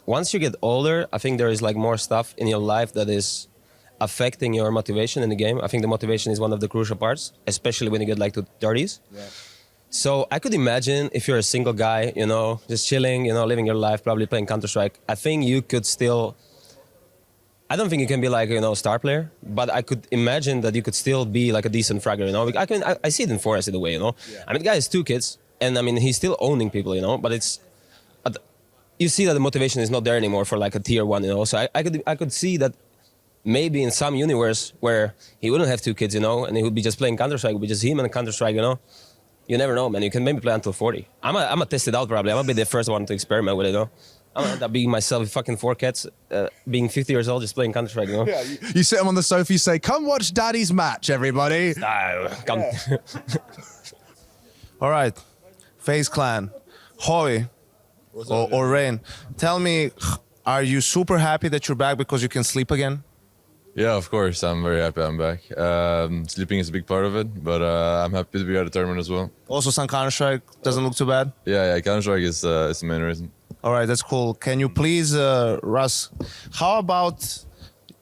once you get older, I think there is like more stuff in your life that is affecting your motivation in the game. I think the motivation is one of the crucial parts, especially when you get like to 30s. Yeah. So I could imagine if you're a single guy, you know, just chilling, you know, living your life, probably playing Counter-Strike, I think you could still, I don't think you can be like, you know, a star player, but I could imagine that you could still be like a decent fragger, you know. I see it in Forest in a way, you know. Yeah. I mean, the guy has 2 kids, and I mean, he's still owning people, you know, but it's, you see that the motivation is not there anymore for like a tier 1, you know. So I could see that maybe in some universe where he wouldn't have 2 kids, you know, and he would be just playing Counter-Strike, it would be just him and Counter-Strike, you know. You never know, man. You can maybe play until 40. I'm gonna test it out probably. I'm gonna be the first one to experiment with it, you know. I'm gonna end up being myself with fucking 4 cats, being 50 years old, just playing Counter-Strike, you know. Yeah, you sit him on the sofa, you say, come watch Daddy's match, everybody. Come. Yeah. All right, FaZe Clan, Howie or Rain, tell me, are you super happy that you're back because you can sleep again? Yeah, of course. I'm very happy I'm back. Sleeping is a big part of it, but I'm happy to be at a tournament as well. Also, some Counter-Strike doesn't look too bad? Yeah, Counter-Strike is the main reason. All right, that's cool. Can you please, Russ, how about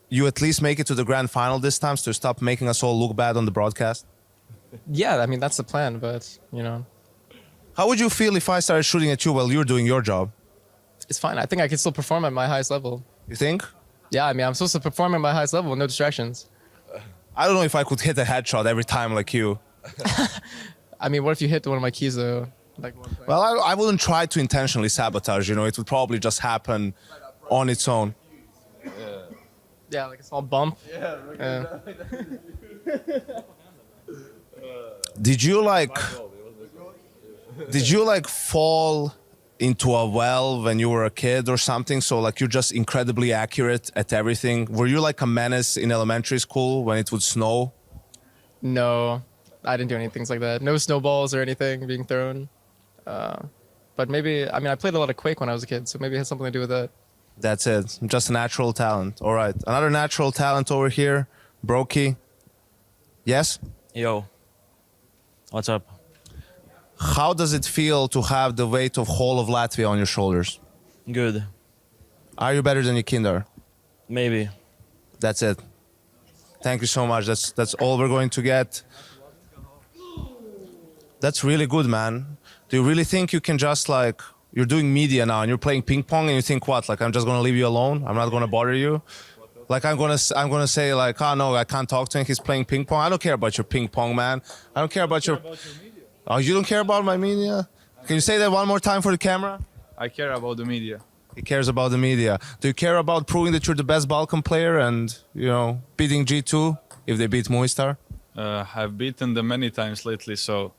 you at least make it to the grand final this time to stop making us all look bad on the broadcast? Yeah, I mean, that's the plan, but, you know. How would you feel if I started shooting at you while you're doing your job? It's fine. I think I can still perform at my highest level. You think? Yeah, I mean, I'm supposed to perform at my highest level with no distractions. I don't know if I could hit a headshot every time like you. I mean, what if you hit one of my keys, though? Like, well, I wouldn't try to intentionally sabotage, you know. It would probably just happen on its own. Yeah, like a small bump. Did you like fall into a well when you were a kid or something? So like you're just incredibly accurate at everything. Were you like a menace in elementary school when it would snow? No, I didn't do any things like that. No snowballs or anything being thrown. But maybe, I mean, I played a lot of Quake when I was a kid, so maybe it has something to do with that. That's it. Just a natural talent. All right. Another natural talent over here. Brokey. Yes? Yo. What's up? How does it feel to have the weight of whole of Latvia on your shoulders? Good. Are you better than your kinder? Maybe. That's it. Thank you so much. That's all we're going to get. That's really good, man. Do you really think you can just like, you're doing media now and you're playing ping pong and you think what? Like I'm just gonna leave you alone? I'm not gonna bother you? Like I'm gonna say like, oh no, I can't talk to him. He's playing ping pong. I don't care about your ping pong, man. I don't care about your. Oh, you don't care about my media? Can you say that one more time for the camera? I care about the media. He cares about the media. Do you care about proving that you're the best Balkan player and, you know, beating G2 if they beat Movistar? I've beaten them many times lately, so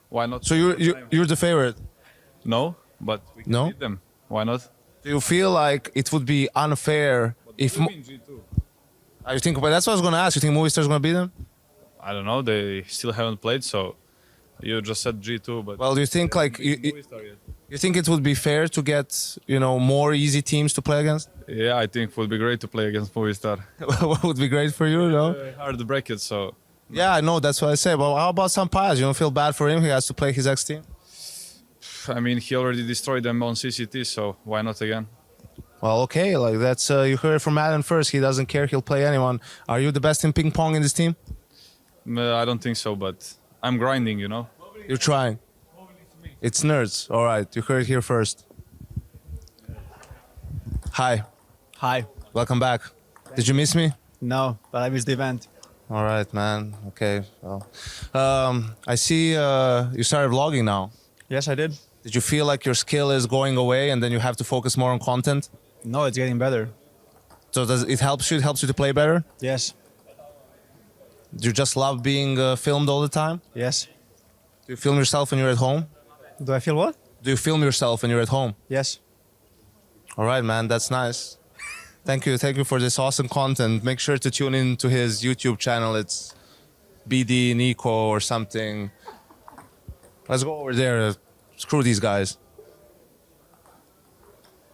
why not? So you're the favorite? No, but we can beat them. Why not? Do you feel like it would be unfair if... G2. You think, but that's what I was going to ask. You think Movistar's going to beat them? I don't know. They still haven't played, so you just said G2, but... Well, do you think like... You think it would be fair to get, you know, more easy teams to play against? Yeah, I think it would be great to play against Movistar. What would be great for you, no? Hard to break it, so... Yeah, I know, that's what I say. But how about Sampaio? You don't feel bad for him? He has to play his ex-team? I mean, he already destroyed them on CCT, so why not again? Well, okay, like that's... you heard it from Alan first. He doesn't care. He'll play anyone. Are you the best in ping pong in this team? I don't think so, but I'm grinding, you know? You're trying. It's nerds. All right, you heard it here first. Hi. Hi. Welcome back. Did you miss me? No, but I missed the event. All right, man. Okay. Well, I see you started vlogging now. Yes, I did. Did you feel like your skill is going away and then you have to focus more on content? No, it's getting better. So does it helps you? It helps you to play better? Yes. Do you just love being filmed all the time? Yes. Do you film yourself when you're at home? Do I feel what? Do you film yourself when you're at home? Yes. All right, man. That's nice. Thank you. Thank you for this awesome content. Make sure to tune in to his YouTube channel. It's BD Nico or something. Let's go over there. Screw these guys.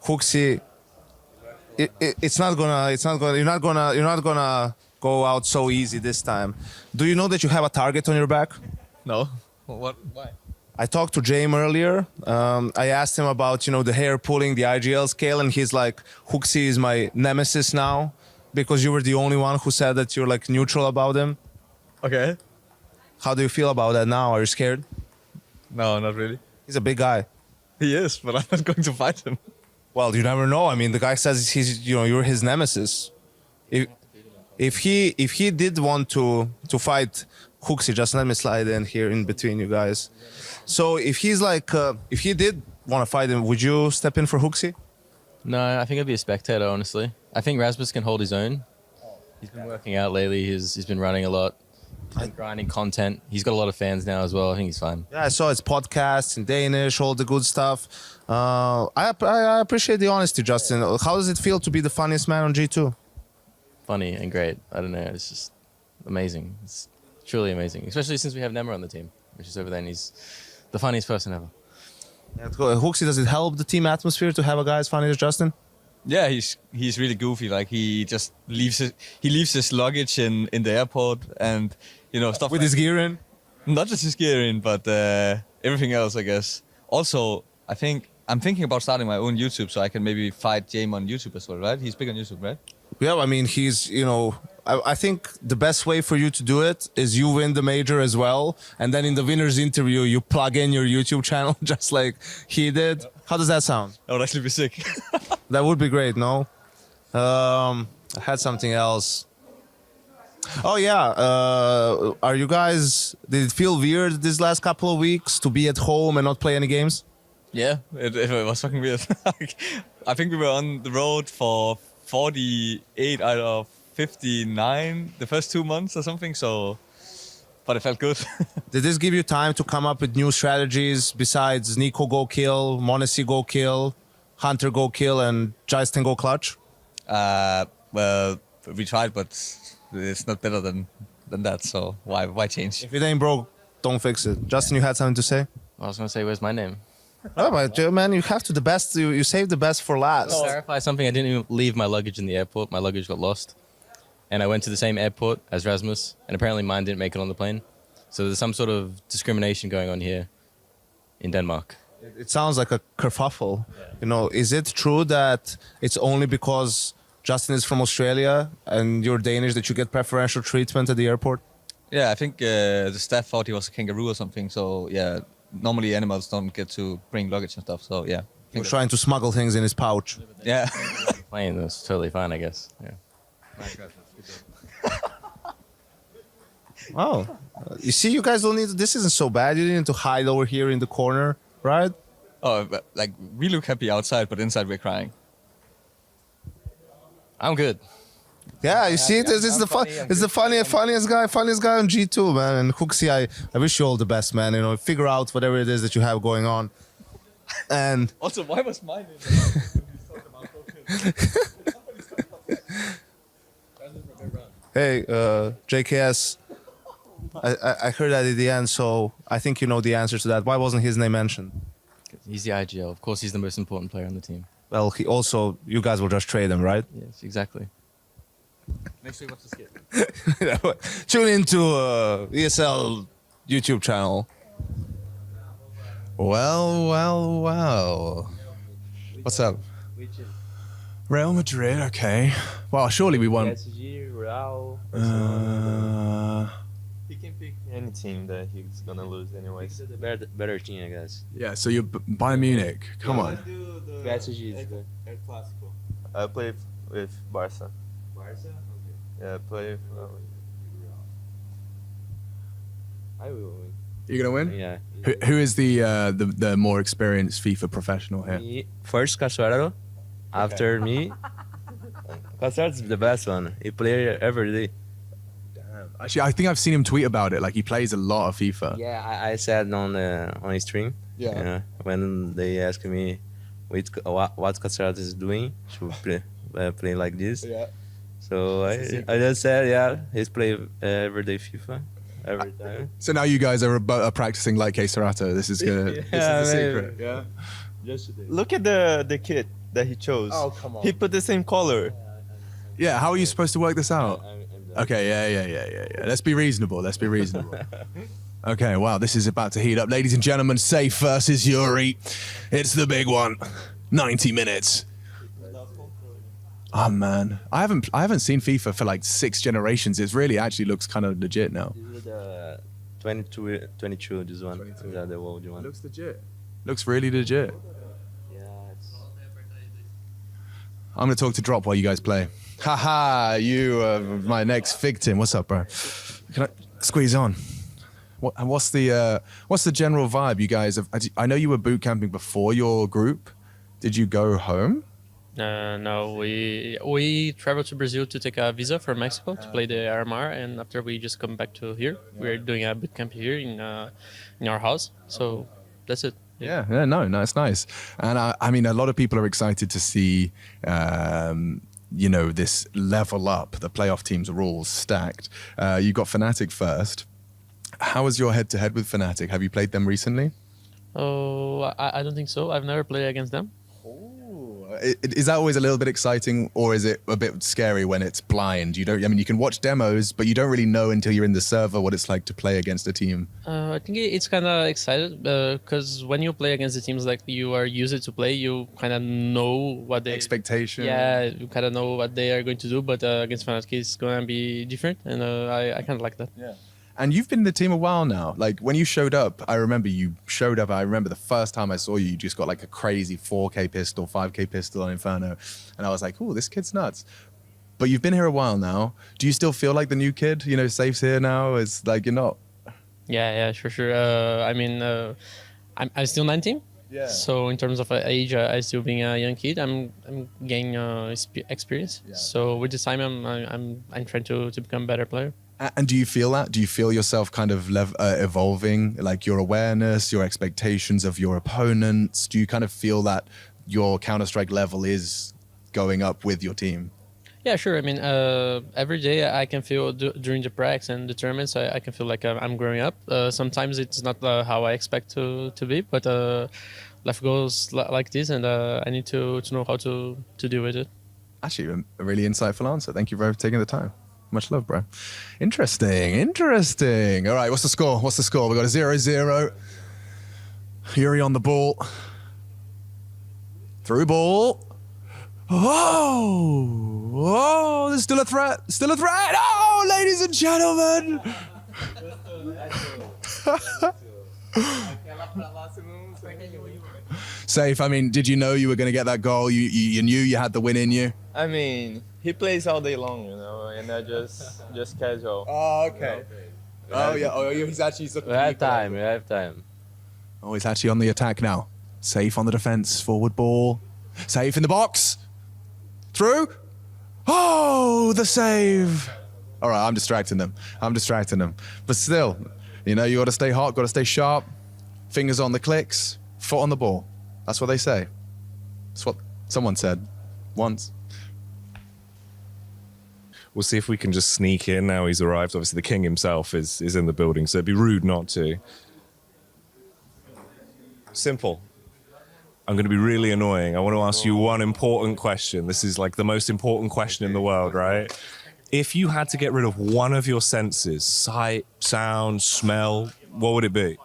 Hooksy. You're not gonna go out so easy this time. Do you know that you have a target on your back? No. What? Why? I talked to James earlier. I asked him about, the hair pulling, the IGL scale, and he's like, Huxi is my nemesis now because you were the only one who said that you're like neutral about him. Okay. How do you feel about that now? Are you scared? No, not really. He's a big guy. He is, but I'm not going to fight him. Well, you never know. I mean, the guy says you're his nemesis. If he did want to fight Huxi, just let me slide in here in between you guys. So if he's like, if he did want to fight him, would you step in for Huxi? No, I think I'd be a spectator, honestly. I think Rasmus can hold his own. He's been working out lately. He's been running a lot. He's been grinding content. He's got a lot of fans now as well. I think he's fine. Yeah, I saw his podcasts in Danish, all the good stuff. I appreciate the honesty, Justin. How does it feel to be the funniest man on G2? Funny and great. I don't know. It's just amazing. It's truly amazing, especially since we have Nemra on the team, which is over there, and he's the funniest person ever. Yeah, Huxi, does it help the team atmosphere to have a guy as funny as Justin? Yeah, he's really goofy. Like he just leaves his luggage in the airport, and stuff With his gear in? Not just his gear in, but everything else, I guess. Also, I'm thinking about starting my own YouTube, so I can maybe fight James on YouTube as well, right? He's big on YouTube, right? Yeah, I mean, he's, I think the best way for you to do it is you win the major as well. And then in the winner's interview, you plug in your YouTube channel just like he did. How does that sound? That would actually be sick. That would be great, no? I had something else. Oh, yeah. Are you guys, did it feel weird these last couple of weeks to be at home and not play any games? Yeah, it was fucking weird. I think we were on the road for 48 out of 59 the first 2 months or something, but it felt good. Did this give you time to come up with new strategies besides Nico go kill, Monesi go kill, Hunter go kill, and Justin go clutch? Well, we tried, but it's not better than that, so why change? If it ain't broke, don't fix it. Justin, you had something to say? I was going to say, where's my name? Oh, but man, you have to the best. You save the best for last. To clarify something, I didn't even leave my luggage in the airport. My luggage got lost. And I went to the same airport as Rasmus, and apparently mine didn't make it on the plane. So there's some sort of discrimination going on here in Denmark. It sounds like a kerfuffle. Is it true that it's only because Justin is from Australia and you're Danish that you get preferential treatment at the airport? Yeah, I think the staff thought he was a kangaroo or something, so yeah, normally animals don't get to bring luggage and stuff, so yeah. He was trying to smuggle things in his pouch. Yeah. Plane was totally fine, I guess. Yeah. Oh, you see, you guys don't need. This isn't so bad. You didn't need to hide over here in the corner, right? Oh, but, we look happy outside, but inside we're crying. I'm good. Yeah, you see, it's the funniest guy on G2, man. And Huxi, I wish you all the best, man. Figure out whatever it is that you have going on. And Also, why was mine in hey, JKS, I heard that at the end, so I think you know the answer to that. Why wasn't his name mentioned? He's the IGL. Of course, he's the most important player on the team. Well, he also, you guys will just trade him, right? Yes, exactly. Make sure you watch the skit. Tune into ESL YouTube channel. Well. What's up? Real Madrid, okay. Well, surely we won. Real. He can pick any team that he's gonna lose anyways. The better team, I guess. Yeah, so you're Bayern Munich. Come on. PSG is the El Clásico. I play with Barca. Barca? Okay. Yeah, I play. I will win. You're gonna win? Yeah. Who is the more experienced FIFA professional here? Me, first Casuardo, after me. Casuardo's the best one. He plays every day. Actually, I think I've seen him tweet about it. Like, he plays a lot of FIFA. Yeah, I said on his stream. Yeah. When they asked me what Casuardo is doing to play like this. Yeah. So I just said, yeah, he's play everyday FIFA. Every time. So now you guys are practicing like Serato. This is gonna. This is the secret. Yeah. Look at the kit that he chose. Oh, come on. He put the same color. Yeah. How are you supposed to work this out? Okay. Yeah. Let's be reasonable. Okay, wow, this is about to heat up. Ladies and gentlemen, Safe versus Yuri. It's the big one. 90 minutes. Oh man, I haven't seen FIFA for like 6 generations. It really actually looks kind of legit now. This is the 22, this one. 22. Yeah, the old one. Looks legit. Looks really legit. Yeah, it's... I'm gonna talk to Drop while you guys play. Haha, you my next victim. What's up, bro? Can I squeeze on? What's the general vibe you guys have? I know you were boot camping before your group. Did you go home? No, we traveled to Brazil to take a visa for Mexico to play the RMR, and after we just come back to here. We're doing a boot camp here in our house. So that's it. Yeah, no, it's nice. And I mean, a lot of people are excited to see, you know, this level up, the playoff teams are all stacked. You got Fnatic first. How was your head-to-head with Fnatic? Have you played them recently? Oh, I don't think so. I've never played against them. Is that always a little bit exciting, or is it a bit scary when it's blind? You don't. I mean, you can watch demos, but you don't really know until you're in the server what it's like to play against a team. I think it's kind of excited because when you play against the teams like you are used to play, you kind of know what the expectation. Yeah, you kind of know what they are going to do, but against Fnatic it's going to be different, and I kind of like that. Yeah. And you've been in the team a while now. Like when you showed up, I remember you showed up. I remember the first time I saw you, you just got like a crazy 4K pistol, 5K pistol on Inferno. And I was like, oh, this kid's nuts. But you've been here a while now. Do you still feel like the new kid? You know, Safe's here now. It's like you're not. Yeah, sure. I mean, I'm still 19. Yeah. So in terms of age, I still being a young kid, I'm gaining experience. Yeah. So with the time, I'm trying to become a better player. And do you feel that? Do you feel yourself kind of evolving, like your awareness, your expectations of your opponents? Do you kind of feel that your Counter-Strike level is going up with your team? Yeah, sure. I mean, every day I can feel during the practice and the tournaments, I can feel like I'm growing up. Sometimes it's not how I expect to be, but life goes like this, and I need to know how to deal with it. Actually, a really insightful answer. Thank you for taking the time. Much love, bro. Interesting. All right, what's the score? We got a 0-0. Yuri on the ball. Through ball. Oh, there's still a threat. Oh, ladies and gentlemen. Safe, I mean, did you know you were going to get that goal? You knew you had the win in you? I mean, he plays all day long, you know, and I just casual. Oh, okay. Oh, yeah. Oh, he's actually... We have time. Oh, he's actually on the attack now. Safe on the defense. Forward ball. Safe in the box. Through. Oh, the save. All right, I'm distracting them. But still, you know, you got to stay hot, got to stay sharp. Fingers on the clicks, foot on the ball. That's what they say. That's what someone said once. We'll see if we can just sneak in now he's arrived. Obviously, the king himself is in the building, so it'd be rude not to. Simple. I'm going to be really annoying. I want to ask you one important question. This is like the most important question in the world, right? If you had to get rid of one of your senses, sight, sound, smell, what would it be?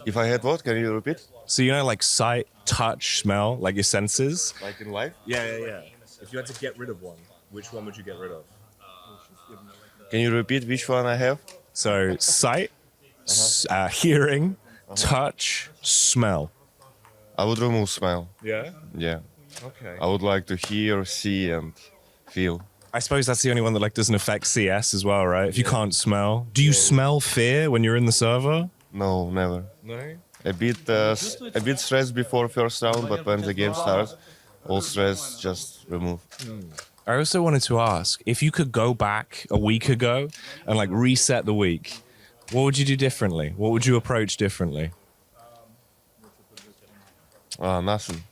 If I had what? Can you repeat? So you know, like sight, touch, smell, like your senses? Like in life? Yeah. If you had to get rid of one, which one would you get rid of? Can you repeat which one I have? So sight, hearing, touch, smell. I would remove smell. Yeah? Yeah. Okay. I would like to hear, see, and feel. I suppose that's the only one that like doesn't affect CS as well, right? If you can't smell. Do you smell fear when you're in the server? No, never. No? A bit stressed before first round, but when the game starts, all stress just remove. I also wanted to ask, if you could go back a week ago and like reset the week, what would you do differently? What would you approach differently? Nothing.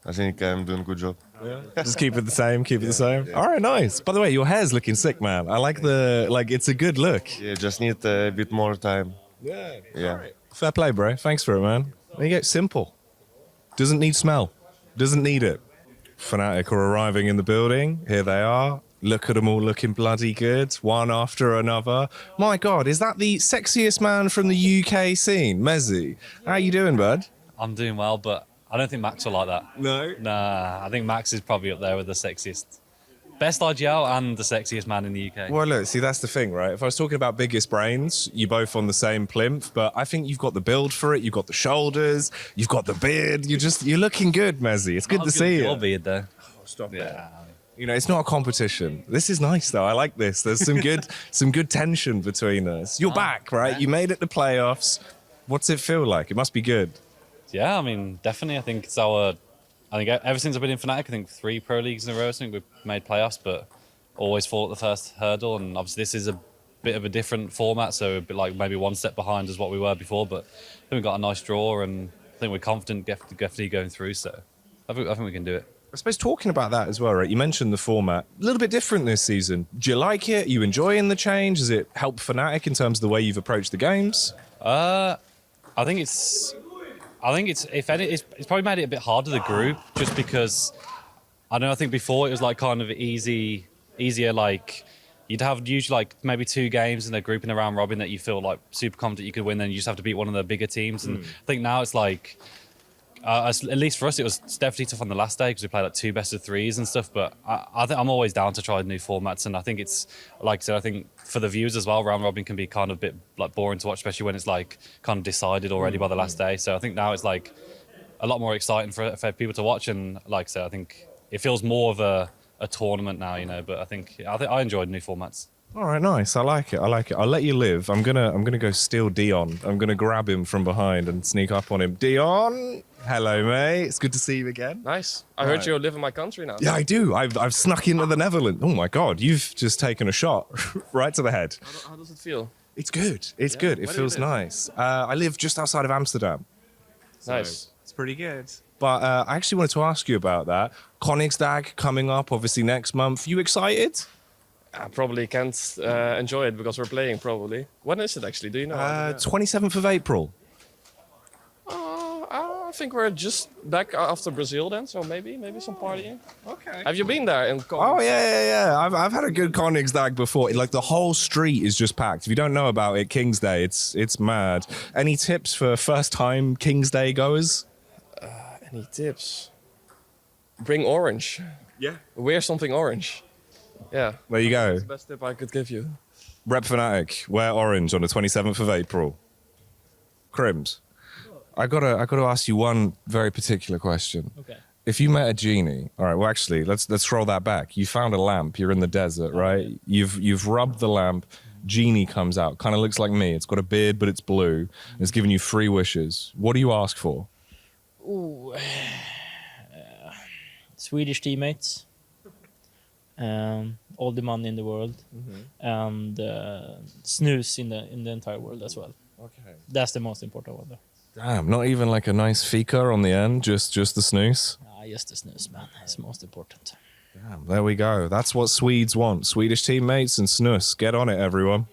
I think I'm doing a good job. Yeah. Just keep it the same, Yeah. All right, nice. By the way, your hair's looking sick, man. I like it's a good look. Yeah, just need a bit more time. Yeah. Yeah. All right. Fair play, bro. Thanks for it, man. There you go. Simple. Doesn't need smell. Doesn't need it. Fnatic are arriving in the building. Here they are. Look at them all looking bloody good, one after another. My God, is that the sexiest man from the UK scene? Mezzi, how you doing, bud? I'm doing well, but I don't think Max will like that. No? Nah, I think Max is probably up there with the sexiest. Best IGL and the sexiest man in the UK. Well, look, see, that's the thing, right? If I was talking about biggest brains, you're both on the same plinth, but I think you've got the build for it. You've got the shoulders, you've got the beard. You're looking good, Mezzi. It's good to see you. Your beard, though. Oh, stop it. You know, it's not a competition. This is nice, though. I like this. There's some good, some good tension between us. You're back, right? Yeah. You made it to playoffs. What's it feel like? It must be good. Yeah, I mean, definitely. I think ever since I've been in Fnatic, I think 3 Pro Leagues in a row, I think we've made playoffs, but always fall at the first hurdle. And obviously this is a bit of a different format, so a bit like maybe one step behind as what we were before, but I think we've got a nice draw and I think we're confident definitely going through, so I think we can do it. I suppose talking about that as well, right? You mentioned the format. A little bit different this season. Do you like it? Are you enjoying the change? Has it helped Fnatic in terms of the way you've approached the games? I think it's probably made it a bit harder the group just because I think before it was like kind of easier like you'd have usually like maybe 2 games in the group in a round robin that you feel like super confident you could win, then you just have to beat one of the bigger teams. And I think now it's like at least for us it was definitely tough on the last day because we played like 2 best of 3s and stuff, but I think I'm always down to try new formats, and I think it's like I said, I think for the viewers as well, round robin can be kind of a bit like boring to watch, especially when it's like kind of decided already by the last day. So I think now it's like a lot more exciting for people to watch, and like I said, I think it feels more of a tournament now, you know. But I think I enjoyed new formats. All right, nice. I like it. I'll let you live. I'm gonna go steal Dion. I'm gonna grab him from behind and sneak up on him. Dion, hello, mate. It's good to see you again. Nice. I heard you live in my country now. Yeah, I do. I've snuck into the Netherlands. Oh my God, you've just taken a shot right to the head. How does it feel? It's good. It's good. It Where do you feels live? nice. I live just outside of Amsterdam. Nice. It's pretty good. But I actually wanted to ask you about that. Koningsdag coming up, obviously next month. You excited? I probably can't enjoy it because we're playing probably. When is it actually? Do you know? 27th of April. I think we're just back after Brazil then, so maybe some partying. Okay. Have you been there? Oh yeah. I've had a good Koningsdag before. Like the whole street is just packed. If you don't know about it, King's Day, it's mad. Any tips for first time King's Day goers? Any tips? Bring orange. Yeah. Wear something orange. Yeah. There you go. That's the best tip I could give you. Rep Fnatic, wear orange on the 27th of April. Crims, I gotta ask you one very particular question. Okay. If you met a genie, all right. Well, actually, let's roll that back. You found a lamp. You're in the desert, right? You've rubbed the lamp. Genie comes out. Kind of looks like me. It's got a beard, but it's blue. And it's giving you 3 wishes. What do you ask for? Ooh. Swedish teammates. All the money in the world, and snooze in the entire world as well. Okay. That's the most important one, though. Damn, not even like a nice fika on the end, just the snooze. Just the snooze, man. It's most important. Damn, there we go. That's what Swedes want. Swedish teammates and snus. Get on it, everyone.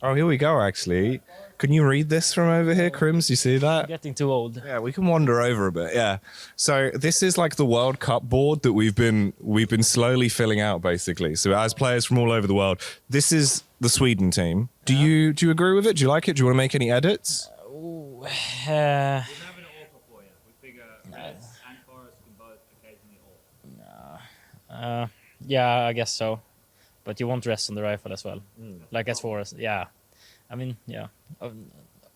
Oh, here we go, actually. Can you read this from over here, Crims? You see that? Getting too old. Yeah, we can wander over a bit, yeah. So this is like the World Cup board that we've been slowly filling out, basically. So as players from all over the world, this is the Sweden team. Do you agree with it? Do you like it? Do you want to make any edits? Yeah, I guess so. But you won't rest on the rifle as well. Like as far as, yeah. I mean, yeah.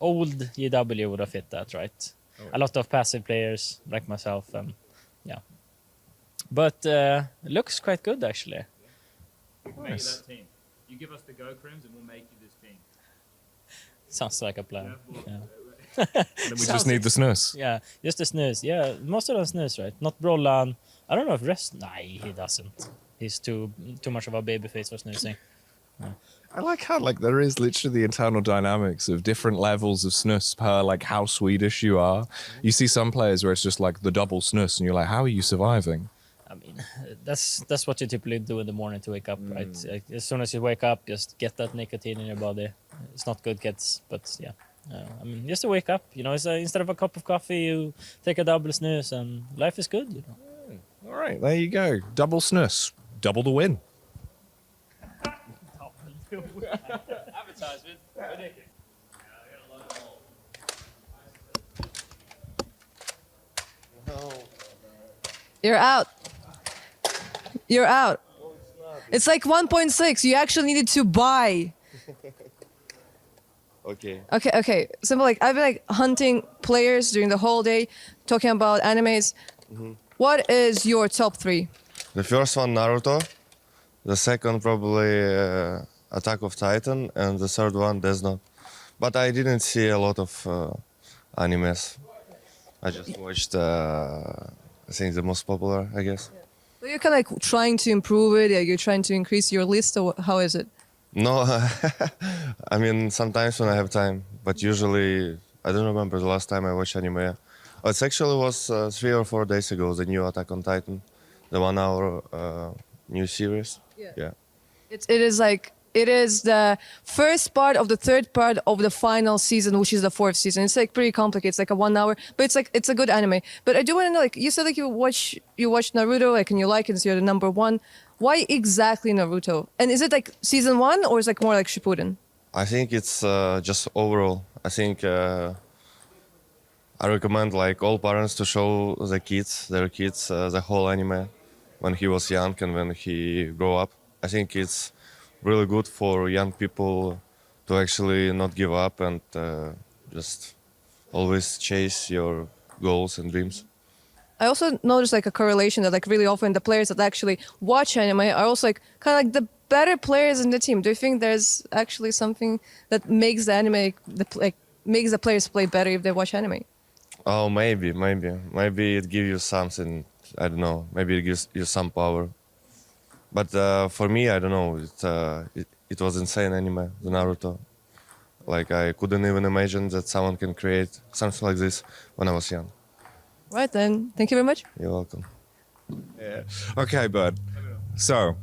Old GW would have fit that, right? A lot of passive players like myself, and yeah. But looks quite good, actually. Nice. That team. You give us the go, Crims, and we'll make you this team. Sounds like a plan. Yeah. Then we just need the snus. Yeah, just the snus. Yeah, most of them snus, right? Not Brollan. I don't know if rest. Nah, he doesn't. He's too much of a baby face for snoozing. Yeah. I like how like there is literally the internal dynamics of different levels of snus per like how Swedish you are. You see some players where it's just like the double snus, and you're like, how are you surviving? I mean, that's what you typically do in the morning to wake up, right? As soon as you wake up, just get that nicotine in your body. It's not good, kids, but yeah. I mean, just to wake up, you know, it's instead of a cup of coffee, you take a double snooze, and life is good, you know. All right, there you go. Double snus, double the win. Advertisement. You're out. You're out. It's like 1.6. You actually needed to buy. Okay. Okay. Simple. Like I've been like hunting players during the whole day, talking about animes. What is your top 3? The first one, Naruto. The second, probably Attack of Titan. And the third one, Death Note. But I didn't see a lot of animes. I just watched, I think, the most popular, I guess. So you're kind of like trying to improve it. You're trying to increase your list, or how is it? No, I mean, sometimes when I have time. But usually, I don't remember the last time I watched anime. Oh, it actually was 3 or 4 days ago, the new Attack on Titan. The 1 hour new series. Yeah. It is the first part of the third part of the final season, which is the 4th season. It's like pretty complicated. It's like a 1 hour, but it's a good anime. But I do want to know, like you said, like you watch Naruto, like, and you like it, so you're the number 1. Why exactly Naruto? And is it like season 1 or is it like more like Shippuden? I think it's just overall. I think I recommend like all parents to show their kids the whole anime when he was young and when he grew up. I think it's really good for young people to actually not give up and just always chase your goals and dreams. I also noticed like a correlation that like really often the players that actually watch anime are also like kind of like the better players in the team. Do you think there's actually something that makes the anime makes the players play better if they watch anime? Oh, maybe it gives you something. I don't know. Maybe it gives you some power. But for me, I don't know. It was insane anime, the Naruto. Like I couldn't even imagine that someone can create something like this when I was young. Right then. Thank you very much. You're welcome. Yeah. Okay, bud. So,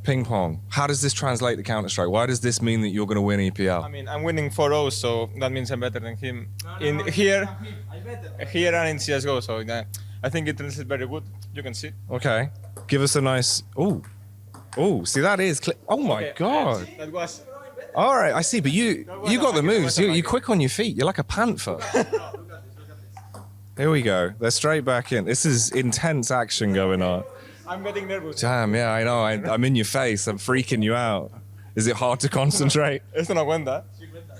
ping pong. How does this translate to Counter-Strike? Why does this mean that you're going to win EPL? I mean, I'm winning 4-0, so that means I'm better than him. Here and in CSGO, so I think it translates very good. You can see. Okay. Give us a nice... Oh, see, that is... Oh, my God. That was... All right, I see, but you got the moves. You're quick on your feet. You're like a panther. Here we go. They're straight back in. This is intense action going on. I'm getting nervous. Damn, yeah, I know. I'm in your face. I'm freaking you out. Is it hard to concentrate? Esto no cuenta.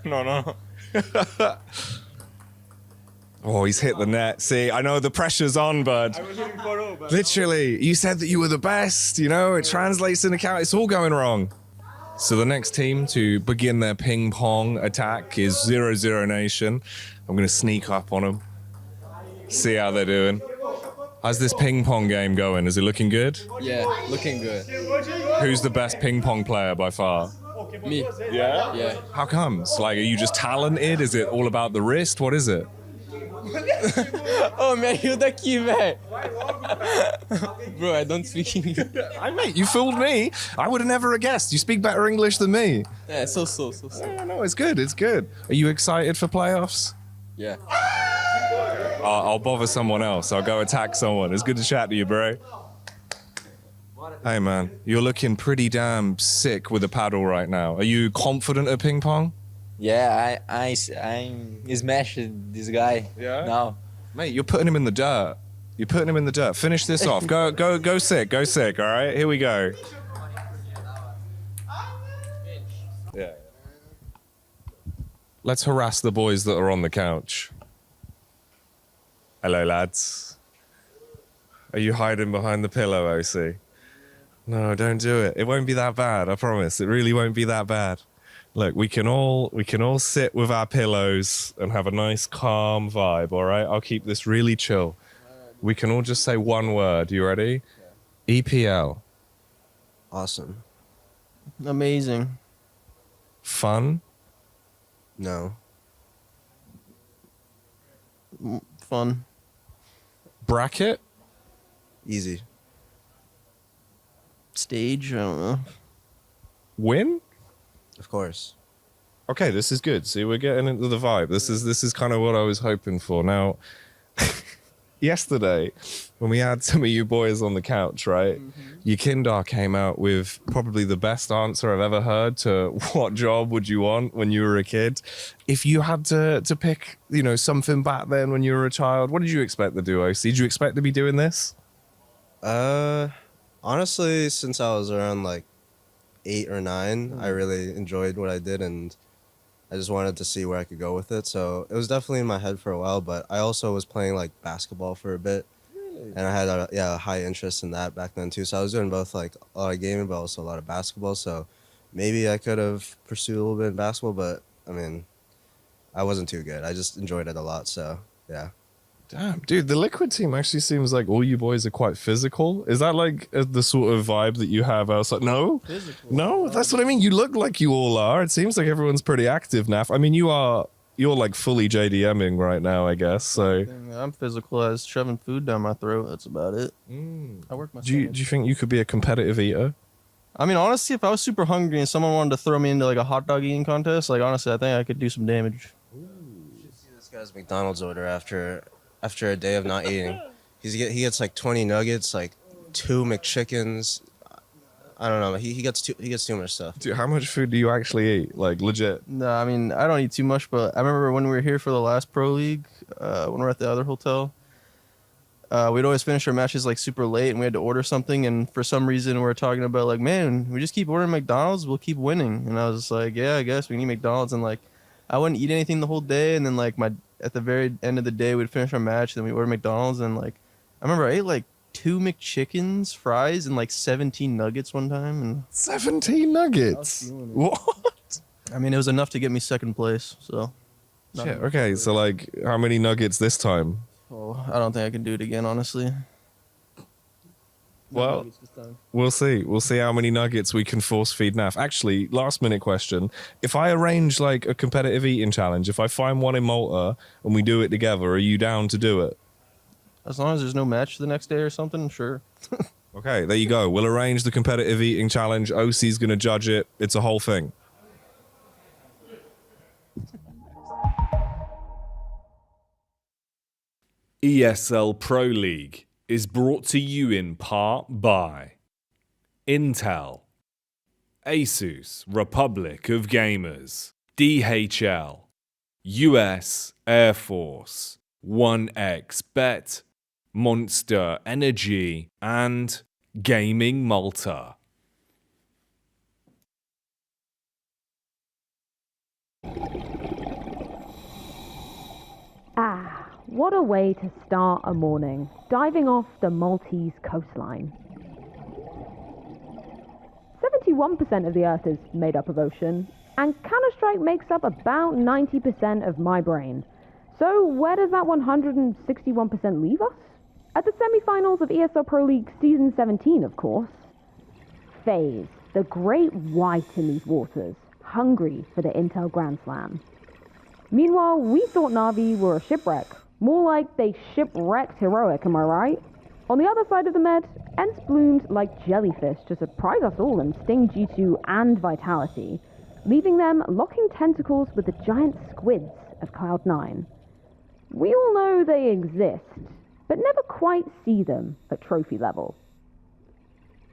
No. Oh, he's hit the net. See, I know the pressure's on, bud. I was hitting 4-0, but... Literally, you said that you were the best, you know? It translates in account. It's all going wrong. So the next team to begin their ping pong attack is 0-0 Nation. I'm going to sneak up on them. See how they're doing. How's this ping pong game going? Is it looking good? Yeah, looking good. Who's the best ping pong player by far? Me. Yeah? Yeah. How comes? Like, are you just talented? Is it all about the wrist? What is it? Oh, me ajuda aqui, velho. Bro, I don't speak English. Mate, you fooled me. I would have never guessed. You speak better English than me. Yeah, so. Yeah, no, it's good. It's good. Are you excited for playoffs? Yeah. I'll bother someone else. I'll go attack someone. It's good to chat to you, bro. Hey, man, you're looking pretty damn sick with a paddle right now. Are you confident at ping pong? Yeah, I'm smashing this guy. Yeah? Now. Mate, you're putting him in the dirt. You're putting him in the dirt. Finish this off. Go sick. Go sick, all right? Here we go. Yeah. Let's harass the boys that are on the couch. Hello, lads. Are you hiding behind the pillow, OC? No, don't do it. It won't be that bad, I promise. It really won't be that bad. Look, we can all sit with our pillows and have a nice calm vibe, all right? I'll keep this really chill. We can all just say one word. You ready? Yeah. EPL. Awesome. Amazing. Fun? No. Fun. Bracket? Easy. Stage? I don't know. Win? Of course. Okay, this is good. See, we're getting into the vibe. This is kind of what I was hoping for. Now, yesterday, when we had some of you boys on the couch, right? Yukindar came out with probably the best answer I've ever heard to what job would you want when you were a kid. If you had to pick, you know, something back then when you were a child, what did you expect to do, OC? Did you expect to be doing this? Honestly, since I was around like 8 or 9, I really enjoyed what I did, and I just wanted to see where I could go with it. So it was definitely in my head for a while, but I also was playing like basketball for a bit. And I had a high interest in that back then too. So I was doing both like a lot of gaming, but also a lot of basketball. So maybe I could have pursued a little bit in basketball, but I mean, I wasn't too good. I just enjoyed it a lot. So yeah. Damn, dude, the Liquid team actually seems like all you boys are quite physical. Is that like the sort of vibe that you have outside? No? Physical. No, that's what I mean. You look like you all are. It seems like everyone's pretty active, Naf. I mean, you're like fully JDMing right now, I guess. So I'm physical as shoving food down my throat. That's about it. I work my do you think you could be a competitive eater? I mean, honestly, if I was super hungry and someone wanted to throw me into like a hot dog eating contest, like honestly, I think I could do some damage. You should see this guy's McDonald's order after a day of not eating. He gets like 20 nuggets, like 2 McChickens. I don't know. He gets too much stuff. Dude, how much food do you actually eat? Like legit? No, I mean I don't eat too much, but I remember when we were here for the last Pro League, when we were at the other hotel, we'd always finish our matches like super late, and we had to order something. And for some reason, we were talking about like, man, we just keep ordering McDonald's, we'll keep winning. And I was just like, yeah, I guess we can eat McDonald's. And like, I wouldn't eat anything the whole day, and then like at the very end of the day, we'd finish our match, and then we order McDonald's, and like, I remember I ate like 2 McChickens, fries, and like 17 nuggets one time. And 17 nuggets? What? I mean, it was enough to get me second place. So. Shit, okay, so like, how many nuggets this time? Oh, I don't think I can do it again, honestly. Well, we'll see. We'll see how many nuggets we can force feed Naf. Actually, last minute question. If I arrange like a competitive eating challenge, if I find one in Malta and we do it together, are you down to do it? As long as there's no match the next day or something, sure. Okay, there you go. We'll arrange the competitive eating challenge. OC's going to judge it. It's a whole thing. ESL Pro League is brought to you in part by Intel, Asus Republic of Gamers, DHL, US Air Force, 1xBet, Monster Energy, and Gaming Malta. What a way to start a morning, diving off the Maltese coastline. 71% of the Earth is made up of ocean, and Counter-Strike makes up about 90% of my brain. So where does that 161% leave us? At the semifinals of ESL Pro League Season 17, of course. FaZe, the great white in these waters, hungry for the Intel Grand Slam. Meanwhile, we thought NAVI were a shipwreck. More like they shipwrecked heroic, am I right? On the other side of the Med, ENCE bloomed like jellyfish to surprise us all and sting G2 and Vitality, leaving them locking tentacles with the giant squids of Cloud9. We all know they exist, but never quite see them at trophy level.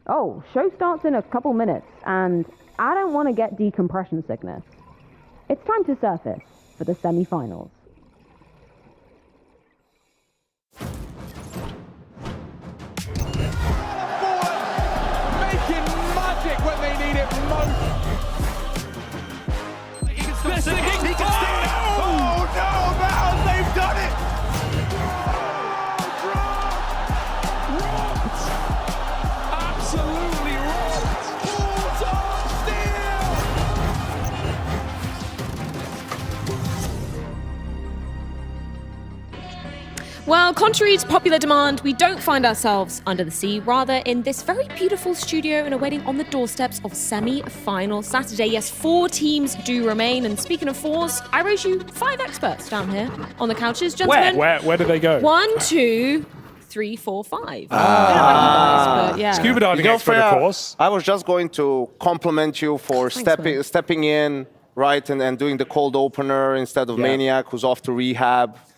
Oh, show starts in a couple minutes, and I don't want to get decompression sickness. It's time to surface for the semi-finals. Making magic when they need it most. He can still sing it. He can sing it. Oh no, Mountain, they've done it. Rocked. Absolutely rocked. Balls on steel. Well, contrary to popular demand, we don't find ourselves under the sea, rather in this very beautiful studio and awaiting on the doorsteps of semi-final Saturday. Yes, 4 teams do remain, and speaking of 4s, I raise you 5 experts down here on the couches. Gentlemen, Where do they go? 1, 2, 3, 4, 5. I don't know about you guys, but yeah. Scuba diving expert, of course. I was just going to compliment you for stepping in, right, and doing the cold opener instead of Maniac, who's off to rehab.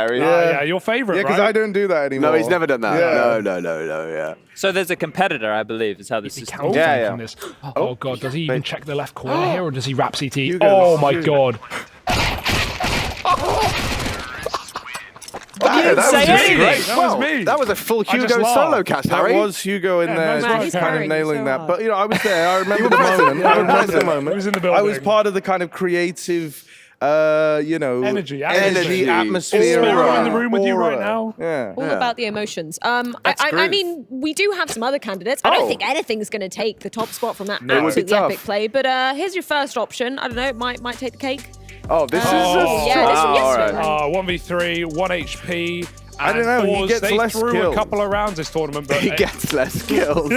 Harry. Yeah, your favorite, Yeah, because right? I don't do that anymore. No, he's never done that. Yeah. No, yeah. So there's a competitor, I believe, is how this is. Counter-tank on this. Oh, God, does he even check the left corner here, or does he wrap CT? Oh, my God. You didn't say anything. That was me. That was a full I just Hugo laughed. solo cast, That Harry. was Hugo in there, man, he's kind of carrying nailing so that. hard. But I was there. I remember the moment. I remember the moment. He was in the I was building. part of the kind of creative, Energy, atmosphere. Aura in the room with you right now. Yeah. All about the emotions. That's I groove. mean, we do have some other candidates. I don't think anything's going to take the top spot from that No, it would be absolutely tough. epic play. But here's your first option. I don't know. It might take the cake. Oh, this is yeah, this one yesterday. 1v3, 1 HP. I don't know, he Fours. gets they less threw kills. a couple of rounds this tournament, but He gets less kills.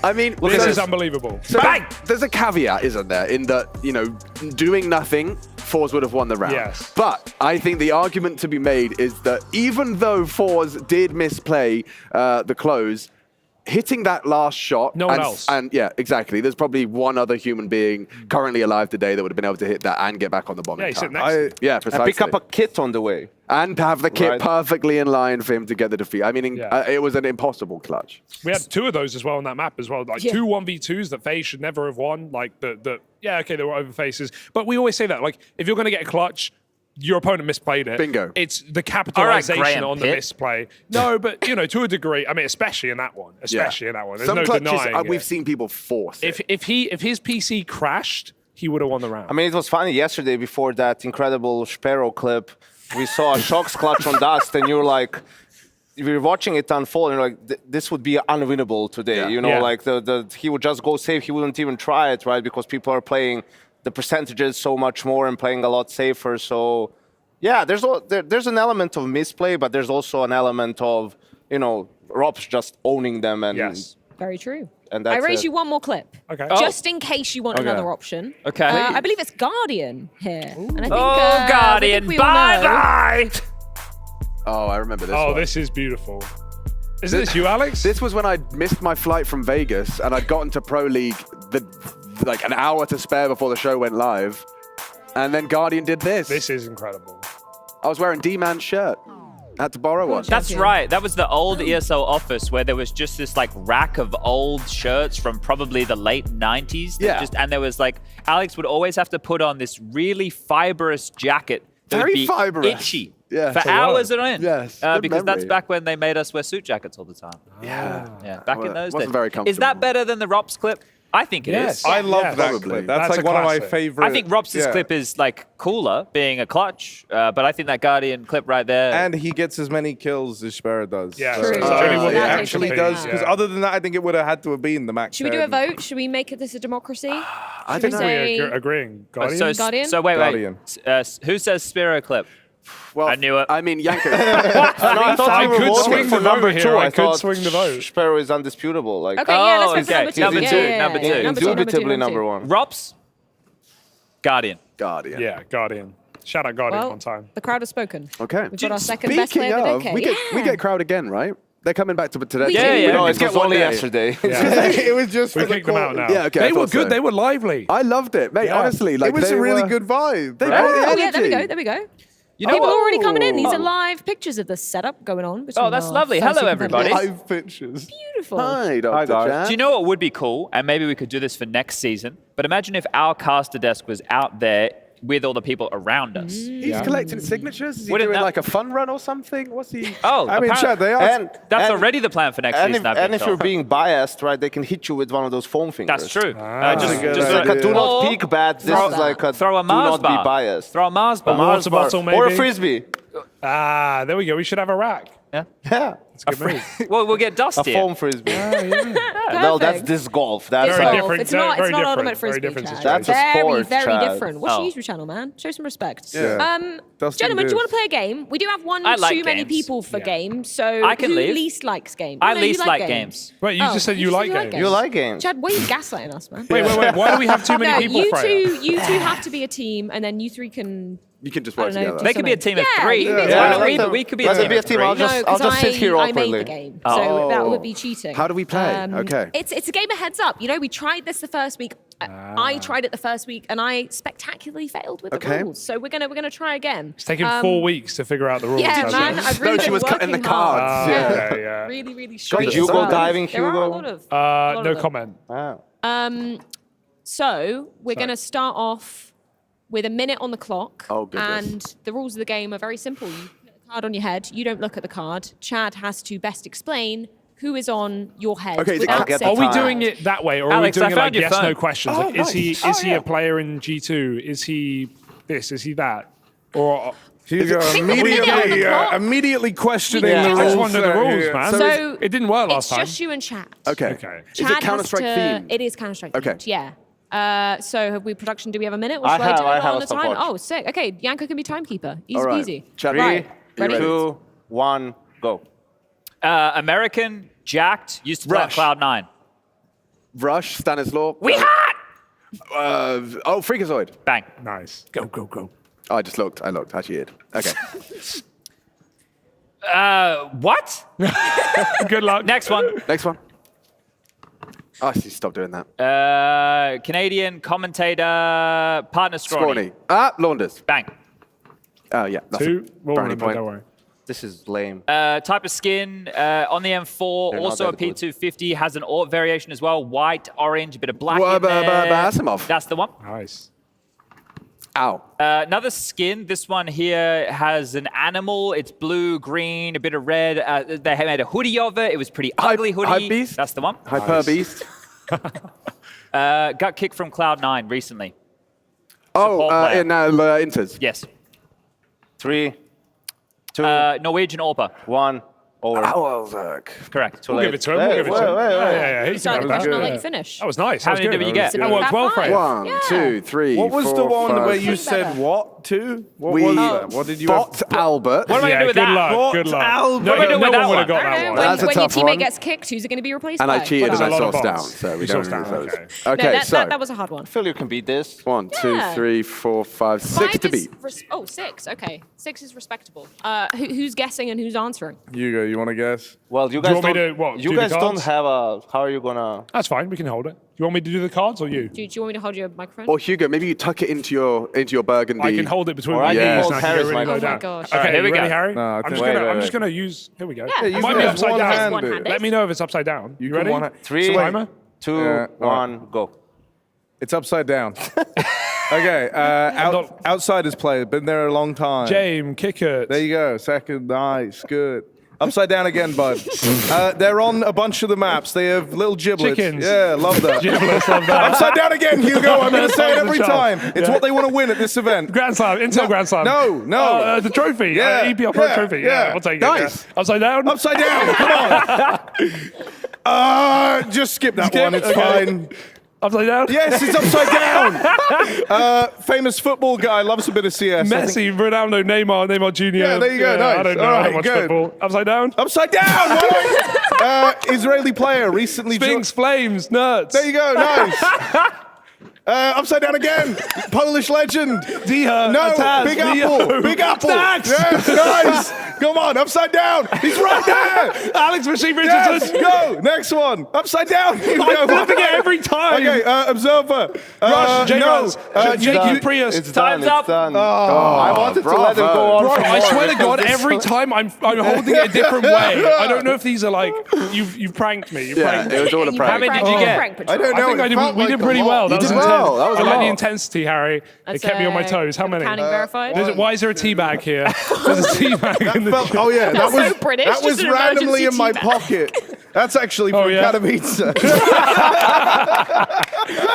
I mean, this is unbelievable. So there's a caveat, isn't there, in that, doing nothing, FaZe would have won the round. Yes. But I think the argument to be made is that even though FaZe did misplay the close, hitting that last shot. No one else. And yeah, exactly. There's probably one other human being currently alive today that would have been able to hit that and get back on the bomb. Yeah, in he's time. sitting next to Yeah, precisely. And pick up a kit on the way. And have the kit Right. perfectly in line for him to get the defeat. I mean, it was an impossible clutch. We had 2 of those as well on that map as well. Like 2 1v2s that FaZe should never have won. Like yeah, okay, they were over faces. But we always say that, like, if you're going to get a clutch, your opponent misplayed it. Bingo. It's the capitalization Graham on the Pitt. misplay. No, but, to a degree, I mean, especially in that one. Especially in that one. There's Some no clutches, denying we've it. seen people force it. If his PC crashed, he would have won the round. I mean, it was funny yesterday before that incredible Sparrow clip. We saw a Shox clutch on Dust, and you're like, we were watching it unfold, and you're like, this would be unwinnable today. Yeah. Like he would just go safe. He wouldn't even try it, right? Because people are playing the percentages so much more and playing a lot safer. So, yeah, there's an element of misplay, but there's also an element of, Robs just owning them. And yes. Very true. And I that's raise it. you one more clip. Okay. Just in case you want another option. Okay. I believe it's Guardian here. And I think, Guardian, we all know- bye-bye! Oh, I remember this Oh, one. this is beautiful. Isn't this you, Alex? This was when I missed my flight from Vegas and I'd gotten to Pro League like an hour to spare before the show went live. And then Guardian did this. This is incredible. I was wearing D-Man's shirt. Had to borrow one. That's right. That was the old ESL office where there was just this like rack of old shirts from probably the late 90s. Yeah. And there was like, Alex would always have to put on this really fibrous jacket. That Very would be fibrous. itchy. Yeah. For So hours on end. Yes. Because Good that's memory. back when they made us wear suit jackets all the time. Yeah. Yeah. Back Well, in those wasn't days. very Is comfortable. that better than the Rops clip? I think it is. I love that Probably. clip. That's That's like a one of my classic. favorite. I think Rops' clip is like cooler, being a clutch, but I think that Guardian clip right there. And he gets as many kills as Sparrow does. Yeah, So- True. it's only one it that actually takes does. it, Because yeah. other than that, I think it would have had to have been the max. Should we do a vote? Should we make this a democracy? I Should don't we know. say Agreeing. Guardian? Guardian? So wait. Guardian. Who says Spiro clip? Well, I knew it. I mean, Yanko. I thought I we were could voting swing for the number vote 2. here. I I could thought swing the vote. Sparrow is undisputable. Like, Okay, yeah, let's go okay. for number 2. Number two, Yeah, number yeah, two. yeah. Number two, number two, indubitably number two. number 1. Rops? Guardian. Guardian. Yeah, Guardian. Shout out Guardian Well, one time. the crowd has spoken. Okay. We've got our second best Speaking player of the of, decade. we get crowd again, right? They're coming back to today. We do. Yeah, yeah. No, Let's it was only yesterday. it was just We for the kicked them out call. now. Yeah, okay, I They were thought good. so. They were lively. I loved it, mate. Yeah. Honestly, like It was they a really were- good vibe. They right? brought the Oh, yeah, there we energy. go. There we go. You know People what? are already coming in. These Oh. are live pictures of the setup going on. between that's our lovely. fancy Hello, everybody. competitors. Live pictures. Beautiful. Hi, Dr. Hi, guys. Chan. Do you know what would be cool? And maybe we could do this for next season. But imagine if our caster desk was out there with all the people around us. He's collecting signatures. Is he Wouldn't doing that- like a fun run or something? What's he? Oh, I mean, apparent- Chad, they are. And that's and- already the plan for next season. I've been and if told. you're being biased, right, they can hit you with one of those foam fingers. That's true. That's a good Just like a idea. do not Or peek bat. This throw- is like a throw a do Mars not bar. be biased. Throw a Mars bar. Water bottle, maybe. Or a frisbee. Ah, there we go. We should have a rack. Yeah. Yeah. It's a good move. Well, we'll get Dust A here. foam frisbee. Perfect. No, that's disc golf. That's It's Very golf. different, It's not. very It's not different, ultimate very frisbee. different Chad. That's a very, sport, very Chad. different. What's Oh. your YouTube channel, man? Show some respect. Yeah. Dustin Gentlemen, do you Div. want to play a game? We do have one I like too many games. people for Yeah. games, so I can who leave. least likes games? I No, you least like games. Wait, you just said you like games. You like games. Chad, why are you gaslighting us, man? Wait. Why do we have too many No, people, you Freya? two have to be a team, and then you three can. You can just I work don't know, together. do They could be a something. team of Yeah, 3. you can be a Why team not of we? three. We could be a Let's team be a of team. 3. I'll just sit here I made awkwardly. the game, so that would be cheating. How do we play? Okay. It's a game of heads up. You know, we tried this the first week. I tried it the first week, and I spectacularally failed with Okay. the rules. So we're gonna try again. It's taken 4 weeks to figure out the rules. Yeah, hasn't man, it? I've really she been was cutting the working hard. cards. Yeah, yeah. Really, really strong. Did you go diving, There are a Hugo? lot of. a lot of No them. comment. Wow. So we're going to start off with a minute on the clock. Oh, goodness. And the rules of the game are very simple. You put a card on your head. You don't look at the card. Chad has to best explain who is on your head. Okay, without get the saying Are we cards. doing it that way, or Alex, are I we doing it found like your yes, no phone. questions? Oh, Like, is he nice. a player in G2? Is he this? Is he that? Or Hugo Think a minute on the clock. immediately questioning Yeah. the I rules. just wanted the rules, here. man. So it didn't work last it's time. just you and Chad. Okay. Okay. Is it Chad Counter-Strike has to, themed? It is Counter-Strike Okay. themed, yeah. So have we production? Do we have a minute? Or I should I do have it on a the time? stopwatch. Oh, sick. Okay, Yanko can be timekeeper. Easy All right. peasy. Chad, Right. you Ready? 2, 1, go. American, jacked, used to play on Rush. Cloud9. Rush, Stanislaw. We hot! Freakazoid. Bang. Nice. Go, go, go. Oh, I just looked. I actually did. Okay. What? Good luck. Next one. Next one. Oh, I see. Stop doing that. Canadian commentator, partner Scrawny. Scrawny. Launders. Bang. Oh, yeah. That's 2. We'll brownie remember, point. don't worry. This is lame. Type of skin on the M4, They're not also a that good. P250, has an AUT variation as well. White, orange, a bit of black Well, in there. Asimov. That's the one. Nice. Ow. Another skin. This one here has an animal. It's blue, green, a bit of red. They made a hoodie of it. It was pretty ugly hoodie. Hypebeast? That's the one. Hyper Beast. Got kicked from Cloud9 recently. Oh, Support player. in Inters. Yes. 3, 2, Norwegian Orpa. 1, over. Correct. We'll give it to him. We'll give it to him. Yeah, he Start can the have question, I'll that. let you finish. That was nice. How That was many good. did you get? That worked well for you. 1, Yeah. 2, 3, What was the 4, one 5, where you 6. said what to? What We was that? What did you Bot Albert. What am I Yeah, going to do with good that? luck. What Good luck. Albert? No, What am I no doing with one that would one? have got I that don't know. one. When, That's a when your tough teammate one. gets kicked, who's it going to be replaced And by? I cheated There's and a I lot of sourced down, bots. so we You don't sourced use down, those. okay. Okay, No, so that was a hard one. I feel you can beat this. 1, 2, Yeah. 3, 4, 5, 6 to beat. Oh, 6. Okay. 6 is respectable. Who's guessing and who's answering? Hugo, you want to guess? Well, you Do you guys want me don't. to, what, you do the guys don't cards? have a. How are you gonna? That's fine. We can hold it. Do you want me to do the cards or you? Do you want me to hold your microphone? Or Hugo, maybe you tuck it into your burgundy. I can hold it between Or my I knees can and hold I can Harry's go really low microphone. down. Oh my gosh. Okay, Alright, here we you ready, go. Harry? No, I I'm think- just Wait, gonna. wait, I'm just wait. gonna use. Here we go. Yeah, It you might can be just upside down. one-handed. Let me know if it's upside down. You You can ready? one- 3, Timer? 2, Yeah, 1, go. It's upside down. Okay, outsiders play. Been there a long time. James, kick it. There you go. Second, nice, good. Upside down again, bud. They're on a bunch of the maps. They have little giblets. Chickens. Yeah, love that. Giblets, love that. Upside down again, Hugo. I'm going to say it every Child. time. It's Yeah. what they want to win at this event. Grand Slam, Intel Grand Slam. No. The trophy. Yeah, EPL Pro yeah, trophy. yeah. We'll take Nice. it. Yeah. Upside down? Upside down. Come on. Just skip that one. It's fine. Upside down? Yes, it's upside down. Famous football guy loves a bit of CS. I think. Messi, Ronaldo, Neymar Jr. Yeah, there you go. Nice. I don't know All how right, much good. football. Upside down? Upside down. Why not? Israeli player recently. Sphinx, Flames, Nerds. There you go. Nice. Upside down again. Polish legend. Diha, No, Ataz, Big Neo. Apple. Big Apple. Stacks. Yes, nice. Come on, upside down. He's right there. Alex Machine Yes, Richardson. go. Next one. Upside down. I'm flipping it every time. Okay, Observer. Rush, J. no. Rans, Jake Jake Prius. It's done. Time's up. It's done. Oh, I wanted to let him go on. Bro, for I more swear to because God, this- every time I'm holding it a different way. I don't know if these are like you've pranked me. You've Yeah, pranked it me. was all a You prank. How many did you get? I don't know. I think it I did, felt we like did a pretty lot. well. That You was did intense. well. That was I a like the lot. intensity, Harry. It kept me on my toes. How many? Counting verified. Why is there a tea bag here? There's a tea bag in the Felt- oh yeah, that That's was so British, that was just an randomly emergency in my tea bag. pocket. That's actually Oh, from yeah? Katowice.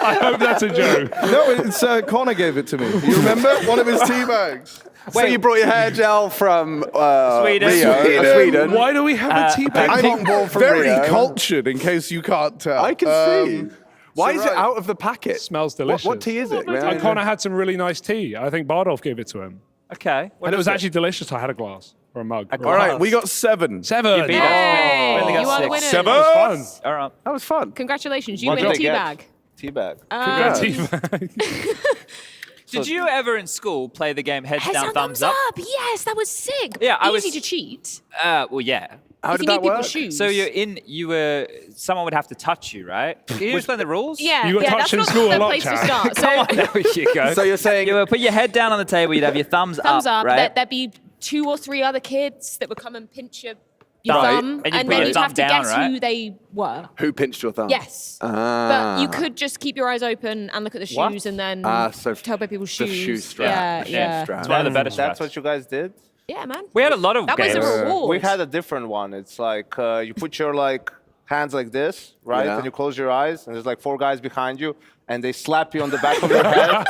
I hope that's a joke. No, it's Connor gave it to me. You remember one of his tea bags? So you brought your hair gel from Sweden. Rio, Sweden. Why do we have a tea bag? I think ball from Very Rio. cultured, in case you can't tell. I can see. Why is it out of the packet? Smells delicious. What tea is it? Connor had some really nice tea. I think Bardolph gave it to him. Okay. And it was actually delicious. I had a glass or a mug. All right, we got 7. 7. You beat Yay. us. We only got You are the 6. winner. 7. That was fun. All right. That was fun. Congratulations, you What win did a they tea get? bag. Teabag. Tea bag. Did you ever in school play the game heads Heads down, thumbs up? Yes, that was sick. Yeah, I Easy was- to cheat. Well, yeah. How if did you that need people's work? shoes. So someone would have to touch you, right? Can you explain the rules? Yeah, You got yeah, touched that's in not school a the lot, place to Chad. start. So Come on, there you go. So you're saying You would put your head down on the table, you'd have your thumbs, thumbs up. right? There'd be 2 or 3 other kids that would come and pinch your Thumb. thumb, And you'd and put then your you'd thumb have to down, guess right? who they were. who pinched your thumb? Yes. Ah. But you could just keep your eyes open and look at the What? shoes and then So tell by people's the shoes. shoe strap. Yeah, The shoe yeah. strap. It's one of the better That's straps. what you guys did? Yeah, man. We had a lot of that was games. a reward. We had a different one. It's like you put your hands like this, right? Yeah. And you close your eyes, and there's 4 guys behind you, and they slap you on the back of your head,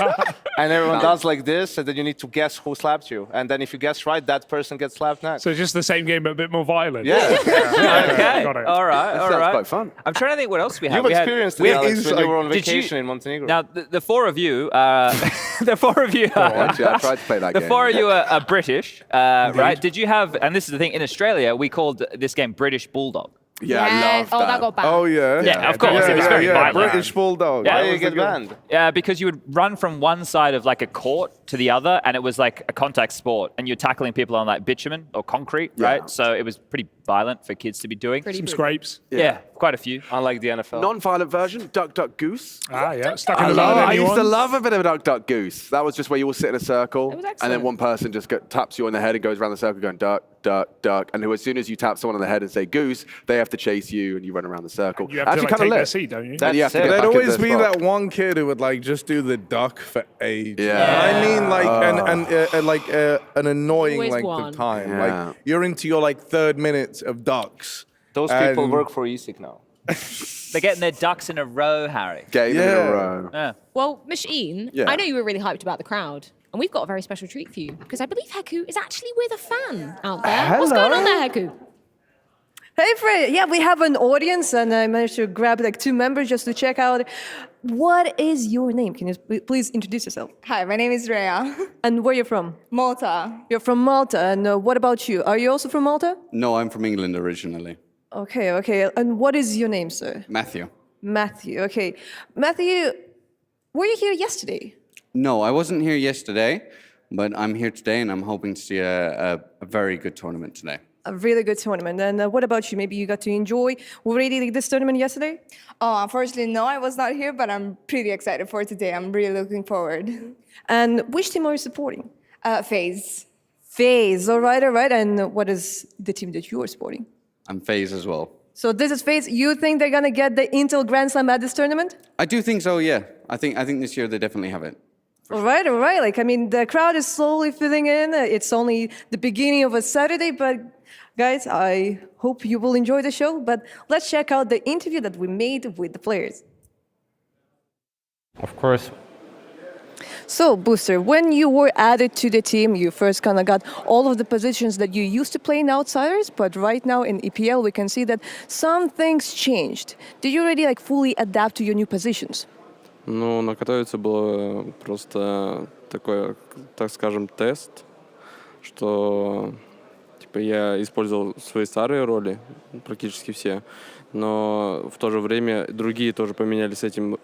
and everyone does like this, and then you need to guess who slapped you. And then if you guess right, that person gets slapped next. So it's just the same game, but a bit more violent. Yeah. Okay. Got it. All right. That All sounds right. quite fun. I'm trying to think what else we had. You've We had- experienced we it, had- Alex, when you were on Did you- vacation in Montenegro. Now, the 4 of you, the 4 of you, Actually, I tried to play that the game. 4 of you are British, right? Did you have? And this is the thing. In Australia, we called this game British Bulldog. Yeah, I love Oh, that. that got banned. Oh yeah. Yeah, of course. It was very violent. British Bulldog. Yeah. Why That did you was the get good- banned? Yeah, because you would run from one side of a court to the other, and it was like a contact sport, and you're tackling people on bitumen or concrete, right? So it was pretty violent for kids to be doing. Pretty Some brutal. scrapes. Yeah, quite a few. Unlike the NFL. Non-violent version, Duck Duck Goose. Ah, yeah. Stuck in I the mud. used to anyone? love a bit of a Duck Duck Goose. That was just where you all sit in a circle, It was and then excellent. one person just taps you on the head and goes around the circle going duck, duck, duck. And as soon as you tap someone on the head and say goose, they have to chase you, and you run around the circle. You have to Actually, take kinda their lit. seat, don't you? Then you have to That's get There'd back always into be the spot. that one kid who would just do the duck for ages. Yeah. I mean, an annoying Always length one. of time. Yeah. Like you're into your 3rd minutes of ducks. Those people And- work for ESIC now. They're getting their ducks in a row, Harry. Game in a Yeah. row. Yeah. Well, Machine, Yeah. I know you were really hyped about the crowd, and we've got a very special treat for you because I believe Heku is actually with a fan out there. What's going on there, Heku? Hey, Fred. Yeah, we have an audience, and I managed to grab 2 members just to check out. What is your name? Can you please introduce yourself? Hi, my name is Rhea. And where you from? Malta. You're from Malta. And what about you? Are you also from Malta? No, I'm from England originally. Okay, okay. And what is your name, sir? Matthew. Matthew. Okay. Matthew, were you here yesterday? No, I wasn't here yesterday, but I'm here today and I'm hoping to see a very good tournament today. A really good tournament. And what about you? Maybe you got to enjoy already this tournament yesterday? Oh, unfortunately, no, I was not here, but I'm pretty excited for today. I'm really looking forward. And which team are you supporting? FaZe. FaZe. All right, all right. And what is the team that you are supporting? I'm FaZe as well. So this is FaZe. You think they're gonna get the Intel Grand Slam at this tournament? I do think so, yeah. I think this year they definitely have it. All right, all right. The crowd is slowly filling in. It's only the beginning of a Saturday, but guys, I hope you will enjoy the show. But let's check out the interview that we made with the players. Of course. So, Booster, when you were added to the team, you first kind of got all of the positions that you used to play in Outsiders, but right now in EPL, we can see that some things changed. Did you already fully adapt to your new positions? Ну, на Катовице было просто такой, так скажем, тест, что я использовал свои старые роли, практически все, но в то же время другие тоже поменяли с этим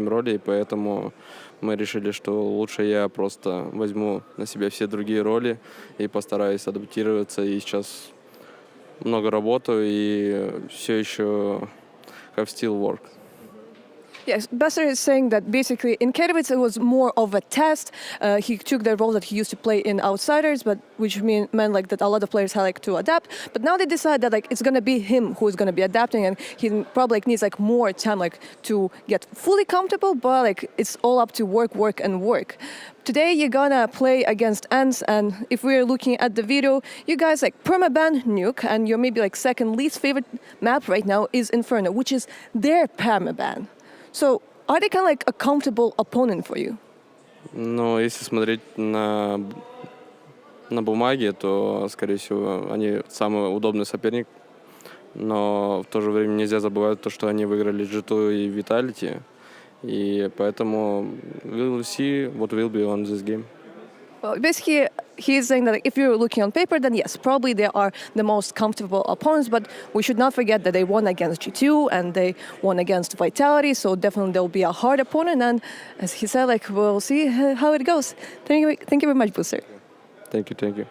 роли, и поэтому мы решили, что лучше я просто возьму на себя все другие роли и постараюсь адаптироваться, и сейчас много работаю, и все еще have still work. Yes, Besser is saying that basically in Katowice it was more of a test. He took the role that he used to play in Outsiders, but which meant that a lot of players had to adapt. But now they decide that it's gonna be him who is gonna be adapting, and he probably needs more time to get fully comfortable. But it's all up to work, and work. Today you're gonna play against ENCE, and if we're looking at the video, you guys permaban Nuke, and your maybe second least favorite map right now is Inferno, which is their permaban. So, are they kind of a comfortable opponent for you? Ну, если смотреть на бумаге, то, скорее всего, они самый удобный соперник. Но в то же время нельзя забывать то, что они выиграли G2 и Vitality. И поэтому we'll see what will be on this game. Well, basically, he's saying that if you're looking on paper, then yes, probably they are the most comfortable opponents, but we should not forget that they won against G2 and they won against Vitality, so definitely they'll be a hard opponent, and as he said, we'll see how it goes. Thank you very much, Booster. Thank you.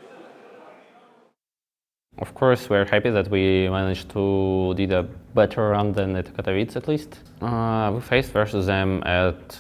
Of course, we're happy that we managed to did a better run than at Katowice at least. We faced versus them at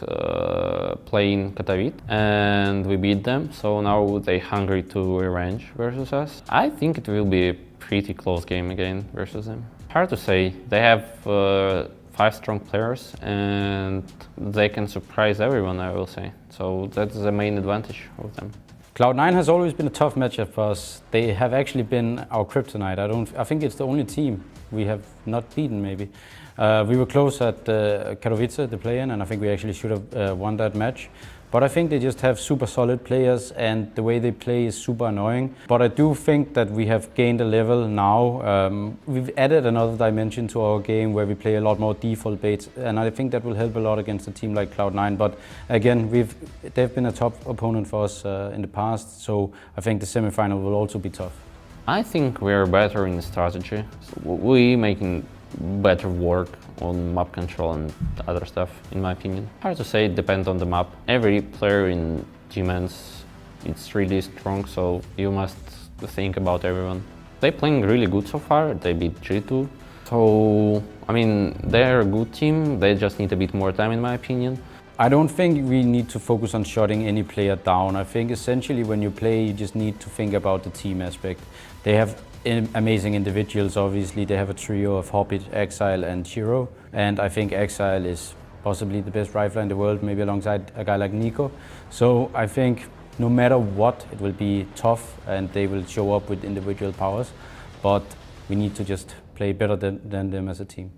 playing Katowice and we beat them, so now they're hungry to revenge versus us. I think it will be a pretty close game again versus them. Hard to say. They have 5 strong players and they can surprise everyone, I will say. So that's the main advantage of them. Cloud9 has always been a tough matchup for us. They have actually been our kryptonite. I think it's the only team we have not beaten, maybe. We were close at Katowice, the play-in, and I think we actually should have won that match. But I think they just have super solid players, and the way they play is super annoying. But I do think that we have gained a level now. We've added another dimension to our game where we play a lot more default baits, and I think that will help a lot against a team like Cloud9. But again, they've been a top opponent for us in the past, so I think the semifinal will also be tough. I think we're better in strategy. So we making better work on map control and other stuff, in my opinion. Hard to say, it depends on the map. Every player in ENCE, it's really strong, so you must think about everyone. They're playing really good so far, they beat G2. So, I mean, they're a good team, they just need a bit more time, in my opinion. I don't think we need to focus on shutting any player down. I think essentially when you play, you just need to think about the team aspect. They have amazing individuals, obviously. They have a trio of Hobbit, Exile and Chiro. And I think Exile is possibly the best rifler in the world, maybe alongside a guy like Nico. So I think no matter what, it will be tough and they will show up with individual powers. But we need to just play better than them as a team.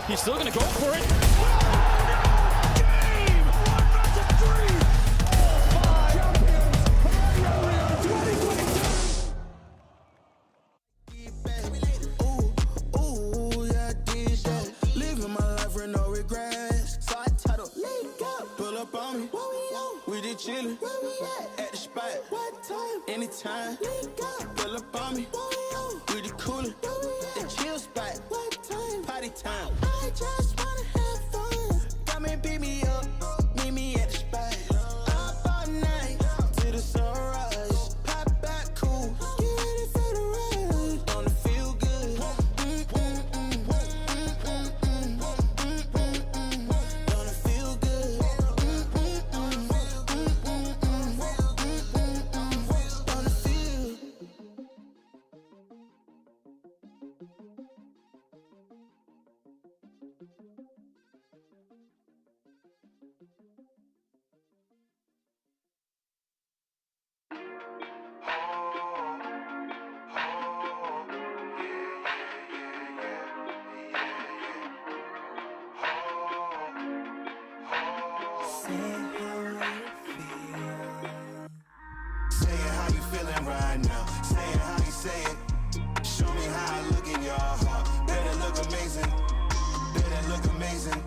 He's still going to go for it. Living my life with no regrets. So I titled, pull up on me. We did chillin' at the spot. Anytime, pull up on me. We did coolin', the chill spot. Party time. I just wanna have fun. Come and beat me up, meet me at the spot. Up all night to the sunrise. Pop back cool, get ready for the ride. Gonna feel good. Gonna feel good. Gonna feel. Say it how you feeling right now. Say it how you say it. Show me how I look in your heart. Better look amazing. Better look amazing.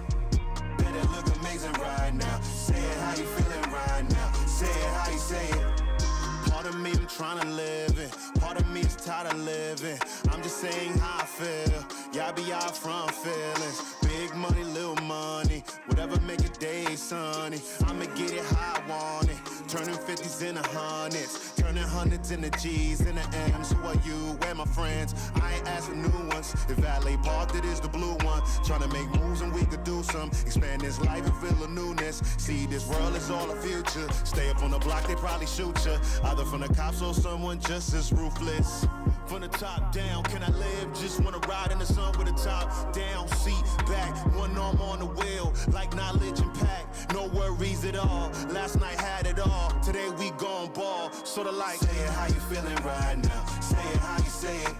Better look amazing right now. Say it how you feeling right now. Say it how you say it. Part of me I'm trying to live it. Part of me is tired of living. I'm just saying how I feel. Y'all be out from feelings. Big money, little money. Whatever make a day sunny. I'ma get it how I want it. Turning 50s into hundreds. Turning hundreds into G's into M's. Who are you? Where my friends? I ain't asked for new ones. If Valet parked, it is the blue one. Trying to make moves and we could do some. Expand this life and feel a newness. See, this world is all the future. Stay up on the block, they probably shoot you. Either from the cops or someone just as ruthless. From the top down, can I live? Just wanna ride in the sun with the top down, seat back, one arm on the wheel, like knowledge and pack, no worries at all. Last night had it all, today we gon' ball. Sorta like, say it how you feeling right now. Say it how you say it.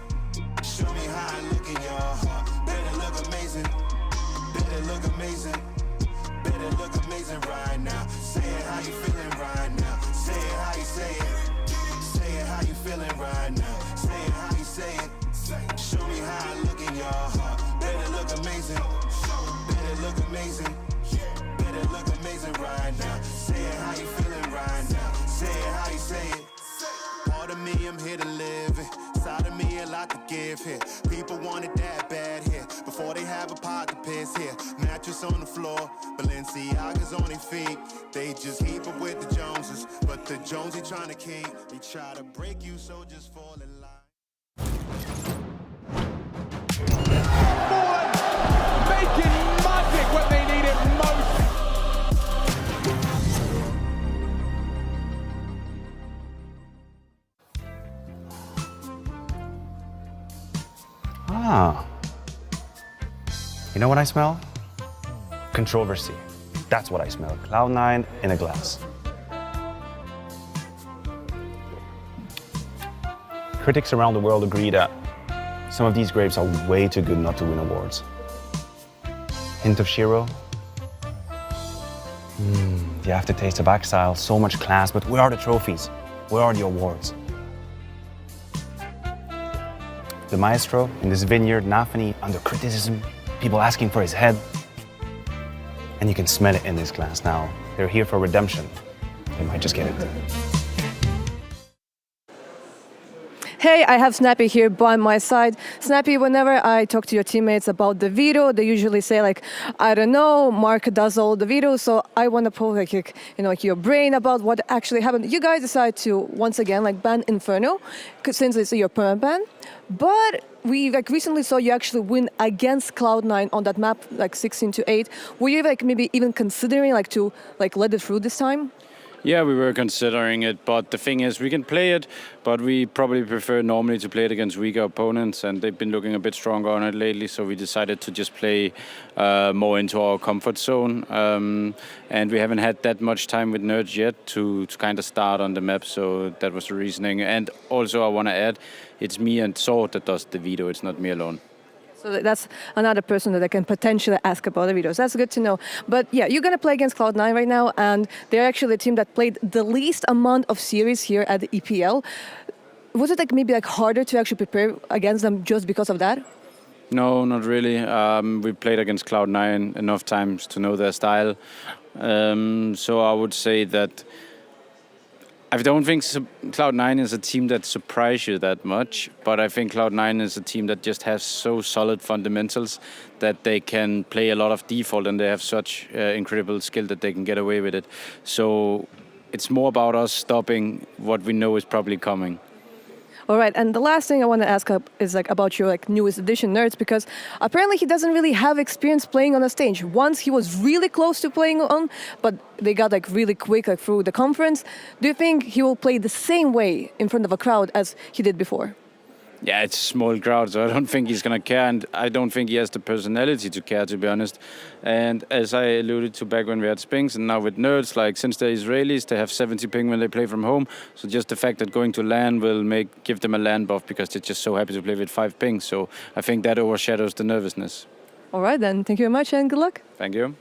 Show me how I look in your heart. Better look amazing. Better Better look amazing. Better look amazing right now. Say it how you feeling right now. Say it how you say it. Say it how you feeling right now. Say it how you say it. Show me how I look in your heart. Better look amazing. Better look amazing. Better look amazing right now. Say it how you feeling right now. Say it how you say it. Part of me, I'm here to live it. Side of me, a lot to give here. People want it that bad here. Before they have a pot to piss here. Mattress on the floor, Balenciaga's on their feet. They just heap up with the Joneses. But the Jones ain't trying to keep. They try to break you, so just fall in line. Making magic when they need it most. Ah. You know what I smell? Controversy. That's what I smell. Cloud9 in a glass. Critics around the world agree that some of these grapes are way too good not to win awards. Hint of Shiro. The aftertaste of Exile, so much class, but where are the trophies? Where are the awards? The maestro in this vineyard, NAVI, under criticism, people asking for his head. And you can smell it in this glass now. They're here for redemption. They might just get it. Hey, I have Snappy here by my side. Snappy, whenever I talk to your teammates about the veto, they usually say like, I don't know, Mark does all the vetoes, so I want to pull like your brain about what actually happened. You guys decide to once again ban Inferno, since it's your permanent ban. But we recently saw you actually win against Cloud9 on that map 16-8. Were you maybe even considering to let it through this time? Yeah, we were considering it, but the thing is, we can play it, but we probably prefer normally to play it against weaker opponents, and they've been looking a bit stronger on it lately, so we decided to just play more into our comfort zone. And we haven't had that much time with Nerds yet to kind of start on the map, so that was the reasoning. And also, I want to add, it's me and Sword that does the veto, it's not me alone. So that's another person that I can potentially ask about the videos. That's good to know. But yeah, you're going to play against Cloud9 right now, and they're actually a team that played the least amount of series here at the EPL. Was it maybe harder to actually prepare against them just because of that? No, not really. We played against Cloud9 enough times to know their style. So I would say that I don't think Cloud9 is a team that surprises you that much, but I think Cloud9 is a team that just has so solid fundamentals that they can play a lot of default, and they have such incredible skill that they can get away with it. So it's more about us stopping what we know is probably coming. All right, and the last thing I want to ask is about your newest addition, Nerds, because apparently he doesn't really have experience playing on a stage. Once he was really close to playing on, but they got really quick through the conference. Do you think he will play the same way in front of a crowd as he did before? Yeah, it's a small crowd, so I don't think he's going to care, and I don't think he has the personality to care, to be honest. And as I alluded to back when we had Spinks, and now with Nerds, since they're Israelis, they have 70 ping when they play from home, so just the fact that going to LAN will give them a LAN buff because they're just so happy to play with 5 ping, so I think that overshadows the nervousness. All right then, thank you very much and good luck. Thank you.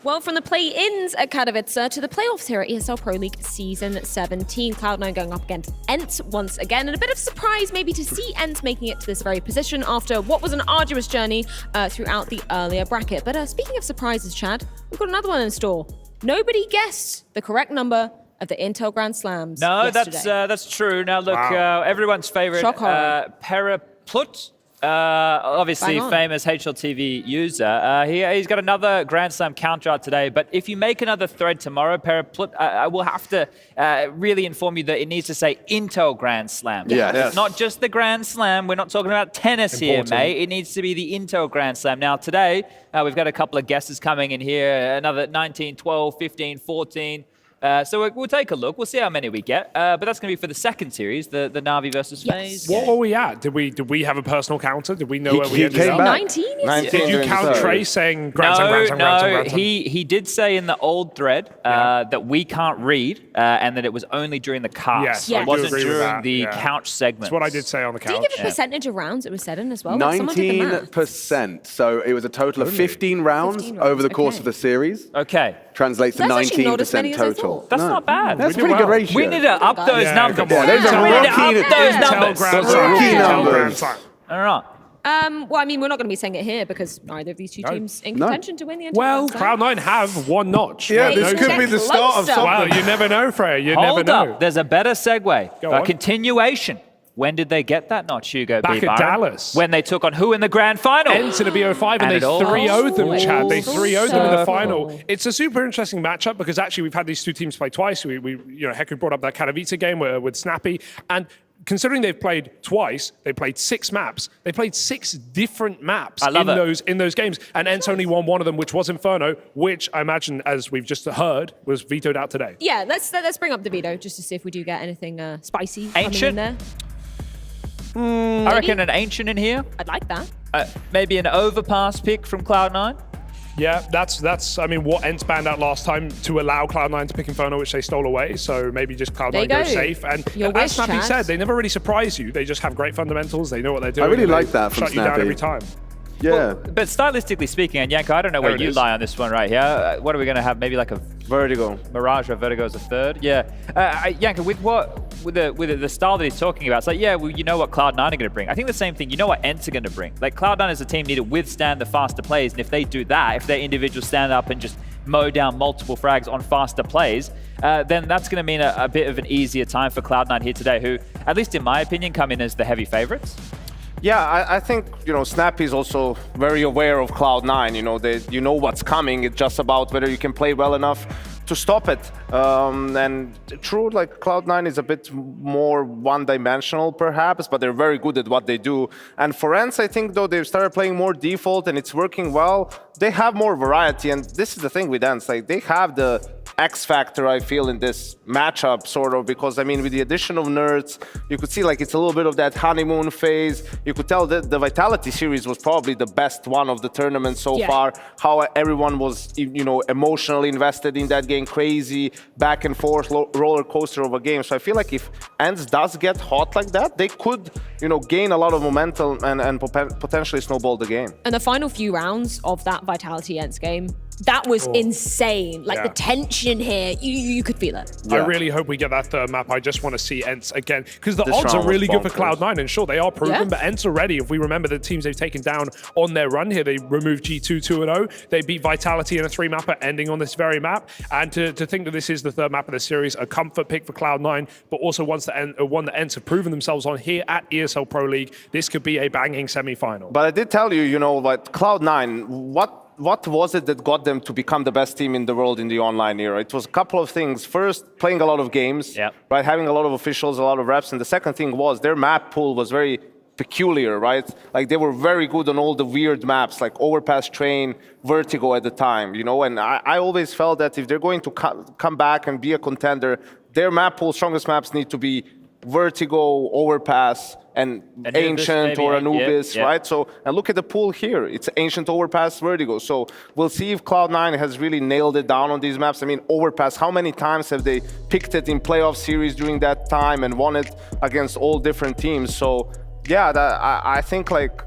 Well, from the play-ins at Katowice to the playoffs here at ESL Pro League Season 17, Cloud9 going up against ENCE once again, and a bit of surprise maybe to see ENCE making it to this very position after what was an arduous journey throughout the earlier bracket. But speaking of surprises, Chad, we've got another one in store. Nobody guessed the correct number of the Intel Grand Slams yesterday. that's true. Now look, everyone's favorite, Peraplut. Obviously famous HLTV user. He's got another Grand Slam counter out today, but if you make another thread tomorrow, Peraplut, I will have to really inform you that it needs to say Intel Grand Slam. Yes. It's not just the Grand Slam. We're not talking about tennis here, mate. It needs to be the Intel Grand Slam. Now today, we've got a couple of guesses coming in here, another 19, 12, 15, 14. So we'll take a look. We'll see how many we get. But that's going to be for the second series, the NAVI versus FaZe. What were we at? Did we have a personal counter? Did we know where we ended came up? back. 19? 19 Did you during count the Trey saying Grand Slam? No, he did say in the old thread that we can't read and that it was only during the cast. Yes, Yeah. I It do wasn't agree with during that, the couch segment. That's what I did say on the Did couch. you give a percentage of rounds it was said in as well? Like, someone did the math. 19%. So it was a total of 15 rounds 15 over the rounds, course okay. of the series. Okay. Translates to That's actually not as 19% many as I total. thought. That's not bad. That's We pretty did good well. ratio. We need to up those Yeah, numbers. come on. Yeah, those are We need to rookie- up those Tell numbers. Grand Those Slam. rookie Tell numbers. Grand Slam. All right. Well, I mean, we're not going to be saying it here because neither of these two teams in contention to win the Well, Untitled. Cloud9 have one notch. Yeah, Right? this No could chance. be the start of something. Well, you never know, Freya. You Hold never know. up. There's a better segue. Go A on. continuation. When did they get that notch, Hugo? Back B. at Byron? Dallas. When they took on who in the grand final? ENCE in the BO5 and they it all 3-0'd them, full Chad. They 3-0'd them in the circle. final. It's a super interesting matchup because actually we've had these two teams play twice. We Heku brought up that Katowice game with Snappy. And considering they've played twice, they played 6 maps. They played 6 different maps in those games. And ENCE only won one of them, which was Inferno, which I imagine, as we've just heard, was vetoed out today. Yeah, let's bring up the veto just to see if we do get anything spicy coming in Ancient? there. I reckon an Ancient in here. I'd like that. Maybe an overpass pick from Cloud9. Yeah, that's I mean, what ENCE banned out last time to allow Cloud9 to pick Inferno, which they stole away. So maybe just There Cloud9 you goes go. safe. And Your as wish, Snappy Chad. said, they never really surprise you. They just have great fundamentals. They know what they're doing. I really and like they that from shut you down Snappy. every time. Yeah. But stylistically speaking, and Yanko, I don't know There where it you is. lie on this one right here. What are we going to have? Maybe like a Vertigo. Mirage or Vertigo as a third? Yeah. Yanko, with the style that he's talking about, it's like, yeah, well, you know what Cloud9 are going to bring. I think the same thing, you know what ENCE are going to bring. Like, Cloud9 as a team need to withstand the faster plays, and if they do that, if their individuals stand up and just mow down multiple frags on faster plays, then that's going to mean a bit of an easier time for Cloud9 here today, who, at least in my opinion, come in as the heavy favorites. Yeah, I think, Snappy is also very aware of Cloud9. You know what's coming. It's just about whether you can play well enough to stop it. And true, like Cloud9 is a bit more one-dimensional perhaps, but they're very good at what they do. And for ENCE, I think though they've started playing more default and it's working well. They have more variety, and this is the thing with ENCE. Like they have the X factor, I feel, in this matchup, sort of, because I mean, with the addition of nerds, you could see like it's a little bit of that honeymoon phase. You could tell that the Vitality series was probably the best one of the tournament so far. How everyone was, emotionally invested in that game, crazy back and forth roller coaster of a game. So I feel like if ENCE does get hot like that, they could, gain a lot of momentum and potentially snowball the game. And the final few rounds of that Vitality ENCE game, that was insane. Like the tension here, you could feel it. I really hope we get that third map. I just want to see ENCE again, because the This odds are round was really good for bonkers. Cloud9, and sure, they are proven, Yeah. but ENCE already, if we remember the teams they've taken down on their run here, they removed G2 2-0, they beat Vitality in a 3-mapper, ending on this very map, and to think that this is the third map of the series, a comfort pick for Cloud9, but also one that ENCE have proven themselves on here at ESL Pro League, this could be a banging semi-final. But I did tell you, like Cloud9, what was it that got them to become the best team in the world in the online era? It was a couple of things. First, playing a lot of games, right? Having a lot of officials, a lot of reps. And the second thing was their map pool was very peculiar, right? Like they were very good on all the weird maps, like Overpass, Train, Vertigo at the time, And I always felt that if they're going to come back and be a contender, their map pool, strongest maps need to be Vertigo, Overpass, and Ancient or Anubis, right? So, and look at the pool here. It's Ancient, Overpass, Vertigo. So we'll see if Cloud9 has really nailed it down on these maps. I mean, Overpass, how many times have they picked it in playoff series during that time and won it against all different teams? So yeah, I think like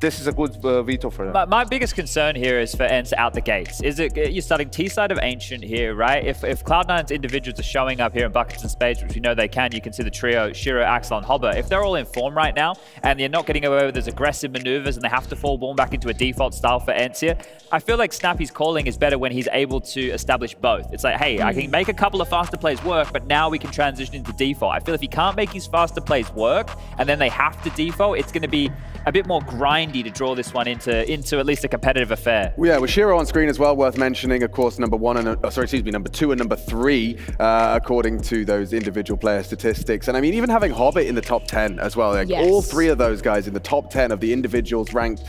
this is a good veto for them. My biggest concern here is for ENCE out the gates. Is it you're starting T-side of Ancient here, right? If Cloud9's individuals are showing up here in buckets and spades, which we know they can, you can see the trio, Shiro, Axel, and Hobber. If they're all in form right now, and they're not getting away with those aggressive maneuvers, and they have to fall born back into a default style for ENCE here, I feel like Snappy's calling is better when he's able to establish both. It's like, hey, I can make a couple of faster plays work, but now we can transition into default. I feel if he can't make his faster plays work, and then they have to default, it's going to be a bit more grindy 90 to draw this one into at least a competitive affair. Well, yeah, with Shiro on screen as well, worth mentioning, of course, number 2 and number 3, according to those individual player statistics. And I mean, even having Hobbit in the top 10 as well, like all 3 of those guys in the top 10 of the individuals ranked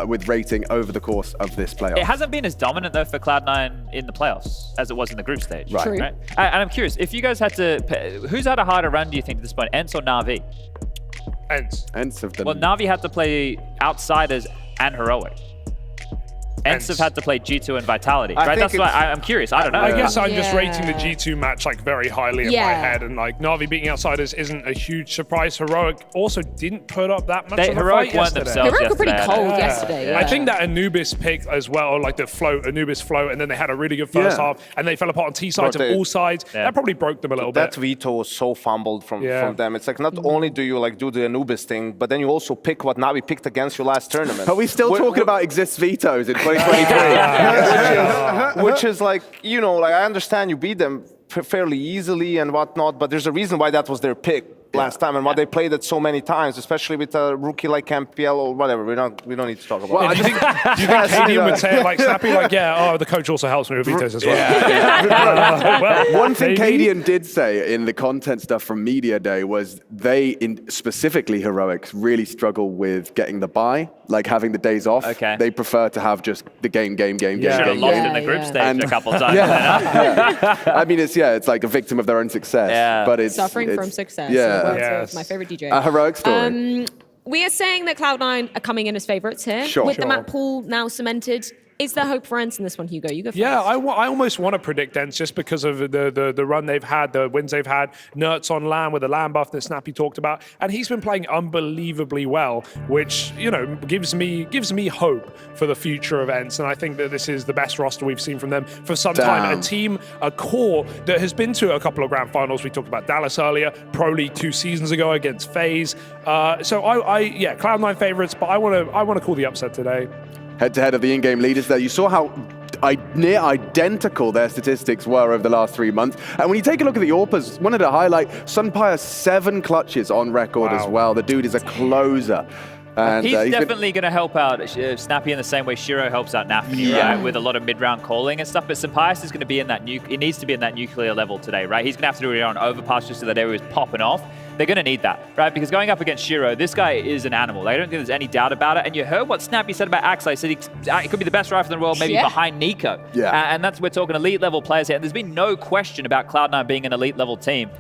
with rating over the course of this playoff. It hasn't been as dominant though for Cloud9 in the playoffs as it was in the group stage. Right. Right? And I'm curious, if you guys had to, who's had a harder run, do you think, at this point, ENCE or NAVI? ENCE have done. Well, NAVI had to play Outsiders and Heroic. ENCE have had to play G2 and Vitality, right? That's why I'm curious. I don't know. I guess I'm just rating the G2 match like very highly in my head, and like Na'Vi beating Outsiders isn't a huge surprise. Heroic also didn't put up that much of a Heroic fight won yesterday. themselves Heroic were pretty cold yesterday. I think that Anubis pick as well, like the float, Anubis float, and then they had a really good first half, and they fell apart on T sides and all sides. That probably broke them a little bit. That veto was so fumbled from them. It's like not only do you like do the Anubis thing, but then you also pick what Navi picked against you last tournament. Are we still talking about exist vetoes in 2023? Which is like, you know, like I understand you beat them fairly easily and whatnot, but there's a reason why that was their pick last time and why they played it so many times, especially with a rookie like MPL or whatever. We don't need to talk about. Well, do you think Cadian would say it like Snappy, like, the coach also helps me with vetoes as well. One thing Cadian did say in the content stuff from Media Day was they, specifically Heroics, really struggle with getting the bye, like having the days off. Okay. They prefer to have just the game. Should have lost in the group stage a couple times. I mean, it's like a victim of their own success. But it's suffering from success. Yeah. My favorite DJ. A heroic story. We are saying that Cloud9 are coming in as favorites here. Sure. With the map pool now cemented, is there hope for ENCE in this one, Hugo? You go first. Yeah, I almost want to predict ENCE just because of the run they've had, the wins they've had. Nert's on LAN with the LAN buff that Snappy talked about, and he's been playing unbelievably well, which gives me hope for the future of ENCE. And I think that this is the best roster we've seen from them for some time. A team, a core that has been to a couple of grand finals. We talked about Dallas earlier, Pro League 2 seasons ago against FaZe. So Cloud9 favorites, but I want to call the upset today. Head-to-head of the in-game leaders there. You saw how near identical their statistics were over the last 3 months. And when you take a look at the AWPers, wanted to highlight Sunpire 7 clutches on record as well. The dude is a closer. And he's definitely going to help out Snappy in the same way Shiro helps out NAVI, right? With a lot of mid-round calling and stuff. But Sampaius is going to be in that he needs to be in that nuclear level today, right? He's going to have to do it on overpass just so that area is popping off. They're going to need that, right? Because going up against Shiro, this guy is an animal. I don't think there's any doubt about it. And you heard what Snappy said about Axel. He said he could be the best rifle in the world, maybe behind Nico. And we're talking elite level players here. And there's been no question about Cloud9 being an elite level team.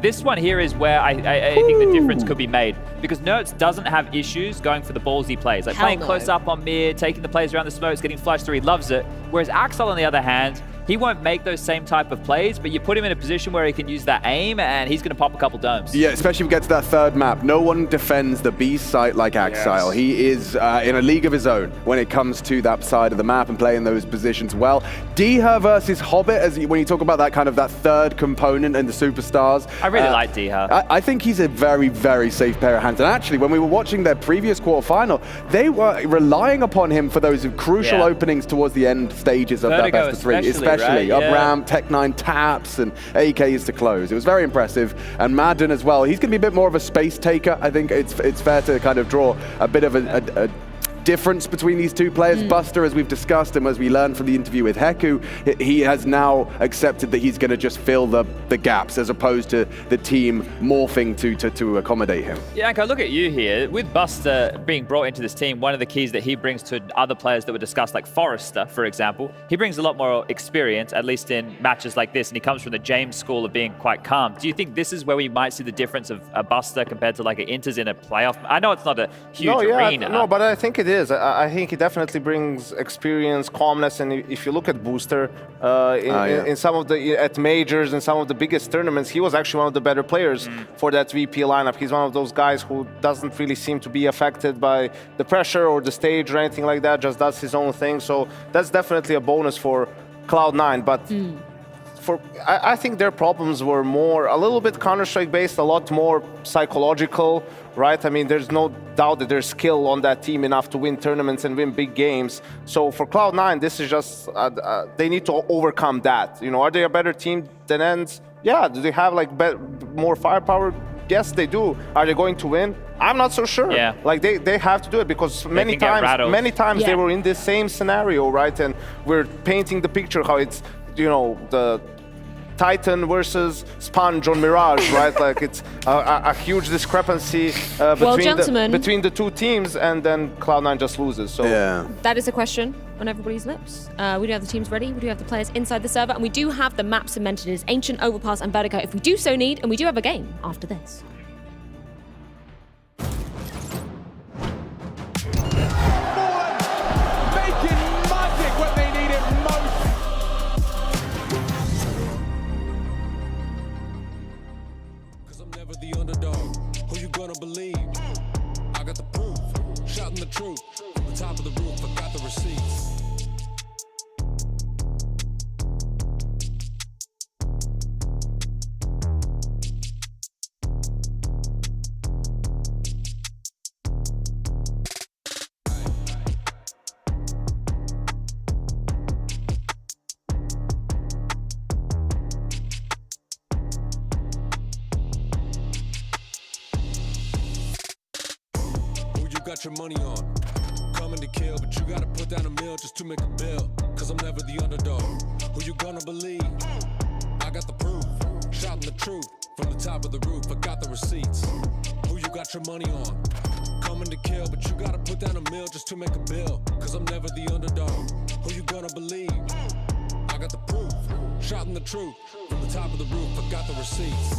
This one here is where I think the difference could be made, because Nertz doesn't have issues going for the ballsy plays, like playing close up on mid, taking the plays around the smokes, getting flushed through. He loves it. Whereas Axel, on the other hand, he won't make those same type of plays, but you put him in a position where he can use that aim, and he's going to pop a couple domes. Yeah, especially if we get to that third map. No one defends the B site like Axile. He is in a league of his own when it comes to that side of the map and playing those positions well. Diha versus Hobbit, when you talk about that third component and the superstars. I really like Diha. I think he's a very, very safe pair of hands. And actually, when we were watching their previous quarterfinal, they were relying upon him for those crucial openings towards the end stages of that best of three. Especially right? Up ramp, Tech9 taps, and AKs to close. It was very impressive. And Madden as well. He's going to be a bit more of a space taker. I think it's fair to kind of draw a bit of a difference between these two players. Buster, as we've discussed and as we learned from the interview with Heku, he has now accepted that he's going to just fill the gaps as opposed to the team morphing to accommodate him. Yeah, Anko, look at you here. With Buster being brought into this team, one of the keys that he brings to other players that were discussed, like Forrester, for example, he brings a lot more experience, at least in matches like this, and he comes from the James school of being quite calm. Do you think this is where we might see the difference of a Buster compared to like an Inters in a playoff? I know it's not a huge arena. No, but I think it is. I think he definitely brings experience, calmness, and if you look at Booster in some of at majors and some of the biggest tournaments, he was actually one of the better players for that VP lineup. He's one of those guys who doesn't really seem to be affected by the pressure or the stage or anything like that, just does his own thing. So that's definitely a bonus for Cloud9. But I think their problems were a little bit Counter-Strike based, a lot more psychological, right? I mean, there's no doubt that there's skill on that team enough to win tournaments and win big games. So for Cloud9, this is just, they need to overcome that. Are they a better team than ENCE? Yeah. Do they have like more firepower? Yes, they do. Are they going to win? I'm not so sure. Yeah. Like they have to do it because many times they were in this same scenario, right? And we're painting the picture how it's, you know, the Titan versus Sponge on Mirage, right? Like it's a huge discrepancy between the two teams, and then Cloud9 just loses. So that is a question on everybody's lips. We do have the teams ready. We do have the players inside the server, and we do have the map cemented as Ancient, Overpass, and Vertigo if we do so need, and we do have a game after this. Believe I got the proof, shouting the truth from the top of the roof. I got the receipts. Got your money on, coming to kill, but you gotta put down a meal just to make a bill. Cause I'm never the underdog. Who you gonna believe? I got the proof, shouting the truth from the top of the roof. I got the receipts. Who you got your money on? Coming to kill, but you gotta put down a meal just to make a bill. Cause I'm never the underdog. Who you gonna believe? I got the proof, shouting the truth from the top of the roof. I got the receipts.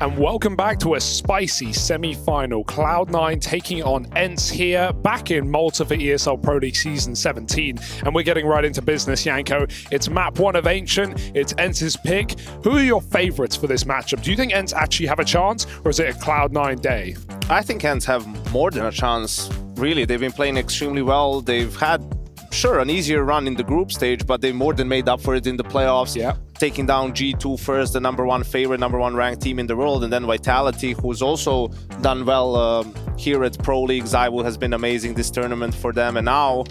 And welcome back to a spicy semi-final. Cloud9 taking on ENCE here, back in Malta for ESL Pro League Season 17. And we're getting right into business, Yanko. It's map 1 of Ancient, it's ENCE's pick. Who are your favorites for this matchup? Do you think ENCE actually have a chance, or is it a Cloud9 day? I think ENCE have more than a chance, really. They've been playing extremely well. They've had, sure, an easier run in the group stage, but they more than made up for it in the playoffs. Yeah. Taking down G2 first, the #1 favorite, #1 ranked team in the world, and then Vitality, who's also done well here at Pro League. Zywo has been amazing this tournament for them, and now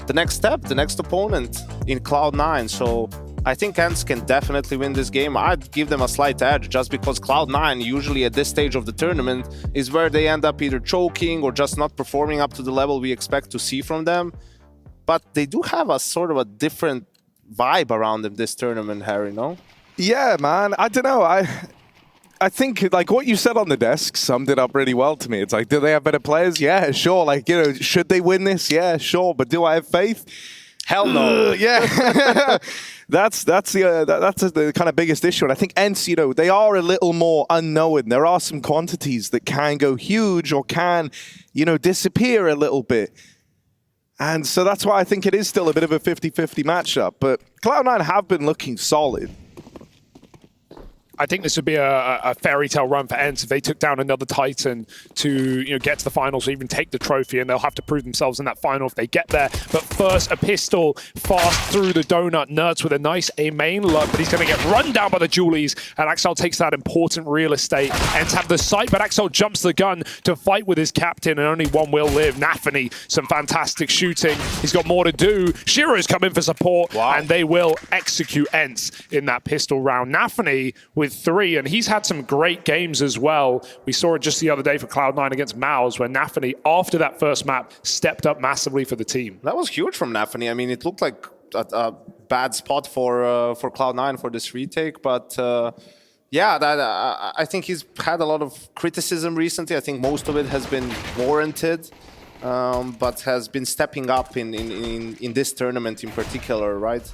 the next step, the next opponent in Cloud9. So I think ENCE can definitely win this game. I'd give them a slight edge just because Cloud9 usually at this stage of the tournament is where they end up either choking or just not performing up to the level we expect to see from them. But they do have a sort of a different vibe around them this tournament, Harry, no? Yeah, man. I don't know. I think like what you said on the desk summed it up really well to me. It's like, do they have better players? Yeah, sure. Like, you know, should they win this? Yeah, sure. But do I have faith? Hell no. Yeah. That's the kind of biggest issue. And I think ENCE, you know, they are a little more unknown. There are some quantities that can go huge or can, you know, disappear a little bit. And so that's why I think it is still a bit of a 50-50 matchup. But Cloud9 have been looking solid. I think this would be a fairy tale run for ENCE if they took down another Titan to get to the finals or even take the trophy, and they'll have to prove themselves in that final if they get there. But first, a pistol fast through the donut. Nerds with a nice A main look, but he's going to get run down by the Julies, and Axel takes that important real estate. ENCE have the sight, but Axel jumps the gun to fight with his captain, and only one will live. NAVI, some fantastic shooting. He's got more to do. Shiro's come in for support, and they will execute ENCE in that pistol round. NAVI with 3, and he's had some great games as well. We saw it just the other day for Cloud9 against Mouse, where NAVI, after that first map, stepped up massively for the team. That was huge from NAVI. I mean, it looked like a bad spot for Cloud9 for this retake, but yeah, I think he's had a lot of criticism recently. I think most of it has been warranted, but has been stepping up in this tournament in particular, right?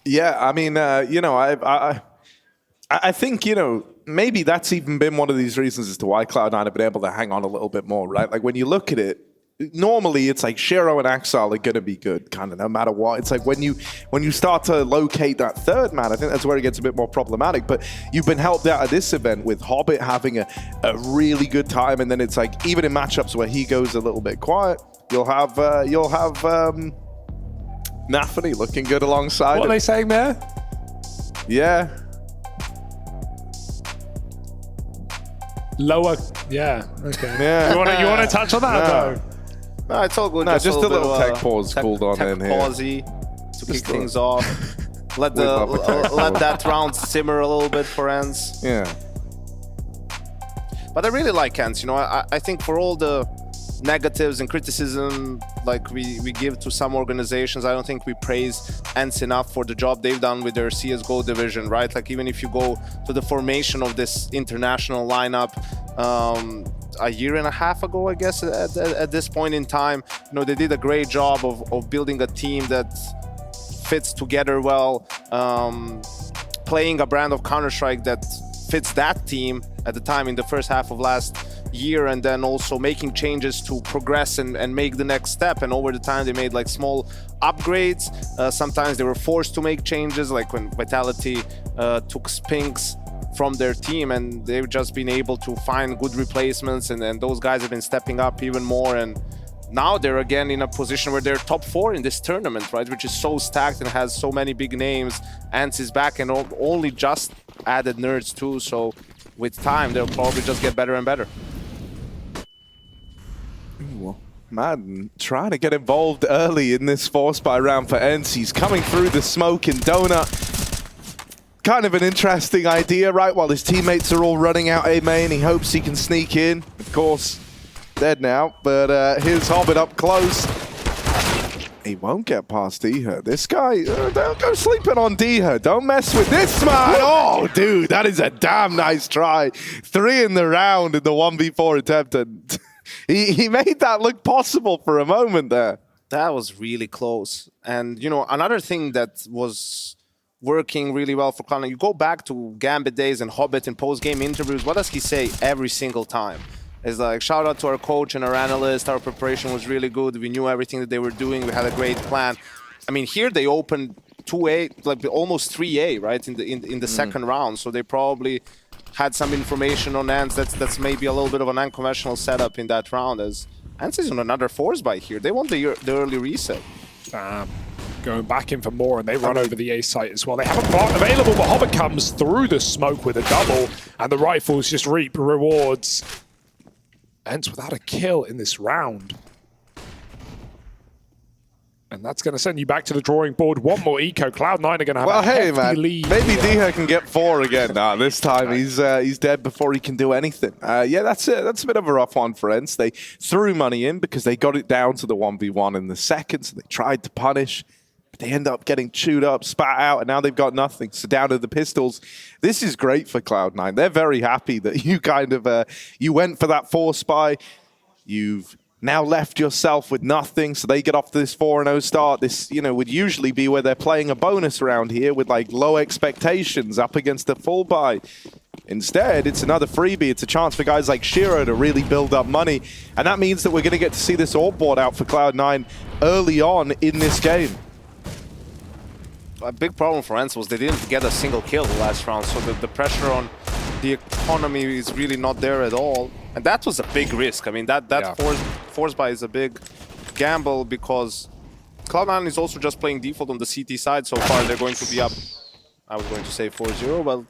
Yeah, I mean, you know, I think, you know, maybe that's even been one of these reasons as to why Cloud9 have been able to hang on a little bit more, right? Like when you look at it, normally it's like Shiro and Axel are going to be good, kind of no matter what. It's like when you start to locate that third man, I think that's where it gets a bit more problematic. But you've been helped out at this event with Hobbit having a really good time, and then it's like even in matchups where he goes a little bit quiet, you'll have Nafany looking good alongside. What are they saying there? Yeah. Lower, yeah, okay. Yeah. You want to touch on that though? No, it's all good. No, just a little tech bit of pause cooled on in here. Pausey to kick things off. Let that round simmer a little bit for ENCE. Yeah. But I really like ENCE. You know, I think for all the negatives and criticism like we give to some organizations, I don't think we praise ENCE enough for the job they've done with their CSGO division, right? Like even if you go to the formation of this international lineup a year and a half ago, I guess, at this point in time, you know, they did a great job of building a team that fits together well, playing a brand of Counter-Strike that fits that team at the time in the first half of last year, and then also making changes to progress and make the next step. And over the time they made like small upgrades. Sometimes they were forced to make changes, like when Vitality took Spinks from their team, and they've just been able to find good replacements, and then those guys have been stepping up even more, and now they're again in a position where they're top 4 in this tournament, right, which is so stacked and has so many big names. ENCE is back and only just added Nerds too, so with time they'll probably just get better and better. Well, Madden trying to get involved early in this force by round for ENCE. He's coming through the smoke in Donut. Kind of an interesting idea, right? While his teammates are all running out A main, he hopes he can sneak in. Of course, dead now, but here's Hobbit up close. He won't get past Deha. This guy, don't go sleeping on Deha. Don't mess with this man. Oh, dude, that is a damn nice try. 3 in the round in the 1v4 attempt, and he made that look possible for a moment there. That was really close. And, you know, another thing that was working really well for Cloud9, you go back to Gambit days and Hobbit in post-game interviews, what does he say every single time? It's like, shout out to our coach and our analyst, our preparation was really good, we knew everything that they were doing, we had a great plan. I mean, here they opened 2A, like almost 3A, right, in the second round, so they probably had some information on ENCE. That's maybe a little bit of an unconventional setup in that round, as ENCE is on another force buy here. They want the early reset. Going back in for more, and they run over the A site as well. They have a block available, but Hobbit comes through the smoke with a double, and the rifles just reap rewards. ENCE without a kill in this round. And that's going to send you back to the drawing board. One more eco. Cloud9 are going to have a hefty lead. Maybe Deha can get 4 again. Nah, this time he's dead before he can do anything. Yeah, that's it. That's a bit of a rough one for ENCE. They threw money in because they got it down to the 1v1 in the second, so they tried to punish. But they end up getting chewed up, spat out, and now they've got nothing. So down to the pistols. This is great for Cloud9. They're very happy that you kind of you went for that force buy. You've now left yourself with nothing, so they get off to this 4-0 start. This, you know, would usually be where they're playing a bonus round here with like low expectations up against a full buy. Instead, it's another freebie. It's a chance for guys like Shiro to really build up money, and that means that we're going to get to see this orb board out for Cloud9 early on in this game. A big problem for ENCE was they didn't get a single kill the last round, so the pressure on the economy is really not there at all. And that was a big risk. I mean, that force buy is a big gamble because Cloud9 is also just playing default on the CT side so far. They're going to be up, I was going to say 4-0, but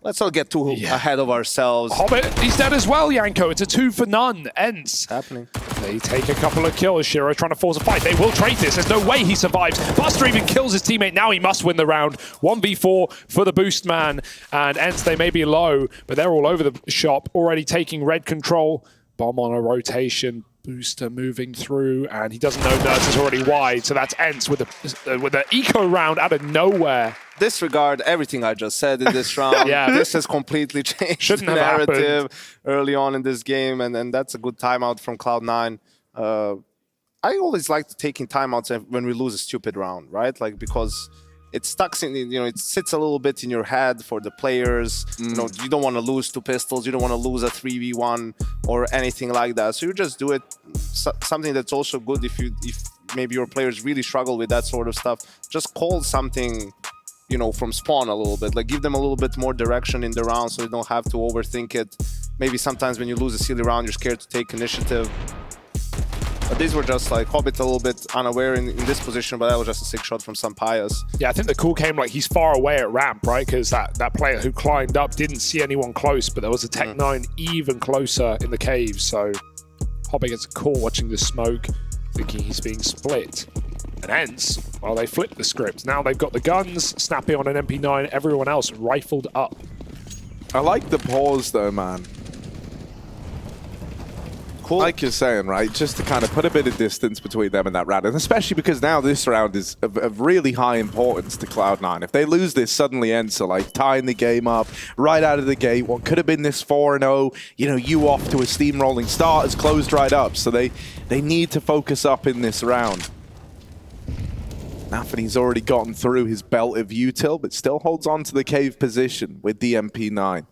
let's not get too ahead of ourselves. Hobbit, he's dead as well, Yanko. It's a 2-for-none. ENCE. Happening. They take a couple of kills. Shiro trying to force a fight. They will trade this. There's no way he survives. Buster even kills his teammate. Now he must win the round. 1v4 for the boost man. And ENCE, they may be low, but they're all over the shop, already taking red control. Bomb on a rotation. Booster moving through, and he doesn't know Nerds is already wide, so that's ENCE with the eco round out of nowhere. Disregard everything I just said in this round. Yeah, this has completely changed the narrative early on in this game, and that's a good timeout from Cloud9. I always like taking timeouts when we lose a stupid round, right? Like, because it stucks in, you know, it sits a little bit in your head for the players. You know, you don't want to lose 2 pistols, you don't want to lose a 3v1 or anything like that. So you just do it. Something that's also good if maybe your players really struggle with that sort of stuff. Just call something, you know, from spawn a little bit. Like give them a little bit more direction in the round so they don't have to overthink it. Maybe sometimes when you lose a silly round, you're scared to take initiative. But these were just like Hobbit a little bit unaware in this position, but that was just a sick shot from Sampaias. Yeah, I think the call came like he's far away at ramp, right? Because that player who climbed up didn't see anyone close, but there was a Tech9 even closer in the cave. So Hobbit gets a call watching the smoke, thinking he's being split. And ENCE, well, they flipped the script. Now they've got the guns, Snappy on an MP9, everyone else rifled up. I like the pause though, man. Cool. Like you're saying, right? Just to kind of put a bit of distance between them and that round. And especially because now this round is of really high importance to Cloud9. If they lose this, suddenly ENCE are like tying the game up right out of the gate. What could have been this 4-0, you know, you off to a steamrolling start has closed right up. So they need to focus up in this round. NAVI's already gotten through his belt of util, but still holds on to the cave position with the MP9.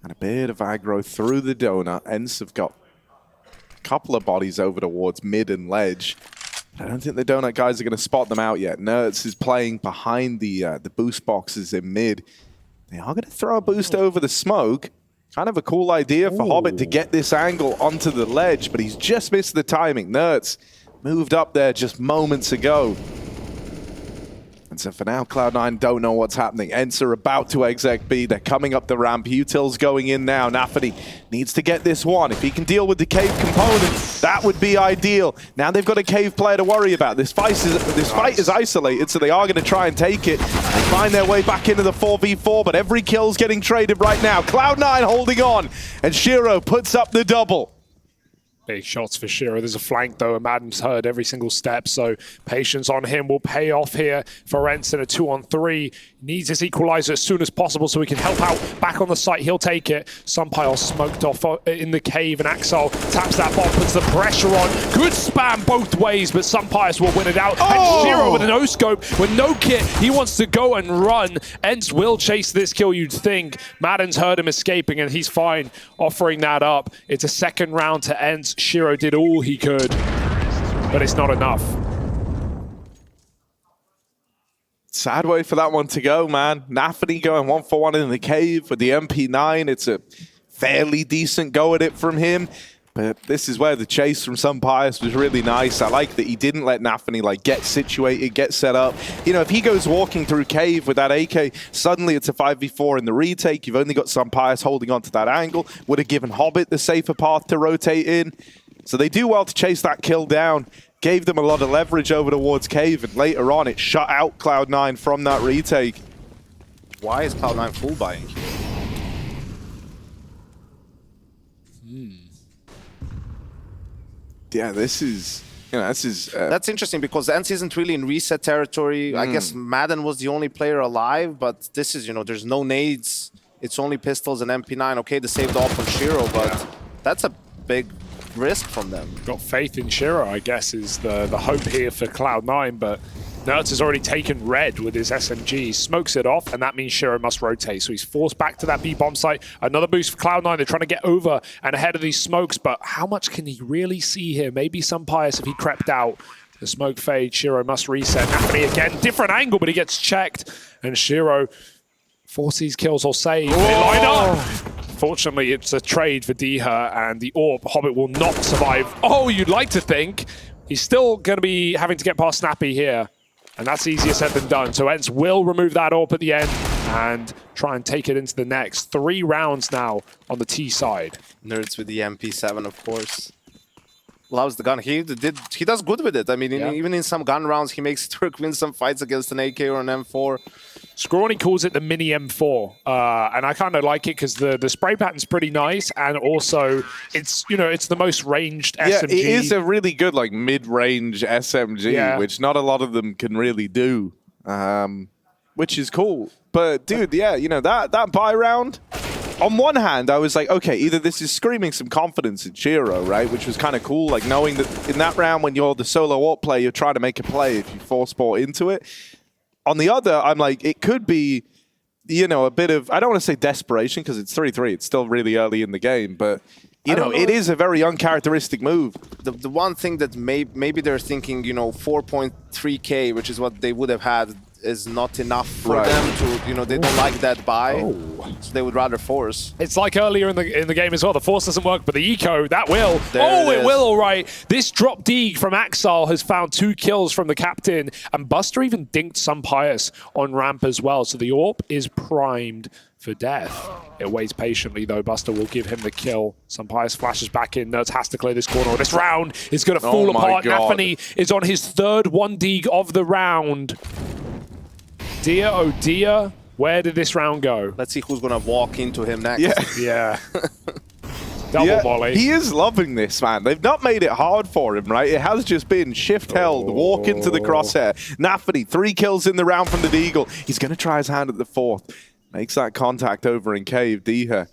And a bit of aggro through the donut. ENCE have got a couple of bodies over towards mid and ledge. I don't think the donut guys are going to spot them out yet. NERTZ is playing behind the boost boxes in mid. They are going to throw a boost over the smoke. Kind of a cool idea for Hobbit to get this angle onto the ledge, but he's just missed the timing. NERTZ moved up there just moments ago. And so for now, Cloud9 don't know what's happening. ENCE are about to exec B. They're coming up the ramp. Util's going in now. NAVI needs to get this one. If he can deal with the cave component, that would be ideal. Now they've got a cave player to worry about. This fight is isolated, so they are going to try and take it. They find their way back into the 4v4, but every kill's getting traded right now. Cloud9 holding on, and Shiro puts up the double. Big shots for Shiro. There's a flank though, and Madden's heard every single step, so patience on him will pay off here for ENCE in a 2-on-3. Needs his equalizer as soon as possible so he can help out back on the site. He'll take it. Sumpile smoked off in the cave, and Axel taps that bomb, puts the pressure on. Good spam both ways, but Sumpile will win it out. And Shiro with a no-scope, with no kit. He wants to go and run. ENCE will chase this kill, you'd think. Madden's heard him escaping, and he's fine offering that up. It's a second round to ENCE. Shiro did all he could, but it's not enough. Sad way for that one to go, man. NAVI going 1-for-1 in the cave with the MP9. It's a fairly decent go at it from him. But this is where the chase from Sampaias was really nice. I like that he didn't let NAVI like get situated, get set up. You know, if he goes walking through cave with that AK, suddenly it's a 5v4 in the retake. You've only got Sampaias holding on to that angle. Would have given Hobbit the safer path to rotate in. So they do well to chase that kill down. Gave them a lot of leverage over towards cave, and later on it shut out Cloud9 from that retake. Why is Cloud9 full buying? Yeah, this is, you know, that's interesting because ENCE isn't really in reset territory. I guess Madden was the only player alive, but this is, you know, there's no nades. It's only pistols and MP9. Okay, they saved off on Shiro, but that's a big risk from them. Got faith in Shiro, I guess, is the hope here for Cloud9, but NERTZ has already taken red with his SMG, smokes it off, and that means Shiro must rotate. So he's forced back to that B-bomb site. Another boost for Cloud9. They're trying to get over and ahead of these smokes, but how much can he really see here? Maybe Sampaias if he crept out. The smoke fade, Shiro must reset. NAVI again, different angle, but he gets checked, and Shiro forces kills or save. They line up. Fortunately, it's a trade for Diha, and the AWP, Hobbit will not survive. Oh, you'd like to think. He's still going to be having to get past Snappy here, and that's easier said than done. So ENCE will remove that AWP at the end and try and take it into the next. 3 rounds now on the T side. NERTZ with the MP7, of course. Loves the gun. He does good with it. I mean, even in some gun rounds, he makes it work, win some fights against an AK or an M4. Scrawny calls it the mini M4, and I kind of like it because the spray pattern's pretty nice, and also it's, you know, it's the most ranged SMG. Yeah, it is a really good like mid-range SMG, which not a lot of them can really do, which is cool. But dude, yeah, you know that buy round, on one hand, I was like, okay, either this is screaming some confidence in Shiro, right, which was kind of cool, like knowing that in that round when you're the solo AWP player, you're trying to make a play if you force sport into it. On the other, I'm like, it could be, you know, a bit of, I don't want to say desperation because it's 3-3. It's still really early in the game, but, you know, it is a very uncharacteristic move. The one thing that maybe they're thinking, you know, 4.3K, which is what they would have had, is not enough for them to, you know, they don't like that buy, so they would rather force. It's like earlier in the game as well. The force doesn't work, but the eco, that will. It will, all right. This drop dig from Axel has found 2 kills from the captain, and Buster even dinked some Pius on ramp as well, so the AWP is primed for death. It waits patiently, though. Buster will give him the kill. Some Pius flashes back in. Nerds has to clear this corner. This round is going to fall apart. NAVI is on his 3rd 1-dig of the round. Dear, oh dear, where did this round go? Let's see who's going to walk into him next. Yeah. Double volley. He is loving this, man. They've not made it hard for him, right? It has just been shift held, walk into the crosshair. NAVI, 3 kills in the round from the Deagle. He's going to try his hand at the 4th. Makes that contact over in cave. Diha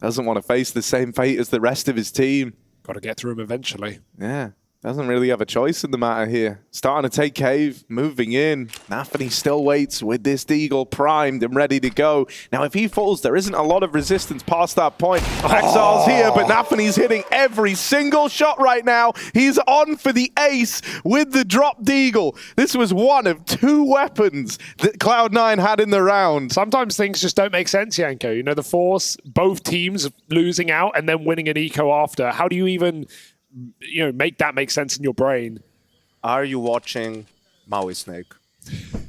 doesn't want to face the same fate as the rest of his team. Got to get through him eventually. Yeah. Doesn't really have a choice in the matter here. Starting to take cave, moving in. NAVI still waits with this Deagle primed and ready to go. Now, if he falls, there isn't a lot of resistance past that point. Axel's here, but NAVI's hitting every single shot right now. He's on for the ace with the drop Deagle. This was one of 2 weapons that Cloud9 had in the round. Sometimes things just don't make sense, Yanko. You know, the force, both teams losing out and then winning an eco after. How do you even, you know, make that make sense in your brain? Are you watching Maui Snake?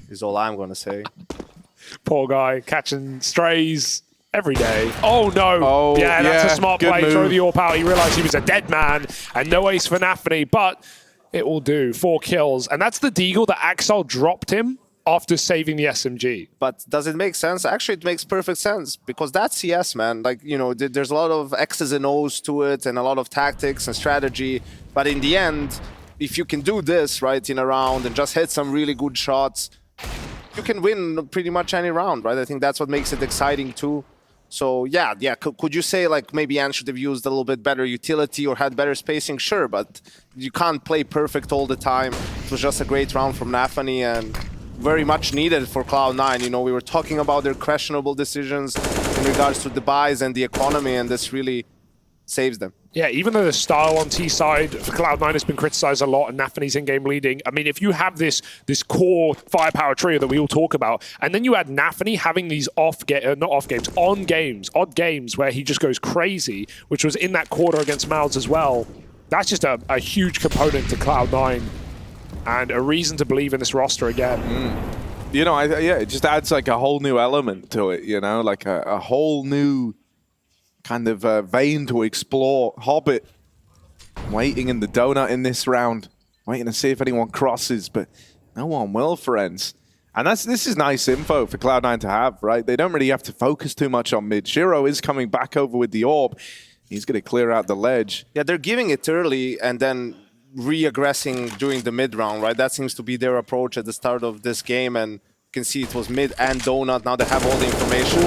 Is all I'm going to say. Poor guy, catching strays every day. Oh, no. Yeah, that's a smart play. Move. Throw the AWP out. He realized he was a dead man, and no ace for NAVI, but it will do. 4 kills. And that's the Deagle that Axel dropped him after saving the SMG. But does it make sense? Actually, it makes perfect sense because that's CS, man. Like, you know, there's a lot of X's and O's to it and a lot of tactics and strategy. But in the end, if you can do this, right, in a round and just hit some really good shots, you can win pretty much any round, right? I think that's what makes it exciting too. So, yeah. Could you say, like, maybe Ant should have used a little bit better utility or had better spacing? Sure, but you can't play perfect all the time. It was just a great round from NAVI and very much needed for Cloud9. You know, we were talking about their questionable decisions in regards to the buys and the economy, and this really saves them. Yeah, even though the style on T side for Cloud9 has been criticized a lot and NAVI's in-game leading, I mean, if you have this core firepower trio that we all talk about, and then you add NAVI having these odd games where he just goes crazy, which was in that quarter against Mouths as well, that's just a huge component to Cloud9. And a reason to believe in this roster again. You know, it just adds like a whole new element to it, you know, like a whole new kind of vein to explore. Hobbit waiting in the donut in this round, waiting to see if anyone crosses, but no one will, friends. And this is nice info for Cloud9 to have, right? They don't really have to focus too much on mid. Shiro is coming back over with the orb. He's going to clear out the ledge. Yeah, they're giving it early and then re-aggressing during the mid round, right? That seems to be their approach at the start of this game, and you can see it was mid and donut. Now they have all the information.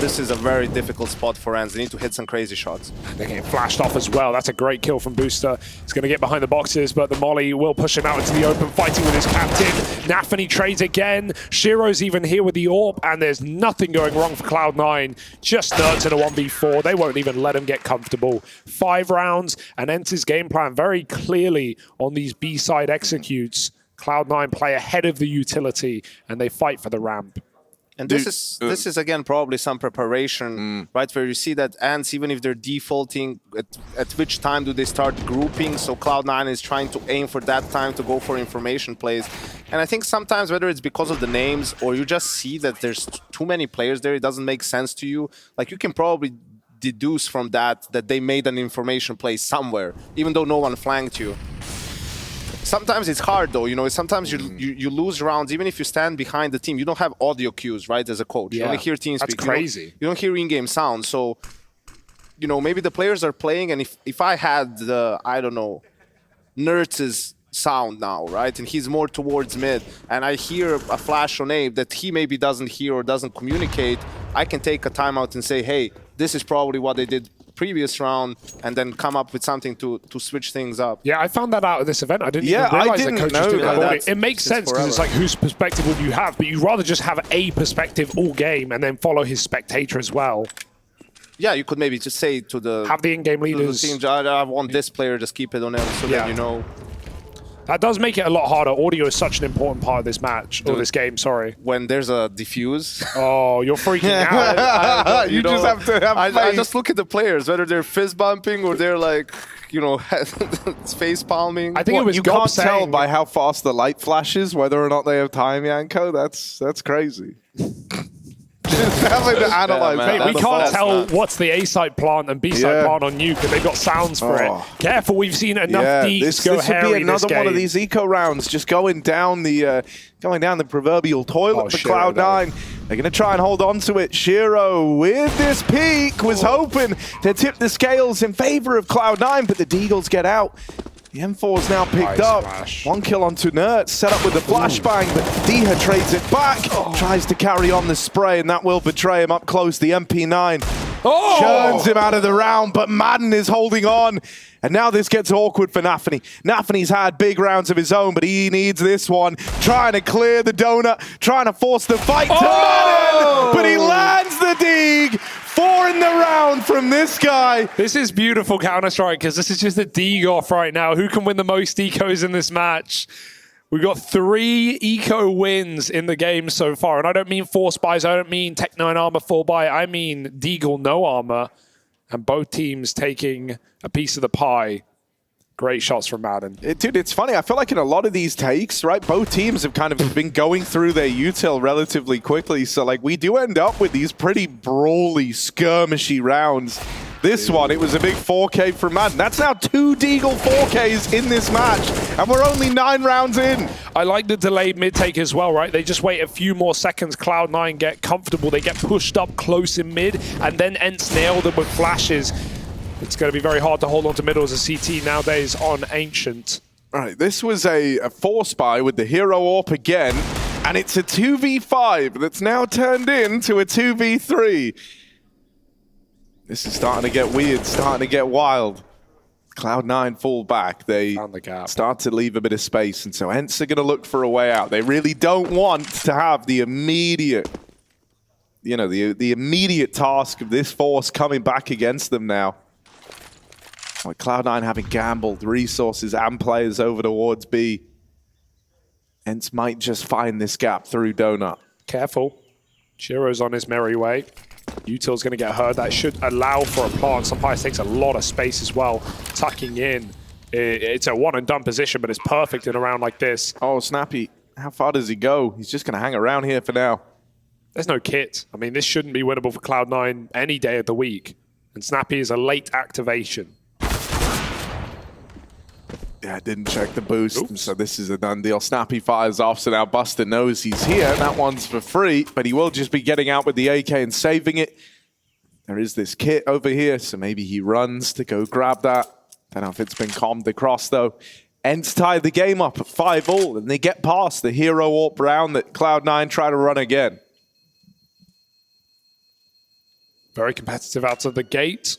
This is a very difficult spot for ENCE. They need to hit some crazy shots. They're getting flashed off as well. That's a great kill from Booster. He's going to get behind the boxes, but the molly will push him out into the open, fighting with his captain. NAVI trades again. Shiro's even here with the AWP, and there's nothing going wrong for Cloud9. Just Nerds in a 1v4. They won't even let him get comfortable. 5 rounds, and ENCE's game plan very clearly on these B-side executes. Cloud9 play ahead of the utility, and they fight for the ramp. And this is again probably some preparation, right? Where you see that ENCE, even if they're defaulting, at which time do they start grouping? So Cloud9 is trying to aim for that time to go for information plays. And I think sometimes, whether it's because of the names or you just see that there's too many players there, it doesn't make sense to you. Like, you can probably deduce from that they made an information play somewhere, even though no one flanked you. Sometimes it's hard, though. You know, sometimes you lose rounds, even if you stand behind the team. You don't have audio cues, right, as a coach. You only hear team speak. That's crazy. You don't hear in-game sound. So, you know, maybe the players are playing, and if I had the, I don't know, Nertz's sound now, right, and he's more towards mid, and I hear a flash on Abe that he maybe doesn't hear or doesn't communicate, I can take a timeout and say, hey, this is probably what they did previous round, and then come up with something to switch things up. Yeah, I found that out at this event. I didn't even realize that coaches didn't have audio. It makes sense because it's like, whose perspective would you have? But you'd rather just have a perspective all game and then follow his spectator as well. Yeah, you could maybe just say to the... Have the in-game leaders. Teams, I want this player, just keep it on him, so that you know. That does make it a lot harder. Audio is such an important part of this match, or this game, sorry. When there's a diffuse. Oh, you're freaking out. You just have to have I just look at the players, whether they're fist bumping or they're like, you know, face palming. I think it was you can't tell by how fast the light flashes whether or not they have time, Yanko. That's crazy. Having to analyze Mate, we can't tell what's the A-side plant and B-side plant on Nuke, and they've got sounds for it. Careful, we've seen enough Deeks go hairy this would be another one of these eco rounds, just going down the proverbial toilet for Cloud9. They're going to try and hold on to it. Shiro with this peak was hoping to tip the scales in favor of Cloud9, but the Deagles get out. The M4's now picked up. One kill onto Nert, set up with the flashbang, but Diha trades it back. Tries to carry on the spray, and that will betray him up close. The MP9 churns him out of the round, but Madden is holding on. And now this gets awkward for Nafany. Nafany's had big rounds of his own, but he needs this one. Trying to clear the donut, trying to force the fight to Madden, but he lands the dig. 4 in the round from this guy. This is beautiful Counter-Strike, because this is just a dig-off right now. Who can win the most ecos in this match? We've got 3 eco wins in the game so far. And I don't mean 4 spies, I don't mean Tech 9 armor 4 buy, I mean Deagle no armor. And both teams taking a piece of the pie. Great shots from Madden. Dude, it's funny. I feel like in a lot of these takes, right, both teams have kind of been going through their util relatively quickly. So, like, we do end up with these pretty brawly, skirmishy rounds. This one, it was a big 4K from Madden. That's now 2 Deagle 4Ks in this match, and we're only 9 rounds in. I like the delayed mid-take as well, right? They just wait a few more seconds. Cloud9 get comfortable. They get pushed up close in mid, and then ENCE nailed them with flashes. It's going to be very hard to hold on to middle as a CT nowadays on Ancient. All right, this was a 4-spy with the Hero AWP again, and it's a 2v5 that's now turned into a 2v3. This is starting to get weird, starting to get wild. Cloud9 fall back. They start to leave a bit of space, and so ENCE are going to look for a way out. They really don't want to have the immediate, you know, the immediate task of this force coming back against them now. Like Cloud9 having gambled resources and players over towards B. ENCE might just find this gap through Donut. Careful. Chiro's on his merry way. Util's going to get hurt. That should allow for a plant. Sampires takes a lot of space as well, tucking in. It's a one-and-done position, but it's perfect in a round like this. Oh, Snappy. How far does he go? He's just going to hang around here for now. There's no kit. I mean, this shouldn't be winnable for Cloud9 any day of the week. And Snappy is a late activation. Yeah, didn't check the boost, so this is a done deal. Snappy fires off, so now Buster knows he's here. That one's for free, but he will just be getting out with the AK and saving it. There is this kit over here, so maybe he runs to go grab that. Don't know if it's been calmed across, though. ENCE tied the game up at 5-all, and they get past the Hero AWP round that Cloud9 try to run again. Very competitive out of the gate.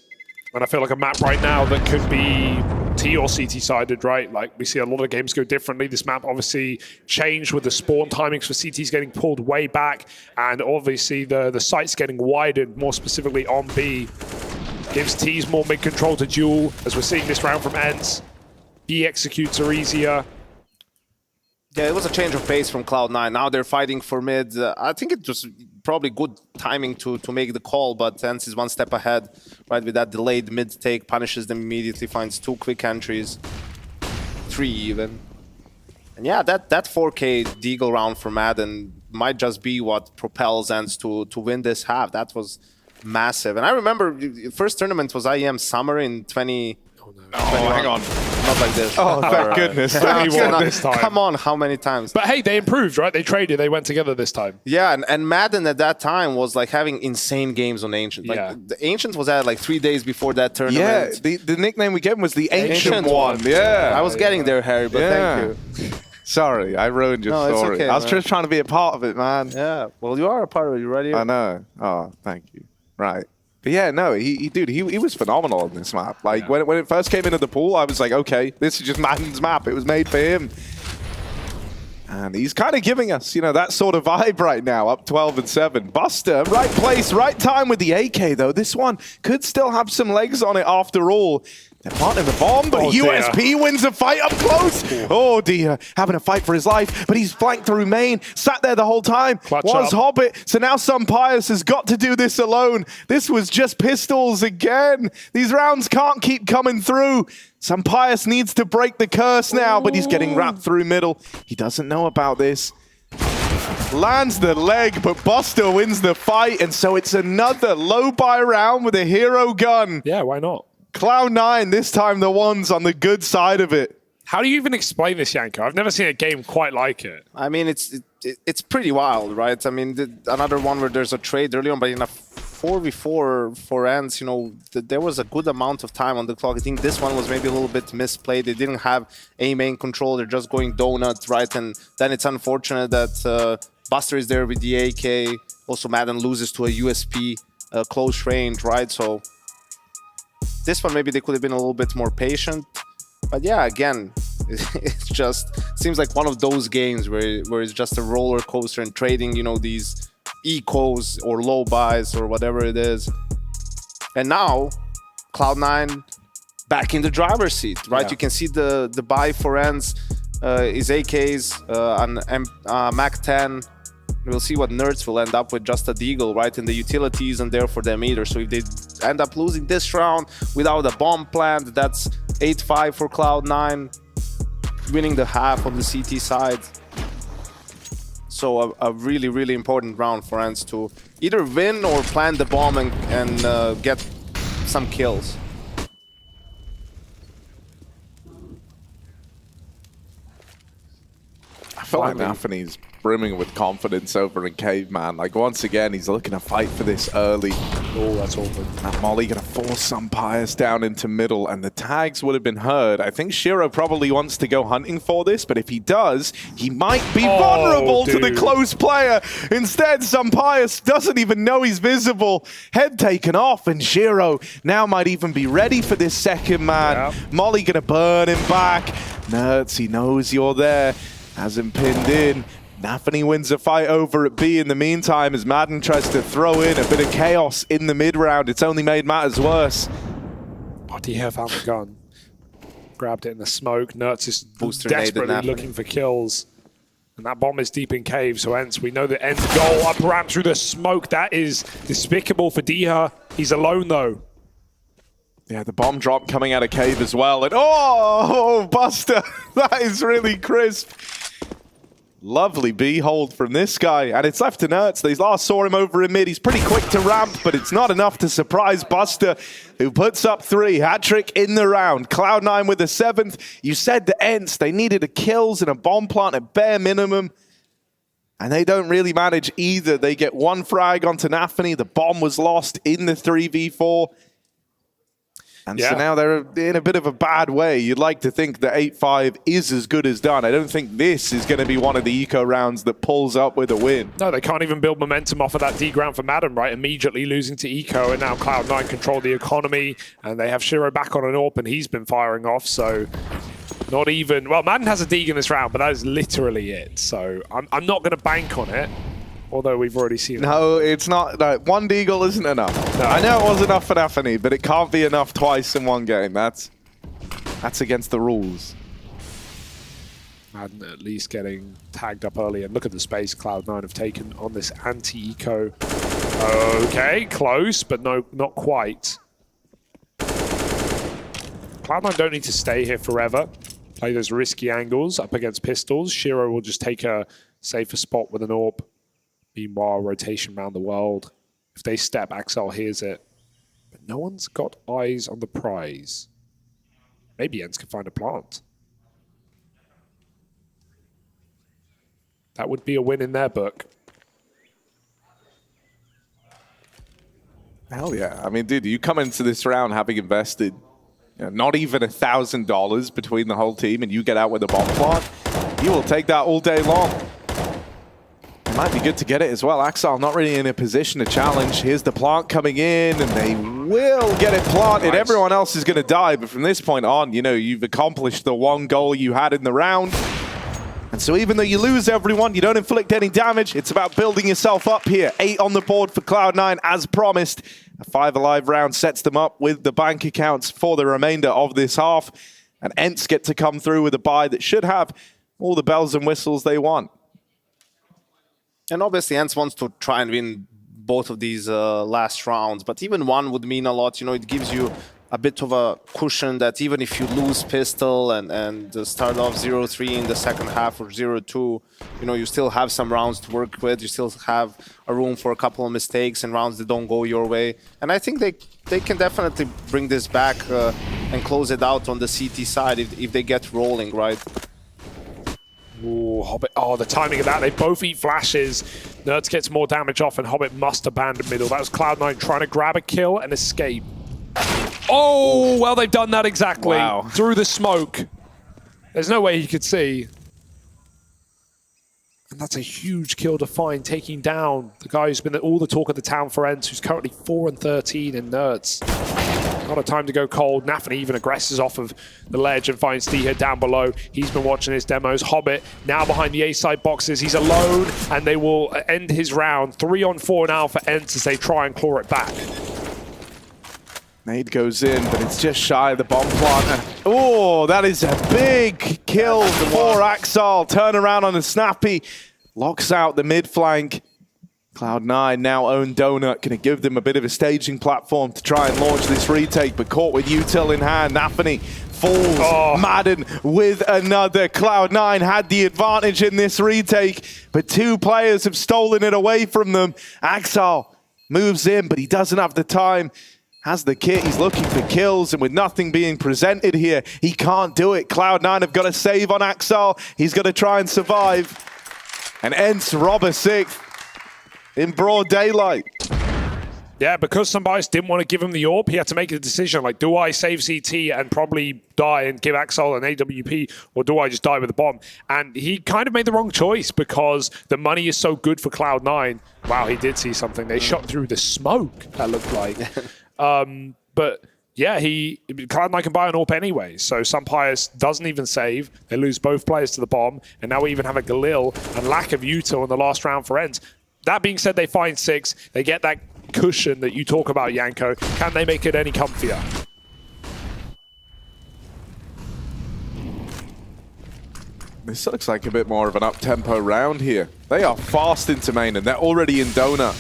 And I feel like a map right now that could be T or CT sided, right? Like we see a lot of games go differently. This map obviously changed with the spawn timings for CTs getting pulled way back, and obviously the sites getting widened, more specifically on B. Gives T's more mid control to duel, as we're seeing this round from ENCE. B executes are easier. Yeah, it was a change of pace from Cloud9. Now they're fighting for mid. I think it was probably good timing to make the call, but ENCE is one step ahead, right? With that delayed mid take, punishes them immediately, finds 2 quick entries, 3 even. And yeah, that 4K Deagle round for Madden might just be what propels ENCE to win this half. That was massive. And I remember the first tournament was IEM Summer in 20... Oh, hang on. Not like this. Oh, thank goodness. This time. Come on, how many times? But hey, they improved, right? They traded, they went together this time. Yeah, and Madden at that time was like having insane games on Ancient. Like the Ancient was at like 3 days before that tournament. Yeah, the nickname we gave him was the Ancient one. Yeah. I was getting there, Harry, but thank you. Sorry, I ruined your story. Okay, I was just trying to be a part of it, man. Yeah, well, you are a part of it. You ready? I know. Oh, thank you. Right. But yeah, no, he was phenomenal on this map. Like, when it first came into the pool, I was like, okay, this is just Madden's map. It was made for him. And he's kind of giving us, that sort of vibe right now, up 12-7. Buster, right place, right time with the AK, though. This one could still have some legs on it after all. They're planting the bomb, but USP wins a fight up close. Oh, dear. Having a fight for his life, but he's flanked through main. Sat there the whole time. Was Hobbit. So now Pius has got to do this alone. This was just pistols again. These rounds can't keep coming through. Pius needs to break the curse now, but he's getting wrapped through middle. He doesn't know about this. Lands the leg, but Buster wins the fight, and so it's another low buy round with a hero gun. Yeah, why not? Cloud9, this time the ones on the good side of it. How do you even explain this, Yanko? I've never seen a game quite like it. I mean, it's pretty wild, right? I mean, another one where there's a trade early on, but in a 4v4 for ENCE, there was a good amount of time on the clock. I think this one was maybe a little bit misplayed. They didn't have a main control. They're just going donut, right? And then it's unfortunate that Buster is there with the AK. Also, Madden loses to a USP close range, right? So this one, maybe they could have been a little bit more patient. But yeah, again, it's just seems like one of those games where it's just a roller coaster and trading, these ecos or low buys or whatever it is. And now, Cloud9 back in the driver's seat, right? Yeah. You can see the buy for ENCE is AKs, an Mac-10. We'll see what Nerds will end up with, just a Deagle, right? And the utility isn't there for them either. So if they end up losing this round without a bomb plant, that's 8-5 for Cloud9, winning the half on the CT side. So a really, really important round for ENCE to either win or plant the bomb and get some kills. I feel like NAVI's brimming with confidence over in Caveman. Like, once again, he's looking to fight for this early. Oh, that's awkward. And Molly going to force Pius down into middle, and the tags would have been heard. I think Shiro probably wants to go hunting for this, but if he does, he might be vulnerable to the close player. Instead, Pius doesn't even know he's visible. Head taken off, and Shiro now might even be ready for this second man. Yep. Molly going to burn him back. Nerds, he knows you're there. Has him pinned in. NAVI wins a fight over at B in the meantime as Madden tries to throw in a bit of chaos in the mid-round. It's only made matters worse. Oh, Dia found the gun. Grabbed it in the smoke. Nerds is desperately looking for kills. And that bomb is deep in cave, so ENCE, we know the end goal. Up ramp through the smoke. That is despicable for Dia. He's alone, though. Yeah, the bomb drop coming out of cave as well. And oh, Buster! That is really crisp. Lovely B hold from this guy, and it's left to Nerds. They last saw him over in mid. He's pretty quick to ramp, but it's not enough to surprise Buster, who puts up 3. Hat-trick in the round. Cloud9 with the 7th. You said the ENCE, they needed a kills and a bomb plant at bare minimum, and they don't really manage either. They get 1 frag onto NAVI. The bomb was lost in the 3v4. And so now they're in a bit of a bad way. You'd like to think that 8-5 is as good as done. I don't think this is going to be one of the eco rounds that pulls up with a win. No, they can't even build momentum off of that D ground for Madden, right? Immediately losing to eco, and now Cloud9 control the economy, and they have Shiro back on an AWP, and he's been firing off, so not even... Well, Madden has a Deagle in this round, but that is literally it. So I'm not going to bank on it. Although we've already seen it. No, it's not. No, 1 Deagle isn't enough. No. I know it was enough for NAVI, but it can't be enough twice in one game. That's against the rules. Madden at least getting tagged up early. And look at the space Cloud9 have taken on this anti-eco. Okay, close, but no, not quite. Cloud9 don't need to stay here forever. Play those risky angles up against pistols. Shiro will just take a safer spot with an AWP. Meanwhile, rotation around the world. If they step, Axel hears it. But no one's got eyes on the prize. Maybe ENCE can find a plant. That would be a win in their book. Hell yeah. I mean, dude, you come into this round having invested not even $1,000 between the whole team, and you get out with a bomb plant, you will take that all day long. Might be good to get it as well. Axel not really in a position to challenge. Here's the plant coming in, and they will get it planted. Nice. Everyone else is going to die, but from this point on, you know, you've accomplished the one goal you had in the round. And so even though you lose everyone, you don't inflict any damage. It's about building yourself up here. 8 on the board for Cloud9 as promised. A 5 alive round sets them up with the bank accounts for the remainder of this half. And ENCE get to come through with a buy that should have all the bells and whistles they want. And obviously ENCE wants to try and win both of these last rounds. But even one would mean a lot. You know, it gives you a bit of a cushion that even if you lose pistol and start off 0-3 in the second half or 0-2, you know, you still have some rounds to work with. You still have a room for a couple of mistakes and rounds that don't go your way. And I think they can definitely bring this back and close it out on the CT side if they get rolling, right? Ooh, Hobbit. Oh, the timing of that. They both eat flashes. Nerds gets more damage off, and Hobbit must abandon middle. That was Cloud9 trying to grab a kill and escape. Oh, well, they've done that exactly. Wow. Through the smoke. There's no way he could see. And that's a huge kill to find, taking down the guy who's been all the talk of the town for ENCE, who's currently 4-13 in Nerds. Not a time to go cold. NAVI even aggresses off of the ledge and finds D-Hit down below. He's been watching his demos. Hobbit now behind the A-side boxes. He's alone, and they will end his round. 3-on-4 now for ENCE as they try and claw it back. Nade goes in, but it's just shy of the bomb planter. Oh, that is a big kill for Axel. Turn around on the Snappy. Locks out the mid flank. Cloud9 now own Donut. Going to give them a bit of a staging platform to try and launch this retake, but caught with util in hand. NAVI falls. Oh. Madden with another. Cloud9 had the advantage in this retake, but 2 players have stolen it away from them. Axel moves in, but he doesn't have the time. Has the kit, he's looking for kills, and with nothing being presented here, he can't do it. Cloud9 have got to save on Axel. He's got to try and survive. And ENCE rob a 6th in broad daylight. Yeah, because somebody didn't want to give him the AWP, he had to make a decision, like, do I save CT and probably die and give Axel an AWP, or do I just die with a bomb? And he kind of made the wrong choice because the money is so good for Cloud9. Wow, he did see something. They shot through the smoke, that looked like. But yeah, Cloud9 can buy an AWP anyway, so Sumpires doesn't even save. They lose both players to the bomb, and now we even have a Galil and lack of util in the last round for ENCE. That being said, they find 6. They get that cushion that you talk about, Yanko. Can they make it any comfier? This looks like a bit more of an up-tempo round here. They are fast into main, and they're already in Donut.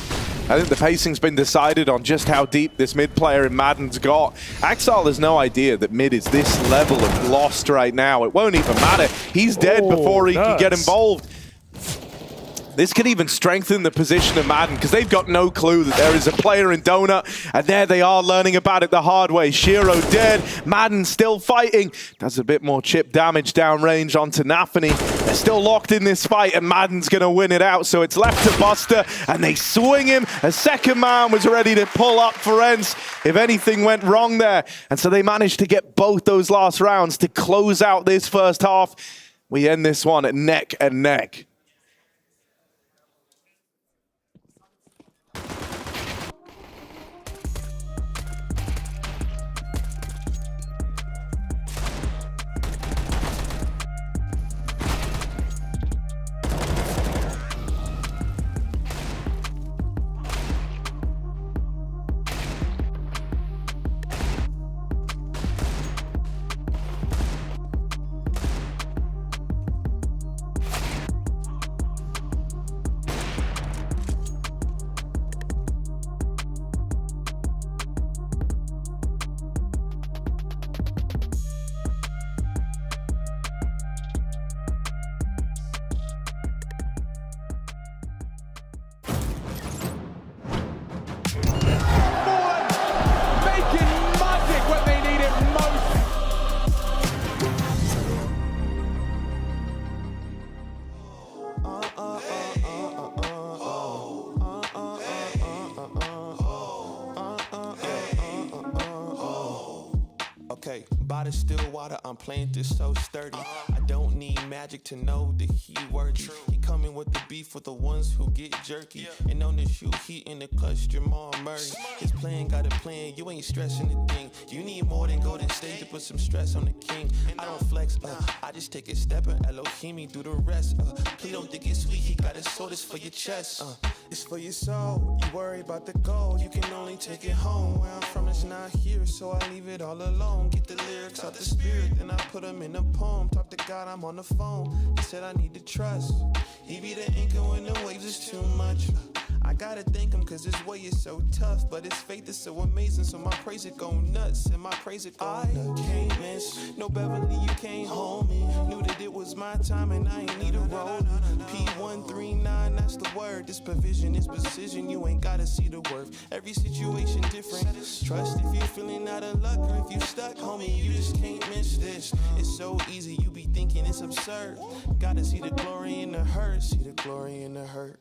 I think the pacing's been decided on just how deep this mid player in Madden's got. Axel has no idea that mid is this level of lost right now. It won't even matter. He's dead before he can get involved. This could even strengthen the position of Madden because they've got no clue that there is a player in Donut, and there they are learning about it the hard way. Shiro dead, Madden still fighting. Does a bit more chip damage downrange onto NAVI. They're still locked in this fight, and Madden's going to win it out, so it's left to Buster, and they swing him. A second man was ready to pull up for ENCE if anything went wrong there, and so they managed to get both those last rounds to close out this first half. We end this one at neck and neck. Okay, body still water, I'm playing this so sturdy. I don't need magic to know the keyword. He coming with the beef with the ones who get jerky. And on the shoe heat in the clutch, Jamal Murray. His plan got a plan, you ain't stressing the thing. You need more than Golden State to put some stress on the king. I don't flex, I just take a step and Elohim do the rest. Please don't think it's sweet, he got his sword, it's for your chest. It's for your soul, you worry about the gold, you can only take it home. Where I'm from it's not here, so I leave it all alone. Get the lyrics out the spirit, then I put them in a poem. Talk to God, I'm on the phone, he said I need to trust. He be the anchor when the waves is too much. I gotta thank him cause his way is so tough, but his faith is so amazing, so my praise it go nuts, and my praise it go nuts. I can't miss, no Beverly, you can't hold me. Knew that it was my time and I ain't need a roll. P139, that's the word. This provision, this precision, you ain't gotta see the worth. Every situation different. Trust if you're feeling out of luck or if you stuck, homie, you just can't miss this. It's so easy, you be thinking it's absurd. Gotta see the glory in the hurt, see the glory in the hurt.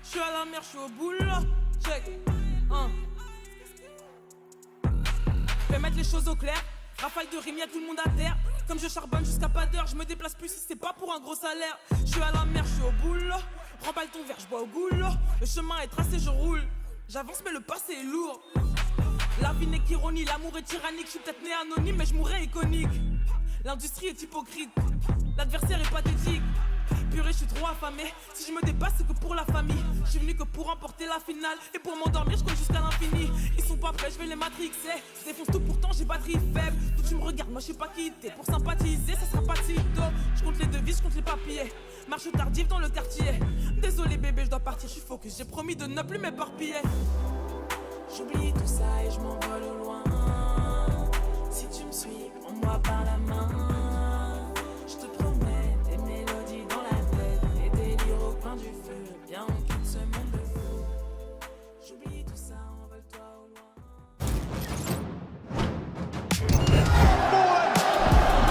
Je suis à la mer, je suis au boulot. Check. Je vais mettre les choses au clair. Rafale de rime, y'a tout le monde à terre. Comme je charbonne jusqu'à pas d'heure, je me déplace plus si c'est pas pour un gros salaire. Je suis à la mer, je suis au boulot. Remballe ton verre, je bois au goulot. Le chemin est tracé, je roule. J'avance, mais le passé est lourd. La vie n'est qu'ironie, l'amour est tyrannique. Je suis peut-être né anonyme, mais je mourrai iconique. L'industrie est hypocrite, l'adversaire est pathétique. Purée, je suis trop affamé. Si je me dépasse, c'est que pour la famille. Je suis venu que pour remporter la finale. Et pour m'endormir, je cours jusqu'à l'infini. Ils sont pas prêts, je vais les matrixer. Je défonce tout, pourtant j'ai batterie faible. Tout tu me regardes, moi je suis pas quitté. Pour sympathiser, ça sera pas si tôt. Je compte les devises, je compte les papiers. Marche tardive dans le quartier. Désolé bébé, je dois partir, je suis focus. J'ai promis de ne plus m'éparpiller. J'oublie tout ça et je m'envole au loin. Si tu me suis, prends-moi par la main. Je te promets des mélodies dans la tête, des délires au coin du feu. Bien on quitte ce monde de fou. J'oublie tout ça, envole-toi au loin.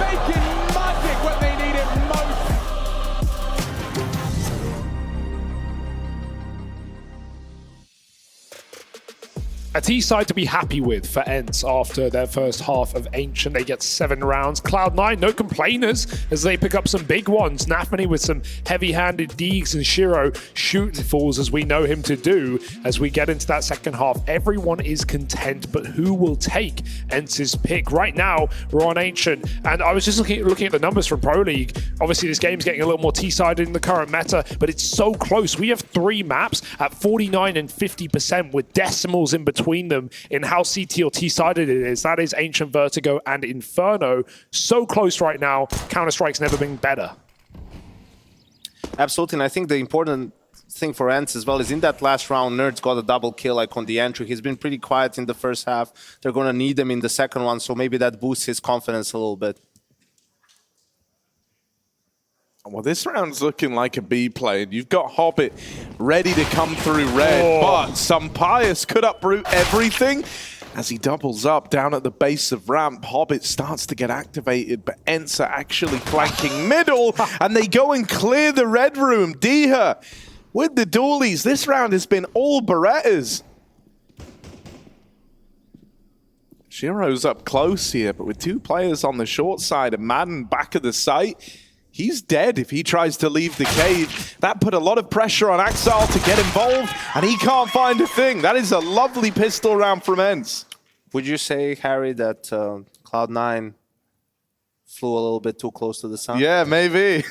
Making magic when they need it most. A T-side to be happy with for ENCE after their first half of Ancient. They get 7 rounds. Cloud9, no complainers as they pick up some big ones. NAVI with some heavy-handed Deegs and Shiro shooting fools as we know him to do. As we get into that second half, everyone is content, but who will take ENCE's pick? Right now, we're on Ancient, and I was just looking at the numbers from Pro League. Obviously, this game's getting a little more T-sided in the current meta, but it's so close. We have 3 maps at 49 and 50% with decimals in between them in how CT or T-sided it is. That is Ancient, Vertigo, and Inferno. So close right now. Counter-Strike's never been better. Absolutely, and I think the important thing for ENCE as well is in that last round, Nerds got a double kill like on the entry. He's been pretty quiet in the first half. They're going to need him in the second one, so maybe that boosts his confidence a little bit. Well, this round's looking like a B play. And you've got Hobbit ready to come through red, but Sampaio could uproot everything. As he doubles up down at the base of ramp, Hobbit starts to get activated, but ENCE are actually flanking middle, and they go and clear the red room. Diha with the dualies. This round has been all Berettas. Shiro's up close here, but with 2 players on the short side and Madden back at the site, he's dead if he tries to leave the cage. That put a lot of pressure on Axel to get involved, and he can't find a thing. That is a lovely pistol round from ENCE. Would you say, Harry, that Cloud9 flew a little bit too close to the sun? Yeah, maybe.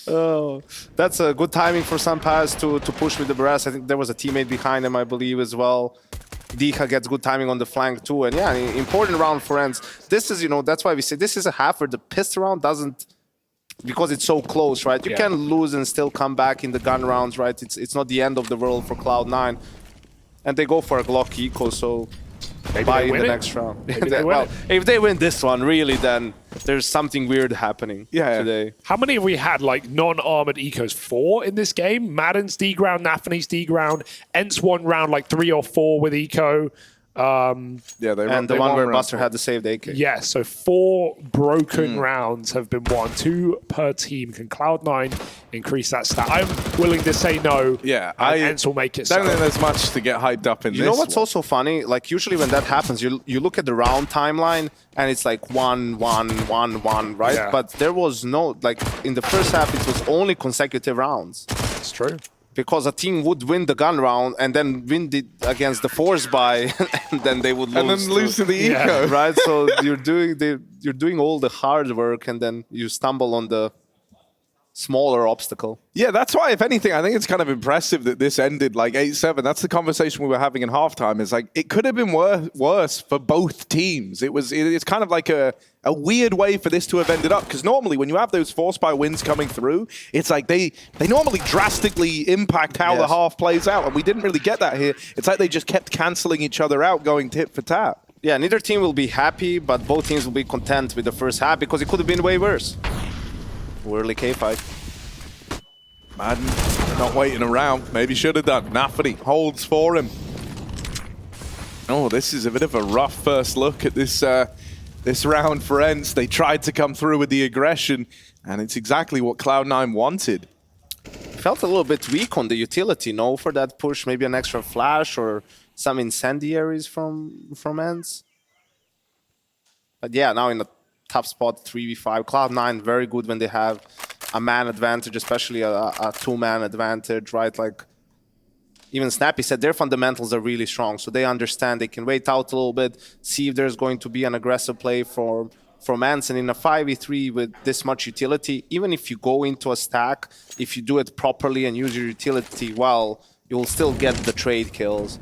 Oh, that's a good timing for Sampaio to push with the brass. I think there was a teammate behind him, I believe, as well. Diha gets good timing on the flank too, and yeah, important round for ENCE. This is, that's why we say this is a half where the pistol round doesn't, because it's so close, right? You can lose and still come back in the gun rounds, right? It's not the end of the world for Cloud9, and they go for a Glock eco, so maybe buy in the next round. Well, if they win this one, really, then there's something weird happening today. How many have we had, like, non-armored ecos? 4 in this game? Madden's D-ground, NAFNI's D-ground, ENCE 1 round, like 3 or 4 with eco. Yeah, and the one where Buster had to save the AK. Yeah, so 4 broken rounds have been won, 2 per team. Can Cloud9 increase that stat? I'm willing to say no. Yeah, ENCE will make it don't so. think there's much to get hyped up in this. You know what's one. also funny? Like usually when that happens, you look at the round timeline and it's like 1, 1, 1, 1, right? Yeah. But there was no, like in the first half, it was only consecutive rounds. It's true. Because a team would win the gun round and then win it against the force buy, and then they would lose. And then lose to the eco. Right? So you're doing all the hard work and then you stumble on the smaller obstacle. Yeah, that's why, if anything, I think it's kind of impressive that this ended like 8-7. That's the conversation we were having in halftime. Is like, it could have been worse for both teams. It's kind of like a weird way for this to have ended up, because normally when you have those force buy wins coming through, it's like they normally drastically impact how the half plays out, and we didn't really get that here. It's like they just kept canceling each other out, going tit for tat. Yeah, neither team will be happy, but both teams will be content with the first half because it could have been way worse. Early K fight. Madden not waiting around. Maybe should have done. NAVI holds for him. Oh, this is a bit of a rough first look at this this round for ENCE. They tried to come through with the aggression, and it's exactly what Cloud9 wanted. Felt a little bit weak on the utility, no, for that push. Maybe an extra flash or some incendiaries from ENCE. But yeah, now in a tough spot, 3v5. Cloud9 very good when they have a man advantage, especially a two-man advantage, right? Like even Snappy said, their fundamentals are really strong, so they understand they can wait out a little bit, see if there's going to be an aggressive play from ENCE. And in a 5v3 with this much utility, even if you go into a stack, if you do it properly and use your utility well, you'll still get the trade kills.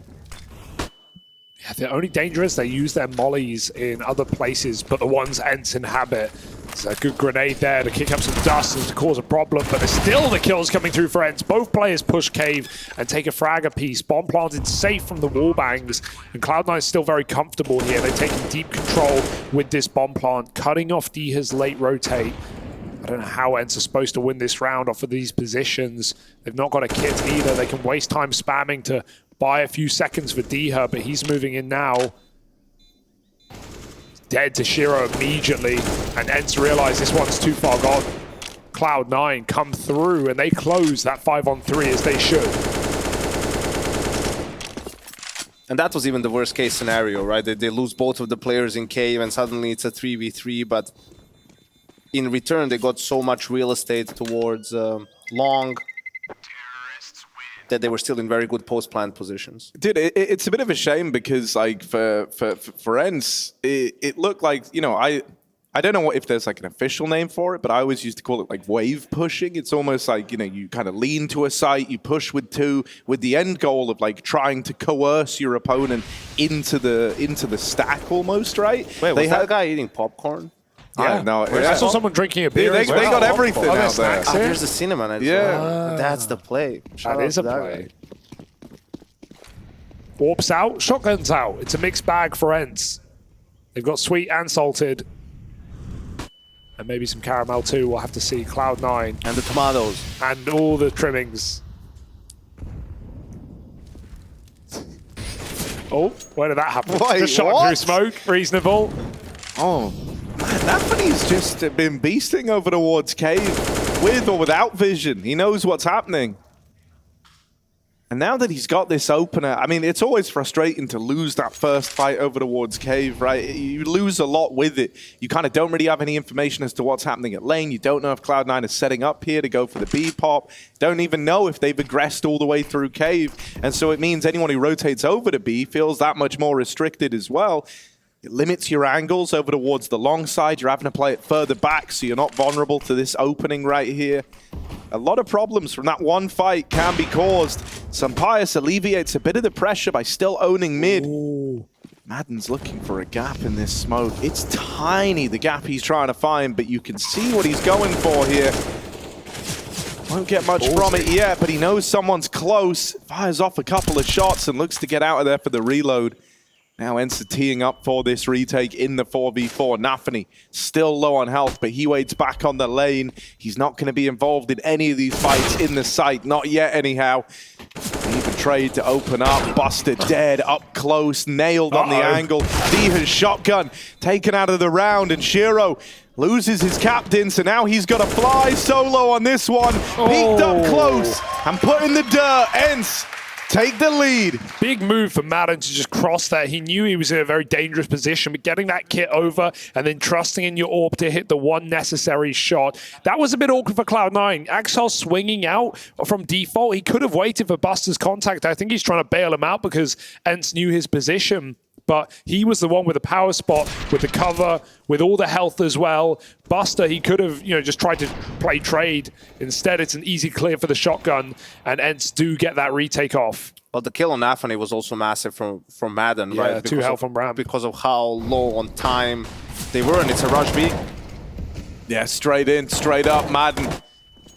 Yeah, the only danger is they use their mollies in other places, but the ones ENCE inhabit. It's a good grenade there to kick up some dust and to cause a problem, but there's still the kills coming through for ENCE. Both players push cave and take a frag apiece. Bomb planted safe from the wall bangs, and Cloud9 is still very comfortable here. They're taking deep control with this bomb plant, cutting off Diha's late rotate. I don't know how ENCE are supposed to win this round off of these positions. They've not got a kit either. They can waste time spamming to buy a few seconds for Diha, but he's moving in now. Dead to Shiro immediately, and ENCE realize this one's too far gone. Cloud9 come through, and they close that 5-on-3 as they should. And that was even the worst case scenario, right? They lose both of the players in cave, and suddenly it's a 3v3, but in return, they got so much real estate towards long that they were still in very good post-plant positions. Dude, it's a bit of a shame because, like, for ENCE, it looked like, you know, I don't know if there's like an official name for it, but I always used to call it like wave pushing. It's almost like, you know, you kind of lean to a site, you push with 2, with the end goal of like trying to coerce your opponent into the stack almost, right? Wait, was that guy eating popcorn? Yeah, no. I saw someone drinking a beer. They got everything out there. Oh, there's the cinnamon. Yeah. That's the play. That is a play. Warps out, shotguns out. It's a mixed bag for ENCE. They've got sweet and salted. And maybe some caramel too. We'll have to see. Cloud9. And the tomatoes. And all the trimmings. Oh, where did that happen? Wait, just shot through smoke. Reasonable. Oh, man, NAVI's just been beasting over towards cave with or without vision. He knows what's happening. And now that he's got this opener, I mean, it's always frustrating to lose that first fight over towards cave, right? You lose a lot with it. You kind of don't really have any information as to what's happening at lane. You don't know if Cloud9 is setting up here to go for the B pop. Don't even know if they've aggressed all the way through cave. And so it means anyone who rotates over to B feels that much more restricted as well. It limits your angles over towards the long side. You're having to play it further back, so you're not vulnerable to this opening right here. A lot of problems from that one fight can be caused. Sampaius alleviates a bit of the pressure by still owning mid. Ooh. Madden's looking for a gap in this smoke. It's tiny, the gap he's trying to find, but you can see what he's going for here. Won't get much from it yet, but he knows someone's close. Fires off a couple of shots and looks to get out of there for the reload. Now ENCE teeing up for this retake in the 4v4. NAVI still low on health, but he waits back on the lane. He's not going to be involved in any of these fights in the site. Not yet, anyhow. He even trade to open up. Buster dead, up close, nailed on the angle. Diha's shotgun taken out of the round, and Shiro loses his captain, so now he's got to fly solo on this one. Peeked up close and put in the dirt. ENCE take the lead. Big move for Madden to just cross that. He knew he was in a very dangerous position, but getting that kit over and then trusting in your AWP to hit the one necessary shot. That was a bit awkward for Cloud9. Axel swinging out from default. He could have waited for Buster's contact. I think he's trying to bail him out because ENCE knew his position. But he was the one with the power spot, with the cover, with all the health as well. Buster, he could have, just tried to play trade. Instead, it's an easy clear for the shotgun, and ENCE do get that retake off. Well, the kill on Nafani was also massive from Madden, yeah, right? 2 health from Ram. Because of how low on time they were, and it's a rush B. Yeah, straight in, straight up, Madden.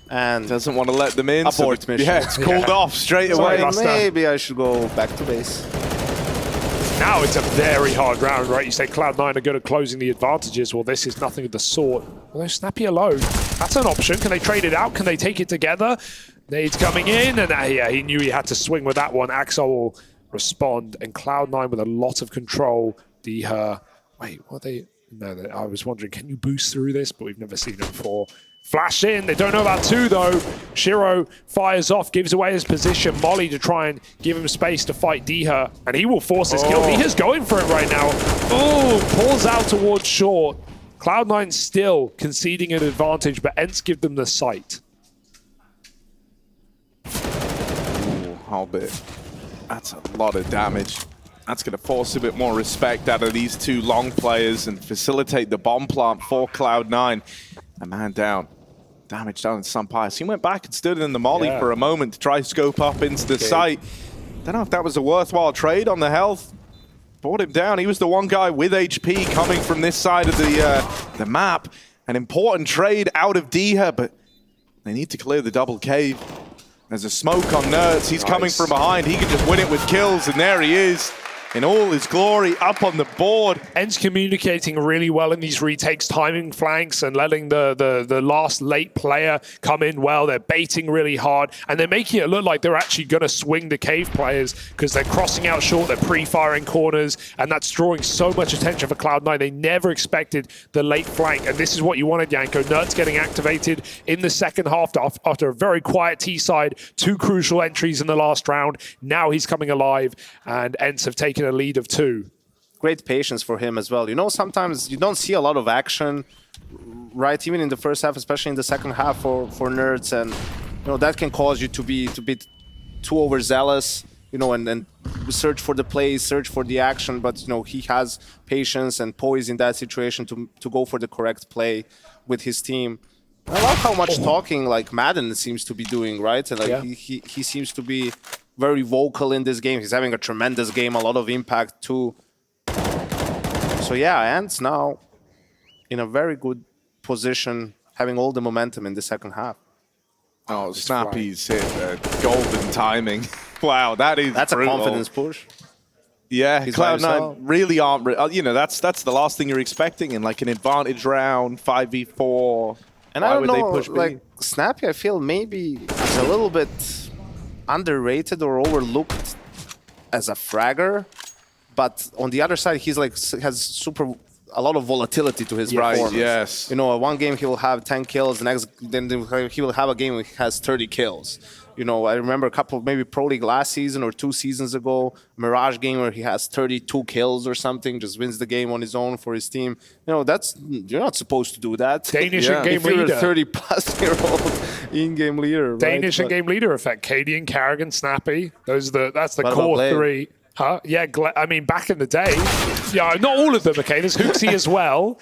And doesn't want to let them in. Abort mission. Yeah, it's called off straight away. Maybe I should go back to base. Now it's a very hard round, right? You say Cloud9 are good at closing the advantages. Well, this is nothing of the sort. Although Snappy alone, that's an option. Can they trade it out? Can they take it together? Nades coming in, and yeah, he knew he had to swing with that one. Axel will respond, and Cloud9 with a lot of control. Diha, wait, what are they? No, I was wondering, can you boost through this? But we've never seen it before. Flash in, they don't know about 2 though. Shiro fires off, gives away his position. Molly to try and give him space to fight Diha, and he will force his kill. Diha's going for it right now. Oh, pulls out towards short. Cloud9 still conceding an advantage, but ENCE give them the sight. Ooh, how big. That's a lot of damage. That's going to force a bit more respect out of these 2 long players and facilitate the bomb plant for Cloud9. A man down. Damage down in Sunpius. He went back and stood in the molly for a moment to try scope up into the site. Don't know if that was a worthwhile trade on the health. Brought him down. He was the one guy with HP coming from this side of the map. An important trade out of Diha, but they need to clear the double cave. There's a smoke on Nerds. He's coming from behind. He can just win it with kills, and there he is. In all his glory, up on the board. ENCE communicating really well in these retakes, timing flanks and letting the last late player come in well. They're baiting really hard, and they're making it look like they're actually going to swing the cave players because they're crossing out short, they're pre-firing corners, and that's drawing so much attention for Cloud9. They never expected the late flank, and this is what you wanted, Yanko. Nerds getting activated in the second half after a very quiet T-side, 2 crucial entries in the last round. Now he's coming alive, and ENCE have taken a lead of 2. Great patience for him as well. Sometimes you don't see a lot of action, right? Even in the first half, especially in the second half for Nerds, and that can cause you to be too overzealous, and search for the plays, search for the action. But he has patience and poise in that situation to go for the correct play with his team. I love how much talking like Madden seems to be doing, right? And he seems to be very vocal in this game. He's having a tremendous game, a lot of impact too. So yeah, ENCE now in a very good position, having all the momentum in the second half. Oh, Snappy's hit golden timing. Wow, that's brutal. A confidence push. Yeah, Cloud9 really aren't. That's the last thing you're expecting in like an advantage round, 5v4. And I don't know, Snappy, I feel maybe is a little bit underrated or overlooked as a fragger, but on the other side, he's has a lot of volatility to his performance. Yes. One game he will have 10 kills, then he will have a game where he has 30 kills. I remember a couple, maybe Pro League last season or 2 seasons ago, Mirage game where he has 32 kills or something, just wins the game on his own for his team. You're not supposed to do that. Danish in-game leader. If you're a 30-plus-year-old in-game leader, Danish in-game leader effect. KD and Carrigan, Snappy. That's the core 3. Huh? Yeah, I mean, back in the day. Yeah, not all of them, okay? There's Hooksy as well.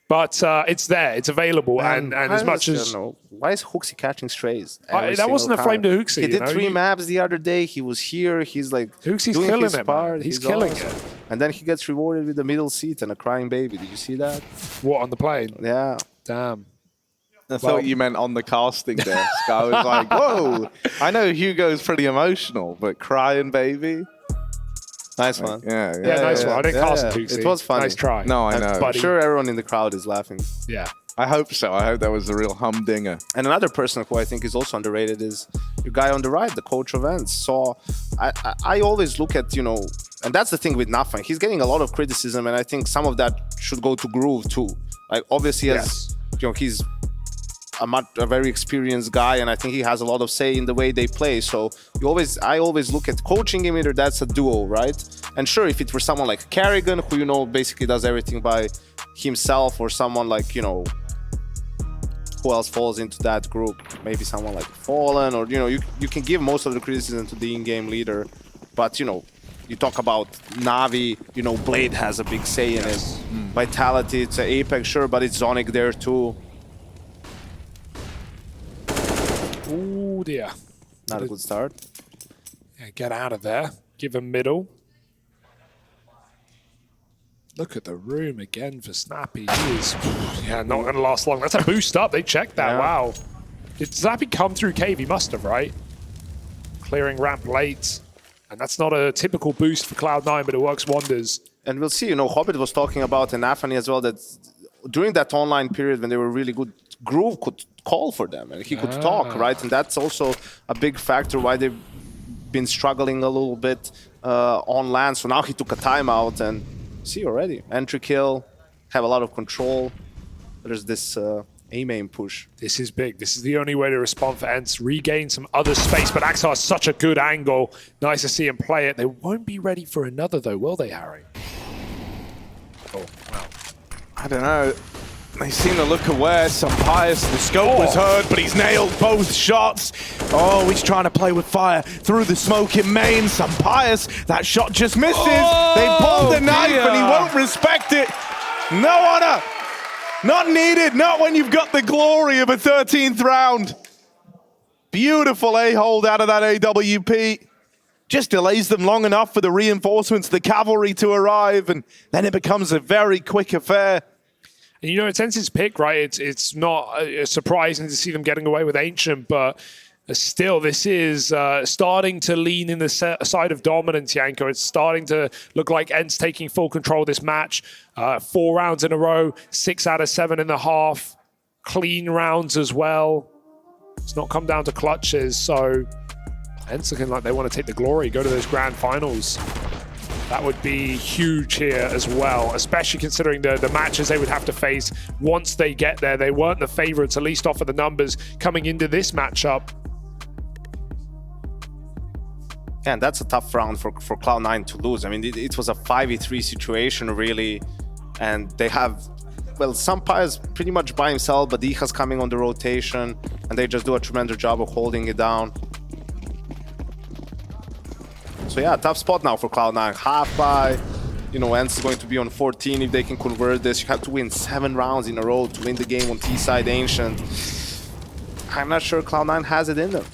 But it's there, it's available, and as much as... Why is Hooksy catching strays? That wasn't a flame to Hooksy. He did 3 maps the other day, he was here, he's Hooksy's doing killing his it, part. He's killing it. And then he gets rewarded with a middle seat and a crying baby. Did you see that? What, on the plane? Yeah. Damn. I thought you meant on the casting desk. I was like, whoa. I know Hugo's pretty emotional, but crying baby? Nice one. Yeah, nice one. I didn't cast it, Tuxie. It was funny. Nice try. No, I know. I'm sure everyone in the crowd is laughing. Yeah. I hope so. I hope that was a real humdinger. And another person who I think is also underrated is your guy on the right, the coach of ENCE. So I always look at, and that's the thing with NAVI. He's getting a lot of criticism, and I think some of that should go to Groove too. Like obviously, as he's a very experienced guy, and I think he has a lot of say in the way they play. So I always look at coaching him, either that's a duo, right? And sure, if it were someone like Kerrigan, who basically does everything by himself, or someone like who else falls into that group? Maybe someone like Fallen, or you can give most of the criticism to the in-game leader, but you talk about Navi, Blade has a big say in it. Vitality, it's an Apex, sure, but it's Zonic there too. Oh dear. Not a good start. Yeah, get out of there. Give him middle. Look at the room again for Snappy. He is, not going to last long. That's a boost up. They checked that. Yeah. Wow. Did Snappy come through cave? He must have, right? Clearing ramp late. And that's not a typical boost for Cloud9, but it works wonders. And we'll see, Hobbit was talking about in Anthony as well, that during that online period when they were really good, Groove could call for them and he could talk, right? And that's also a big factor why they've been struggling a little bit on LAN. So now he took a timeout, and see already, entry kill, have a lot of control. There's this A-main push. This is big. This is the only way to respond for ENCE. Regain some other space, but Axar has such a good angle. Nice to see him play it. They won't be ready for another though, will they, Harry? Oh, wow. I don't know. They seem to look aware. Some Pius, the scope was heard, but he's nailed both shots. Oh, he's trying to play with fire through the smoke in main. Some Pius, that shot just misses. They pulled the knife and he won't respect it. No honor. Not needed. Not when you've got the glory of a 13th round. Beautiful A-hold out of that AWP. Just delays them long enough for the reinforcements, the cavalry to arrive, and then it becomes a very quick affair. And it's ENCE's pick, right? It's not surprising to see them getting away with Ancient, but still, this is starting to lean in the side of dominance, Yanko. It's starting to look like ENCE taking full control of this match. 4 rounds in a row, 6 out of 7.5. Clean rounds as well. It's not come down to clutches, so ENCE looking like they want to take the glory, go to those grand finals. That would be huge here as well, especially considering the matches they would have to face once they get there. They weren't the favorites, at least off of the numbers coming into this matchup. And that's a tough round for Cloud9 to lose. I mean, it was a 5v3 situation, really. And they have, well, Sampa's pretty much by himself, but Diha's coming on the rotation, and they just do a tremendous job of holding it down. So yeah, tough spot now for Cloud9. Half by, ENCE is going to be on 14 if they can convert this. You have to win 7 rounds in a row to win the game on T-side Ancient. I'm not sure Cloud9 has it in them.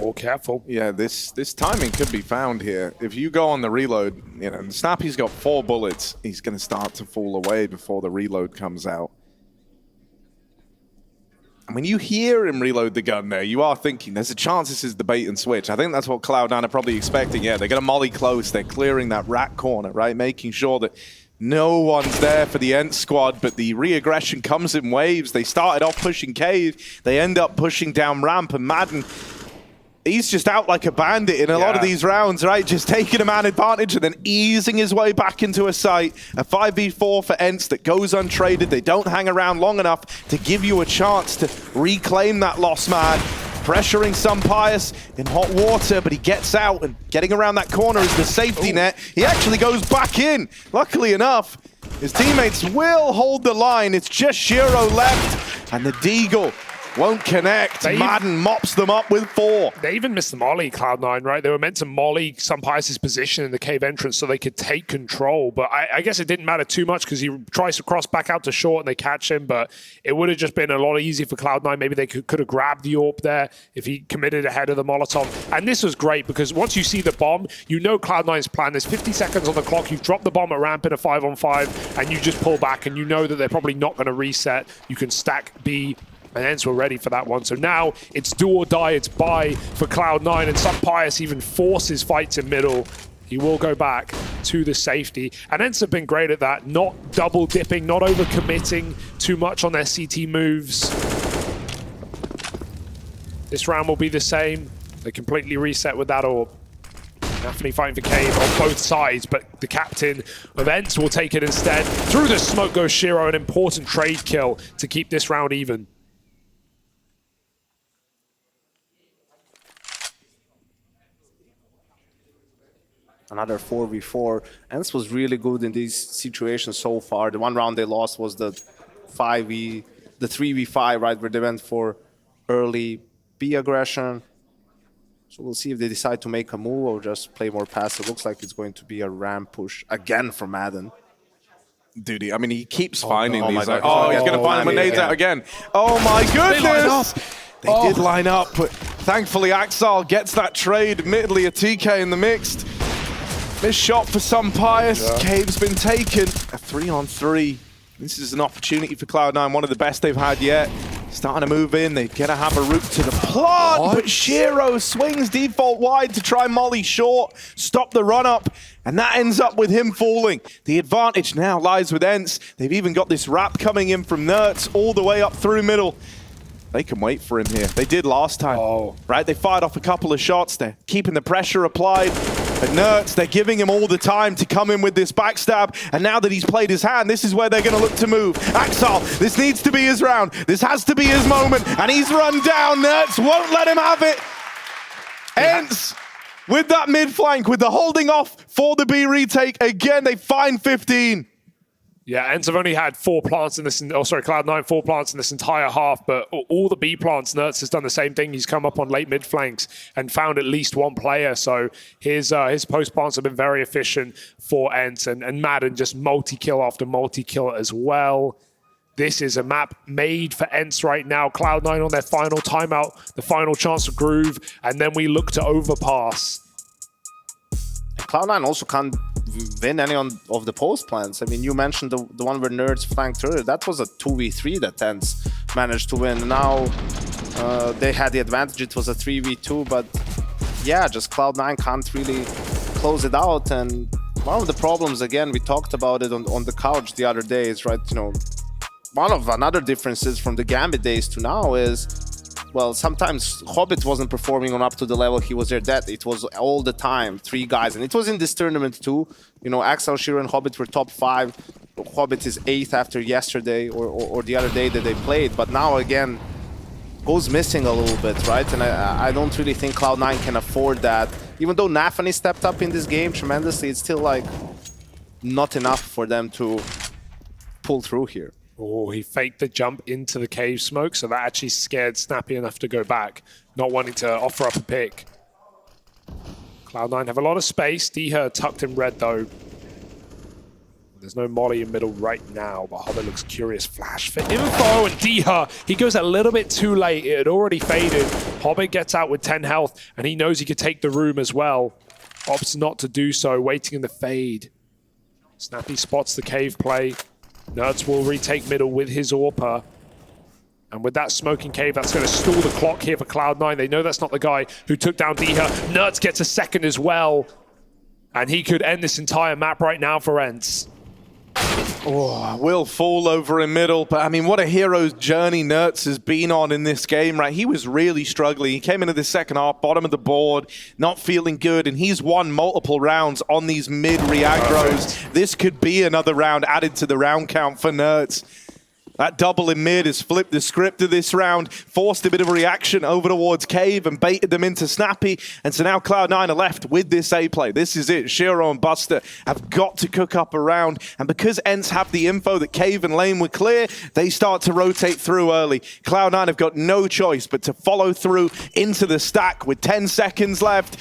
Oh, careful. Yeah, this timing could be found here. If you go on the reload, Snappy's got 4 bullets. He's going to start to fall away before the reload comes out. And when you hear him reload the gun there, you are thinking there's a chance this is the bait and switch. I think that's what Cloud9 are probably expecting. Yeah, they're going to molly close. They're clearing that rat corner, right? Making sure that no one's there for the ENCE squad, but the re-aggression comes in waves. They started off pushing cave. They end up pushing down ramp, and Madden, he's just out like a bandit in a lot of these rounds, right? Just taking a man advantage and then easing his way back into a site. A 5v4 for ENCE that goes untraded. They don't hang around long enough to give you a chance to reclaim that lost man. Pressuring some Pius in hot water, but he gets out, and getting around that corner is the safety net. He actually goes back in. Luckily enough, his teammates will hold the line. It's just Shiro left, and the Deagle won't connect. Madden mops them up with 4. They even missed the molly, Cloud9, right? They were meant to molly Sampa's position in the cave entrance so they could take control. But I guess it didn't matter too much because he tries to cross back out to short and they catch him. But it would have just been a lot easier for Cloud9. Maybe they could have grabbed the AWP there if he committed ahead of the Molotov. And this was great because once you see the bomb, you know Cloud9's plan. There's 50 seconds on the clock. You've dropped the bomb at ramp in a 5-on-5 and you just pull back and you know that they're probably not going to reset. You can stack B And ENCE were ready for that one. So now it's do or die, it's buy for Cloud9, and some Pius even forces fights in middle. He will go back to the safety. And ENCE have been great at that, not double dipping, not over-committing too much on their CT moves. This round will be the same. They completely reset with that orb. Definitely fighting for Cave on both sides, but the captain of ENCE will take it instead. Through the smoke goes Shiro, an important trade kill to keep this round even. Another 4v4. ENCE was really good in these situations so far. The one round they lost was the 3v5, right, where they went for early B aggression. So we'll see if they decide to make a move or just play more passive. Looks like it's going to be a ramp push again from Madden. Dude, I mean, he keeps finding these. my Like, God. he's going to find grenades out again. Oh my goodness! They did line up, but thankfully Axel gets that trade. Admittedly, a TK in the mixed. Missed shot for some Pius. Yeah. Cave's been taken. A 3-on-3. This is an opportunity for Cloud9, one of the best they've had yet. Starting to move in, they're gonna have a route to the plant, but Shiro swings default wide to try molly short, stop the run up, and that ends up with him falling. The advantage now lies with ENCE. They've even got this wrap coming in from Nerds all the way up through middle. They can wait for him here. They did last time, right? They fired off a couple of shots. They're keeping the pressure applied. But Nerds, they're giving him all the time to come in with this backstab. And now that he's played his hand, this is where they're going to look to move. Axel, this needs to be his round. This has to be his moment. And he's run down. Nerds won't let him have it. ENCE with that mid flank, with the holding off for the B retake. Again, they find 15. Yeah, ENCE have only had 4 plants in this, Cloud9 4 plants in this entire half, but all the B plants, Nerds has done the same thing. He's come up on late mid flanks and found at least one player. So his post plants have been very efficient for ENCE, and Madden just multi-kill after multi-kill as well. This is a map made for ENCE right now. Cloud9 on their final timeout, the final chance to groove, and then we look to overpass. Cloud9 also can't win any of the post plans. I mean, you mentioned the one where Nerds flanked earlier. That was a 2v3 that ENCE managed to win. Now they had the advantage. It was a 3v2, but yeah, just Cloud9 can't really close it out. And one of the problems, again, we talked about it on the couch the other day, is, right, you know, one of another differences from the Gambit days to now is, well, sometimes Hobbit wasn't performing on up to the level he was there. That it was all the time 3 guys, and it was in this tournament too. You know, Axel, Shiro, and Hobbit were top 5. Hobbit is 8th after yesterday or the other day that they played. But now again, goes missing a little bit, right? And I don't really think Cloud9 can afford that. Even though NAVI stepped up in this game tremendously, it's still like not enough for them to pull through here. Oh, he faked the jump into the cave smoke, so that actually scared Snappy enough to go back, not wanting to offer up a pick. Cloud9 have a lot of space. Deher tucked in red, though. There's no molly in middle right now, but Hobbit looks curious. Flash for info, and Deher, he goes a little bit too late. It had already faded. Hobbit gets out with 10 health, and he knows he could take the room as well. Opts not to do so, waiting in the fade. Snappy spots the cave play. Nerds will retake middle with his AWPer. And with that smoking cave, that's going to stall the clock here for Cloud9. They know that's not the guy who took down Deher. Nerds gets a second as well. And he could end this entire map right now for ENCE. Oh, will fall over in middle, but I mean, what a hero's journey Nerds has been on in this game, right? He was really struggling. He came into the second half, bottom of the board, not feeling good, and he's won multiple rounds on these mid-reaggros. This could be another round added to the round count for Nerds. That double in mid has flipped the script of this round, forced a bit of a reaction over towards Cave and baited them into Snappy. And so now Cloud9 are left with this A play. This is it. Shiro and Buster have got to cook up a round. And because ENCE have the info that Cave and Lane were clear, they start to rotate through early. Cloud9 have got no choice but to follow through into the stack with 10 seconds left.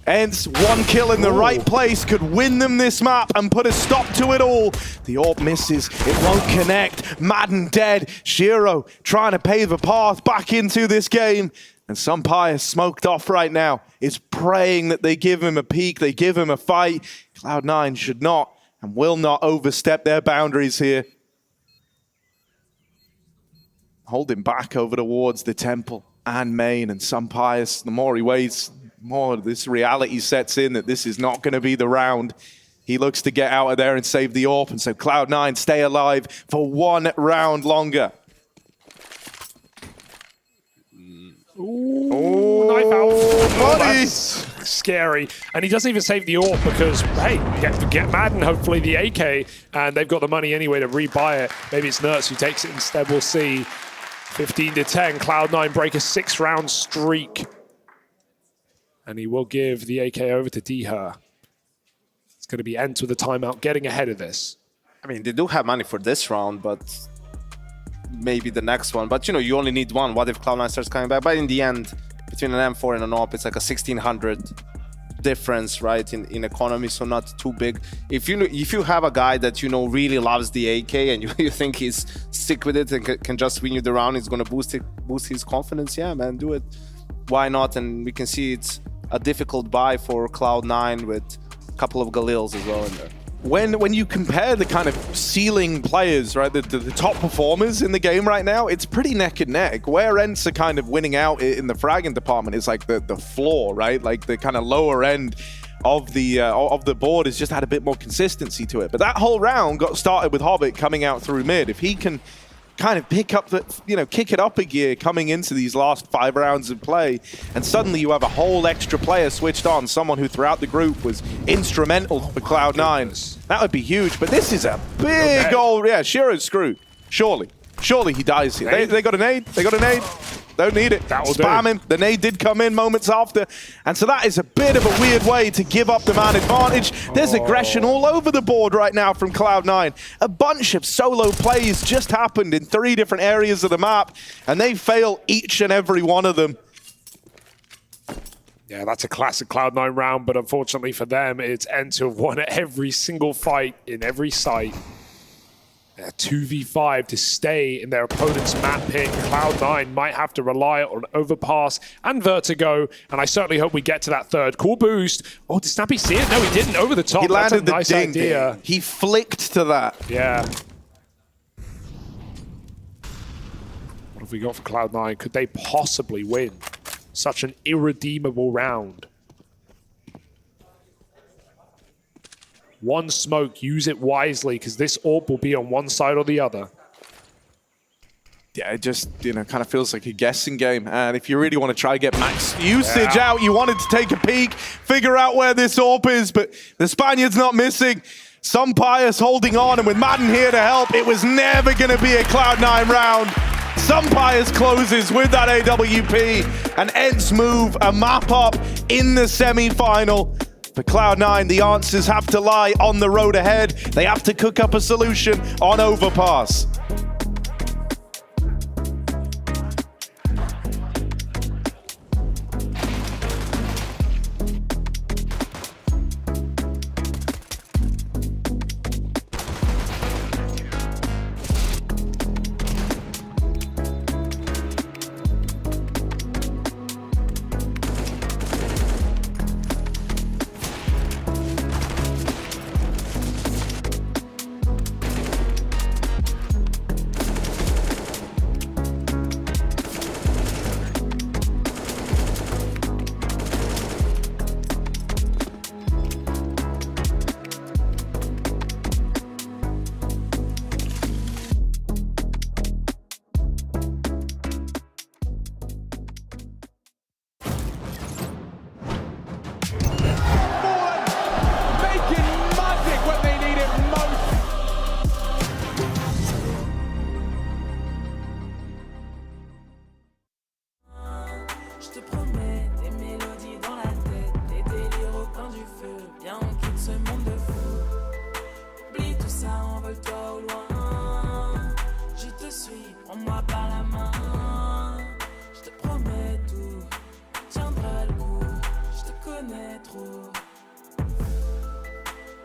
ENCE, one kill in the right place could win them this map and put a stop to it all. The AWP misses, it won't connect. Madden dead. Shiro trying to pave a path back into this game. And Sumpire smoked off right now is praying that they give him a peek, they give him a fight. Cloud9 should not and will not overstep their boundaries here. holding back over towards the Temple and main, and Pius, the more he waits, more this reality sets in that this is not going to be the round. He looks to get out of there and save the AWP, and so Cloud9 stay alive for 1 round longer. Ooh, knife out. That's scary. And he doesn't even save the AWP because, hey, get Madden, hopefully the AK, and they've got the money anyway to rebuy it. Maybe it's Nertz who takes it instead. We'll see. 15-10, Cloud9 break a 6-round streak. And he will give the AK over to Deher. It's going to be ENCE with a timeout, getting ahead of this. I mean, they do have money for this round, but maybe the next one. But, you know, you only need one. What if Cloud9 starts coming back? But in the end, between an M4 and an AWP, it's like a 1,600 difference, right, in economy, so not too big. If you have a guy that, you know, really loves the AK and you think he's sick with it and can just win you the round, it's going to boost his confidence, yeah, man, do it. Why not? And we can see it's a difficult buy for Cloud9 with a couple of Galils as well in there. When you compare the kind of ceiling players, right, the top performers in the game right now, it's pretty neck and neck. Where ENCE are kind of winning out in the fragging department is like the floor, right? Like the kind of lower end of the board has just had a bit more consistency to it. But that whole round got started with Hobbit coming out through mid. If he can kind of pick up the, kick it up a gear coming into these last 5 rounds of play, and suddenly you have a whole extra player switched on, someone who throughout the group was instrumental for Cloud9. That would be huge, but this is a big old, yeah, Shiro's screwed. Surely he dies here. They got a nade, Don't need it. Spam him. The nade did come in moments after. And so that is a bit of a weird way to give up the man advantage. There's aggression all over the board right now from Cloud9. A bunch of solo plays just happened in 3 different areas of the map, and they fail each and every one of them. Yeah, that's a classic Cloud9 round, but unfortunately for them, it's ENCE who have won every single fight in every site. A 2v5 to stay in their opponent's map pick. Cloud9 might have to rely on Overpass and Vertigo, and I certainly hope we get to that third. Cool boost. Oh, did Snappy see it? No, he didn't. Over the top. He landed That's a nice idea. He flicked to that. Yeah. What have we got for Cloud9? Could they possibly win such an irredeemable round? One smoke, use it wisely, because this AWP will be on one side or the other. Yeah, it just, kind of feels like a guessing game. And if you really want to try to get max usage out, you wanted to take a peek, figure out where this AWP is, but the Spaniard's not missing. Pius holding on, and with Madden here to help, it was never going to be a Cloud9 round. Pius closes with that AWP, and ENCE move a map up in the semi-final. For Cloud9, the answers have to lie on the road ahead. They have to cook up a solution on Overpass.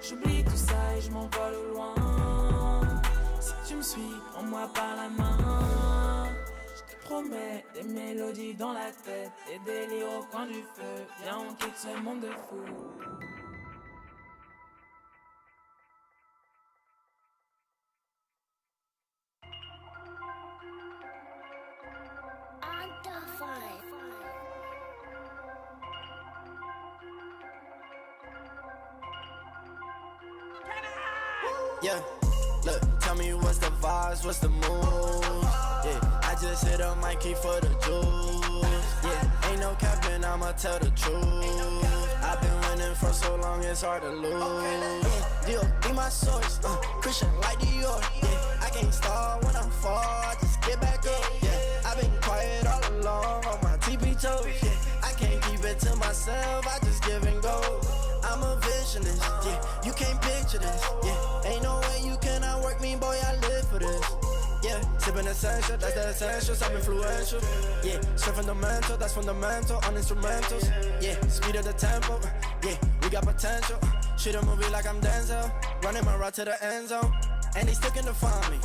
J'oublie tout ça et je m'envole au loin. Si tu me suis, prends-moi par la main. Je te promets des mélodies dans la tête, des délires au coin du feu. Viens, on quitte ce monde de fous. Yeah, look, tell me what's the vibes, what's the mood? Yeah, I just hit a Mikey for the juice. Yeah, ain't no capping, I'ma tell the truth. I've been winning for so long, it's hard to lose. Deal, be my source, Christian like Dior. Yeah, I can't start when I'm far, just get back up. Yeah, I've been quiet all along on my TP toes. Yeah, I can't keep it to myself, I just give and go. I'm a visionist, yeah, you can't picture this. Yeah, ain't no way you cannot work me, boy, I live for this. Yeah, sipping essential, that's the essentials, I'm influential. Yeah, straight fundamental, that's fundamental, on instrumentals. Yeah, speed of the tempo, yeah, we got potential. Shoot a movie like I'm Denzel, running my route to the end zone. And they still can define me,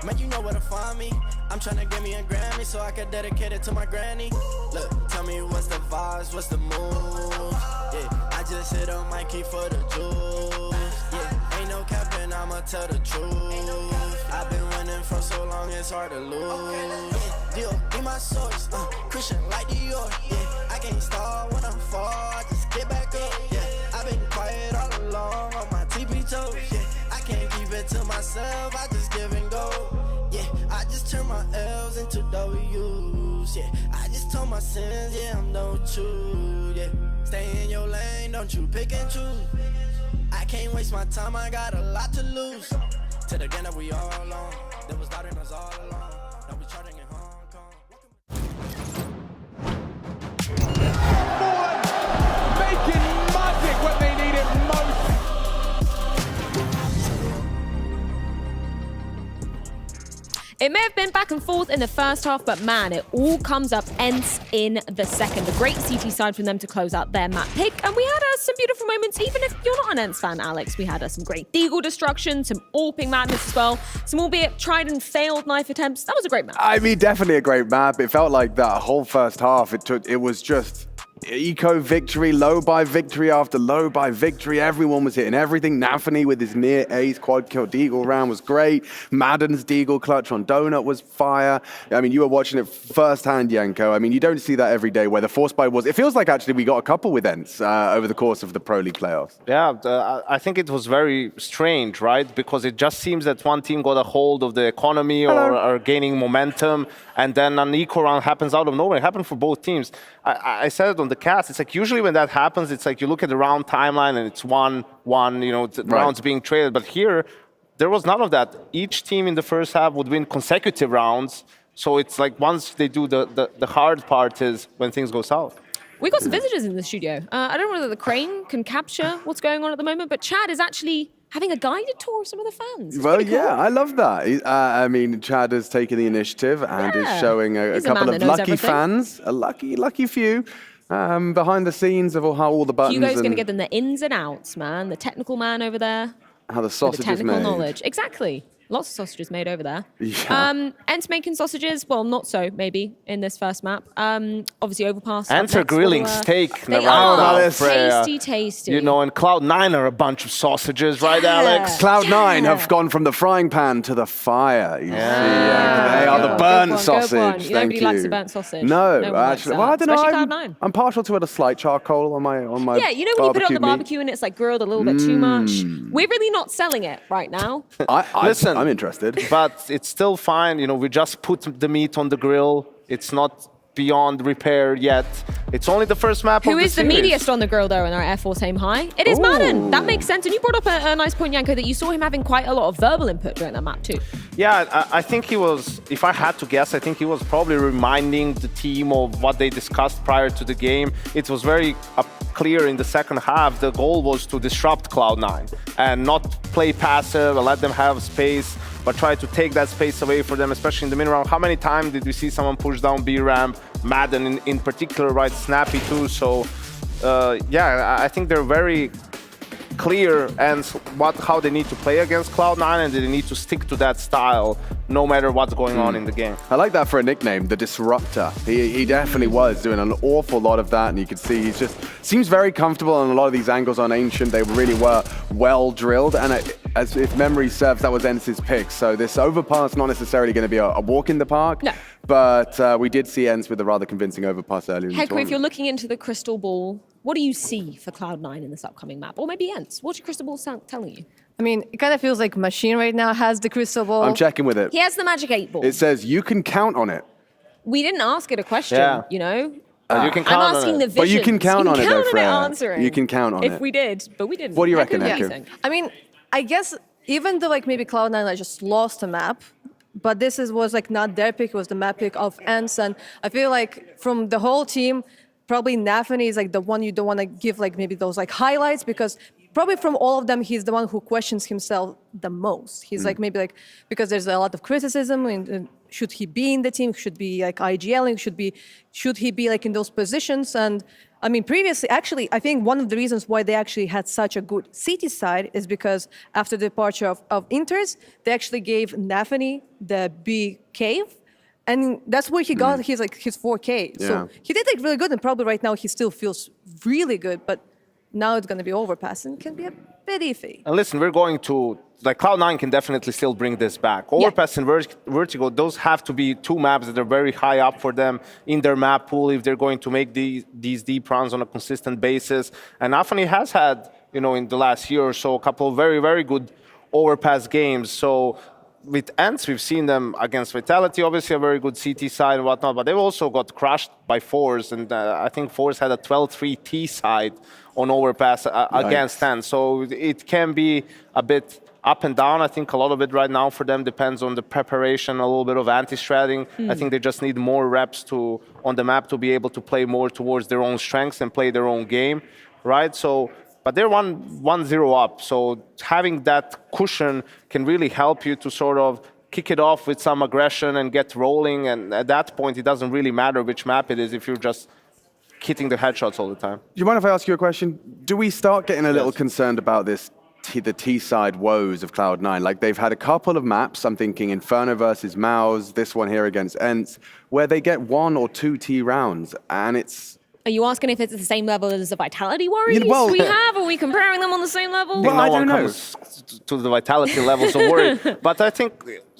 man, you know where to find me. I'm tryna get me a Grammy so I can dedicate it to my granny. Look, tell me what's the vibes, what's the mood? Yeah, I just hit on Mikey for the juice. Yeah, ain't no capping, I'ma tell the truth. I've been winning for so long, it's hard to lose. Deal, be my source, Christian like Dior. Yeah, I can't start when I'm far, just get back up. Yeah, I've been quiet all along on my TP toes. Yeah, I can't keep it to myself, I just give and go. Yeah, I just turn my L's into W's. Yeah, I just told my sins, yeah, I'm no true. Yeah, stay in your lane, don't you pick and choose. I can't waste my time, I got a lot to lose. To the game that we all alone, that was doubting us all along. Now we charting in Hong Kong. Making magic when they need it most. It may have been back and forth in the first half, but man, it all comes up ENCE in the second. A great CT side from them to close out their map pick. And we had some beautiful moments, even if you're not an ENCE fan, Alex. We had some great Deagle destruction, some AWPing madness as well, some albeit tried and failed knife attempts. That was a great map. I mean, definitely a great map. It felt like that whole first half, it was just eco victory, low by victory after low by victory. Everyone was hitting everything. NAVI with his near ace quad kill Deagle round was great. Madden's Deagle clutch on Donut was fire. I mean, you were watching it firsthand, Yanko. I mean, you don't see that every day where the force buy was. It feels like actually we got a couple with ENCE over the course of the Pro League playoffs. Yeah, I think it was very strange, right? Because it just seems that one team got a hold of the economy or are gaining momentum, and then an eco round happens out of nowhere. It happened for both teams. I said it on the cast. It's like usually when that happens, it's like you look at the round timeline and it's one, you know, rounds being traded. But here, there was none of that. Each team in the first half would win consecutive rounds. So it's like once they do the hard part is when things go south. We got some visitors in the studio. I don't know whether the crane can capture what's going on at the moment, but Chad is actually having a guided tour of some of the fans. Well, yeah, I love that. I mean, Chad has taken the initiative and is showing a couple of lucky fans, a lucky few, behind the scenes of how all the buttons. Hugo's going to give them the ins and outs, man. The technical man over there. How the sausage is made. Technical knowledge. Exactly. Lots of sausages made over there. Yeah. ENCE making sausages, well, not so, maybe, in this first map. Obviously, Overpass. ENCE are grilling steak. They are. Tasty. You know, and Cloud9 are a bunch of sausages, right, Alex? Cloud9 have gone from the frying pan to the fire. You see, they are the burnt sausage. Nobody likes a burnt sausage. No, actually. Well, I don't know. Cloud9. I'm partial to a slight charcoal on my Yeah, you know when you put it on the barbecue and it's like grilled a little bit too much? We're really not selling it right now. Listen, I'm interested. But it's still fine. You know, we just put the meat on the grill. It's not beyond repair yet. It's only the first map Who of the is the series. meatiest on the grill, though, in our Air Force aim high? It is Madden. That makes sense. And you brought up a nice point, Yanko, that you saw him having quite a lot of verbal input during that map, too. Yeah, I think he was, if I had to guess, I think he was probably reminding the team of what they discussed prior to the game. It was very clear in the second half. The goal was to disrupt Cloud9 and not play passive and let them have space, but try to take that space away for them, especially in the mid-round. How many times did we see someone push down B ramp? Madden in particular, right? Snappy too. So, yeah, I think they're very clear and how they need to play against Cloud9, and they need to stick to that style no matter what's going on in the game. I like that for a nickname, the Disruptor. He definitely was doing an awful lot of that, and you can see he just seems very comfortable on a lot of these angles on Ancient. They really were well drilled, and as if memory serves, that was ENCE's pick. So this overpass not necessarily going to be a walk in the park. No. But we did see ENCE with a rather convincing overpass earlier in the Hector, tournament. if you're looking into the crystal ball, what do you see for Cloud9 in this upcoming map? Or maybe ENCE? What's your crystal ball telling you? I mean, it kind of feels like Machine right now has the crystal ball. I'm checking with it. He has the magic 8 ball. It says you can count on it. We didn't ask it a question, Yeah. you know? You can count I'm asking on the it. vision. But you can count on it, though, Freya. Answering. You can count on if it. we did, but we didn't. What do you How reckon, could we Echo? think? I mean, I guess even though like maybe Cloud9 like just lost a map, but this was like not their pick, it was the map pick of ENCE. And I feel like from the whole team, probably NAVI is like the one you don't want to give like maybe those like highlights, because probably from all of them, he's the one who questions himself the most. He's like maybe like, because there's a lot of criticism and should he be in the team? Should be like IGLing? Should he be like in those positions? And I mean, previously, actually, I think one of the reasons why they actually had such a good CT side is because after the departure of Inters, they actually gave NAVI the B cave. And that's where he got his 4K. Yeah. So he did like really good, and probably right now he still feels really good, but now it's going to be overpass and can be a bit iffy. And listen, we're going to, like Cloud9 can definitely still bring this back. Overpass and Vertigo, those have to be two maps that are very high up for them in their map pool if they're going to make these deep runs on a consistent basis. And NAVI has had, you know, in the last year or so, a couple of very, very good overpass games. So with ENCE, we've seen them against Vitality, obviously a very good CT side and whatnot, but they've also got crushed by FaZe, and I think FaZe had a 12-3 T side on overpass against ENCE. So it can be a bit up and down. I think a lot of it right now for them depends on the preparation, a little bit of anti-stratting. I think they just need more reps on the map to be able to play more towards their own strengths and play their own game, right? So, but they're 1-0 up, so having that cushion can really help you to sort of kick it off with some aggression and get rolling, and at that point it doesn't really matter which map it is if you're just hitting the headshots all the time. Do you mind if I ask you a question? Do we start getting a little concerned about this, the T-side woes of Cloud9? Like, they've had a couple of maps, I'm thinking Inferno versus Mouse, this one here against ENCE, where they get 1 or 2 T rounds, and it's... Are you asking if it's at the same level as the Vitality Warriors we have? Are we comparing them on the same level? Well, no one comes to the Vitality level, so worry. But I think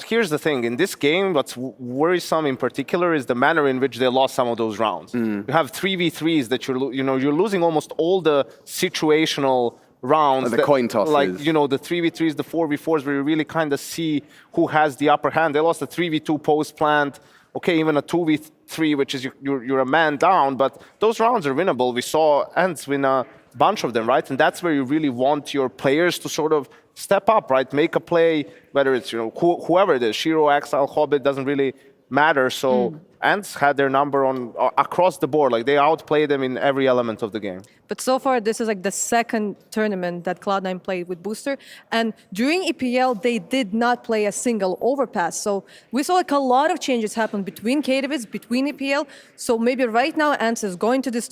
here's the thing. In this game, what's worrisome in particular is the manner in which they lost some of those rounds. You have 3v3s that you're losing almost all the situational rounds. The coin tosses. Like, you know, the 3v3s, the 4v4s, where you really kind of see who has the upper hand. They lost the 3v2 post-plant. Okay, even a 2v3, which is you're a man down, but those rounds are winnable. We saw ENCE win a bunch of them, right? And that's where you really want your players to sort of step up, right? Make a play, whether it's, you know, whoever it is, Shiro, Exile, Hobbit, doesn't really matter. So ENCE had their number on across the board. Like, they outplayed them in every element of the game. But so far, this is like the second tournament that Cloud9 played with Booster. And during EPL, they did not play a single overpass. So we saw like a lot of changes happen between Katowice, between EPL. So maybe right now, ENCE is going to this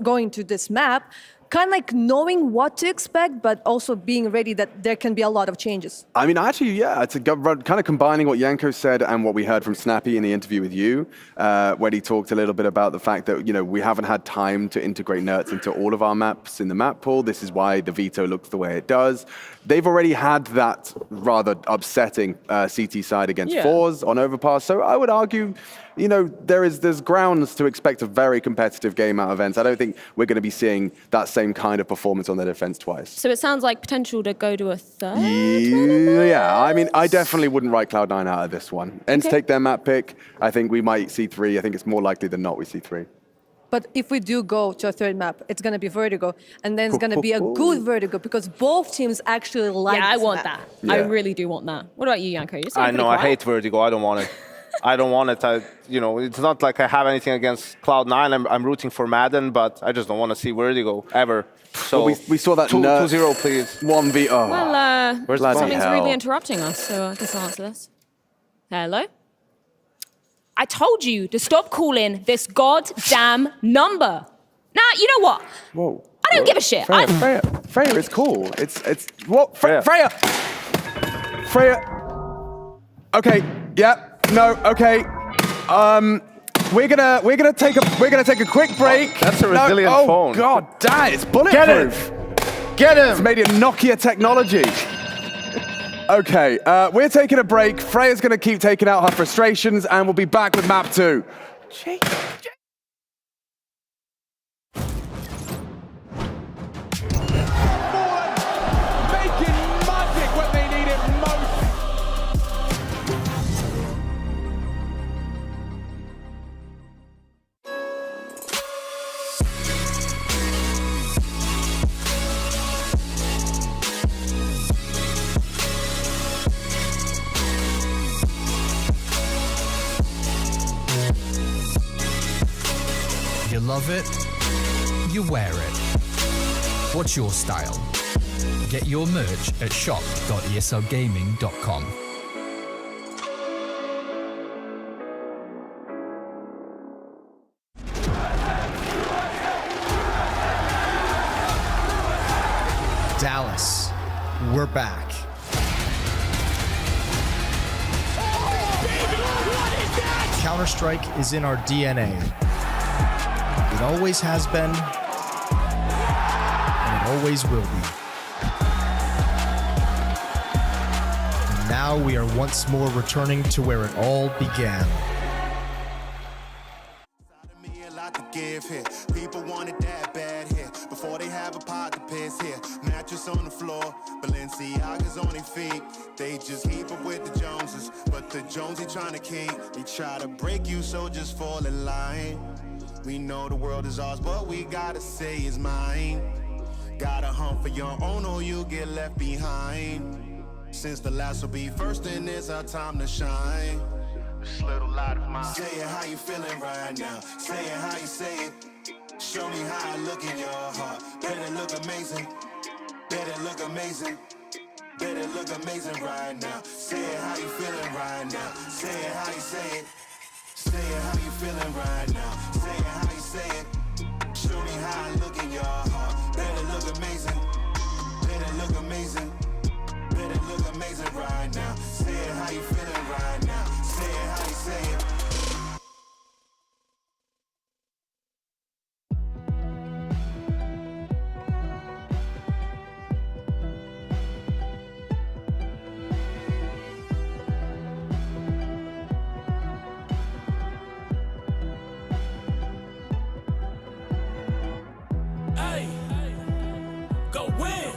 going to this map, kind of like knowing what to expect, but also being ready that there can be a lot of changes. I mean, actually, yeah, it's kind of combining what Janko said and what we heard from Snappy in the interview with you, when he talked a little bit about the fact that, you know, we haven't had time to integrate nerds into all of our maps in the map pool. This is why the veto looks the way it does. They've already had that rather upsetting CT side against FaZe on Overpass. So I would argue, you know, there's grounds to expect a very competitive game out of ENCE. I don't think we're going to be seeing that same kind of performance on their defense twice. So it sounds like potential to go to a third? Yeah, I mean, I definitely wouldn't write Cloud9 out of this one. ENCE take their map pick. I think we might see 3. I think it's more likely than not we see 3. But if we do go to a third map, it's going to be Vertigo. And then it's going to be a good Vertigo because both teams actually like I want that. Yeah. I really do want that. What about you, Janko? I know, I hate Vertigo. I don't want it. I don't want it. You know, it's not like I have anything against Cloud9. I'm rooting for Madden, but I just don't want to see Vertigo ever. So well, we saw that 2-0, please. 1v. Oh. Well, something's hell? really interrupting us, so I guess I'll answer this. Hello? I told you to stop calling this goddamn number. Nah, you know what? Whoa. I don't give a shit. Freya, it's cool. It's what? Freya. Okay. Yeah. No. Okay. We're gonna take a quick break. That's a resilient phone. Oh God, damn! It's bulletproof. Get him. It's made of Nokia technology. Okay, we're taking a break. Freya's gonna keep taking out her frustrations, and we'll be back with map 2. Making mud love it, you wear it. What's your style? Get your merch at shop.eslgaming.com. Dallas, we're back. Counter-Strike is in our DNA. It always has been, and it always will be. And now we are once more returning to where it all began. Give here. People want it that bad here. Before they have a pot to piss here. Mattress on the floor, Balenciaga's on their feet. They just keep up with the Joneses, but the Jones they trying to keep. They try to break you, so just fall in line. We know the world is ours, but we gotta say it's mine. Gotta hunt for your own or you'll get left behind. Since the last will be first, then it's our time to shine. This little light of mine. Say it how you feeling right now. Say it how you say it. Show me how I look in your heart. Better look amazing. Better look amazing. Better look amazing right now. Say it how you feeling right now. Say it how you say it. Say it how you feeling right now. Say it how you say it. Show me how I look in your heart. Better look amazing. Better look amazing. Better look amazing right now. Say it how you feeling right now. Say it how you say it. Hey, go win.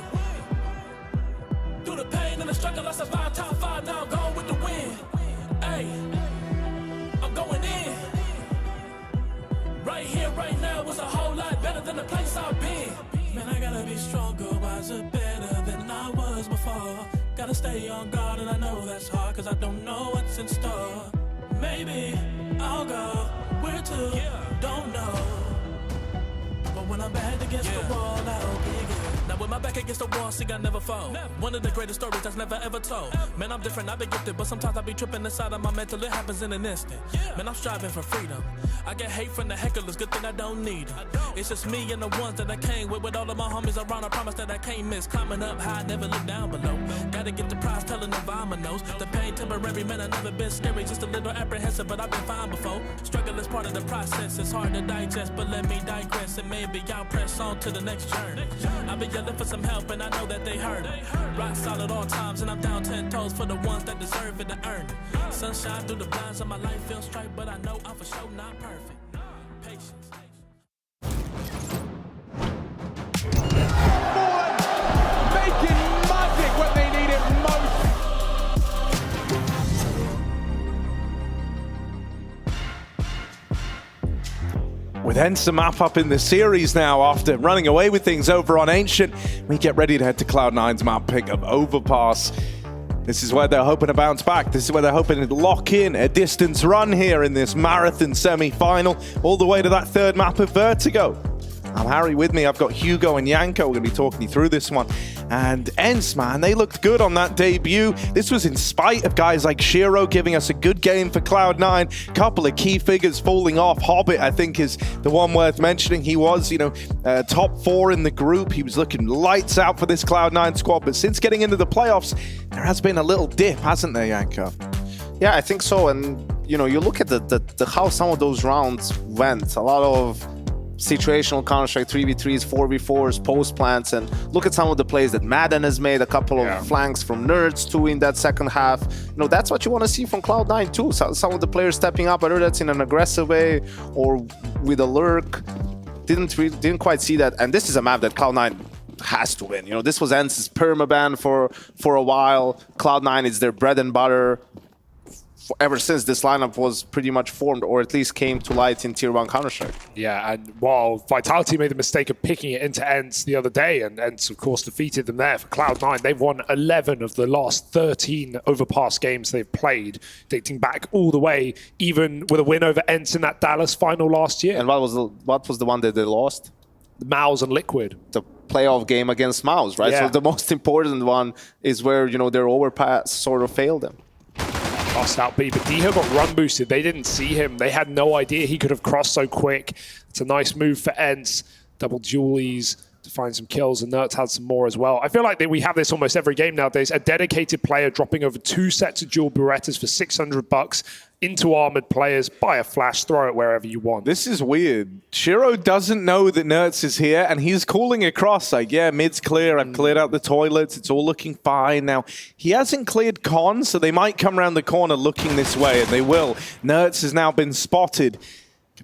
Through the pain and the struggle, I survived top 5, now I'm going with the win. Hey, I'm going in. Right here, right now was a whole lot better than the place I've been. Man, I gotta be stronger, wiser, better than I was before. Gotta stay on guard, and I know that's hard, cause I don't know what's in store. Maybe I'll go where to, don't know. But when I'm back against the wall, I'll be good. Now with my back against the wall, see I never fall. One of the greatest stories that's never ever told. Man, I'm different, I've been gifted, but sometimes I be tripping inside of my mental. It happens in an instant. Man, I'm striving for freedom. I get hate from the hecklers, good thing I don't need them. It's just me and the ones that I came with all of my homies around. I promise that I can't miss. Climbing up high, never look down below. Gotta get the prize, telling the vomit knows. The pain temporary, man, I never been scary. Just a little apprehensive, but I've been fine before. Struggle is part of the process, it's hard to digest, but let me digress. And maybe I'll press on to the next journey. I've been yelling for some help, and I know that they heard it. Rock solid all times, and I'm down 10 toes for the ones that deserve it to earn it. Sunshine through the blinds of my life feels straight, but I know I'm for sure not perfect. Patience. Making magic when they need it most. With ENCE map up in the series now after running away with things over on Ancient, we get ready to head to Cloud9's map pick of Overpass. This is where they're hoping to bounce back. This is where they're hoping to lock in a distance run here in this marathon semi-final, all the way to that third map of Vertigo. I'm Harry, with me I've got Hugo and Yanko. We're going to be talking you through this one. And ENCE, man, they looked good on that debut. This was in spite of guys like Shiro giving us a good game for Cloud9. Couple of key figures falling off. Hobbit, I think, is the one worth mentioning. He was, top 4 in the group. He was looking lights out for this Cloud9 squad. But since getting into the playoffs, there has been a little dip, hasn't there, Yanko? Yeah, I think so. And, you look at the how some of those rounds went. A lot of situational Counter-Strike 3v3s, 4v4s, post plants, and look at some of the plays that Madden has made, a couple of flanks from Nerds too in that second half. That's what you want to see from Cloud9 too. So, some of the players stepping up, whether that's in an aggressive way or with a lurk. Didn't quite see that. And this is a map that Cloud9 has to win. This was ENCE's permaban for a while. Cloud9 is their bread and butter. ever since this lineup was pretty much formed, or at least came to light in Tier 1 Counter-Strike. Yeah, and while Vitality made the mistake of picking it into ENCE the other day, and ENCE, of course, defeated them there for Cloud9, they've won 11 of the last 13 Overpass games they've played, dating back all the way, even with a win over ENCE in that Dallas final last year. And what was the one that they lost? Mouse and Liquid. The playoff game against Mouse, right? Yeah. So the most important one is where, you know, their overpass sort of failed them. Crossed out B, but Diha got run boosted. They didn't see him. They had no idea he could have crossed so quick. It's a nice move for ENCE. Double dualies to find some kills, and Nerds had some more as well. I feel like that we have this almost every game nowadays. A dedicated player dropping over 2 sets of dual Berettas for $600 into armored players, buy a flash, throw it wherever you want. This is weird. Shiro doesn't know that Nerds is here, and he's calling across like, yeah, mid's clear, I've cleared out the toilets, it's all looking fine. Now, he hasn't cleared con, so they might come around the corner looking this way, and they will. Nerds has now been spotted.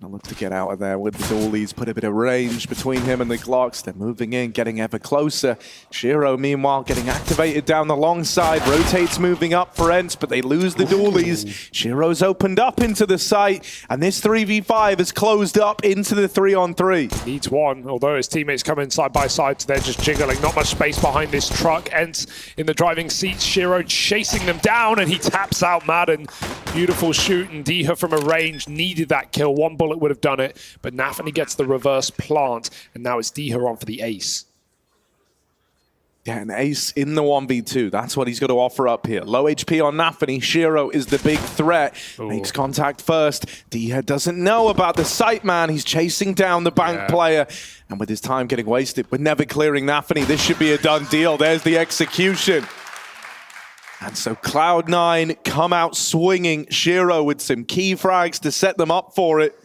Gonna look to get out of there with the dualies, put a bit of range between him and the Glocks. They're moving in, getting ever closer. Shiro, meanwhile, getting activated down the long side. Rotates moving up for ENCE, but they lose the dualies. Shiro's opened up into the site, and this 3v5 has closed up into the 3-on-3. Needs one, although his teammates come in side by side, so they're just jiggling. Not much space behind this truck. ENCE in the driving seat. Shiro chasing them down, and he taps out Madden. Beautiful shoot, and Diha from a range needed that kill. One bullet would have done it, but NAVI gets the reverse plant, and now it's Diha on for the ace. Yeah, an ace in the 1v2. That's what he's got to offer up here. Low HP on NAVI. Shiro is the big threat. Ooh. Makes contact first. Diha doesn't know about the sight man. He's chasing down the bank player. And with his time getting wasted, we're never clearing NAVI. This should be a done deal. There's the execution. And so Cloud9 come out swinging. Shiro with some key frags to set them up for it.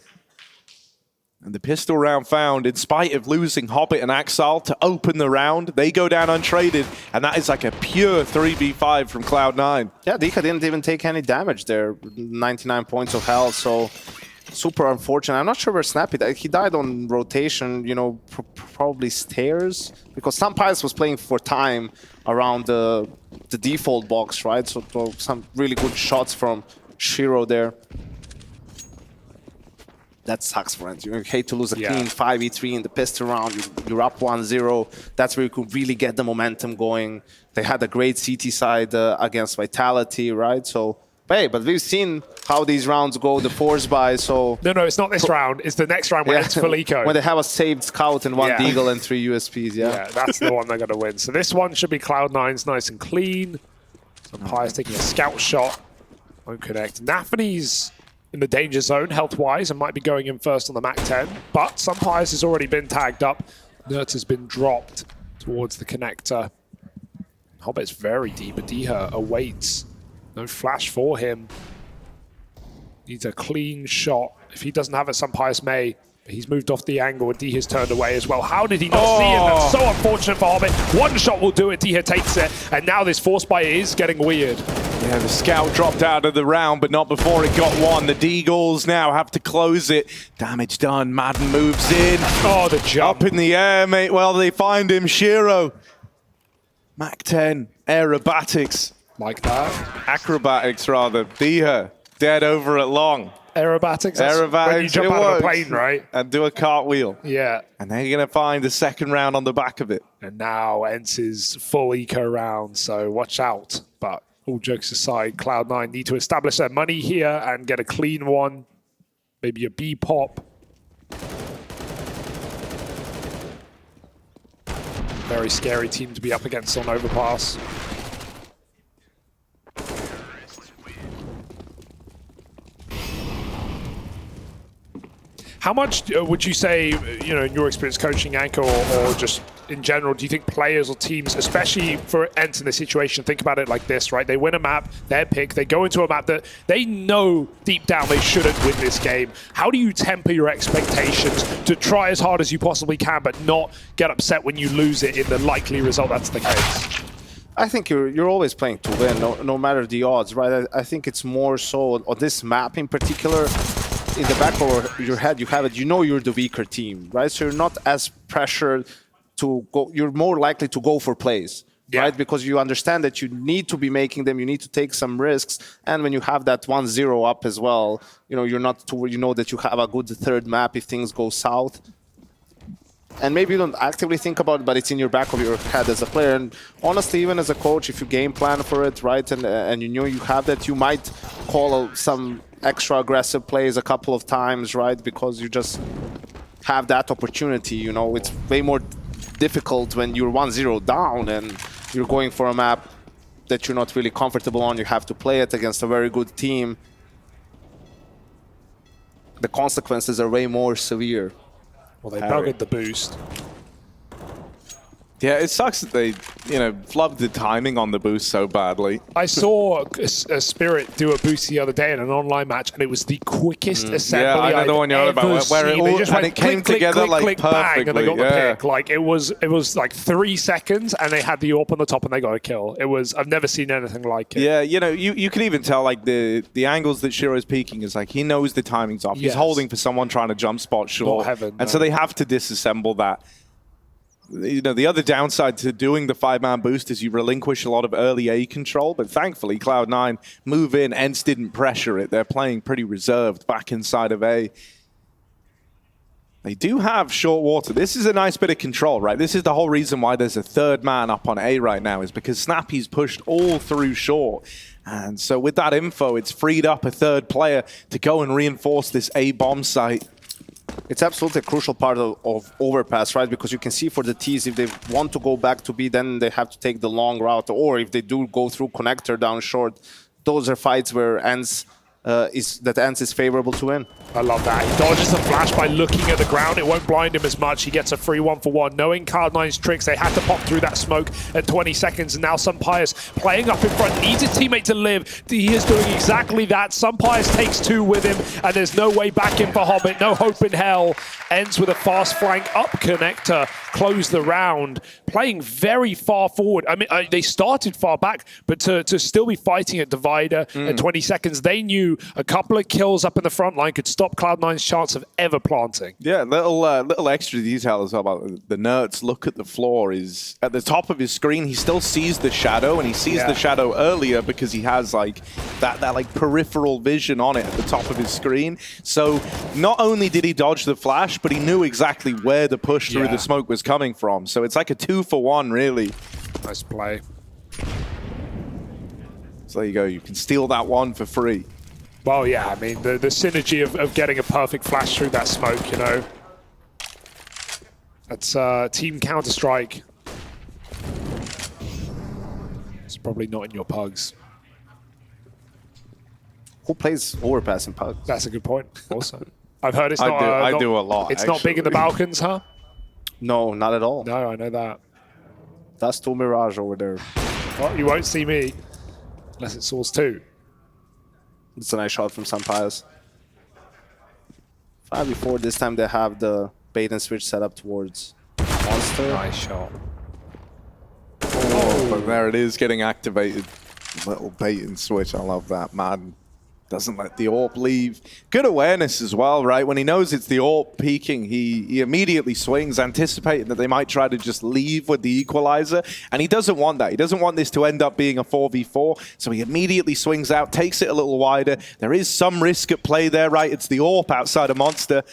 And the pistol round found, in spite of losing Hobbit and Axal to open the round, they go down untraded, and that is like a pure 3v5 from Cloud9. Yeah, Diha didn't even take any damage there. 99 points of health, so super unfortunate. I'm not sure where Snappy died. He died on rotation, you know, probably stairs, because some Piles was playing for time around the default box, right? So some really good shots from Shiro there. That sucks, friends. You hate to lose a clean 5v3 in the pistol round. You're up 1-0. That's where you could really get the momentum going. They had a great CT side against Vitality, right? So, hey, but we've seen how these rounds go, the force buy, so... No, it's not this round. It's the next round where it's Felico. When they have a saved scout and 1 deagle and 3 USPs, Yeah, that's the one they're going to win. So this one should be Cloud9's nice and clean. So Pire's taking a scout shot. Won't connect. NAVI's in the danger zone health-wise and might be going in first on the MAC-10, but some Pies has already been tagged up. Nerds has been dropped towards the connector. Hobbit's very deep, but Diha awaits. No flash for him. Needs a clean shot. If he doesn't have it, some Pius may. He's moved off the angle and Diha's turned away as well. How did he not see it? That's so unfortunate for Hobbit. One shot will do it. Diha takes it, and now this force buy is getting weird. Yeah, the scout dropped out of the round, but not before it got one. The Deagles now have to close it. Damage done. Madden moves in. Oh, the jump. Up in the air, mate. Well, they find him. Shiro. MAC-10. Aerobatics. Like that? Acrobatics, rather. Diha. Dead over at long. Aerobatics? Aerobatics. When you jump out of a plane, right? And do a cartwheel. Yeah. And they're going to find the second round on the back of it. And now ENCE's full eco round, so watch out. But all jokes aside, Cloud9 need to establish their money here and get a clean one. Maybe a B-pop. Very scary team to be up against on Overpass. How much would you say, you know, in your experience coaching Anchor or just in general, do you think players or teams, especially for ENCE in this situation, think about it like this, right? They win a map, their pick, they go into a map that they know deep down they shouldn't win this game. How do you temper your expectations to try as hard as you possibly can, but not get upset when you lose it in the likely result that's the case? I think you're always playing to win, no matter the odds, right? I think it's more so on this map in particular. In the back of your head, you have it. You know you're the weaker team, right? So you're not as pressured to go. You're more likely to go for plays, right? Because you understand that you need to be making them, you need to take some risks. And when you have that 1-0 up as well, you're not too, you know that you have a good third map if things go south. And maybe you don't actively think about it, but it's in your back of your head as a player. And honestly, even as a coach, if you game plan for it, right, and you know you have that, you might call some extra aggressive plays a couple of times, right? Because you just have that opportunity, It's way more difficult when you're 1-0 down and you're going for a map that you're not really comfortable on. You have to play it against a very good team. The consequences are way more severe. Well, they buggered the boost. Yeah, it sucks that they, flubbed the timing on the boost so badly. I saw a Spirit do a boost the other day in an online match, and it was the quickest assembly I know the one you're on about, where it all, and it came together like perfectly. Bang, and they got the pick. Like it was like 3 seconds, and they had the AWP on the top, and they got a kill. I've never seen anything like it. Yeah, you can even tell like the angles that Shiro's peeking is like he knows the timing's off. He's holding for someone trying to jump spot short, so they have to disassemble that. The other downside to doing the 5-man boost is you relinquish a lot of early A control, but thankfully Cloud9 move in, ENCE didn't pressure it. They're playing pretty reserved back inside of A. They do have short water. This is a nice bit of control, right? This is the whole reason why there's a third man up on A right now, is because Snappy's pushed all through short. And so with that info, it's freed up a third player to go and reinforce this A bomb site. It's absolutely a crucial part of overpass, right? Because you can see for the T's, if they want to go back to B, then they have to take the long route. Or if they do go through connector down short, those are fights where ENCE is favorable to win. I love that. He dodges the flash by looking at the ground. It won't blind him as much. He gets a free 1-for-1. Knowing Cloud9's tricks, they had to pop through that smoke at 20 seconds. And now Sumpires playing up in front, needs his teammate to live. He is doing exactly that. Sumpires takes 2 with him, and there's no way back in for Hobbit. No hope in hell. Ends with a fast flank up connector. Close the round. Playing very far forward. I mean, they started far back, but to still be fighting at Divider at 20 seconds, they knew a couple of kills up in the front line could stop Cloud9's chance of ever planting. Yeah, little extra detail as well about the Nerds. Look at the floor. Is at the top of his screen. He still sees the shadow, and he sees the shadow earlier because he has like that like peripheral vision on it at the top of his screen. So not only did he dodge the flash, but he knew exactly where the push through the smoke was coming from. So it's like a 2-for-1, really. Nice play. So there you go. You can steal that one for free. Well, yeah, I mean, the synergy of getting a perfect flash through that smoke, That's Team Counter-Strike. It's probably not in your pugs. Who plays overpass in pugs? That's a good point, also. I've heard it's not... I do a lot, It's not big in the Balkans, huh? No, not at all. No, I know that. That's too Mirage over there. Well, you won't see me. Unless it's Source 2. It's a nice shot from Sumpires. 5v4, this time they have the bait and switch set up towards Monster. Nice shot. Oh, but there it is, getting activated. Little bait and switch, I love that, man. Doesn't let the AWP leave. Good awareness as well, right? When he knows it's the AWP peeking, he immediately swings, anticipating that they might try to just leave with the equalizer. And he doesn't want that. He doesn't want this to end up being a 4v4. So he immediately swings out, takes it a little wider. There is some risk at play there, right? It's the AWP outside of Monster.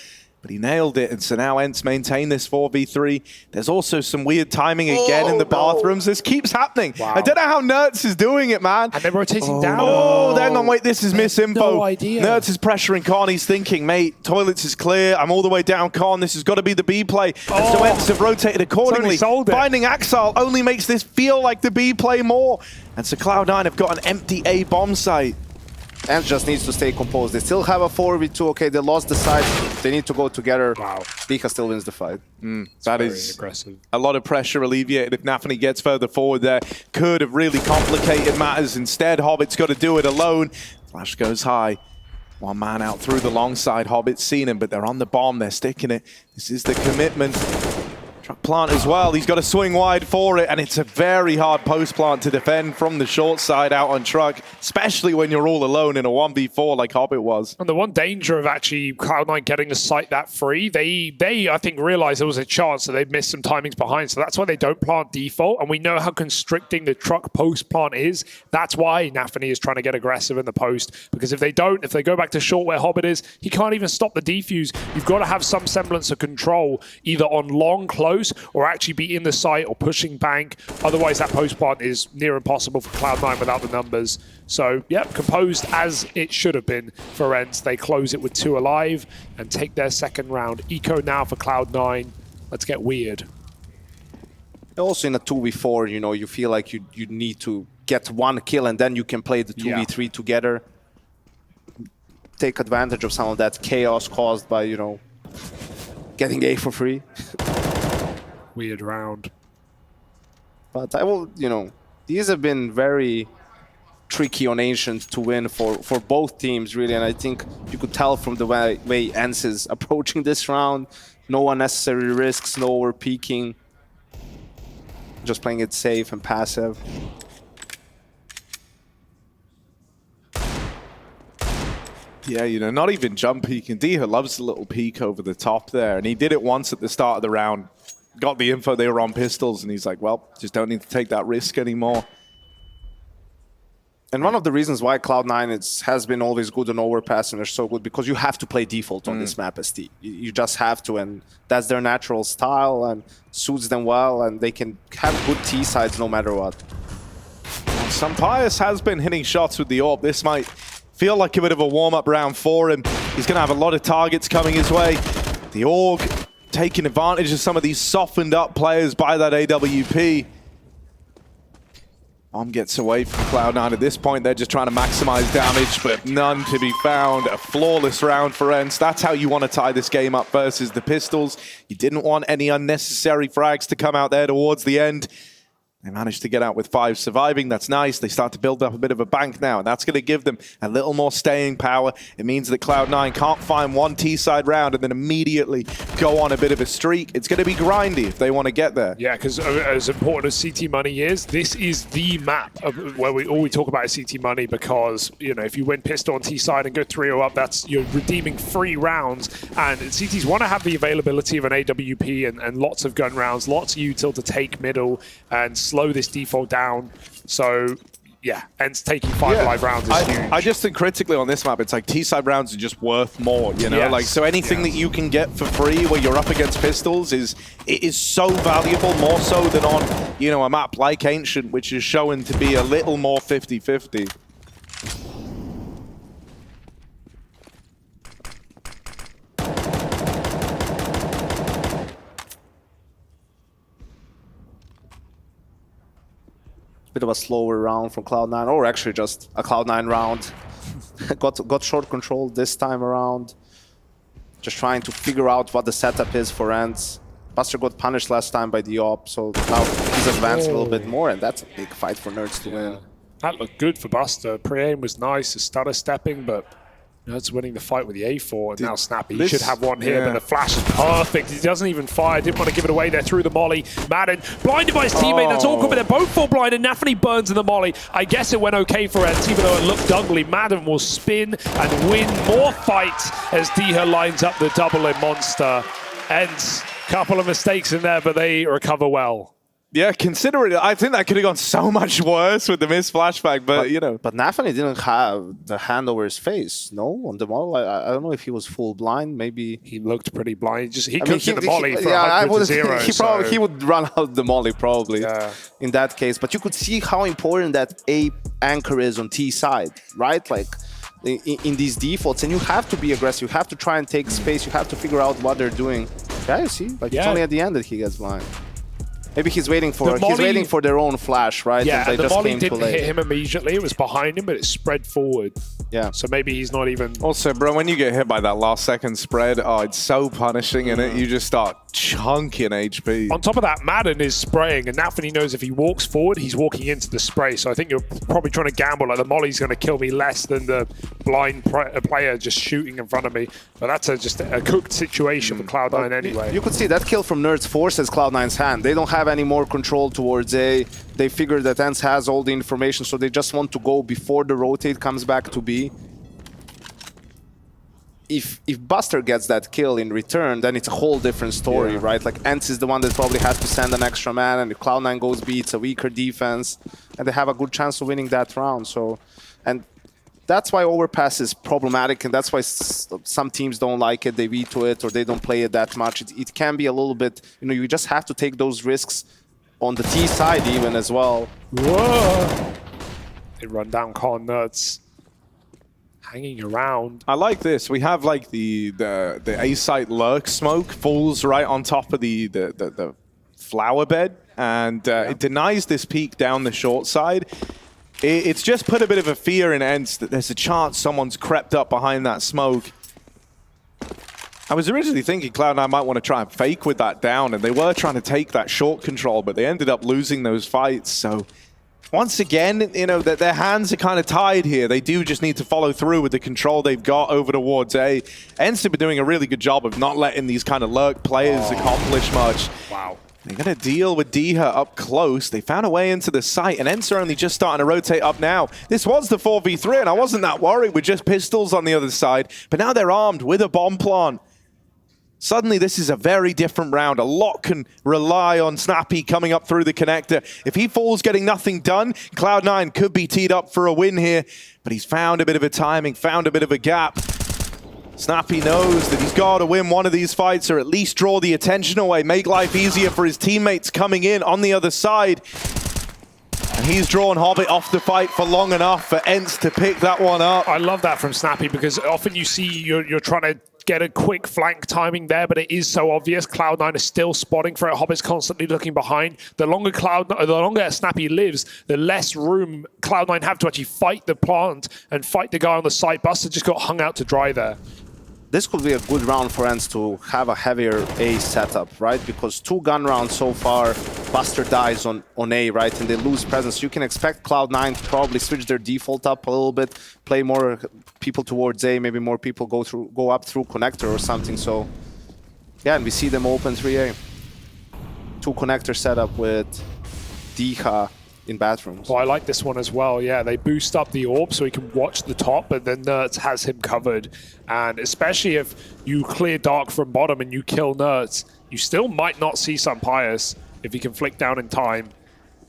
But he nailed it, and so now ENCE maintain this 4v3. There's also some weird timing again in the bathrooms. This keeps happening. Wow. I don't know how Nerds is doing it, man. And they're rotating down. Oh, then on, wait, this is misinfo. No idea. Nerds is pressuring Khan. He's thinking, mate, toilets is clear. I'm all the way down Khan. This has got to be the B play. And so ENCE have rotated accordingly. Finding Axile only makes this feel like the B play more. And so Cloud9 have got an empty A bomb site. ENCE just needs to stay composed. They still have a 4v2. Okay, they lost the side. They need to go together. Wow. Bika still wins the fight. That is aggressive. A lot of pressure alleviated. If NAVI gets further forward there, could have really complicated matters. Instead, Hobbit's got to do it alone. Flash goes high. One man out through the long side. Hobbit's seen him, but they're on the bomb. They're sticking it. This is the commitment. Truck plant as well. He's got to swing wide for it, and it's a very hard post plant to defend from the short side out on Truck, especially when you're all alone in a 1v4 like Hobbit was. And the one danger of actually Cloud9 getting the site that free, they I think realized there was a chance that they'd missed some timings behind, so that's why they don't plant default, and we know how constricting the Truck post plant is. That's why NAVI is trying to get aggressive in the post, because if they go back to short where Hobbit is, he can't even stop the defuse. You've got to have some semblance of control, either on long, close, or actually be in the site or pushing bank. Otherwise, that post plant is near impossible for Cloud9 without the numbers. So, yeah, composed as it should have been for ENCE. They close it with 2 alive and take their second round. Eco now for Cloud9. Let's get weird. Also in a 2v4, you know, you feel like you need to get 1 kill and then you can play the 2v3 together. Take advantage of some of that chaos caused by, you know, getting A for free. Weird round. But I will, you know, these have been very tricky on Ancient to win for both teams, really. And I think you could tell from the way ENCE is approaching this round. No unnecessary risks, no over peeking. Just playing it safe and passive. Yeah, you know, not even jump peeking. Diha loves the little peek over the top there. And he did it once at the start of the round. Got the info they were on pistols, and he's like, well, just don't need to take that risk anymore. And one of the reasons why Cloud9 has been always good on overpass and they're so good, because you have to play default on this map, ST. You just have to, and that's their natural style and suits them well, and they can have good T-sides no matter what. Sampaius has been hitting shots with the AWP. This might feel like a bit of a warm-up round for him. He's going to have a lot of targets coming his way. The Org taking advantage of some of these softened up players by that AWP. Bomb gets away from Cloud9 at this point. They're just trying to maximize damage, but none to be found. A flawless round for ENCE. That's how you want to tie this game up versus the pistols. You didn't want any unnecessary frags to come out there towards the end. They managed to get out with 5 surviving. That's nice. They start to build up a bit of a bank now, and that's going to give them a little more staying power. It means that Cloud9 can't find one T-side round and then immediately go on a bit of a streak. It's going to be grindy if they want to get there. Yeah, because as important as CT Money is, this is the map where all we talk about is CT Money, because, you know, if you win pistol on T-side and go 3-0 up, that's, you're redeeming free rounds. And CTs want to have the availability of an AWP and lots of gun rounds, lots of util to take middle and slow this default down. So yeah, ENCE taking 5 live rounds is huge. I just think critically on this map, it's like T-side rounds are just worth more, you know? Like, so anything that you can get for free where you're up against pistols is so valuable, more so than on, you know, a map like Ancient, which is showing to be a little more 50-50. Bit of a slower round from Cloud9, or actually just a Cloud9 round. got short control this time around. Just trying to figure out what the setup is for ENCE. Buster got punished last time by the AWP, so now he's advanced a little bit more, and that's a big fight for Nerds to win. That looked good for Buster. Pre-aim was nice, his stutter stepping, but Nerds winning the fight with the A4, and now Snappy. He should have one here, but the flash is perfect. He doesn't even fire. Didn't want to give it away there through the molly. Madden blinded by his teammate. That's all good, but they're both full blind, and NAVI burns in the molly. I guess it went okay for ENCE, even though it looked ugly. Madden will spin and win more fights as Diha lines up the double in Monster. ENCE, couple of mistakes in there, but they recover well. Yeah, consider it. I think that could have gone so much worse with the missed flashback, but you know. But NAVI didn't have the hand over his face, no? On the model, I don't know if he was full blind. Maybe he looked pretty blind. He cooked in the molly for 100 to 0. He would run out the molly probably in that case. But you could see how important that A anchor is on T side, right? Like in these defaults, and you have to be aggressive. You have to try and take space. You have to figure out what they're doing. Yeah, you see, like it's only at the end that he gets blind. Maybe he's waiting for their own flash, right? Yeah, and the molly didn't hit him immediately. It was behind him, but it spread forward. Yeah. So maybe he's not even... Also, bro, when you get hit by that last second spread, it's so punishing, innit? You just start chunking HP. On top of that, Madden is spraying, and NAVI knows if he walks forward, he's walking into the spray. So I think you're probably trying to gamble, like the molly's going to kill me less than the blind player just shooting in front of me. But that's just a cooked situation for Cloud9 anyway. You could see that kill from Nerds forces Cloud9's hand. They don't have any more control towards A. They figure that ENCE has all the information, so they just want to go before the rotate comes back to B. If Buster gets that kill in return, then it's a whole different story, right? Like, ENCE is the one that probably has to send an extra man, and if Cloud9 goes B, it's a weaker defense, and they have a good chance of winning that round. So, and that's why overpass is problematic, and that's why some teams don't like it, they veto it, or they don't play it that much. It can be a little bit, you know, you just have to take those risks on the T side even as well. Whoa! They run down Con Nuts. Hanging around. I like this. We have like the A site lurk smoke falls right on top of the flower bed, and it denies this peek down the short side. It's just put a bit of a fear in ENCE that there's a chance someone's crept up behind that smoke. I was originally thinking Cloud9 might want to try and fake with that down, and they were trying to take that short control, but they ended up losing those fights. So once again, you know, that their hands are kind of tied here. They do just need to follow through with the control they've got over towards A. ENCE have been doing a really good job of not letting these kind of lurk players accomplish much. Wow. They're going to deal with Diha up close. They found a way into the site, and ENCE are only just starting to rotate up now. This was the 4v3, and I wasn't that worried with just pistols on the other side, but now they're armed with a bomb plant. Suddenly, this is a very different round. A lot can rely on Snappy coming up through the connector. If he falls getting nothing done, Cloud9 could be teed up for a win here, but he's found a bit of a timing, found a bit of a gap. Snappy knows that he's got to win one of these fights or at least draw the attention away, make life easier for his teammates coming in on the other side. And he's drawn Hobbit off the fight for long enough for ENCE to pick that one up. I love that from Snappy, because often you see you're trying to get a quick flank timing there, but it is so obvious. Cloud9 is still spotting for it. Hobbit's constantly looking behind. The longer Snappy lives, the less room Cloud9 have to actually fight the plant and fight the guy on the site. Buster just got hung out to dry there. This could be a good round for ENCE to have a heavier A setup, right? Because 2 gun rounds so far, Buster dies on A, right? And they lose presence. You can expect Cloud9 to probably switch their default up a little bit, play more people towards A, maybe more people go up through connector or something. So, yeah, and we see them open 3A. 2 connector setup with Diha in bathrooms. Well, I like this one as well. Yeah, they boost up the orb so he can watch the top, but then Nerds has him covered. And especially if you clear Dark from bottom and you kill Nerds, you still might not see Sampius if he can flick down in time.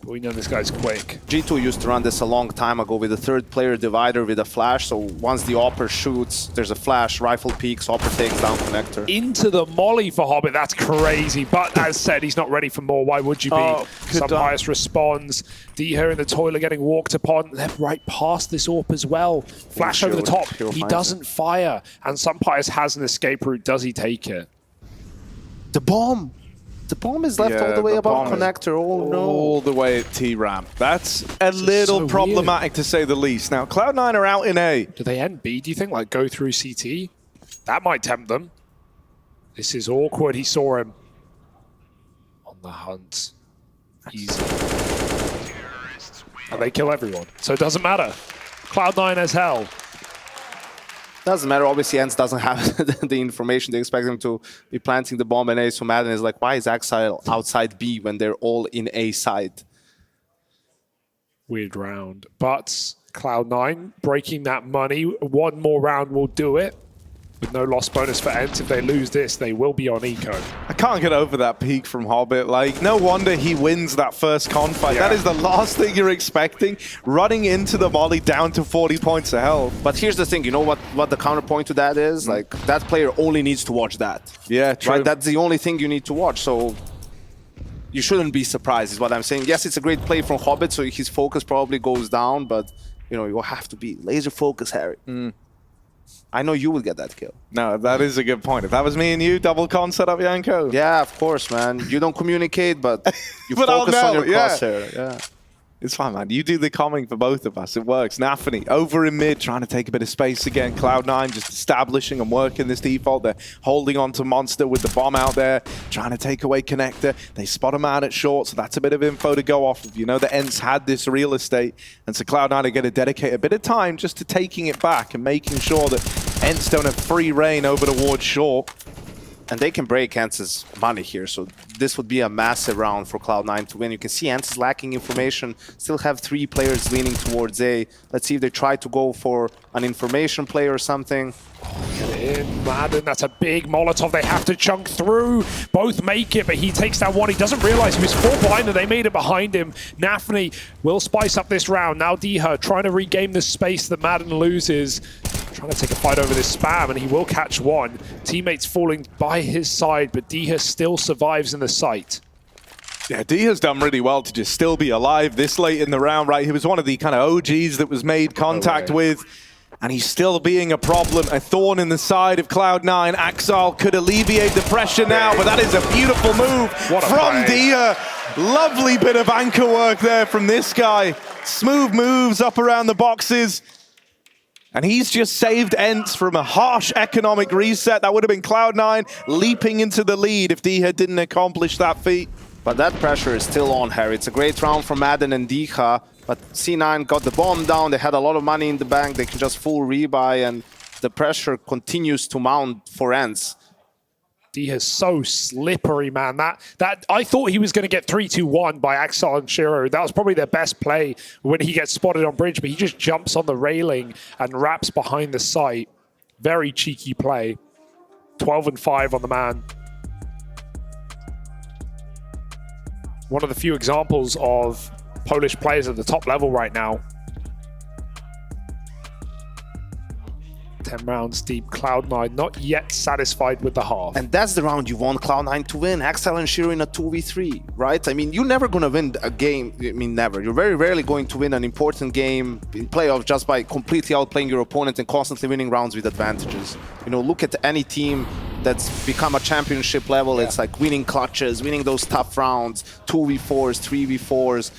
But we know this guy's quick. G2 used to run this a long time ago with a 3rd player divider with a flash. So once the Opper shoots, there's a flash, rifle peeks, Opper takes down connector. Into the molly for Hobbit, that's crazy. But as said, he's not ready for more. Why would you be? Sampius responds. Diha in the toilet getting walked upon. They're right past this AWP as well. Flash over the top. He doesn't fire. And Sampius has an escape route. Does he take it? The bomb! The bomb is left all the way above connector. Oh no. All the way at T-Ramp. That's a little problematic to say the least. Now, Cloud9 are out in A. Do they end B, do you think? Like, go through CT? That might tempt them. This is awkward. He saw him. On the hunt. Easy. And they kill everyone. So it doesn't matter. Cloud9 as hell. Doesn't matter. Obviously, ENCE doesn't have the information. They expect them to be planting the bomb in A. So Madden is like, why is Exile outside B when they're all in A side? Weird round. But Cloud9 breaking that money. One more round will do it. With no loss bonus for ENCE. If they lose this, they will be on eco. I can't get over that peak from Hobbit. Like, no wonder he wins that first con fight. Yeah. That is the last thing you're expecting. Running into the molly down to 40 points of health. But here's the thing, you know what the counterpoint to that is? Like, that player only needs to watch that. Yeah, true. Right? That's the only thing you need to watch. So you shouldn't be surprised is what I'm saying. Yes, it's a great play from Hobbit, so his focus probably goes down, but you know, you have to be laser focused, Harry. I know you will get that kill. No, that is a good point. If that was me and you, double con setup, Yanko. Yeah, of course, man. You don't communicate, but you focus on your crosshair. Yeah. It's fine, man. You do the calming for both of us. It works. NAVI over in mid, trying to take a bit of space again. Cloud9 just establishing and working this default. They're holding on to Monster with the bomb out there, trying to take away Connector. They spot him out at short, so that's a bit of info to go off of. You know, the ENCE had this real estate, and so Cloud9 are going to dedicate a bit of time just to taking it back and making sure that ENCE don't have free reign over towards short. And they can break ENCE's money here, so this would be a massive round for Cloud9 to win. You can see ENCE is lacking information, still have 3 players leaning towards A. Let's see if they try to go for an information play or something. Get it in, Madden, that's a big Molotov. They have to chunk through. Both make it, but he takes down one. He doesn't realize he was 4 behind and they made it behind him. NAVI will spice up this round. Now Diha trying to regain the space that Madden loses. Trying to take a fight over this spam, and he will catch one. Teammates falling by his side, but Diha still survives in the sight. Yeah, Diha's done really well to just still be alive this late in the round, right? He was one of the kind of OGs that was made contact with, and he's still being a problem, a thorn in the side of Cloud9. Axal could alleviate the pressure now, but that is a beautiful move from Diha. Lovely bit of anchor work there from this guy. Smooth moves up around the boxes. And he's just saved ENCE from a harsh economic reset. That would have been Cloud9 leaping into the lead if Diha didn't accomplish that feat. But that pressure is still on, Harry. It's a great round for Madden and Diha, but C9 got the bomb down. They had a lot of money in the bank. They can just full rebuy, and the pressure continues to mount for ENCE. Diha's so slippery, man. That I thought he was going to get 3-2-1 by Axel and Shiro. That was probably their best play when he gets spotted on bridge, but he just jumps on the railing and wraps behind the site. Very cheeky play. 12-5 on the man. One of the few examples of Polish players at the top level right now. 10 rounds deep, Cloud9 not yet satisfied with the half. And that's the round you want Cloud9 to win. Axel and Shiro in a 2v3, right? I mean, you're never going to win a game. I mean, never. You're very rarely going to win an important game in playoffs just by completely outplaying your opponent and constantly winning rounds with advantages. You know, look at any team that's become a championship level. It's like winning clutches, winning those tough rounds, 2v4s, 3v4s,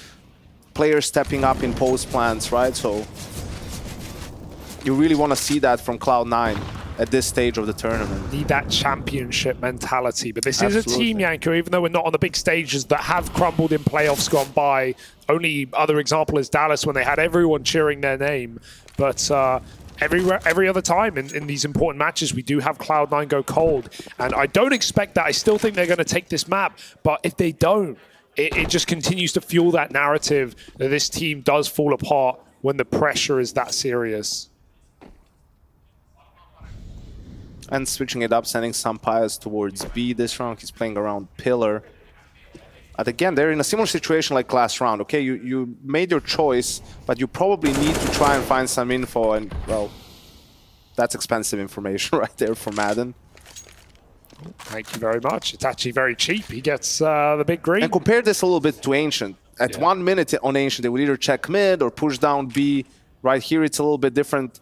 players stepping up in post plans, right? So you really want to see that from Cloud9 at this stage of the tournament. Need that championship mentality. But this is a team, Yanko, even though we're not on the big stages, that have crumbled in playoffs gone by. Only other example is Dallas when they had everyone cheering their name. But every other time in these important matches, we do have Cloud9 go cold. And I don't expect that. I still think they're going to take this map. But if they don't, it just continues to fuel that narrative that this team does fall apart when the pressure is that serious. And switching it up, sending Sampayas towards B this round. He's playing around Pillar. And again, they're in a similar situation like last round. Okay, you made your choice, but you probably need to try and find some info. And, well, that's expensive information right there for Madden. Thank you very much. It's actually very cheap. He gets the big green. And compare this a little bit to Ancient. At 1 minute on Ancient, they would either check mid or push down B. Right here, it's a little bit different.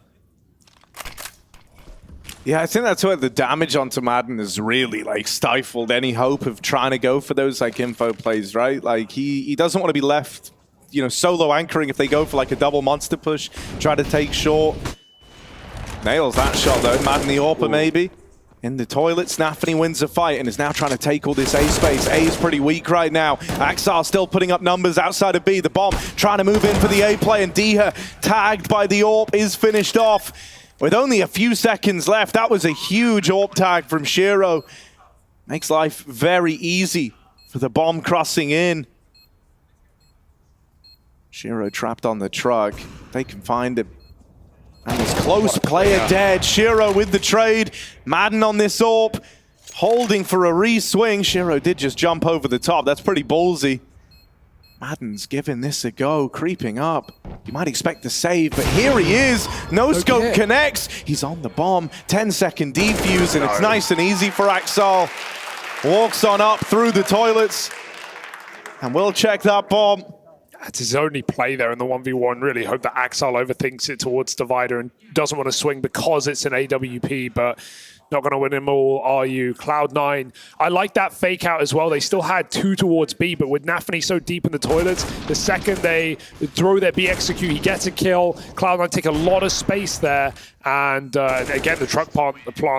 Yeah, I think that's where the damage onto Madden has really like stifled any hope of trying to go for those like info plays, right? Like he doesn't want to be left, you know, solo anchoring if they go for like a double monster push, try to take short. Nails that shot though. Madden the AWPer maybe. In the toilets, NAVI wins the fight and is now trying to take all this A space. A is pretty weak right now. Axal still putting up numbers outside of B. The bomb trying to move in for the A play, and Diha tagged by the AWP is finished off. With only a few seconds left, that was a huge AWP tag from Shiro. Makes life very easy for the bomb crossing in. Shiro trapped on the truck. They can find him. And this close player dead. Shiro with the trade. Madden on this AWP. Holding for a re-swing. Shiro did just jump over the top. That's pretty ballsy. Madden's giving this a go, creeping up. You might expect the save, but here he is. No scope connects. He's on the bomb. 10-second defuse, and it's nice and easy for Axal. Walks on up through the toilets. And we'll check that bomb. That's his only play there in the 1v1. Really hope that Axel overthinks it towards Divider and doesn't want to swing because it's an AWP, but not going to win them all, are you? Cloud9, I like that fake out as well. They still had 2 towards B, but with NAVI so deep in the toilets, the second they throw their B execute, he gets a kill. Cloud9 take a lot of space there. And again, the truck plant,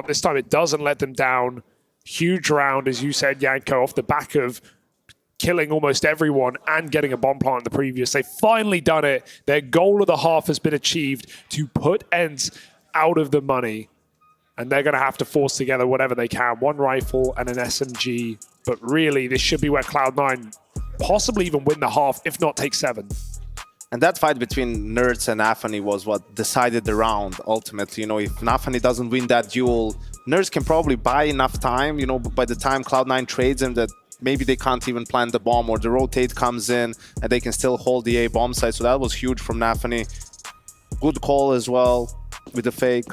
this time it doesn't let them down. Huge round, as you said, Yanko, off the back of killing almost everyone and getting a bomb plant in the previous. They've finally done it. Their goal of the half has been achieved to put ENCE out of the money. And they're going to have to force together whatever they can. 1 rifle and an SMG. But really, this should be where Cloud9 possibly even win the half, if not take 7. And that fight between Nerds and NAVI was what decided the round, ultimately. You know, if NAVI doesn't win that duel, Nerds can probably buy enough time, you know, by the time Cloud9 trades him, that maybe they can't even plant the bomb, or the rotate comes in and they can still hold the A bomb site. So that was huge from NAVI. Good call as well with the fake.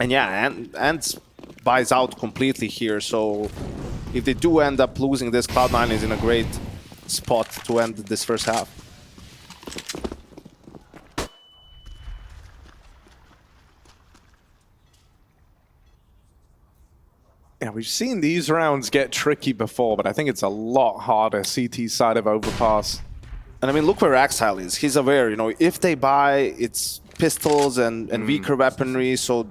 And yeah, ENCE buys out completely here. So if they do end up losing this, Cloud9 is in a great spot to end this first half. Yeah, we've seen these rounds get tricky before, but I think it's a lot harder, CT's side of Overpass. And I mean, look where Axel is. He's aware, you know, if they buy, it's pistols and weaker weaponry. So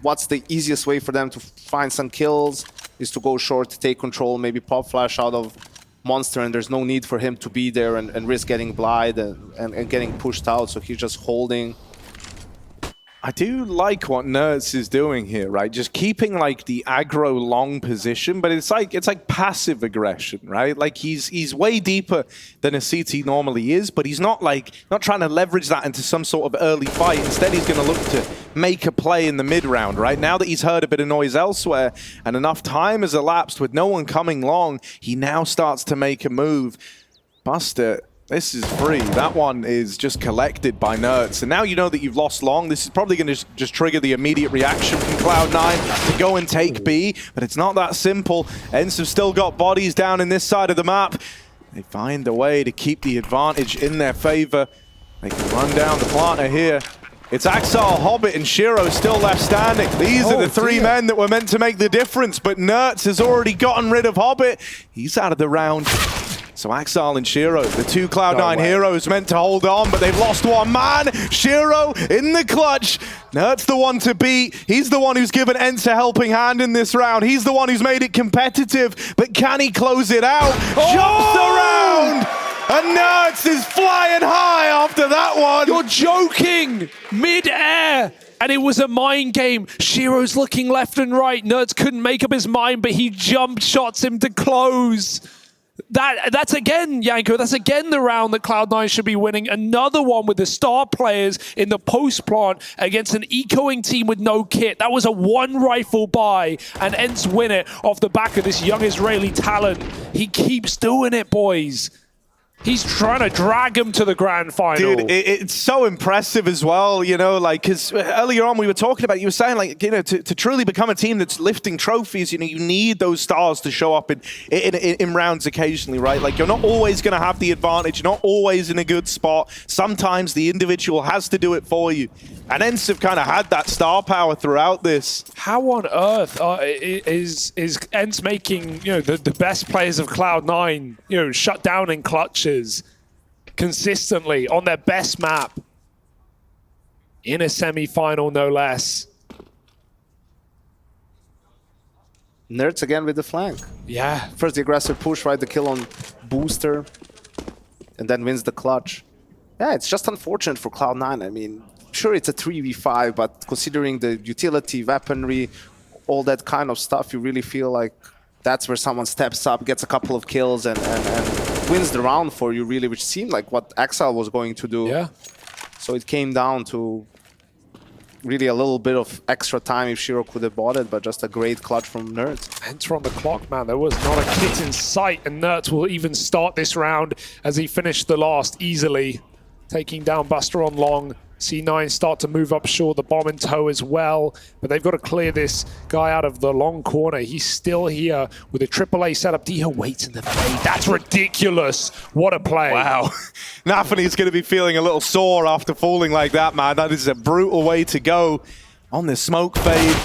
what's the easiest way for them to find some kills is to go short, take control, maybe pop flash out of Monster, and there's no need for him to be there and risk getting blind and getting pushed out. So he's just holding. I do like what Nerds is doing here, right? Just keeping like the aggro long position, but it's like passive aggression, right? Like he's way deeper than a CT normally is, but he's not trying to leverage that into some sort of early fight. Instead, he's going to look to make a play in the mid round, right? Now that he's heard a bit of noise elsewhere and enough time has elapsed with no one coming long, he now starts to make a move. Buster, this is free. That one is just collected by Nerds. And now you know that you've lost long. This is probably going to just trigger the immediate reaction from Cloud9 to go and take B. But it's not that simple. ENCE have still got bodies down in this side of the map. They find a way to keep the advantage in their favor. They can run down the planter here. It's Axel, Hobbit, and Shiro still left standing. These are the 3 men that were meant to make the difference. But Nerds has already gotten rid of Hobbit. He's out of the round. So Axel and Shiro, the 2 Cloud9 heroes, meant to hold on, but they've lost 1 man. Shiro in the clutch. Nerds the one to beat. He's the one who's given ENCE a helping hand in this round. He's the one who's made it competitive, but can he close it out? Jumps the round! And Nerds is flying high after that one. You're joking! Mid-air! And it was a mind game. Shiro's looking left and right. Nerds couldn't make up his mind, but he jump shots him to close. That's again, Yanko, that's again the round that Cloud9 should be winning. Another one with the star players in the post plant against an ecoing team with no kit. That was a 1 rifle buy, and ENCE win it off the back of this young Israeli talent. He keeps doing it, boys. He's trying to drag him to the grand final. Dude, it's so impressive as well, you know, like, because earlier on we were talking about, you were saying, like, you know, to truly become a team that's lifting trophies, you know, you need those stars to show up in rounds occasionally, right? Like, you're not always going to have the advantage. You're not always in a good spot. Sometimes the individual has to do it for you. And ENCE have kind of had that star power throughout this. How on earth is ENCE making, you know, the best players of Cloud9, you know, shut down in clutches consistently on their best map in a semi-final, no less? Nerds again with the flank. Yeah. First the aggressive push, right? The kill on Booster, and then wins the clutch. Yeah, it's just unfortunate for Cloud9. I mean, sure, it's a 3v5, but considering the utility, weaponry, all that kind of stuff, you really feel like that's where someone steps up, gets a couple of kills, and wins the round for you, really, which seemed like what Axel was going to do. Yeah. So it came down to really a little bit of extra time if Shiro could have bought it, but just a great clutch from Nerds. Enter on the clock, man. There was not a kit in sight, and Nerds will even start this round as he finished the last easily. taking down Buster on long. C9 start to move up short, the bomb in tow as well, but they've got to clear this guy out of the long corner. He's still here with a AAA setup. Dio waits in the fade. That's ridiculous. What a play. Wow. NAVI's going to be feeling a little sore after falling like that, man. That is a brutal way to go on the smoke fade.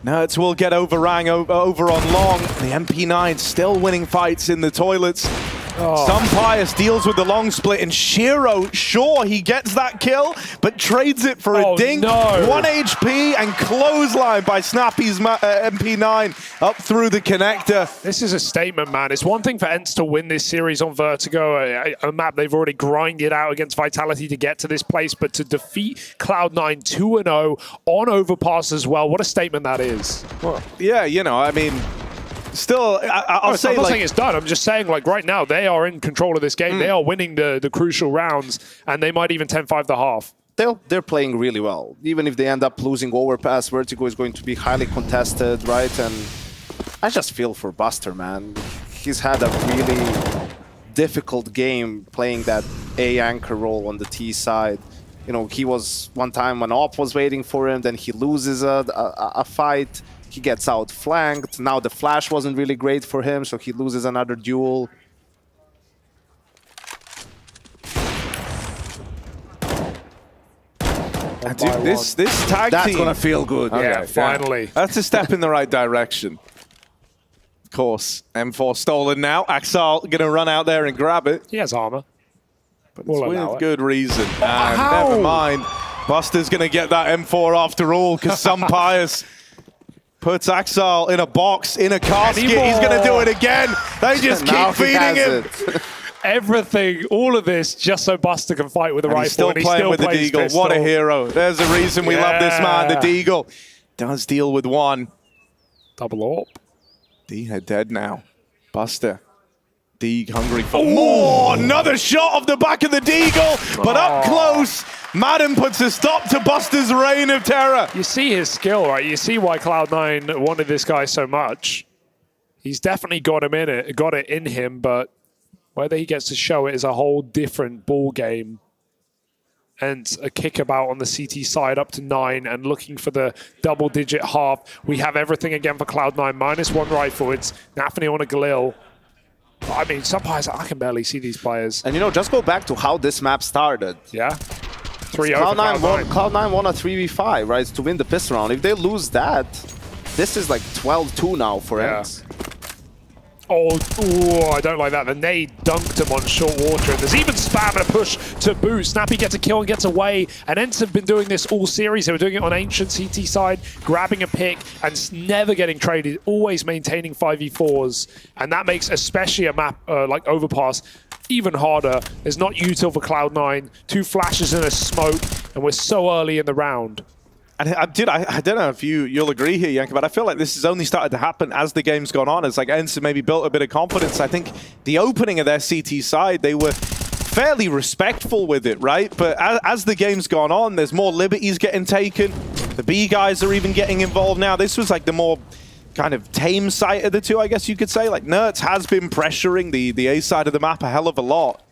NERTZ will get overrang over on long. The MP9 still winning fights in the toilets. Some Pius deals with the long split, and Shiro, sure, he gets that kill, but trades it for a dink. No. 1 HP and clothesline by Snappy's MP9 up through the connector. This is a statement, man. It's one thing for ENCE to win this series on Vertigo, a map they've already grinded out against Vitality to get to this place, but to defeat Cloud9 2-0 on Overpass as well, what a statement that is. Well, yeah, you know, I mean, still, I'll say, I'm not like, saying it's done. I'm just saying, like, right now, they are in control of this game. They are winning the crucial rounds, and they might even 10-5 the half. They're playing really well. Even if they end up losing Overpass, Vertigo is going to be highly contested, right? And I just feel for Buster, man. He's had a really difficult game playing that A anchor role on the T side. You know, he was one time when Op was waiting for him, then he loses a fight. He gets outflanked. Now the flash wasn't really great for him, so he loses another duel. Dude, this tag That's team, gonna feel good. Yeah, finally. That's a step in the right direction. Of course, M4 stolen now. Axal gonna run out there and grab it. He has armor. But We'll it's allow with it. good reason. And never mind. Buster's gonna get that M4 after all, because some Pius puts Axal in a box, in a casket. Anymore. He's going to do it again. They just Now keep he feeding has him. it. Everything, all of this, just so Buster can fight with a And rifle. he's still and playing with the plays Deagle. pistol. What a hero. There's a reason we love this man. The Deagle does deal with one. Double AWP. D had dead now. Buster. Deagle hungry for more. Another shot off the back of the Deagle, but up close. Madden puts a stop to Buster's reign of terror. You see his skill, right? You see why Cloud9 wanted this guy so much. He's definitely got it in him, but whether he gets to show it is a whole different ball game. And a kickabout on the CT side up to 9 and looking for the double-digit half. We have everything again for Cloud9. -1 rifle. It's NAVI on a Galil. I mean, some players, I can barely see these players. And you know, just go back to how this map started. Yeah. 3-0 Cloud9 won a 3v5, right, to win the pistol round. If they lose that, this is like 12-2 now for ENCE. Oh, I don't like that. The nade dunked him on short water. And there's even spam and a push to boot. Snappy gets a kill and gets away. And ENCE have been doing this all series. They were doing it on Ancient CT side, grabbing a pick and never getting traded, always maintaining 5v4s. And that makes especially a map like Overpass even harder. There's not util for Cloud9. 2 flashes and a smoke, and we're so early in the round. And I don't know if you'll agree here, Yanka, but I feel like this has only started to happen as the game's gone on. It's like ENCE maybe built a bit of confidence. I think the opening of their CT side, they were fairly respectful with it, right? But as the game's gone on, there's more liberties getting taken. The B guys are even getting involved now. This was like the more kind of tame side of the two, I guess you could say. Like NERTZ has been pressuring the A side of the map a hell of a lot.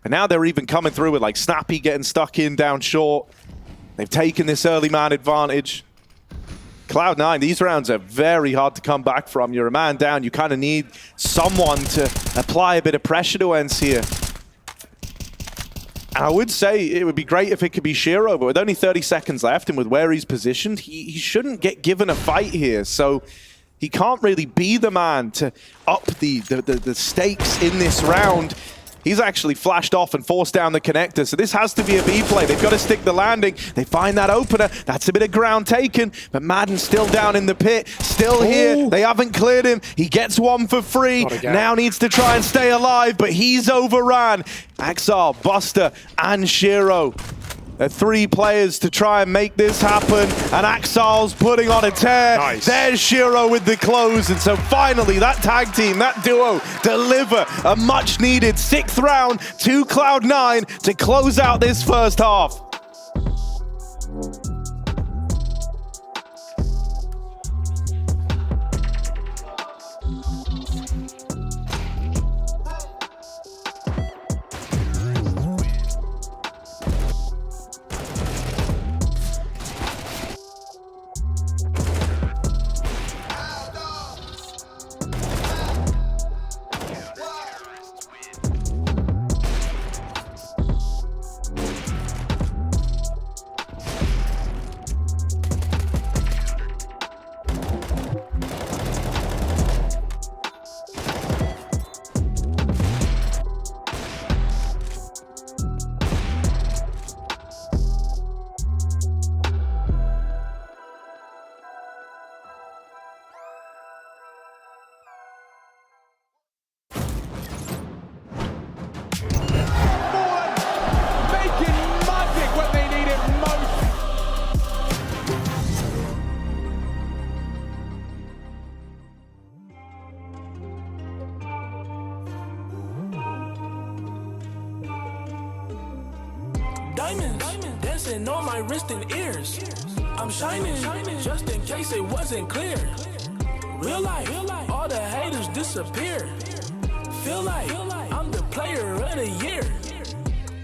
And now they're even coming through with like Snappy getting stuck in down short. They've taken this early man advantage. Cloud9, these rounds are very hard to come back from. You're a man down. You kind of need someone to apply a bit of pressure to ENCE here. And I would say it would be great if it could be Shiro, but with only 30 seconds left and with where he's positioned, he shouldn't get given a fight here. So he can't really be the man to up the stakes in this round. He's actually flashed off and forced down the connector, so this has to be a B play. They've got to stick the landing. They find that opener. That's a bit of ground taken, but Madden's still down in the pit, still here. They haven't cleared him. He gets one for free. Now needs to try and stay alive, but he's overran. Axal, Buster, and Shiro. There are 3 players to try and make this happen, and Axal's putting on a tear. Nice. There's Shiro with the close, and so finally that tag team, that duo, deliver a much-needed 6th round to Cloud9 to close out this first half. dancing on my wrist and ears. I'm shining, just in case it wasn't clear. Real life, all the haters disappear. Feel like I'm the player of the year.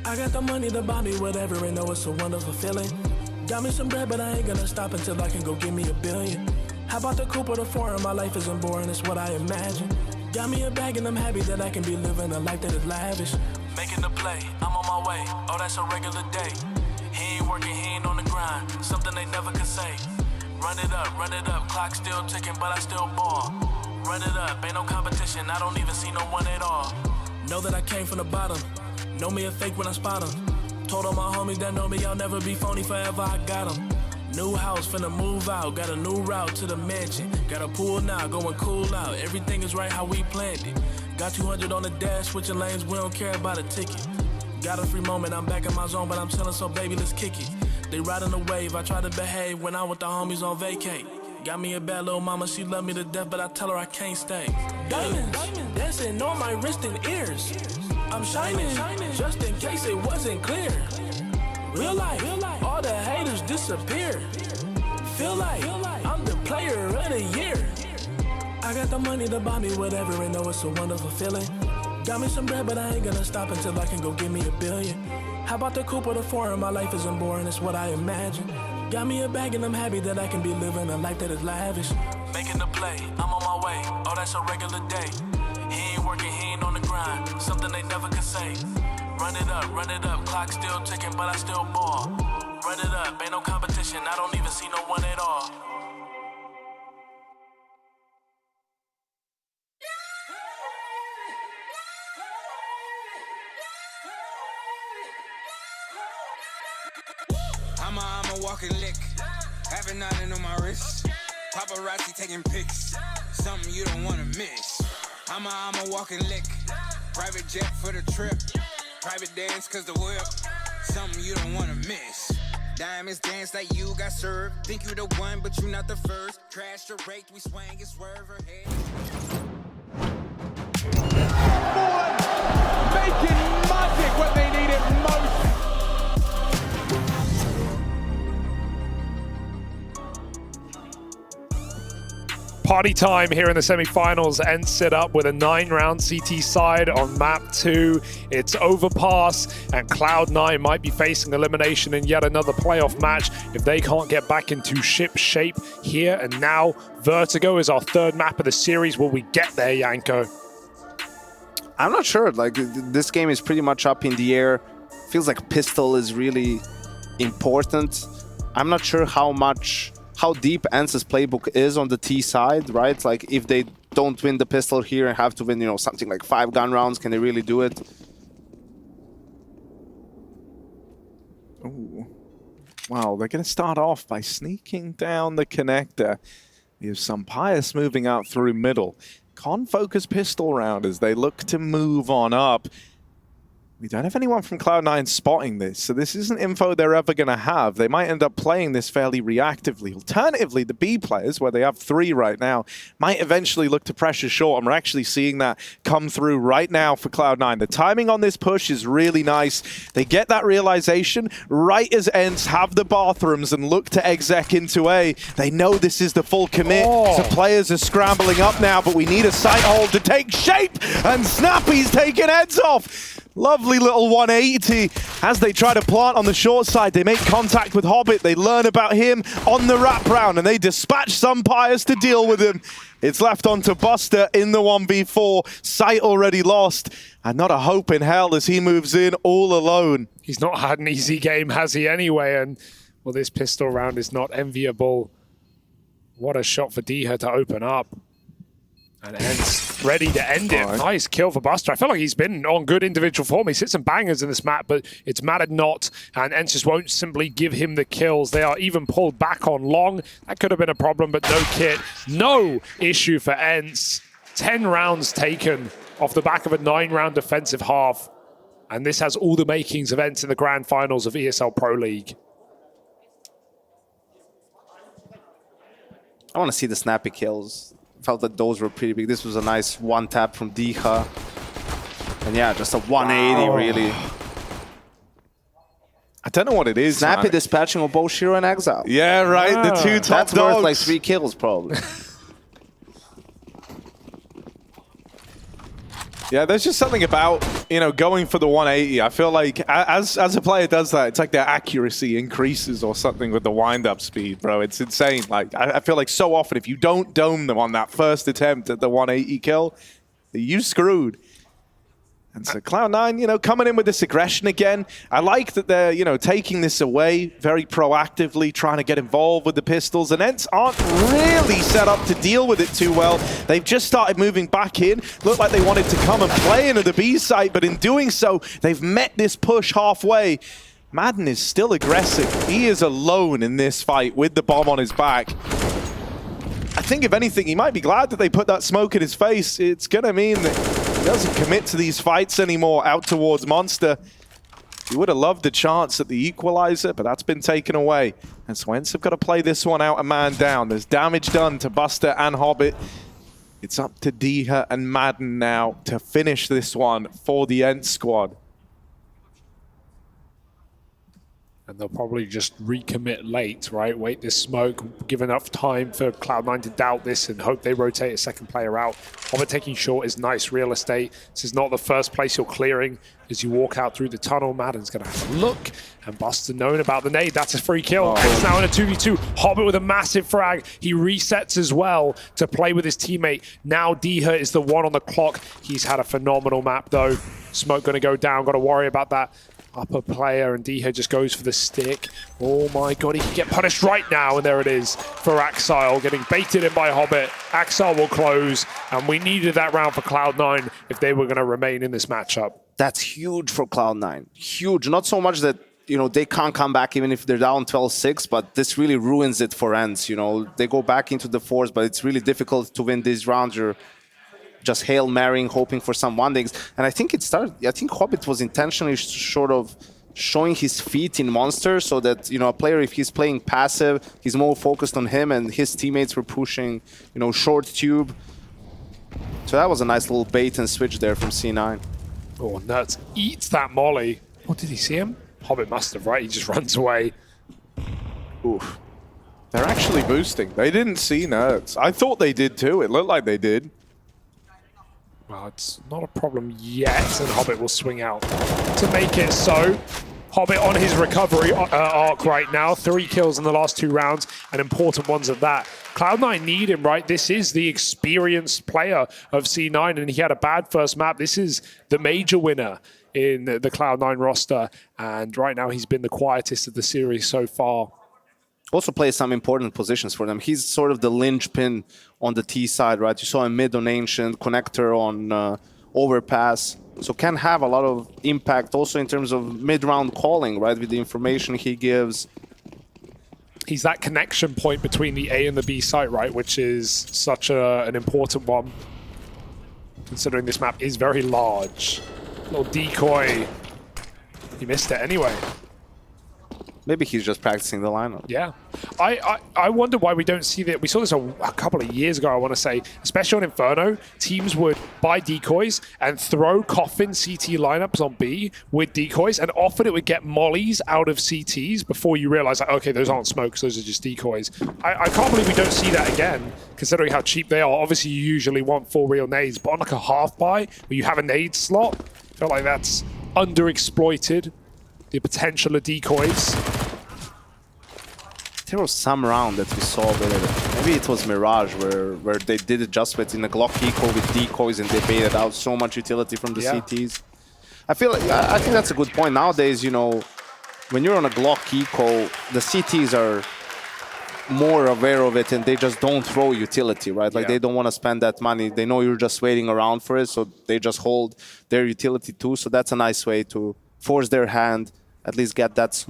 I got the money to buy me whatever and know it's a wonderful feeling. Got me some bread, but I ain't gonna stop until I can go give me $1 billion. How about the coupe or the foreign? My life isn't boring, it's what I imagine. Got me a bag and I'm happy that I can be living a life that is lavish. Making the play, I'm on my way, oh that's a regular day. He ain't working, he ain't on the grind, something they never could say. Run it up, clock still ticking, but I still ball. Run it up, ain't no competition, I don't even see no one at all. Know that I came from the bottom, know me a fake when I spot him. Told all my homies that know me, I'll never be phony forever, I got them. New house, finna move out, got a new route to the mansion. Got a pool now, going cool out, everything is right how we planned it. Got 200 on the dash, switching lanes, we don't care about a ticket. Got a free moment, I'm back in my zone, but I'm chillin', so baby, let's kick it. They riding the wave, I try to behave when I'm with the homies on vacay. Got me a bad little mama, she love me to death, but I tell her I can't stay. Diamonds, dancing on my wrist and ears. I'm shining, just in case it wasn't clear. Real life, all the haters disappear. Feel like I'm the player of the year. I got the money to buy me whatever and know it's a wonderful feeling. Got me some bread, but I ain't gonna stop until I can go give me $1 billion. How about the coupe or the foreign? My life isn't boring, it's what I imagine. Got me a bag and I'm happy that I can be living a life that is lavish. Making the play, I'm on my way, oh that's a regular day. He ain't working, he ain't on the grind, something they never could say. Run it up, clock still ticking, but I still ball. Run it up, ain't no competition, I don't even see no one at all. I'm a walking lick, having nothing on my wrist. Paparazzi taking pics, something you don't wanna miss. I'm a walking lick, private jet for the trip. Private dance cause the whip, something you don't wanna miss. Diamonds dance like you got served. Think you the one, but you not the first. Crash the rake, we swing and swerve her head. Making magic when they need it most. Party time here in the semi-finals. ENCE set up with a 9-round CT side on map 2. It's overpass, and Cloud9 might be facing elimination in yet another playoff match if they can't get back into ship shape here and now. Vertigo is our 3rd map of the series. Will we get there, Yanko? I'm not sure. Like, this game is pretty much up in the air. Feels like pistol is really important. I'm not sure how deep ENCE's playbook is on the T side, right? Like, if they don't win the pistol here and have to win, you know, something like 5 gun rounds, can they really do it? Ooh. Wow, they're going to start off by sneaking down the connector. You have Sampayas moving out through middle. Con-focus pistol round as they look to move on up. We don't have anyone from Cloud9 spotting this, so this isn't info they're ever going to have. They might end up playing this fairly reactively. Alternatively, the B players, where they have 3 right now, might eventually look to pressure short, and we're actually seeing that come through right now for Cloud9. The timing on this push is really nice. They get that realization right as ENCE have the bathrooms and look to exec into A. They know this is the full commit, so players are scrambling up now, but we need a sight hold to take shape, and Snappy's taking heads off. Lovely little 180 as they try to plant on the short side. They make contact with Hobbit. They learn about him on the wraparound, and they dispatch Sampayas to deal with him. It's left on to Buster in the 1v4. Sight already lost, and not a hope in hell as he moves in all alone. He's not had an easy game, has he, anyway? And, well, this pistol round is not enviable. What a shot for Diha to open up. And ENCE ready to end it. Nice kill for Buster. I feel like he's been on good individual form. He's hit some bangers in this map, but it's mattered not. And ENCE just won't simply give him the kills. They are even pulled back on long. That could have been a problem, but no kit. No issue for ENCE. 10 rounds taken off the back of a 9-round defensive half. And this has all the makings of ENCE in the grand finals of ESL Pro League. I want to see the snappy kills. Felt that those were pretty big. This was a nice one tap from Diha. And yeah, just a 180 really. I don't know what it is. Snappy man. dispatching of both Shiro and Exile. Yeah, right. The two top That's dogs. worth like 3 kills probably. Yeah, there's just something about, going for the 180. I feel like as a player does that, it's like their accuracy increases or something with the wind-up speed, bro. It's insane. Like, I feel like so often if you don't dome them on that first attempt at the 180 kill, you screwed. And so Cloud9, coming in with this aggression again. I like that they're, taking this away very proactively, trying to get involved with the pistols. And ENCE aren't really set up to deal with it too well. They've just started moving back in. Looked like they wanted to come and play into the B site, but in doing so, they've met this push halfway. Madden is still aggressive. He is alone in this fight with the bomb on his back. I think, if anything, he might be glad that they put that smoke in his face. It's going to mean that he doesn't commit to these fights anymore out towards Monster. He would have loved the chance at the equalizer, but that's been taken away. And so ENCE have got to play this one out a man down. There's damage done to Buster and Hobbit. It's up to Diha and Madden now to finish this one for the ENCE squad. And they'll probably just recommit late, right? Wait this smoke, give enough time for Cloud9 to doubt this and hope they rotate a second player out. Hobbit taking short is nice real estate. This is not the first place you're clearing as you walk out through the tunnel. Madden's going to have a look. And Buster knowing about the nade. That's a free kill. It's now in a 2v2. Hobbit with a massive frag. He resets as well to play with his teammate. Now Diha is the one on the clock. He's had a phenomenal map though. Smoke going to go down. Got to worry about that upper player, and Diha just goes for the stick. Oh my god, he can get punished right now, and there it is for Axile, getting baited in by Hobbit. Axile will close, and we needed that round for Cloud9 if they were going to remain in this matchup. That's huge for Cloud9. Huge. Not so much that, they can't come back even if they're down 12-6, but this really ruins it for ENCE. They go back into the fours, but it's really difficult to win these rounds. You're just Hail Marrying, hoping for some one-dings. And I think I think Hobbit was intentionally sort of showing his feet in Monster so that, a player, if he's playing passive, he's more focused on him, and his teammates were pushing, short tube. So that was a nice little bait and switch there from C9. Oh, Nuts eats that molly. Oh, did he see him? Hobbit must have, right? He just runs away. Oof. They're actually boosting. They didn't see Nuts. I thought they did too. It looked like they did. Well, it's not a problem yet, and Hobbit will swing out to make it so. Hobbit on his recovery arc right now. 3 kills in the last 2 rounds, and important ones at that. Cloud9 need him, right? This is the experienced player of C9, and he had a bad first map. This is the major winner in the Cloud9 roster, and right now he's been the quietest of the series so far. Also plays some important positions for them. He's sort of the linchpin on the T side, right? You saw him mid on Ancient, connector on Overpass. So can have a lot of impact also in terms of mid-round calling, right? With the information he gives. He's that connection point between the A and the B site, right? Which is such an important one, considering this map is very large. Little decoy. He missed it anyway. Maybe he's just practicing the lineup. Yeah. I wonder why we don't see that. We saw this a couple of years ago, I want to say, especially on Inferno. Teams would buy decoys and throw coffin CT lineups on B with decoys, and often it would get mollies out of CTs before you realize, like, okay, those aren't smokes, those are just decoys. I can't believe we don't see that again, considering how cheap they are. Obviously, you usually want 4 real nades, but on like a half buy, where you have a nade slot, I feel like that's underexploited. The potential of decoys. There was some round that we saw where maybe it was Mirage where they did adjustments in the Glock eco with decoys and they baited out so much utility from the CTs. I think that's a good point. Nowadays, when you're on a Glock eco, the CTs are more aware of it and they just don't throw utility, right? Like they don't want to spend that money. They know you're just waiting around for it, so they just hold their utility too. So that's a nice way to force their hand, at least get that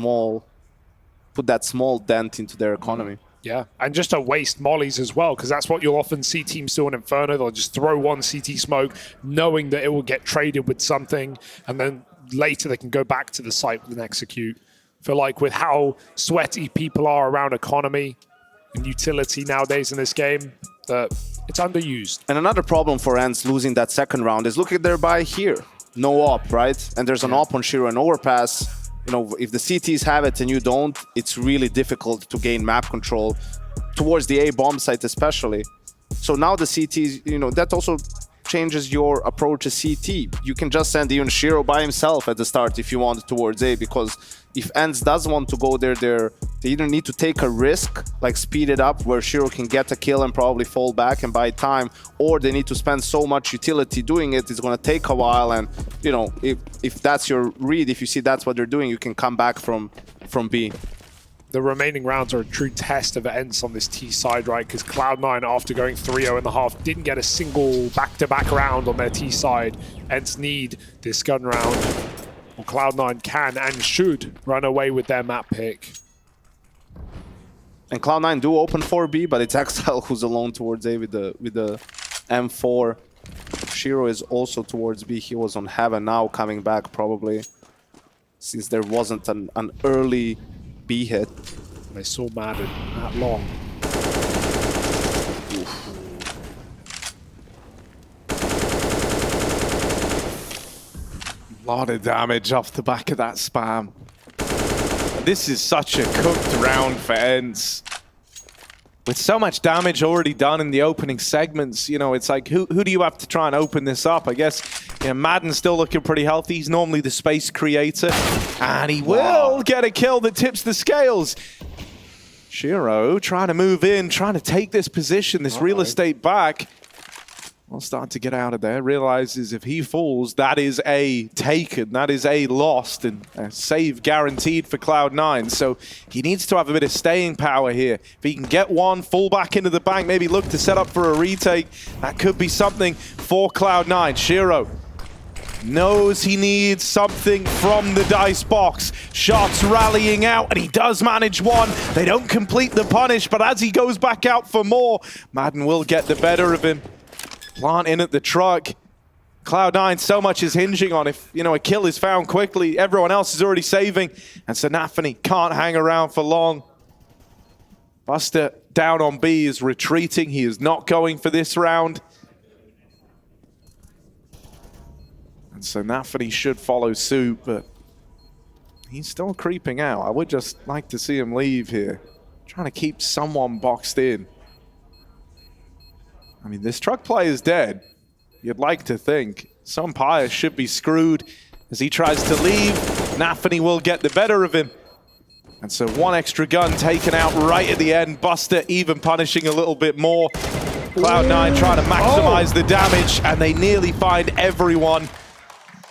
put that small dent into their economy. Yeah, and just to waste mollies as well, because that's what you'll often see teams do in Inferno. They'll just throw one CT smoke, knowing that it will get traded with something, and then later they can go back to the site and execute. I feel like with how sweaty people are around economy and utility nowadays in this game, that it's underused. And another problem for ENCE losing that second round is look at their buy here. No op, right? And there's an op on Shiro and Overpass. you know, if the CTs have it and you don't, it's really difficult to gain map control towards the A bomb site especially. So now the CTs, you know, that also changes your approach to CT. You can just send even Shiro by himself at the start if you want towards A, because if ENCE does want to go there, they either need to take a risk, like speed it up where Shiro can get a kill and probably fall back and buy time, or they need to spend so much utility doing it, it's going to take a while. And, you know, if that's your read, if you see that's what they're doing, you can come back from B. The remaining rounds are a true test of ENCE on this T side, right? Because Cloud9, after going 3-0 in the half, didn't get a single back-to-back round on their T side. ENCE need this gun round. Well, Cloud9 can and should run away with their map pick. And Cloud9 do open 4B, but it's Exile who's alone towards A with the M4. Shiro is also towards B. He was on Heaven, now coming back probably, since there wasn't an early B hit. They saw Madden that long. A lot of damage off the back of that spam. This is such a cooked round for ENCE. With so much damage already done in the opening segments, you know, it's like, who do you have to try and open this up? I guess, you know, Madden's still looking pretty healthy. He's normally the space creator. And he will get a kill that tips the scales. Shiro trying to move in, trying to take this position, this real estate back. Will start to get out of there. Realizes if he falls, that is a taken, that is a lost, and a save guaranteed for Cloud9. So he needs to have a bit of staying power here. If he can get one, fall back into the bank, maybe look to set up for a retake, that could be something for Cloud9. Shiro knows he needs something from the dice box. Shots rallying out, and he does manage one. They don't complete the punish, but as he goes back out for more, Madden will get the better of him. Plant in at the truck. Cloud9, so much is hinging on if, you know, a kill is found quickly. Everyone else is already saving, and so NAVI can't hang around for long. Buster down on B is retreating. He is not going for this round. And so NAVI should follow suit, but he's still creeping out. I would just like to see him leave here. Trying to keep someone boxed in. I mean, this truck play is dead. You'd like to think. Sumpire should be screwed as he tries to leave. NAVI will get the better of him. And so one extra gun taken out right at the end. Buster even punishing a little bit more. Cloud9 trying to maximize the damage, and they nearly find everyone.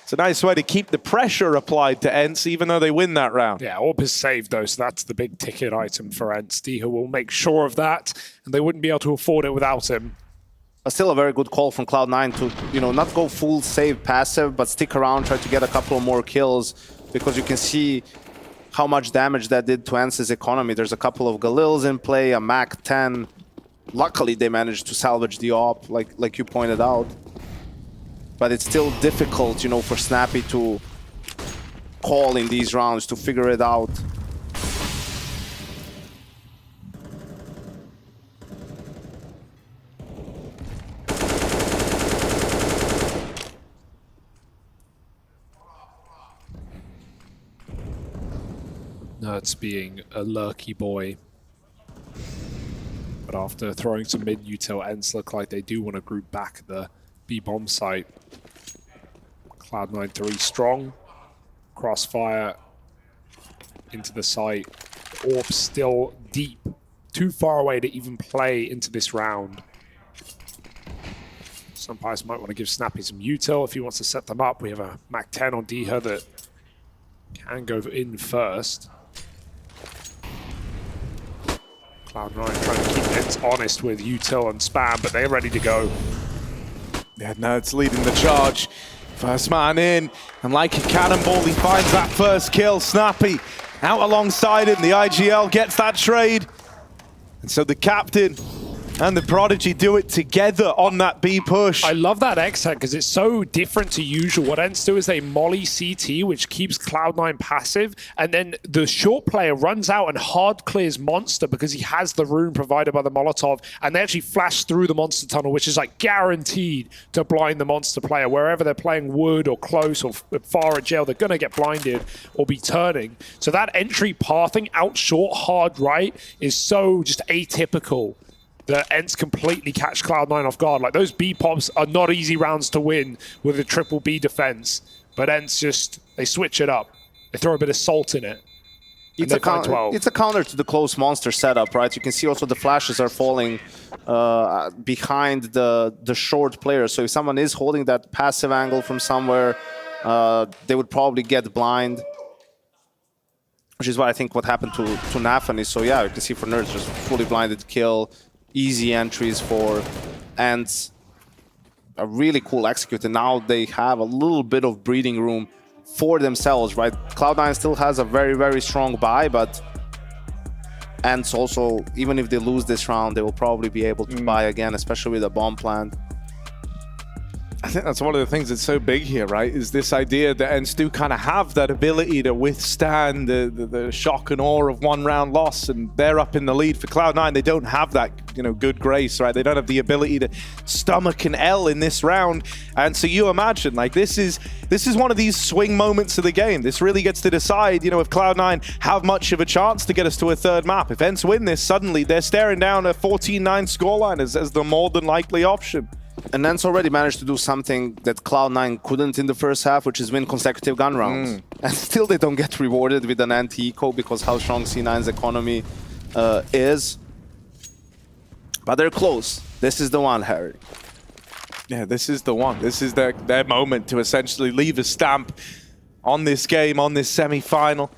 It's a nice way to keep the pressure applied to ENCE, even though they win that round. Yeah, AWP is saved, though, so that's the big ticket item for ENCE. Diha will make sure of that, and they wouldn't be able to afford it without him. Still a very good call from Cloud9 to, you know, not go full save passive, but stick around, try to get a couple more kills, because you can see how much damage that did to ENCE's economy. There's a couple of Galils in play, a Mac 10. Luckily, they managed to salvage the AWP, like you pointed out. But it's still difficult, you know, for Snappy to call in these rounds, to figure it out. Nerds being a lurky boy. But after throwing some mid-util, ENCE look like they do want to group back the B-bomb site. Cloud9 3 strong. Crossfire into the site. AWP still deep. Too far away to even play into this round. Some players might want to give Snappy some util if he wants to set them up. We have a Mac 10 on Diha that can go in first. Cloud9 trying to keep ENCE honest with util and spam, but they're ready to go. Yeah, Nerds leading the charge. First man in, and like a cannonball, he finds that first kill. Snappy out alongside him. The IGL gets that trade. And so the captain And the Prodigy do it together on that B push. I love that X tag because it's so different to usual. What ENCE do is they molly CT, which keeps Cloud9 passive, and then the short player runs out and hard clears Monster because he has the rune provided by the Molotov, and they actually flash through the Monster tunnel, which is like guaranteed to blind the Monster player. Wherever they're playing wood or close or far at jail, they're going to get blinded or be turning. So that entry pathing out short, hard right is so just atypical. The ENCE completely catch Cloud9 off guard. Like, those B pops are not easy rounds to win with a triple B defense. But ENCE just, they switch it up. They throw a bit of salt in it. It's a counter to the close Monster setup, right? You can see also the flashes are falling behind the short player. So if someone is holding that passive angle from somewhere, they would probably get blind. Which is what I think what happened to NAVI. So yeah, you can see for Nerds just fully blinded kill. Easy entries for ENCE. A really cool execute, and now they have a little bit of breathing room for themselves, right? Cloud9 still has a very, very strong buy, but ENCE also, even if they lose this round, they will probably be able to buy again, especially with a bomb plant. I think that's one of the things that's so big here, right? Is this idea that ENCE do kind of have that ability to withstand the shock and awe of one round loss, and they're up in the lead. For Cloud9, they don't have that, good grace, right? They don't have the ability to stomach an L in this round. And so you imagine, like, this is one of these swing moments of the game. This really gets to decide, if Cloud9 have much of a chance to get us to a third map. If ENCE win this, suddenly they're staring down a 14-9 scoreline as the more than likely option. And ENCE already managed to do something that Cloud9 couldn't in the first half, which is win consecutive gun rounds. And still they don't get rewarded with an anti-eco because how strong C9's economy is. But they're close. This is the one, Harry. Yeah, this is the one. This is their moment to essentially leave a stamp on this game, on this semi-final.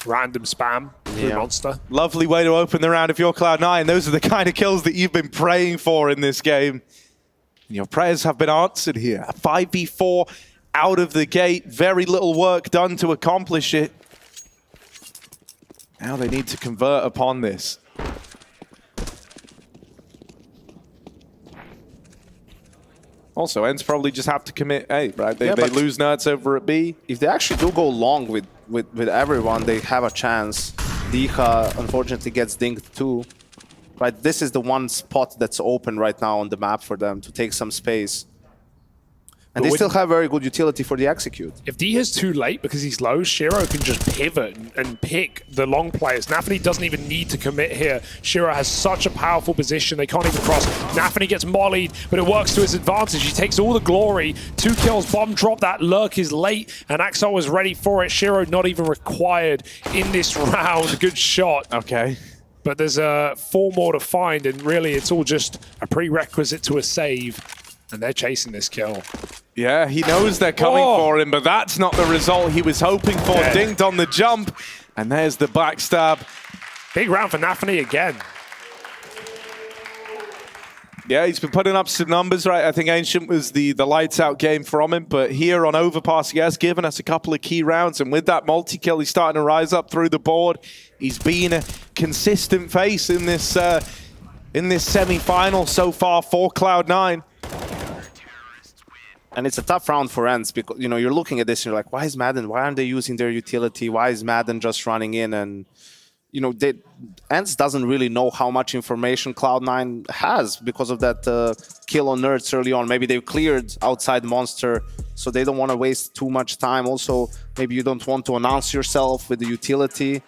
Random spam through Monster. Lovely way to open the round if you're Cloud9. Those are the kind of kills that you've been praying for in this game. Your prayers have been answered here. A 5v4 out of the gate. Very little work done to accomplish it. Now they need to convert upon this. Also, ENCE probably just have to commit A, right? They lose Nerds over at B. If they actually do go long with everyone, they have a chance. Diha, unfortunately, gets dinged too. Right, this is the one spot that's open right now on the map for them to take some space. And they still have very good utility for the execute. If D is too late because he's low, Shiro can just pivot and pick the long players. NAVI doesn't even need to commit here. Shiro has such a powerful position, they can't even cross. NAVI gets mollied, but it works to his advantage. He takes all the glory. 2 kills, bomb drop, that lurk is late, and Axel was ready for it. Shiro not even required in this round. Good shot. Okay. But there's 4 more to find, and really it's all just a prerequisite to a save. And they're chasing this kill. Yeah, he knows they're coming for him, but that's not the result he was hoping for. Yeah. Dinged on the jump, and there's the backstab. Big round for NAVI again. Yeah, he's been putting up some numbers, right? I think Ancient was the lights out game from him, but here on Overpass, he has given us a couple of key rounds, and with that multi-kill, he's starting to rise up through the board. He's been a consistent face in this semi-final so far for Cloud9. And it's a tough round for ENCE because, you're looking at this and you're like, why is Madden? Why aren't they using their utility? Why is Madden just running in? And, ENCE doesn't really know how much information Cloud9 has because of that kill on Nerds early on. Maybe they've cleared outside Monster, so they don't want to waste too much time. Also, maybe you don't want to announce yourself with the utility.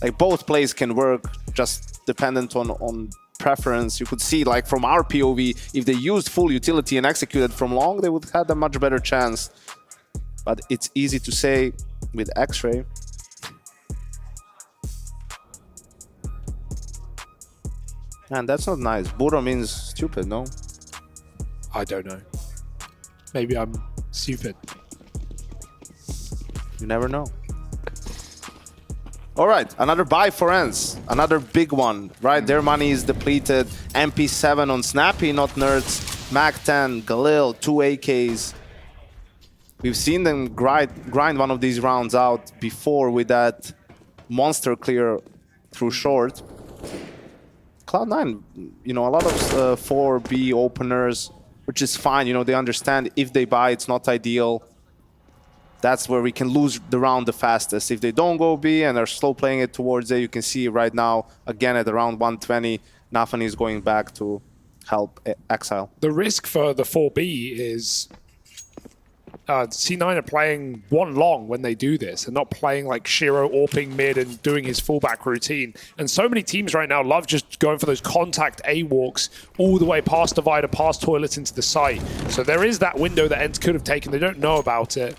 Like, both plays can work, just dependent on preference. You could see, like, from our POV, if they used full utility and executed from long, they would have had a much better chance. But it's easy to say with X-Ray. Man, that's not nice. Burro means stupid, no? I don't know. Maybe I'm stupid. You never know. All right, another buy for ENCE. Another big one, right? Their money is depleted. MP7 on Snappy, not Nerds. Mac-10, Galil, 2 AKs. We've seen them grind one of these rounds out before with that monster clear through short. Cloud9, you know, a lot of 4B openers, which is fine. You know, they understand if they buy, it's not ideal. That's where we can lose the round the fastest. If they don't go B and are slow playing it towards A, you can see right now, again at around 120, NAVI is going back to help Exile. The risk for the 4B is C9 are playing one long when they do this and not playing like Shiro AWPing mid and doing his fullback routine. And so many teams right now love just going for those contact A walks all the way past Divider, past Toilets into the site. So there is that window that ENCE could have taken. They don't know about it,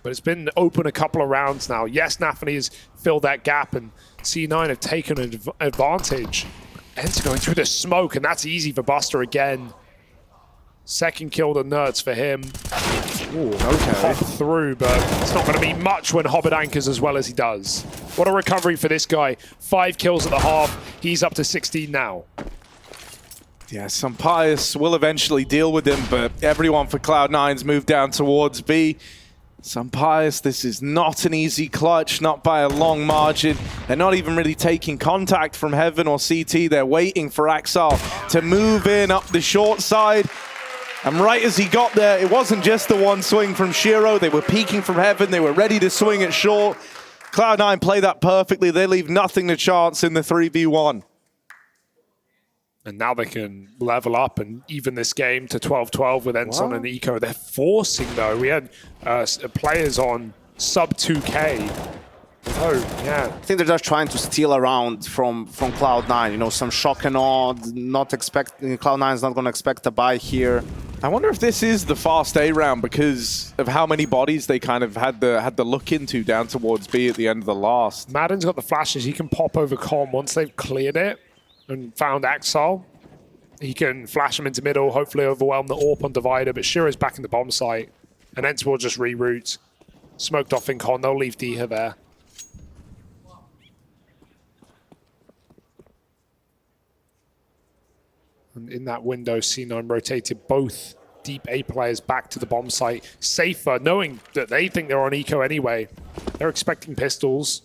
but it's been open a couple of rounds now. Yes, NAVI has filled that gap and C9 have taken an advantage. ENCE going through the smoke, and that's easy for Buster again. Second kill to Nerds for him. Ooh, okay. Pop through, but it's not going to be much when Hobbit anchors as well as he does. What a recovery for this guy. 5 kills at the half. He's up to 16 now. Yeah, Sampaius will eventually deal with him, but everyone for Cloud9's moved down towards B. Sampaius, this is not an easy clutch, not by a long margin. They're not even really taking contact from Heaven or CT. They're waiting for Axel to move in up the short side. And right as he got there, it wasn't just the one swing from Shiro. They were peeking from Heaven. They were ready to swing it short. Cloud9 play that perfectly. They leave nothing to chance in the 3v1. And now they can level up and even this game to 12-12 with ENCE on an eco. They're forcing, though. We had players on sub 2K. Oh, yeah. I think they're just trying to steal a round from Cloud9. You know, some shock and awe. Cloud9 is not going to expect a buy here. I wonder if this is the fast A round because of how many bodies they kind of had the look into down towards B at the end of the last. Madden's got the flashes. He can pop over Con once they've cleared it and found Axel. He can flash him into middle, hopefully overwhelm the AWP on Divider, but Shiro's back in the bomb site. And ENCE will just reroute. Smoked off in Con. They'll leave Diha there. And in that window, C9 rotated both deep A players back to the bomb site. Safer, knowing that they think they're on eco anyway. They're expecting pistols.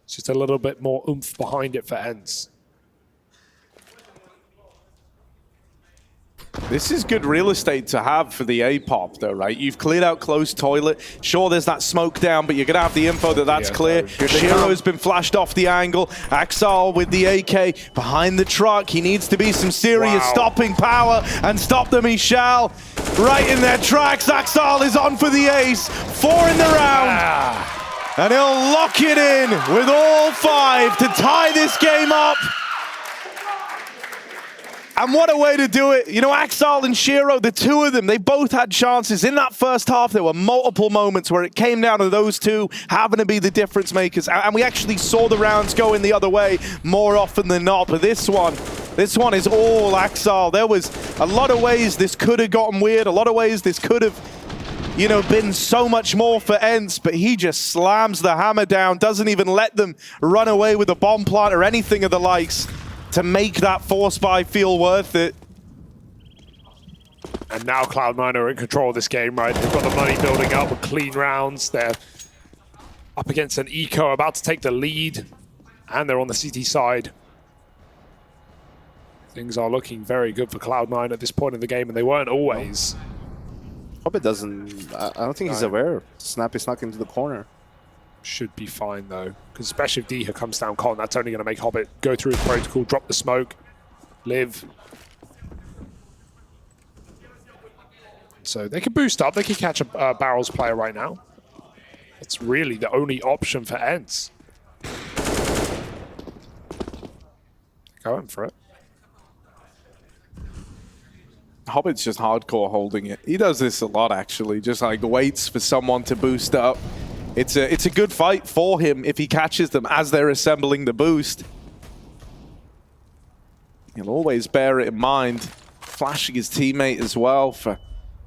It's just a little bit more oomph behind it for ENCE. This is good real estate to have for the A-pop, though, right? You've cleared out close toilet. Sure, there's that smoke down, but you're going to have the info that that's clear. Shiro's been flashed off the angle. Axel with the AK behind the truck. He needs to be some serious stopping power, and stop them he shall. Right in their tracks, Axel is on for the ace. 4 in the round. And he'll lock it in with all 5 to tie this game up. And what a way to do it. You know, Axel and Shiro, the two of them, they both had chances. In that first half, there were multiple moments where it came down to those two having to be the difference makers. And we actually saw the rounds going the other way more often than not. But this one is all Axel. There was a lot of ways this could have gotten weird. A lot of ways this could have, you know, been so much more for ENCE. But he just slams the hammer down, doesn't even let them run away with a bomb plant or anything of the likes to make that force buy feel worth it. And now Cloud9 are in control of this game, right? They've got the money building up with clean rounds. They're up against an eco, about to take the lead, and they're on the CT side. Things are looking very good for Cloud9 at this point in the game, and they weren't always. Hobbit doesn't, I don't think he's aware. Snap is snuck into the corner. Should be fine, though, because especially if Diha comes down Con, that's only going to make Hobbit go through his protocol, drop the smoke, live. So they could boost up. They could catch a Barrels player right now. That's really the only option for ENCE. Going for it. Hobbit's just hardcore holding it. He does this a lot, actually. Just like waits for someone to boost up. It's a good fight for him if he catches them as they're assembling the boost. He'll always bear it in mind, flashing his teammate as well for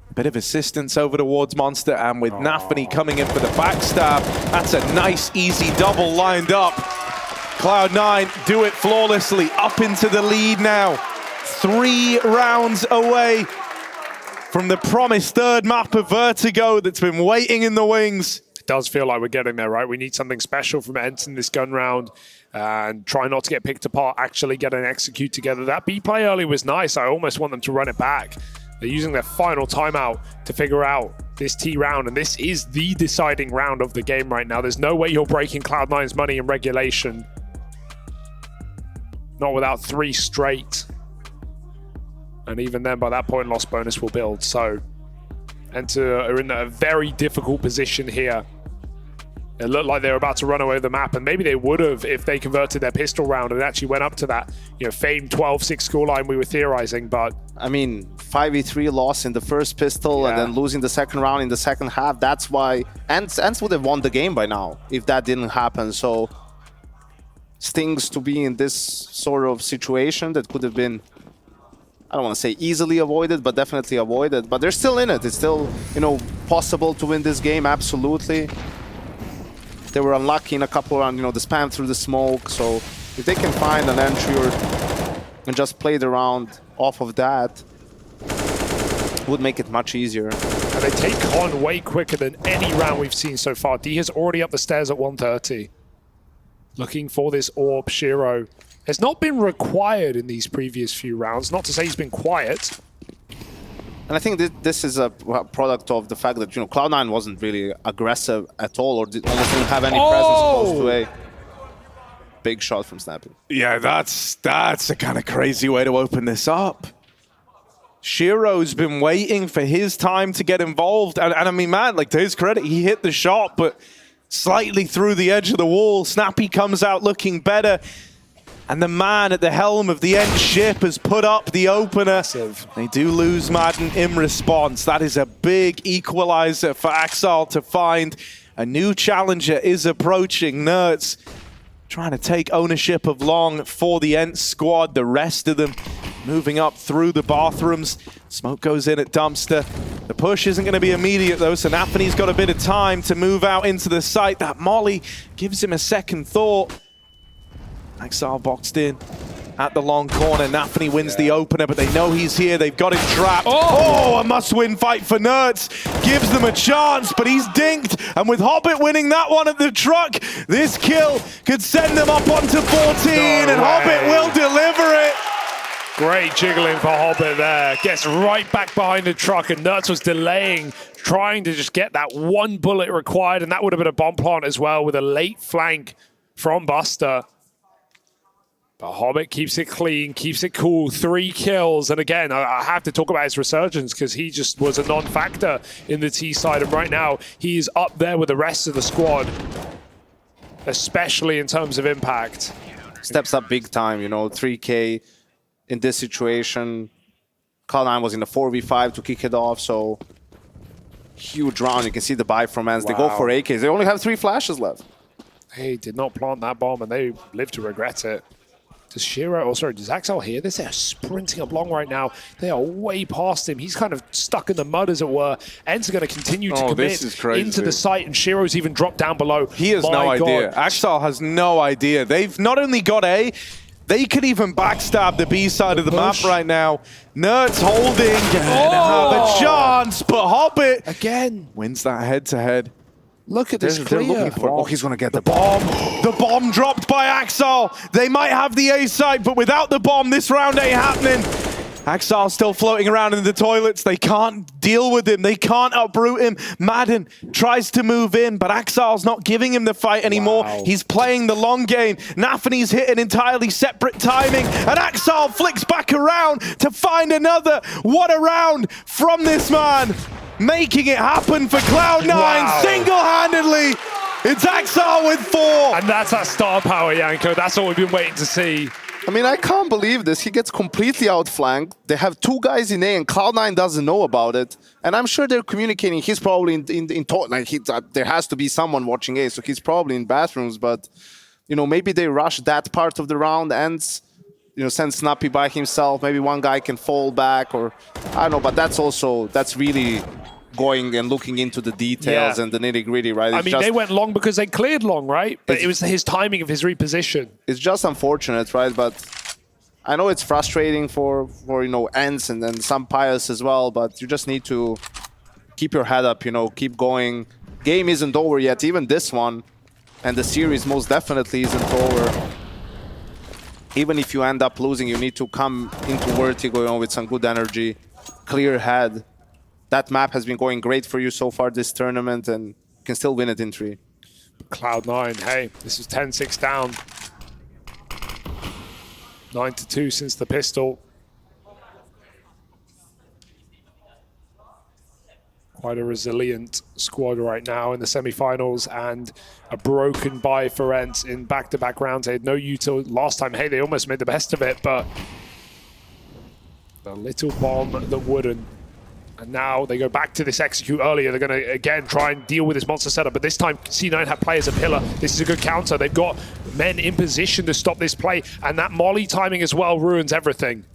a bit of assistance over towards Monster, and with NAVI coming in for the backstab, that's a nice, easy double lined up. Cloud9 do it flawlessly, up into the lead now. 3 rounds away from the promised third map of Vertigo that's been waiting in the wings. it does feel like we're getting there, right? We need something special from ENCE in this gun round and try not to get picked apart, actually get an execute together. That B play early was nice. I almost want them to run it back. They're using their final timeout to figure out this T round, and this is the deciding round of the game right now. There's no way you're breaking Cloud9's money in regulation. Not without 3 straight. And even then, by that point, loss bonus will build. So, ENCE are in a very difficult position here. It looked like they were about to run away with the map, and maybe they would have if they converted their pistol round and actually went up to that, famed 12-6 scoreline we were theorizing. But I mean, 5v3 loss in the first pistol and then losing the second round in the second half. That's why ENCE would have won the game by now if that didn't happen. So stings to be in this sort of situation that could have been, I don't want to say easily avoided, but definitely avoided. But they're still in it. It's still, possible to win this game, absolutely. They were unlucky in a couple rounds, the spam through the smoke. So if they can find an entry and just play the round off of that, would make it much easier. And they take on way quicker than any round we've seen so far. D is already up the stairs at 130. Looking for this orb. Shiro has not been required in these previous few rounds. Not to say he's been quiet. And I think this is a product of the fact that, Cloud9 wasn't really aggressive at all, or almost didn't have any presence close to A. Big shot from Snappy. Yeah, that's a kind of crazy way to open this up. Shiro's been waiting for his time to get involved. And I mean, man, to his credit, he hit the shot, but slightly through the edge of the wall. Snappy comes out looking better. And the man at the helm of the ENCE ship has put up the opener. They do lose Madden in response. That is a big equalizer for Axel to find. A new challenger is approaching. Nerds trying to take ownership of Long for the ENCE squad. The rest of them moving up through the bathrooms. Smoke goes in at Dumpster. The push isn't going to be immediate though, so Nafany's got a bit of time to move out into the site. That molly gives him a second thought. Axel boxed in at the long corner. Nafany wins the opener, but they know he's here. They've got him trapped. Oh, a must-win fight for Nerds. Gives them a chance, but he's dinked. And with Hobbit winning that one at the truck, this kill could send them up onto 14, and Hobbit will deliver it. Great jiggling for Hobbit there. Gets right back behind the truck, and Nerds was delaying, trying to just get that one bullet required, and that would have been a bomb plant as well with a late flank from Buster. But Hobbit keeps it clean, keeps it cool. 3 kills. And again, I have to talk about his resurgence because he just was a non-factor in the T side. And right now, he is up there with the rest of the squad, especially in terms of impact. Steps up big time, 3K in this situation. Cloud9 was in a 4v5 to kick it off, so huge round. You can see the buy from ENCE. They go for AKs. They only have 3 flashes left. They did not plant that bomb, and they live to regret it. Does Shiro, does Axel hear this? They're sprinting up long right now. They are way past him. He's kind of stuck in the mud, as it were. ENCE are going to continue to commit into the site, and Shiro's even dropped down below. He has no idea. Axel has no idea. They've not only got A, they could even backstab the B side of the map right now. Nerds holding and have a chance, but Hobbit again wins that head-to-head. Look at this clear. Looking for, oh, he's going to get the bomb. The bomb dropped by Axel. They might have the A side, but without the bomb, this round ain't happening. Axel still floating around in the toilets. They can't deal with him. They can't uproot him. Madden tries to move in, but Axel's not giving him the fight anymore. He's playing the long game. Nafany's hit an entirely separate timing, and Axel flicks back around to find another. What a round from this man. Making it happen for Cloud9 single-handedly. It's Axel with 4. And that's that star power, Yanko. That's what we've been waiting to see. I mean, I can't believe this. He gets completely outflanked. They have 2 guys in A, and Cloud9 doesn't know about it. And I'm sure they're communicating. He's probably there has to be someone watching A, so he's probably in bathrooms. But, maybe they rush that part of the round. ENCE, send Snappy by himself. Maybe one guy can fall back, or I don't know. But that's really going and looking into the details and the nitty-gritty, right? I mean, they went long because they cleared long, right? But it was his timing of his reposition. It's just unfortunate, right? But I know it's frustrating for ENCE and then some Pius as well, but you just need to keep your head up, keep going. game isn't over yet, even this one. And the series most definitely isn't over. Even if you end up losing, you need to come into Vertigo with some good energy, clear head. That map has been going great for you so far this tournament, and you can still win it in 3. Cloud9, hey, this is 10-6 down. 9-2 since the pistol. Quite a resilient squad right now in the semi-finals, and a broken bye for ENCE in back-to-back rounds. They had no util last time. Hey, they almost made the best of it, but the little bomb that wouldn't. And now they go back to this execute earlier. They're going to, again, try and deal with this monster setup. But this time, C9 have players a pillar. This is a good counter. They've got men in position to stop this play. And that molly timing as well ruins everything.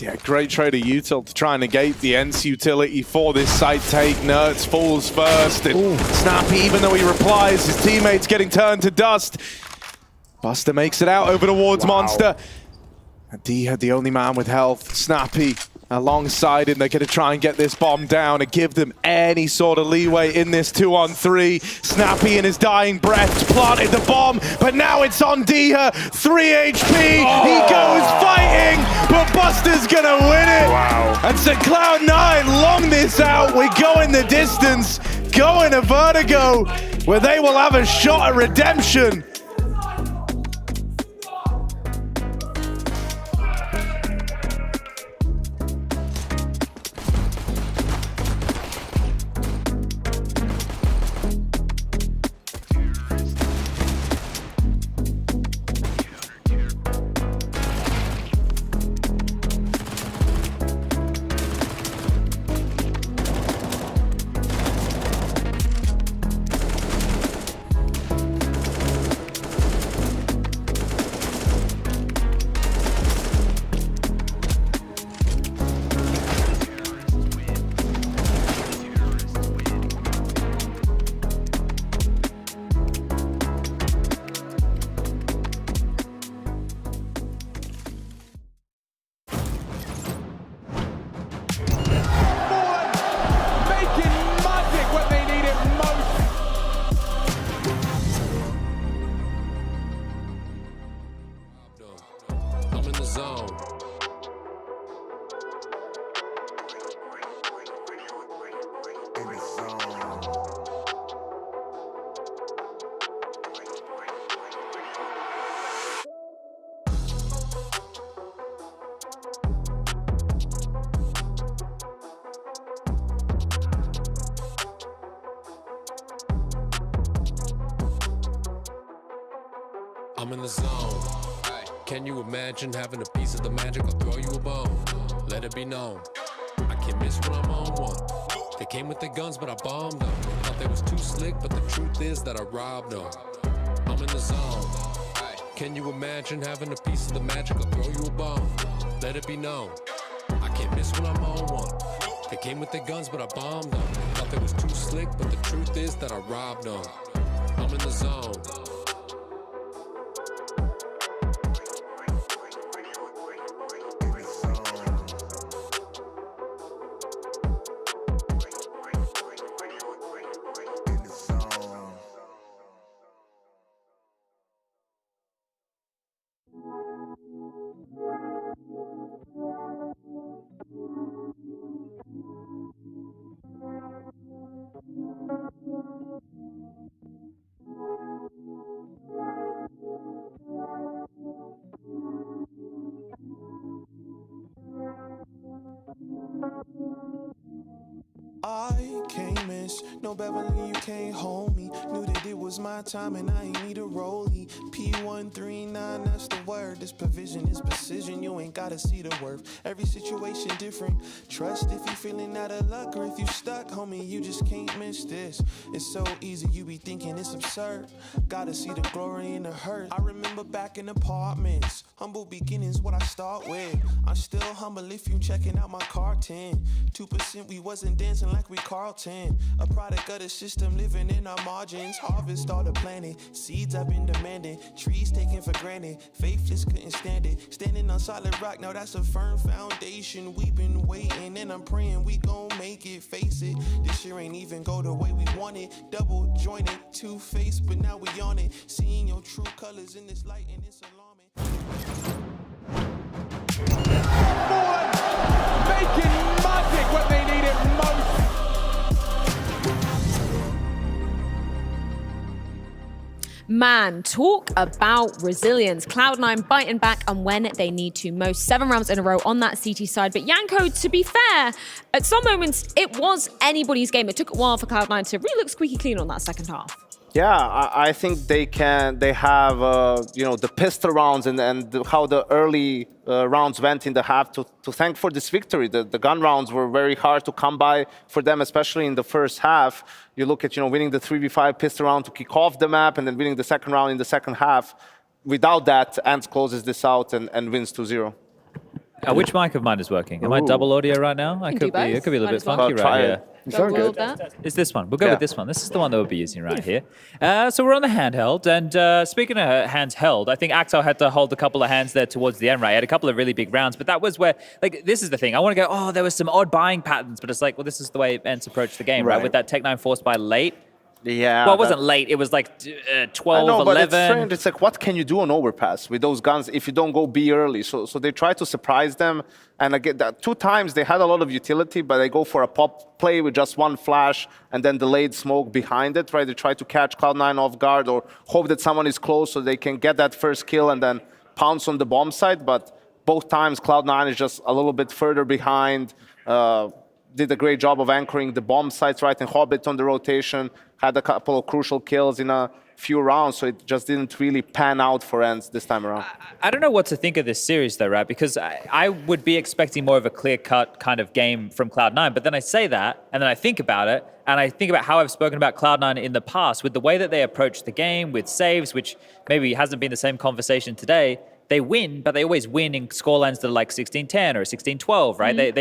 Yeah, great trade of util to try and negate the ENCE utility for this side take. Nerds falls first. And Snappy, even though he replies, his teammate's getting turned to dust. Buster makes it out over towards Monster. And D had the only man with health. Snappy alongside him. They're going to try and get this bomb down and give them any sort of leeway in this 2-on-3. Snappy in his dying breath planted the bomb, but now it's on Diha. 3 HP. He goes fighting, but Buster's going to win it. Wow. And so Cloud9 long this out. We're going the distance, going to Vertigo, where they will have a shot at redemption. I'm in the zone. Can you imagine having a piece of the magic? I'll throw you a bone. Let it be known. I can't miss when I'm on one. They came with their guns, but I bombed them. Thought they was too slick, but the truth is that I robbed them. I'm in the zone. Can you imagine having a piece of the magic? I'll throw you a bone. Let it be known. I can't miss when I'm on one. They came with their guns, but I bombed them. Thought they was too slick, but the truth is that I robbed them. I'm in the zone. I can't miss, no Beverly, you can't hold me. Knew that it was my time and I ain't need a rollie. P139, that's the word. This provision is precision, you ain't gotta see the worth. Every situation different. Trust if you feeling out of luck or if you stuck, homie, you just can't miss this. It's so easy, you be thinking it's absurd. Gotta see the glory and the hurt. I remember back in apartments, humble beginnings, what I start with. I'm still humble if you checking out my car 10. 2% we wasn't dancing like we Carlton. A product of the system living in our margins. Harvest all the planet. Seeds I've been demanding. Trees taken for granted. Faithless couldn't stand it. Standing on solid rock, now that's a firm foundation. We've been waiting and I'm praying we gon' make it. Face it, this year ain't even go the way we want it. Double jointed, two-faced, but now we on it. Seeing your true colors in this light and it's alarming. Making magic when they need it most. Man, talk about resilience. Cloud9 biting back and when they need to most. 7 rounds in a row on that CT side. But Yanko, to be fair, at some moments, it was anybody's game. It took a while for Cloud9 to really look squeaky clean on that second half. Yeah, I think they have, the pistol rounds and how the early rounds went in the half to thank for this victory. The gun rounds were very hard to come by for them, especially in the first half. You look at, winning the 3v5 pistol round to kick off the map and then winning the second round in the second half. Without that, ENCE closes this out and wins 2-0. Which mic of mine is working? Am I double audio right now? It could be a little bit funky right here. It's very good. It's this one. We'll go with this one. This is the one that we'll be using right here. So we're on the handheld. And speaking of hands held, I think Axel had to hold a couple of hands there towards the end, right? He had a couple of really big rounds. But that was where, this is the thing. I want to go, there was some odd buying patterns. But it's like, well, this is the way ENCE approached the game, right? With that Tech9 force buy late. Yeah. Well, it wasn't late. It was like 12, I know, 11. But it's strange. It's like, what can you do on overpass with those guns if you don't go B early? So they try to surprise them. And again, 2 times they had a lot of utility, but they go for a pop play with just one flash and then delayed smoke behind it, right? They try to catch Cloud9 off guard or hope that someone is close so they can get that first kill and then pounce on the bomb site. But both times Cloud9 is just a little bit further behind. Did a great job of anchoring the bomb sites, right? And Hobbit on the rotation, had a couple of crucial kills in a few rounds, so it just didn't really pan out for ENCE this time around. I don't know what to think of this series though, right? Because I would be expecting more of a clear-cut kind of game from Cloud9, but then I say that, and then I think about it, and I think about how I've spoken about Cloud9 in the past with the way that they approach the game, with saves, which maybe hasn't been the same conversation today. They win, but they always win in scorelines that are like 16-10 or 16-12, right?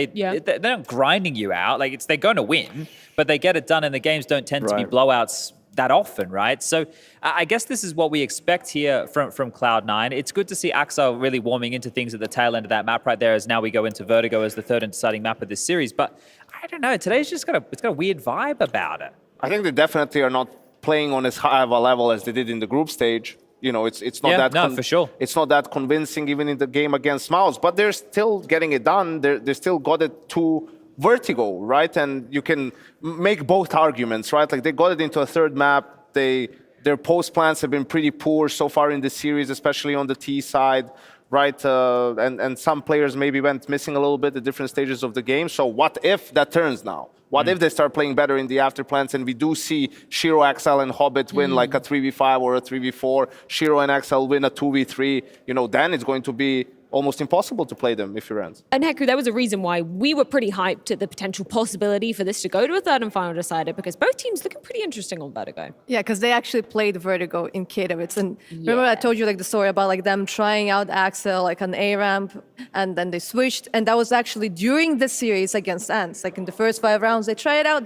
They're not grinding you out. They're going to win, but they get it done, and the games don't tend to be blowouts that often, right? So I guess this is what we expect here from Cloud9. It's good to see Axel really warming into things at the tail end of that map right there, as now we go into Vertigo as the third and deciding map of this series. But I don't know, today's just got a weird vibe about it. I think they definitely are not playing on as high of a level as they did in the group stage. It's not for sure. It's not that convincing even in the game against Mouse, but they're still getting it done. They still got it to Vertigo, right? And you can make both arguments, right? They got it into a third map. Their post plans have been pretty poor so far in the series, especially on the T side, right? And some players maybe went missing a little bit at different stages of the game. So what if that turns now? What if they start playing better in the after plans and we do see Shiro, Axel, and Hobbit win like a 3v5 or a 3v4, Shiro and Axel win a 2v3, then it's going to be almost impossible to play them if you're ENCE. And Heku, there was a reason why we were pretty hyped at the potential possibility for this to go to a third and final decider, because both teams looking pretty interesting on Vertigo. Yeah, because they actually played Vertigo in Katowice. And remember I told you the story about them trying out Axel on A ramp, and then they switched. And that was actually during the series against ENCE. In the first 5 rounds, they tried it out.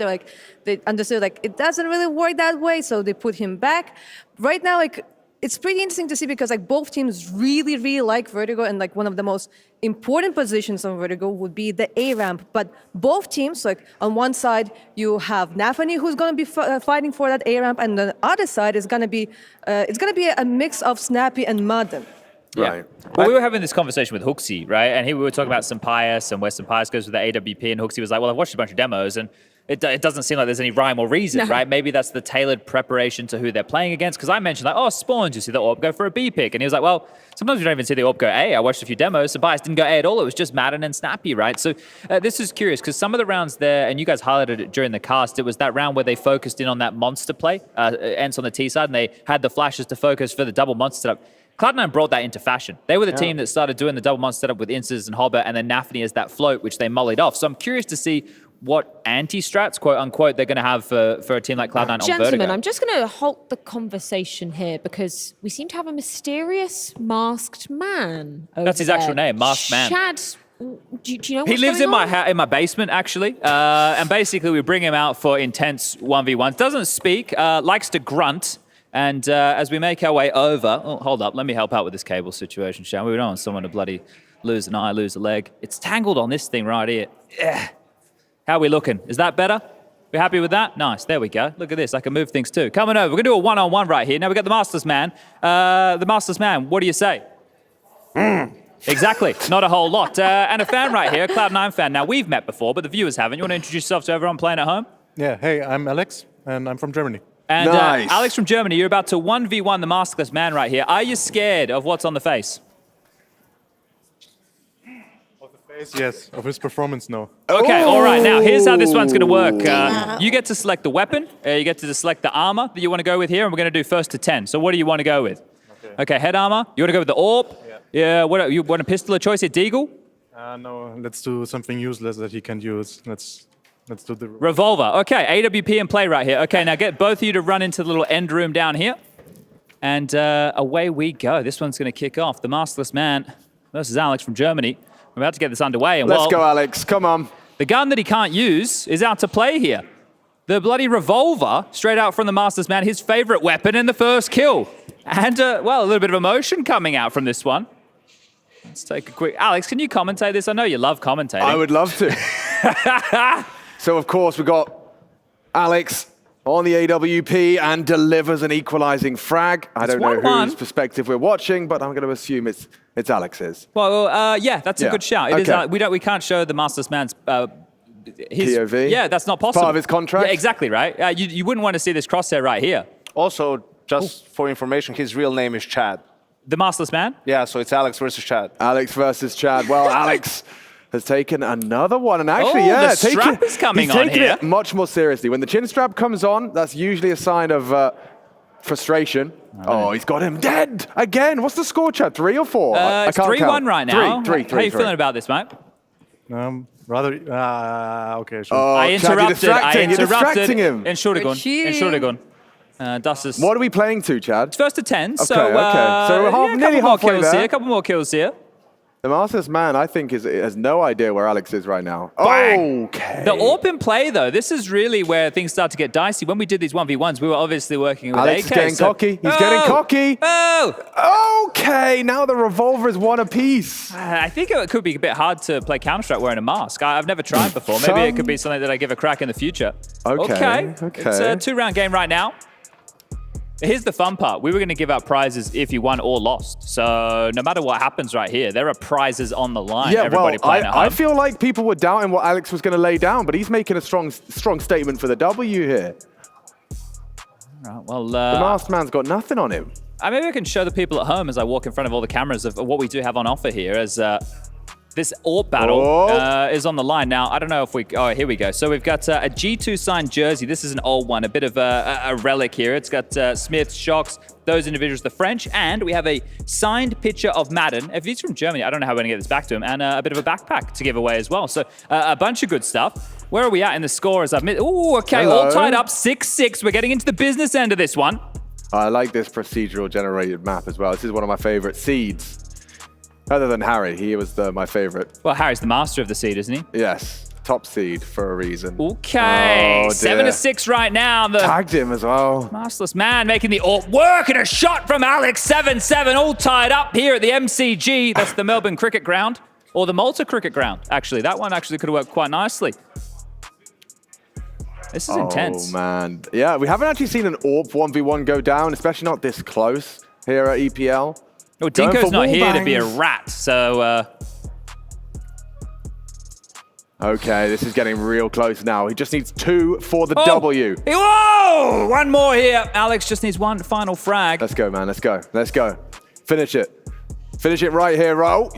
They understood it doesn't really work that way, so they put him back. Right now, it's pretty interesting to see because both teams really, really like Vertigo, and one of the most important positions on Vertigo would be the A ramp. But both teams, on one side you have NAVI, who's going to be fighting for that A ramp, and the other side is going to be a mix of Snappy and Madden. Right. Well, we were having this conversation with Hooksy, right? And we were talking about Sampaius and where Sampaius goes with the AWP, and Hooksy was like, well, I've watched a bunch of demos, and it doesn't seem like there's any rhyme or reason, right? Maybe that's the tailored preparation to who they're playing against. Because I mentioned, Spawns, you see the AWP go for a B pick. And he was like, well, sometimes we don't even see the AWP go A. I watched a few demos. Sampaius didn't go A at all. It was just Madden and Snappy, right? So this is curious because some of the rounds there, and you guys highlighted it during the cast, it was that round where they focused in on that monster play, ENCE on the T side, and they had the flashes to focus for the double monster setup. Cloud9 brought that into fashion. They were the team that started doing the double monster setup with ENCEs and Hobbit, and then NAVI as that float, which they mollied off. So I'm curious to see what anti-strats, quote unquote, they're going to have for a team like Cloud9 on Vertigo. Gentlemen, I'm just going to halt the conversation here because we seem to have a mysterious masked man over That's his there. actual name, Masked Man. Chad Do you know what's He lives going in my basement, actually. And basically, we bring him out for intense 1v1s. Doesn't speak, likes to grunt. And as we make our way over... Oh, hold up. Let me help out with this cable situation, shall we? We don't want someone to bloody lose an eye, lose a leg. It's tangled on this thing right here. Yeah. How are we looking? Is that better? We happy with that? Nice. There we go. Look at this. I can move things too. Coming over. We're going to do a one-on-one right here. Now, we got the Masters Man. The Masters Man, what do you say? Exactly. Not a whole lot. And a fan right here, a Cloud9 fan. Now, we've met before, but the viewers haven't. You want to introduce yourself to everyone playing at home? Yeah. Hey, I'm Alex, and I'm from Germany. And Alex from Germany, you're about to 1v1 the Masterless Man right here. Are you scared of what's on the face? Of the face, yes. Of his performance, no. Okay, all right. Now, here's how this one's going to work. You get to select the weapon. You get to select the armor that you want to go with here, and we're going to do first to 10. So what do you want to go with? Okay, head armor. You want to go with the orb? Yeah. What, you want a pistol of choice here, Deagle? No, let's do something useless that he can use. Let's do the... Revolver. Okay, AWP in play right here. Okay, now get both of you to run into the little end room down here. And away we go. This one's going to kick off. The Masterless Man versus Alex from Germany. We're about to get this underway. And Let's go, Alex. Come on. The gun that he can't use is out to play here. The bloody revolver, straight out from the Masterless Man, his favorite weapon in the first kill. And, well, a little bit of emotion coming out from this one. Let's take a quick... Alex, can you commentate this? I know you love commentating. I would love to. So, of course, we've got Alex on the AWP and delivers an equalizing frag. I don't know whose perspective we're watching, but I'm going to assume it's Alex's. Well, yeah, that's a good shout. It is, we can't show the Masterless Man's... his POV? Yeah, that's not possible. Part of his contract? Yeah, exactly, right? You wouldn't want to see this crosshair right here. Also, just for information, his real name is Chad. The Masterless Man? Yeah, so it's Alex versus Chad. Alex versus Chad. Well, Alex has taken another one, and actually, the strap is coming on here. He's taking it much more seriously. When the chin strap comes on, that's usually a sign of frustration. Oh, he's got him dead again. What's the score, Chad? 3 or 4? It's 3-1 right now. Three. How are you feeling about this, mate? Rather, okay, sure. Oh, I interrupted. You're distracting him. Entschuldigung. What are we playing to, Chad? It's first to 10. Okay, so, so we're nearly halfway there. A couple more kills here. The Masterless Man, I think, has no idea where Alex is right now. Bang. Okay. The AWP in play, though, this is really where things start to get dicey. When we did these 1v1s, we were obviously working with Alex AK. is getting cocky. He's getting cocky. Oh! Okay, now the revolver is one apiece. I think it could be a bit hard to play Counter-Strike wearing a mask. I've never tried before. Maybe it could be something that I give a crack in the future. Okay. It's a 2-round game right now. Here's the fun part. We were going to give out prizes if you won or lost. So no matter what happens right here, there are prizes on the line. Yeah, Everybody playing at home. I feel like people were doubting what Alex was going to lay down, but he's making a strong statement for the W here. All right, well, the masked man's got nothing on him. Maybe I can show the people at home as I walk in front of all the cameras of what we do have on offer here as this AWP battle is on the line. Now, I don't know if we... Oh, here we go. So we've got a G2 signed jersey. This is an old one, a bit of a relic here. It's got Smith, Shocks, those individuals, the French, and we have a signed picture of Madden. If he's from Germany, I don't know how we're going to get this back to him, and a bit of a backpack to give away as well. So a bunch of good stuff. Where are we at in the score as I've missed? Ooh, okay, all tied up, 6-6. We're getting into the business end of this one. I like this procedural generated map as well. This is one of my favorite seeds. Other than Harry, he was my favorite. Well, Harry's the master of the seed, isn't he? Yes, top seed for a reason. Okay, 7-6 right now. Tagged him as well. Masterless Man making the AWP work, and a shot from Alex, 7-7, all tied up here at the MCG. That's the Melbourne Cricket Ground, or the Malta Cricket Ground, actually. That one actually could have worked quite nicely. This is intense. Oh, man. Yeah, we haven't actually seen an AWP 1v1 go down, especially not this close here at EPL. Well, Dinko's not here to be a rat, so... Okay, this is getting real close now. He just needs 2 for the W. Whoa! One more here. Alex just needs one final frag. Let's go, man. Let's go. Let's go. Finish it. Finish it right here, Ro.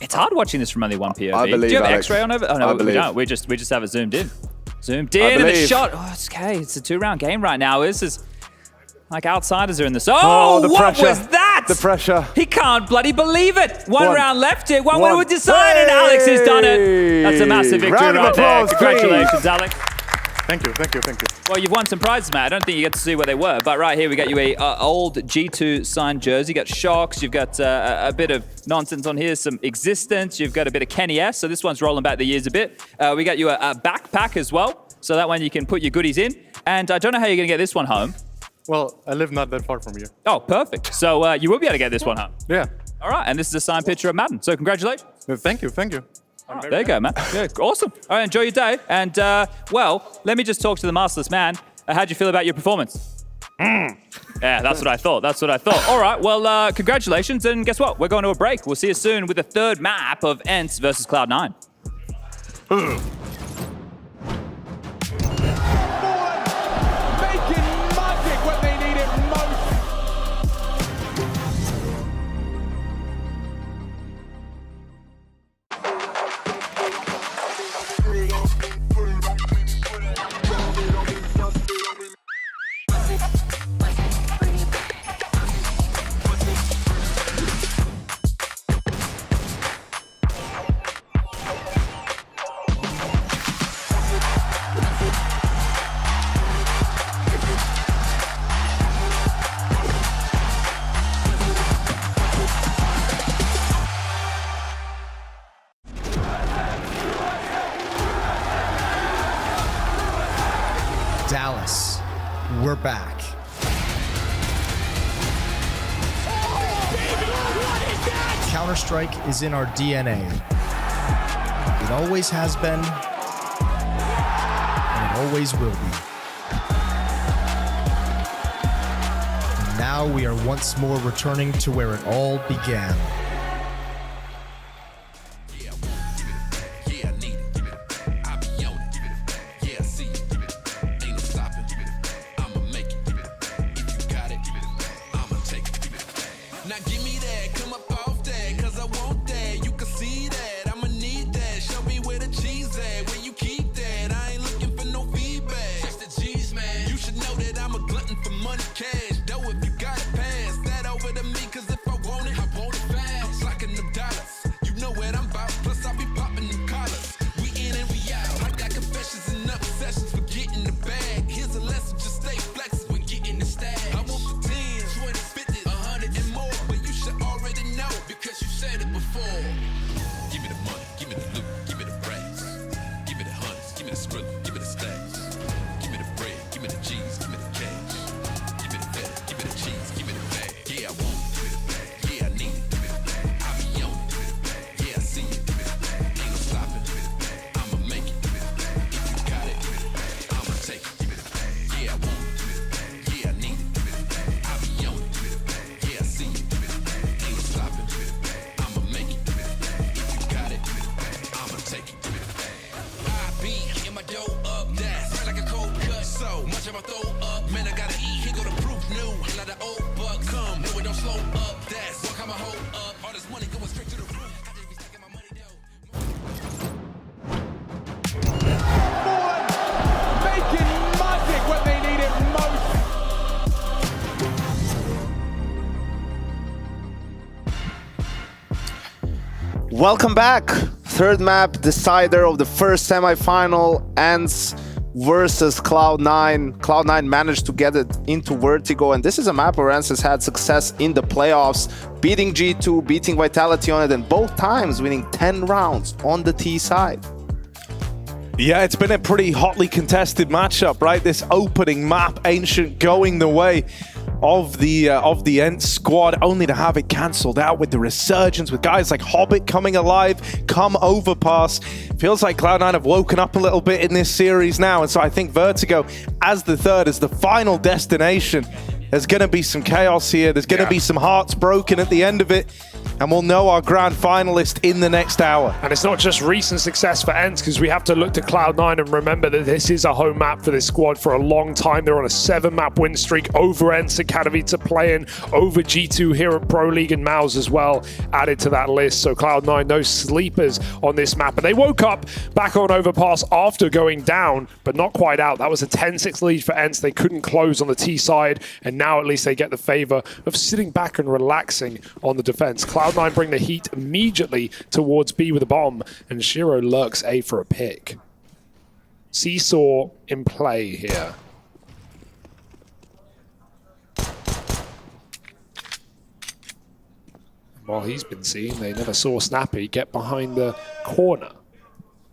It's hard watching this from only one POV. I believe, do you have Alex. X-ray on over? Oh, no, we don't. We just have it zoomed in. Zoomed in, and the shot. Oh, it's okay. It's a 2-round game right now. This is... Like outsiders are in this. Oh, the what pressure. Was that? The pressure. He can't bloody believe it. One round left here. One would decide, and Alex has done it. That's a massive victory right there. Congratulations, Alex. Thank you. Well, you've won some prizes, Matt. I don't think you get to see where they were, but right here we got you a old G2 signed jersey. You got Shocks, you've got a bit of nonsense on here, some Existence, you've got a bit of Kenny S, so this one's rolling back the years a bit. We got you a backpack as well, so that one you can put your goodies in. And I don't know how you're going to get this one home. Well, I live not that far from here. Oh, perfect. So you will be able to get this one home. Yeah. All right, and this is a signed picture of Madden, so congratulations. Thank you. Right, there you go, man. Yeah, awesome. All right, enjoy your day. And, well, let me just talk to the Masterless Man. How'd you feel about your performance? Yeah, that's what I thought. All right, well, congratulations. And guess what? We're going to a break. We'll see you soon with the third map of ENCE versus Cloud9. Making magic when they need it most. Dallas, we're back. Counter-Strike is in our DNA. It always has been, and it always will be. And now we are once more returning to where it all began. Welcome back. Third map, decider of the first semifinal, ENCE versus Cloud9. Cloud9 managed to get it into Vertigo, and this is a map where ENCE has had success in the playoffs, beating G2, beating Vitality on it, and both times winning 10 rounds on the T side. Yeah, it's been a pretty hotly contested matchup, right? This opening map, Ancient going the way of the ENCE squad, only to have it cancelled out with the resurgence, with guys like Hobbit coming alive, come overpass. Feels like Cloud9 have woken up a little bit in this series now, and so I think Vertigo, as the third, as the final destination, there's going to be some chaos here. There's going to be some hearts broken at the end of it, and we'll know our grand finalist in the next hour. And it's not just recent success for ENCE, because we have to look to Cloud9 and remember that this is a home map for this squad for a long time. They're on a 7-map win streak over ENCE and Katowice, playing over G2 here at Pro League, and Mouse as well added to that list. So Cloud9, no sleepers on this map. And they woke up back on Overpass after going down, but not quite out. That was a 10-6 lead for ENCE. They couldn't close on the T side, and now at least they get the favor of sitting back and relaxing on the defense. Cloud9 bring the heat immediately towards B with a bomb, and Shiro lurks A for a pick. seesaw in play here. While he's been seen, they never saw Snappy get behind the corner.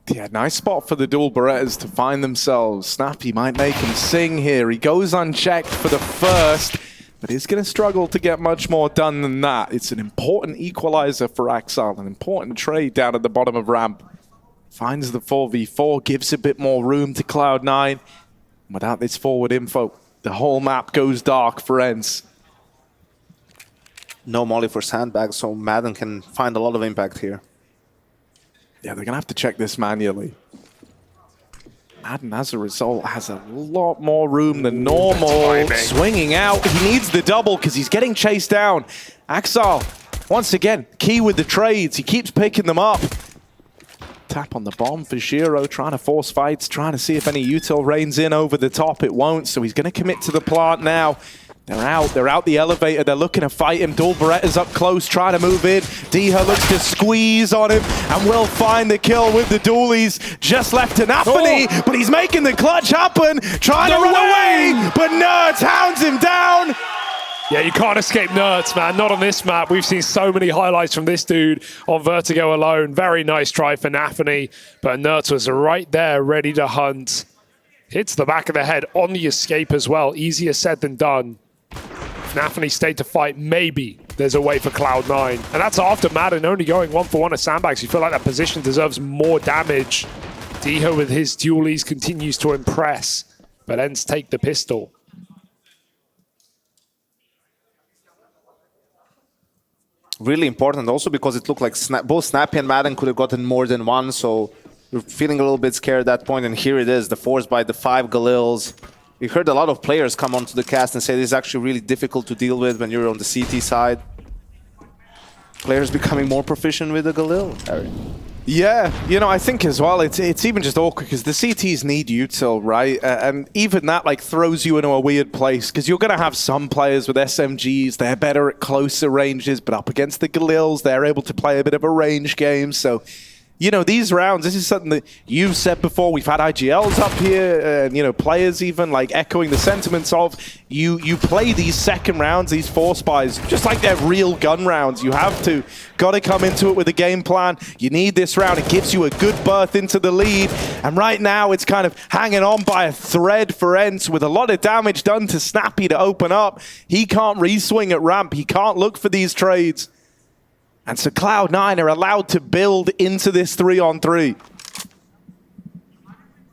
Yeah, nice spot for the dual Berettas to find themselves. Snappy might make him sing here. He goes unchecked for the first, but he's going to struggle to get much more done than that. It's an important equalizer for Axel, an important trade down at the bottom of ramp. Finds the 4v4, gives a bit more room to Cloud9. Without this forward info, the whole map goes dark for ENCE. No molly for sandbags, so Madden can find a lot of impact here. Yeah, they're going to have to check this manually. Madden, as a result, has a lot more room than normal. Swinging out. He needs the double because he's getting chased down. Axel, once again, key with the trades. He keeps picking them up. Tap on the bomb for Shiro, trying to force fights, trying to see if any util rains in over the top. It won't, so he's going to commit to the plant now. They're out the elevator, they're looking to fight him. Dual Beretta's up close, trying to move in. Diha looks to squeeze on him and will find the kill with the dualies. Just left to NAVI, but he's making the clutch happen. Trying to run away, but Nerds hounds him down. Yeah, you can't escape Nerds, man. Not on this map. We've seen so many highlights from this dude on Vertigo alone. Very nice try for NAVI, but Nerds was right there, ready to hunt. Hits the back of the head on the escape as well. Easier said than done. If NAVI stayed to fight, maybe there's a way for Cloud9. And that's after Madden only going 1-for-1 at Sandbags. You feel like that position deserves more damage. Diha with his dualies continues to impress, but ENCE take the pistol. Really important also because it looked like both Snappy and Madden could have gotten more than one, so you're feeling a little bit scared at that point, and here it is, the force by the 5 Galils. We heard a lot of players come onto the cast and say this is actually really difficult to deal with when you're on the CT side. Players becoming more proficient with the Galil, Harry. Yeah, you know, I think as well, it's even just awkward because the CTs need util, right? And even that like throws you into a weird place because you're going to have some players with SMGs, they're better at closer ranges, but up against the Galils, they're able to play a bit of a range game, so... You know, these rounds, this is something that you've said before. We've had IGLs up here, and, you know, players even, like, echoing the sentiments of you play these second rounds, these force buys, just like they're real gun rounds. You have to. Got to come into it with a game plan. You need this round. It gives you a good berth into the lead. And right now, it's kind of hanging on by a thread for ENCE with a lot of damage done to Snappy to open up. He can't re-swing at ramp. He can't look for these trades. And so Cloud9 are allowed to build into this 3-on-3.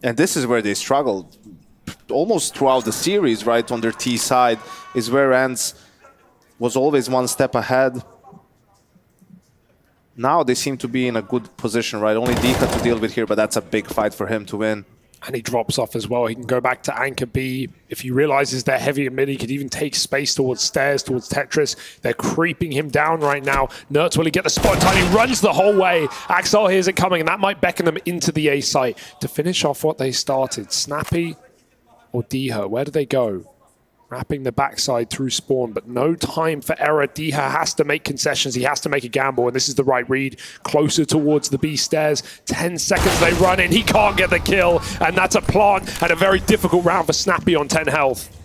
And this is where they struggled almost throughout the series, right? On their T side is where ENCE was always one step ahead. Now they seem to be in a good position, right? Only Dika to deal with here, but that's a big fight for him to win. And he drops off as well. He can go back to Anchor B. If he realizes they're heavy in mid, he could even take space towards stairs, towards Tetris. They're creeping him down right now. Nerds, will he get the spot in time? He runs the whole way. Axel hears it coming, and that might beckon them into the A site to finish off what they started. Snappy or Diha, where do they go? Wrapping the backside through spawn, but no time for error. Diha has to make concessions. He has to make a gamble, and this is the right read. Closer towards the B stairs. 10 seconds they run in. He can't get the kill, and that's a plant and a very difficult round for Snappy on 10 health.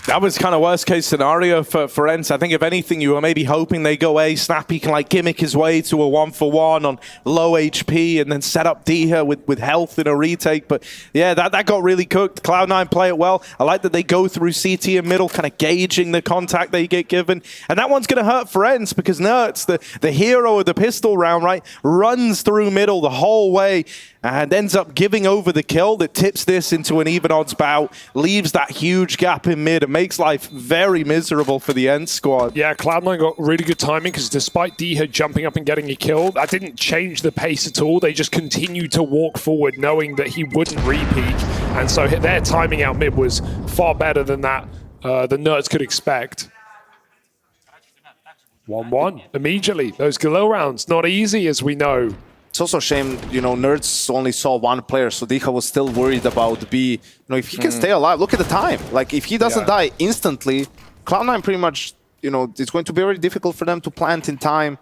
That was kind of worst case scenario for ENCE. I think if anything, you were maybe hoping they go A. Snappy can like gimmick his way to a 1-for-1 on low HP and then set up Diha with health in a retake. But yeah, that got really cooked. Cloud9 play it well. I like that they go through CT and middle, kind of gauging the contact they get given. And that one's going to hurt for ENCE because Nerds, the hero of the pistol round, right, runs through middle the whole way and ends up giving over the kill that tips this into an even odds bout, leaves that huge gap in mid and makes life very miserable for the ENCE squad. Yeah, Cloud9 got really good timing because despite Diha jumping up and getting a kill, that didn't change the pace at all. They just continued to walk forward knowing that he wouldn't repeat. And so their timing out mid was far better than that the Nerds could expect. 1-1 immediately. Those Galil rounds, not easy as we know. It's also a shame, you know, Nerds only saw one player, so Diha was still worried about B. You know, if he can stay alive, look at the time. Like, if he doesn't die instantly, Cloud9 pretty much, you know, it's going to be very difficult for them to plant in time.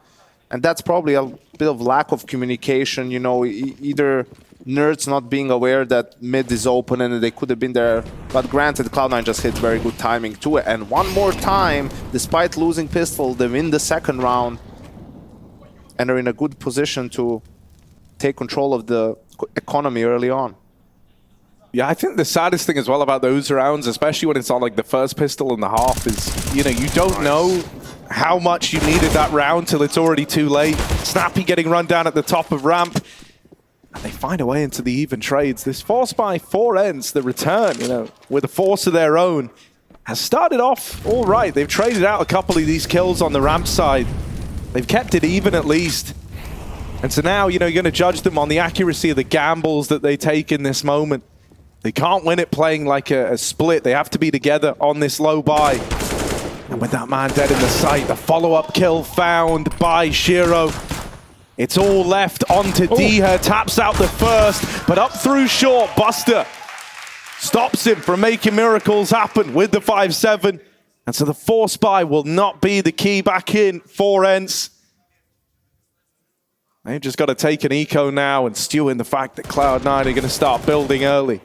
And that's probably a bit of lack of communication, you know, either Nerds not being aware that mid is open and they could have been there. But granted, Cloud9 just hit very good timing to it. And one more time, despite losing pistol, they win the second round and are in a good position to take control of the economy early on. Yeah, I think the saddest thing as well about those rounds, especially when it's on like the first pistol and the half, is, you know, you don't know how much you needed that round till it's already too late. Snappy getting run down at the top of ramp. And they find a way into the even trades. This force by 4 ENCE, the return, you know, with a force of their own, has started off all right. They've traded out a couple of these kills on the ramp side. They've kept it even at least. And so now, you know, you're going to judge them on the accuracy of the gambles that they take in this moment. They can't win it playing like a split. They have to be together on this low buy. And with that man dead in the sight, the follow-up kill found by Shiro. It's all left onto Diha, taps out the first, but up through short, Buster stops him from making miracles happen with the 5-7. And so the force buy will not be the key back in for ENCE. They've just got to take an eco now and stew in the fact that Cloud9 are going to start building early.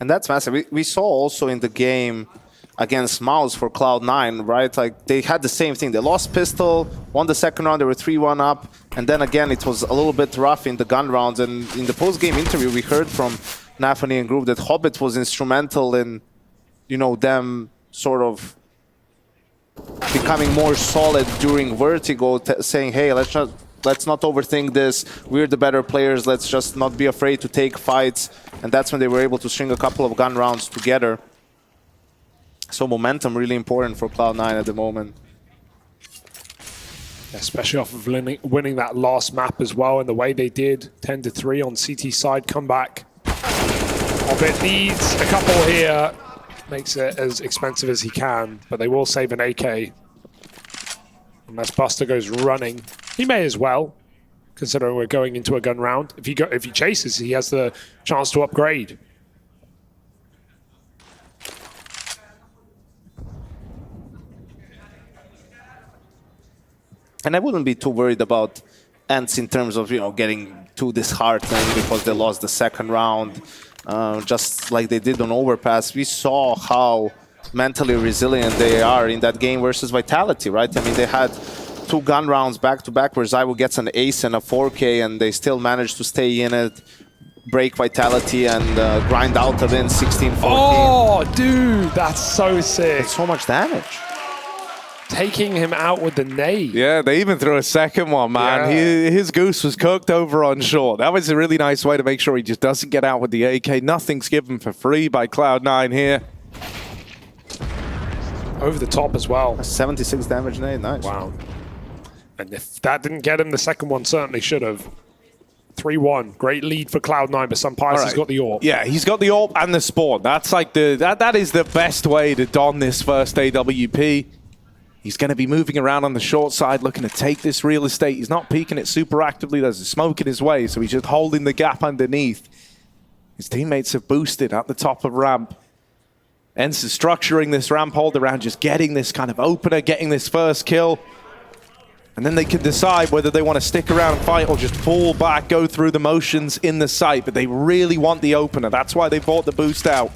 And that's massive. We saw also in the game against Mouse for Cloud9, right? Like, they had the same thing. They lost pistol, won the second round, they were 3-1 up. And then again, it was a little bit rough in the gun rounds. And in the post-game interview, we heard from NAVI and Group that Hobbit was instrumental in, you know, them sort of becoming more solid during Vertigo, saying, hey, let's not overthink this. We're the better players. Let's just not be afraid to take fights. And that's when they were able to string a couple of gun rounds together. So momentum really important for Cloud9 at the moment. Especially off of winning that last map as well, and the way they did, 10-3 on CT side comeback. Hobbit needs a couple here. Makes it as expensive as he can, but they will save an AK. Unless Buster goes running. He may as well, considering we're going into a gun round. If he chases, he has the chance to upgrade. And I wouldn't be too worried about ENCE in terms of, you know, getting too disheartened because they lost the second round. Just like they did on Overpass, we saw how mentally resilient they are in that game versus Vitality, right? I mean, they had 2 gun rounds back-to-back where Zywo gets an ace and a 4K, and they still managed to stay in it, break Vitality, and grind out a win 16-14. Oh, dude, that's so sick. It's so much damage. Taking him out with the nade. Yeah, they even threw a second one, man. Yeah. His goose was cooked over on short. That was a really nice way to make sure he just doesn't get out with the AK. Nothing's given for free by Cloud9 here. Over the top as well. A 76 damage nade, nice. Wow. And if that didn't get him, the second one certainly should have. 3-1, great lead for Cloud9, but Sampaius has got the AWP. Yeah, he's got the AWP and the spawn. That's like that is the best way to don this first AWP. He's going to be moving around on the short side, looking to take this real estate. He's not peeking it super actively. There's a smoke in his way, so he's just holding the gap underneath. His teammates have boosted at the top of ramp. ENCE is structuring this ramp hold around just getting this kind of opener, getting this first kill. And then they can decide whether they want to stick around and fight or just fall back, go through the motions in the site. But they really want the opener. That's why they bought the boost out.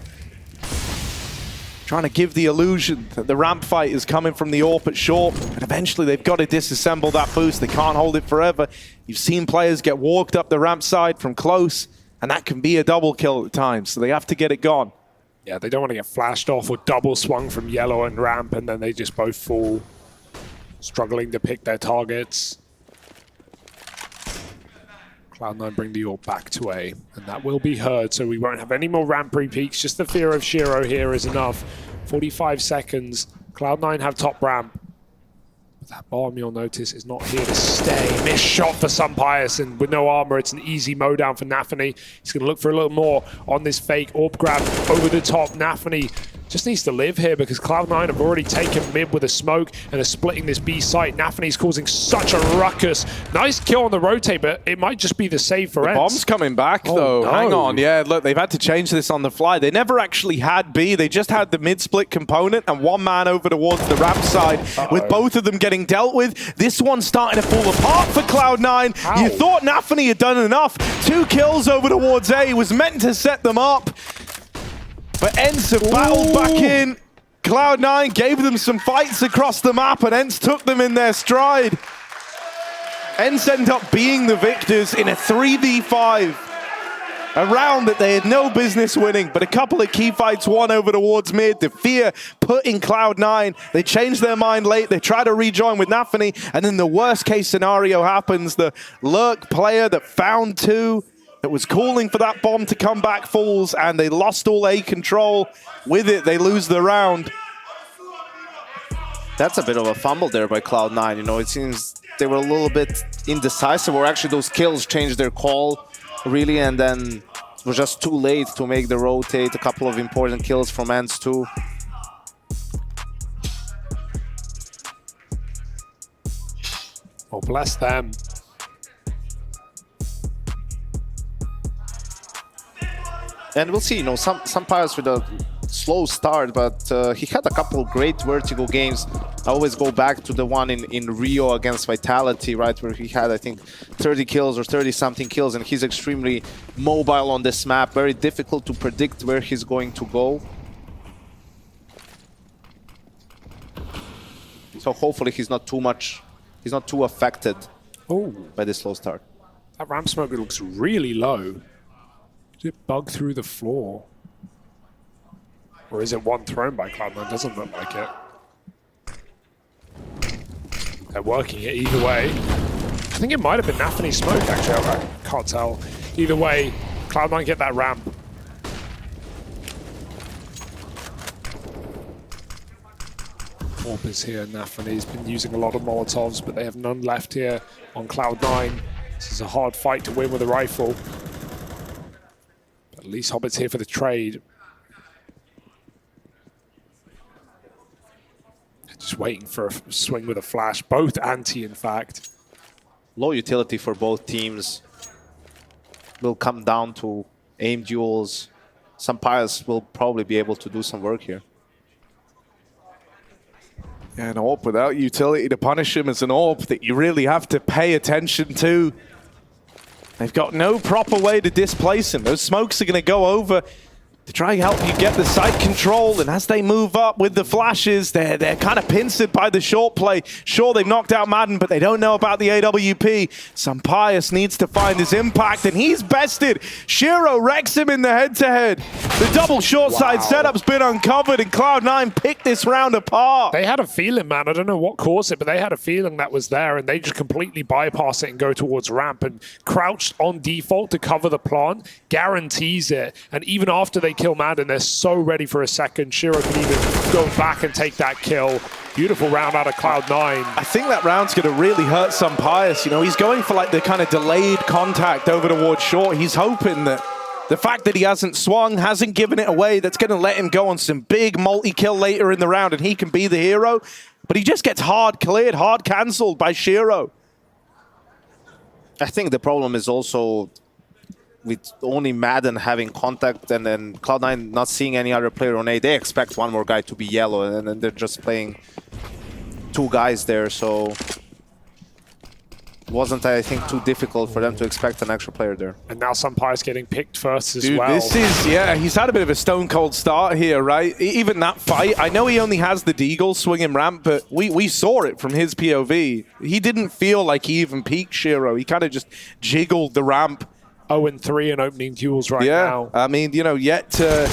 Trying to give the illusion that the ramp fight is coming from the AWP at short, and eventually they've got to disassemble that boost. They can't hold it forever. You've seen players get walked up the ramp side from close, and that can be a double kill at times, so they have to get it gone. Yeah, they don't want to get flashed off or double swung from yellow and ramp, and then they just both fall, struggling to pick their targets. Cloud9 bring the AWP back to A, and that will be heard, so we won't have any more ramp repeats. Just the fear of Shiro here is enough. 45 seconds. Cloud9 have top ramp. But that bomb, you'll notice, is not here to stay. Missed shot for Sampaius, and with no armor, it's an easy mow down for NAVI. He's going to look for a little more on this fake AWP grab over the top. NAVI just needs to live here because Cloud9 have already taken mid with a smoke and they're splitting this B site. NAVI's causing such a ruckus. Nice kill on the rotate, but it might just be the save for ENCE. Bomb's coming back, though. No. Hang on. Yeah, look, they've had to change this on the fly. They never actually had B. They just had the mid-split component and one man over towards the ramp side with both of them getting dealt with. This one's starting to fall apart for Cloud9. You thought NAVI had done enough. 2 kills over towards A was meant to set them up. But ENCE have battled back in. Cloud9 gave them some fights across the map, and ENCE took them in their stride. ENCE end up being the victors in a 3v5. A round that they had no business winning, but a couple of key fights won over towards mid. The fear put in Cloud9. They changed their mind late. They try to rejoin with NAVI, and then the worst case scenario happens. The lurk player that found 2 that was calling for that bomb to come back falls, and they lost all A control. With it, they lose the round. That's a bit of a fumble there by Cloud9. You know, it seems they were a little bit indecisive, or actually those kills changed their call, really, and then it was just too late to make the rotate. A couple of important kills from ENCE too. Oh, bless them. And we'll see, you know, some players with a slow start, but he had a couple of great vertical games. I always go back to the one in Rio against Vitality, right, where he had, I think, 30 kills or 30-something kills, and he's extremely mobile on this map. Very difficult to predict where he's going to go. So hopefully he's not too affected by this slow start. That ramp smoke looks really low. Did it bug through the floor? Or is it one thrown by Cloud9? Doesn't look like it. They're working it either way. I think it might have been NAVI smoke, actually. I can't tell. Either way, Cloud9 get that ramp. Orb is here. NAVI's been using a lot of Molotovs, but they have none left here on Cloud9. This is a hard fight to win with a rifle. At least Hobbit's here for the trade. Just waiting for a swing with a flash. Both anti, in fact. Low utility for both teams. Will come down to aim duels. Some players will probably be able to do some work here. Yeah, an AWP without utility to punish him is an AWP that you really have to pay attention to. They've got no proper way to displace him. Those smokes are going to go over to try and help you get the site control, and as they move up with the flashes, they're kind of pincered by the short play. Sure, they've knocked out Madden, but they don't know about the AWP. Sampaius needs to find his impact, and he's bested. Shiro wrecks him in the head-to-head. The double short side setup's been uncovered, and Cloud9 picked this round apart. They had a feeling, man. I don't know what caused it, but they had a feeling that was there, and they just completely bypass it and go towards ramp, and crouched on default to cover the plant, guarantees it, and even after they kill Madden, they're so ready for a second. Shiro can even go back and take that kill. Beautiful round out of Cloud9. I think that round's going to really hurt Sampaius. You know, he's going for like the kind of delayed contact over towards short. He's hoping that the fact that he hasn't swung, hasn't given it away, that's going to let him go on some big multi-kill later in the round and he can be the hero. But he just gets hard cleared, hard cancelled by Shiro. I think the problem is also with only Madden having contact and then Cloud9 not seeing any other player on A. They expect one more guy to be yellow, and then they're just playing 2 guys there, so it wasn't, I think, too difficult for them to expect an extra player there. And now Sampaius getting picked first as Dude, well. This is, yeah, he's had a bit of a stone cold start here, right? Even that fight, I know he only has the deagle swinging ramp, but we saw it from his POV. He didn't feel like he even peaked Shiro. He kind of just jiggled the ramp. 0-3 in opening duels right now. I mean, you know, yet to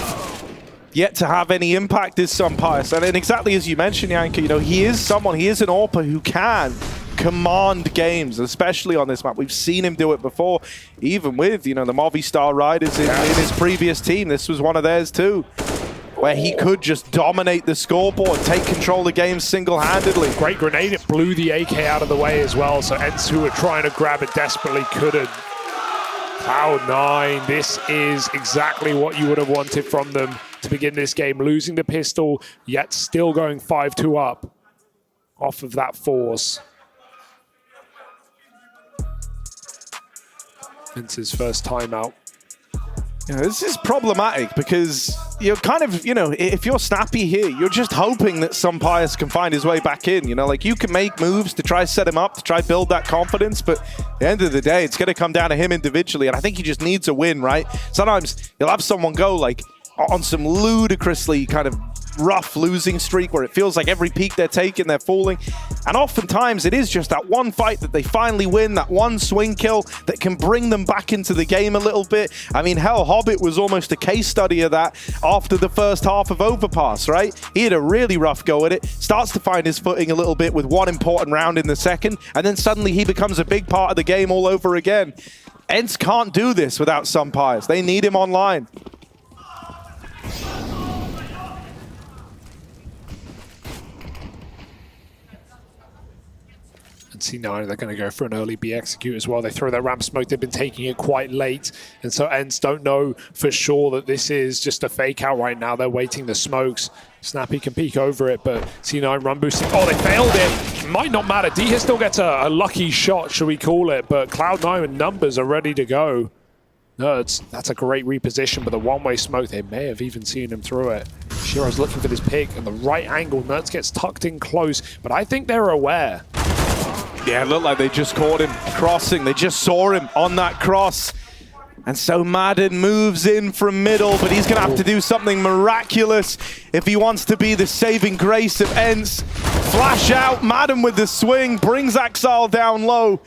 have any impact is Sampaius. And exactly as you mentioned, Yanka, you know, he is an AWPer who can command games, especially on this map. We've seen him do it before, even with, you know, the Movistar Riders in his previous team. This was one of theirs too, where he could just dominate the scoreboard, take control of the game single-handedly. Great grenade. It blew the AK out of the way as well, so ENCE, who were trying to grab it desperately, couldn't. Cloud9, this is exactly what you would have wanted from them to begin this game, losing the pistol, yet still going 5-2 up off of that force. ENCE's first timeout. Yeah, this is problematic because you're kind of, if you're Snappy here, you're just hoping that Sunpius can find his way back in. Like you can make moves to try set him up, to try build that confidence, but at the end of the day, it's going to come down to him individually, and I think he just needs a win, right? Sometimes you'll have someone go like on some ludicrously kind of rough losing streak where it feels like every peak they're taking, they're falling. And oftentimes it is just that one fight that they finally win, that one swing kill that can bring them back into the game a little bit. I mean, hell, Hobbit was almost a case study of that after the first half of Overpass, right? He had a really rough go at it, starts to find his footing a little bit with one important round in the second, and then suddenly he becomes a big part of the game all over again. ENCE can't do this without Sunpius. They need him online. And C9, they're going to go for an early B execute as well. They throw that ramp smoke. They've been taking it quite late. And so ENCE don't know for sure that this is just a fake out right now. They're waiting the smokes. Snappy can peek over it, but C9 run boosting. Oh, they failed it. Might not matter. D here still gets a lucky shot, should we call it. But Cloud9 and numbers are ready to go. Nerds, that's a great reposition, but the one-way smoke, they may have even seen him through it. Shiro's looking for this pick and the right angle. Nerds gets tucked in close, but I think they're aware. Yeah, it looked like they just caught him crossing. They just saw him on that cross. And so Madden moves in from middle, but he's going to have to do something miraculous if he wants to be the saving grace of ENCE. Flash out, Madden with the swing, brings Axel down low.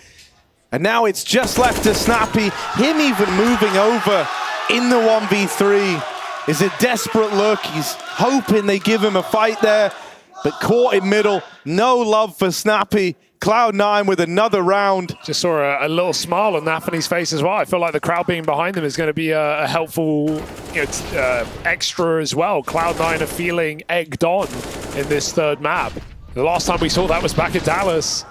And now it's just left to Snappy. Him even moving over in the 1v3 is a desperate look. He's hoping they give him a fight there, but caught in middle. No love for Snappy. Cloud9 with another round. Just saw a little smile on Nafany's face as well. I feel like the crowd being behind them is going to be a helpful extra as well. Cloud9 are feeling egged on in this third map. The last time we saw that was back in Dallas.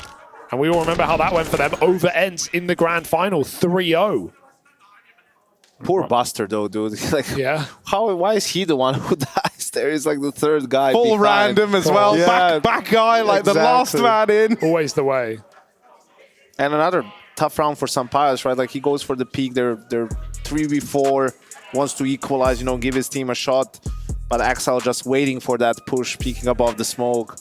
And we all remember how that went for them over ENCE in the grand final, 3-0. Poor Buster though, dude. Like, yeah. Why is he the one who dies there? He's like the third guy. Full behind. random as well. Yeah. Back guy, like the last man in. Always the way. And another tough round for Sunpius, right? Like he goes for the peak. They're 3v4, wants to equalize, give his team a shot. But Axel just waiting for that push, peeking above the smoke.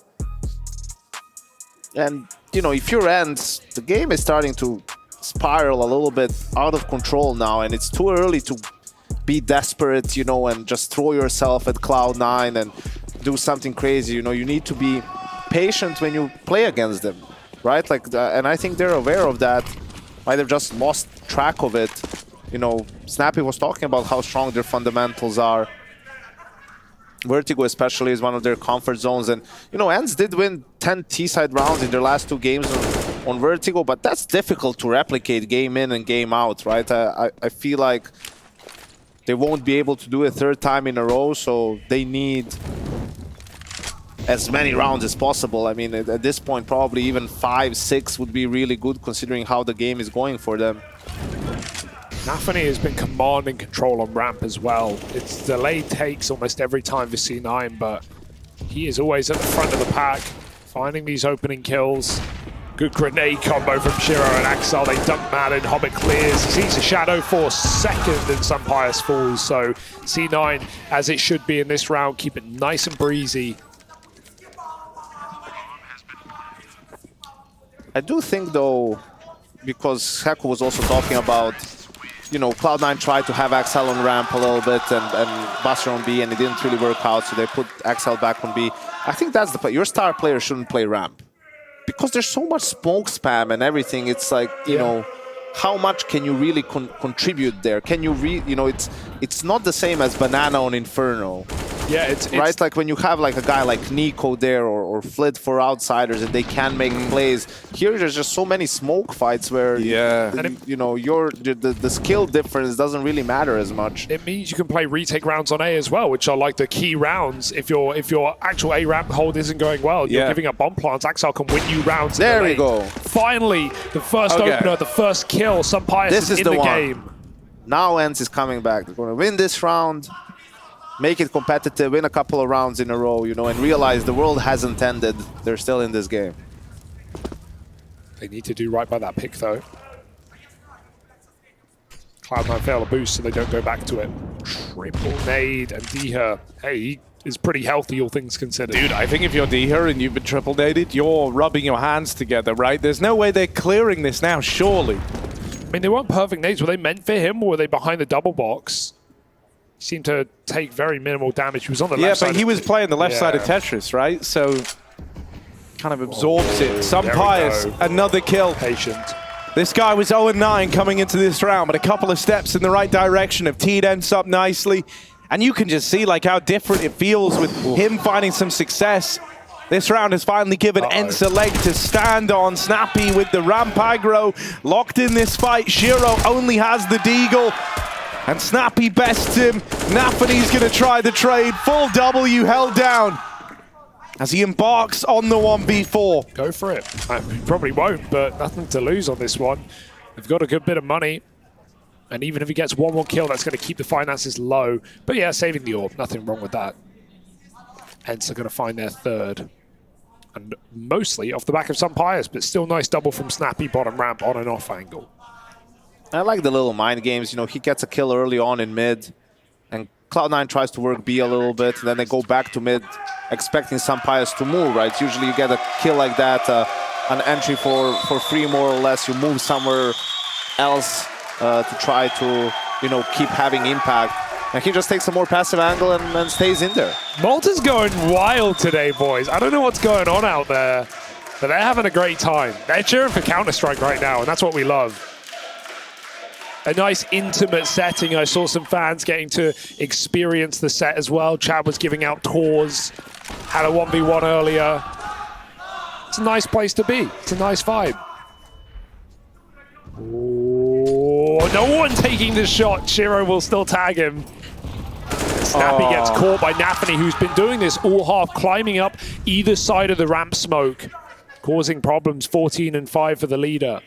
And, if you're ENCE, the game is starting to spiral a little bit out of control now, and it's too early to be desperate, and just throw yourself at Cloud9 and do something crazy. You need to be patient when you play against them, right? And I think they're aware of that. Right? They've just lost track of it. Snappy was talking about how strong their fundamentals are. Vertigo especially is one of their comfort zones, and ENCE did win 10 T-side rounds in their last 2 games on Vertigo, but that's difficult to replicate game in and game out, right? I feel like they won't be able to do it 3rd time in a row, so they need as many rounds as possible. I mean, at this point, probably even 5, 6 would be really good considering how the game is going for them. Nafany has been command and control on ramp as well. It's delayed takes almost every time for C9, but he is always at the front of the pack, finding these opening kills. Good grenade combo from Shiro and Axel. They dump Madden, Hobbit clears. He sees a Shadow Force second and Sunpius falls. So C9, as it should be in this round, keep it nice and breezy. I do think though, because Heko was also talking about, Cloud9 tried to have Axel on ramp a little bit and Buster on B, and it didn't really work out, so they put Axel back on B. I think that's the play. Your star player shouldn't play ramp. Because there's so much smoke spam and everything, it's like, how much can you really contribute there? Can you it's not the same as Banana on Inferno. Yeah, it's right. Like when you have like a guy like Nico there or Flit for outsiders and they can make plays. Here, there's just so many smoke fights where the skill difference doesn't really matter as much. It means you can play retake rounds on A as well, which are like the key rounds. If your actual A ramp hold isn't going well, you're giving up bomb plants. Axel can win you rounds. There we go. Finally, the first opener, the first kill. Sunpius is in the game. Now ENCE is coming back. They're going to win this round. make it competitive, win a couple of rounds in a row, you know, and realize the world hasn't ended. They're still in this game. They need to do right by that pick, though. Cloud9 fail a boost, so they don't go back to it. Triple nade, and Diha, hey, he is pretty healthy, all things considered. Dude, I think if you're Diha and you've been triple naded, you're rubbing your hands together, right? There's no way they're clearing this now, surely. I mean, they weren't perfect nades. Were they meant for him, or were they behind the double box? He seemed to take very minimal damage. He was on the left side. Yeah, but he was playing the left side of Tetris, right? So kind of absorbs it. Some pious, another kill. Patient. This guy was 0-9 coming into this round, but a couple of steps in the right direction have teed ENCE up nicely. And you can just see like how different it feels with him finding some success. This round has finally given ENCE a leg to stand on. Snappy with the ramp aggro, locked in this fight. Shiro only has the deagle, and Snappy bests him. NAVI's gonna try the trade. Full W held down as he embarks on the 1v4. Go for it. He probably won't, but nothing to lose on this one. They've got a good bit of money. And even if he gets one more kill, that's going to keep the finances low. But yeah, saving the orb, nothing wrong with that. ENCE are going to find their third. And mostly off the back of some Pious, but still nice double from Snappy, bottom ramp, on and off angle. I like the little mind games. You know, he gets a kill early on in mid, and Cloud9 tries to work B a little bit, and then they go back to mid, expecting some Pious to move, right? Usually you get a kill like that, an entry for free more or less. You move somewhere else to try to, you know, keep having impact. And he just takes a more passive angle and stays in there. Malta's going wild today, boys. I don't know what's going on out there, but they're having a great time. They're cheering for Counter-Strike right now, and that's what we love. A nice intimate setting. I saw some fans getting to experience the set as well. Chad was giving out tours, had a 1v1 earlier. It's a nice place to be. It's a nice vibe. Oh, no one taking the shot. Shiro will still tag him. Snappy gets caught by NAVI, who's been doing this all half, climbing up either side of the ramp smoke, causing problems. 14 and 5 for the leader.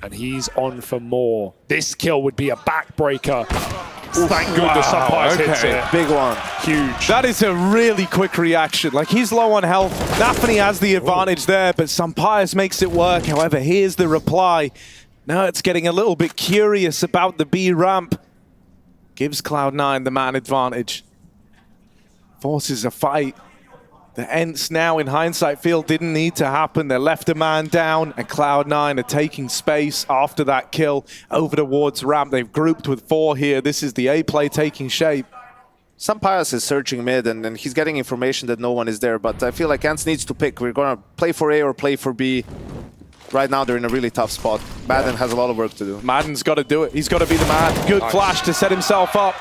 And he's on for more. This kill would be a backbreaker. Thank goodness Sunpies hits it. Big one. Huge. That is a really quick reaction. Like, he's low on health. NAVI has the advantage there, but Sunpies makes it work. However, here's the reply. Now it's getting a little bit curious about the B ramp. Gives Cloud9 the man advantage. Forces a fight. The ENCE now, in hindsight, feel didn't need to happen. They left a man down, and Cloud9 are taking space after that kill over towards ramp. They've grouped with 4 here. This is the A play taking shape. Some Pious is searching mid, and he's getting information that no one is there, but I feel like ENCE needs to pick. We're going to play for A or play for B. Right now, they're in a really tough spot. Madden has a lot of work to do. Madden's got to do it. He's got to be the man. Good flash to set himself up.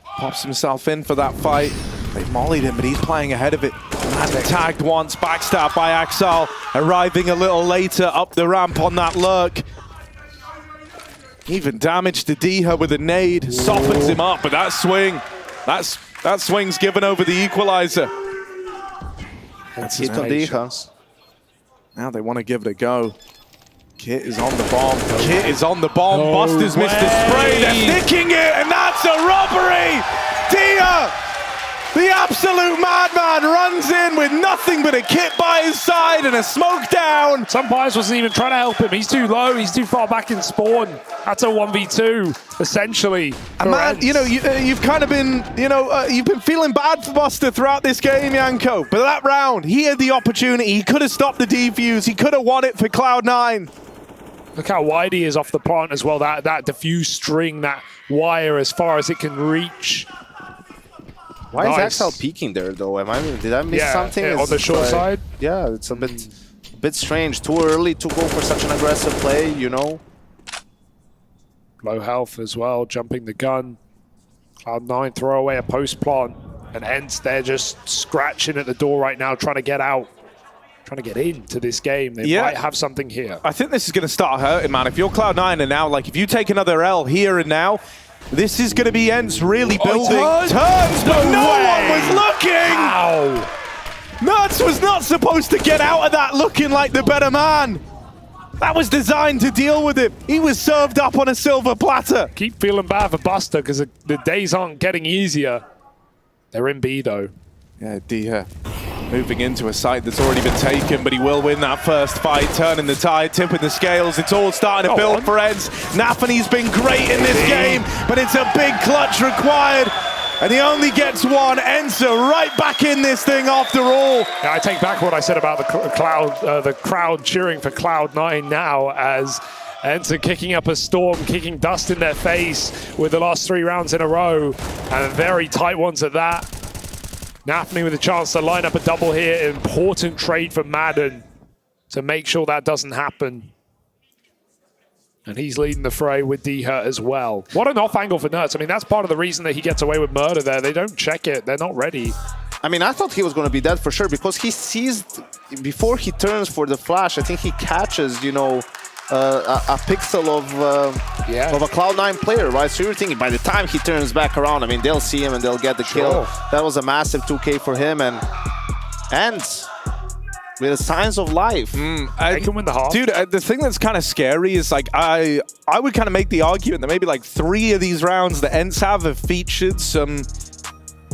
Pops himself in for that fight. They've mollied him, but he's playing ahead of it. Madden tagged once, backstabbed by Axel. Arriving a little later up the ramp on that lurk. Even damage to Diha with a nade. Softens him up, but that swing, that swing's given over the equalizer. That's hit on Diha. Now they want to give it a go. Kit is on the bomb. Kit is on the bomb. No Buster's missed the spray. They're nicking it, and that's a robbery! Diha, the absolute madman, runs in with nothing but a Kit by his side and a smoke down. Sunpies wasn't even trying to help him. He's too low. He's too far back in spawn. That's a 1v2, essentially. And man, you know, you've kind of been, you know, you've been feeling bad for Buster throughout this game, Yanko. But that round, he had the opportunity. He could have stopped the defuse. He could have won it for Cloud9. Look how wide he is off the plant as well. That diffuse string, that wire as far as it can reach. Why is Axel peeking there, though? Did I miss something? On the short side? Yeah, it's a bit strange. Too early to go for such an aggressive play, you know? Low health as well, jumping the gun. Cloud9 throw away a post plant. And ENCE, they're just scratching at the door right now, trying to get out. Trying to get into this game. They might have something here. I think this is going to start hurting, man. If you're Cloud9 and now, like, if you take another L here and now, this is going to be ENCE really building. Turns, but no one was looking! Ow. Nuts was not supposed to get out of that looking like the better man. That was designed to deal with him. He was served up on a silver platter. Keep feeling bad for Buster because the days aren't getting easier. They're in B, though. Yeah, Dia moving into a site that's already been taken, but he will win that first fight, turning the tide, tipping the scales. It's all starting to build for ENCE. NAVI's been great in this game, but it's a big clutch required. And he only gets one. ENCE right back in this thing after all. Yeah, I take back what I said about the crowd cheering for Cloud9 now, as ENCE kicking up a storm, kicking dust in their face with the last 3 rounds in a row, and very tight ones at that. NAVI with a chance to line up a double here. Important trade for Madden to make sure that doesn't happen. And he's leading the fray with Dia as well. What an off angle for Nerds. I mean, that's part of the reason that he gets away with murder there. They don't check it. They're not ready. I mean, I thought he was going to be dead for sure, because he sees, before he turns for the flash, I think he catches, you know, a pixel of a Cloud9 player, right? So you're thinking by the time he turns back around, I mean, they'll see him and they'll get the kill. That was a massive 2K for him, and with the signs of life. They can win the half. Dude, the thing that's kind of scary is, like, I would kind of make the argument that maybe like 3 of these rounds that ENCE have featured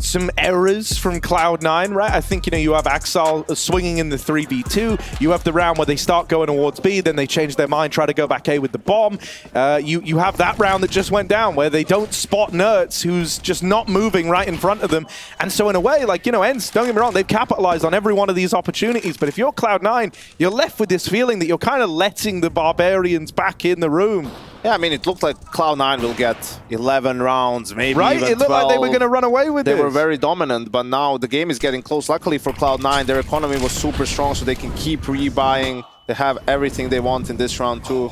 some errors from Cloud9, right? I think, you know, you have Axel swinging in the 3v2. You have the round where they start going towards B, then they change their mind, try to go back A with the bomb. You have that round that just went down where they don't spot Nerds, who's just not moving right in front of them. And so in a way, like, you know, ENCE, don't get me wrong, they've capitalized on every one of these opportunities. But if you're Cloud9, you're left with this feeling that you're kind of letting the Barbarians back in the room. Yeah, I mean, it looked like Cloud9 will get 11 rounds, maybe right? Even It looked 12. like they were going to run away with it. They were very dominant, but now the game is getting close. Luckily for Cloud9, their economy was super strong, so they can keep rebuying. They have everything they want in this round, too.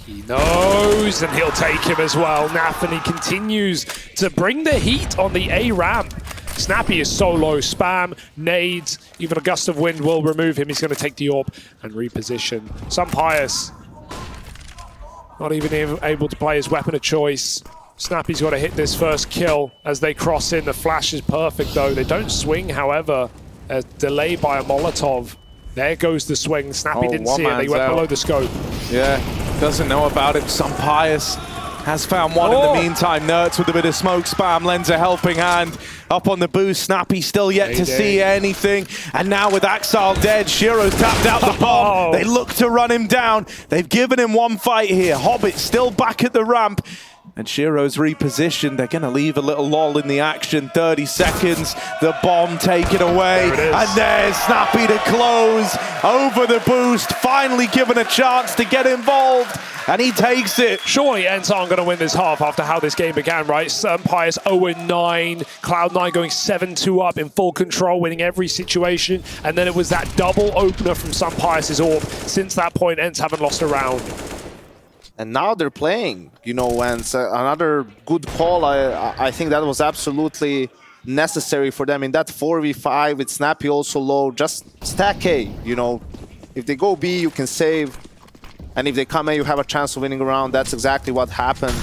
He knows, and he'll take him as well. NAVI continues to bring the heat on the A ramp. Snappy is so low. Spam, nades, even a gust of wind will remove him. He's going to take the AWP and reposition. Pius not even able to play his weapon of choice. Snappy's got to hit this first kill as they cross in. The flash is perfect, though. They don't swing, however. A delay by a Molotov. There goes the swing. Snappy didn't see it. They went below the scope. Yeah, doesn't know about it. Pius has found one in the meantime. Nerds with a bit of smoke spam lends a helping hand. Up on the boost, Snappy still yet to see anything. And now with Axel dead, Shiro's tapped out the bomb. They look to run him down. They've given him one fight here. Hobbit still back at the ramp. And Shiro's repositioned. They're going to leave a little lull in the action. 30 seconds, the bomb taken away. And there's Snappy to close over the boost. Finally given a chance to get involved. And he takes it. Surely ENCE aren't going to win this half after how this game began, right? Pius 0-9, Cloud9 going 7-2 up in full control, winning every situation. And then it was that double opener from Pius's AWP. Since that point, ENCE haven't lost a round. And now they're playing, you know, and another good call. I think that was absolutely necessary for them in that 4v5 with Snappy also low. Just stack A, you know. If they go B, you can save. And if they come A, you have a chance of winning a round. That's exactly what happened.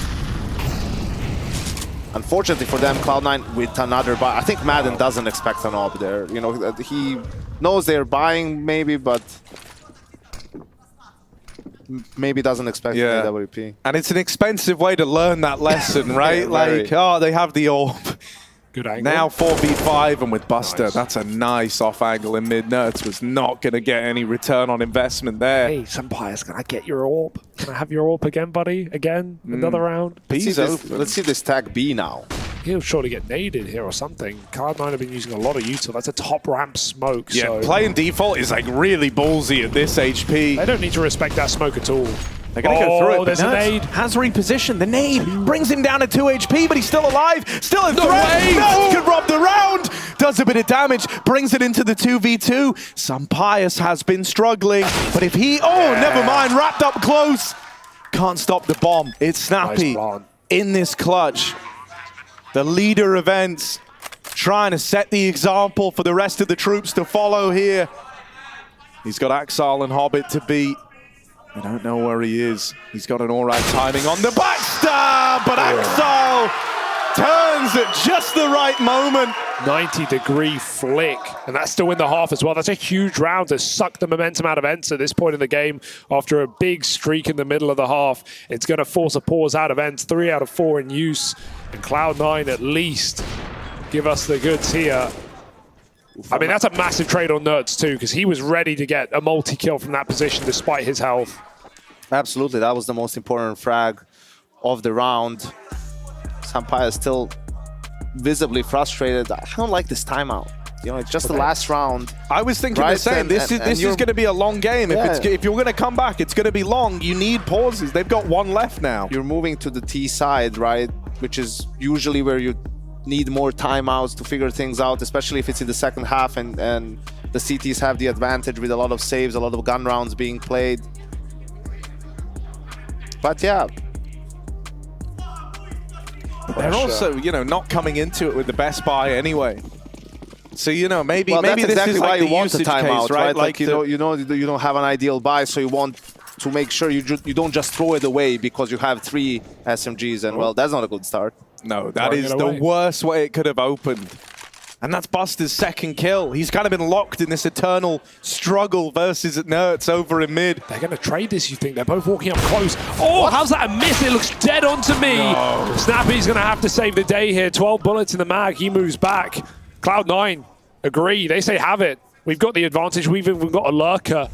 Unfortunately for them, Cloud9 with another buy. I think Madden doesn't expect an op there. You know, he knows they're buying maybe, but maybe doesn't expect an AWP. And it's an expensive way to learn that lesson, right? Yeah, like, oh, they have the AWP. Good angle. Now 4v5 and with Buster, that's a nice off angle in mid. Nerds was not going to get any return on investment there. Hey, Pius, can I get your AWP? Can I have your AWP again, buddy? Again? Another round? Let's see this tag B now. He'll surely get naded here or something. Cloud9 have been using a lot of util. That's a top ramp smoke. Yeah, so playing default is like really ballsy at this HP. They don't need to respect that smoke at all. They're going to go through it. There's a nade. Has repositioned. The nade brings him down to 2 HP, but he's still alive. Still in threat. No! Could rob the round. Does a bit of damage. Brings it into the 2v2. Pius has been struggling, but if he... Oh, never mind. Wrapped up close. Can't stop the bomb. It's Snappy in this clutch. The leader of ENCE trying to set the example for the rest of the troops to follow here. He's got Axel and Hobbit to beat. I don't know where he is. He's got an all right timing on the backstab, but Axel turns at just the right moment. 90-degree flick, and that's to win the half as well. That's a huge round to suck the momentum out of ENCE at this point in the game after a big streak in the middle of the half. It's going to force a pause out of ENCE. 3 out of 4 in use, and Cloud9 at least give us the goods here. I mean, that's a massive trade on Nerds too, because he was ready to get a multi-kill from that position despite his health. Absolutely, that was the most important frag of the round. Sampaya is still visibly frustrated. I don't like this timeout. You know, it's just the last round. I was thinking the same. This is going to be a long game. Yeah. If you're going to come back, it's going to be long. You need pauses. They've got one left now. You're moving to the T side, right? Which is usually where you need more timeouts to figure things out, especially if it's in the second half and the CTs have the advantage with a lot of saves, a lot of gun rounds being played. But yeah. They're also, you know, not coming into it with the best buy anyway. So, you know, maybe that's this exactly is why like you the want the usage timeout, case, right? Like you don't have an ideal buy, so you want to make sure you don't just throw it away because you have 3 SMGs, and well, that's not a good start. No, that is the worst way it could have opened. And that's Buster's second kill. He's kind of been locked in this eternal struggle versus Nerds over in mid. They're going to trade this, you think? They're both walking up close. Oh, how's that a miss? It looks dead on to me. No. Snappy's going to have to save the day here. 12 bullets in the mag. He moves back. Cloud9 agree. They say have it. We've got the advantage. We've even got a lurker.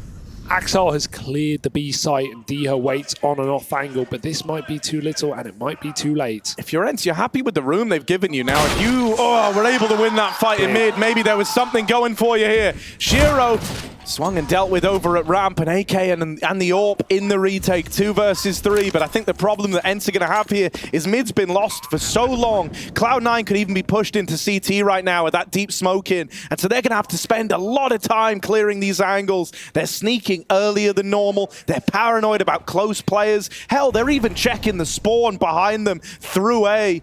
Axel has cleared the B site and Diha waits on and off angle, but this might be too little and it might be too late. If you're ENCE, you're happy with the room they've given you. Now, if you were able to win that fight in mid, maybe there was something going for you here. Shiro swung and dealt with over at ramp, and AK and the AWP in the retake, 2 versus 3. But I think the problem that ENCE are going to have here is mid's been lost for so long. Cloud9 could even be pushed into CT right now with that deep smoke in. And so they're going to have to spend a lot of time clearing these angles. They're sneaking earlier than normal. They're paranoid about close players. Hell, they're even checking the spawn behind them through A.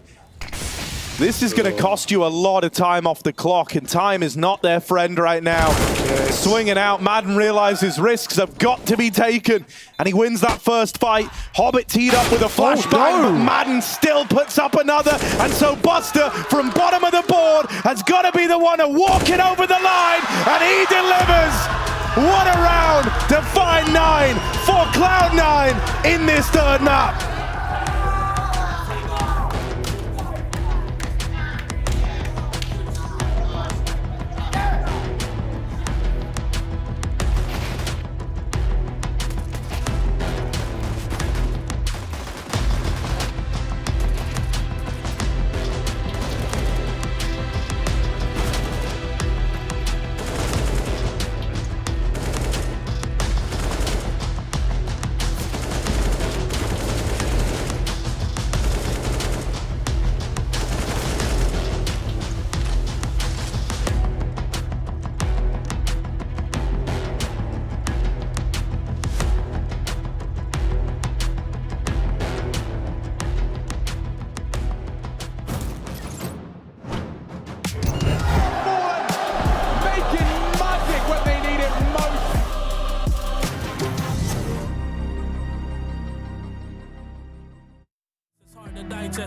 This is going to cost you a lot of time off the clock, and time is not their friend right now. Yes. Swinging out, Madden realizes risks have got to be taken, and he wins that first fight. Hobbit teed up with a flashbang, but Madden still puts up another, and so Buster, from bottom of the board, has got to be the one to walk it over the line, and he delivers! What a round to find 9 for Cloud9 in this third map.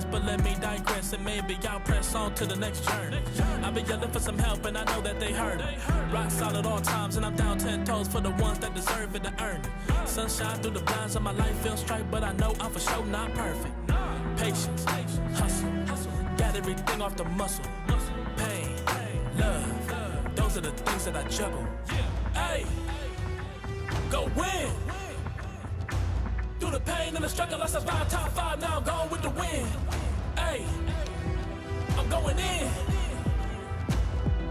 But let me digress and maybe I'll press on to the next turn. I've been yelling for some help and I know that they heard it. Rock solid all times and I'm down 10 toes for the ones that deserve it to earn it. Sunshine through the blinds and my life feels straight, but I know I'm for sure not perfect. Patience, hustle, got everything off the muscle. Pain, love, those are the things that I juggle. Hey, go win. Through the pain and the struggle, I survived top 5, now I'm going with the win. Hey, I'm going in.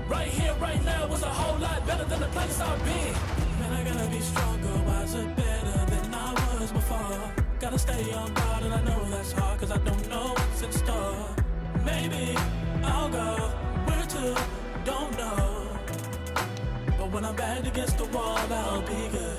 Right here, right now was a whole lot better than the place I've been. Man, I gotta be stronger, wiser, better than I was before. Gotta stay on guard and I know that's hard, cause I don't know what's in store. Maybe I'll go where to, don't know. But when I'm back against the wall, I'll be good.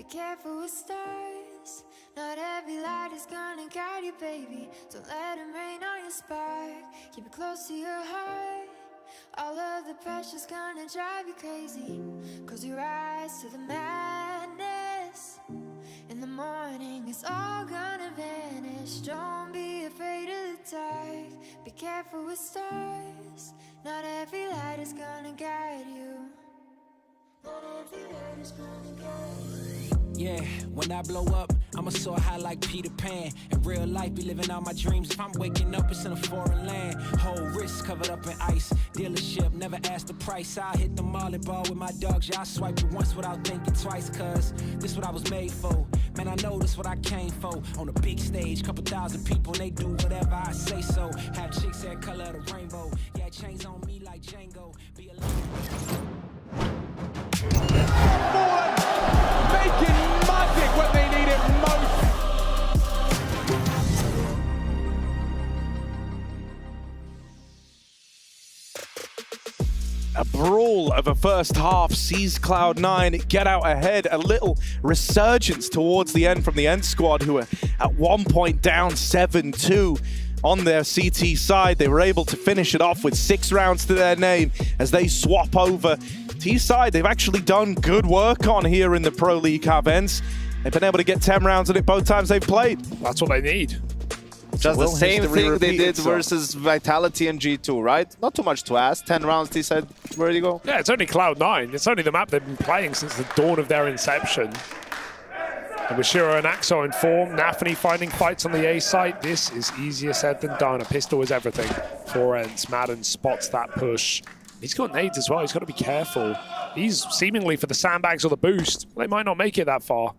Be careful with stars. Not every light is gonna guide you, baby. Don't let them rain on your spark. Keep it close to your heart. All of the pressure's gonna drive you crazy. Cause you rise to the madness. In the morning, it's all gonna vanish. Don't be afraid of the dark. Be careful with stars. Not every light is gonna guide you. Not every light is gonna guide you. Yeah, when I blow up, I'ma soar high like Peter Pan. In real life, be living all my dreams. If I'm waking up, it's in a foreign land. Whole wrist covered up in ice. Dealership, never ask the price. I hit the mall and ball with my dogs. Yeah, I swipe it once without thinking twice. Cause this what I was made for. Man, I know this what I came for. On a big stage, couple thousand people, and they do whatever I say so. Have chicks that color of the rainbow. Yeah, chains on me like Django. Be Making magic when they need it most. A brawl of a first half sees Cloud9 get out ahead. A little resurgence towards the end from the ENCE squad, who were at one point down 7-2 on their CT side. They were able to finish it off with 6 rounds to their name as they swap over. T-side, they've actually done good work on here in the Pro League, have ENCE. They've been able to get 10 rounds at it both times they've played. That's what they need. Just the same thing they did versus Vitality and G2, right? Not too much to ask. 10 rounds, T-side, ready to go. Yeah, it's only Cloud9. It's only the map they've been playing since the dawn of their inception. And with Shiro and Axo in form, NAVI finding fights on the A site, this is easier said than done. A pistol is everything for ENCE. Madden spots that push. He's got nades as well. He's got to be careful. He's seemingly for the sandbags or the boost. They might not make it that far.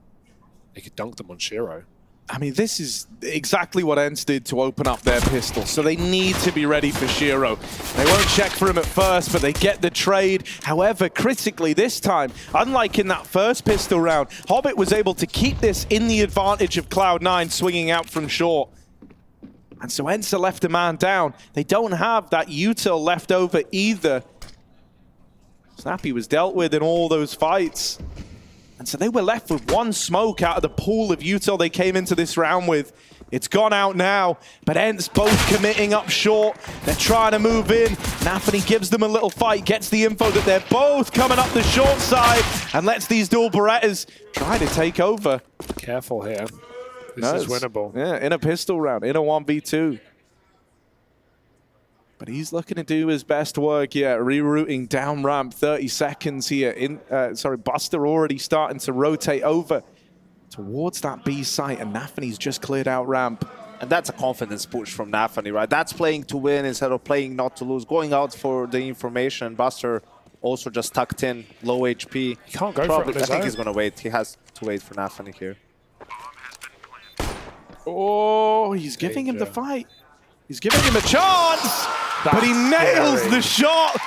They could dunk them on Shiro. I mean, this is exactly what ENCE did to open up their pistol, so they need to be ready for Shiro. They won't check for him at first, but they get the trade. However, critically this time, unlike in that first pistol round, Hobbit was able to keep this in the advantage of Cloud9 swinging out from short. And so ENCE left a man down. They don't have that util left over either. Snappy was dealt with in all those fights. And so they were left with one smoke out of the pool of util they came into this round with. It's gone out now, but ENCE both committing up short. They're trying to move in. NAVI gives them a little fight, gets the info that they're both coming up the short side, and lets these dual Berettas try to take over. Careful here. This is winnable. Yeah, in a pistol round, in a 1v2. But he's looking to do his best work, yeah, rerouting down ramp, 30 seconds here. Buster already starting to rotate over towards that B site, and NAVI's just cleared out ramp. And that's a confidence push from NAVI, right? That's playing to win instead of playing not to lose. Going out for the information. Buster also just tucked in, low HP. He can't go Probably, for it. I think he's going to wait. He has to wait for NAVI here. Oh, he's giving him the fight. He's giving him a chance, but he nails the shot.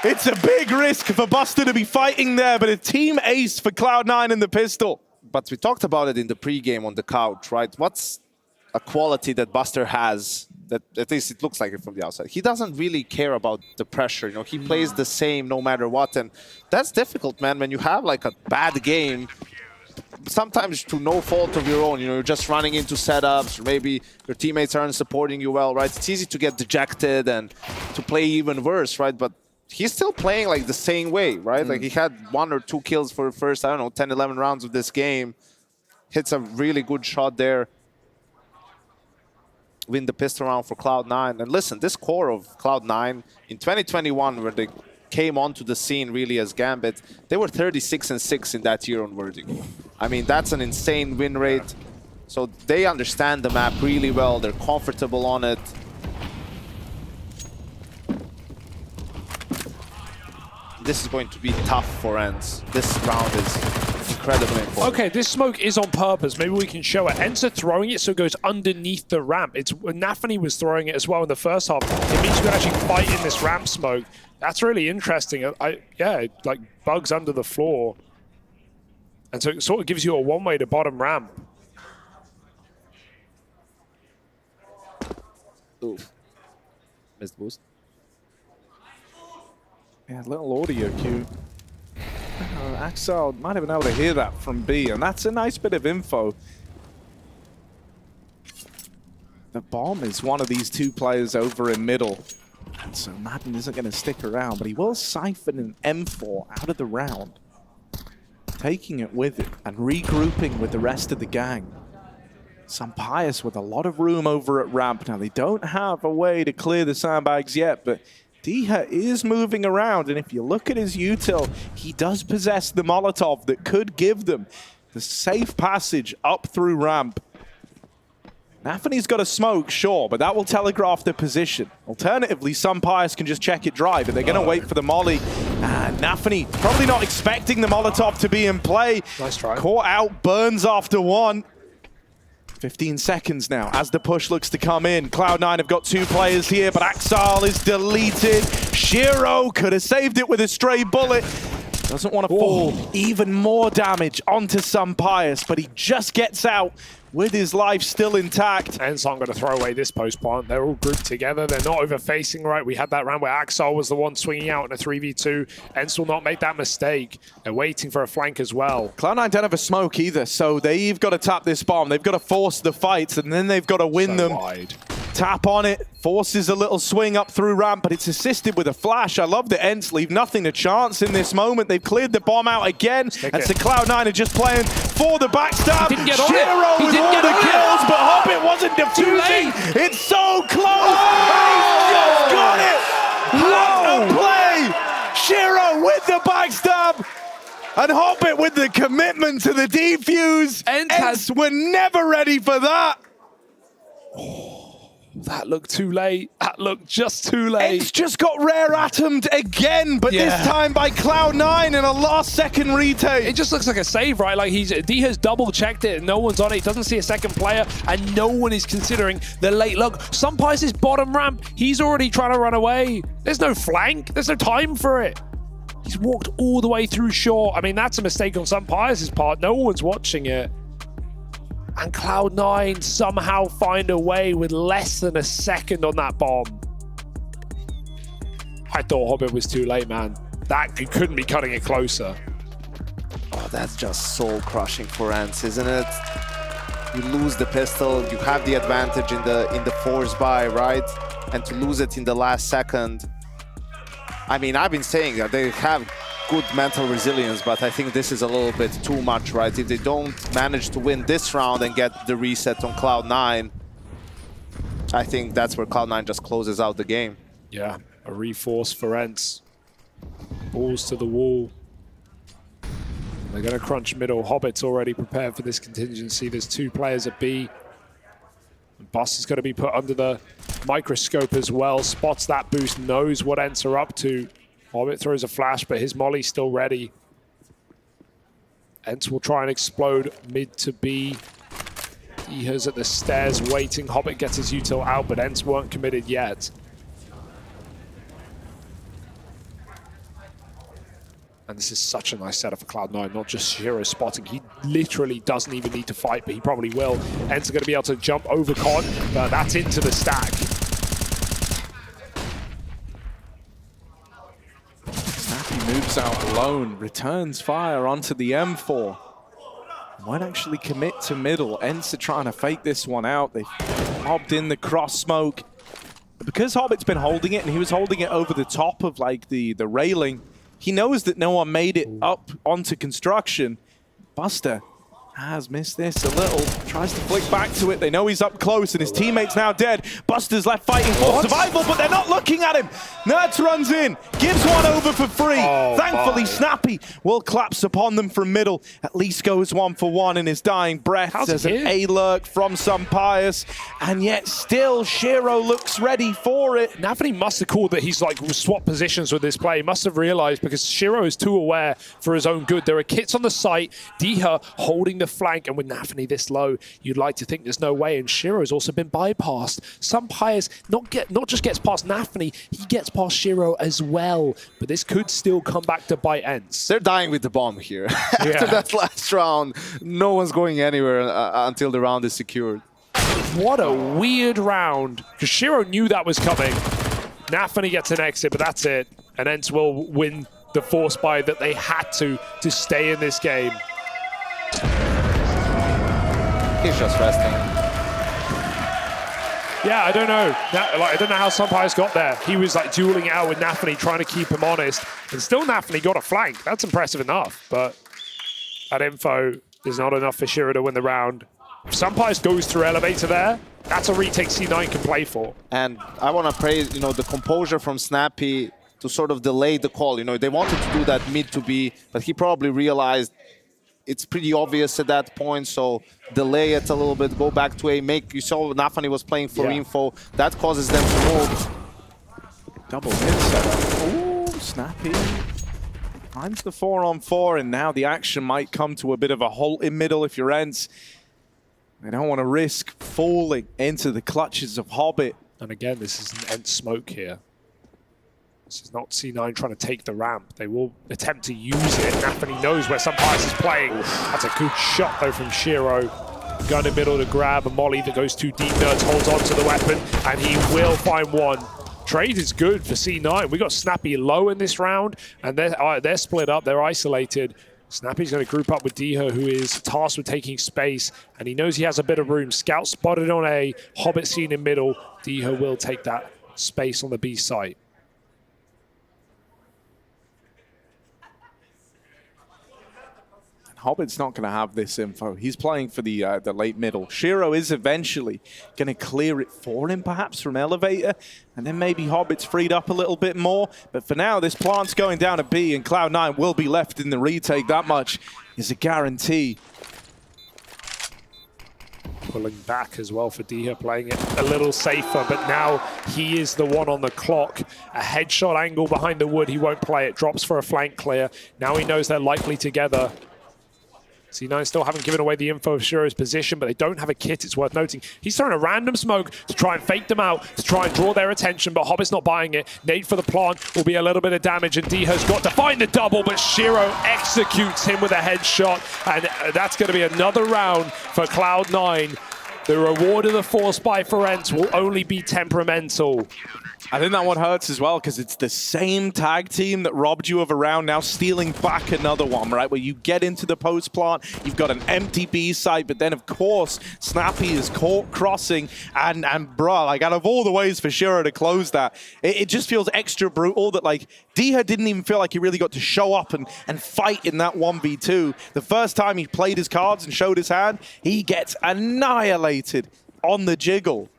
It's a big risk for Buster to be fighting there, but a team ace for Cloud9 in the pistol. But we talked about it in the pregame on the couch, right? What's a quality that Buster has, that at least it looks like it from the outside? He doesn't really care about the pressure. You know, he plays the same no matter what, and that's difficult, man. When you have like a bad game, sometimes to no fault of your own, you know, you're just running into setups, or maybe your teammates aren't supporting you well, right? It's easy to get dejected and to play even worse, right? But he's still playing like the same way, right? Like he had 1 or 2 kills for the first, I don't know, 10, 11 rounds of this game. Hits a really good shot there. Win the pistol round for Cloud9. And listen, this core of Cloud9 in 2021, where they came onto the scene really as Gambit, they were 36-6 in that year on Vertigo. I mean, that's an insane win rate. So they understand the map really well. They're comfortable on it. This is going to be tough for ENCE. This round is incredibly important. Okay, this smoke is on purpose. Maybe we can show it. ENCE are throwing it so it goes underneath the ramp. It's NAVI was throwing it as well in the first half. It means we're actually fighting this ramp smoke. That's really interesting. Yeah, it like bugs under the floor. And so it sort of gives you a one-way to bottom ramp. Oof. Missed boost. Yeah, little audio cue. Axel might have been able to hear that from B, and that's a nice bit of info. The bomb is one of these two players over in middle. And so Madden isn't going to stick around, but he will siphon an M4 out of the round, taking it with it and regrouping with the rest of the gang. Pious with a lot of room over at ramp. Now, they don't have a way to clear the sandbags yet, but Diha is moving around, and if you look at his util, he does possess the Molotov that could give them the safe passage up through ramp. NAVI's got a smoke, sure, but that will telegraph the position. Alternatively, Pious can just check it dry, but they're going to wait for the molly. And NAVI probably not expecting the Molotov to be in play. Nice try. Caught out, burns after one. 15 seconds now as the push looks to come in. Cloud9 have got two players here, but Axal is deleted. Shiro could have saved it with a stray bullet. Doesn't want to fall even more damage onto Pious, but he just gets out with his life still intact. ENCE aren't going to throw away this post plant. They're all grouped together. They're not over-facing right. We had that round where Axel was the one swinging out in a 3v2. ENCE will not make that mistake. They're waiting for a flank as well. Cloud9 don't have a smoke either, so they've got to tap this bomb. They've got to force the fights, and then they've got to win them. Wide. Tap on it, forces a little swing up through ramp, but it's assisted with a flash. I love the ENCE leave nothing to chance in this moment. They've cleared the bomb out again, and so Cloud9 are just playing for the backstab. He didn't get on Shiro it. with all the kills, but Hobbit wasn't defusing. It's so close. He's just got it. What a play! Shiro with the backstab. And Hobbit with the commitment to the defuse. ENCE were never ready for that. That looked too late. That looked just too late. It's just got rare atomed again, but this time by Cloud9 in a last-second retake. It just looks like a save, right? Like D has double-checked it, and no one's on it. He doesn't see a second player, and no one is considering the late look. Pious is bottom ramp. He's already trying to run away. There's no flank. There's no time for it. He's walked all the way through short. I mean, that's a mistake on Pious' part. No one's watching it. And Cloud9 somehow find a way with less than a second on that bomb. I thought Hobbit was too late, man. That you couldn't be cutting it closer. Oh, that's just soul crushing for ENCE, isn't it? You lose the pistol, you have the advantage in the force buy, right? And to lose it in the last second. I mean, I've been saying that they have good mental resilience, but I think this is a little bit too much, right? If they don't manage to win this round and get the reset on Cloud9, I think that's where Cloud9 just closes out the game. Yeah, a reforce for ENCE. Balls to the wall. They're going to crunch middle. Hobbit's already prepared for this contingency. There's two players at B. Bus is going to be put under the microscope as well. Spots that boost, knows what ENCE are up to. Hobbit throws a flash, but his molly's still ready. ENCE will try and explode mid to B. Diha's at the stairs waiting. Hobbit gets his util out, but ENCE weren't committed yet. And this is such a nice setup for Cloud9, not just Shiro spotting. He literally doesn't even need to fight, but he probably will. ENCE are going to be able to jump over Con, but that's into the stack. Moves out alone, returns fire onto the M4. Won't actually commit to middle. ENCE are trying to fake this one out. They've mobbed in the cross smoke. But because Hobbit's been holding it, and he was holding it over the top of like the railing, he knows that no one made it up onto construction. Buster has missed this a little. Tries to flick back to it. They know he's up close and his teammate's now dead. Buster's left fighting for survival, but they're not looking at him. Nerds runs in, gives one over for free. Thankfully, Snappy will collapse upon them from middle. At least goes 1 for 1 in his dying breath. There's an A-lurk from Pious, and yet still Shiro looks ready for it. NAVI must have called that he's like swapped positions with this play. He must have realized because Shiro is too aware for his own good. There are kits on the site. Diha holding the flank, and with NAVI this low, you'd like to think there's no way, and Shiro's also been bypassed. Pious not just gets past NAVI, he gets past Shiro as well, but this could still come back to bite ENCE. They're dying with the bomb here. After that last round, no one's going anywhere until the round is secured. What a weird round, because Shiro knew that was coming. NAVI gets an exit, but that's it, and ENCE will win the force buy that they had to stay in this game. He's just resting. Yeah, I don't know. I don't know how Sumpires got there. He was like dueling out with NAVI, trying to keep him honest. And still NAVI got a flank. That's impressive enough. But that info is not enough for Shiro to win the round. If Sumpires goes through elevator there, that's a retake C9 can play for. And I want to praise, the composure from Snappy to sort of delay the call. They wanted to do that mid to B, but he probably realized it's pretty obvious at that point, so delay it a little bit, go back to A, you saw NAVI was playing for info, that causes them to move. Double mid setup. Ooh, Snappy finds the 4-on-4, and now the action might come to a bit of a halt in middle if you're ENCE. They don't want to risk falling into the clutches of Hobbit. And again, this is an ENCE smoke here. This is not C9 trying to take the ramp. They will attempt to use it. NAVI knows where Sumpires is playing. That's a good shot, though, from Shiro. Gun in middle to grab a molly that goes too deep. Nerds holds on to the weapon, and he will find one. Trade is good for C9. We got Snappy low in this round, and they're split up. They're isolated. Snappy's going to group up with Diha, who is tasked with taking space, and he knows he has a bit of room. Scout spotted on A, Hobbit seen in middle. Diha will take that space on the B site. Hobbit's not going to have this info. He's playing for the late middle. Shiro is eventually going to clear it for him, perhaps, from elevator, and then maybe Hobbit's freed up a little bit more. But for now, this plant's going down to B, and Cloud9 will be left in the retake. That much is a guarantee. Pulling back as well for Diha, playing it a little safer, but now he is the one on the clock. A headshot angle behind the wood, he won't play it. Drops for a flank clear. Now he knows they're likely together. C9 still haven't given away the info of Shiro's position, but they don't have a kit, it's worth noting. He's throwing a random smoke to try and fake them out, to try and draw their attention, but Hobbit's not buying it. Nade for the plant will be a little bit of damage, and Diha's got to find the double, but Shiro executes him with a headshot, and that's going to be another round for Cloud9. The reward of the force buy for ENCE will only be temperamental. I think that one hurts as well because it's the same tag team that robbed you of a round now stealing back another one, right? Where you get into the post plant, you've got an empty B site, but then of course Snappy is caught crossing, and bruh, like out of all the ways for Shiro to close that, it just feels extra brutal that like Diha didn't even feel like he really got to show up and fight in that 1v2. The first time he played his cards and showed his hand, he gets annihilated on the jiggle.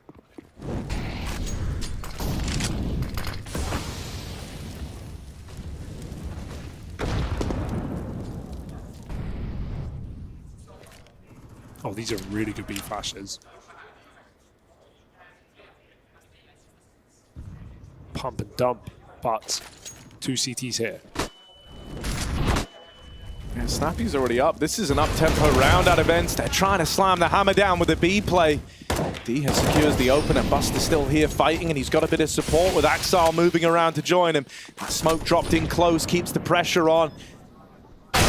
Oh, these are really good B flashes. Pump and dump, but 2 CTs here. Yeah, Snappy's already up. This is an up-tempo round out of ENCE. They're trying to slam the hammer down with the B play. Diha secures the opener. Buster's still here fighting, and he's got a bit of support with Axel moving around to join him. That smoke dropped in close, keeps the pressure on.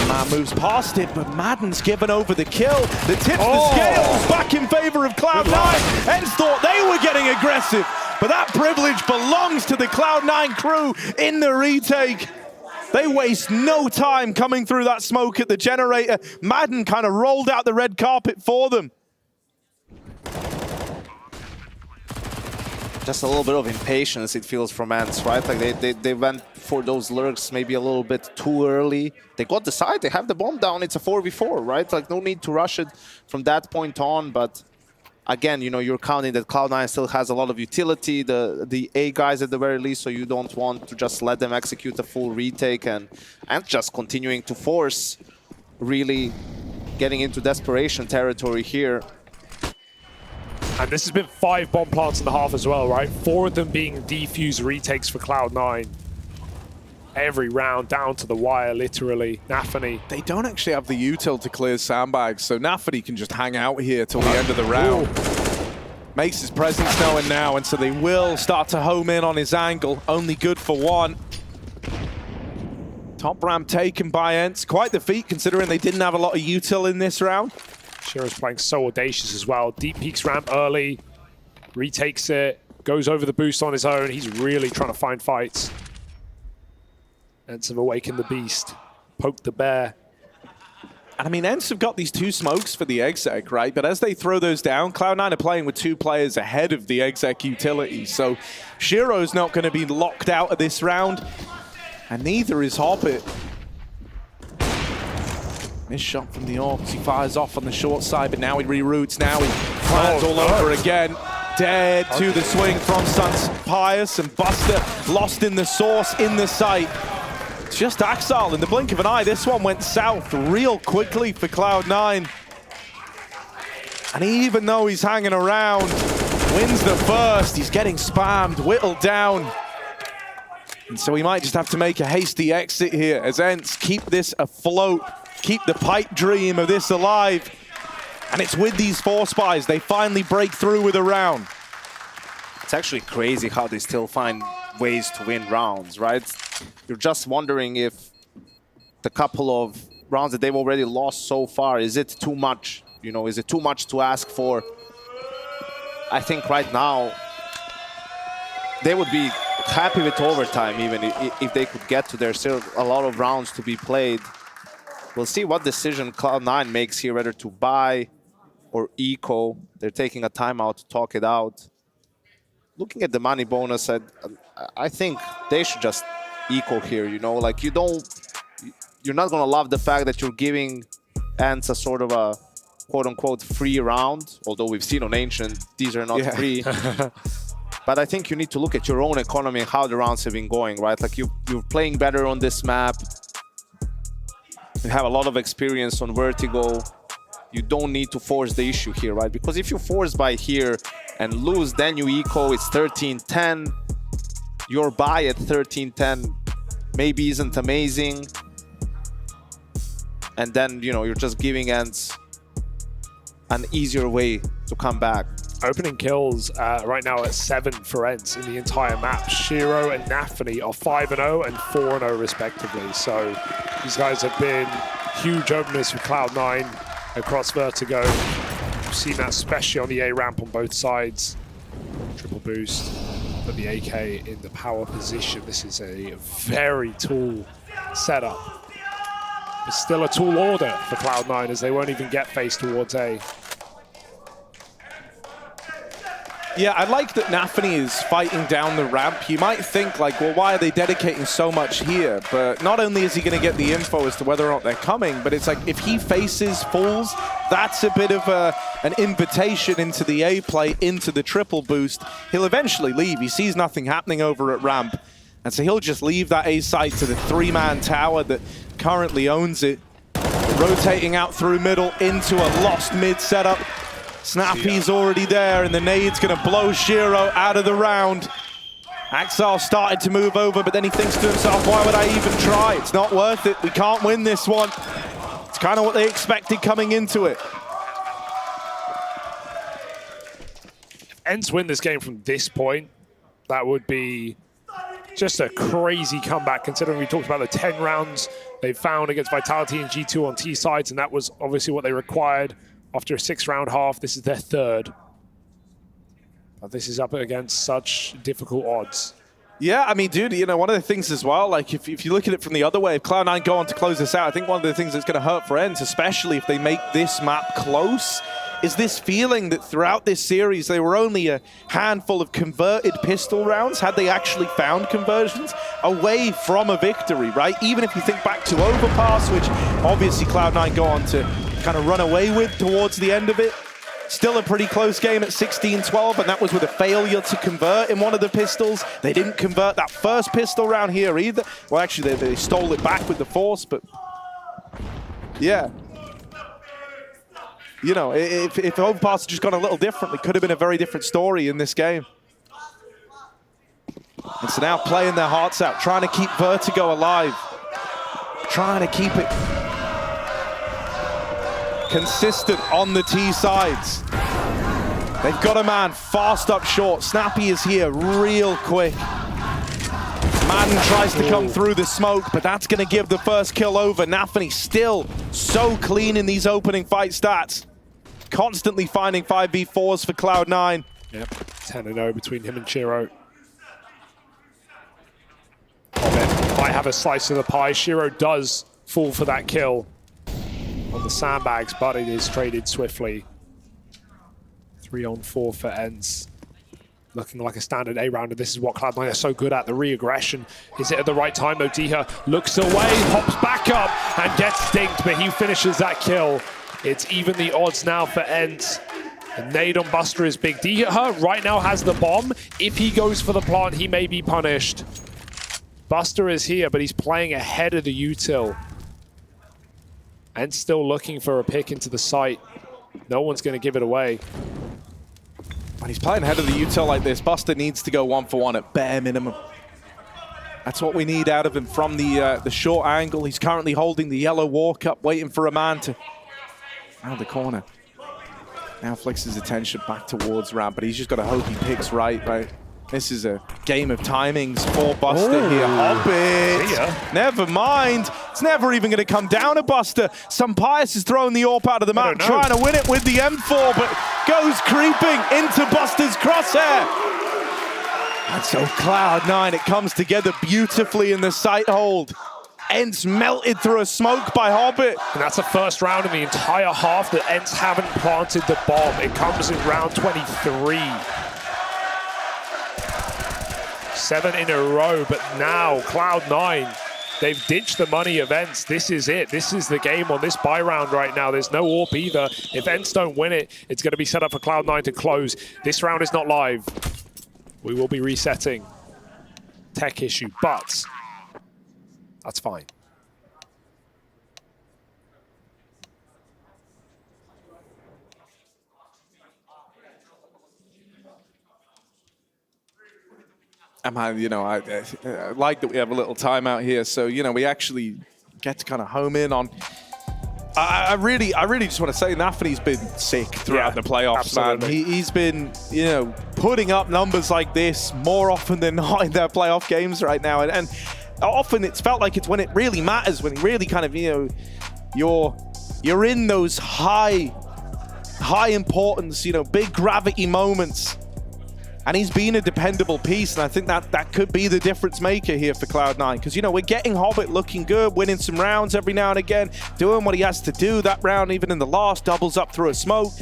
Man moves past it, but Madden's given over the kill. The tips the scales back in favor of Cloud9. ENCE thought they were getting aggressive, but that privilege belongs to the Cloud9 crew in the retake. They waste no time coming through that smoke at the generator. Madden kind of rolled out the red carpet for them. Just a little bit of impatience, it feels, from ENCE, right? Like they went for those lurks maybe a little bit too early. They got the side, they have the bomb down, it's a 4v4, right? Like no need to rush it from that point on, but again, you're counting that Cloud9 still has a lot of utility, the A guys at the very least, so you don't want to just let them execute a full retake and just continuing to force, really getting into desperation territory here. And this has been 5 bomb plants in the half as well, right? 4 of them being defused retakes for Cloud9. Every round down to the wire, literally. NAVI. They don't actually have the util to clear sandbags, so NAVI can just hang out here till the end of the round. Makes his presence known now, and so they will start to home in on his angle. Only good for one. Top ramp taken by ENCE. Quite the feat, considering they didn't have a lot of util in this round. Shiro's playing so audacious as well. Deep peeks ramp early, retakes it, goes over the boost on his own. He's really trying to find fights. ENCE have awakened the beast, poked the bear. And I mean, ENCE have got these 2 smokes for the exec, right? But as they throw those down, Cloud9 are playing with 2 players ahead of the exec utility. So Shiro's not going to be locked out of this round. And neither is Hobbit. Missed shot from the Orcs. He fires off on the short side, but now he reroutes. Now he plans all over again. Dead to the swing from Suns Pius, and Buster lost in the source, in the sight. It's just Axel in the blink of an eye. This one went south real quickly for Cloud9. And even though he's hanging around, wins the first. He's getting spammed, whittled down. And so he might just have to make a hasty exit here as ENCE keep this afloat, keep the pipe dream of this alive. And it's with these 4 spies, they finally break through with a round. It's actually crazy how they still find ways to win rounds, right? You're just wondering if the couple of rounds that they've already lost so far, is it too much? You know, is it too much to ask for? I think right now, they would be happy with overtime even if they could get to there. Still a lot of rounds to be played. We'll see what decision Cloud9 makes here, whether to buy or eco. They're taking a timeout to talk it out. Looking at the money bonus, I think they should just eco here, you know? Like, you're not gonna love the fact that you're giving ENCE a sort of a quote-unquote free round, although we've seen on Ancient, these are not free. But I think you need to look at your own economy and how the rounds have been going, right? Like, you're playing better on this map. You have a lot of experience on Vertigo. You don't need to force the issue here, right? Because if you force by here and lose, then you eco, it's 13-10. Your buy at 13-10 maybe isn't amazing. And then, you know, you're just giving ENCE an easier way to come back. Opening kills right now at 7 for ENCE in the entire map. Shiro and NAVI are 5-0 and 4-0 respectively. So these guys have been huge openers for Cloud9 across Vertigo. We've seen that especially on the A ramp on both sides. Triple boost for the AK in the power position. This is a very tall setup. It's still a tall order for Cloud9 as they won't even get FaZe towards A. Yeah, I like that NAVI is fighting down the ramp. You might think, like, well, why are they dedicating so much here? But not only is he going to get the info as to whether or not they're coming, but it's like, if he faces fools, that's a bit of an invitation into the A play, into the triple boost. He'll eventually leave. He sees nothing happening over at ramp. And so he'll just leave that A site to the 3-man tower that currently owns it. Rotating out through middle into a lost mid setup. Snappy's already there, and the nade's going to blow Shiro out of the round. Axel started to move over, but then he thinks to himself, why would I even try? It's not worth it. We can't win this one. It's kind of what they expected coming into it. If ENCE win this game from this point, that would be just a crazy comeback, considering we talked about the 10 rounds they found against Vitality and G2 on T sides, and that was obviously what they required. After a 6-round half, this is their 3rd. But this is up against such difficult odds. Yeah, I mean, dude, you know, one of the things as well, like, if you look at it from the other way, if Cloud9 go on to close this out, I think one of the things that's going to hurt for ENCE, especially if they make this map close, is this feeling that throughout this series, they were only a handful of converted pistol rounds, had they actually found conversions, away from a victory, right? Even if you think back to Overpass, which obviously Cloud9 go on to kind of run away with towards the end of it. Still a pretty close game at 16-12, and that was with a failure to convert in one of the pistols. They didn't convert that first pistol round here either. Well, actually, they stole it back with the Force, but yeah. You know, if Overpass had just gone a little different, it could have been a very different story in this game. And so now playing their hearts out, trying to keep Vertigo alive, trying to keep it consistent on the T sides. They've got a man fast up short. Snappy is here real quick. Madden tries to come through the smoke, but that's going to give the first kill over. NAVI still so clean in these opening fight stats. Constantly finding 5v4s for Cloud9. Yep, 10-0 between him and Shiro. Hobbit might have a slice of the pie. Shiro does fall for that kill on the sandbags, but it is traded swiftly. 3-on-4 for ENCE. Looking like a standard A round, and this is what Cloud9 are so good at, the re-aggression. Is it at the right time though? Diha looks away, hops back up, and gets stinked, but he finishes that kill. It's even the odds now for ENCE. The nade on Buster is big. Diha right now has the bomb. If he goes for the plant, he may be punished. Buster is here, but he's playing ahead of the util. And still looking for a pick into the site. No one's going to give it away. When he's playing ahead of the util like this, Buster needs to go 1-for-1 at bare minimum. That's what we need out of him from the short angle. He's currently holding the yellow walk up, waiting for a man to round the corner. Now flicks his attention back towards Ram, but he's just got to hope he picks right. This is a game of timings for Buster here. Hobbit! Never mind. It's never even going to come down to Buster. Pius is throwing the AWP out of the map, trying to win it with the M4, but goes creeping into Buster's crosshair. And so Cloud9, it comes together beautifully in the sight hold. ENCE melted through a smoke by Hobbit. And that's the first round in the entire half that ENCE haven't planted the bomb. It comes in round 23. 7 in a row, but now Cloud9, they've ditched the money of ENCE. This is it. This is the game on this buy round right now. There's no AWP either. If ENCE don't win it, it's going to be set up for Cloud9 to close. This round is not live. We will be resetting. Tech issue, but that's fine. I like that we have a little timeout here, so we actually get to kind of home in on. I really just want to say NAVI's been sick throughout the playoffs, man. He's been putting up numbers like this more often than not in their playoff games right now, and often it's felt like it's when it really matters, when it really kind of you're in those high importance, big gravity moments. And he's been a dependable piece, and I think that could be the difference maker here for Cloud9. Because, we're getting Hobbit looking good, winning some rounds every now and again, doing what he has to do. That round, even in the last, doubles up through a smoke.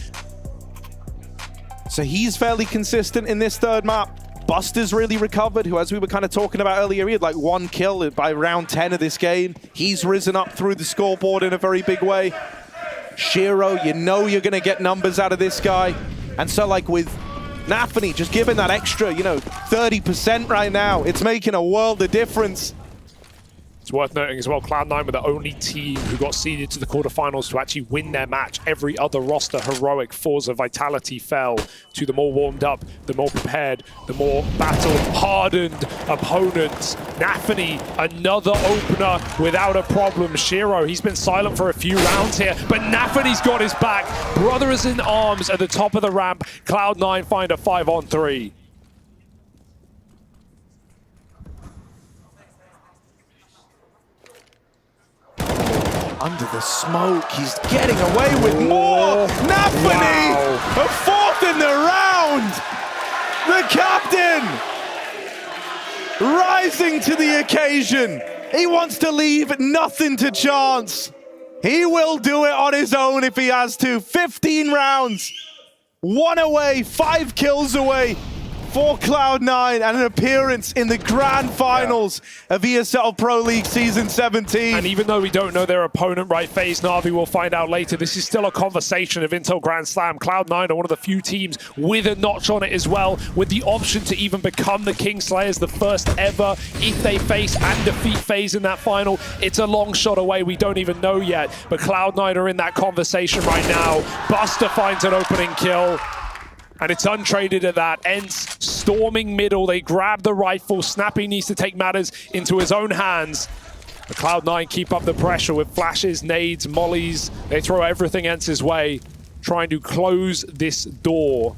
So he's fairly consistent in this third map. Buster's really recovered, who, as we were kind of talking about earlier, he had like 1 kill by round 10 of this game. He's risen up through the scoreboard in a very big way. Shiro, you're going to get numbers out of this guy. And so, like, with NAVI just giving that extra, 30% right now. It's making a world of difference. It's worth noting as well, Cloud9 were the only team who got seeded to the quarterfinals to actually win their match. Every other roster, heroic, Forza, Vitality fell to the more warmed up, the more prepared, the more battle-hardened opponents. NAVI, another opener without a problem. Shiro, he's been silent for a few rounds here, but NAVI's got his back. Brothers in arms at the top of the ramp. Cloud9 find a 5-on-3. Under the smoke, he's getting away with more. NAVI, a 4th in the round. The captain rising to the occasion. He wants to leave nothing to chance. He will do it on his own if he has to. 15 rounds, 1 away, 5 kills away for Cloud9, and an appearance in the grand finals of ESL Pro League Season 17. And even though we don't know their opponent, right, FaZe, NAVI, we'll find out later, this is still a conversation of Intel Grand Slam. Cloud9 are one of the few teams with a notch on it as well, with the option to even become the Kingslayers, the first ever, if they face and defeat FaZe in that final. It's a long shot away, we don't even know yet, but Cloud9 are in that conversation right now. Buster finds an opening kill. And it's untraded at that. ENCE storming middle. They grab the rifle. Snappy needs to take matters into his own hands. The Cloud9 keep up the pressure with flashes, nades, mollies. They throw everything ENCE's way, trying to close this door.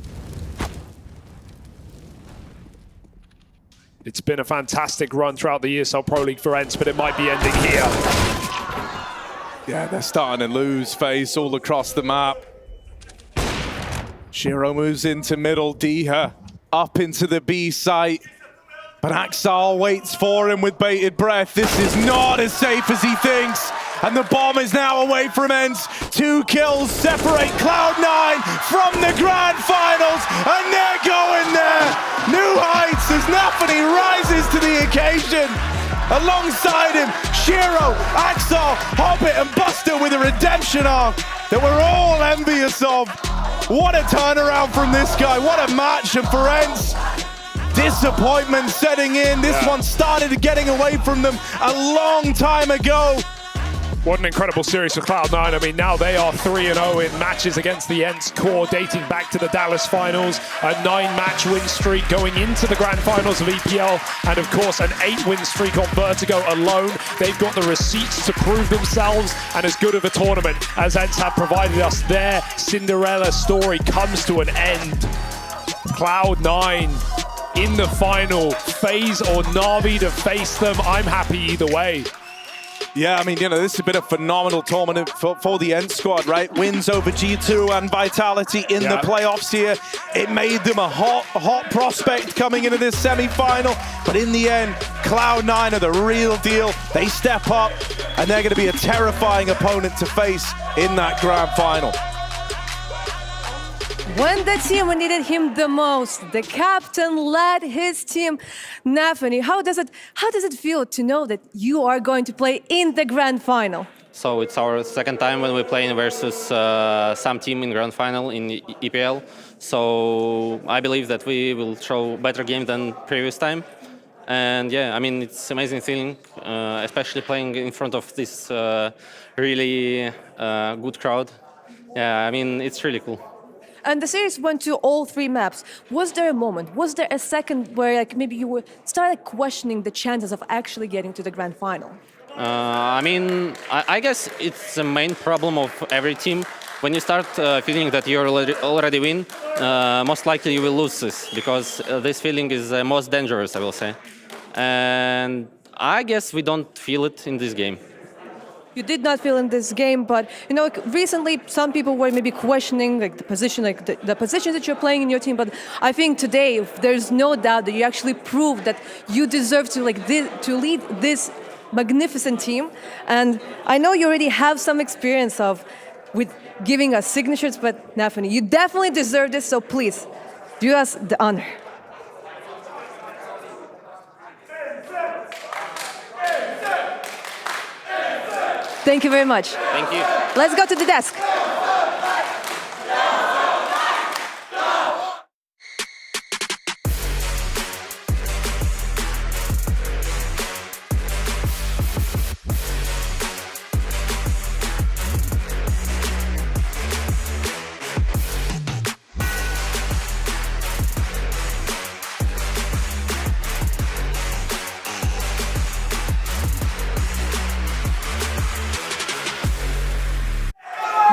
It's been a fantastic run throughout the ESL Pro League for ENCE, but it might be ending here. Yeah, they're starting to lose FaZe all across the map. Shiro moves into middle, Diha up into the B site. But Axel waits for him with bated breath. This is not as safe as he thinks. And the bomb is now away from ENCE. 2 kills separate Cloud9 from the grand finals. And they're going there. New heights as NAVI rises to the occasion. Alongside him, Shiro, Axel, Hobbit and Buster with a redemption arc that we're all envious of. What a turnaround from this guy. What a match. And for ENCE, disappointment setting in. This one started getting away from them a long time ago. What an incredible series for Cloud9. I mean, now they are 3-0 in matches against the ENCE core, dating back to the Dallas finals. A 9-match win streak going into the grand finals of EPL. And of course, an 8-win streak on Vertigo alone. They've got the receipts to prove themselves. And as good of a tournament as ENCE have provided us, their Cinderella story comes to an end. Cloud9 in the final. FaZe or NAVI to face them. I'm happy either way. Yeah, I mean, this has been a phenomenal tournament for the ENCE squad, right? Wins over G2 and Vitality in the playoffs here. It made them a hot prospect coming into this semi-final. But in the end, Cloud9 are the real deal. They step up, and they're going to be a terrifying opponent to face in that grand final. When the team needed him the most, the captain led his team. NAVI, how does it feel to know that you are going to play in the grand final? So it's our second time when we're playing versus some team in grand final in EPL. So I believe that we will show better game than previous time. And yeah, I mean, it's amazing feeling, especially playing in front of this really good crowd. Yeah, I mean, it's really cool. And the series went to all 3 maps. Was there a moment, was there a second where maybe you started questioning the chances of actually getting to the grand final? I mean, I guess it's the main problem of every team. When you start feeling that you already win, most likely you will lose this, because this feeling is most dangerous, I will say. And I guess we don't feel it in this game. You did not feel in this game, but recently some people were maybe questioning the position, the positions that you're playing in your team. But I think today there's no doubt that you actually proved that you deserve to lead this magnificent team. And I know you already have some experience with giving us signatures, but NAVI, you definitely deserve this. So please, do us the honor. Thank you very much. Thank you. Let's go to the desk.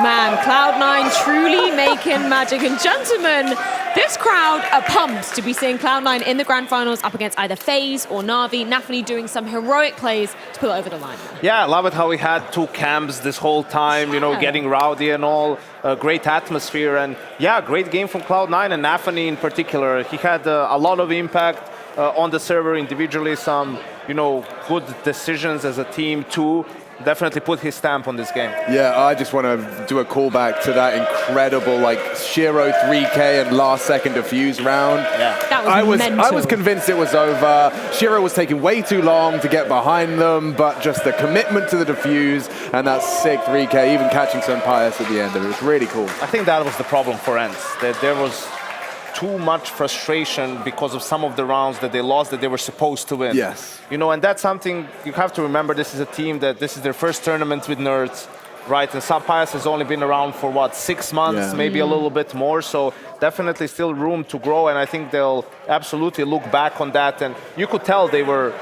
Man, Cloud9 truly making magic. And gentlemen, this crowd are pumped to be seeing Cloud9 in the grand finals up against either FaZe or NAVI. NAVI doing some heroic plays to pull it over the line. Yeah, I love it how we had 2 camps this whole time, getting rowdy and all. Great atmosphere, and yeah, great game from Cloud9 and NAVI in particular. He had a lot of impact on the server individually, some good decisions as a team too. Definitely put his stamp on this game. Yeah, I just want to do a callback to that incredible Shiro 3K and last second defuse round. Yeah, that was mental. I was convinced it was over. Shiro was taking way too long to get behind them, but just the commitment to the defuse and that sick 3K, even catching some pious at the end of it was really cool. I think that was the problem for ENCE, that there was too much frustration because of some of the rounds that they lost that they were supposed to win. Yes. And that's something you have to remember. This is a team that this is their first tournament with Nerds, right? And Sapias has only been around for 6 months, maybe a little bit more. So definitely still room to grow. And I think they'll absolutely look back on that. And you could tell they were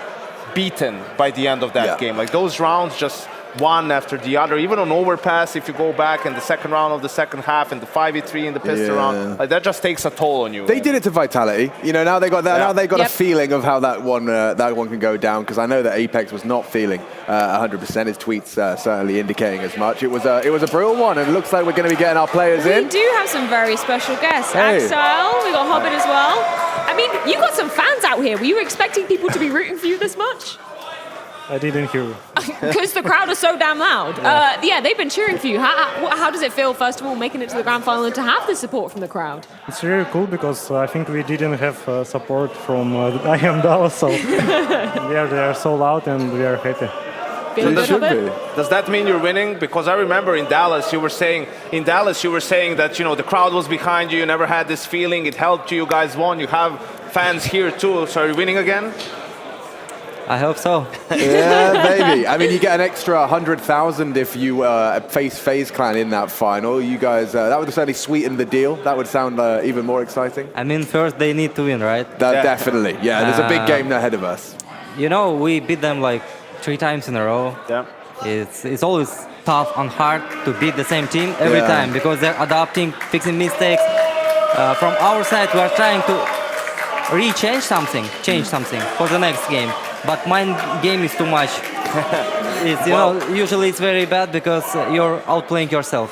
beaten by the end of that game. Those rounds just one after the other. Even on overpass, if you go back in the second round of the second half, in the 5v3 in the pistol round, like, that just takes a toll on you. They did it to Vitality. You know, now they got that. Now they got a feeling of how that one can go down. Because I know that Apex was not feeling 100%. His tweets certainly indicating as much. It was a brutal one, and it looks like we're going to be getting our players in. We do have some very special guests. Axel, we got Hobbit as well. I mean, you got some fans out here. Were you expecting people to be rooting for you this much? I didn't hear you. Because the crowd is so damn loud. Yeah, they've been cheering for you. How does it feel, first of all, making it to the grand final and to have the support from the crowd? It's really cool because I think we didn't have support from I Am Dallas, so they are so loud and we are happy. Does that mean you're winning? Because I remember in Dallas you were saying that, you know, the crowd was behind you. You never had this feeling. It helped you. You guys won. You have fans here too. So are you winning again? I hope so. Yeah, maybe. I mean, you get an extra 100,000 if you face FaZe Clan in that final. You guys, that would certainly sweeten the deal. That would sound even more exciting. I mean, first they need to win, right? Definitely. Yeah, there's a big game ahead of us. You know, we beat them like 3 times in a row. Yeah. It's always tough and hard to beat the same team every time because they're adapting, fixing mistakes. From our side, we are trying to change something for the next game. But my game is too much. Usually it's very bad because you're outplaying yourself.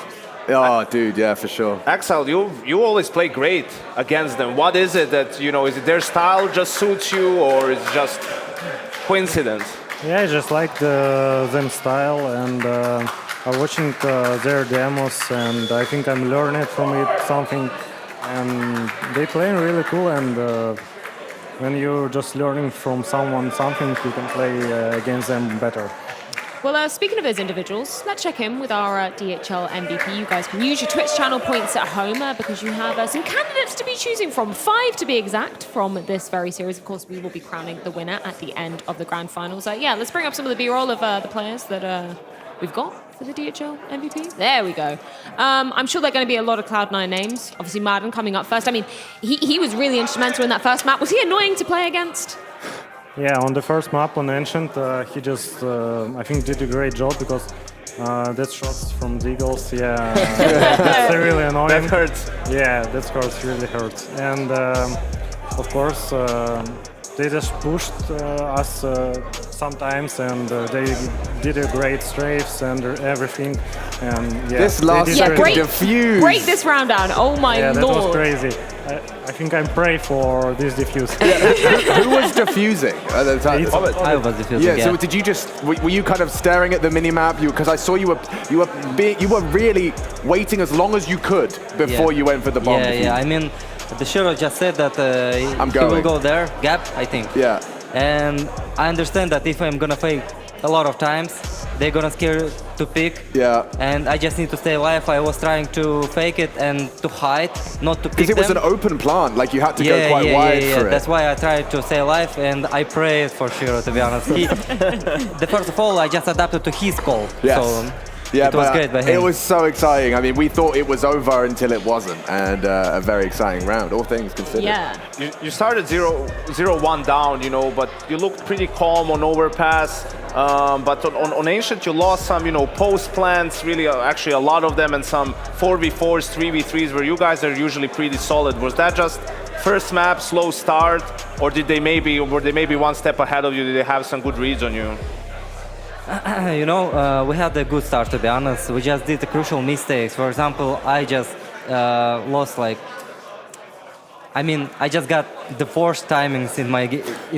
Oh, dude, yeah, for sure. Axel, you always play great against them. What is it that, you know, is it their style just suits you or is it just coincidence? Yeah, I just like them style and I'm watching their demos and I think I'm learning from it something. And they playing really cool and when you're just learning from someone something, you can play against them better. Well, speaking of those individuals, let's check in with our DHL MVP. You guys can use your Twitch channel points at home because you have some candidates to be choosing from, 5 to be exact, from this very series. Of course, we will be crowning the winner at the end of the grand finals. Yeah, let's bring up some of the B-roll of the players that we've got for the DHL MVP. There we go. I'm sure there are going to be a lot of Cloud9 names. Obviously, Madden coming up first. I mean, he was really instrumental in that first map. Was he annoying to play against? Yeah, on the first map on Ancient, he just, I think, did a great job because that shots from Deagles, that's really annoying. That hurts. Yeah, that hurts, really hurts. And of course, they just pushed us sometimes, and they did a great strafes and everything. And this last second defuse. Break this round down. Oh my lord. Yeah, that was crazy. I think I'm pray for this defuse. Who was defusing at the time? I was defusing. Yeah. So did you just were you kind of staring at the minimap? Because I saw you were really waiting as long as you could before you went for the bomb. Yeah. I mean, the shooter just said that he will go there, gap, I think. Yeah. And I understand that if I'm gonna fake a lot of times, they're gonna scare to pick. Yeah. And I just need to stay alive. I was trying to fake it and to hide, not to pick them. Because it was an open plant, like you had to go quite wide for it. That's why I tried to stay alive, and I prayed for sure, to be honest. The first of all, I just adapted to his call. Yes. So, yeah, it was great by him. It was so exciting. I mean, we thought it was over until it wasn't, and a very exciting round, all things considered. Yeah. You started 0-1 down, you know, but you looked pretty calm on overpass. But on Ancient, you lost some, you know, post plants, really, actually a lot of them, and some 4v4s, 3v3s, where you guys are usually pretty solid. Was that just first map, slow start, or were they maybe one step ahead of you? Did they have some good reads on you? You know, we had a good start, to be honest. We just did the crucial mistakes. For example, I just lost I just got the worst timings in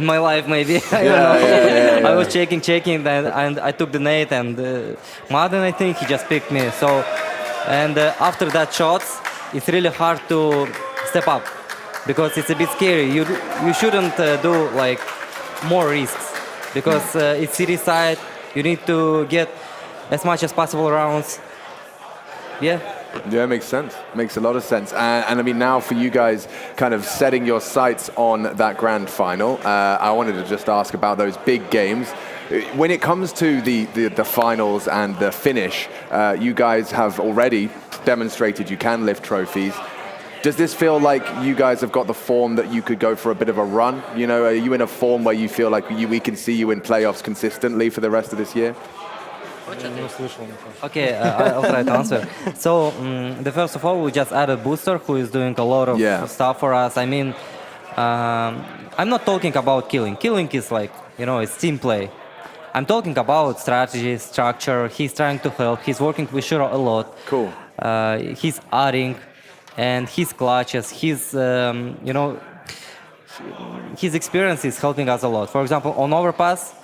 my life, maybe. I was checking, and I took the nade, and Madden, I think, he just picked me. So, and after that shots, it's really hard to step up because it's a bit scary. You shouldn't do like more risks because it's city side. You need to get as much as possible rounds. Yeah, makes sense. Makes a lot of sense. And I mean, now for you guys kind of setting your sights on that grand final, I wanted to just ask about those big games. When it comes to the finals and the finish, you guys have already demonstrated you can lift trophies. Does this feel like you guys have got the form that you could go for a bit of a run? You know, are you in a form where you feel like we can see you in playoffs consistently for the rest of this year? Okay, I'll try to answer. So, the first of all, we just added Booster, who is doing a lot of stuff for us. I mean, I'm not talking about killing. Killing is like, it's team play. I'm talking about strategy, structure. He's trying to help. He's working with Shiro a lot. Cool. He's adding, and his clutches, his experience is helping us a lot. For example, on Overpass,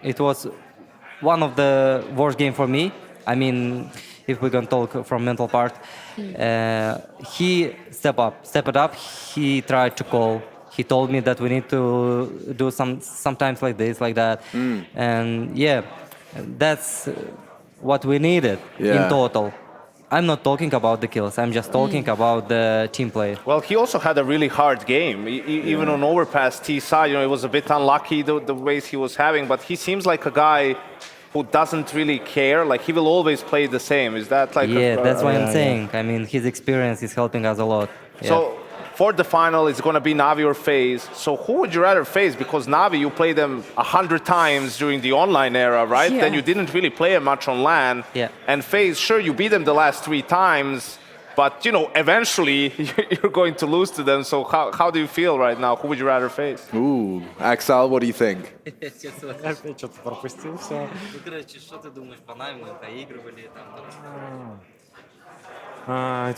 it was one of the worst game for me. I mean, if we can talk from mental part, he stepped up. He tried to call. He told me that we need to do sometimes like this, like that, and yeah, that's what we needed in total. I'm not talking about the kills. I'm just talking about the team play. Well, he also had a really hard game. Even on Overpass T side, it was a bit unlucky the ways he was having, but he seems like a guy who doesn't really care. Like, he will always play the same. Is that like... Yeah, that's what I'm saying. I mean, his experience is helping us a lot. So, for the final, it's going to be NAVI or FaZe. So who would you rather face? Because NAVI, you played them 100 times during the online era, right? Then you didn't really play them much on LAN. And FaZe, sure, you beat them the last 3 times, but, eventually you're going to lose to them. So how do you feel right now? Who would you rather face? Ooh, Axel, what do you think? It's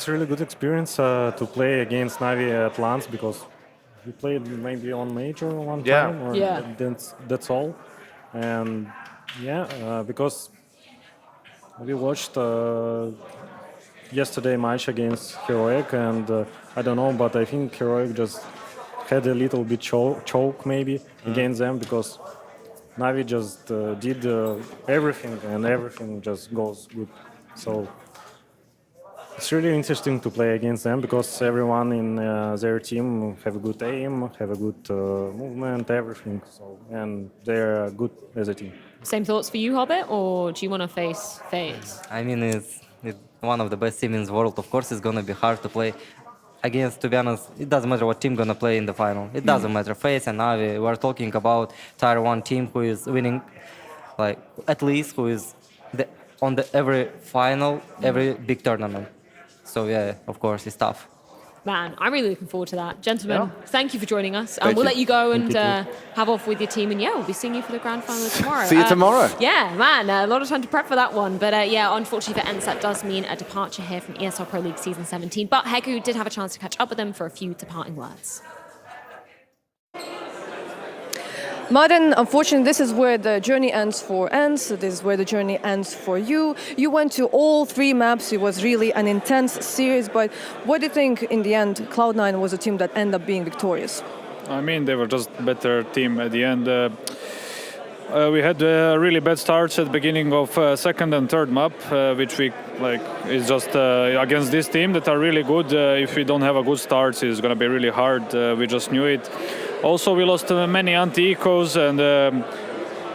a really good experience to play against Navi at LANs because we played maybe on Major one time. Or that's all. And because we watched yesterday match against Heroic, and I don't know, but I think Heroic just had a little bit choke maybe against them because Navi just did everything and everything just goes good. So it's really interesting to play against them because everyone in their team have a good aim, have a good movement, everything. So, and they're good as a team. Same thoughts for you, Hobbit, or do you want to face FaZe? I mean, it's one of the best teams in the world. Of course, it's going to be hard to play against. To be honest, it doesn't matter what team going to play in the final. It doesn't matter. FaZe and Navi, we're talking about Tier 1 team who is winning, like, at least who is on every final, every big tournament. So yeah, of course, it's tough. Man, I'm really looking forward to that. Gentlemen, thank you for joining us. We'll let you go and have off with your team. And we'll be seeing you for the grand final tomorrow. See you tomorrow. Yeah, man, a lot of time to prep for that one. But unfortunately for ENCE, that does mean a departure here from ESL Pro League Season 17. But Heku did have a chance to catch up with them for a few departing words. Martin, unfortunately, this is where the journey ends for ENCE. This is where the journey ends for you. You went to all 3 maps. It was really an intense series. But what do you think, in the end, Cloud9 was a team that ended up being victorious? I mean, they were just a better team at the end. We had really bad starts at the beginning of second and third map, which we is just against this team that are really good. If we don't have a good start, it's going to be really hard. We just knew it. Also, we lost many anti-ecos, and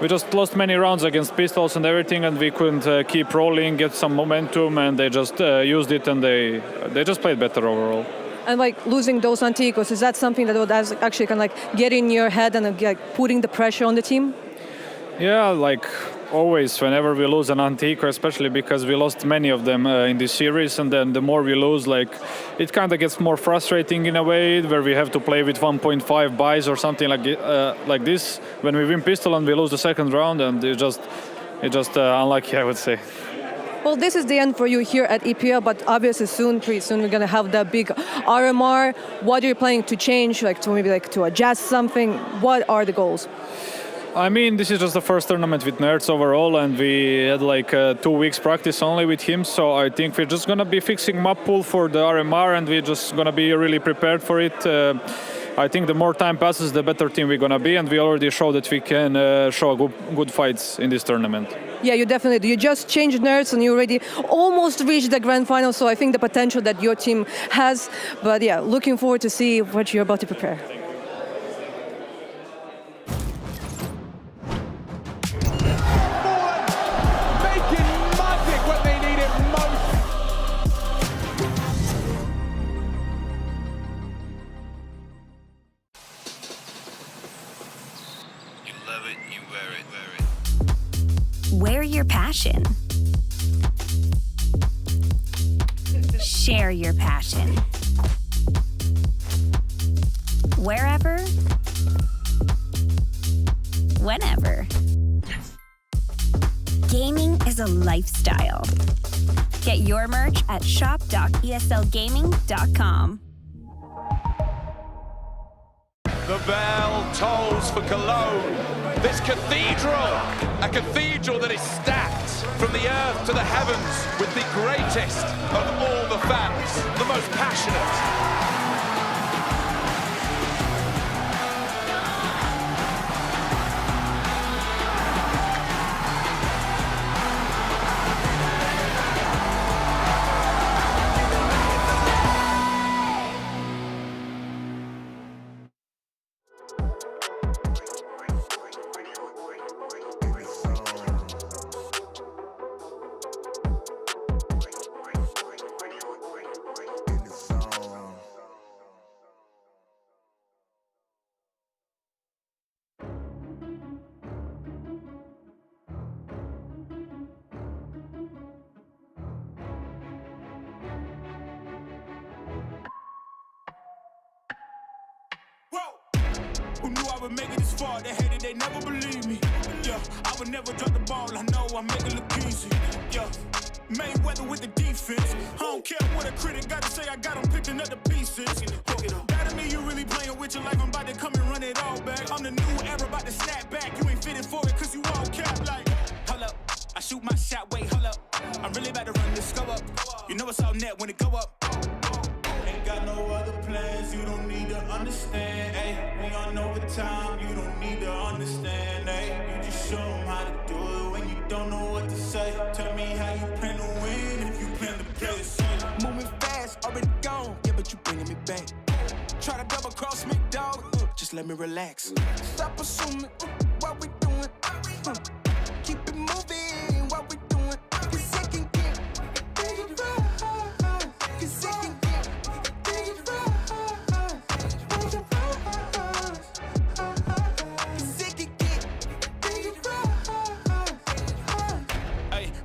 we just lost many rounds against pistols and everything, and we couldn't keep rolling, get some momentum, and they just used it, and they just played better overall. And losing those anti-ecos, is that something that would actually kind of get in your head and putting the pressure on the team? Yeah, always, whenever we lose an anti-eco, especially because we lost many of them in this series, and then the more we lose, it kind of gets more frustrating in a way, where we have to play with 1.5 buys or something like this. When we win pistol and we lose the second round, and it's just unlucky, I would say. Well, this is the end for you here at EPL, but obviously pretty soon, we're going to have the big RMR. What are you planning to change, to adjust something? What are the goals? I mean, this is just the first tournament with Nerds overall, and we had 2 weeks practice only with him, so I think we're just going to be fixing map pool for the RMR, and we're just going to be really prepared for it. I think the more time passes, the better team we're going to be, and we already showed that we can show good fights in this tournament. Yeah, you definitely do. You just changed Nerds, and you already almost reached the grand final, so I think the potential that your team has. But yeah, looking forward to see what you're about to prepare. passion. Share your passion. Wherever, whenever. Gaming is a lifestyle. Get your merch at shop.eslgaming.com. The bell tolls for Cologne. This cathedral, a cathedral that is stacked from the earth to the heavens with the greatest of all the fans, the most passionate. Who knew I would make it this far? They hated, they never believed me. Yeah, I would never drop the ball. I know I make it look easy. Yeah, Mayweather with the defense. I don't care what a critic got to say. I got them picking up the pieces. That to me, you really playing with your life. I'm about to come and run it all back. I'm the new era, about to snap back. You ain't fitting for it, cause you all cap like. Hold up, I shoot my shot, wait, hold up. I'm really about to run this go up. You know it's all net when it go up. Ain't got no other plans, you don't need to understand, ayy. We on overtime, you don't need to understand, ayy. You just show them how to do it when you don't know what to say. Tell me how you plan to win if you plan to play it safe. Moving fast, already gone, yeah, but you bringing me back. Try to double cross me, dog, just let me relax. Stop assuming what we doing. Keep it moving, what we doing. Cause it can get right. Cause it can get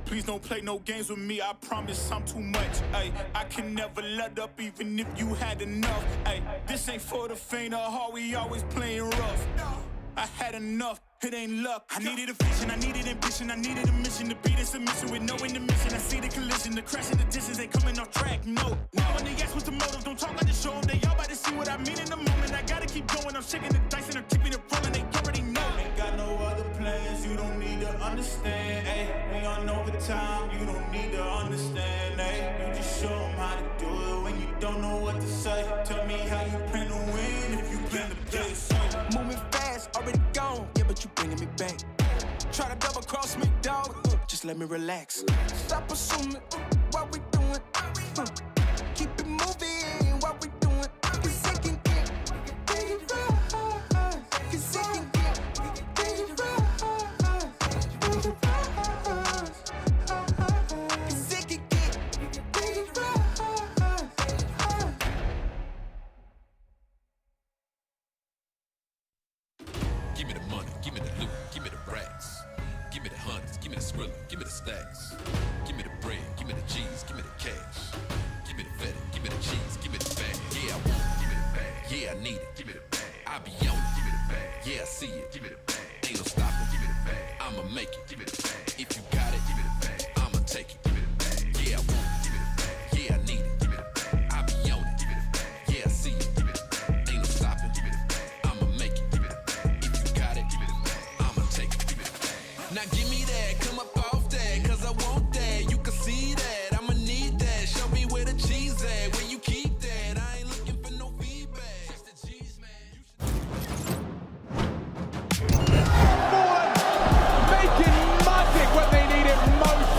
please don't play no games with me, I promise I'm too much. Ay, I can never let up even if you had enough. Ay, this ain't for the faint of heart, we always playing rough. I had enough, it ain't luck. I needed a vision, I needed ambition, I needed a mission to beat a submission with no intermission. I see the collision, the crash and the distance, they coming off track, no. Now when they ask what's the motive, don't talk, I just show them. They all about to see what I mean in the moment. I gotta keep going, I'm shaking the dice and I'm keeping it rolling, they already know. Ain't got no other plans, you don't need to understand, ayy. We on overtime, you don't need to understand, ayy. You just show them how to do it when you don't know what to say. Tell me how you plan to win if you plan to play it safe. Moving fast, already gone, yeah, but you bringing me back. Try to double cross me, dog, just let me relax. Stop assuming what we doing. Keep it moving, what we doing. Cause it can get right. Cause it can get right. Cause it can get right. Give me the money, give me the loot, give me the racks. Give me the hundreds, give me the skrilla, give me the stacks. Give me the bread, give me the cheese, give me the cash. Give me the feta, give me the cheese, give me the bag. Yeah, I want it, give me the bag. Yeah, I need it, give me the bag. I be on it, give me the bag. Yeah, I see it, give me the bag. Ain't no stopping, give me the bag. I'ma make it, give me the bag. If you got it, give me the bag. I'ma take it, give me the bag. Yeah, I want it, give me the bag. Yeah, I need it, give me the bag. I be on it, give me the bag. Yeah, I see it, give me the bag. Ain't no stopping, give me the bag. I'ma make it, give me the bag. If you got it, give me the bag. I'ma take it, give me the bag. Now give me that, come up off that, cause I want that. You can see that, I'ma need that. Show me where the cheese at, where you keep that. I ain't looking for no feedback. It's the cheese, man. Making magic when they need it most.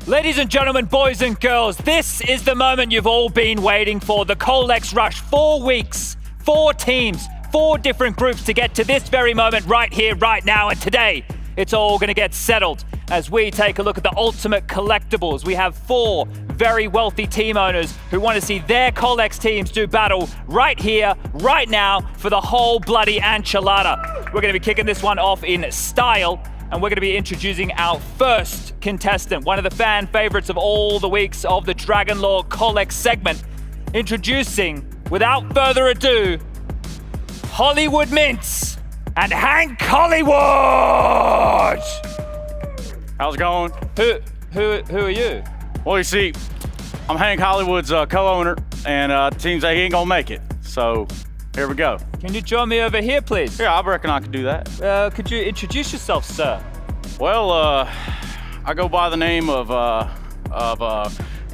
Ladies and gentlemen, boys and girls, this is the moment you've all been waiting for. The Colex Rush, 4 weeks, 4 teams, 4 different groups to get to this very moment right here, right now. And today, it's all going to get settled. as we take a look at the ultimate collectibles. We have 4 very wealthy team owners who want to see their Collex teams do battle right here, right now, for the whole bloody enchilada. We're going to be kicking this one off in style, and we're going to be introducing our first contestant, one of the fan favorites of all the weeks of the Dragon Lore Collex segment. Introducing, without further ado, Hollywood Mints and Hank Hollywood! How's it going? Who are you? Well, you see, I'm Hank Hollywood's co-owner, and the team say he ain't gonna make it. So, here we go. Can you join me over here, please? Yeah, I reckon I could do that. Could you introduce yourself, sir? Well, I go by the name of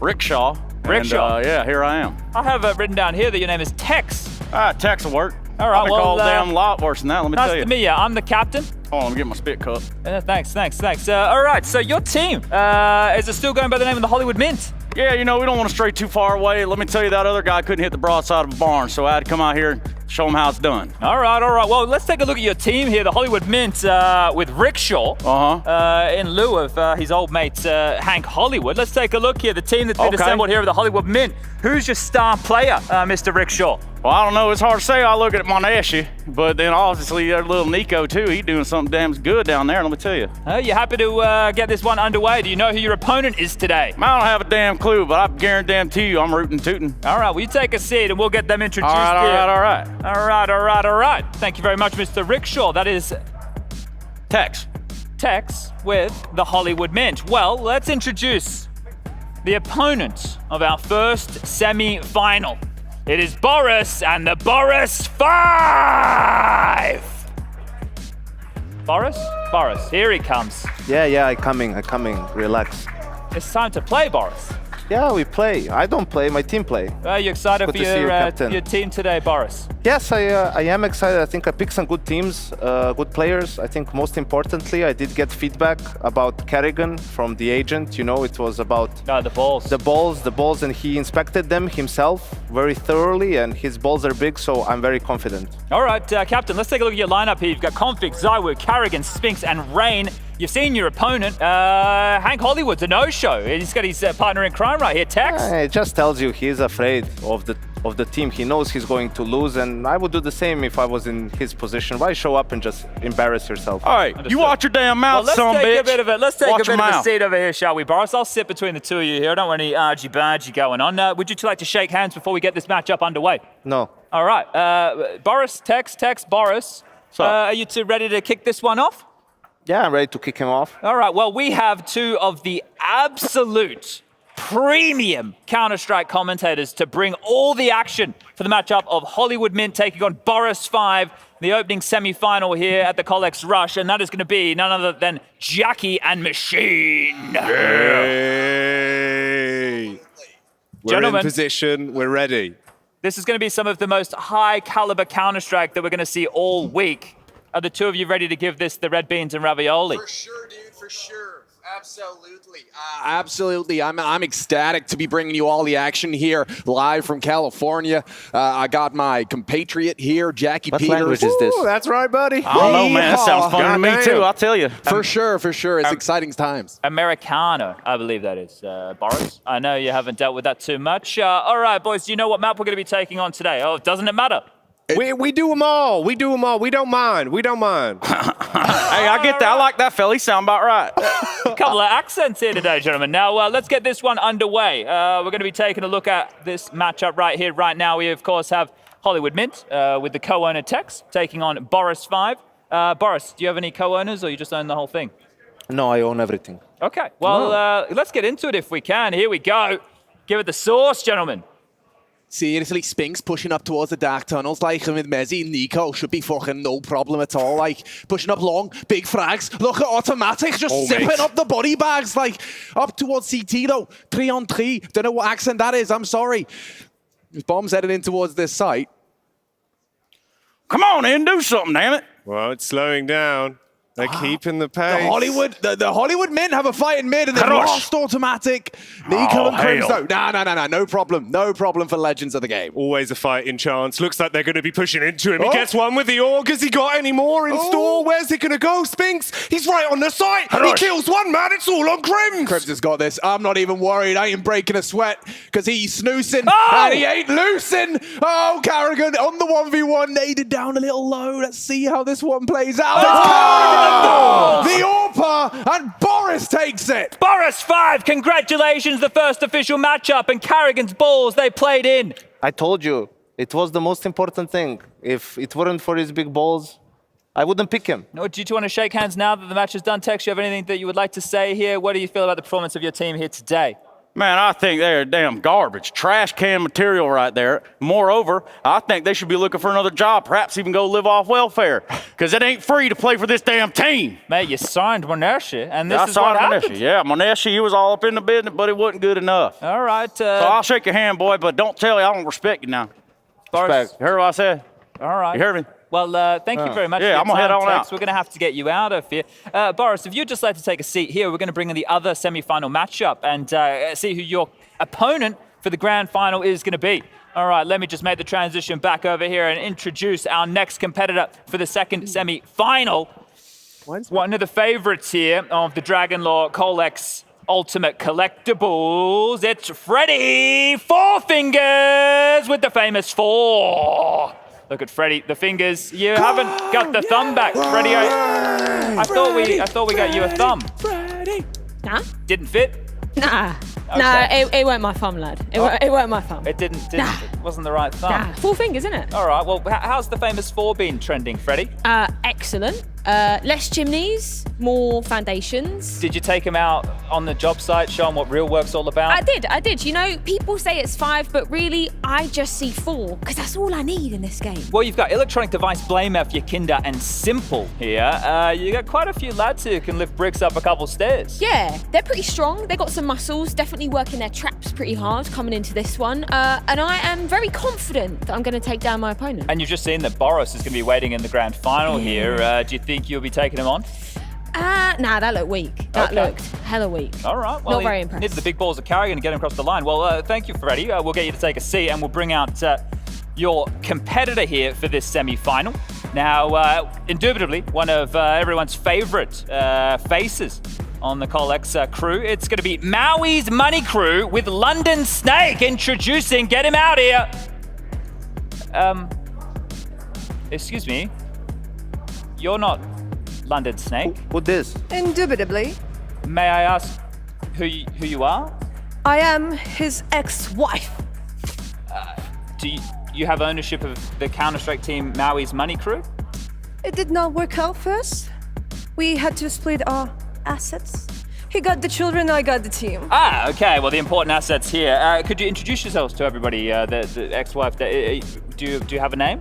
Rickshaw. Rickshaw? And, yeah, here I am. I have written down here that your name is Tex. Tex will work. All right, I've been called damn lot worse than that, let me tell you. Nice to meet you. I'm the captain. Hold on, let me get my spit cup. Thanks. All right, so your team, is it still going by the name of the Hollywood Mint? Yeah, you know, we don't want to stray too far away. Let me tell you, that other guy couldn't hit the broadside of a barn, so I had to come out here and show him how it's done. All right. Well, let's take a look at your team here, the Hollywood Mint, with Rickshaw, in lieu of his old mate, Hank Hollywood. Let's take a look here, the team that's been assembled here with the Hollywood Mint. Who's your star player, Mr. Rickshaw? Well, I don't know. It's hard to say. I look at Monashi, but then obviously there's little Nico, too. He's doing something damn good down there, let me tell you. You happy to get this one underway? Do you know who your opponent is today? I don't have a damn clue, but I guarantee you I'm rooting tootin'. All right, well, you take a seat and we'll get them introduced all right. All right. Thank you very much, Mr. Rickshaw. That is Tex with the Hollywood Mint. Well, let's introduce the opponent of our first semi-final. It is Boris and the Boris 5! Boris, here he comes. Yeah, I'm coming. Relax. It's time to play, Boris. Yeah, we play. I don't play, my team play. Are you excited for your team today, Boris? Yes, I am excited. I think I picked some good teams, good players. I think most importantly, I did get feedback about Kerrigan from the agent. You know, it was about the balls, and he inspected them himself very thoroughly, and his balls are big, so I'm very confident. All right, Captain, let's take a look at your lineup here. You've got Config, Zywu, Carrigan, Spinks, and Rain. You've seen your opponent, Hank Hollywood's a no-show. He's got his partner in crime right here, Tex. It just tells you he's afraid of the team. He knows he's going to lose, and I would do the same if I was in his position. Why show up and just embarrass yourself? All right, you watch your damn mouth, son of a bitch. Let's take a bit of a seat over here, shall we, Boris? I'll sit between the two of you here. I don't want any argy-bargy going on. Would you two like to shake hands before we get this matchup underway? No. All right, Boris, Tex, Boris. Are you two ready to kick this one off? Yeah, I'm ready to kick him off. All right, well, we have two of the absolute premium Counter-Strike commentators to bring all the action for the matchup of Hollywood Mint taking on Boris 5, the opening semi-final here at the Collex Rush, and that is going to be none other than Jackie and Machine. Yay! We're in position, we're ready. This is going to be some of the most high-caliber Counter-Strike that we're going to see all week. Are the two of you ready to give this the red beans and ravioli? For sure, dude, for sure. Absolutely. Absolutely. I'm ecstatic to be bringing you all the action here live from California. I got my compatriot here, Jackie Peters. What language is this? Ooh, that's right, buddy. I don't know, man. That sounds fun to me, too. I'll tell you. For sure. It's exciting times. Americano, I believe that is, Boris. I know you haven't dealt with that too much. All right, boys, do you know what map we're going to be taking on today? Oh, doesn't it matter? We do them all. We don't mind. Hey, I get that. I like that, fella. He sound about right. A couple of accents here today, gentlemen. Now, let's get this one underway. We're going to be taking a look at this matchup right here, right now. We, of course, have Hollywood Mint with the co-owner Tex taking on Boris 5. Boris, do you have any co-owners, or you just own the whole thing? No, I own everything. Okay. Well, let's get into it if we can. Here we go. Give it the sauce, gentlemen. Seriously, Spinks pushing up towards the dark tunnels like with Mezzi. Nico should be fucking no problem at all. Like, pushing up long, big frags. Look at Automatic just sipping up the body bags. Like, up towards CT though. 3-on-3. Don't know what accent that is. I'm sorry. His bomb's headed in towards this site. Come on in, do something, damn it. Well, it's slowing down. They're keeping the pace. The Hollywood men have a fight in mid and they've lost automatic. Nico and Crims though. No. No problem. No problem for legends of the game. Always a fighting chance. Looks like they're going to be pushing into him. He gets one with the org. Has he got any more in store? Where's he going to go? Spinks, he's right on the site. He kills one man. It's all on Crims. Crims has got this. I'm not even worried. I ain't breaking a sweat because he's snoozing and he ain't loosing. Oh, Carrigan on the 1v1. Naded down a little low. Let's see how this one plays out. The AWPer, and Boris takes it. Boris 5, congratulations, the first official matchup, and Carrigan's balls, they played in. I told you, it was the most important thing. If it weren't for his big balls, I wouldn't pick him. No, do you want to shake hands now that the match is done? Tex, you have anything that you would like to say here? What do you feel about the performance of your team here today? Man, I think they're damn garbage. Trash can material right there. Moreover, I think they should be looking for another job, perhaps even go live off welfare, because it ain't free to play for this damn team. Mate, you signed Moneshi, and this is what happened. Yeah, Moneshi, he was all up in the business, but it wasn't good enough. All right. So I'll shake your hand, boy, but don't tell you I don't respect you now. Boris. Respect. You heard what I said? All right. You heard me? Well, thank you very much for your I'm going to head time, on Tex. out. We're going to have to get you out of here. Boris, if you'd just like to take a seat here, we're going to bring in the other semi-final matchup and see who your opponent for the grand final is going to be. All right, let me just make the transition back over here and introduce our next competitor for the second semi-final. One of the favorites here of the Dragon Law Colex Ultimate Collectibles. It's Freddy Four Fingers with the famous 4. Look at Freddy, the fingers. You haven't got the thumb back, Freddy. I thought we got you a thumb. Freddy. Nah. Didn't fit? Nah. Okay. Nah, it weren't my thumb, lad. It weren't my thumb. It didn't it wasn't the right thumb. Nah. 4 fingers, isn't it? All right, well, how's the famous 4 been trending, Freddy? Excellent. Less chimneys, more foundations. Did you take him out on the job site, show him what real work's all about? I did. You know, people say it's 5, but really, I just see 4, because that's all I need in this game. Well, you've got Electronic Device, Blame F, Yakinda, and Simple here. You got quite a few lads who can lift bricks up a couple stairs. Yeah, they're pretty strong. They got some muscles, definitely working their traps pretty hard coming into this one. And I am very confident that I'm going to take down my opponent. And you've just seen that Boris is going to be waiting in the grand final here. Do you think you'll be taking him on? Nah, that looked weak. That looked hella weak. All right. Well, not very impressed. Needed the big balls of Carrigan to get him across the line. Well, thank you, Freddie. We'll get you to take a seat and we'll bring out your competitor here for this semi-final. Now, indubitably, one of everyone's favorite faces on the Colex crew. It's going to be Maui's Money Crew with London Snake introducing. Get him out here. Excuse me. You're not London Snake. Who this? Indubitably. May I ask who you are? I am his ex-wife. Do you have ownership of the Counter-Strike team Maui's Money Crew? It did not work out first. We had to split our assets. He got the children, I got the team. Ah, okay. Well, the important assets here. Could you introduce yourselves to everybody? The ex-wife. Do you have a name?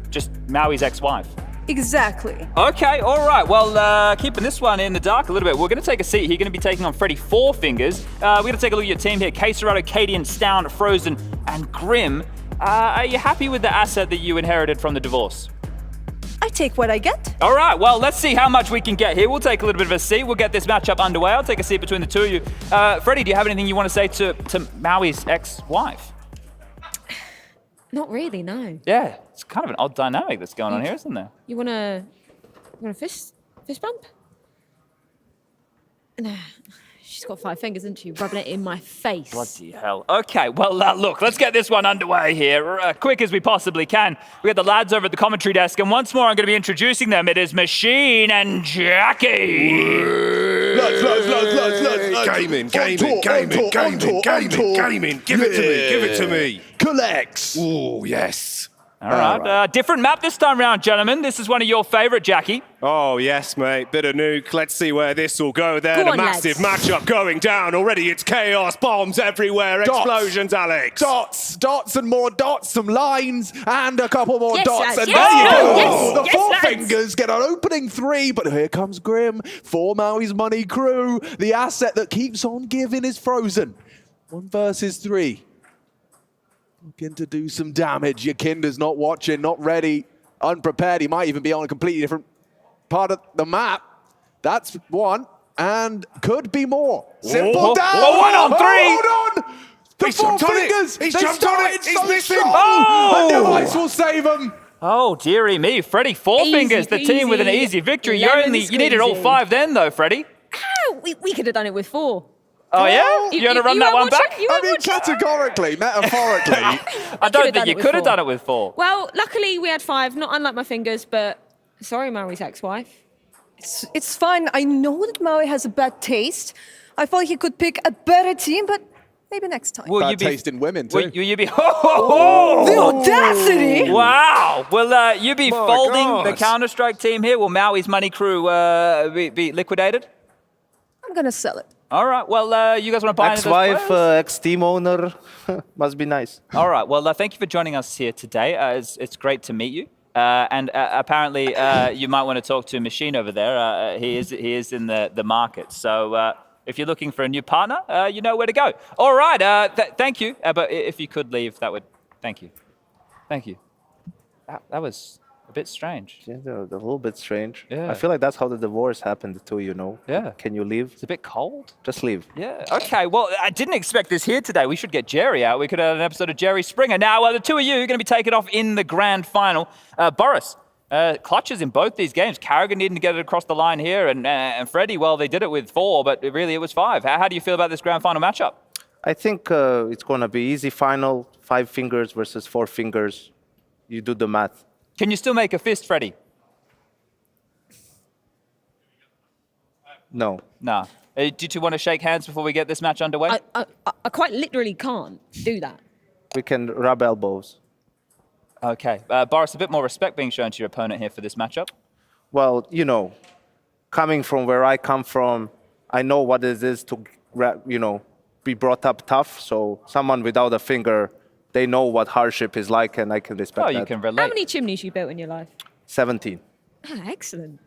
Just Maui's ex-wife. Exactly. Okay, all right. Well, keeping this one in the dark a little bit, we're going to take a seat. You're going to be taking on Freddy Four Fingers. We're going to take a look at your team here. Caserado, Cadian, Stound, Frozen, and Grim. Are you happy with the asset that you inherited from the divorce? I take what I get. All right, well, let's see how much we can get here. We'll take a little bit of a seat. We'll get this matchup underway. I'll take a seat between the two of you. Freddie, do you have anything you want to say to Maui's ex-wife? Not really, no. Yeah, it's kind of an odd dynamic that's going on here, isn't there? You wanna fist bump? Nah. She's got 5 fingers, isn't she? Rubbing it in my face. Bloody hell. Okay, well, look, let's get this one underway here, quick as we possibly can. We got the lads over at the commentary desk, and once more I'm going to be introducing them. It is Machine and Jackie. Lads. Gaming. Give it to me. Collects. Oh, yes. All right. Different map this time round, gentlemen. This is one of your favorite, Jackie. Oh, yes, mate. Bit of nuke. Let's see where this will go then. A massive matchup going down. Already it's chaos. Bombs everywhere. Explosions, Alex. Dots and more dots. Some lines and a couple more dots. And yes, there you go. yes, The Four lads. Fingers get an opening 3, but here comes Grim for Maui's Money Crew. The asset that keeps on giving is Frozen. 1 versus 3. Looking to do some damage. Yakinda's not watching, not ready, unprepared. He might even be on a completely different part of the map. That's one, and could be more. Simple down. Oh, 1 on 3. Hold on. The He's four jumped on it. fingers. He's They jumped on started it. He's so missing. strong. Oh! And NAVI will save him. Oh, dearie me. Freddie, 4 Easy fingers, the team with an peasy, easy victory. lemon You needed all squeezy. 5 then, though, Freddie. Oh, we could have done it with 4. Oh, yeah? You want to run that one back? I mean, categorically, metaphorically. I don't think you could have done it with 4. Well, luckily we had 5, not unlike my fingers, but sorry, Maui's ex-wife. It's fine. I know that Maui has a bad taste. I thought he could pick a better team, but maybe next time. Bad taste in women, too. Will you be... Oh, the audacity! Wow. Will you be My folding God. the Counter-Strike team here? Will Maui's money crew be liquidated? I'm gonna sell it. All right. Well, you guys want to buy into those Ex-wife, players? ex-team owner, must be nice. All right. Well, thank you for joining us here today. It's great to meet you. And apparently, you might want to talk to Machine over there. He is in the market. So if you're looking for a new partner, you know where to go. All right. Thank you. But if you could leave, that would. Thank you. Thank you. That was a bit strange. Yeah, a little bit strange. Yeah. I feel like that's how the divorce happened too, you know? Yeah. Can you leave? It's a bit cold. Just leave. Yeah. Okay. Well, I didn't expect this here today. We should get Jerry out. We could have an episode of Jerry Springer. Now, the two of you are going to be taken off in the grand final. Boris, clutches in both these games. Carrigan needing to get it across the line here, and Freddie, well, they did it with 4, but really it was 5. How do you feel about this grand final matchup? I think it's going to be easy final, 5 fingers versus 4 fingers. You do the math. Can you still make a fist, Freddie? No. No. Did you want to shake hands before we get this match underway? I quite literally can't do that. We can rub elbows. Okay. Boris, a bit more respect being shown to your opponent here for this matchup. Well, you know, coming from where I come from, I know what it is to, you know, be brought up tough. So someone without a finger, they know what hardship is like, and I can respect that. You can relate. How many chimneys you built in your life? 17. Ah, excellent.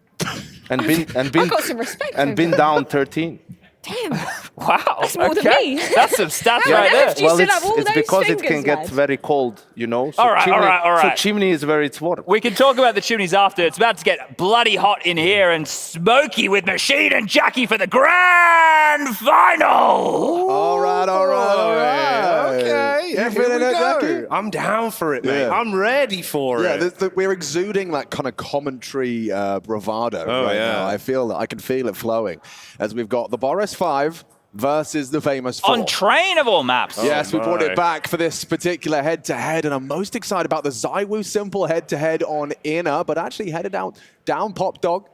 And I've got some respect and over been that. down 13. Damn. Wow. That's more than okay. me. That's some stats How right on there. earth do you Well, still have all it's those because it can fingers, get lad? very cold, you know. So All right, all right. So chimney is where it's warm. We can talk about the chimneys after. It's about to get bloody hot in here and smoky with Machine and Jackie for the grand final. All right. Okay. Yeah, You here feeling we it, go. Jackie? I'm down for it, mate. Yeah. I'm ready for Yeah, it. we're exuding that kind of commentary bravado right now. I feel that. I can feel it flowing as we've got the Boris 5 versus the famous 4. Untrainable maps. Yes, we brought my. it back for this particular head-to-head, and I'm most excited about the ZywOo Simple head-to-head on Inner, but actually headed out down Pop Dog.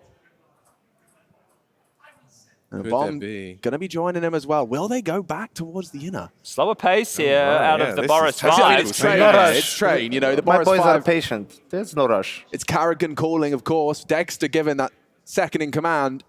And Could Bomb there be? going to be joining him as well. Will they go back towards the Inner? Slower pace here out yeah, of the this Boris is 5. tactical. It's train, No rush. it's train. You know, the My Boris boys 5. are patient. There's no rush. It's Carrigan calling, of course. Dexter giving that second in command.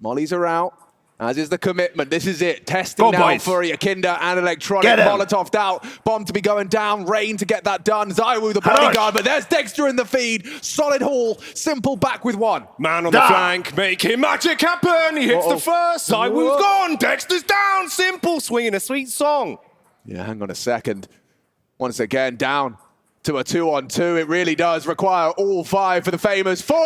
Mollies are out, as is the commitment. This is it. Testing Go, now boys. for Yakinda and Electronic. Get him. Molotov out. Bomb to be going down. Rain to get that done. ZywOo the bodyguard, but there's Dexter in the feed. Solid haul. Simple back with 1. Man on the flank, making magic happen. He hits the first. ZywOo's gone. Dexter's down. Simple, swinging a sweet song. Yeah, hang on a second. Once again, down to a 2-on-2. It really does require all 5 for the famous 4.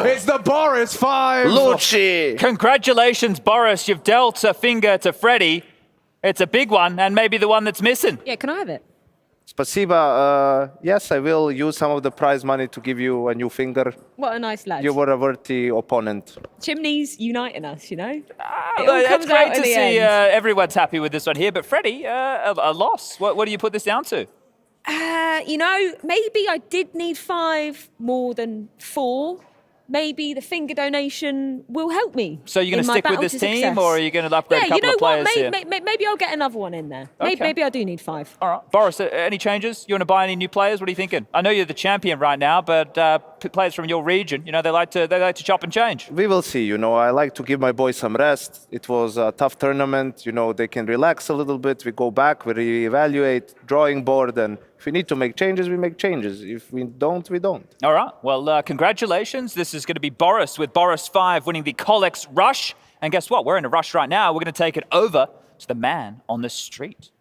It's the Boris 5. Lucci! Congratulations, Boris. You've dealt a finger to Freddie. It's a big one, and maybe the one that's missing. Yeah, can I have it? Spasiba. Yes, I will use some of the prize money to give you a new finger. What a nice lad. You were a worthy opponent. Chimneys uniting us, you know? It all But comes it's great out to in the see end. everyone's happy with this one here. But Freddie, a loss. What do you put this down to? You know, maybe I did need 5 more than 4. Maybe the finger donation will help me. So you're going in to my stick with battle this to team, success. or are you going to upgrade Yeah, a couple you know of players what? here? Maybe I'll get another one in there. Okay. Maybe I do need 5. All right. Boris, any changes? You want to buy any new players? What are you thinking? I know you're the champion right now, but players from your region, you know, they like to chop and change. We will see. You know, I like to give my boys some rest. It was a tough tournament. You know, they can relax a little bit. We go back, we reevaluate, drawing board, and if we need to make changes, we make changes. If we don't, we don't. All right. Well, congratulations. This is going to be Boris with Boris 5 winning the Colex Rush. And guess what? We're in a rush right now. We're going to take it over to the man on the street.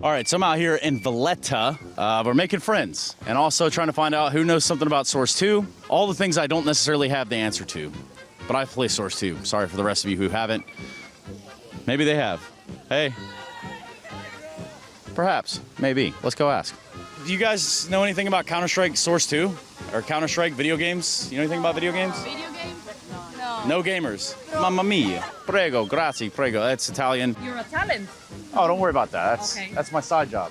All right, so I'm out here in Valletta. We're making friends and also trying to find out who knows something about Source 2. All the things I don't necessarily have the answer to. But I play Source 2. Sorry for the rest of you who haven't. Maybe they have. Hey. Perhaps. Maybe. Let's go ask. Do you guys know anything about Counter-Strike Source 2? Or Counter-Strike video games? You know anything about video games? Video games? No gamers. Mamma mia. Prego, grazie, prego. That's Italian. You're Italian. Oh, don't worry about that. That's my side job.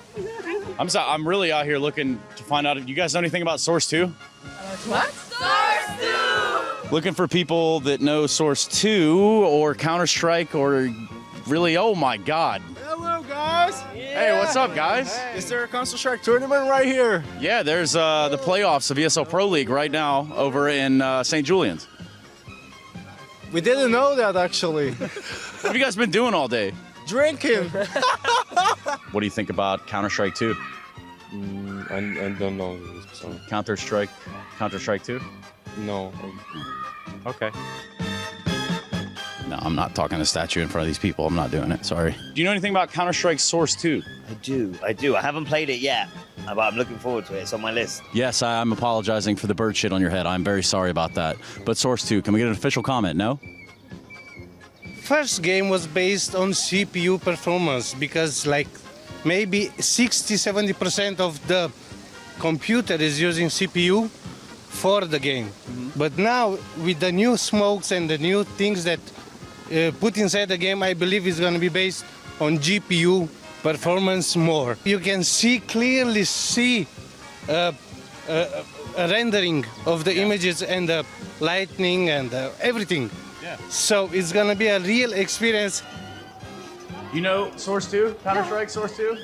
I'm really out here looking to find out. You guys know anything about Source 2? What? Source 2! Looking for people that know Source 2 or Counter-Strike or really, oh my God. Hello, guys. Hey, what's up, guys? Hey. Is there a Counter-Strike tournament right here? Yeah, there's the playoffs of ESL Pro League right now over in St. Julian's. We didn't know that, actually. What have you guys been doing all day? Drinking. What do you think about Counter-Strike 2? I don't know. Counter-Strike 2? No. Okay. No, I'm not talking to statue in front of these people. I'm not doing it. Sorry. Do you know anything about Counter-Strike Source 2? I do. I haven't played it yet, but I'm looking forward to it. It's on my list. Yes, I'm apologizing for the bird shit on your head. I'm very sorry about that. But Source 2, can we get an official comment? No? First game was based on CPU performance because like maybe 60-70% of the computer is using CPU for the game. But now with the new smokes and the new things that put inside the game, I believe is going to be based on GPU performance more. You can clearly see a rendering of the images and the lightning and everything. Yeah. So it's going to be a real experience. You know Source 2? Counter-Strike Source 2?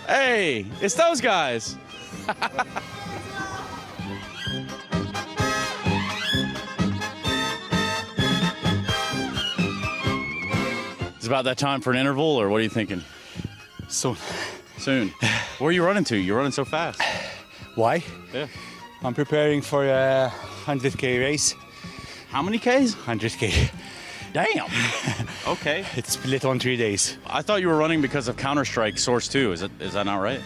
Hey, it's those guys. Is it about that time for an interval, or what are you thinking? Soon. Where are you running to? You're running so fast. Why? Yeah. I'm preparing for a 100K race. How many Ks? 100K. Damn. Okay. It's split on 3 days. I thought you were running because of Counter-Strike Source 2. Is that not right?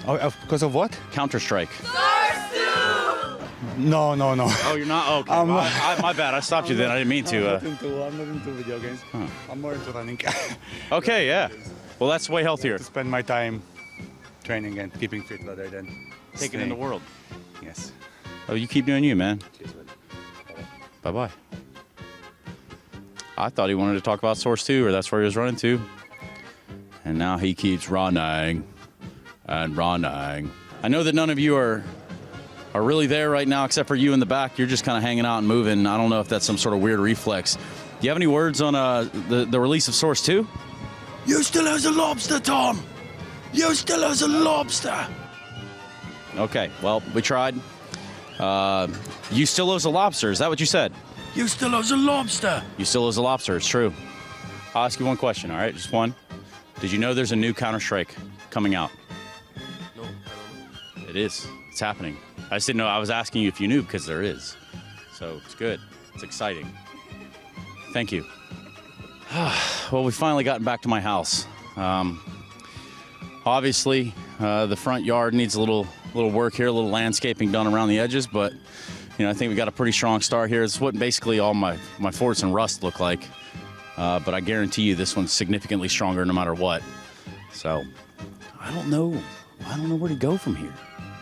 Oh, because of what? Counter-Strike. No. Oh, you're not? Okay. My bad. I stopped you then. I didn't mean to. I'm not into video games. Huh. I'm more into running. Okay, yeah. Well, that's way healthier. To spend my time training and keeping fit rather than taking in the world. Yes. Oh, you keep doing you, man. Bye-bye. I thought he wanted to talk about Source 2, or that's where he was running to. And now he keeps running and running. I know that none of you are really there right now, except for you in the back. You're just kind of hanging out and moving. I don't know if that's some sort of weird reflex. Do you have any words on the release of Source 2? You still as a lobster, Tom. You still as a lobster. Okay, well, we tried. You still owes a lobster. Is that what you said? You still owes a lobster. You still owes a lobster. It's true. I'll ask you one question, all right? Just one. Did you know there's a new Counter-Strike coming out? No, I don't know. It is. It's happening. I just didn't know. I was asking you if you knew because there is. So it's good. It's exciting. Thank you. Well, we've finally gotten back to my house. Obviously, the front yard needs a little work here, a little landscaping done around the edges, but I think we got a pretty strong start here. It's what basically all my forts and rust look like, but I guarantee you this one's significantly stronger no matter what. So, I don't know where to go from here.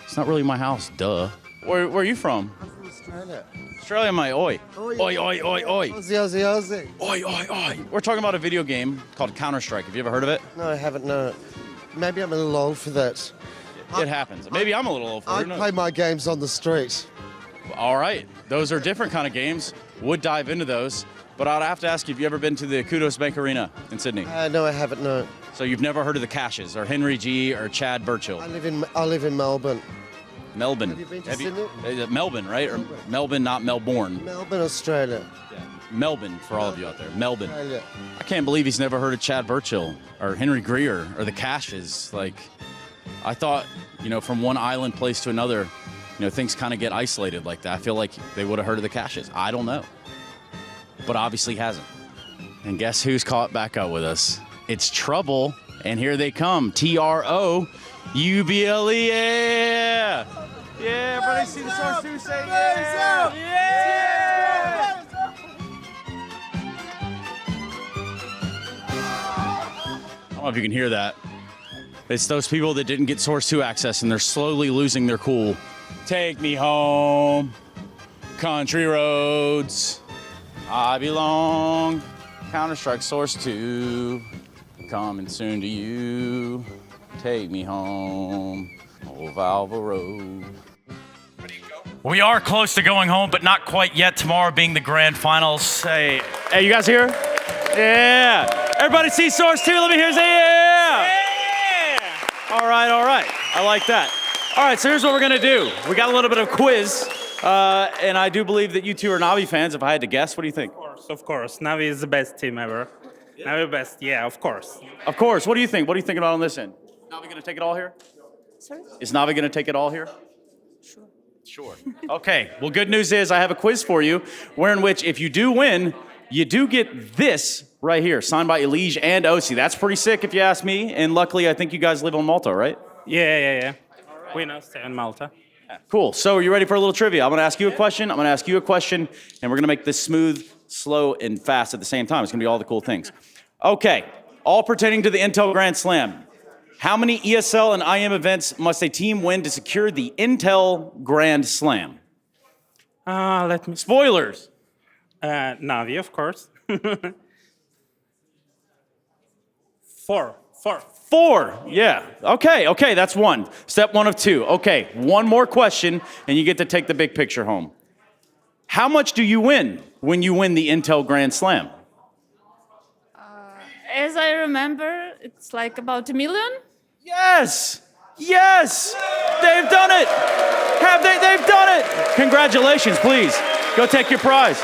It's not really my house, duh. Where are you from? I'm from Australia. Australia, my oi. Oi, oi, oi, oi. Aussie. Oi, oi, oi. We're talking about a video game called Counter-Strike. Have you ever heard of it? No, I haven't, no. Maybe I'm a little old for that. It happens. Maybe I'm a little old for it. I play my games on the street. All right. Those are different kind of games. Would dive into those. But I'd have to ask you, have you ever been to the Kudos Bank Arena in Sydney? No, I haven't, no. So you've never heard of the Cashes or Henry G or Chad Burchill? I live in Melbourne. Melbourne. Have you been to Sydney? Melbourne, right? Or Melbourne, not Melbourne. Melbourne, Australia. Yeah. Melbourne, for all of you out there. Melbourne. Australia. I can't believe he's never heard of Chad Burchill or Henry Greer or the Cashes. Like, I thought, from one island place to another, things kind of get isolated like that. I feel like they would have heard of the Cashes. I don't know. But obviously hasn't. And guess who's caught back up with us? It's Trouble And here they come, TRO, UBLE, yeah! Yeah, everybody see the source 2 say yeah! Yeah! I don't know if you can hear that. It's those people that didn't get Source 2 access and they're slowly losing their cool. Take me home, country roads, I belong. Counter-Strike Source 2, coming soon to you. Take me home, old Valva Road. We are close to going home, but not quite yet. Tomorrow being the grand finals. Hey, you guys here? Yeah. Everybody see Source 2? Let me hear say yeah. Yeah. All right. I like that. All right, so here's what we're gonna do. We got a little bit of quiz, and I do believe that you two are NAVI fans. If I had to guess, what do you think? Of course. NAVI is the best team ever. Yeah. NAVI best, yeah, of course. Of course. What do you think? What are you thinking about on this end? NAVI gonna take it all here? Sorry? Is NAVI gonna take it all here? Sure. Okay, well, good news is I have a quiz for you, where in which if you do win, you do get this right here, signed by Elige and Osi. That's pretty sick if you ask me, and luckily I think you guys live on Malta, right? Yeah. We now stay on Malta. Cool, so are you ready for a little trivia? I'm gonna ask you a question, and we're gonna make this smooth, slow, and fast at the same time. It's gonna be all the cool things. Okay, all pertaining to the Intel Grand Slam. How many ESL and IM events must a team win to secure the Intel Grand Slam? Let me... Spoilers. NAVI, of course. 4. 4, yeah. Okay, that's 1. Step 1 of 2. Okay, one more question, and you get to take the big picture home. How much do you win when you win the Intel Grand Slam? As I remember, it's like about $1 million. Yes! They've done it! They've done it! Congratulations, please. Go take your prize.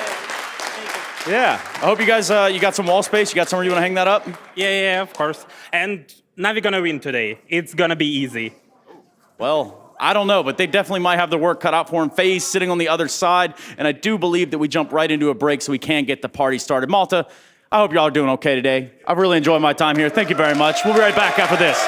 Yeah, I hope you guys, you got some wall space. You got somewhere you want to hang that up? Yeah, of course. And NAVI gonna win today. It's gonna be easy. Well, I don't know, but they definitely might have their work cut out for them. FaZe sitting on the other side, and I do believe that we jump right into a break so we can get the party started. Malta, I hope y'all are doing okay today. I've really enjoyed my time here. Thank you very much. We'll be right back after this.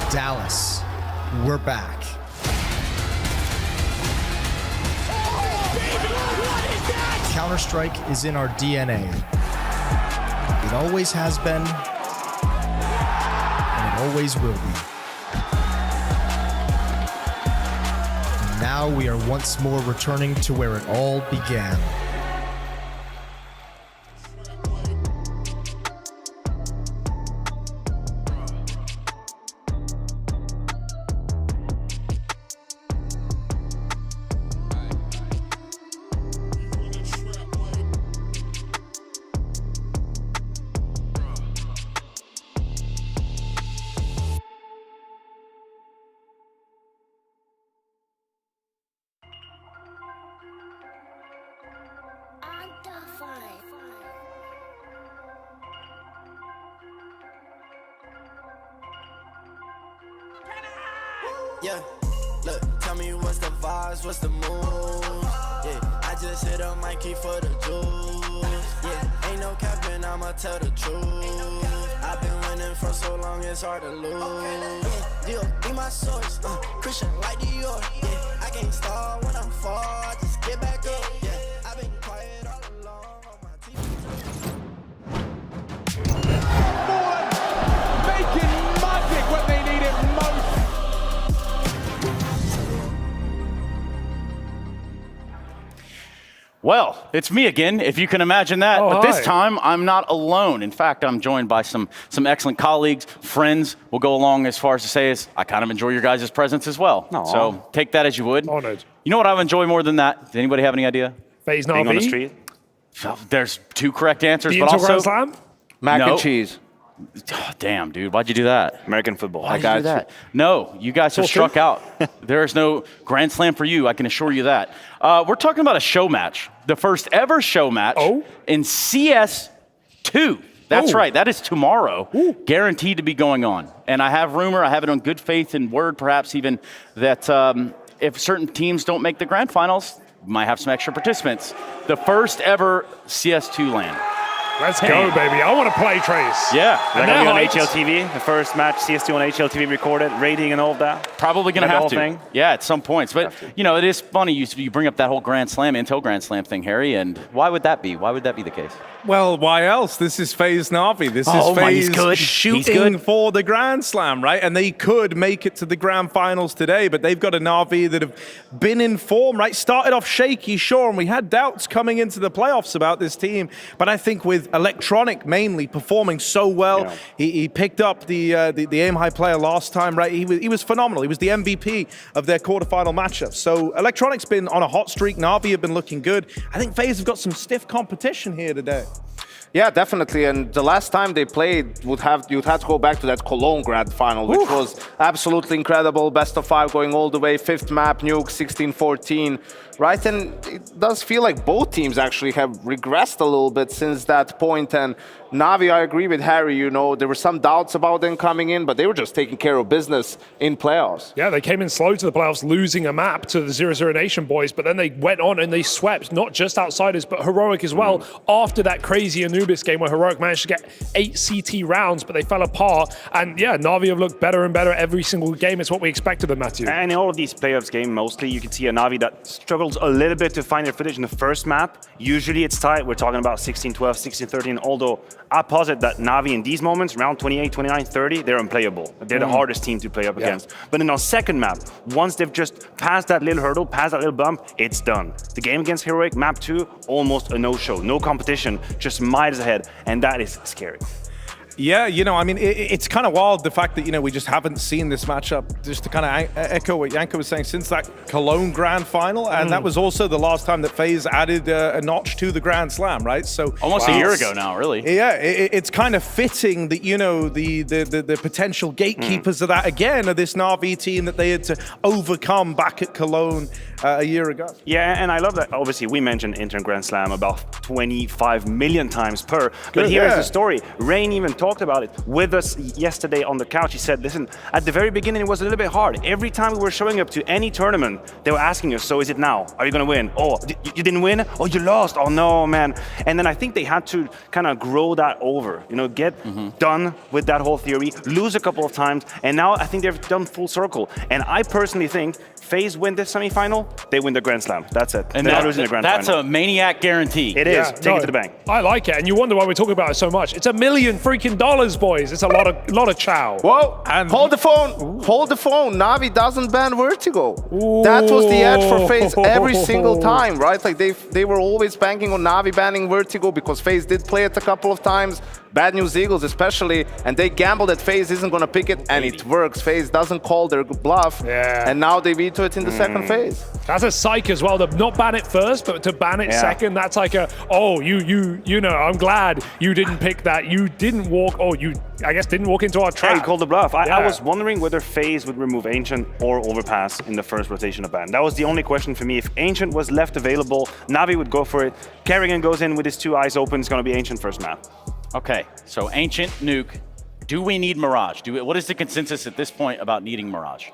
Dallas, we're back. Counter-Strike is in our DNA. It always has been, and it always will be. And now we are once more returning to where it all began. Yeah, look, tell me what's the vibes, what's the mood? Yeah, I just hit a Mikey for the juice. Yeah, ain't no capping, I'ma tell the truth. I've been winning for so long, it's hard to lose. Yeah, deal, be my source, Christian like Dior. Yeah, I can't start when I'm far, I just get back up. Yeah, I've been quiet all along on my team. Making magic when they need it most. Well, it's me again, if you can imagine that. Oh, but this hi. time, I'm not alone. In fact, I'm joined by some excellent colleagues, friends. We'll go along as far as to say is I kind of enjoy your guys' presence as well. Aw. So take that as you would. Honored. You know what I would enjoy more than that? Does anybody have any idea? FaZe Being on the NAVI? street. So there's two correct answers, The but Intel also Grand Slam? Mac No. and cheese. Oh, damn, dude, why'd you do that? American football. Why'd you do that? No, you guys have struck out. There is no Grand Slam for you, I can assure you that. We're talking about a show match. The first ever show match in CS2. That's right, that is tomorrow, guaranteed to be going on. And I have rumor, I have it on good faith and word perhaps even, that if certain teams don't make the grand finals, we might have some extra participants. The first ever CS2 LAN. Let's go, baby. I want to play Trace. Yeah. Is that going to be on HLTV? The first match, CS2 on HLTV recorded, rating and all of that? Probably going to The have whole to. thing? Yeah, at some points. But, you know, it is funny you bring up that whole Grand Slam, Intel Grand Slam thing, Harry, and why would that be? Why would that be the case? Well, why else? This is FaZe NAVI. This is FaZe shooting for the Grand Slam, right? And they could make it to the Grand Finals today, but they've got a NAVI that have been in form, right? Started off shaky, sure, and we had doubts coming into the playoffs about this team. But I think with Electronic mainly performing so well, he picked up the aim high player last time, right? He was phenomenal. He was the MVP of their quarterfinal matchup. So Electronic's been on a hot streak. NAVI have been looking good. I think FaZe have got some stiff competition here today. Yeah, definitely. And the last time they played, you'd have to go back to that Cologne Grand Final, which was absolutely incredible. Best of 5 going all the way, 5th map, Nuke, 16-14, right? And it does feel like both teams actually have regressed a little bit since that point. And NAVI, I agree with Harry, you know, there were some doubts about them coming in, but they were just taking care of business in playoffs. Yeah, they came in slow to the playoffs, losing a map to the 0-0 Nation boys, but then they went on and they swept not just Outsiders, but Heroic as well. After that crazy Anubis game where Heroic managed to get 8 CT rounds, but they fell apart. And yeah, NAVI have looked better and better every single game. It's what we expected of Matthew. And in all of these playoffs games, mostly, you can see a NAVI that struggles a little bit to find their footage in the first map. Usually it's tight. We're talking about 16-12, 16-13, although I posit that NAVI in these moments, round 28, 29, 30, they're unplayable. They're the hardest team to play up against. But in our second map, once they've just passed that little hurdle, passed that little bump, it's done. The game against Heroic, map 2, almost a no-show. No competition, just miles ahead, and that is scary. Yeah, you know, I mean, it's kind of wild, the fact that, you know, we just haven't seen this matchup, just to kind of echo what Janko was saying, since that Cologne Grand Final, and that was also the last time that FaZe added a notch to the Grand Slam, right? So almost a year ago now, really. Yeah, it's kind of fitting that, you know, the potential gatekeepers of that, again, are this NAVI team that they had to overcome back at Cologne a year ago. Yeah, and I love that. Obviously, we mentioned Inter Grand Slam about 25 million times per. But here's the story. Rain even talked about it with us yesterday on the couch. He said, listen, at the very beginning, it was a little bit hard. Every time we were showing up to any tournament, they were asking us, so is it now? Are you going to win? Oh, you didn't win? Oh, you lost? Oh, no, man. And then I think they had to kind of grow that over, you know, get done with that whole theory, lose a couple of times, and now I think they've done full circle. And I personally think FaZe win this semifinal, they win the Grand Slam. That's it. And they're not losing the Grand that's Final. a maniac guarantee. It is. Take it to the bank. I like it, and you wonder why we're talking about it so much. It's $1 million freaking dollars, boys. It's a lot of chow. Whoa! And hold the phone. Hold the phone. NAVI doesn't ban Vertigo. That was the edge for FaZe every single time, right? Like they were always banking on NAVI banning Vertigo because FaZe did play it a couple of times. Bad News Eagles especially, and they gambled that FaZe isn't going to pick it, and it works. FaZe doesn't call their bluff, and now they veto it in the second phase. That's a psych as well, to not ban it first, but to ban it second, that's like a, oh, you know, I'm glad you didn't pick that. You didn't walk, I guess didn't walk into our trap. Yeah, you called the bluff. I was wondering whether FaZe would remove Ancient or Overpass in the first rotation of ban. That was the only question for me. If Ancient was left available, NAVI would go for it. Kerrigan goes in with his 2 eyes open. It's going to be Ancient first map. Okay, so Ancient, Nuke. Do we need Mirage? What is the consensus at this point about needing Mirage?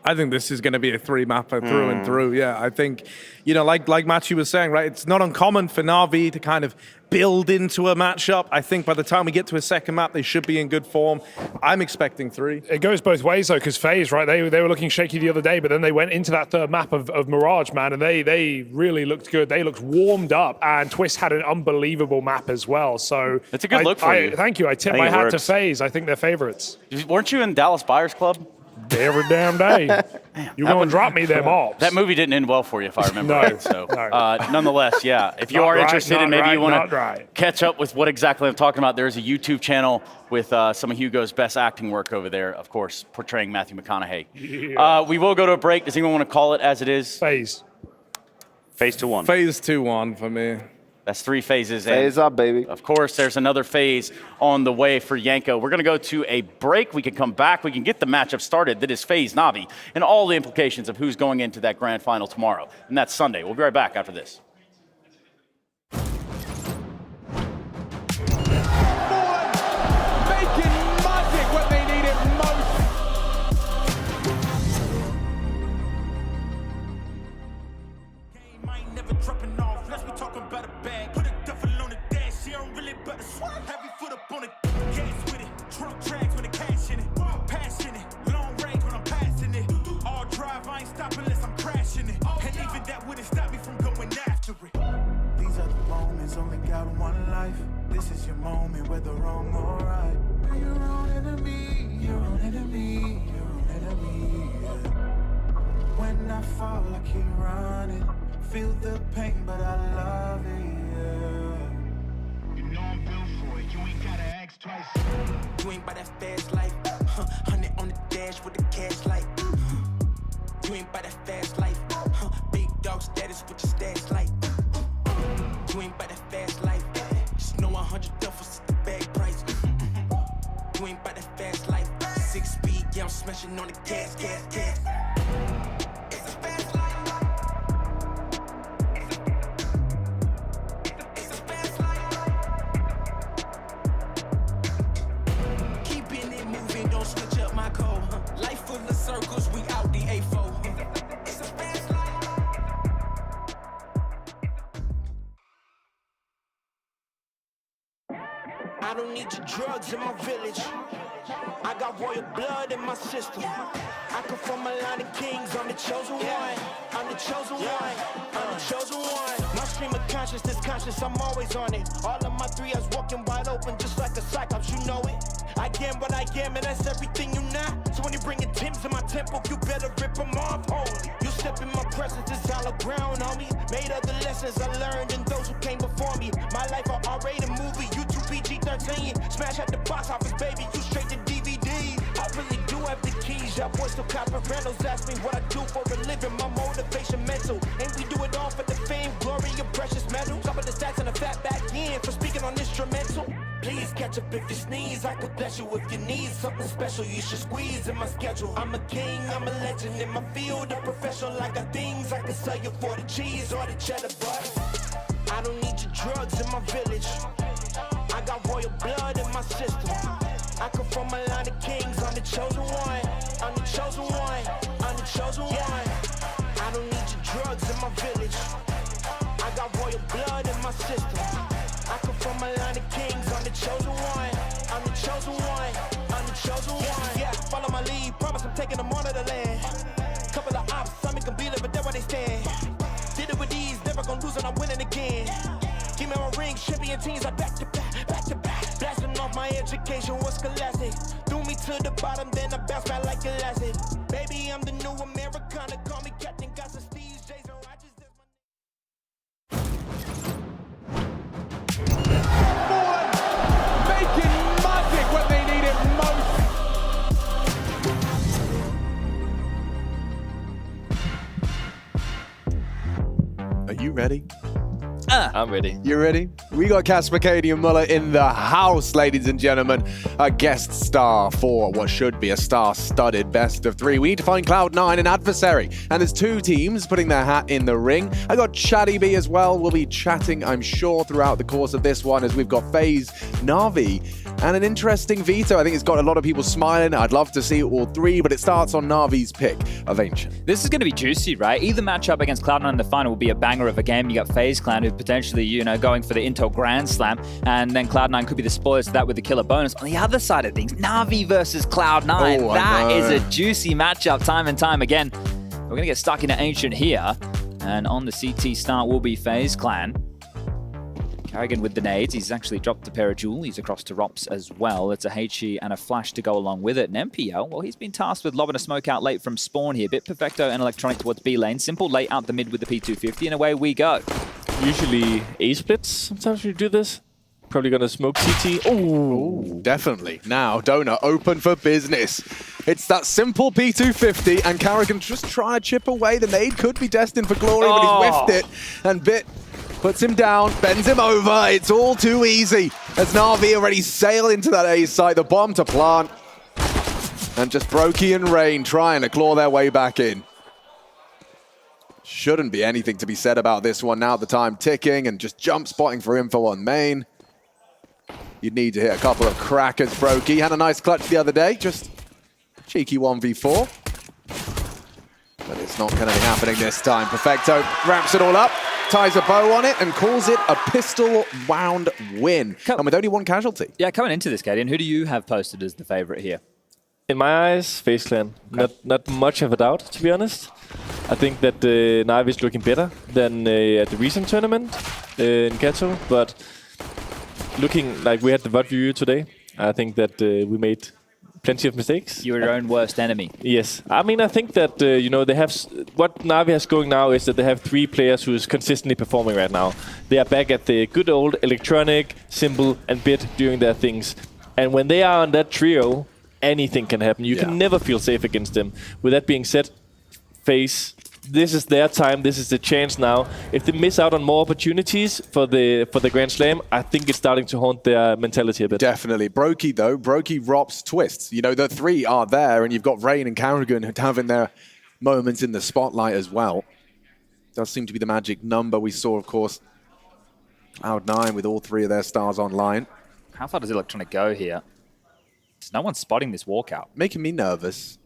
I think this is going to be a 3-mapper through and through. Yeah, I think, you know, like Matthew was saying, right, it's not uncommon for NAVI to kind of build into a matchup. I think by the time we get to a second map, they should be in good form. I'm expecting 3. It goes both ways, though, because FaZe, right, they were looking shaky the other day, but then they went into that third map of Mirage, man, and they really looked good. They looked warmed up, and Twist had an unbelievable map as well. So it's a good look for you. Thank you. I tip my hat to FaZe. I think they're favorites. Weren't you in Dallas Buyers Club? Every damn day. You're going to drop me them ops. That movie didn't end well for you, if I remember right. So, nonetheless, yeah. If you Not are right, interested not and maybe right, you want not to right. catch up with what exactly I'm talking about, there's a YouTube channel with some of Hugo's best acting work over there, of course, portraying Matthew McConaughey. Yeah. We will go to a break. Does anyone want to call it as it is? FaZe. FaZe 2-1. FaZe 2-1 for me. That's 3 phases. FaZe up, baby. Of course, there's another phase on the way for Yanko. We're going to go to a break. We can come back. We can get the matchup started. That is FaZe NAVI and all the implications of who's going into that grand final tomorrow. And that's Sunday. We'll be right back after this. Making magic when they need it most. Never dropping off, let's be talking about a bag. Put a duffel on the dash, she don't really but swap. Heavy foot up on the gas with it. Trunk tracks with the cash in it. Passionate, long range when I'm passing it. All drive, I ain't stopping unless I'm crashing it. And even that wouldn't stop me from going after it. These are the moments, only got one life. This is your moment, whether wrong or right. You're your own enemy, your own enemy, your own enemy. Yeah. When I fall, I keep running. Feel the pain, but I love it, yeah. You know I'm built for it, you ain't gotta ask twice. You ain't by that fast life, 100 on the dash with the cash light. You ain't by that fast life, big dog status with your stats like. You ain't by that fast life, just know 100 duffels at the bag price. You ain't by that fast life, 6 speed, yeah, I'm smashing on the gas. It's a fast life. Switch up my code. Life full of circles, we out the A4. It's a fast life. I don't need your drugs in my village. I got royal blood in my system. I come from a line of kings. I'm the chosen one. I'm the chosen one. I'm the chosen one. My stream of consciousness, conscious, I'm always on it. All of my 3 eyes walking wide open, just like a cyclops, you know it. I am what I am, and that's everything you not. So when you bringing Timbs to my temple, you better rip them off. Holy, you step in my presence, it's all ground on me. Made of the lessons I learned and those who came before me. My life a R-rated movie, YouTube PG-13. Smash at the box office, baby, you straight to DVD. I really do have the keys, y'all boys still copper rentals. Ask me what I do for a living, my motivation mental. And we do it all for the fame, glory, and precious metals. Top of the stacks and a fat back end for speaking on instrumental. Please catch up if you sneeze, I could bless you if you need something special. You should squeeze in my schedule. I'm a king, I'm a legend in my field, a professional. I got things I can sell you for the cheese or the cheddar, but I don't need your drugs in my village. I got royal blood in my system. I come from a line of kings. I'm the chosen one. I'm the chosen one. I'm the chosen one. I don't need your drugs in my village. I got royal blood in my system. I come from a line of kings. I'm the chosen one. I'm the chosen one. I'm the chosen one. Yeah, follow my lead. Promise I'm taking them on to the land. Couple of ops, I make them believe it, but that's where they stand. Did it with these, never gonna lose and I'm winning again. Give me my ring, champion teams, I back to back, back to back. Blasting off my education was scholastic. Threw me to the bottom, then I bounced back like elastic. Baby, I'm the new Americana. Call me Captain, got some Steve's, Jason Rodgers. Making magic when they need it most. Are you ready? I'm ready. You ready? We got Casper, Cady, and Muller in the house, ladies and gentlemen. A guest star for what should be a star-studded best of 3. We need to find Cloud9 an adversary. And there's 2 teams putting their hat in the ring. I got Chatty B as well. We'll be chatting, I'm sure, throughout the course of this one, as we've got FaZe, NAVI, and an interesting veto. I think it's got a lot of people smiling. I'd love to see all 3, but it starts on NAVI's pick of Ancient. This is going to be juicy, right? Either matchup against Cloud9 in the final will be a banger of a game. You got FaZe Clan, who potentially, going for the Intel Grand Slam, and then Cloud9 could be the spoilers to that with the killer bonus. On the other side of things, NAVI versus Cloud9. That is a juicy matchup time and time again. We're going to get stuck into Ancient here, and on the CT start will be FaZe Clan. Karrigan with the nades. He's actually dropped a pair of He's across to Rops as well. It's a HE and a flash to go along with it. And MPL, well, he's been tasked with lobbing a smoke out late from spawn here. Bit Perfecto and Electronic towards B lane. Simple late out the mid with the P250, and away we go. Usually A splits. Sometimes we do this. Probably gonna smoke CT. Oh, definitely. Now, Donut open for business. It's that simple P250, and Karrigan just trying to chip away. The nade could be destined for glory, but he's whiffed it. And Bit puts him down, bends him over. It's all too easy as Na'Vi already sailed into that A site. The bomb to plant. And just Brokey and Rain trying to claw their way back in. Shouldn't be anything to be said about this one now. The time ticking and just jump spotting for info on main. You'd need to hit a couple of crackers, Brokey. Had a nice clutch the other day. Just cheeky 1v4. But it's not going to be happening this time. Perfecto wraps it all up, ties a bow on it, and calls it a pistol-wound win. And with only one casualty. Yeah, coming into this, Gideon, who do you have posted as the favorite here? In my eyes, FaZe Clan. Okay. Not much of a doubt, to be honest. I think that NAVI is looking better than at the recent tournament in Kato, but looking like we had the VOD review today, I think that we made plenty of mistakes. You're your own worst enemy. Yes. I mean, I think that, you know, they have... What NAVI has going now is that they have 3 players who is consistently performing right now. They are back at the good old Electronic, Simple, and Bit doing their things. And when they are on that trio, anything can happen. You can never feel safe against them. With that being said, FaZe, this is their time. This is the chance now. If they miss out on more opportunities for the Grand Slam, I think it's starting to haunt their mentality a bit. Definitely. Brokey, though. Brokey, Rops, Twists. You know, the 3 are there, and you've got Rain and Karrigan having their moments in the spotlight as well. Does seem to be the magic number. We saw, of course, Cloud9 with all 3 of their stars online. How far does Electronic go here? No one's spotting this walkout. Making me nervous.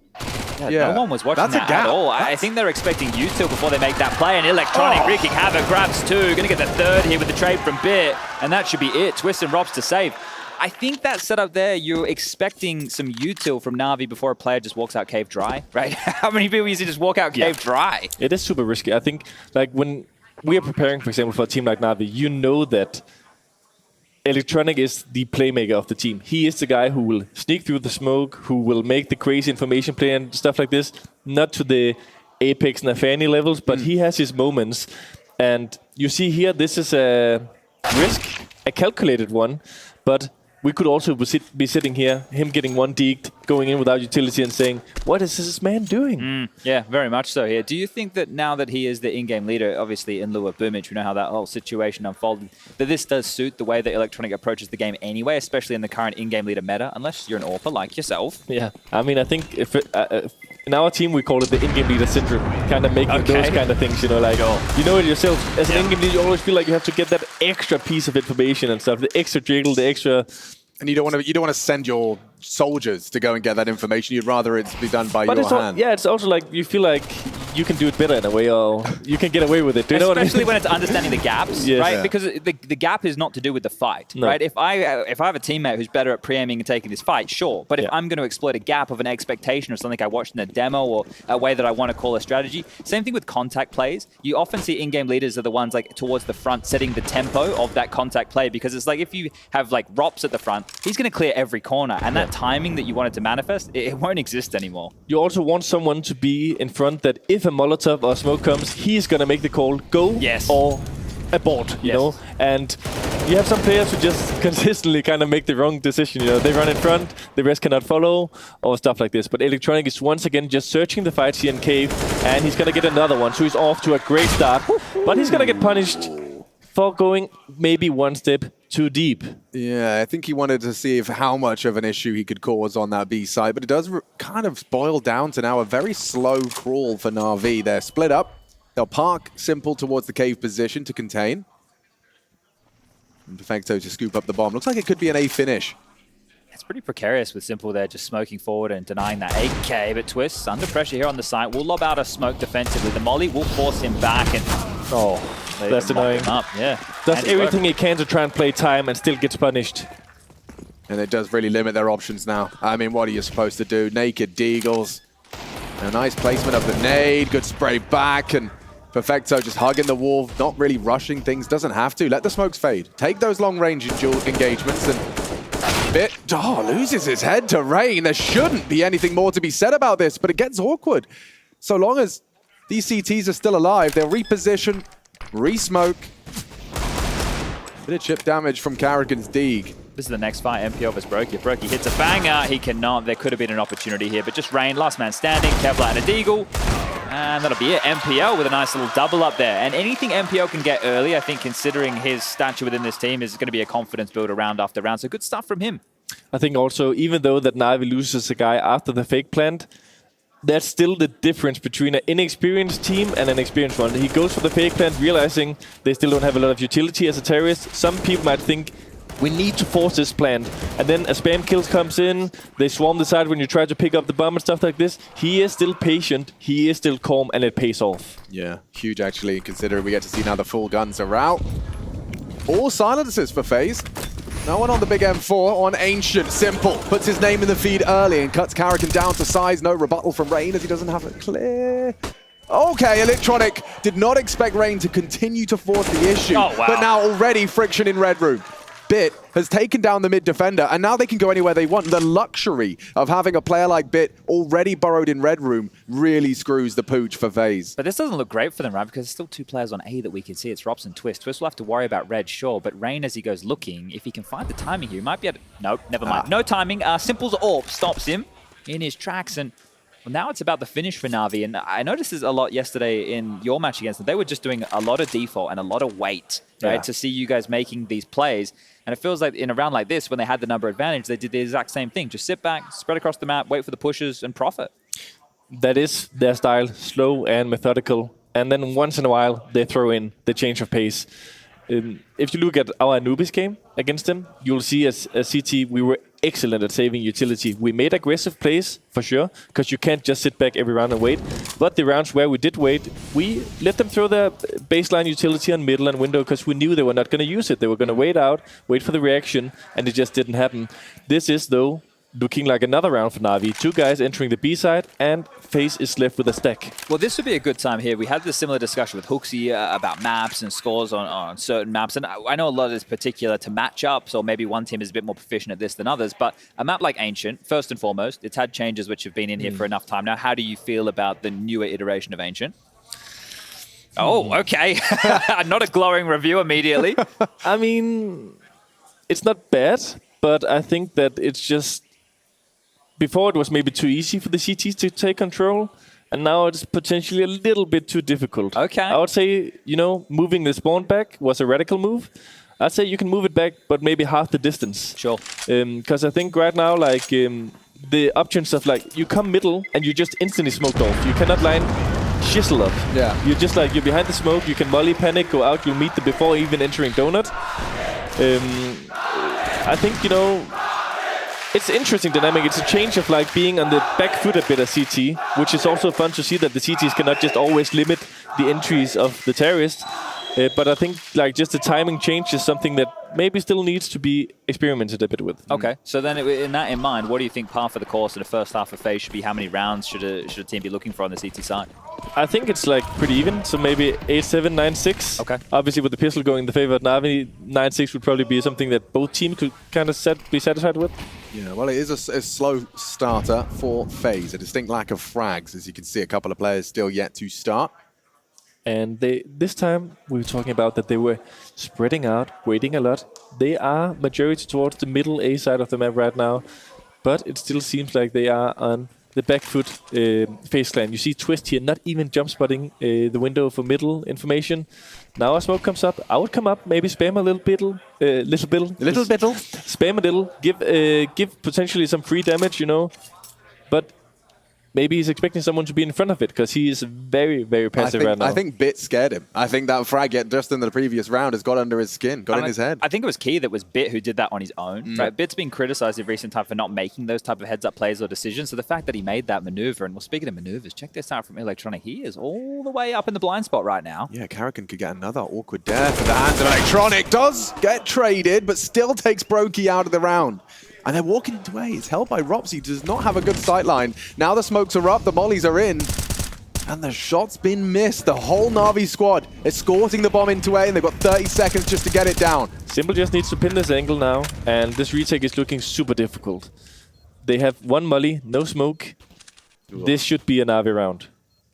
Yeah, no one was watching that at all. I think they're expecting util before they make that play, and Electronic wreaking havoc, grabs 2, gonna get the 3rd here with the trade from Bit, and that should be it. Twist and Robs to save. I think that setup there, you're expecting some util from Na'Vi before a player just walks out cave dry, right? How many people usually just walk out cave dry? It is super risky. I think, like, when we are preparing, for example, for a team like Na'Vi, you know that Electronic is the playmaker of the team. He is the guy who will sneak through the smoke, who will make the crazy information play and stuff like this. Not to the Apex Nafani levels, but he has his moments. And you see here, this is a risk, a calculated one, but we could also be sitting here, him getting 1 deked, going in without utility and saying, what is this man doing? Yeah, very much so here. Do you think that now that he is the in-game leader, obviously in lieu of Boomage, we know how that whole situation unfolded, that this does suit the way that Electronic approaches the game anyway, especially in the current in-game leader meta, unless you're an AWPer like yourself? Yeah, I mean, I think if in our team, we call it the in-game leader syndrome, kind of making those kind of things, you know, like, you know it yourself. As an in-game leader, you always feel like you have to get that extra piece of information and stuff, the extra jiggle, the extra... And you don't want to send your soldiers to go and get that information. You'd rather it be done by your hand. Yeah, it's also like you feel like you can do it better in a way, or you can get away with it. Do you know what I mean? Especially when it's understanding the gaps, right? Yeah. Because the gap is not to do with the fight, right? If I have a teammate who's better at pre-aiming and taking this fight, sure. But if I'm going to exploit a gap of an expectation or something I watched in a demo or a way that I want to call a strategy, same thing with contact plays. You often see in-game leaders are the ones like towards the front setting the tempo of that contact play, because it's like if you have like Rops at the front, he's going to clear every corner, and that timing that you wanted to manifest, it won't exist anymore. You also want someone to be in front that if a Molotov or smoke comes, he's going to make the call, go or abort, you know? And you have some players who just consistently kind of make the wrong decision, you know? They run in front, the rest cannot follow, or stuff like this. But Electronic is once again just searching the fights here in Cave, and he's going to get another one. So he's off to a great start, but he's going to get punished for going maybe 1 step too deep. Yeah, I think he wanted to see how much of an issue he could cause on that B side, but it does kind of boil down to now a very slow crawl for Na'Vi. They're split up. They'll park Simple towards the cave position to contain. And Perfecto to scoop up the bomb. Looks like it could be an A finish. It's pretty precarious with Simple there, just smoking forward and denying that 8K, but Twists under pressure here on the site. We'll lob out a smoke defensively. The molly will force him back, and that's annoying. Does everything he can to try and play time and still gets punished. And it does really limit their options now. I mean, what are you supposed to do? Naked Deagles. A nice placement of the nade, good spray back, and Perfecto just hugging the wall, not really rushing things, doesn't have to. Let the smokes fade. Take those long-range engagements and Bit loses his head to Rain. There shouldn't be anything more to be said about this, but it gets awkward. So long as these CTs are still alive, they'll reposition, re-smoke. Bit of chip damage from Karrigan's Deeg. This is the next fight, MPO vs Brokey. If Brokey hits a banger, he cannot. There could have been an opportunity here, but just Rain, last man standing, Kevlar and a Deagle. And that'll be it. MPO with a nice little double up there. And anything MPO can get early, I think, considering his stature within this team, is going to be a confidence builder round after round. So good stuff from him. I think also, even though that Navi loses a guy after the fake plant, that's still the difference between an inexperienced team and an experienced one. He goes for the fake plant, realizing they still don't have a lot of utility as a terrorist. Some people might think, we need to force this plant. And then a spam kill comes in, they swarm the side when you try to pick up the bomb and stuff like this. He is still patient, he is still calm, and it pays off. Yeah, huge actually, considering we get to see now the full guns are out. All silences for FaZe. No one on the big M4 on Ancient. Simple. Puts his name in the feed early and cuts Karrigan down to size. No rebuttal from Rain as he doesn't have it clear. Okay, Electronic did not expect Rain to continue to force the issue. Oh, wow. But now already friction in Red Room. Bit has taken down the mid defender, and now they can go anywhere they want. The luxury of having a player like Bit already burrowed in Red Room really screws the pooch for FaZe. But this doesn't look great for them, right? Because there's still two players on A that we can see. It's Robson, Twist. Twist will have to worry about Red, sure, but Rain, as he goes looking, if he can find the timing here, he might be able to... Nope, never mind. No timing. Simple's AWP stops him in his tracks, and well, now it's about the finish for Navi. And I noticed this a lot yesterday in your match against them. They were just doing a lot of default and a lot of wait, right, to see you guys making these plays. And it feels like in a round like this, when they had the number advantage, they did the exact same thing. Just sit back, spread across the map, wait for the pushes, and profit. That is their style, slow and methodical. And then once in a while, they throw in the change of pace. If you look at our Anubis game against them, you'll see as a CT, we were excellent at saving utility. We made aggressive plays, for sure, because you can't just sit back every round and wait. But the rounds where we did wait, we let them throw their baseline utility on middle and window because we knew they were not going to use it. They were going to wait out, wait for the reaction, and it just didn't happen. This is, though, looking like another round for Navi. Two guys entering the B side, and FaZe is left with a stack. Well, this would be a good time here. We had this similar discussion with Hooksy about maps and scores on certain maps. And I know a lot is particular to matchups, or maybe one team is a bit more proficient at this than others. But a map like Ancient, first and foremost, it's had changes which have been in here for enough time now. How do you feel about the newer iteration of Ancient? Oh, okay. Not a glowing review immediately. I mean, it's not bad, but I think that it's just... Before it was maybe too easy for the CTs to take control, and now it's potentially a little bit too difficult. Okay. I would say, you know, moving the spawn back was a radical move. I'd say you can move it back, but maybe half the distance. Sure. Because I think right now, like, the options of, like, you come middle and you just instantly smoked off. You cannot line shizzle up. Yeah. You're just like, you're behind the smoke, you can molly, panic, go out, you'll meet them before even entering donut. I think, you know... It's an interesting dynamic. It's a change of like being on the back foot a bit at CT, which is also fun to see that the CTs cannot just always limit the entries of the terrorists. But I think like just the timing change is something that maybe still needs to be experimented a bit with. Okay, so then in that in mind, what do you think par for the course of the first half of FaZe should be? How many rounds should a team be looking for on the CT side? I think it's like pretty even, so maybe 8-7, 9-6. Okay. Obviously with the pistol going in the favor of Navi, 9-6 would probably be something that both teams could kind of be satisfied with. Yeah, well, it is a slow starter for FaZe. A distinct lack of frags, as you can see, a couple of players still yet to start. And this time, we were talking about that they were spreading out, waiting a lot. They are majority towards the middle A side of the map right now, but it still seems like they are on the back foot FaZe clan. You see Twist here not even jump spotting the window for middle information. Now a smoke comes up. I would come up, maybe spam a little bit. Spam a little. Give potentially some free damage, you know. But maybe he's expecting someone to be in front of it because he is very, very passive right now. I think Bit scared him. I think that frag just in the previous round has got under his skin, got in his head. I think it was key that it was Bit who did that on his own. Right? Bit's been criticized in recent time for not making those type of heads-up plays or decisions. So the fact that he made that maneuver, and well, speaking of maneuvers, check this out from Electronic. He is all the way up in the blind spot right now. Yeah, Karrigan could get another awkward death at the hands of Electronic. Does get traded, but still takes Brokey out of the round. And they're walking into A. It's held by Ropsy, does not have a good sight line. Now the smokes are up, the mollies are in. And the shot's been missed. The whole Na'Vi squad escorting the bomb into A, and they've got 30 seconds just to get it down. Simple just needs to pin this angle now, and this retake is looking super difficult. They have one molly, no smoke. This should be a Na'Vi round.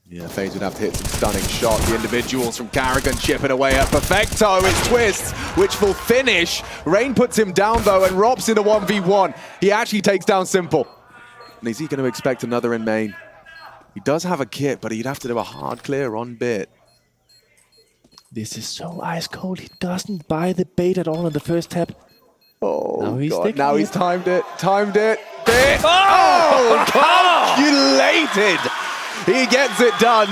Yeah, FaZe would have to hit some stunning shot. The individuals from Karrigan chipping away at Perfecto. It's Twist, which will finish. Rain puts him down, though, and Rob's in a 1v1. He actually takes down Simple. And is he going to expect another in main? He does have a kit, but he'd have to do a hard clear on Bit. This is so ice cold. He doesn't buy the bait at all in the first tap. Oh, now he's God. Now he's timed it. Bit! Oh! Calculated! He gets it done.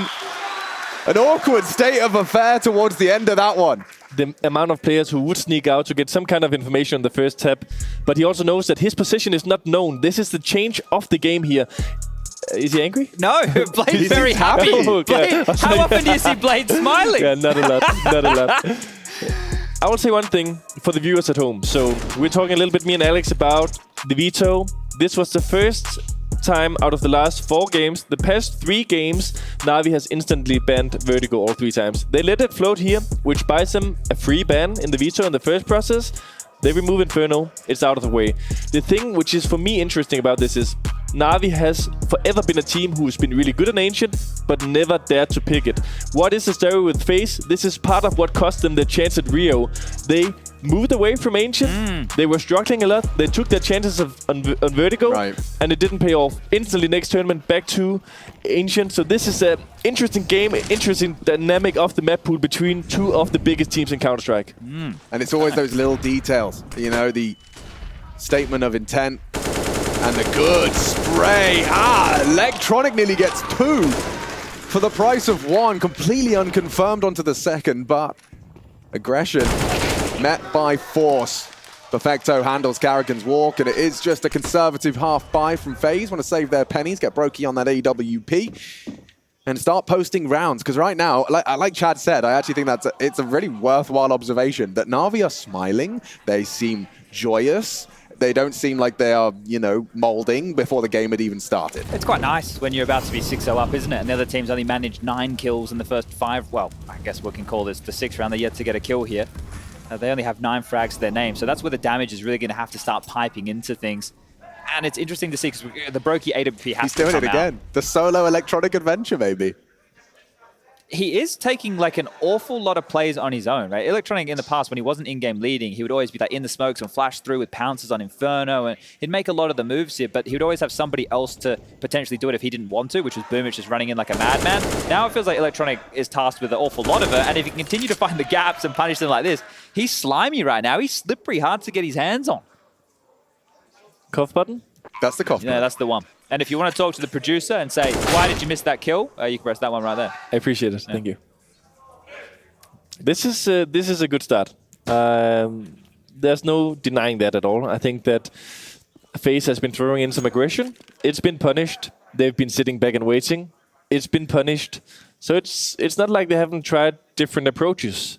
An awkward state of affair towards the end of that one. The amount of players who would sneak out to get some kind of information on the first tap, but he also knows that his position is not known. This is the change of the game here. Is he angry? No, Blade's very happy. Blade, how often do you see Blade smiling? Yeah, not a lot. Not a lot. I will say one thing for the viewers at home. So we're talking a little bit, me and Alex, about the veto. This was the first time out of the last 4 games. The past 3 games, Na'Vi has instantly banned Vertigo all 3 times. They let it float here, which buys them a free ban in the veto in the first process. They remove Inferno, it's out of the way. The thing which is for me interesting about this is Na'Vi has forever been a team who's been really good at Ancient, but never dared to pick it. What is the story with FaZe? This is part of what cost them the chance at Rio. They moved away from Ancient. They were struggling a lot. They took their chances on Vertigo, and it didn't pay off. Instantly, next tournament, back to Ancient. So this is an interesting game, interesting dynamic of the map pool between 2 of the biggest teams in Counter-Strike. And it's always those little details. You know, the statement of intent and the good spray. Electronic nearly gets 2 for the price of 1. Completely unconfirmed onto the second, but aggression met by force. Perfecto handles Karrigan's walk, and it is just a conservative half buy from FaZe. Want to save their pennies, get Brokey on that AWP, and start posting rounds. Because right now, like Chad said, I actually think it's a really worthwhile observation that Na'Vi are smiling. They seem joyous. They don't seem like they are, you know, molding before the game had even started. It's quite nice when you're about to be 6-0 up, isn't it? And the other teams only managed 9 kills in the first 5. Well, I guess we can call this the 6th round. They're yet to get a kill here. They only have 9 frags to their name. So that's where the damage is really going to have to start piping into things. And it's interesting to see because the Brokey AWP has to come out. He's doing it again. The solo electronic adventure, maybe. He is taking like an awful lot of plays on his own, right? Electronic in the past, when he wasn't in-game leading, he would always be like in the smokes and flash through with pounces on Inferno, and he'd make a lot of the moves here, but he would always have somebody else to potentially do it if he didn't want to, which was Boomich just running in like a madman. Now it feels like Electronic is tasked with an awful lot of it, and if he can continue to find the gaps and punish them like this, he's slimy right now. He's slippery, hard to get his hands on. Cough button? That's the cough button. Yeah, that's the one. And if you want to talk to the producer and say, why did you miss that kill? You can press that one right there. I appreciate it. Yeah. Thank you. This is a good start. There's no denying that at all. I think that FaZe has been throwing in some aggression. It's been punished. They've been sitting back and waiting. It's been punished. So it's not like they haven't tried different approaches.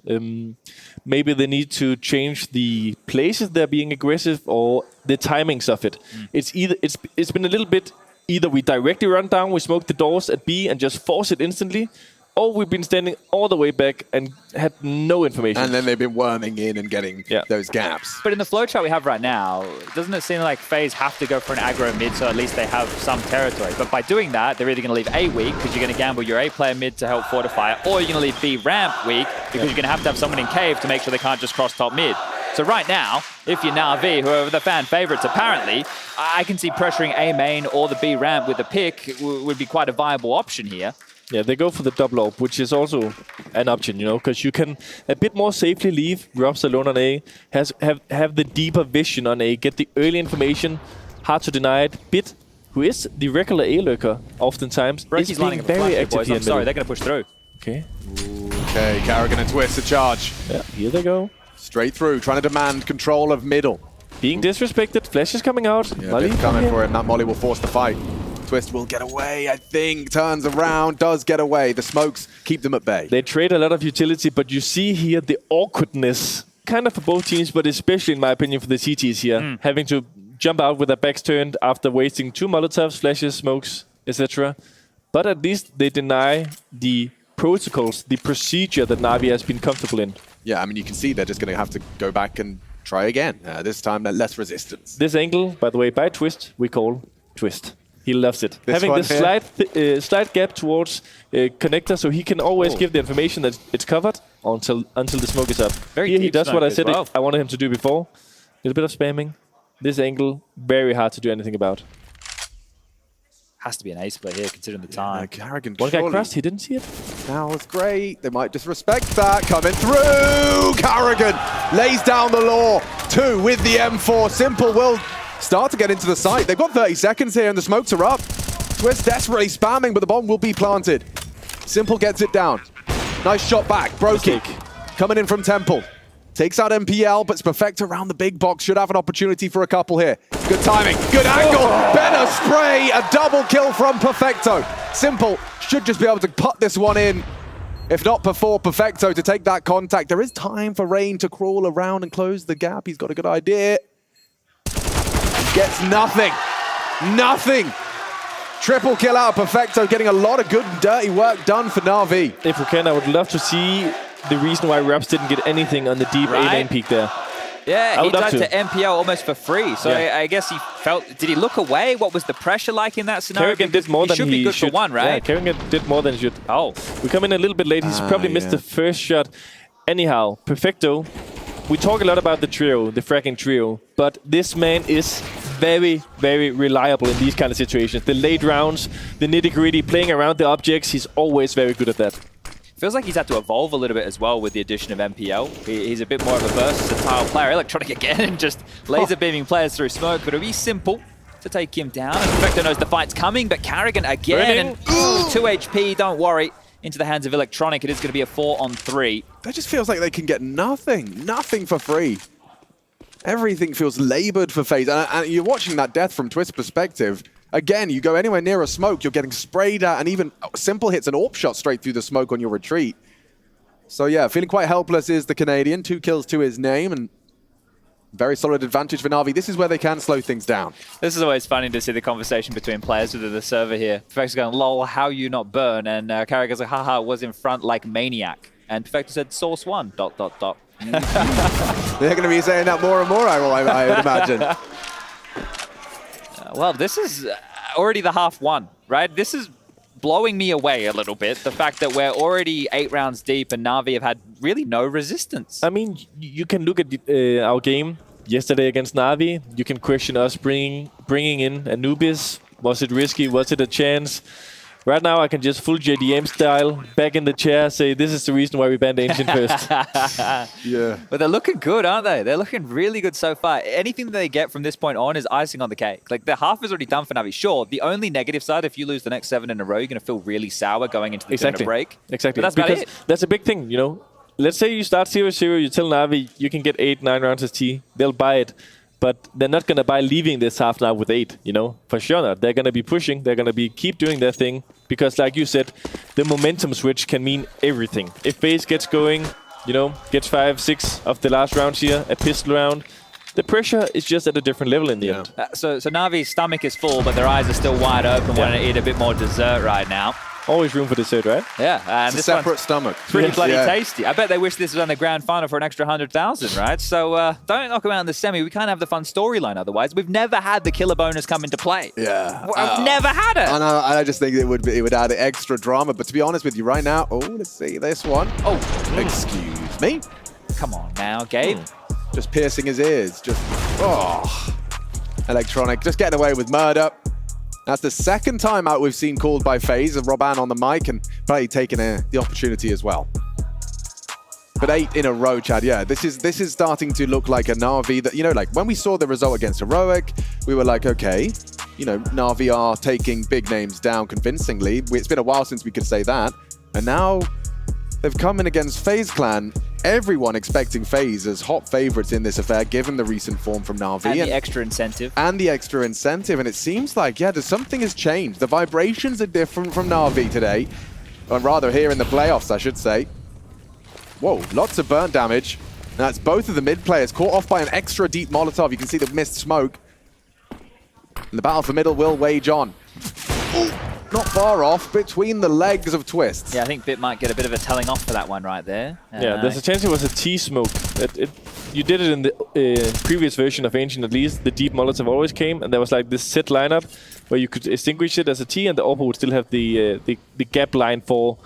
Maybe they need to change the places they're being aggressive or the timings of it. It's been a little bit either we directly run down, we smoke the doors at B and just force it instantly, or we've been standing all the way back and had no information. And then they've been worming in and getting those gaps. But in the flowchart we have right now, doesn't it seem like FaZe have to go for an aggro mid so at least they have some territory? But by doing that, they're either going to leave A weak because you're going to gamble your A player mid to help fortify it, or you're going to leave B ramp weak because you're going to have someone in cave to make sure they can't just cross top mid. So right now, if you're NAVI, whoever the fan favorites apparently, I can see pressuring A main or the B ramp with a pick would be quite a viable option here. Yeah, they go for the double AWP, which is also an option, you know, because you can a bit more safely leave Robs alone on A, have the deeper vision on A, get the early information, hard to deny it. Bit, who is the regular A lurker oftentimes, is being very active here. I'm sorry, they're going to push through. Okay. Okay, Karrigan and Twist a charge. Yeah, here they go. Straight through, trying to demand control of middle. Being disrespected, Flash is coming out. Yeah, Molly coming for him, that Molly will force the fight. Twist will get away, I think. Turns around, does get away. The smokes keep them at bay. They trade a lot of utility, but you see here the awkwardness, kind of for both teams, but especially, in my opinion, for the CTs here. Having to jump out with their backs turned after wasting 2 Molotovs, flashes, smokes, etc. but at least they deny the protocols, the procedure that Navi has been comfortable in. Yeah, I mean, you can see they're just going to have to go back and try again. This time, less resistance. This angle, by the way, by Twist, we call Twist. He loves it. Having this slight gap towards connector, so he can always give the information that it's covered until the smoke is up. Here he does what I said I wanted him to do before. A little bit of spamming. This angle, very hard to do anything about. Has to be an ace play here, considering the time. Karrigan, one guy crashed, he didn't see it. Now it's great. They might disrespect that. Coming through. Karrigan lays down the law. 2 with the M4. Simple will start to get into the site. They've got 30 seconds here and the smokes are up. Twist desperately spamming, but the bomb will be planted. Simple gets it down. Nice shot back. Brokey coming in from Temple. Takes out MPL, but it's Perfecto around the big box. Should have an opportunity for a couple here. Good timing. Good angle. Better spray. A double kill from Perfecto. Simple should just be able to put this one in. If not before Perfecto to take that contact. There is time for Rain to crawl around and close the gap. He's got a good idea. Gets nothing. Nothing. Triple kill out of Perfecto, getting a lot of good and dirty work done for Na'Vi. If we can, I would love to see the reason why Raps didn't get anything on the deep A-lane peak there. Yeah, he died to MPL almost for free. So I guess he felt... Did he look away? What was the pressure like in that scenario? Karrigan did more than he should. He should be good for one, right? Yeah, Karrigan did more than he should. Oh. We come in a little bit late. He's probably missed the first shot. Anyhow, Perfecto. We talk a lot about the trio, the fracking trio, but this man is very, very reliable in these kind of situations. The late rounds, the nitty-gritty, playing around the objects, he's always very good at that. Feels like he's had to evolve a little bit as well with the addition of MPL. He's a bit more of a versatile player. Electronic again, and just laser beaming players through smoke, but it'll be simple to take him down. And Perfecto knows the fight's coming, but Karrigan again, and 2 HP, don't worry. Into the hands of Electronic, it is going to be a 4-on-3. That just feels like they can get nothing for free. Everything feels labored for FaZe. And you're watching that death from Twist's perspective. Again, you go anywhere near a smoke, you're getting sprayed at, and even Simple hits an AWP shot straight through the smoke on your retreat. So yeah, feeling quite helpless is the Canadian. 2 kills to his name, and very solid advantage for Na'Vi. This is where they can slow things down. This is always funny to see the conversation between players within the server here. Perfecto's going, lol, how you not burn? And Karrigan's like, haha, was in front like maniac. And Perfecto said, source 1, ... They're going to be saying that more and more, I would imagine. Well, this is already the half one, right? This is blowing me away a little bit. The fact that we're already 8 rounds deep and Na'Vi have had really no resistance. I mean, you can look at our game yesterday against Na'Vi. You can question us bringing in Anubis. Was it risky? Was it a chance? Right now, I can just full JDM style, back in the chair, say this is the reason why we banned Ancient first. Yeah. But they're looking good, aren't they? They're looking really good so far. Anything that they get from this point on is icing on the cake. Like, the half is already done for Navi. Sure, the only negative side, if you lose the next 7 in a row, you're going to feel really sour going into the break. Exactly. But that's about it. That's a big thing, you know. Let's say you start 0-0, you tell Navi you can get 8-9 rounds of T. They'll buy it. But they're not going to buy leaving this half now with 8, you know? For sure not. They're going to be pushing. They're going to be keep doing their thing. Because like you said, the momentum switch can mean everything. If FaZe gets going, you know, gets 5-6 of the last rounds here, a pistol round, the pressure is just at a different level in the end. So Navi's stomach is full, but their eyes are still wide open, wanting to eat a bit more dessert right now. Always room for dessert, right? Yeah. And it's a separate stomach. Pretty bloody tasty. I bet they wish this was on the grand final for an extra 100,000, right? So don't knock them out in the semi. We can't have the fun storyline otherwise. We've never had the killer bonus come into play. Yeah. I've never had it. I just think it would add extra drama. But to be honest with you right now, let's see this one. Excuse me. Come on now, Gabe. Just piercing his ears. Electronic just getting away with murder. That's the second time out we've seen called by FaZe, and Robban on the mic, and probably taking the opportunity as well. But 8 in a row, Chad. Yeah, this is starting to look like a Na'Vi that, you know, like when we saw the result against Heroic, we were like, okay, you know, Na'Vi are taking big names down convincingly. It's been a while since we could say that. And now they've come in against FaZe Clan. Everyone expecting FaZe as hot favorites in this affair, given the recent form from Na'Vi. And the extra incentive. And the extra incentive. And it seems like, yeah, something has changed. The vibrations are different from Na'Vi today. Or rather, here in the playoffs, I should say. Whoa, lots of burnt damage. That's both of the mid players caught off by an extra deep Molotov. You can see the missed smoke. And the battle for middle will wage on. not far off between the legs of Twists. Yeah, I think Bit might get a bit of a telling off for that one right there. Yeah, there's a chance it was a T-smoke. You did it in the previous version of Ancient at least. The deep Molotov always came, and there was like this set lineup where you could extinguish it as a T, and the Oppo would still have the gap line for,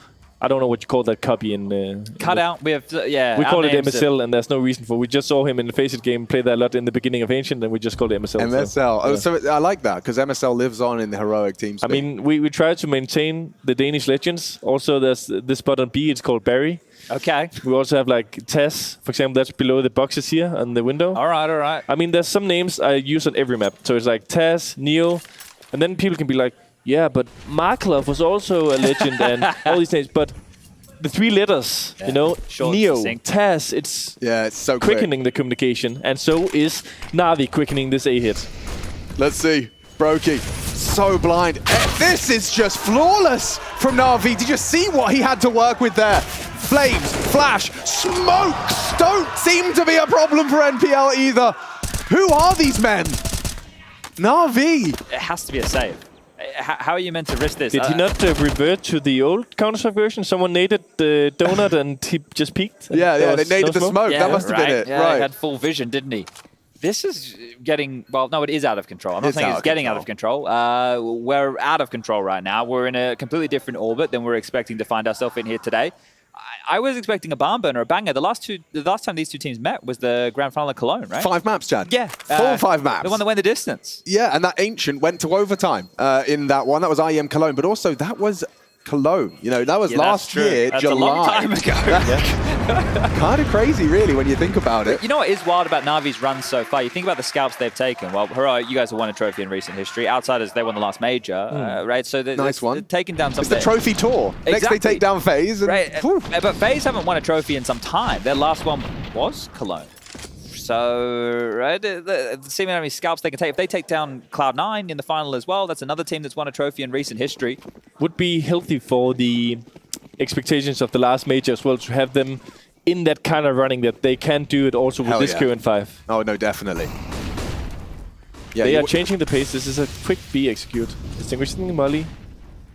I don't know what you call that copy in... Cutout. We have, we call it MSL, and there's no reason for. We just saw him in the FaZe game play that a lot in the beginning of Ancient, and we just called it MSL. MSL. So I like that, because MSL lives on in the heroic teams. I mean, we try to maintain the Danish legends. Also, there's this spot on B, it's called Barry. Okay. We also have like Tess, for example, that's below the boxes here on the window. All right. I mean, there's some names I use on every map. So it's like Tess, Neo, and then people can be like, yeah, but Marklov was also a legend and all these names. But the 3 letters, you know, short, Neo, succinct. Tess, it's so quickening the communication. And so is Navi quickening this A-hit. Let's see. Brokey, so blind. This is just flawless from Navi. Did you see what he had to work with there? Flames, flash, smokes don't seem to be a problem for NPL either. Who are these men? Navi. It has to be a save. How are you meant to risk this? Did he not revert to the old Counter-Strike version? Someone naded the donut and he just peeked? Yeah, they naded the smoke. Yeah, that must have been it. Yeah, right. He had full vision, didn't he? This is getting, well, no, it is out of control. I'm not saying it's getting out of control. We're out of control right now. We're in a completely different orbit than we're expecting to find ourselves in here today. I was expecting a barn burner, a banger. The last time these two teams met was the grand final in Cologne, right? 5 maps, Chad. Yeah. Full 5 maps. The one that went the distance. Yeah, and that Ancient went to overtime in that one. That was IEM Cologne, but also that was Cologne. You know, that was last year, that's July. a long time ago. Kind of crazy, really, when you think about it. You know what is wild about Navi's run so far? You think about the scalps they've taken. Well, hurrah, you guys have won a trophy in recent history. Outsiders, they won the last major, right? So nice one. They're taking down some. It's the trophy tour. Exactly. Next, they take down FaZe. Right. But FaZe haven't won a trophy in some time. Their last one was Cologne. So, right, see how many scalps they can take. If they take down Cloud9 in the final as well, that's another team that's won a trophy in recent history. Would be healthy for the expectations of the last major as well to have them in that kind of running that they can do it also with this current 5. Oh, no, definitely. Yeah, they are changing the pace. This is a quick B execute. Distinguishing the molly.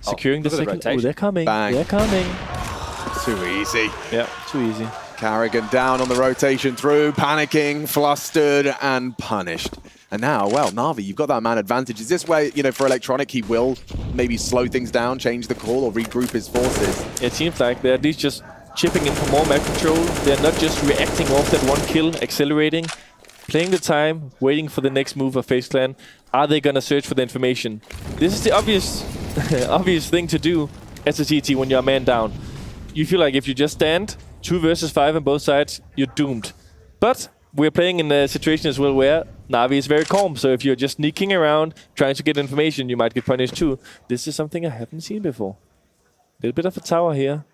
Securing the second. Oh, they're coming. Bang. They're coming. Too easy. Yeah, too easy. Carrigan down on the rotation through, panicking, flustered, and punished. And now, well, Navi, you've got that man advantage. Is this where, you know, for Electronic, he will maybe slow things down, change the call, or regroup his forces? It seems like they're at least just chipping in for more map control. They're not just reacting off that one kill, accelerating, playing the time, waiting for the next move of FaZe Clan. Are they going to search for the information? This is the obvious obvious thing to do as a CT when you're a man down. You feel like if you just stand 2 versus 5 on both sides, you're doomed. But we're playing in a situation as well where Navi is very calm. So if you're just sneaking around, trying to get information, you might get punished too. This is something I haven't seen before. A little bit of a tower here.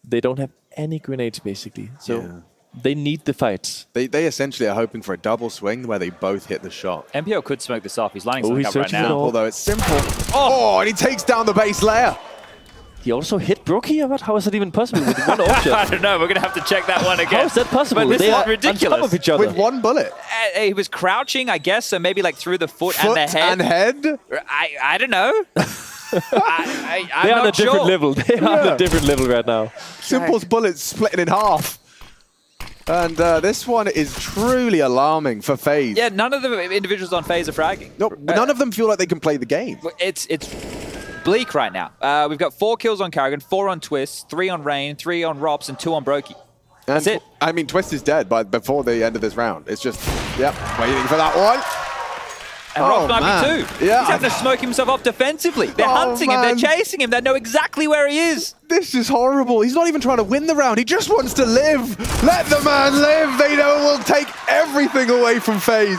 They don't have any grenades, basically. So they need the fights. They essentially are hoping for a double swing where they both hit the shot. MPO could smoke this off. He's lining something up right now. Although it's simple. Oh, and he takes down the base layer. He also hit Brokey? How is that even possible with one option? I don't know. We're going to have to check that one again. How is that possible? But this they is are ridiculous. on top of each other. With one bullet. He was crouching, I guess, so maybe like through the foot and the head. And head? I don't know. I'm They're on a not sure. different level. They're on a different level right now. Simple's bullets splitting in half. And this one is truly alarming for FaZe. Yeah, none of the individuals on FaZe are fragging. Nope, none of them feel like they can play the game. It's bleak right now. We've got 4 kills on Carrigan, 4 on Twist, 3 on Rain, 3 on Rops, and 2 on Brokey. That's it. I mean, Twist is dead before the end of this round. It's just, waiting for that one. And Rops might be too. Yeah. He's having to smoke himself off defensively. They're hunting him. They're chasing him. They know exactly where he is. This is horrible. He's not even trying to win the round. He just wants to live. Let the man live. They know will take everything away from FaZe.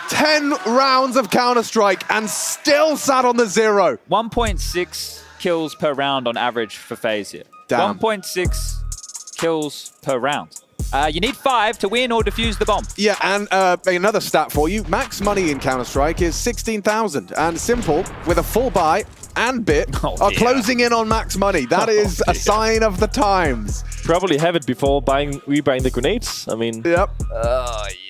10 rounds of Counter-Strike and still sat on the 0. 1.6 kills per round on average for FaZe here. Damn. 1.6 kills per round. You need 5 to win or defuse the bomb. Yeah, and another stat for you. Max money in Counter-Strike is 16,000. And Simple, with a full buy, and Bit are closing in on max money. That is a sign of the times. Probably have it before rebuying the grenades. I mean... Yep.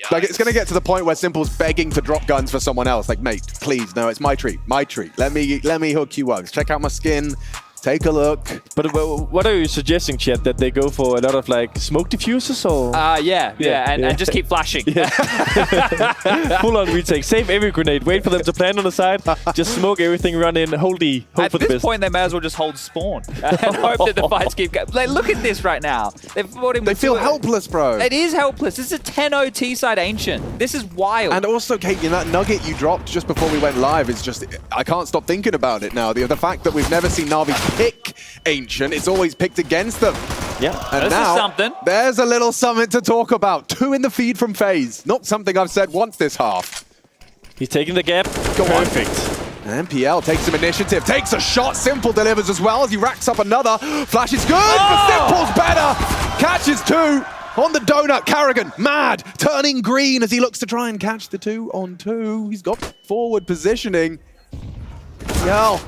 Like, it's going to get to the point where Simple's begging to drop guns for someone else. Like, mate, please, no, it's my treat. My treat. Let me hook you up. Check out my skin. Take a look. But what are you suggesting, Chet? That they go for a lot of like smoke diffusers or? Yeah, and just keep flashing. Full on retake. Save every grenade. Wait for them to plant on the side. Just smoke everything. Run in. Hope for the best. At this point, they may as well just hold spawn and hope that the fights keep going. Like, look at this right now. They feel helpless, bro. It is helpless. This is a 10-0 T-side Ancient. This is wild. And also, Kate, that nugget you dropped just before we went live is just... I can't stop thinking about it now. The fact that we've never seen Navi pick Ancient, it's always picked against them. Yeah, and this now, is something. There's a little something to talk about. 2 in the feed from FaZe. Not something I've said once this half. He's taking the gap. Perfect. NPL takes some initiative, takes a shot. Simple delivers as well as he racks up another. Flash is good, but Simple's better. Catches 2 on the donut. Carrigan, mad, turning green as he looks to try and catch the 2-on-2. He's got forward positioning. Yell.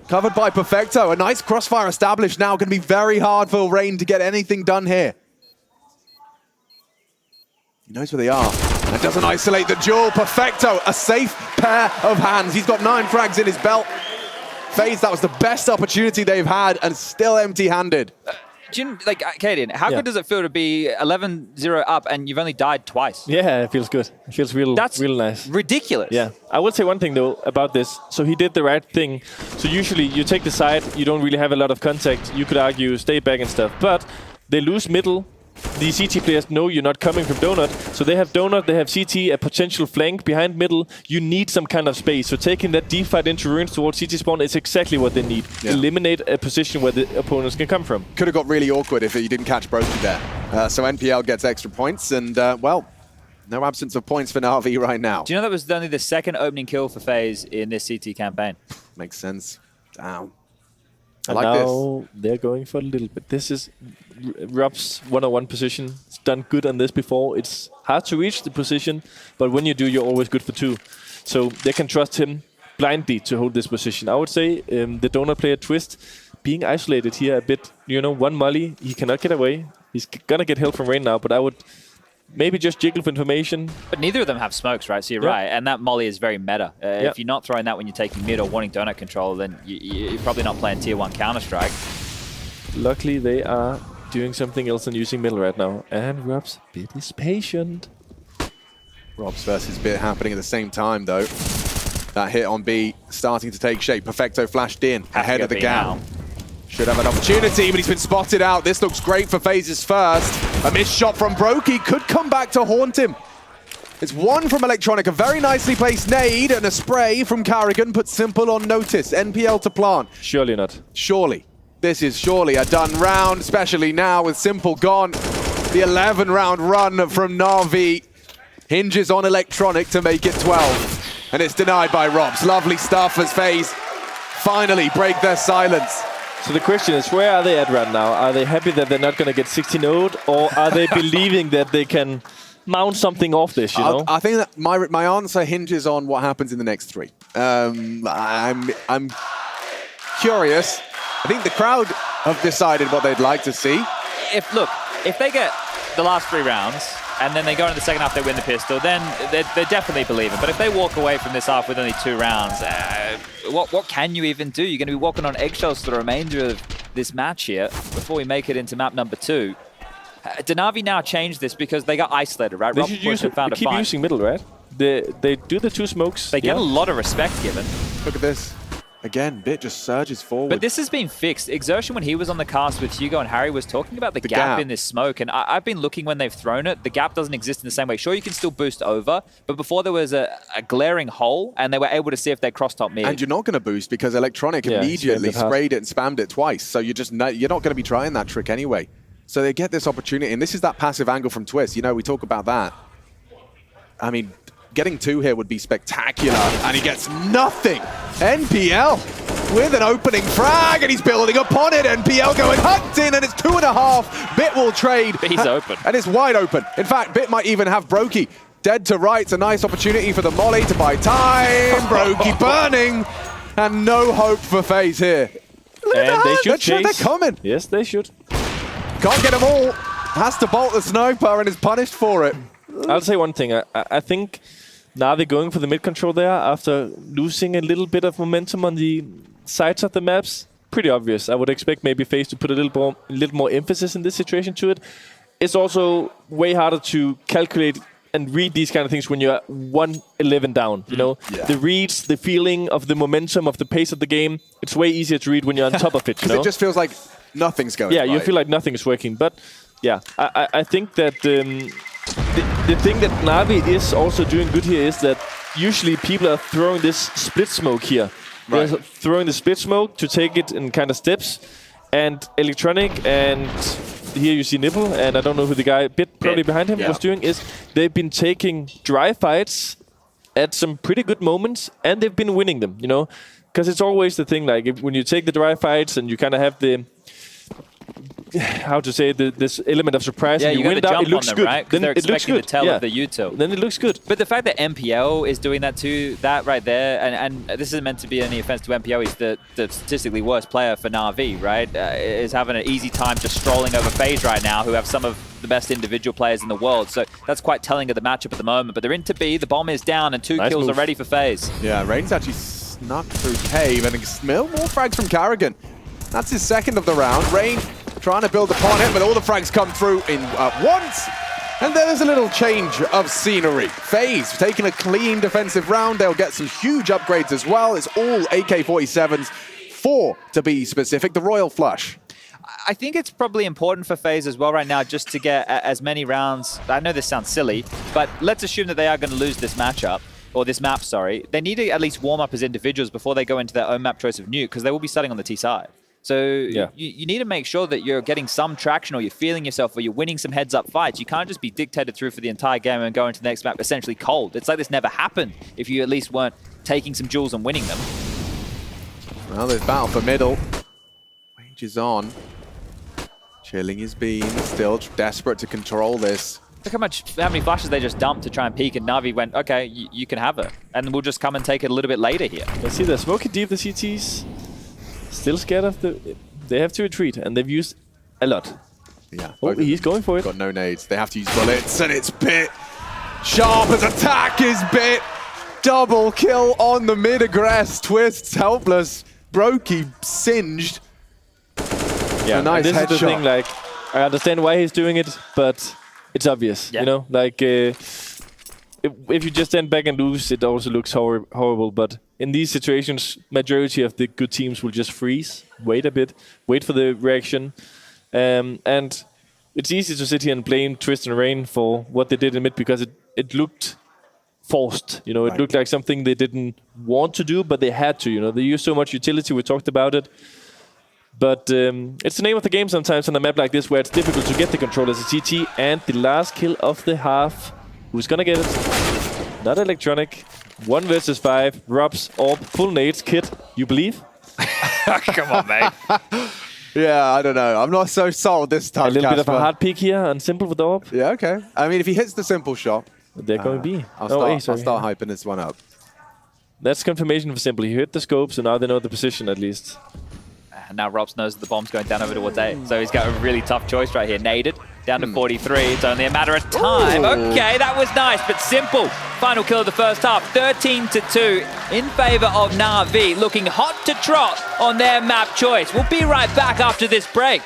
Covered by Perfecto. A nice crossfire established now. Going to be very hard for Rain to get anything done here. He knows where they are. And doesn't isolate the duel. Perfecto, a safe pair of hands. He's got 9 frags in his belt. FaZe, that was the best opportunity they've had and still empty-handed. Kaden, how good does it feel to be 11-0 up and you've only died twice? Yeah, it feels good. It feels real nice. Ridiculous. Yeah. I would say one thing, though, about this. So he did the right thing. So usually you take the side, you don't really have a lot of contact. You could argue, stay back and stuff. But they lose middle. The CT players know you're not coming from Donut. So they have Donut, they have CT, a potential flank behind middle. You need some kind of space. So taking that deep fight into ruins towards CT spawn is exactly what they need. Yeah. Eliminate a position where the opponents can come from. Could have got really awkward if you didn't catch Brokey there. So NPL gets extra points and, well, no absence of points for Navi right now. Do you know that was only the 2nd opening kill for FaZe in this CT campaign? Makes sense. Damn. I like now this. They're going for a little bit. This is Rob's one-on-one position. It's done good on this before. It's hard to reach the position, but when you do, you're always good for 2. So they can trust him blindly to hold this position. I would say the Donut player Twist being isolated here a bit. One molly, he cannot get away. He's gonna get help from Rain now, but I would maybe just jiggle for information. But neither of them have smokes, right? So you're right. And that molly is very meta. If you're not throwing that when you're taking mid or wanting donut control, then you're probably not playing tier 1 Counter-Strike. Luckily, they are doing something else than using middle right now. And Rob's Bit is patient. Rob's versus Bit happening at the same time, though. That hit on B starting to take shape. Perfecto flashed in ahead of the gap. Should have an opportunity, but he's been spotted out. This looks great for FaZe's first. A missed shot from Brokey could come back to haunt him. It's 1 from Electronic, a very nicely placed nade, and a spray from Carrigan puts Simple on notice. NPL to plant. Surely not. Surely. This is surely a done round, especially now with Simple gone. The 11-round run from Navi hinges on Electronic to make it 12. And it's denied by Robs. Lovely stuff as FaZe finally break their silence. So the question is, where are they at right now? Are they happy that they're not going to get 16-0'd, or are they believing that they can mount something off this, you know? I think that my answer hinges on what happens in the next 3. I'm curious. I think the crowd have decided what they'd like to see. If they get the last 3 rounds, and then they go into the second half, they win the pistol, then they're definitely believing. But if they walk away from this half with only 2 rounds, what can you even do? You're going to be walking on eggshells for the remainder of this match here before we make it into map number 2. Did Navi now change this because they got isolated, right? They should keep using middle, right? They do the 2 smokes. They get a lot of respect given. Look at this. Again, Bit just surges forward. But this has been fixed. Exertion, when he was on the cast with Hugo and Harry, was talking about the gap in this smoke. And I've been looking when they've thrown it. The gap doesn't exist in the same way. Sure, you can still boost over, but before there was a glaring hole, and they were able to see if they crossed top mid. And you're not going to boost because Electronic immediately sprayed it and spammed it twice. So you're not going to be trying that trick anyway. So they get this opportunity. And this is that passive angle from Twist. We talk about that. I mean, getting 2 here would be spectacular. And he gets nothing. NPL with an opening frag, and he's building upon it. NPL going hunting, and it's 2.5. Bit will trade. He's open. And it's wide open. In fact, Bit might even have Brokey dead to rights. A nice opportunity for the molly to buy time. Brokey burning. And no hope for FaZe here. And they should chase. They're coming. Yes, they should. Can't get them all. Has to bolt the sniper and is punished for it. I'll say one thing. I think NAVI going for the mid control there after losing a little bit of momentum on the sides of the maps. Pretty obvious. I would expect maybe FaZe to put a little more emphasis in this situation to it. It's also way harder to calculate and read these kind of things when you're 1-11 down. You know, the reads, the feeling of the momentum of the pace of the game. It's way easier to read when you're on top of it. You know? It just feels like nothing's going. Yeah, right. you feel like nothing is working. But yeah, I think that the thing that NAVI is also doing good here is that usually people are throwing this split smoke here. Right. They're throwing the split smoke to take it in kind of steps, and Electronic and here you see Nipple, and I don't know who the guy probably behind him was doing, is they've been taking dry fights at some pretty good moments, and they've been winning them, you know? Because it's always the thing, like, when you take the dry fights and you kind of have the, how to say, this element of surprise, and you win it out, it looks good. Right? Then they're expecting the tail of the util. Then it looks good. But the fact that MPL is doing that too, that right there, and this isn't meant to be any offense to MPL, he's the statistically worst player for NAVI, right? Is having an easy time just strolling over FaZe right now, who have some of the best individual players in the world. So that's quite telling of the matchup at the moment. But they're into B, the bomb is down, and 2 kills already for FaZe. Yeah, Rain's actually snuck through Cave, and more frags from Karrigan. That's his second of the round. Rain trying to build upon it, but all the frags come through in at once. And there's a little change of scenery. FaZe taking a clean defensive round. They'll get some huge upgrades as well. It's all AK-47s, 4 to be specific, the Royal Flush. I think it's probably important for FaZe as well right now just to get as many rounds. I know this sounds silly, but let's assume that they are going to lose this matchup. Or this map, sorry. They need to at least warm up as individuals before they go into their own map choice of Nuke, because they will be starting on the T side. So you need to make sure that you're getting some traction, or you're feeling yourself, or you're winning some heads-up fights. You can't just be dictated through for the entire game and go into the next map essentially cold. It's like this never happened if you at least weren't taking some jewels and winning them. Well, there's battle for middle. Wage is on. Chilling his beam, still desperate to control this. Look how many flashes they just dumped to try and peek, and Navi went, okay, you can have it. And we'll just come and take it a little bit later here. Let's see, they're smoking deep, the CTs. Still scared of the... They have to retreat, and they've used a lot. Yeah. Oh, he's going for it. Got no nades. They have to use bullets, and it's Bit. Sharp as attack is Bit. Double kill on the mid-aggress. Twists helpless. Brokey singed. Yeah, a nice this headshot. is the thing, like, I understand why he's doing it, but it's obvious, you know? Like, if you just stand back and lose, it also looks horrible, but in these situations, majority of the good teams will just freeze, wait a bit, wait for the reaction, and it's easy to sit here and blame Twist and Rain for what they did in mid, because it looked forced, you know? It looked like something they didn't want to do, but they had to, you know? They used so much utility, we talked about it. But it's the name of the game sometimes on a map like this, where it's difficult to get the control as a CT. And the last kill of the half. Who's gonna get it? Not Electronic. 1 versus 5. Robs, Orb, full nades. Kid, you believe? Come on, mate. Yeah, I don't know. I'm not so sold this time, A little bit of Casper. a hard peek here on Simple with Orb. Yeah, okay. I mean, if he hits the Simple shot... They're going B. I'll start hyping this one up. That's confirmation for Simple. He hit the scope, so now they know the position at least. And now Robs knows that the bomb's going down over towards A. So he's got a really tough choice right here. Naded, down to 43. It's only a matter of time. Ooh. Okay, that was nice, but Simple. Final kill of the first half, 13-2 in favor of NAVI, looking hot to trot on their map choice. We'll be right back after this break.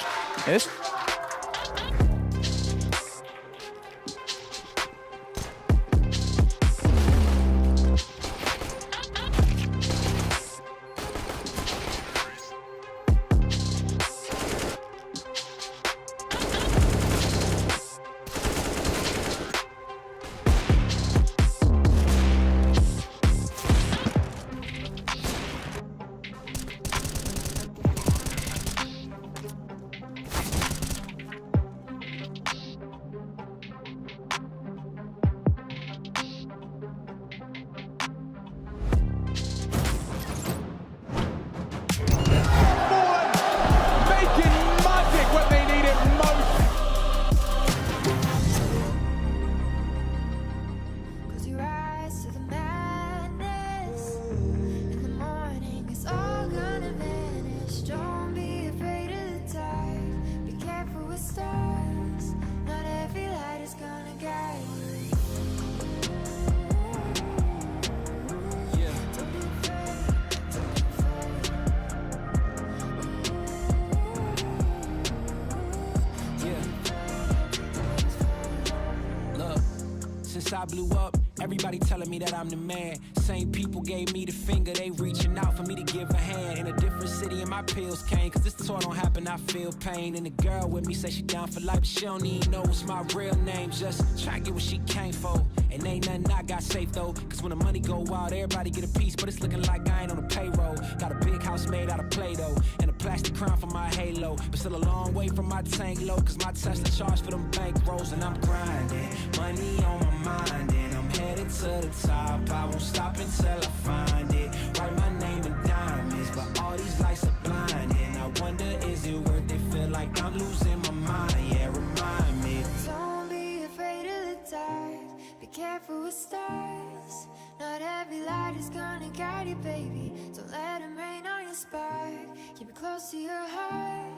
I blew up, everybody telling me that I'm the man. Same people gave me the finger, they reaching out for me to give a hand. In a different city and my pills came, cause this tour don't happen, I feel pain. And the girl with me say she down for life, but she don't even know what's my real name. Just try to get what she came for. And ain't nothing I got safe though, cause when the money go wild, everybody get a piece, but it's looking like I ain't on the payroll. Got a big house made out of Play-Doh, and a plastic crown for my halo. But still a long way from my tank low, cause my Tesla charge for them bank rolls. And I'm grinding, money on my mind, and I'm headed to the top. I won't stop until I find it. Write my name in diamonds, but all these lights are blinding. I wonder, is it worth it? Feel like I'm losing my mind, yeah, remind me. Don't be afraid of the dark, be careful with stars. Not every light is gonna guide you, baby. Don't let them rain on your spark. Keep it close to your heart.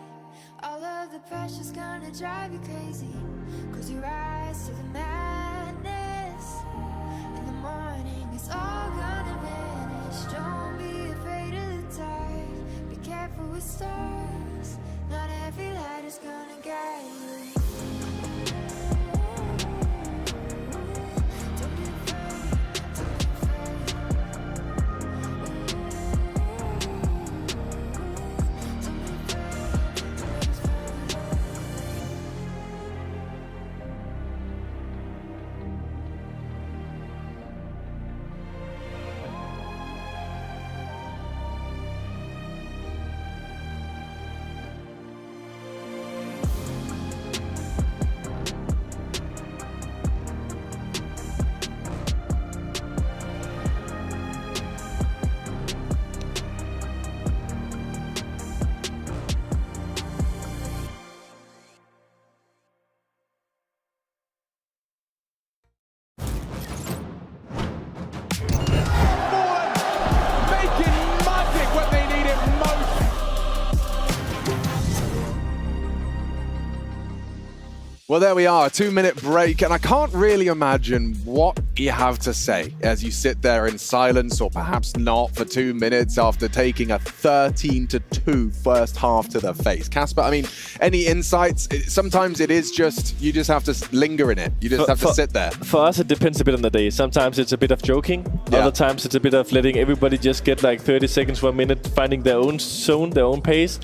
All of the pressure's gonna drive you crazy. Cause you rise to the madness. In the morning it's all gonna vanish. Don't be afraid of the dark, be careful with stars. Not every light is gonna guide you. Well, there we are, a 2-minute break, and I can't really imagine what you have to say as you sit there in silence, or perhaps not, for 2 minutes after taking a 13-2 first half to the face. Casper, I mean, any insights? Sometimes it is just, you just have to linger in it. You just have to sit there. For us, it depends a bit on the day. Sometimes it's a bit of joking. Yeah. Other times it's a bit of letting everybody just get like 30 seconds, 1 minute, finding their own zone, their own pace.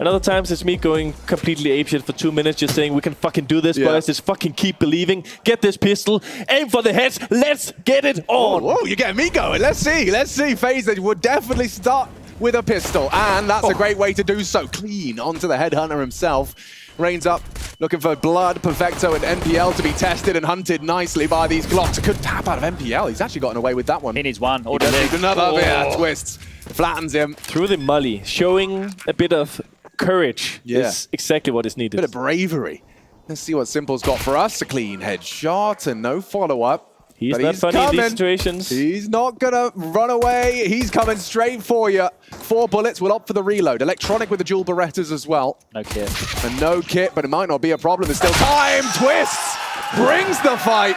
And other times it's me going completely apeshit for 2 minutes, just saying, we can fucking do this, boys. Just fucking keep believing. Get this pistol. Aim for the heads. Let's get it on. Whoa, you're getting me going. Let's see. Let's see. FaZe would definitely start with a pistol. And that's a great way to do so. Clean onto the headhunter himself. Rain's up, looking for blood, Perfecto, and NPL to be tested and hunted nicely by these Glocks. A good tap out of NPL. He's actually gotten away with that one. He needs one. He does need another. Yeah, twists. Flattens him. Through the molly, showing a bit of courage is exactly what is needed. Bit of bravery. Let's see what Simple's got for us. A clean headshot and no follow-up. He's not funny in these situations. He's not going to run away. He's coming straight for you. 4 bullets will opt for the reload. Electronic with the dual Berettas as well. No kit. And no kit, but it might not be a problem. There's still time. Twists brings the fight.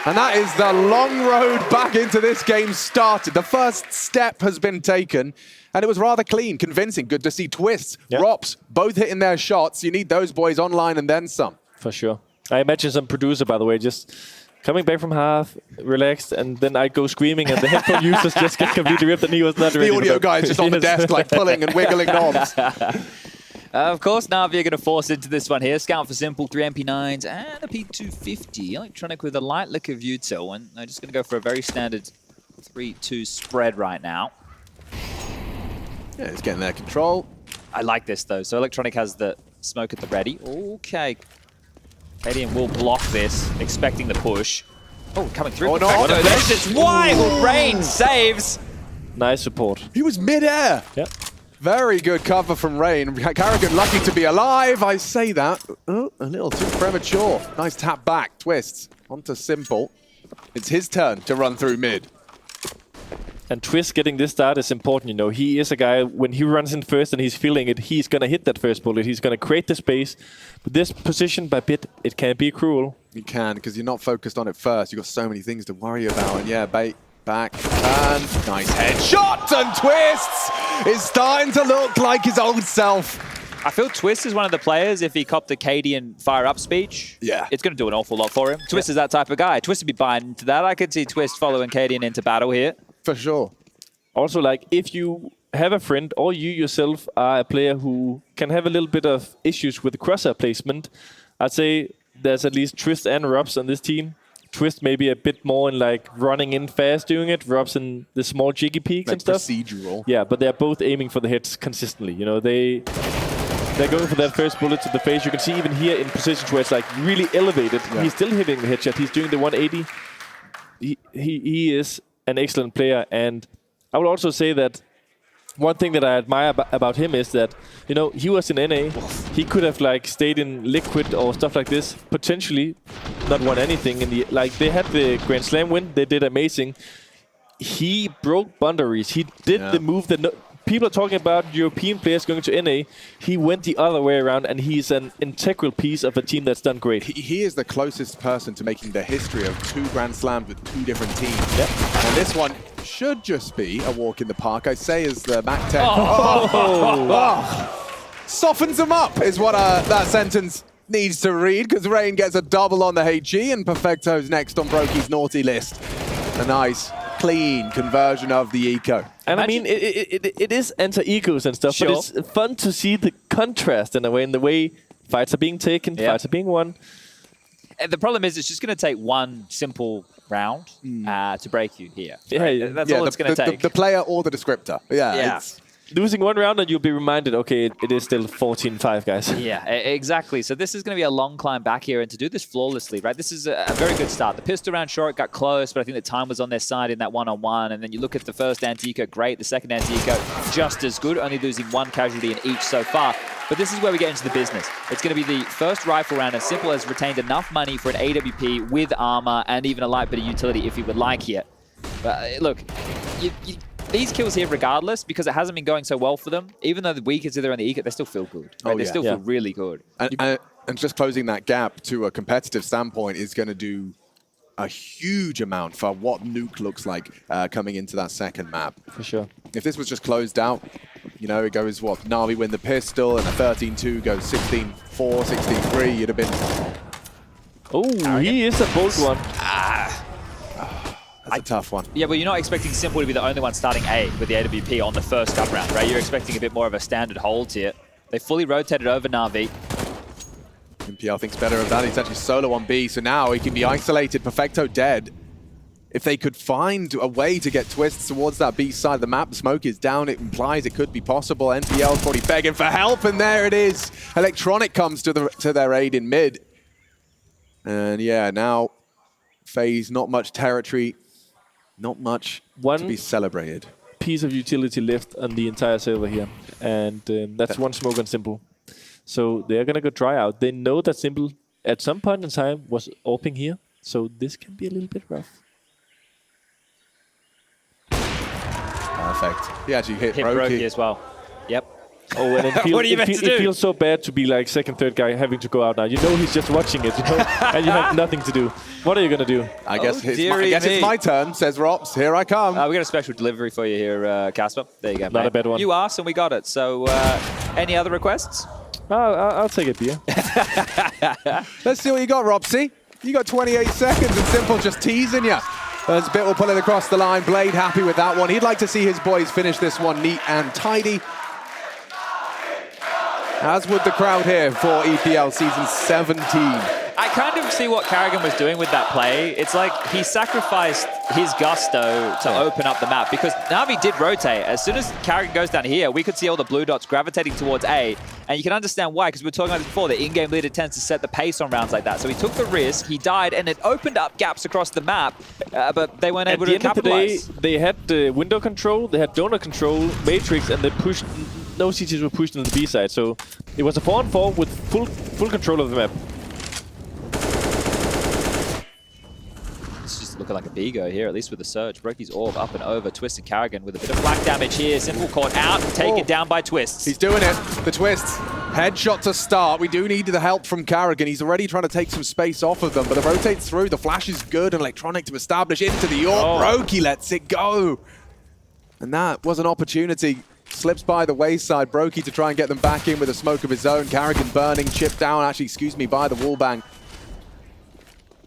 And that is the long road back into this game started. The first step has been taken. And it was rather clean, convincing. Good to see Twists, Rops, both hitting their shots. You need those boys online and then some. For sure. I imagine some producer, by the way, just coming back from half, relaxed, and then I go screaming, and the headphone users just get completely ripped, and he was not ready. The audio guy is just on the desk, like pulling and wiggling knobs. Of course, NAVI are going to force into this one here. Scout for Simple, 3 MP9s, and a P250. Electronic with a light liquor view till, and they're just going to go for a very standard 3-2 spread right now. Yeah, he's getting their control. I like this, though. So Electronic has the smoke at the ready. Okay. Radiant will block this, expecting the push. Oh, coming through. Oh, no. This is wild. Rain saves. Nice support. He was mid-air. Yep. Very good cover from Rain. Carrigan lucky to be alive. I say that. Oh, a little too premature. Nice tap back. Twists onto Simple. It's his turn to run through mid. And Twist getting this start is important, you know. He is a guy, when he runs in first and he's feeling it, he's going to hit that first bullet. He's going to create the space. But this position by bit, it can be cruel. You can, because you're not focused on it first. You've got so many things to worry about. And yeah, bait, back, and nice headshot. And Twists is starting to look like his old self. I feel Twist is one of the players, if he copped the Cadian fire-up speech, it's going to do an awful lot for him. Twist is that type of guy. Twist would be buying into that. I could see Twist following Cadian into battle here. For sure. Also, like, if you have a friend or you yourself are a player who can have a little bit of issues with the crosshair placement, I'd say there's at least Twist and Robs on this team. Twist maybe a bit more in like running in fast doing it. Robs in the small jiggy peaks like and stuff. Procedural. Yeah, but they're both aiming for the hits consistently. You know, they're going for that first bullet to the face. You can see even here in positions where it's like really elevated, he's still hitting the headshot. He's doing the 180. He is an excellent player, and I would also say that one thing that I admire about him is that, you know, he was in NA. He could have like stayed in Liquid or stuff like this, potentially not won anything in the like. They had the Grand Slam win. They did amazing. He broke boundaries. He did the move that people are talking about. European players going to NA. He went the other way around, and he's an integral piece of a team that's done great. He is the closest person to making the history of 2 Grand Slams with 2 different teams. And this one should just be a walk in the park. I say as the MAC-10 softens them up is what that sentence needs to read, because Rain gets a double on the HG and Perfecto's next on Brokey's naughty list. A nice, clean conversion of the eco. And I mean, it is enter-ecos and stuff, but it's fun to see the contrast in a way, in the way fights are being taken, fights are being won. The problem is it's just going to take one simple round to break you here. Right? That's all it's going to take. The player or the descriptor. It's losing one round and you'll be reminded, okay, it is still 14-5, guys. Yeah, exactly. So this is going to be a long climb back here, and to do this flawlessly, right? This is a very good start. The pistol round short got close, but I think the time was on their side in that one-on-one. And then you look at the first anti-eco, great. The second anti-eco, just as good, only losing 1 casualty in each so far. But this is where we get into the business. It's going to be the first rifle round, as simple as retained enough money for an AWP with armor and even a light bit of utility if you would like here. But look, these kills here, regardless, because it hasn't been going so well for them, even though the weakest are there on the eco, they still feel good. Right? They still feel really good. And just closing that gap to a competitive standpoint is going to do a huge amount for what Nuke looks like coming into that second map. For sure. If this was just closed out, you know, it goes, what, Navi win the pistol, and a 13-2 goes 16-4, 16-3, you'd have been... Oh, he is a bold one. That's a tough one. Yeah, well, you're not expecting Simple to be the only one starting A with the AWP on the first up round, right? You're expecting a bit more of a standard hold here. They fully rotated over Navi. MPL thinks better of that. He's actually solo on B, so now he can be isolated. Perfecto dead. If they could find a way to get Twists towards that B side of the map, the smoke is down. It implies it could be possible. NPL's probably begging for help, and there it is. Electronic comes to their aid in mid. And yeah, now FaZe, not much territory. Not much to be celebrated. Piece of utility left on the entire server here. And that's one smoke on Simple. So they're going to go try out. They know that Simple, at some point in time, was AWPing here. So this can be a little bit rough. Perfect. He actually hit Brokey as well. Yep. Oh, and it feels so bad to be like second, third guy having to go out now. You know he's just watching it, you know, and you have nothing to do. What are you going to do? I guess it's my turn, says Rops. Here I come. We got a special delivery for you here, Casper. There you go, Not a bad one. You asked and we got it. So any other requests? I'll take a beer. Let's see what you got, Ropsy. You got 28 seconds and Simple just teasing you. As Bit will pull it across the line. Blade happy with that one. He'd like to see his boys finish this one neat and tidy. As would the crowd here for EPL Season 17. I kind of see what Carrigan was doing with that play. It's like he sacrificed his gusto to open up the map, because Navi did rotate. As soon as Carrigan goes down here, we could see all the blue dots gravitating towards A, and you can understand why, because we were talking about this before. The in-game leader tends to set the pace on rounds like that. So he took the risk, he died, and it opened up gaps across the map, but they weren't able to capitalize. They had the window control, they had donor control, Matrix, and they pushed. No CTs were pushed on the B side, so it was a 4-on-4 with full control of the map. It's just looking like a B-go here, at least with the surge. Brokey's orb up and over. Twist and Carrigan with a bit of black damage here. Simple caught out and taken down by Twists. He's doing it. The Twists. Headshot to start. We do need the help from Carrigan. He's already trying to take some space off of them, but it rotates through. The flash is good, and Electronic to establish into the AWP. Brokey lets it go. And that was an opportunity slips by the wayside. Brokey to try and get them back in with a smoke of his own. Carrigan burning, chipped down, actually, excuse me, by the wallbang.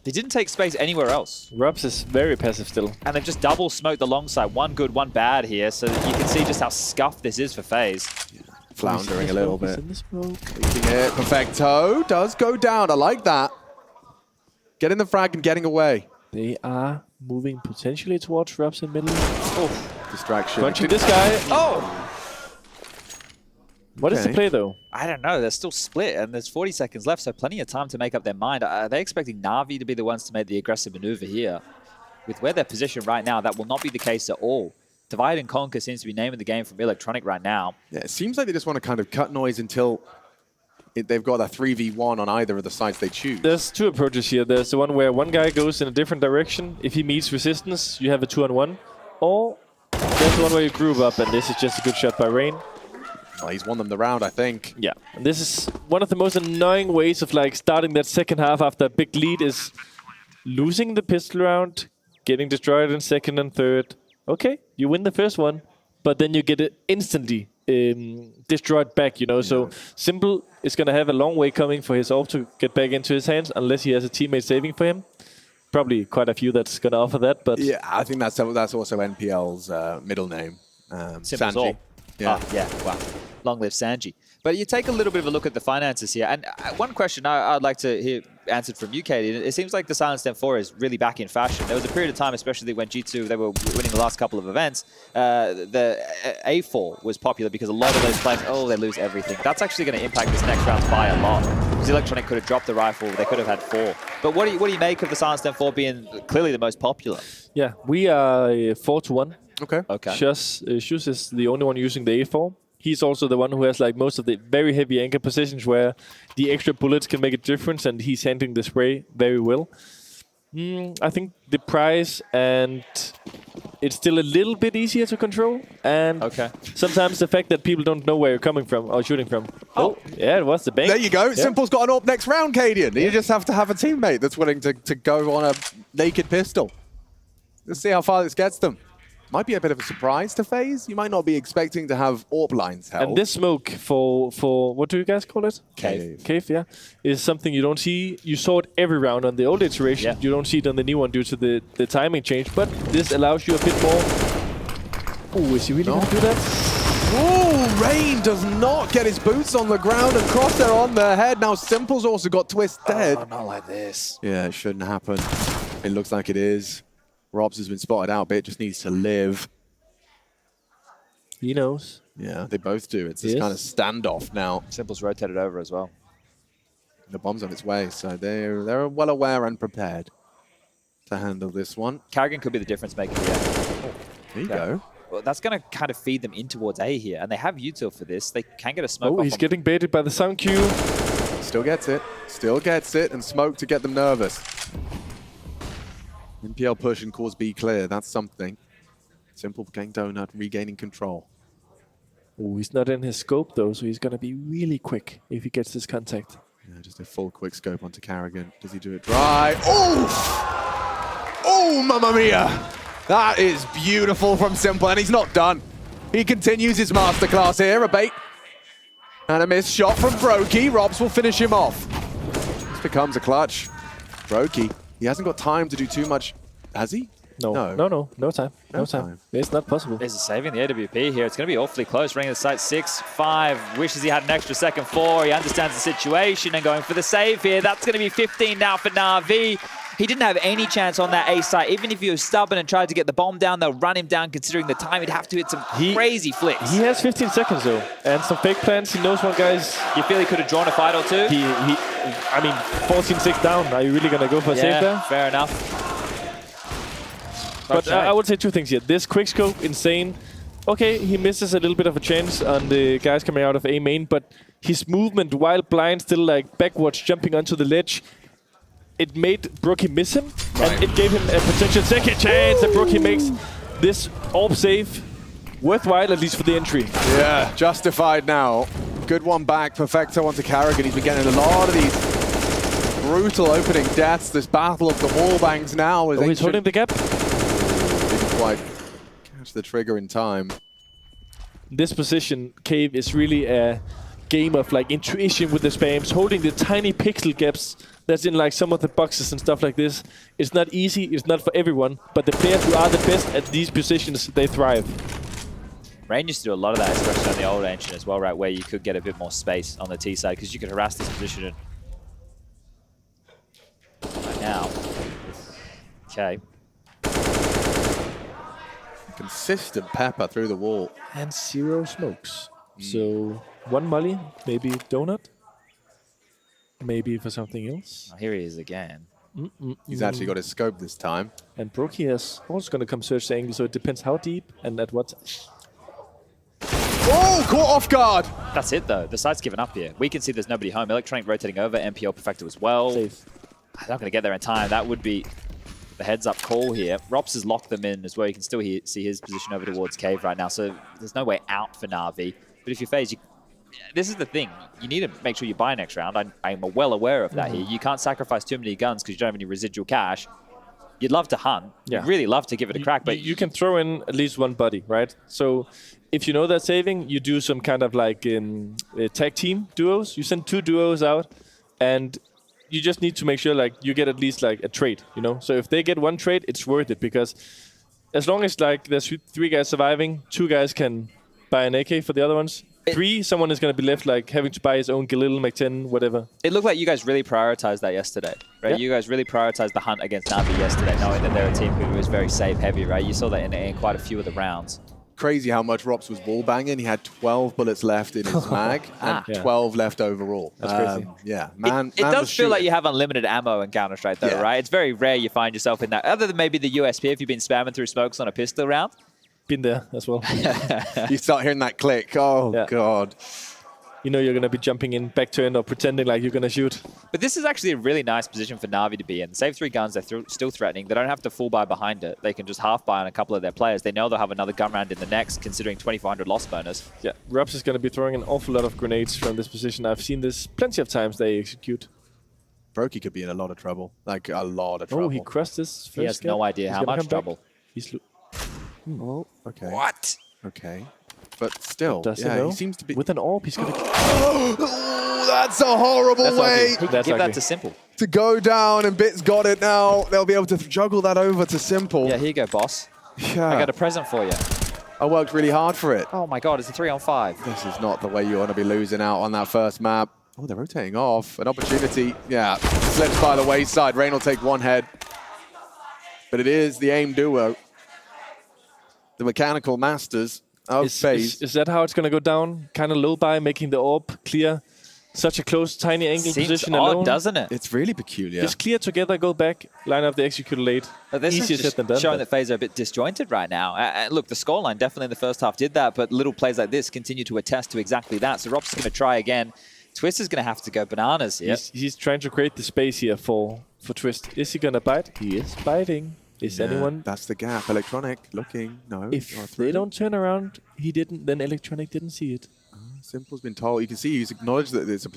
They didn't take space anywhere else. Rubs is very passive still. And they've just double smoked the long side. One good, one bad here. So you can see just how scuffed this is for FaZe. Floundering a little bit. Leaking it. Perfecto does go down. I like that. Getting the frag and getting away. They are moving potentially towards Rubs in middle. Oh, distraction. Punching this guy. Oh! What is the play, though? I don't know. They're still split, and there's 40 seconds left, so plenty of time to make up their mind. Are they expecting Navi to be the ones to make the aggressive maneuver here? With where they're positioned right now, that will not be the case at all. Divide and Conquer seems to be naming the game from Electronic right now. Yeah, it seems like they just want to kind of cut noise until they've got a 3v1 on either of the sides they choose. There's two approaches here. There's the one where one guy goes in a different direction. If he meets resistance, you have a 2-on-1. Or there's the one where you group up, and this is just a good shot by Rain. Well, he's won them the round, I think. Yeah, and this is one of the most annoying ways of like starting that second half after a big lead is losing the pistol round, getting destroyed in second and third. Okay, you win the first one, but then you get it instantly destroyed back, you know. Yeah. So Simple is going to have a long way coming for his AWP to get back into his hands unless he has a teammate saving for him. Probably quite a few that's going to offer that, but... Yeah, I think that's also NPL's middle name. Sanji. Yeah. Yeah, wow. Long live Sanji. But you take a little bit of a look at the finances here. And one question I'd like to hear answered from you, Katie. It seems like the Silent Stem 4 is really back in fashion. There was a period of time, especially when G2, they were winning the last couple of events, the A4 was popular because a lot of those players, they lose everything. That's actually going to impact this next round by a lot. Because Electronic could have dropped the rifle, they could have had 4. But what do you make of the Silent Stem 4 being clearly the most popular? Yeah, we are 4-1. Okay. Shus is the only one using the A4. He's also the one who has like most of the very heavy anchor positions where the extra bullets can make a difference, and he's handling the spray very well. I think the price and it's still a little bit easier to control, and sometimes the fact that people don't know where you're coming from or shooting from. Oh, yeah, it was the bank. There you go. Yeah. Simple's got an AWP next round, Cadian. You just have to have a teammate that's willing to go on a naked pistol. Let's see how far this gets them. Might be a bit of a surprise to FaZe. You might not be expecting to have AWP lines held. And this smoke for what do you guys call it? Cave. Cave, yeah. Is something you don't see. You saw it every round on the old iteration. Yeah. You don't see it on the new one due to the timing change. But this allows you a bit more. Oh, is he really going to do that? Oh, Rain does not get his boots on the ground and Crosshair on their head. Now Simple's also got twisted. Oh, not like this. Yeah, it shouldn't happen. It looks like it is. Robs has been spotted out, but it just needs to live. He knows. Yeah, they both do. It's this kind of standoff now. Simple's rotated over as well. The bomb's on its way, so they're well aware and prepared to handle this one. Carrigan could be the difference maker here. There you go. Well, that's going to kind of feed them in towards A here, and they have util for this. They can get a smoke. Oh, he's getting baited by the sound cue. Still gets it. Still gets it, and smoke to get them nervous. NPL push and cause B clear. That's something. Simple getting Donut, regaining control. Oh, he's not in his scope, though, so he's going to be really quick if he gets this contact. Yeah, just a full quick scope onto Carrigan. Does he do it dry? Oh! Oh, mamma mia! That is beautiful from Simple, and he's not done. He continues his masterclass here. A bait and a missed shot from Brokey. Robs will finish him off. This becomes a clutch. Brokey. He hasn't got time to do too much, has he? No time. No time. It's not possible. There's a save in the AWP here. It's going to be awfully close. Running the site 6-5. Wishes he had an extra second 4. He understands the situation and going for the save here. That's going to be 15 now for Navi. He didn't have any chance on that A site. Even if he was stubborn and tried to get the bomb down, they'll run him down considering the time. He'd have to hit some crazy flicks. He has 15 seconds, though, and some fake plans. He knows one guy's... You feel he could have drawn a fight or two? I mean, 14-6 down. Are you really going to go for a save there? Fair enough. But I would say two things here. This quickscope, insane. Okay, he misses a little bit of a chance on the guys coming out of A main, but his movement while blind, still like backwards, jumping onto the ledge, it made Brookie miss him, and it gave him a potential second chance, and Brookie makes this AWP save worthwhile, at least for the entry. Yeah, justified now. Good one back, Perfecto onto Carrigan. He's been getting a lot of these brutal opening deaths. This battle of the wallbangs now. He's holding the gap. Didn't quite catch the trigger in time. this position, Cave, is really a game of like intuition with the spams, holding the tiny pixel gaps that's in like some of the boxes and stuff like this. It's not easy, it's not for everyone, but the players who are the best at these positions, they thrive. Rain used to do a lot of that, especially on the old Ancient as well, right, where you could get a bit more space on the T side because you could harass this position. Right now, okay. Consistent pepper through the wall. And 0 smokes. So 1 molly, maybe donut. Maybe for something else. Oh, here he is again. He's actually got his scope this time. And Brookie is also going to come search the angle, so it depends how deep and at what. Oh, caught off guard. That's it, though. The side's given up here. We can see there's nobody home. Electronic rotating over. MPL perfected as well. Safe. I'm not going to get there in time. That would be the heads-up call here. Rops has locked them in as well. You can still see his position over towards Cave right now, so there's no way out for Na'Vi. But if you're FaZe, this is the thing. You need to make sure you buy next round. I'm well aware of that here. You can't sacrifice too many guns because you don't have any residual cash. You'd love to hunt. Yeah. You'd really love to give it a crack, but you can throw in at least 1 buddy, right? So if you know that saving, you do some kind of like tag team duos. You send 2 duos out, and you just need to make sure like you get at least like a trade, you know? So if they get 1 trade, it's worth it because as long as like there's 3 guys surviving, 2 guys can buy an AK for the other ones. 3, someone is going to be left like having to buy his own Galil, Mac-10, whatever. It looked like you guys really prioritized that yesterday, right? Yeah. You guys really prioritized the hunt against Navi yesterday, knowing that they're a team who was very save heavy, right? You saw that in quite a few of the rounds. Crazy how much Rops was wall banging. He had 12 bullets left in his mag and 12 left overall. That's crazy. Yeah, man. It does feel like you have unlimited ammo in Counter-Strike, though, right? It's very rare you find yourself in that. Other than maybe the USP, if you've been spamming through smokes on a pistol round. Been there as well. You start hearing that click. Oh, God. You know you're going to be jumping in back turn or pretending like you're going to shoot. But this is actually a really nice position for Na'Vi to be in. Save 3 guns, they're still threatening. They don't have to full buy behind it. They can just half buy on a couple of their players. They know they'll have another gun round in the next, considering 2,400 loss bonus. Yeah, Rups is going to be throwing an awful lot of grenades from this position. I've seen this plenty of times they execute. Brokey could be in a lot of trouble. Like, a lot of trouble. Oh, he crushed this first He has no idea how much trouble. He's oh, okay. What? Okay. But still, Does he yeah, know? he seems to be... With an AWP, he's going to... Oh, that's a horrible way He can give that to Simple. to go down, and Bit's got it now. They'll be able to juggle that over to Simple. Yeah, here you go, boss. Yeah. I got a present for you. I worked really hard for it. Oh my God, it's a 3-on-5. This is not the way you want to be losing out on that first map. Oh, they're rotating off. An opportunity, yeah, slips by the wayside. Rain will take 1 head. But it is the aim duo. The mechanical masters of FaZe. Is that how it's going to go down? Kind of low by, making the AWP clear. Such a close, tiny angle Seems position odd, alone. doesn't it? It's really peculiar. Just clear together, go back, line up the executor late. This Easier is said just than done. showing that FaZe are a bit disjointed right now. Look, the scoreline definitely in the first half did that, but little plays like this continue to attest to exactly that. So Rob's going to try again. Twist is going to have to go bananas here. He's trying to create the space here for Twist. Is he going to bite? He is biting. Is anyone? That's the gap. Electronic looking. No. If they don't turn around, he didn't. Then Electronic didn't see it. Simple's been told. You can see he's acknowledged that there's a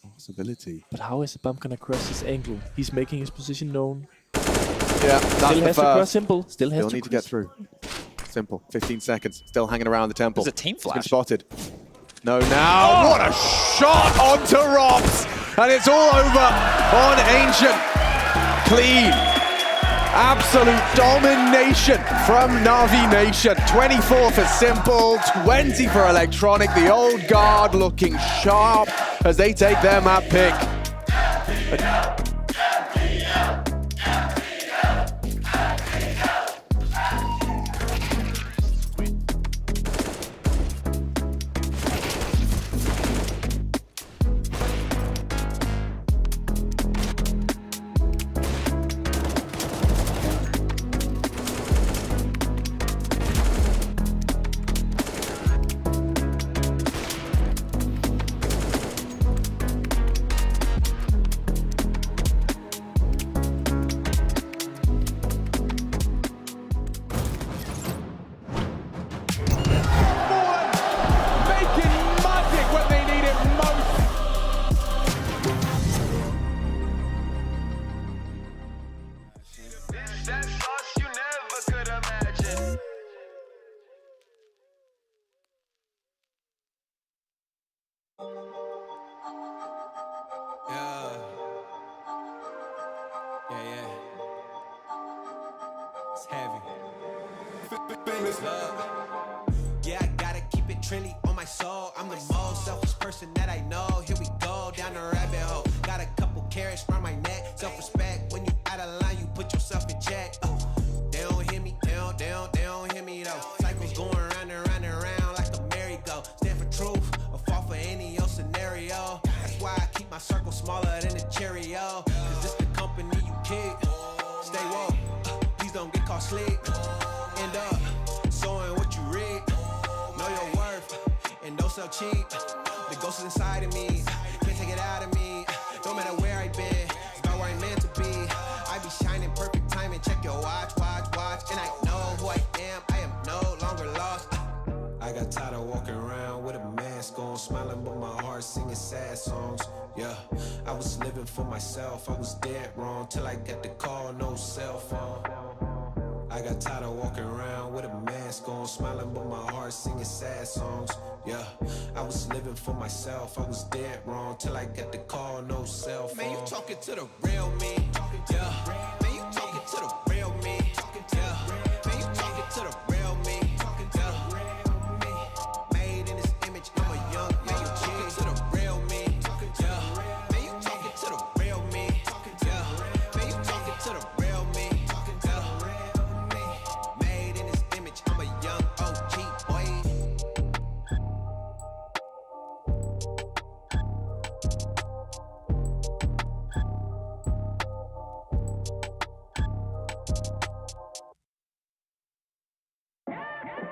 possibility. But how is the bump going to cross his angle? He's making his position known. Yeah, that's Still the has to first. cross Simple. Still has They'll to need to get through. Simple. 15 seconds. Still hanging around the temple. There's a team He's been flash. spotted. No, now. What a shot onto Robs. And it's all over on Ancient. Clean. Absolute domination from Navi Nation. 24 for Simple, 20 for Electronic. The old guard looking sharp as they take their map pick. Yeah, I gotta keep it trendy on my soul. I'm the most selfish person that I know. Here we go, down the rabbit hole. Got a couple carrots around my neck. Self-respect, when you out of line, you put yourself in check. They don't hear me, they don't hear me though. Cycles going round and round and round like a merry-go. Stand for truth, or fall for any old scenario. That's why I keep my circle smaller than a Cheerio. Cause it's the company you keep. Stay woke, please don't get caught sleep. End up showing what you read. Know your worth, and don't sell cheap. The ghost is inside of me, can't take it out of me. No matter where I've been, it's about where I'm meant to be. I be shining perfect timing, check your watch. And I know who I am no longer lost. I got tired of walking around with a mask on, smiling but my heart singing sad songs. Yeah, I was living for myself, I was dead wrong till I got the call, no cell phone. I got tired of walking around with a mask on, smiling but my heart singing sad songs. Yeah, I was living for myself, I was dead wrong till I got the call, no cell phone. Man, you talking to the real me. Yeah, man, you talking to the real me. Yeah, man, you talking to the real me. Yeah, made in this image, I'm a young man. You talking to the real me. Yeah, man, you talking to the real me. Yeah, man, you talking to the real me. Made in this image, I'm a young OG boy.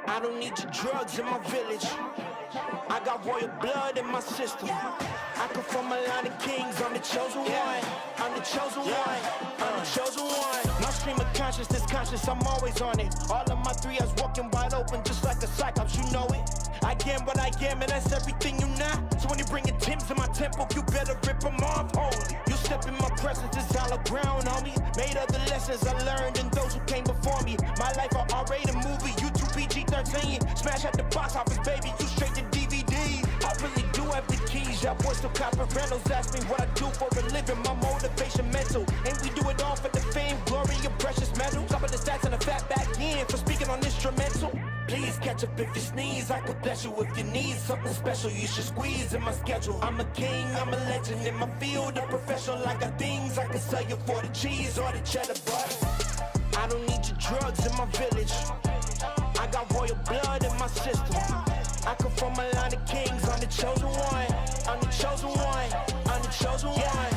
I don't need your drugs in my village. I got royal blood in my system. I come from a line of kings. I'm the chosen one. I'm the chosen one. I'm the chosen one. My stream of consciousness, conscious, I'm always on it. All of my 3 eyes walking wide open, just like a cyclops, you know it. I am what I am, and that's everything you not. So when you bringing Timbs in my temple, you better rip them off, holy. You step in my presence, it's hollow ground, homie. Made of the lessons I learned and those who came before me. My life a R-rated movie, YouTube PG-13. Smash at the box office, baby, you straight to DVD. I really do have the keys, y'all boys still copper rentals. Ask me what I do for a living, my motivation mental. And we do it all for the fame, glory, and precious metal. Cover the stats and the fat back in for speaking on instrumental. Please catch up if you sneeze, I could bless you if you need something special. You should squeeze in my schedule. I'm a king, I'm a legend in my field, a professional. I got things I can sell you for the cheese or the cheddar, but I don't need your drugs in my village. I got royal blood in my system. I come from a line of kings. I'm the chosen one. I'm the chosen one. I'm the chosen one.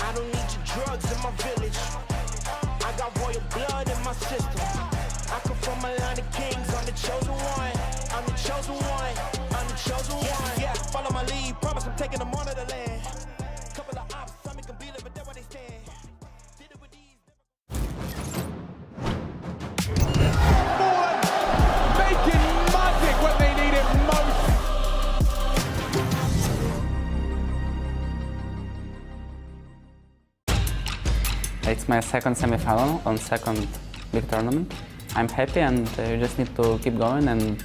I don't need your drugs in my village. I got royal blood in my system. I come from a line of kings. I'm the chosen one. I'm the chosen one. I'm the chosen one. Yeah, follow my lead. Promise I'm taking them on to the land. Couple of ops, some make them be living there where they stand. Making magic when they need it most. It's my second semi-final on second big tournament. I'm happy, and you just need to keep going, and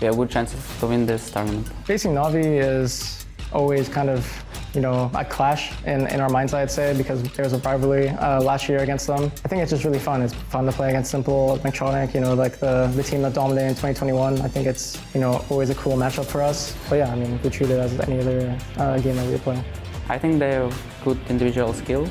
we have good chances to win this tournament. Facing NAVI is always kind of, you know, a clash in our minds, I'd say, because there was a rivalry last year against them. I think it's just really fun. It's fun to play against Simple, Electronic, you know, like the team that dominated in 2021. I think it's, you know, always a cool matchup for us. But yeah, I mean, we treat it as any other game that we play. I think they have good individual skill,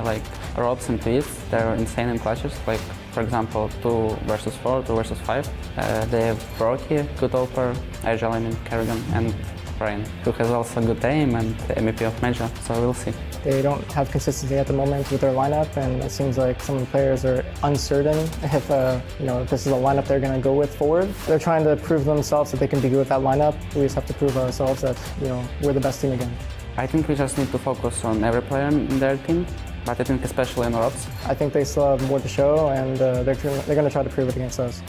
like Robs and Twists. They're insane in clashes, like, for example, 2 versus 4, 2 versus 5. They have Brocky, good Oper, Agile, Kerrigan, and Rain, who has also good aim and MVP of Major, so we'll see. They don't have consistency at the moment with their lineup, and it seems like some of the players are uncertain if you know, if this is a lineup they're going to go with forward. They're trying to prove themselves that they can be good with that lineup. We just have to prove ourselves that, you know, we're the best team again. I think we just need to focus on every player in their team, but I think especially in Robs. I think they still have more to show, and they're going to try to prove it against us.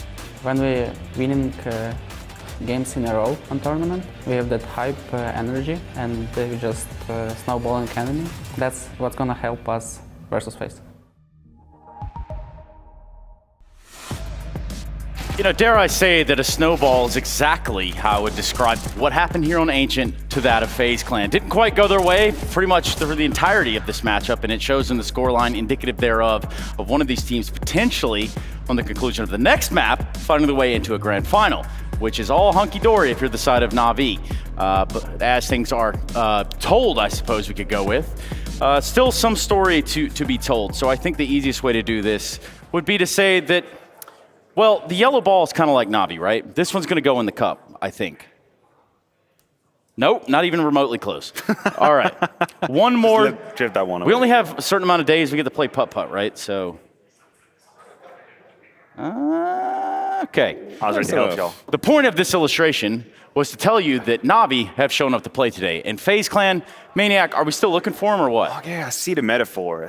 When we're winning games in a row on tournament, we have that hype energy, and we just snowballing enemy. That's what's going to help us versus FaZe. You know, dare I say that a snowball is exactly how I would describe what happened here on Ancient to that of FaZe Clan. Didn't quite go their way pretty much through the entirety of this matchup, and it shows in the scoreline indicative thereof of one of these teams potentially on the conclusion of the next map, finding the way into a grand final, which is all hunky-dory if you're the side of NAVI. But as things are told, I suppose we could go with, still some story to be told. So I think the easiest way to do this would be to say that, well, the yellow ball is kind of like NAVI, right? This one's going to go in the cup, I think. Nope, not even remotely close. All right, one more. Drift that one away. We only have a certain amount of days we get to play putt-putt, right? So, okay. I was ready to help y'all. The point of this illustration was to tell you that NAVI have shown up to play today. And FaZe Clan, Maniac, are we still looking for him or what? Oh, yeah, I see the metaphor.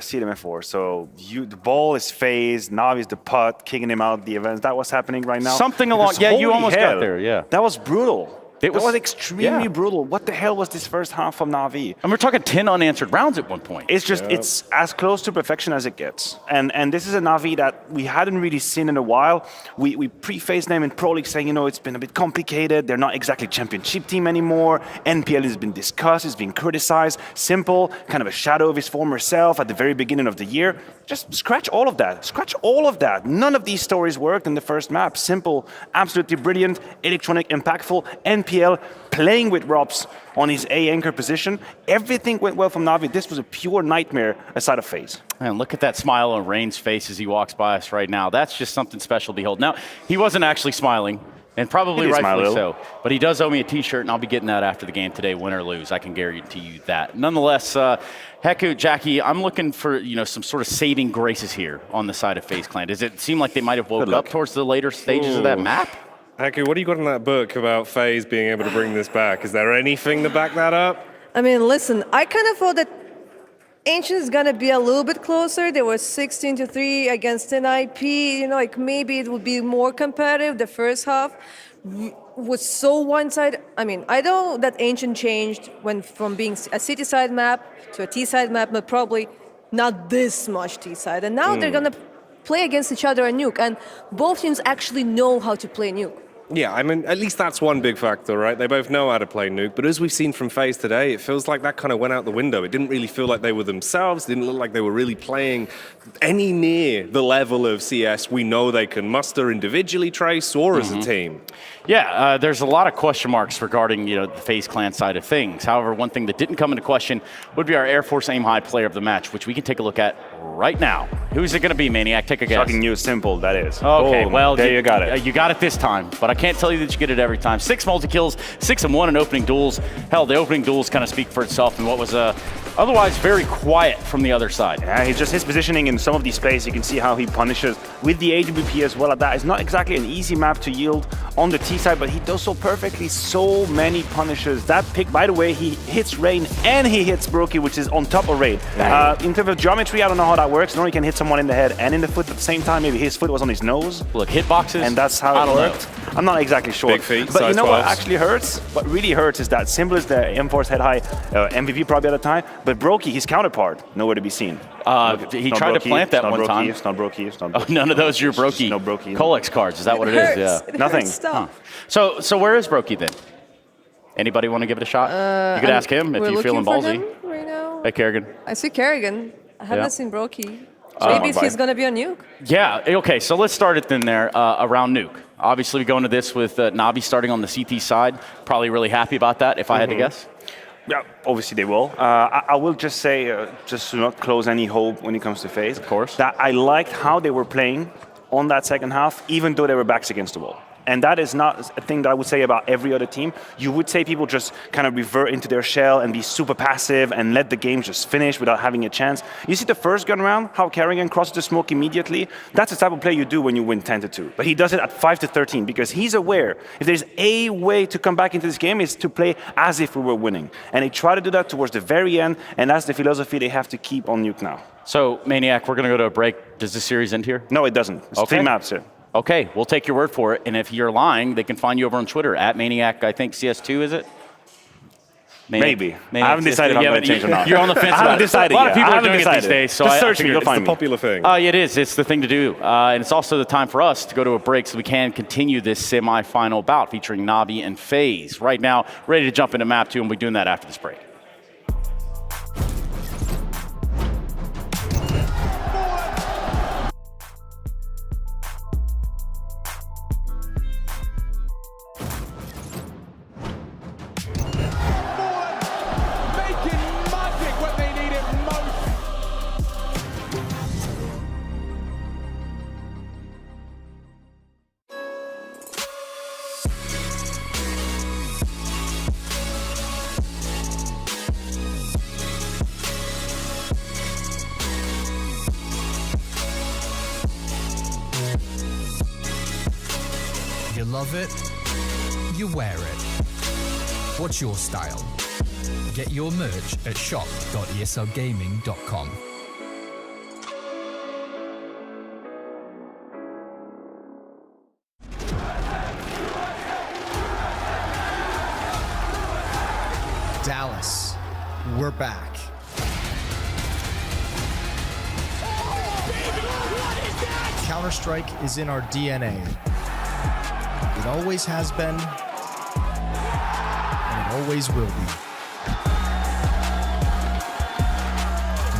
So the ball is FaZe, NAVI is the putt, kicking him out of the events. That was happening right now. Something along, yeah, you almost got there, yeah. That was brutal. It was extremely yeah. brutal. What the hell was this first half from NAVI? And we're talking 10 unanswered rounds at one point. It's just, it's as close to perfection as it gets. And this is a NAVI that we hadn't really seen in a while. We pre-faced them in Pro League saying, you know, it's been a bit complicated. They're not exactly championship team anymore. NPL has been discussed, it's been criticized. Simple, kind of a shadow of his former self at the very beginning of the year. Just scratch all of that. Scratch all of that. None of these stories worked in the first map. Simple, absolutely brilliant, electronic, impactful, NPL, playing with Robs on his A anchor position. Everything went well from NAVI. This was a pure nightmare aside of FaZe. And look at that smile on Rain's face as he walks by us right now. That's just something special to behold. Now, he wasn't actually smiling, and probably rightfully so, but he does owe me a t-shirt, and I'll be getting that after the game today, win or lose. I can guarantee you that. Nonetheless, Heku, Jackie, I'm looking for some sort of saving graces here on the side of FaZe Clan. Does it seem like they might have woke up towards the later stages of that map? Heku, what do you got in that book about FaZe being able to bring this back? Is there anything to back that up? I mean, listen, I kind of thought that Ancient is going to be a little bit closer. They were 16-3 against NIP. You know, like maybe it would be more competitive. The first half was so one-sided. I mean, I know that Ancient changed from being a city-side map to a T-side map, but probably not this much T-side. And now they're going to play against each other on Nuke, and both teams actually know how to play Nuke. Yeah, I mean, at least that's one big factor, right? They both know how to play Nuke, but as we've seen from FaZe today, it feels like that kind of went out the window. It didn't really feel like they were themselves. It didn't look like they were really playing any near the level of CS we know they can muster individually, Trace, or as a team. Yeah, there's a lot of question marks regarding the FaZe Clan side of things. However, one thing that didn't come into question would be our Air Force Aim High player of the match, which we can take a look at right now. Who's it going to be, Maniac? Take a guess. Shocking news, Simple, that is. Okay, Boom. well, there you got it. You got it this time, but I can't tell you that you get it every time. 6 multi-kills, 6 and 1 in opening duels. Hell, the opening duels kind of speak for itself in what was otherwise very quiet from the other side. Yeah, he's just his positioning in some of these plays. You can see how he punishes with the AWP as well. At that, it's not exactly an easy map to yield on the T side, but he does so perfectly. So many punishes. That pick, by the way, he hits Rain and he hits Brokey, which is on top of Rain. In terms of geometry, I don't know how that works. Normally, you can hit someone in the head and in the foot at the same time. Maybe his foot was on his nose. Look, hitboxes. And that's how it worked. I'm not exactly sure. Big feet, but you know 12s. what actually hurts? What really hurts is that Simple is the M4's head high MVP probably at the time, but Brokey, his counterpart, nowhere to be seen. He tried to plant that one time. It's not Brokey. It's not Brokey. Oh, none of those are your Brokey. No Brokey. Colex cards, is that what it is? Yeah. Nothing. So where is Brokey then? Anybody want to give it a shot? You could ask him if you're feeling ballsy. Right now. Hey, Kerrigan. I see Kerrigan. I haven't seen Brokey. Oh, Maybe he's going to be on Nuke. Yeah, okay, so let's start it then there around Nuke. Obviously, we go into this with NAVI starting on the CT side. Probably really happy about that, if I had to guess. Yeah, obviously they will. I will just say, just to not close any hope when it comes to FaZe, of course, that I liked how they were playing on that second half, even though they were backs against the wall. And that is not a thing that I would say about every other team. You would say people just kind of revert into their shell and be super passive and let the game just finish without having a chance. You see the first gun round, how Kerrigan crosses the smoke immediately? That's the type of play you do when you win 10-2. But he does it at 5-13 because he's aware if there's a way to come back into this game is to play as if we were winning. And they try to do that towards the very end, and that's the philosophy they have to keep on Nuke now. So, Maniac, we're going to go to a break. Does this series end here? No, it doesn't. It's 3 maps here. Okay, we'll take your word for it. And if you're lying, they can find you over on Twitter at Maniac, I think CS2, is it? Maybe. I haven't decided if I'm going to change or not. You're on the fence. I haven't decided yet. A lot of people are doing it these days. So just search me, you'll find me. It's the popular thing. It is. It's the thing to do. And it's also the time for us to go to a break so we can continue this semi-final bout featuring NAVI and FaZe. Right now, ready to jump into map 2, and we'll be doing that after this break. love it, you wear it. What's your style? Get your merch at shop.eslgaming.com. Dallas, we're back. Counter-Strike is in our DNA. It always has been, and it always will be.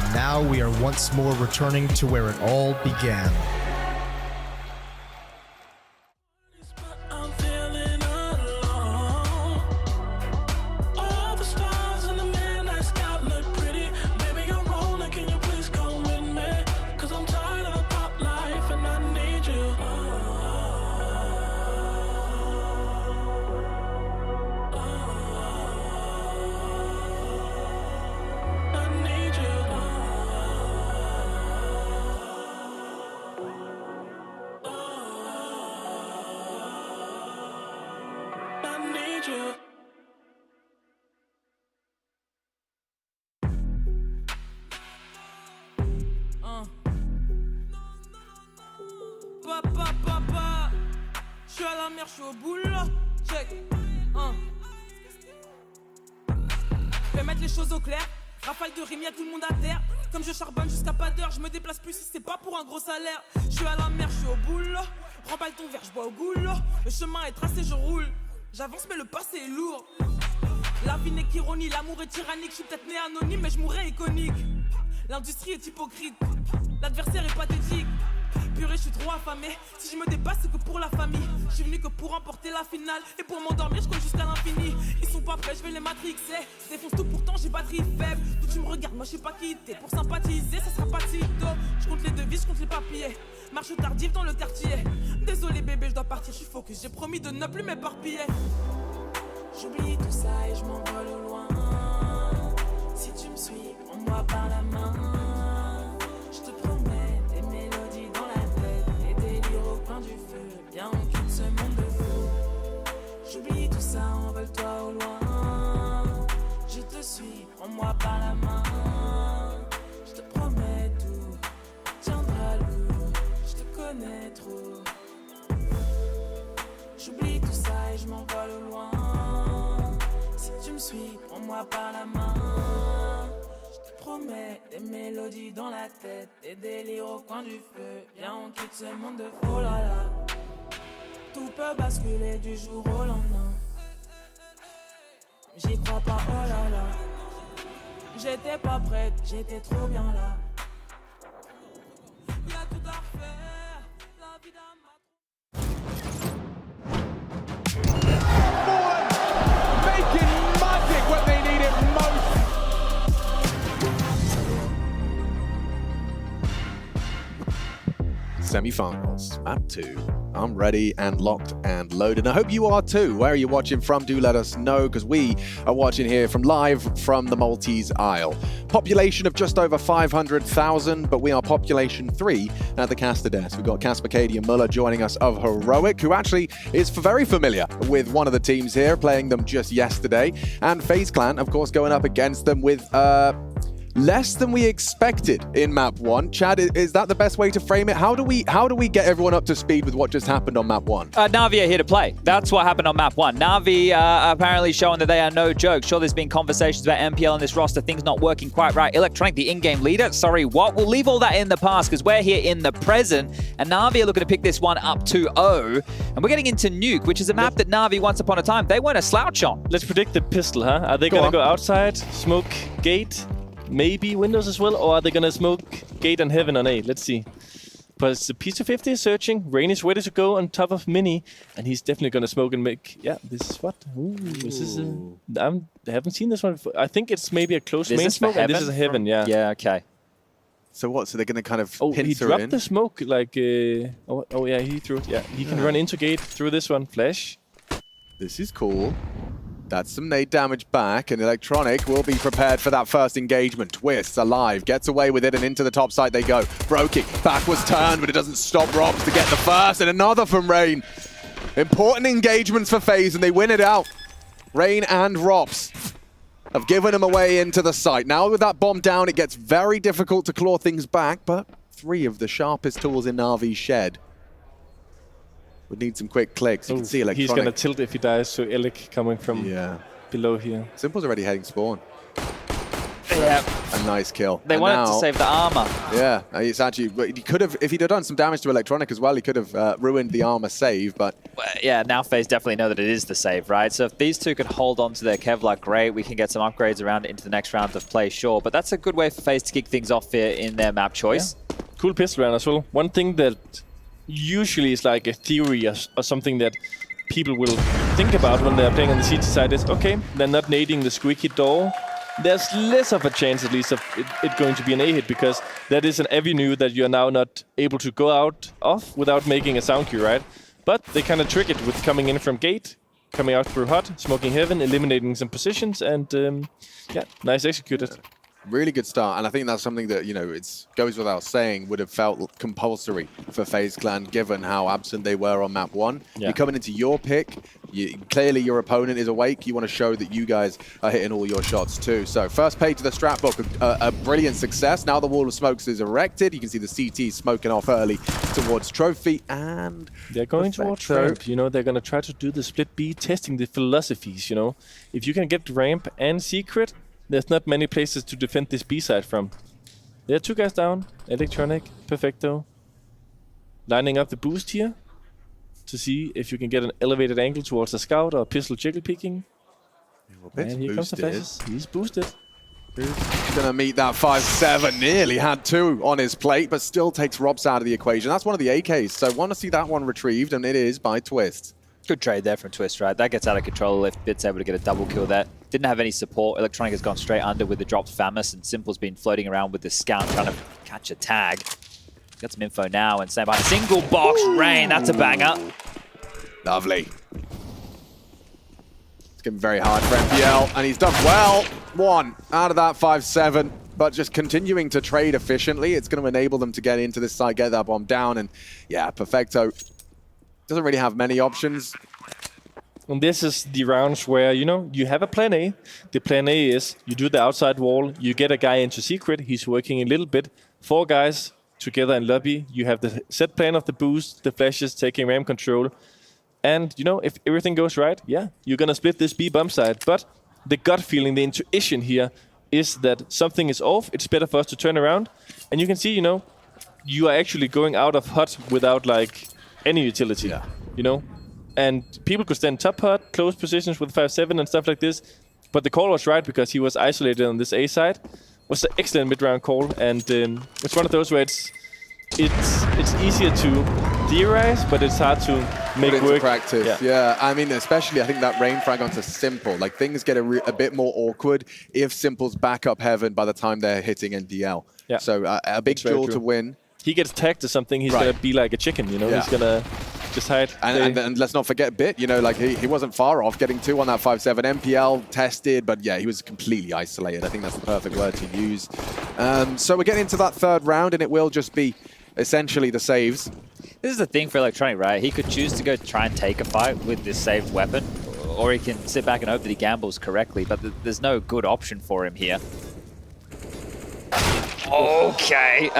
And now we are once more returning to where it all began. Je suis à la mer, je suis au boulot. Check. Je vais mettre les choses au clair. Rafale de rime, y'a tout le monde à terre. Comme je charbonne jusqu'à pas d'heure, je me déplace plus si c'est pas pour un gros salaire. Je suis à la mer, je suis au boulot. Remballe ton verre, je bois au goulot. Le chemin est tracé, je roule. J'avance, mais le passé est lourd. La vie n'est qu'ironie, l'amour est tyrannique. Je suis peut-être né anonyme, mais je mourrai iconique. L'industrie est hypocrite, l'adversaire est pathétique. Purée, je suis trop affamé. Si je me dépasse, c'est que pour la famille. Je suis venu que pour remporter la finale. Et pour m'endormir, je compte jusqu'à l'infini. Ils sont pas prêts, je vais les matrixer. Je défonce tout, pourtant j'ai batterie faible. D'où tu me regardes, moi je sais pas qui t'es. Pour sympathiser, ça sera pas tito. Je compte les devises, je compte les papiers. Marche tardive dans le quartier. Désolé bébé, je dois partir, je suis focus. J'ai promis de ne plus m'éparpiller. J'oublie tout ça et je m'envole au loin. Si tu me suis, prends-moi par la main. Je te promets des mélodies dans la tête, des délires au coin du feu. Bien on quitte ce monde de fou. J'oublie tout ça, envole-toi au loin. Je te suis, prends-moi par la main. Je te promets tout, tiendra lourd. Je te connais trop. J'oublie tout ça et je m'envole au loin. Si tu me suis, prends-moi par la main. Je te promets des mélodies dans la tête, des délires au coin du feu. Viens, on quitte ce monde de fou, oh là là. Tout peut basculer du jour au lendemain. J'y crois pas, oh là là. J'étais pas prête, j'étais trop bien là. Y'a tout à refaire, la vie d'un mat. Making magic when they need it most. Semifinals, map 2. I'm ready and locked and loaded. And I hope you are too. Where are you watching from? Do let us know, because we are watching here from live from the Maltese Isle. Population of just over 500,000, but we are population 3 at the caster desk. We've got Casper, Cady and Muller joining us of Heroic, who actually is very familiar with one of the teams here, playing them just yesterday. And FaZe Clan, of course, going up against them with less than we expected in map 1. Chad, is that the best way to frame it? How do we get everyone up to speed with what just happened on map 1? NAVI are here to play. That's what happened on map 1. NAVI apparently showing that they are no joke. Sure, there's been conversations about MPL on this roster, things not working quite right. Electronic, the in-game leader, sorry, what? We'll leave all that in the past because we're here in the present. And NAVI are looking to pick this one up 2-0. And we're getting into Nuke, which is a map that NAVI, once upon a time, they weren't a slouch on. Let's predict the pistol, huh? Are they going to go outside, smoke gate? Maybe windows as well, or are they gonna smoke gate and heaven on A? Let's see. But it's the P250 is searching. Rain is ready to go on top of Mini, and he's definitely gonna smoke and make. Yeah, this is what? Ooh, this is I haven't seen this one before. I think it's maybe a close main smoke, and this is a heaven. Yeah. Yeah. Okay. So what? So they're gonna kind of he dropped the smoke like. Oh yeah, he threw it. Yeah, he can run into gate through this one. Flash. This is cool. That's some nade damage back, and Electronic will be prepared for that first engagement. Twists alive, gets away with it, and into the top side they go. Brokey, backwards turn, but it doesn't stop Robs to get the first, and another from Rain. Important engagements for FaZe, and they win it out. Rain and Rops have given him away into the site. Now with that bomb down, it gets very difficult to claw things back, but 3 of the sharpest tools in Navi's shed would need some quick clicks. You can see Electronic. He's going to tilt if he dies, so Elec coming from below here. Simple's already heading spawn. Yeah. A nice kill. They wanted to save the armor. Yeah, it's actually, he could have, if he'd have done some damage to Electronic as well, he could have ruined the armor save, but... Well, yeah, now FaZe definitely know that it is the save, right? So if these two can hold on to their Kevlar, great. We can get some upgrades around it into the next round of play, sure. But that's a good way for FaZe to kick things off here in their map choice. Yeah. Cool pistol round as well. One thing that usually is like a theory or something that people will think about when they're playing on the CT side is, okay, they're not nading the squeaky door. There's less of a chance, at least, of it going to be an A-hit, because that is an avenue that you're now not able to go out of without making a sound cue, right? But they kind of trick it with coming in from gate, coming out through hot, smoking heaven, eliminating some positions, and yeah, nice executed. Really good start, and I think that's something that, you know, it goes without saying, would have felt compulsory for FaZe Clan, given how absent they were on map 1. Yeah. You're coming into your pick. Clearly, your opponent is awake. You want to show that you guys are hitting all your shots too. So first page to the strat book, a brilliant success. Now the wall of smokes is erected. You can see the CT smoking off early towards Trophy, and they're going towards ramp. You know, they're going to try to do the split B, testing the philosophies, you know. If you can get ramp and secret, there's not many places to defend this B side from. There are 2 guys down. Electronic, Perfecto. Lining up the boost here to see if you can get an elevated angle towards the scout or pistol jiggle peeking. And here comes the FaZe. He's boosted. He's going to meet that 5-7. Nearly had 2 on his plate, but still takes Robs out of the equation. That's one of the AKs, so want to see that one retrieved, and it is by Twist. Good trade there from Twist, right? That gets out of control if Bit's able to get a double kill there. Didn't have any support. Electronic has gone straight under with the dropped Famus, and Simple's been floating around with the scout trying to catch a tag. Got some info now, and stand by. Single box Rain, that's a banger. Lovely. It's getting very hard for MPL, and he's done well. 1 out of that 5-7, but just continuing to trade efficiently. It's going to enable them to get into this side, get that bomb down, and yeah, Perfecto doesn't really have many options. And this is the rounds where, you know, you have a plan A. The plan A is you do the outside wall, you get a guy into secret, he's working a little bit. 4 guys together in lobby, you have the set plan of the boost, the flashes, taking ramp control. And, you know, if everything goes right, yeah, you're going to split this B bump side. But the gut feeling, the intuition here is that something is off. It's better for us to turn around. And you can see, you know, you are actually going out of hut without, like, any utility, you know? And people could stand top hut, close positions with 5-7 and stuff like this. But the call was right because he was isolated on this A side. It was an excellent mid-round call. And it's one of those where it's easier to theorize, but it's hard to make Put work. Into practice, yeah. I mean, especially I think that rain frag onto Simple. Like, things get a bit more awkward if Simple's back up heaven by the time they're hitting NDL. Yeah. So a big duel to win. He gets tagged to something, he's going to be like a chicken, you know? Yeah. He's going to just hide. And let's not forget Bit, you know, like he wasn't far off getting 2 on that 5-7. MPL tested, but yeah, he was completely isolated. I think that's the perfect word to use. So we're getting into that 3rd round, and it will just be essentially the saves. This is the thing for Electronic, right? He could choose to go try and take a fight with this saved weapon, or he can sit back and hope that he gambles correctly, but there's no good option for him here. Okay,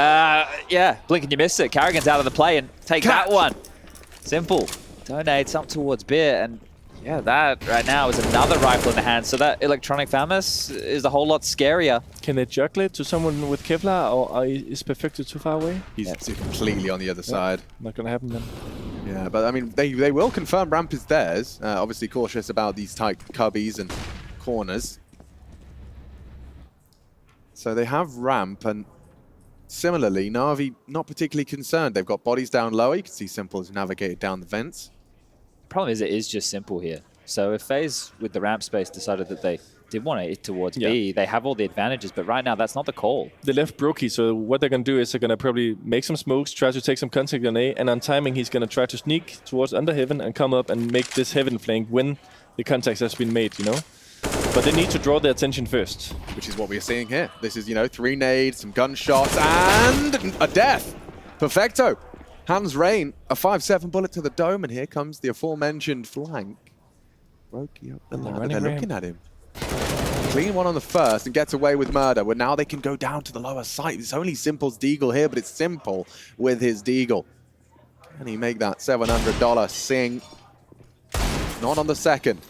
yeah, blink and you miss it. Carrigan's out of the play, and take that one. Simple. Donates up towards Beer, and yeah, that right now is another rifle in the hand, so that Electronic Famus is a whole lot scarier. Can they juggle it to someone with Kevlar, or is Perfecto too far away? He's completely on the other side. Not going to happen then. Yeah, but I mean, they will confirm ramp is theirs. Obviously cautious about these tight cubbies and corners. So they have ramp, and similarly, Na'Vi not particularly concerned. They've got bodies down lower. You can see Simple has navigated down the vents. The problem is it is just Simple here. So if FaZe, with the ramp space, decided that they did want to hit towards B, they have all the advantages, but right now that's not the call. They left Brokey, so what they're going to do is they're going to probably make some smokes, try to take some contact on A, and on timing he's going to try to sneak towards under heaven and come up and make this heaven flank when the contact has been made, you know? But they need to draw their attention first. Which is what we're seeing here. This is, you know, 3 nades, some gunshots, and a death. Perfecto Hands Rain, a 5-7 bullet to the dome, and here comes the aforementioned flank. Brokey up the ladder, they're looking at him. Clean one on the first and gets away with murder, where now they can go down to the lower site. It's only Simple's Deagle here, but it's Simple with his Deagle. Can he make that $700 sing? Not on the second,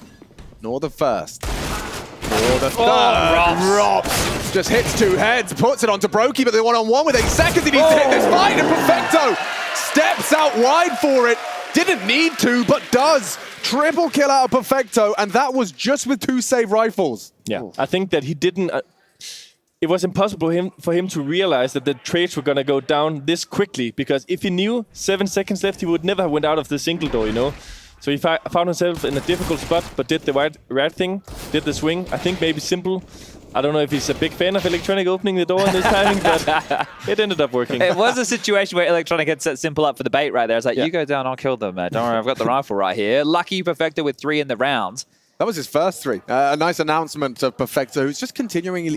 nor the first, nor the third. Rops just hits 2 heads, puts it onto Brokey, but they're one-on-one with 8 seconds. He needs to hit this fight, and Perfecto steps out wide for it. Didn't need to, but does. Triple kill out of Perfecto, and that was just with 2 save rifles. Yeah, I think that he didn't... it was impossible for him to realize that the trades were going to go down this quickly, because if he knew 7 seconds left, he would never have went out of the single door, you know? So he found himself in a difficult spot, but did the right thing, did the swing. I think maybe Simple... I don't know if he's a big fan of Electronic opening the door in this timing, but it ended up working. It was a situation where Electronic had set Simple up for the bait right there. It's like, you go down, I'll kill them. Don't worry, I've got the rifle right here. Lucky Perfecto with 3 in the round. That was his first 3. A nice announcement of Perfecto, who's just continually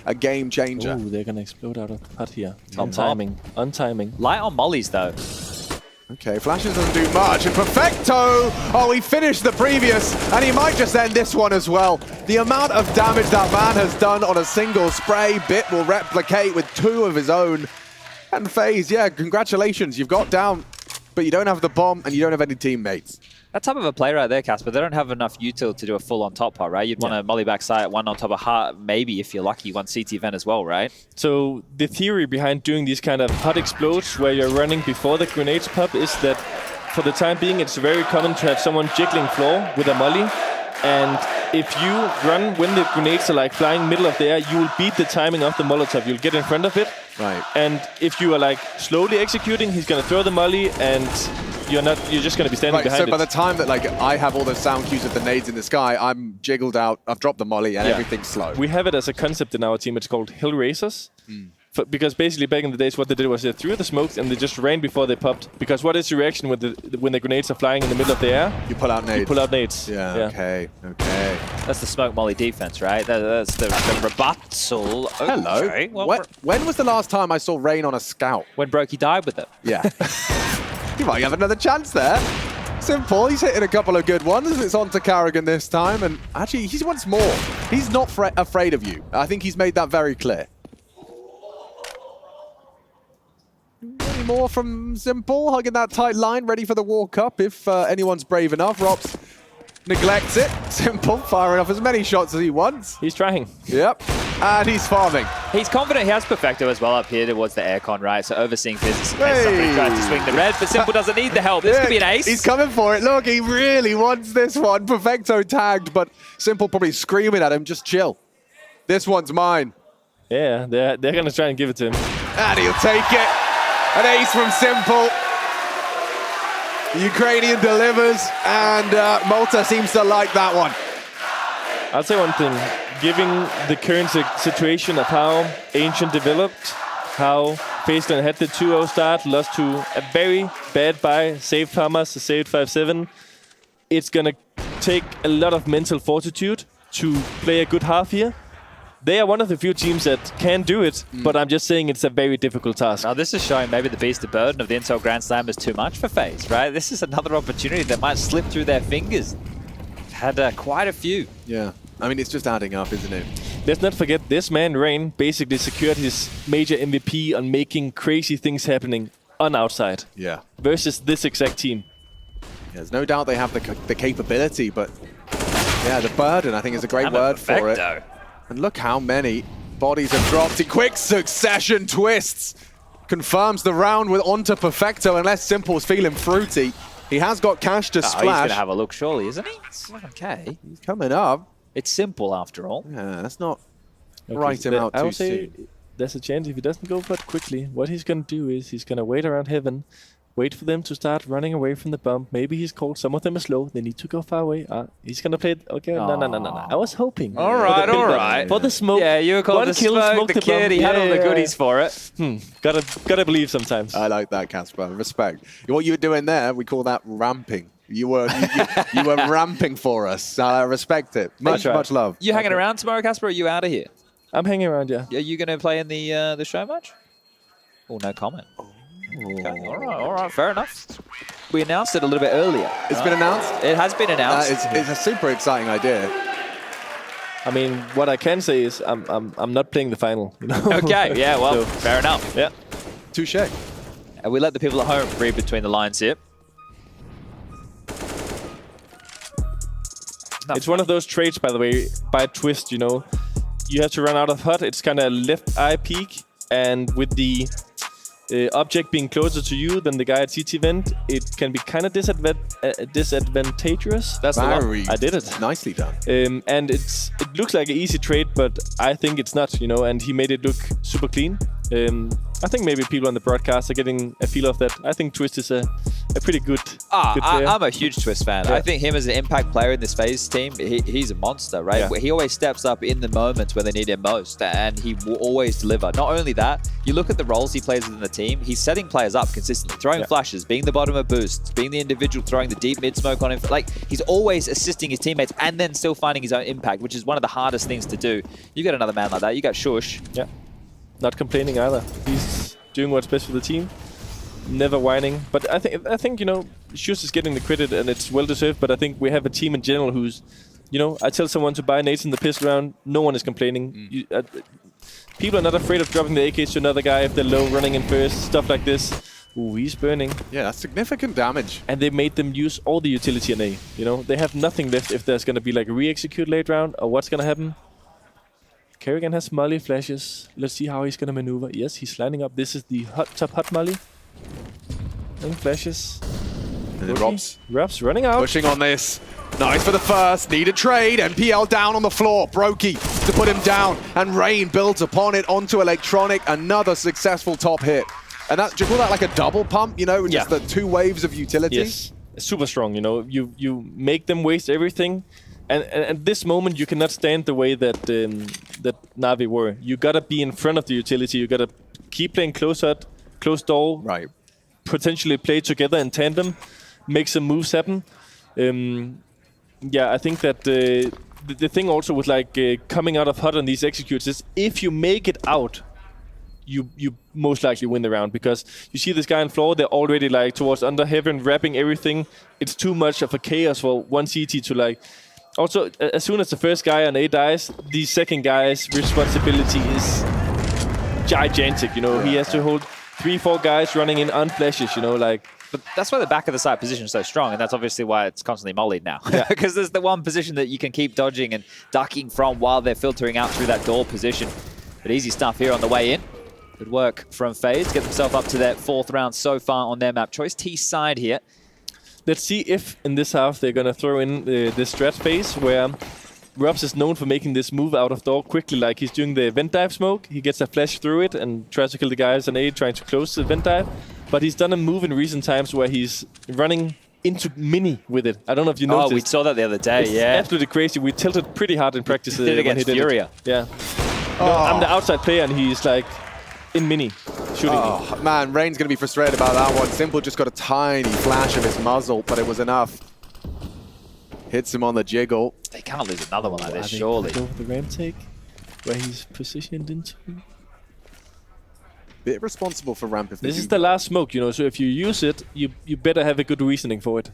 a game changer. Oh, they're going to explode out of the hut here. On timing. Light on mollies, though. Okay, Flashes doesn't do much, and Perfecto! Oh, he finished the previous, and he might just end this one as well. The amount of damage that man has done on a single spray, Bit will replicate with 2 of his own. And FaZe, yeah, congratulations, you've got down, but you don't have the bomb, and you don't have any teammates. That type of a play right there, Casper, they don't have enough util to do a full on top part, right? You'd want to molly back side, 1 on top of heart, maybe if you're lucky, 1 CT event as well, right? So the theory behind doing these kind of hot explodes where you're running before the grenades pop is that for the time being, it's very common to have someone jiggling floor with a molly. And if you run when the grenades are like flying middle of the air, you will beat the timing of the Molotov. You'll get in front of it. Right. And if you are like slowly executing, he's going to throw the molly and you're just going to be standing behind it. So by the time that like I have all those sound cues of the nades in the sky, I'm jiggled out, I've dropped the molly and everything's slow. We have it as a concept in our team. It's called Hill Racers. Because basically back in the days, what they did was they threw the smokes and they just ran before they popped. Because what is your reaction when the grenades are flying in the middle of the air? You pull out nades. You pull out nades. Yeah. Okay. That's the smoke molly defense, right? That's the rebuttal. Okay. Hello. When was the last time I saw Rain on a scout? When Brokey died with it. Yeah. You might have another chance there. Simple, he's hitting a couple of good ones. It's on to Carrigan this time, and actually, he wants more. He's not afraid of you. I think he's made that very clear. Any more from Simple, hugging that tight line, ready for the walk up if anyone's brave enough. Rops neglects it. Simple firing off as many shots as he wants. He's trying. Yep. And he's farming. He's confident he has Perfecto as well up here towards the aircon, right? So overseeing business in case somebody tries to swing the red, but Simple doesn't need the help. This could be an ace. He's coming for it. Look, he really wants this one. Perfecto tagged, but Simple probably screaming at him, just chill. This one's mine. Yeah, they're going to try and give it to him. And he'll take it. An ace from Simple. The Ukrainian delivers, and Malta seems to like that one. I'll say one thing. Given the current situation of how Ancient developed, how FaZe had the 2-0 start, lost to a very bad buy, saved Hamas, saved 5-7, it's going to take a lot of mental fortitude to play a good half here. They are one of the few teams that can do it, but I'm just saying it's a very difficult task. Now this is showing maybe the beast of burden of the Intel Grand Slam is too much for FaZe, right? This is another opportunity that might slip through their fingers. Had quite a few. Yeah, I mean, it's just adding up, isn't it? Let's not forget, this man, Rain, basically secured his major MVP on making crazy things happening on outside. Yeah. Versus this exact team. There's no doubt they have the capability, but yeah, the burden, I think, is a great word for it. And look how many bodies have dropped in quick succession. Twists confirms the round with onto Perfecto, unless Simple's feeling fruity. He has got cash to splash. He's going to have a look, surely, isn't he? It's okay. He's coming up. It's Simple, after all. Yeah, that's not write him out too soon. There's a chance if he doesn't go for it quickly. What he's going to do is he's going to wait around heaven, wait for them to start running away from the bomb. Maybe he's cold. Some of them are slow. They need to go far away. He's going to play it. Okay, no. I was hoping. All right. For the smoke. Yeah, you were called the smoke, the kid. He had all the goodies for it. Gotta believe sometimes. I like that, Casper. Respect. What you were doing there, we call that ramping. You were ramping for us. I respect it. Much love. You hanging around tomorrow, Casper, or are you out of here? I'm hanging around, yeah. Are you going to play in the show match? Oh, no comment. Okay, all right, fair enough. We announced it a little bit earlier. It's been announced? It has been announced. It's a super exciting idea. I mean, what I can say is I'm not playing the final. You know? Okay, yeah, well, fair enough. Yeah. Touche. And we let the people at home read between the lines here. It's one of those trades, by the way, by Twist, you know. You have to run out of HUD. It's kind of left eye peek. And with the object being closer to you than the guy at CT Vent, it can be kind of disadvantageous. That's the one. I did it. Nicely done. And it looks like an easy trade, but I think it's not, you know, and he made it look super clean. I think maybe people on the broadcast are getting a feel of that. I think Twist is a pretty good player. I'm a huge Twist fan. Yeah. I think him as an impact player in this FaZe team, he's a monster, right? Yeah. He always steps up in the moments when they need him most, and he will always deliver. Not only that, you look at the roles he plays within the team, he's setting players up consistently, throwing flashes, being the bottom of boosts, being the individual throwing the deep mid smoke on him. Like, he's always assisting his teammates and then still finding his own impact, which is one of the hardest things to do. You got another man like that. You got Shush. Yeah. Not complaining either. He's doing what's best for the team. Never whining. But I think you know, Shush is getting the credit and it's well deserved, but I think we have a team in general who's, you know, I tell someone to buy nades in the pistol round, no one is complaining. People are not afraid of dropping the AKs to another guy if they're low, running in first, stuff like this. Ooh, he's burning. Yeah, that's significant damage. And they made them use all the utility in A. You know, they have nothing left if there's going to be like a re-execute late round or what's going to happen. Kerrigan has molly flashes. Let's see how he's going to maneuver. Yes, he's lining up. This is the top hot molly. And flashes. And then Rob's running out. Pushing on this. Nice for the first. Need a trade. MPL down on the floor. Brokey to put him down. And Rain builds upon it onto Electronic. Another successful top hit. And that, do you call that like a double pump, you know? Just the two waves of utility? Yes. Super strong, you know. You make them waste everything. And at this moment, you cannot stand the way that that Navi were. You gotta be in front of the utility. You gotta keep playing close door. Right. Potentially play together in tandem, make some moves happen. Yeah, I think that the thing also with like coming out of HUD on these executes is if you make it out, you most likely win the round, because you see this guy on floor, they're already like towards under heaven, wrapping everything. It's too much of a chaos for one CT to like. Also, as soon as the first guy on A dies, the second guy's responsibility is gigantic. You know, he has to hold 3-4 guys running in on flashes. You know, like. But that's why the back of the side position is so strong, and that's obviously why it's constantly mollied now. Because there's the one position that you can keep dodging and ducking from while they're filtering out through that door position. But easy stuff here on the way in. Good work from FaZe. Get themselves up to their 4th round so far on their map choice. T side here. Let's see if in this half they're going to throw in this strat phase where Robs is known for making this move out of door quickly, like he's doing the vent dive smoke. He gets a flash through it and tries to kill the guys on A, trying to close the vent dive. But he's done a move in recent times where he's running into mini with it. I don't know if you noticed. Oh, we saw that the other day, it's absolutely crazy. We tilted pretty hard in practice. He did against Furia. Yeah. No, I'm the outside player and he's like in mini shooting. Oh, man, Rain's going to be frustrated about that one. Simple just got a tiny flash of his muzzle, but it was enough. Hits him on the jiggle. They can't lose another one like this, surely. Go for the ramp take, where he's positioned into. Bit responsible for ramp if this is the last smoke, you know, so if you use it, you better have a good reasoning for it.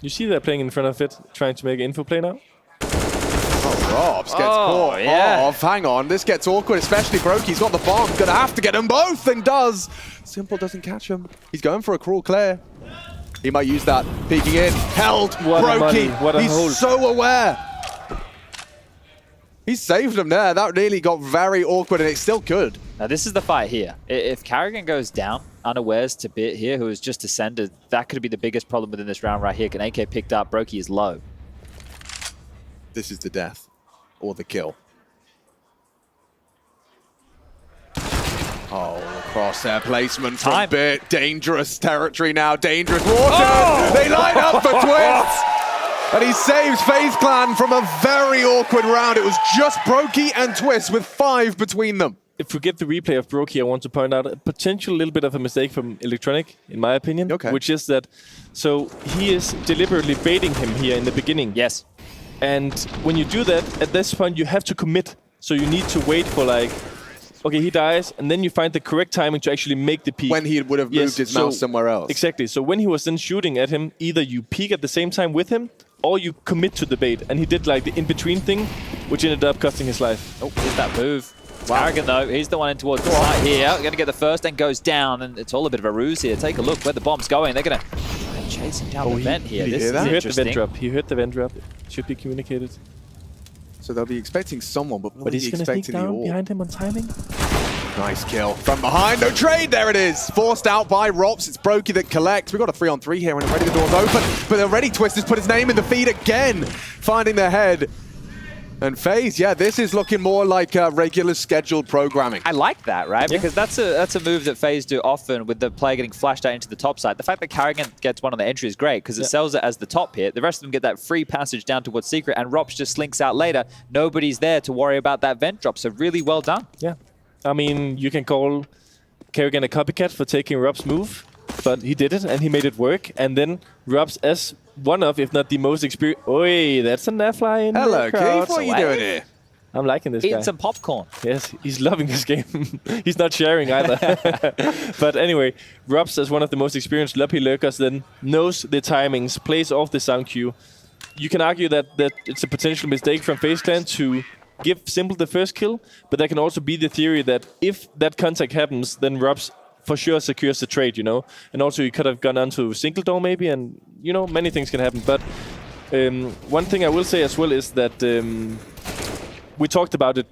You see they're playing in front of it, trying to make an info play now? Oh, Robs gets caught off. Hang on, this gets awkward, especially Brokey's got the bomb. Gonna have to get them both, and does. Simple doesn't catch him. He's going for a crawl clear. He might use that. Peeking in. Held. Brokey. He's so aware. He saved him there. That really got very awkward, and it still could. Now, this is the fight here. If Kerrigan goes down, unawares to Bit here, who has just descended, that could be the biggest problem within this round right here. Can AK picked up? Brokey is low. This is the death or the kill. Oh, crosshair placement from Bit. Dangerous territory now. Dangerous water. They line up for Twist. And he saves FaZe Clan from a very awkward round. It was just Brokey and Twist with 5 between them. If we get the replay of Brokey, I want to point out a potential little bit of a mistake from Electronic, in my opinion. Which is that, so he is deliberately baiting him here in the beginning. Yes. And when you do that, at this point, you have to commit So you need to wait for like, okay, he dies, and then you find the correct timing to actually make the peek. When he would have moved his mouse somewhere else. Exactly. So when he was then shooting at him, either you peek at the same time with him, or you commit to the bait. And he did like the in-between thing, which ended up costing his life. Oh, here's that move. Karrigan, though, he's the one in towards the side here. Going to get the first and goes down, and it's all a bit of a ruse here. Take a look where the bomb's going. They're going to chase him down the vent here. This is He heard the vent drop. interesting. He heard the vent drop. Should be communicated. So they'll be expecting someone, but he's going to sneak down behind him on timing. Nice kill from behind. No trade. There it is. Forced out by Rops. It's Brokey that collects. We've got a 3-on-3 here, and already the door's open. But already Twister's put his name in the feed again, finding their head. And FaZe, yeah, this is looking more like regular scheduled programming. I like that, right? Because that's a move that FaZe do often with the player getting flashed out into the top side. The fact that Karrigan gets one on the entry is great because it sells it as the top hit. The rest of them get that free passage down towards Secret, and Rops just slinks out later. Nobody's there to worry about that vent drop, so really well done. Yeah. I mean, you can call Karrigan a copycat for taking Rob's move, but he did it, and he made it work. And then Rob's as one of, if not the most experienced... Oi, that's a Nafly in Hello, the crowd. Keith. What are you doing here? I'm liking this guy. Eating some popcorn. Yes, he's loving this game. He's not sharing either. But anyway, Robs, as one of the most experienced lobby lurkers, then knows the timings, plays off the sound cue. You can argue that it's a potential mistake from FaZe Clan to give Simple the first kill, but there can also be the theory that if that contact happens, then Robs for sure secures the trade, you know? And also you could have gone onto single door maybe, and, you know, many things can happen. But one thing I will say as well is that we talked about it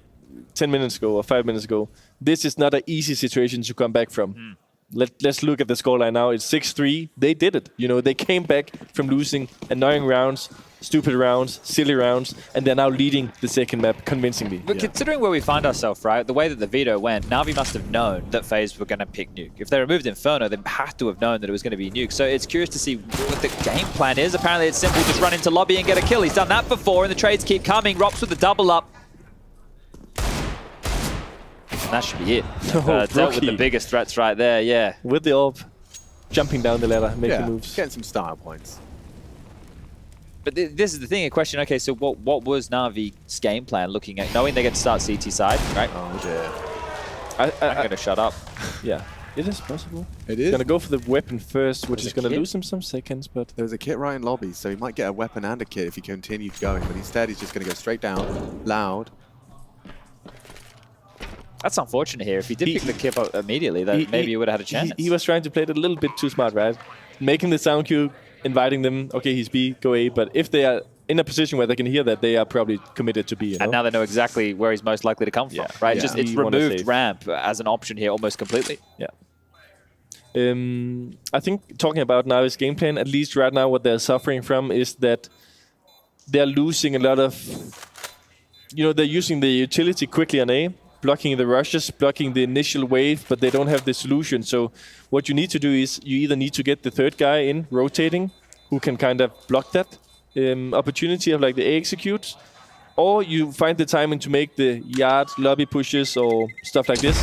10 minutes ago or 5 minutes ago. This is not an easy situation to come back from. Let's look at the scoreline now. It's 6-3. They did it. You know, they came back from losing annoying rounds, stupid rounds, silly rounds, and they're now leading the second map convincingly. But considering where we find ourselves, right, the way that the veto went, Navi must have known that FaZe were going to pick Nuke. If they removed Inferno, they had to have known that it was going to be Nuke. So it's curious to see what the game plan is. Apparently it's simple, just run into lobby and get a kill. He's done that before, and the trades keep coming. Rops with the double up. And that should be it. Dealt with the biggest threats right there, yeah. With the orb, jumping down the ladder, making moves. Getting some style points. But this is the thing, a question, okay, so what was Navi's game plan looking at, knowing they get to start CT side, right? Oh dear. I'm going to shut up. Yeah, it is possible. It He's is. going to go for the weapon first, which is going to kit? lose him some seconds, but... There's a kit right in lobby, so he might get a weapon and a kit if he continues going, but instead he's just going to go straight down, loud. That's unfortunate here. If he did pick the kip up immediately, then maybe he would have had a chance. He was trying to play it a little bit too smart, right? Making the sound cue, inviting them, okay, he's B, go A, but if they are in a position where they can hear that, they are probably committed to B, you know? And now they know exactly where he's most likely to come from, right? Yeah. Just it's removed ramp as an option here almost completely. Yeah. I think talking about Navi's game plan, at least right now what they're suffering from is that they're losing a lot of... You know, they're using the utility quickly on A, blocking the rushes, blocking the initial wave, but they don't have the solution. So what you need to do is you either need to get the third guy in, rotating, who can kind of block that opportunity of like the A execute, or you find the timing to make the yard lobby pushes or stuff like this.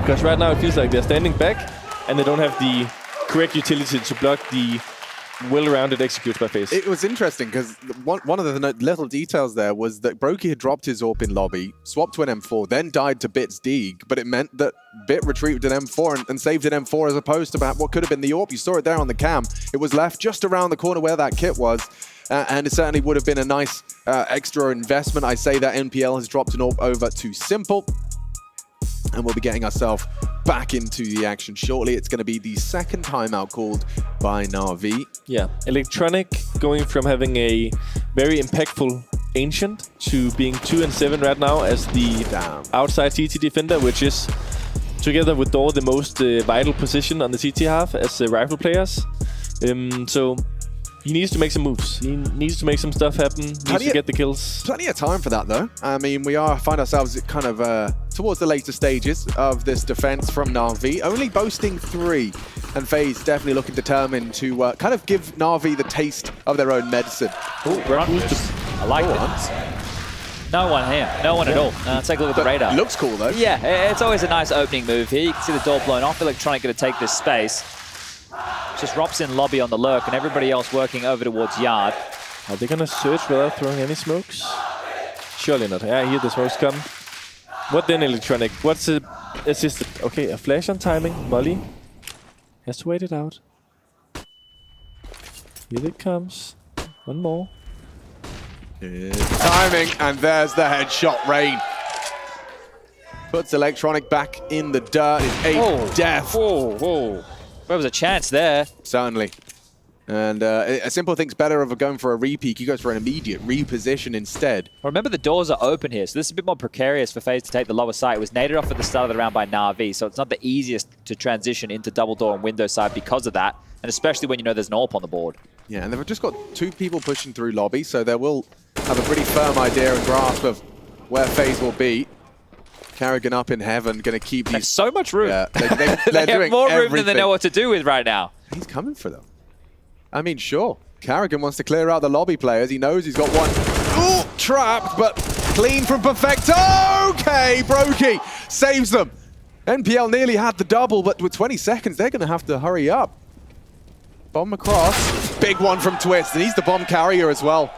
Because right now it feels like they're standing back and they don't have the correct utility to block the well-rounded executes by FaZe. It was interesting because one of the little details there was that Brokey had dropped his AWP in lobby, swapped to an M4, then died to Bit's Deeg, but it meant that Bit retrieved an M4 and saved an M4 as opposed to what could have been the AWP. You saw it there on the cam. It was left just around the corner where that kit was, and it certainly would have been a nice extra investment. I say that NPL has dropped an AWP over to Simple, and we'll be getting ourselves back into the action shortly. It's going to be the second timeout called by Navi. Yeah, Electronic going from having a very impactful Ancient to being 2-7 right now as the outside CT defender, which is, together with Door, the most vital position on the CT half as rifle players. So he needs to make some moves. He needs to make some stuff happen. Needs to get the kills. Plenty of time for that, though. I mean, we find ourselves kind of towards the later stages of this defense from Na'Vi, only boasting 3. And FaZe definitely looking determined to kind of give Na'Vi the taste of their own medicine. Ooh, I like it. No one here. No one at all. Take a look at the radar. Looks cool, though. Yeah, it's always a nice opening move here. You can see the door blown off. Electronic going to take this space. Just Rops in lobby on the lurk and everybody else working over towards yard. Are they going to search without throwing any smokes? Surely not. Yeah, I hear the smokes come. What then, Electronic? What's the assisted? Okay, a flash on timing. Molly has to wait it out. Here it comes. One more. Timing, and there's the headshot. Rain puts Electronic back in the dirt. It's 8 death. Whoa. There was a chance there. Certainly. And a Simple thinks better of going for a repeat. He goes for an immediate reposition instead. Remember, the doors are open here, so this is a bit more precarious for FaZe to take the lower side. It was naded off at the start of the round by NAVI, so it's not the easiest to transition into double door and window side because of that, and especially when you know there's an AWP on the board. Yeah, and they've just got 2 people pushing through lobby, so they will have a pretty firm idea and grasp of where FaZe will be. Carrigan up in heaven, going to keep these... There's so much room. Yeah, they're they doing have more room everything. than they know what to do with right now. He's coming for them. I mean, sure. Carrigan wants to clear out the lobby players. He knows he's got one. Ooh, trapped, but clean from Perfecto. Okay, Brokey saves them. NPL nearly had the double, but with 20 seconds, they're going to have to hurry up. Bomb across. Big one from Twist, and he's the bomb carrier as well.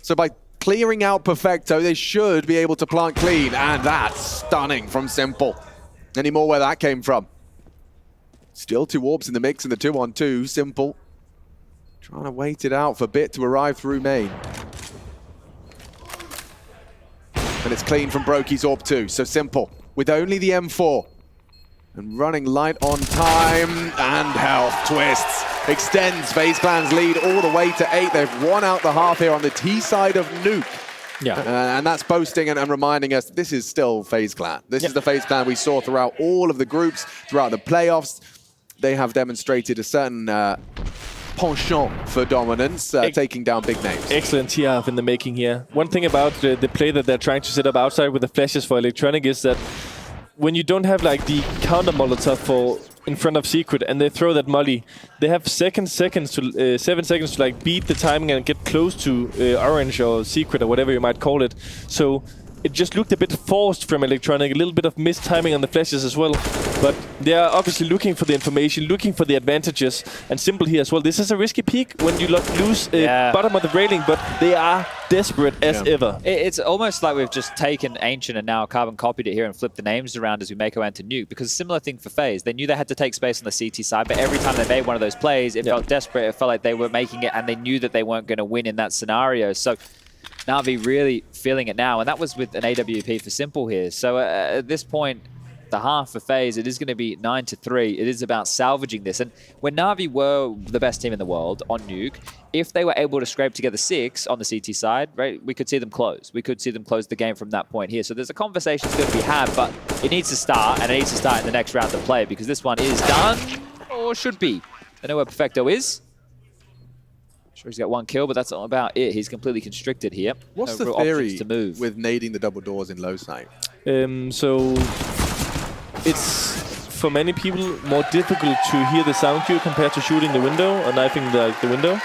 So by clearing out Perfecto, they should be able to plant clean, and that's stunning from Simple. Any more where that came from? Still 2 orbs in the mix in the 2-on-2. Simple trying to wait it out for Bit to arrive through main. And it's clean from Brokey's orb too, so Simple with only the M4. And running light on time and health. Twists extends FaZe Clan's lead all the way to 8. They've won out the half here on the T side of Nuke. Yeah. And that's boasting and reminding us this is still FaZe Clan. This is the FaZe Clan we saw throughout all of the groups, throughout the playoffs. They have demonstrated a certain penchant for dominance, taking down big names. Excellent TF in the making here. One thing about the play that they're trying to set up outside with the flashes for Electronic is that when you don't have like the counter Molotov for in front of Secret and they throw that molly, they have 7 seconds to like beat the timing and get close to Orange or Secret or whatever you might call it. So it just looked a bit forced from Electronic, a little bit of missed timing on the flashes as well. But they are obviously looking for the information, looking for the advantages, and Simple here as well. This is a risky peak when you lose bottom of the railing, but they are desperate as ever. It's almost like we've just taken Ancient and now carbon copied it here and flipped the names around as we make our way into Nuke, because similar thing for FaZe. They knew they had to take space on the CT side, but every time they made one of those plays, it felt desperate. It felt like they were making it, and they knew that they weren't going to win in that scenario. So NAVI really feeling it now, and that was with an AWP for Simple here. So at this point, the half for FaZe, it is going to be 9-3. It is about salvaging this. And when NAVI were the best team in the world on Nuke, if they were able to scrape together 6 on the CT side, right, we could see them close. We could see them close the game from that point here. So there's a conversation that's going to be had, but it needs to start, and it needs to start in the next round of play, because this one is done, or should be. I know where Perfecto is. Sure, he's got 1 kill, but that's all about it. He's completely constricted here. What's no the real theory to move with nading the double doors in low sight? So it's for many people more difficult to hear the sound cue compared to shooting the window or knifing the window.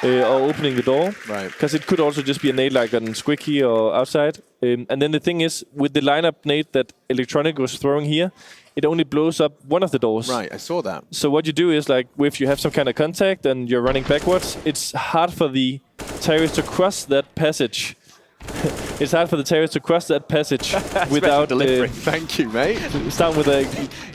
Or opening the door. Right. Because it could also just be a nade like on Squicky or outside. And then the thing is, with the lineup nade that Electronic was throwing here, it only blows up one of the doors. Right, I saw that. So what you do is, like, if you have some kind of contact and you're running backwards, it's hard for the terrorist to cross that passage. It's hard for the terrorists to cross that passage without delivery. Thank you, mate. Start with a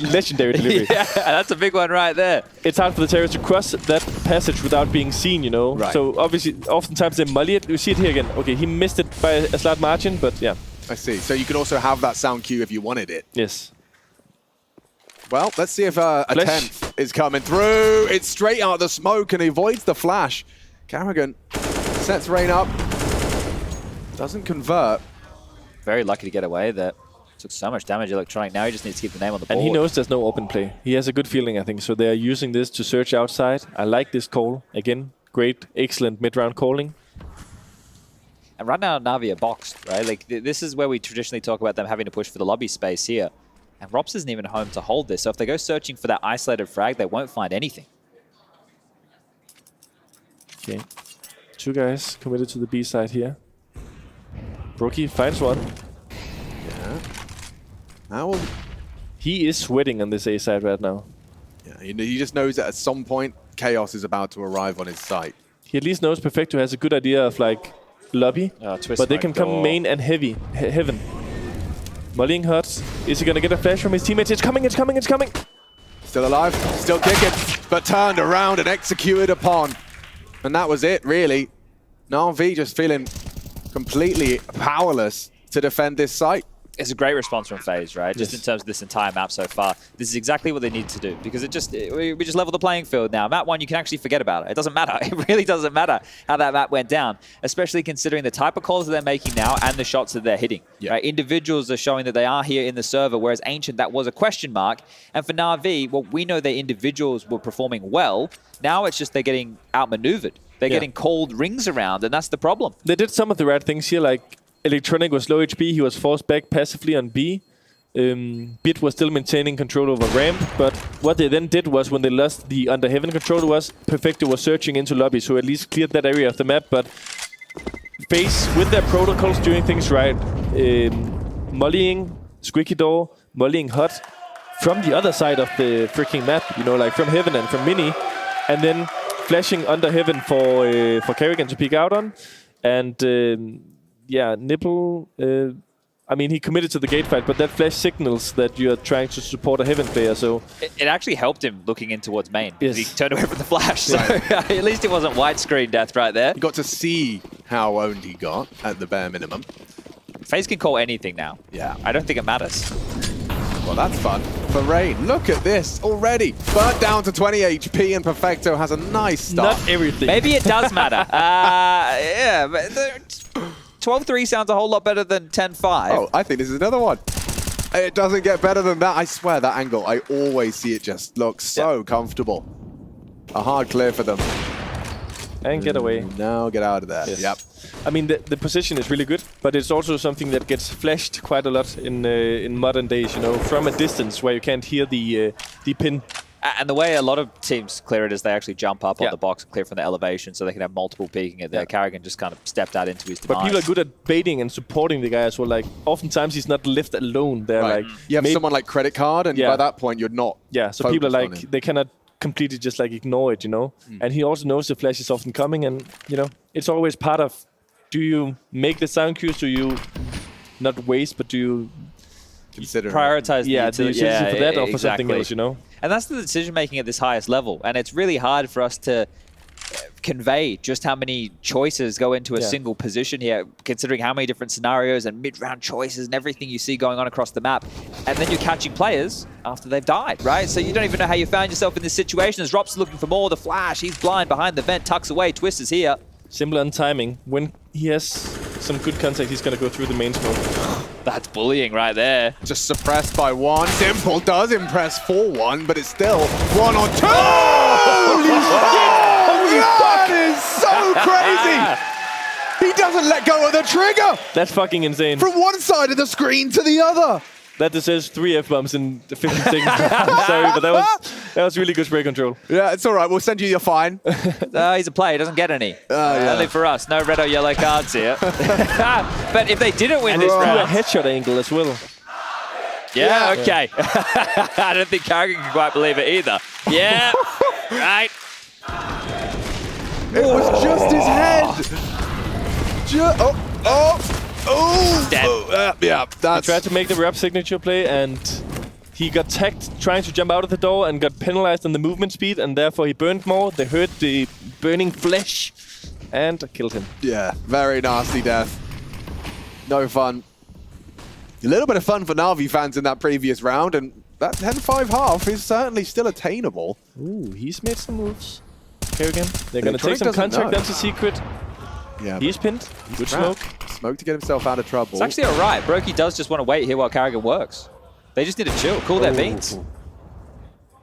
legendary delivery. Yeah, that's a big one right there. It's hard for the terrorists to cross that passage without being seen, you know. Right. So obviously, oftentimes they molly it. You see it here again. Okay, he missed it by a slight margin, but yeah. I see. So you could also have that sound cue if you wanted it. Yes. Well, let's see if a 10th is coming through. It's straight out of the smoke and avoids the flash. Carrigan sets Rain up. Doesn't convert. Very lucky to get away there. Took so much damage, Electronic. Now he just needs to keep the name on the board. And he knows there's no open play. He has a good feeling, I think. So they are using this to search outside. I like this call. Again, great, excellent mid-round calling. And right now, NAVI are boxed, right? Like, this is where we traditionally talk about them having to push for the lobby space here. And Rops isn't even home to hold this. So if they go searching for that isolated frag, they won't find anything. Okay. 2 guys committed to the B side here. Brokey finds one. Yeah. Now he is sweating on this A side right now. Yeah, he just knows that at some point chaos is about to arrive on his site. He at least knows Perfecto has a good idea of like lobby, but they can come main and heaven. Mollying hot. Is he gonna get a flash from his teammates? It's coming, it's coming, it's coming! Still alive, still kicking, but turned around and executed upon. And that was it, really. NAVI just feeling completely powerless to defend this site. It's a great response from FaZe, right? Just in terms of this entire map so far. This is exactly what they need to do because we just level the playing field now. Map 1, you can actually forget about it. It doesn't matter. It really doesn't matter how that map went down, especially considering the type of calls that they're making now and the shots that they're hitting. Yeah. Right? Individuals are showing that they are here in the server, whereas Ancient, that was a question mark. And for NAVI, well, we know their individuals were performing well. Now it's just they're getting outmaneuvered. They're getting called rings around, and that's the problem. They did some of the right things here, like Electronic was low HP, he was forced back passively on B. Bit was still maintaining control over ramp, but what they then did was when they lost the under heaven control was Perfecto was searching into lobby, so at least cleared that area of the map, but FaZe with their protocols doing things right, mollying Squeaky Door, mollying hot from the other side of the freaking map, you know, like from heaven and from mini, and then flashing under heaven for Karrigan to peek out on, and yeah, Nipple, I mean, he committed to the gate fight, but that flash signals that you are trying to support a Heaven player, so... It actually helped him looking in towards main, because he turned away from the flash, so at least it wasn't widescreen death right there. You got to see how owned he got, at the bare minimum. FaZe can call anything now. Yeah. I don't think it matters. Well, that's fun. For Rain, look at this already. Burnt down to 20 HP, and Perfecto has a nice start. Not everything. Maybe it does matter. Yeah, but... 12-3 sounds a whole lot better than 10-5. Oh, I think this is another one. It doesn't get better than that. I swear, that angle, I always see it just looks so comfortable. A hard clear for them. And get away. Now get out of there. Yes. Yep. I mean, the position is really good, but it's also something that gets flashed quite a lot in modern days, you know, from a distance where you can't hear the pin. And the way a lot of teams clear it is they actually jump up on the box and clear from the elevation so they can have multiple peeking it there. Karrigan just kind of stepped out into his demise. But people are good at baiting and supporting the guy as well. Like, oftentimes he's not left alone. They're like... You have someone like Credit Card, and by that point, you're not so people are like, they cannot completely just like ignore it, you know? And he also knows the flash is often coming, and, you know, it's always part of, do you make the sound cues? Do you not waste, but do you... Consider prioritize the utility for that or for something else, you know? And that's the decision making at this highest level. And it's really hard for us to convey just how many choices go into a single position here, considering how many different scenarios and mid-round choices and everything you see going on across the map. And then you're catching players after they've died, right? So you don't even know how you found yourself in this situation. As Rop's looking for more, the flash, he's blind behind the vent, tucks away, Twist is here. Simple on timing. When he has some good contact, he's going to go through the main smoke. That's bullying right there. Just suppressed by one. Simple does impress 4-1, but it's still 1 or 2! Holy that is so crazy! He doesn't let go of the trigger! That's fucking insane. From one side of the screen to the other! That deserves 3 F-bombs in 15 seconds. Sorry, but that was really good spray control. Yeah, it's all right. We'll send you your fine. He's a player. He doesn't get any. Only for us. No red or yellow cards here. But if they didn't win this round... a headshot angle as well. Yeah, okay. I don't think Karrigan can quite believe it either. Yeah, right. It was just his head. Dead. Yeah, that's... He tried to make the rep signature play, and he got tagged trying to jump out of the door and got penalized on the movement speed, and therefore he burned more. They heard the burning flesh and killed him. Yeah, very nasty death. No fun. A little bit of fun for NAVI fans in that previous round, and that 10-5 half is certainly still attainable. Ooh, he's made some moves. Here again. They're going to take some contact onto Secret. Yeah, he's pinned. Good smoke. Smoke to get himself out of trouble. It's actually all right. Brokey does just want to wait here while Karrigan works. They just need to chill, cool their beans.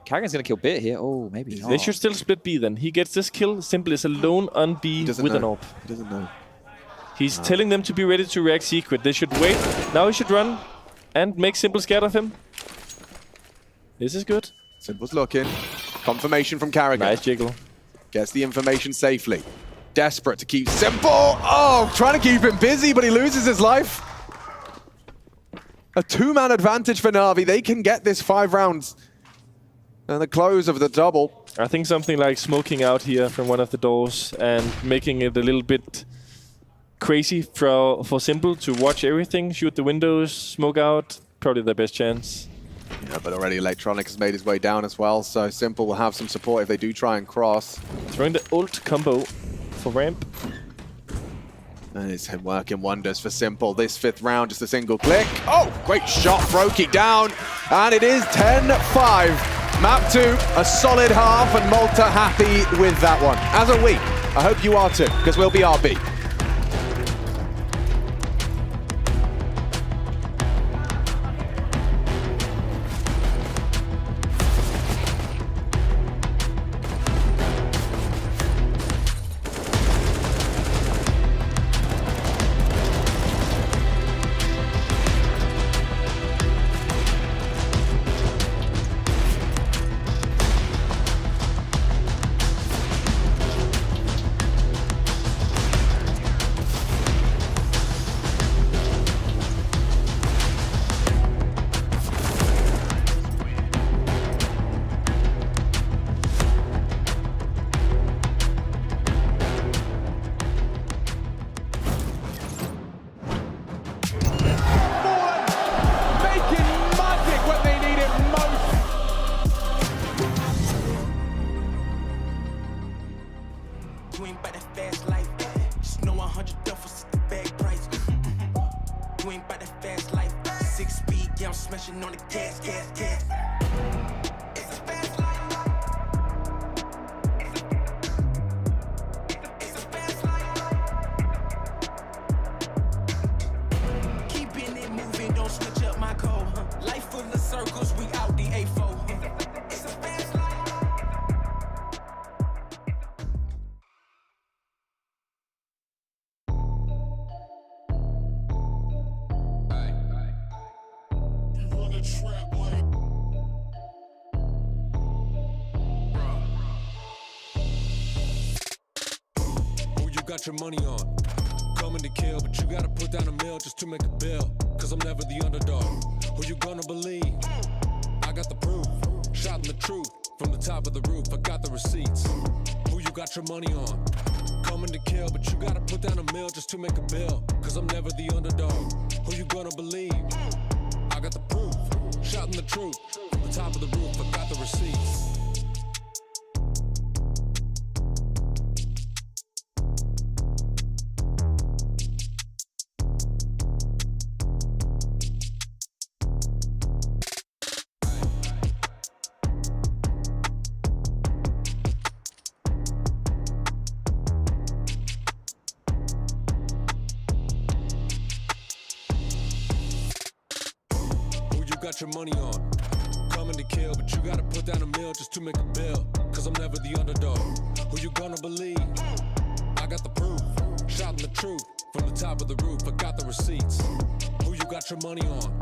Karrigan's going to kill Bit here. Oh, maybe not. They should still split B then. He gets this kill. Simple is alone on B with an AWP. He doesn't know. He's telling them to be ready to react Secret. They should wait. Now he should run and make Simple scared of him. This is good. Simple's looking. Confirmation from Karrigan. Nice jiggle. Gets the information safely. Desperate to keep Simple. Oh, trying to keep him busy, but he loses his life. A 2-man advantage for NAVI. They can get this 5 rounds. And the close of the double. I think something like smoking out here from one of the doors and making it a little bit crazy for Simple to watch everything, shoot the windows, smoke out. Probably their best chance. Yeah, but already Electronic has made his way down as well, so Simple will have some support if they do try and cross. Throwing the ult combo for ramp. And it's working wonders for Simple. This 5th round, just a single click. Oh, great shot, Brokey down. And it is 10-5. Map 2, a solid half, and Malta happy with that one. As are we. I hope you are too, because we'll be RB. Got your money on, coming to kill, but you gotta put down a mill just to make a bill, cause I'm never the underdog. Who you gonna believe? I got the proof, shouting the truth from the top of the roof, I got the receipts. Who you got your money on, coming to kill, but you gotta put down a mill just to make a bill, cause I'm never the underdog. Who you gonna believe? I got the proof, shouting the truth from the top of the roof, I got the receipts. Got your money on, coming to kill, but you gotta put down a mill just to make a bill, cause I'm never the underdog. Who you gonna believe? I got the proof, shouting the truth from the top of the roof, I got the receipts. Who you got your money on,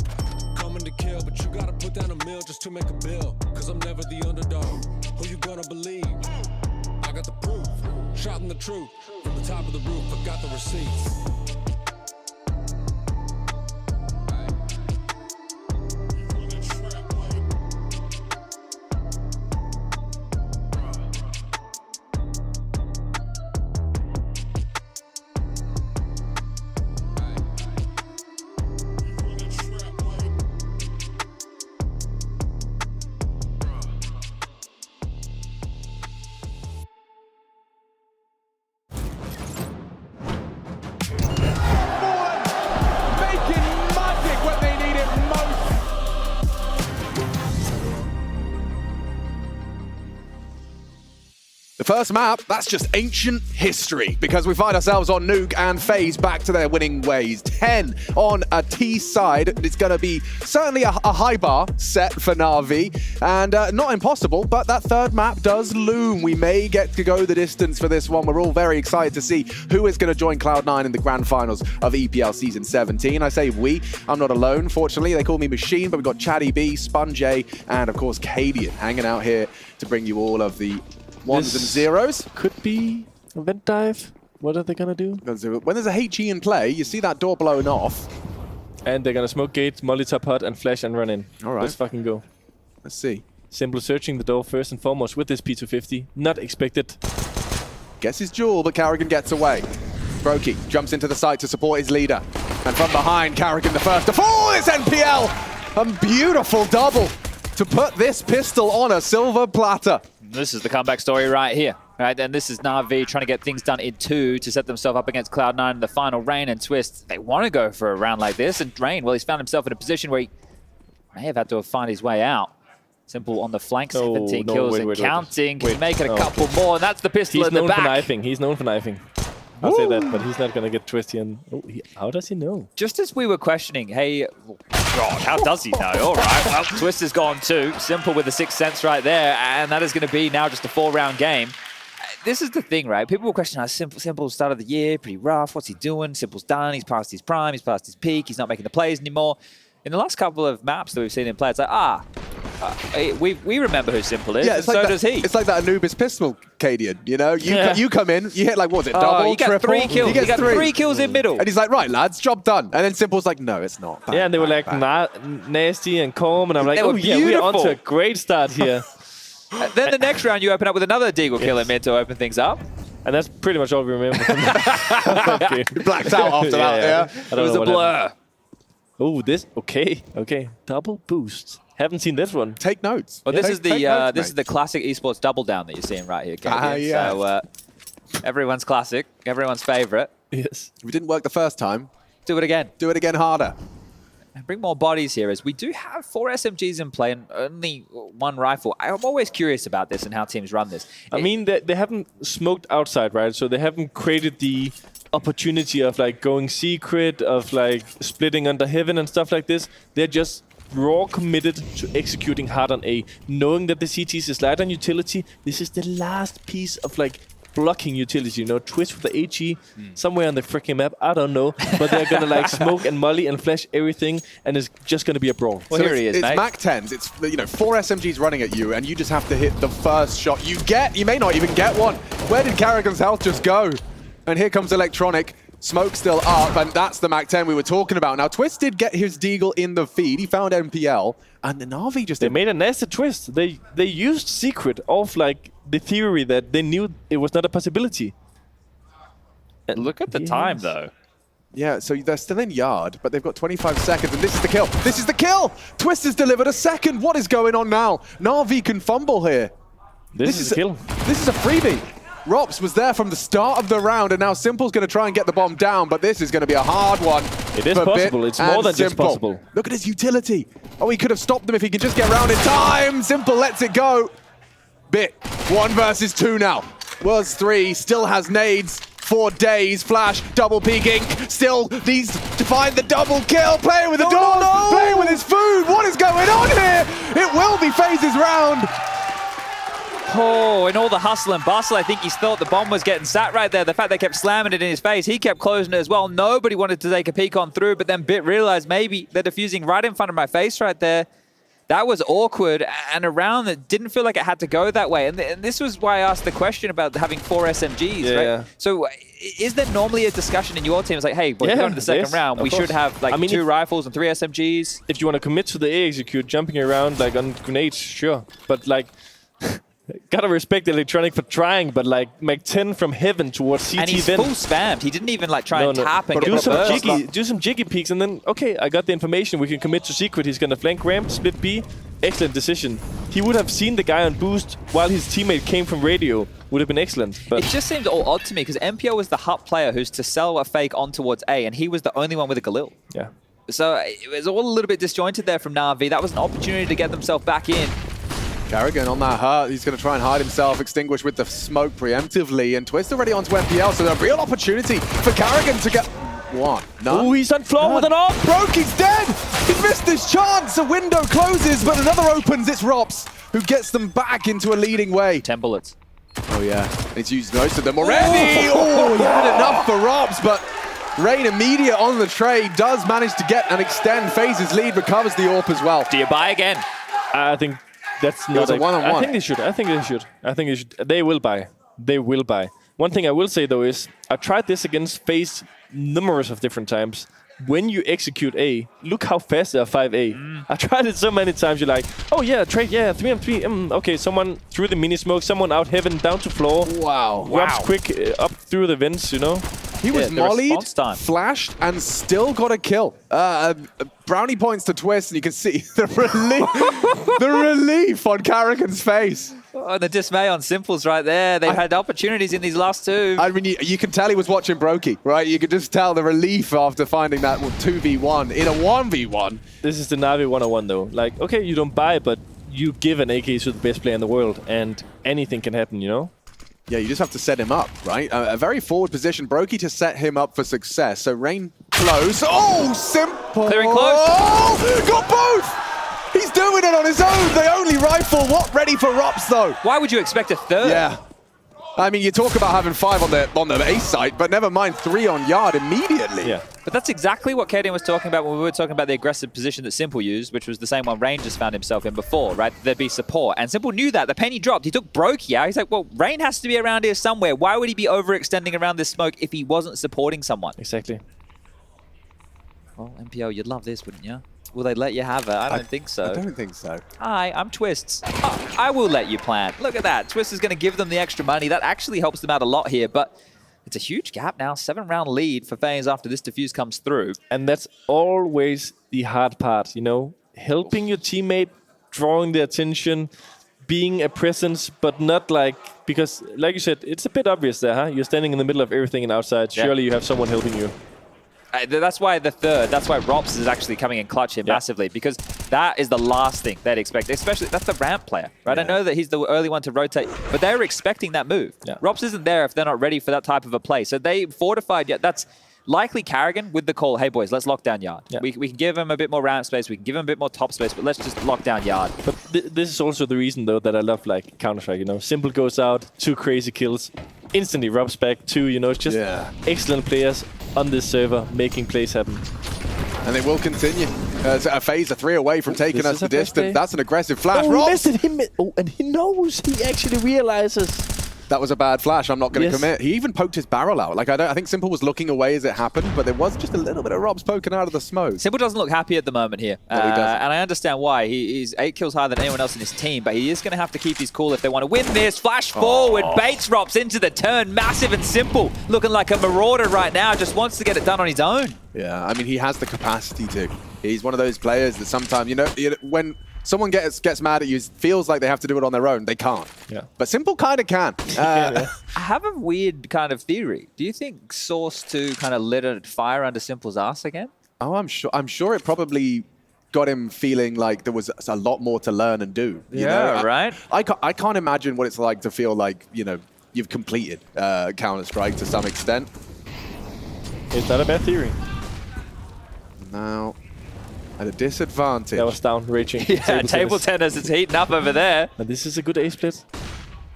coming to kill, but you gotta put down a mill just to make a bill, cause I'm never the underdog. Who you gonna believe? I got the proof, shouting the truth from the top of the roof, I got the receipts. First map, that's just ancient history because we find ourselves on Nuke and FaZe back to their winning ways. 10 on a T side. It's going to be certainly a high bar set for Na'Vi and not impossible, but that third map does loom. We may get to go the distance for this one. We're all very excited to see who is going to join Cloud9 in the grand finals of EPL Season 17. I say we. I'm not alone, fortunately. They call me Machine, but we've got Chatty B, Sponge, and of course Cadian hanging out here to bring you all of the ones and zeros. Could be a vent dive. What are they gonna do? When there's a HE in play, you see that door blown off. And they're gonna smoke gate, molly top hut, and flash and run in. All right. Let's fucking go. Let's see. Simple searching the door first and foremost with this P250. Not expected. Gets his jewel, but Carrigan gets away. Brokey jumps into the site to support his leader. And from behind, Carrigan the first to fall. It's NPL! A beautiful double to put this pistol on a silver platter. This is the comeback story right here. Right, and this is NAVI trying to get things done in 2 to set themselves up against Cloud9 in the final. Rain and Twist, they want to go for a round like this. And Rain, well, he's found himself in a position where he may have had to find his way out. Simple on the flank, 17 kills and counting. Can he make it a couple more? And that's the pistol in the back. He's known for knifing. He's known for knifing. I'll say that, but he's not going to get Twisty. And how does he know? Just as we were questioning, hey, God, how does he know? All right, well, Twist has gone too. Simple with the 6th sense right there, and that is going to be now just a 4-round game. This is the thing, right? People will question how Simple start of the year, pretty rough. What's he doing? Simple's done. He's past his prime. He's past his peak. He's not making the plays anymore. In the last couple of maps that we've seen him play, it's like, we remember who Simple is, and so does he. It's like that Anubis pistol, Cadian, you know? You come in, you hit like, what was it, double, triple? 3 kills. He gets 3 kills in middle. And he's like, right, lads, job done. And then Simple's like, no, it's not. Yeah, and they were like nasty and calm, and I'm like, we're on to a great start here. Then the next round, you open up with another Deagle kill in mid to open things up. And that's pretty much all we remember. Okay. Blacked out after that, yeah. It was a blur. Oh, this, okay. Double boost. Haven't seen this one. Take notes. Well, this is the classic esports double down that you're seeing right here, Kevin. Yeah. So everyone's classic, everyone's favorite. Yes. If it didn't work the first time, do it again. Do it again harder. And bring more bodies here, as we do have 4 SMGs in play and only 1 rifle. I'm always curious about this and how teams run this. I mean, they haven't smoked outside, right? So they haven't created the opportunity of like going secret, of like splitting under heaven and stuff like this. They're just raw committed to executing hard on A, knowing that the CTs is light on utility. This is the last piece of like blocking utility, you know, Twist with the HE somewhere on the freaking map, I don't know, but they're gonna like smoke and molly and flash everything, and it's just gonna be a brawl. Well, so here he is, it's mate. Mac 10s, it's 4 SMGs running at you, and you just have to hit the first shot you get. You may not even get one. Where did Carrigan's health just go? And here comes Electronic. Smoke still up, and that's the Mac 10 we were talking about. Now, Twist did get his Deagle in the feed. He found MPL, and the NAVI just... They made a nasty twist. They used secret off, like, the theory that they knew it was not a possibility. And look at the time, though. Yeah, so they're still in yard, but they've got 25 seconds, and this is the kill. This is the kill! Twist has delivered a second. What is going on now? NAVI can fumble here. This is a kill. This is a freebie. Rops was there from the start of the round, and now Simple's going to try and get the bomb down, but this is going to be a hard one. It is possible. It's more than just possible. Look at his utility. Oh, he could have stopped them if he can just get around in time. Simple lets it go. Bit, 1 versus 2 now. Was 3, still has nades. 4 days, flash, double peek, Ink, still needs to find the double kill, playing with the doors, playing with his food. What is going on here? It will be FaZe's round. Oh, in all the hustle and bustle, I think he thought the bomb was getting sat right there. The fact they kept slamming it in his face, he kept closing it as well. Nobody wanted to take a peek on through, but then Bit realized maybe they're defusing right in front of my face right there. That was awkward, and a round that didn't feel like it had to go that way. And this was why I asked the question about having 4 SMGs, right? So is there normally a discussion in your team? It's like, hey, we're going to the second round. We should have like 2 rifles and 3 SMGs. If you want to commit to the A execute, jumping around like on grenades, sure. But like... Gotta respect Electronic for trying, but like Mac 10 from heaven towards CT. And he's full spammed. He didn't even like try and tap and do some jiggy peeks, and then okay, I got the information. We can commit to secret. He's gonna flank ramp, split B. Excellent decision. He would have seen the guy on boost while his teammate came from radio. Would have been excellent. But it just seemed all odd to me because MPO was the hub player who's to sell a fake on towards A, and he was the only one with a Galil. Yeah. So it was all a little bit disjointed there from Na'Vi. That was an opportunity to get themselves back in. Carrigan on that hurt, he's going to try and hide himself, extinguish with the smoke preemptively, and Twist already onto MPL, so a real opportunity for Carrigan to get one. None. Oh, he's on floor with an op! Brokey's dead! He missed his chance! A window closes, but another opens. It's Rops who gets them back into a leading way. 10 bullets. Oh yeah, he's used most of them already! Oh, he had enough for Rops, but Rain immediate on the trade does manage to get and extend FaZe's lead, recovers the AWP as well. Do you buy again? I think that's not a one-on-one. I think they should. I think they should. They will buy. They will buy. One thing I will say though is I tried this against FaZe numerous of different times. When you execute A, look how fast they are 5A. I tried it so many times. You're like, oh yeah, trade, yeah, 3-on-3. Okay, someone through the mini smoke, someone out heaven, down to floor. Wow. Drops quick up through the vents, you know. He was mollied, flashed, and still got a kill. Brownie points to Twist, and you can see the relief on Karrigan's face. Oh, the dismay on Simple's right there. They've had opportunities in these last two. I mean, you can tell he was watching Brokey, right? You could just tell the relief after finding that 2v1 in a 1v1. This is the Navi 101, though. Like, okay, you don't buy, but you give an AK to the best player in the world, and anything can happen, you know? Yeah, you just have to set him up, right? A very forward position. Brokey to set him up for success. So Rain close. Oh, Simple! Clearing close. Oh, got both! He's doing it on his own. The only rifle. What ready for Rops, though? Why would you expect a third? Yeah. I mean, you talk about having 5 on the A site, but never mind 3 on Yard immediately. Yeah. But that's exactly what Kaden was talking about when we were talking about the aggressive position that Simple used, which was the same one Rain just found himself in before, right? There'd be support. And Simple knew that. The penny dropped. He took Brokey out. He's like, well, Rain has to be around here somewhere. Why would he be overextending around this smoke if he wasn't supporting someone? Exactly. Well, MPO, you'd love this, wouldn't you? Will they let you have it? I don't think so. I don't think so. Hi, I'm Twists. Oh, I will let you plant. Look at that. Twist is going to give them the extra money. That actually helps them out a lot here, but it's a huge gap now. 7-round lead for FaZe after this defuse comes through. And that's always the hard part, you know? Helping your teammate, drawing their attention, being a presence, but not like... Because, like you said, it's a bit obvious there, huh? You're standing in the middle of everything and outside. Yeah. Surely you have someone helping you. That's why that's why Rops is actually coming in clutch here massively, because that is the last thing they'd expect, especially that's the ramp player, right? Yeah. I know that he's the early one to rotate, but they're expecting that move. Yeah. Rops isn't there if they're not ready for that type of a play. So they fortified, that's likely Karrigan with the call, hey boys, let's lock down Yard. Yeah. We can give him a bit more ramp space, we can give him a bit more top space, but let's just lock down Yard. But this is also the reason, though, that I love like Counter-Strike, you know? Simple goes out, 2 crazy kills, instantly Robs back, 2, you know, it's just excellent players on this server making plays happen. And they will continue. FaZe are 3 away from taking us the distance. That's an aggressive flash. Oh, he missed him. Oh, and he knows. He actually realizes. That was a bad flash. I'm not going to commit. He even poked his barrel out. Like I think Simple was looking away as it happened, but there was just a little bit of Robs poking out of the smoke. Simple doesn't look happy at the moment here. No, he doesn't. And I understand why. He's 8 kills higher than anyone else in his team, but he is going to have to keep his cool if they want to win this. Flash forward, baits Rops into the turn. Massive and Simple. Looking like a marauder right now. Just wants to get it done on his own. Yeah, I mean, he has the capacity to. He's one of those players that sometimes, you know when someone gets mad at you, feels like they have to do it on their own. They can't. Yeah. But Simple kind of can. I have a weird kind of theory. Do you think Source 2 kind of lit a fire under Simple's ass again? Oh, I'm sure it probably got him feeling like there was a lot more to learn and do. You know? Right. I can't imagine what it's like to feel like, you know, you've completed Counter-Strike to some extent. It's not a bad theory. Now, at a disadvantage. That was down, reaching. Yeah, table tennis, it's heating up over there. And this is a good A split.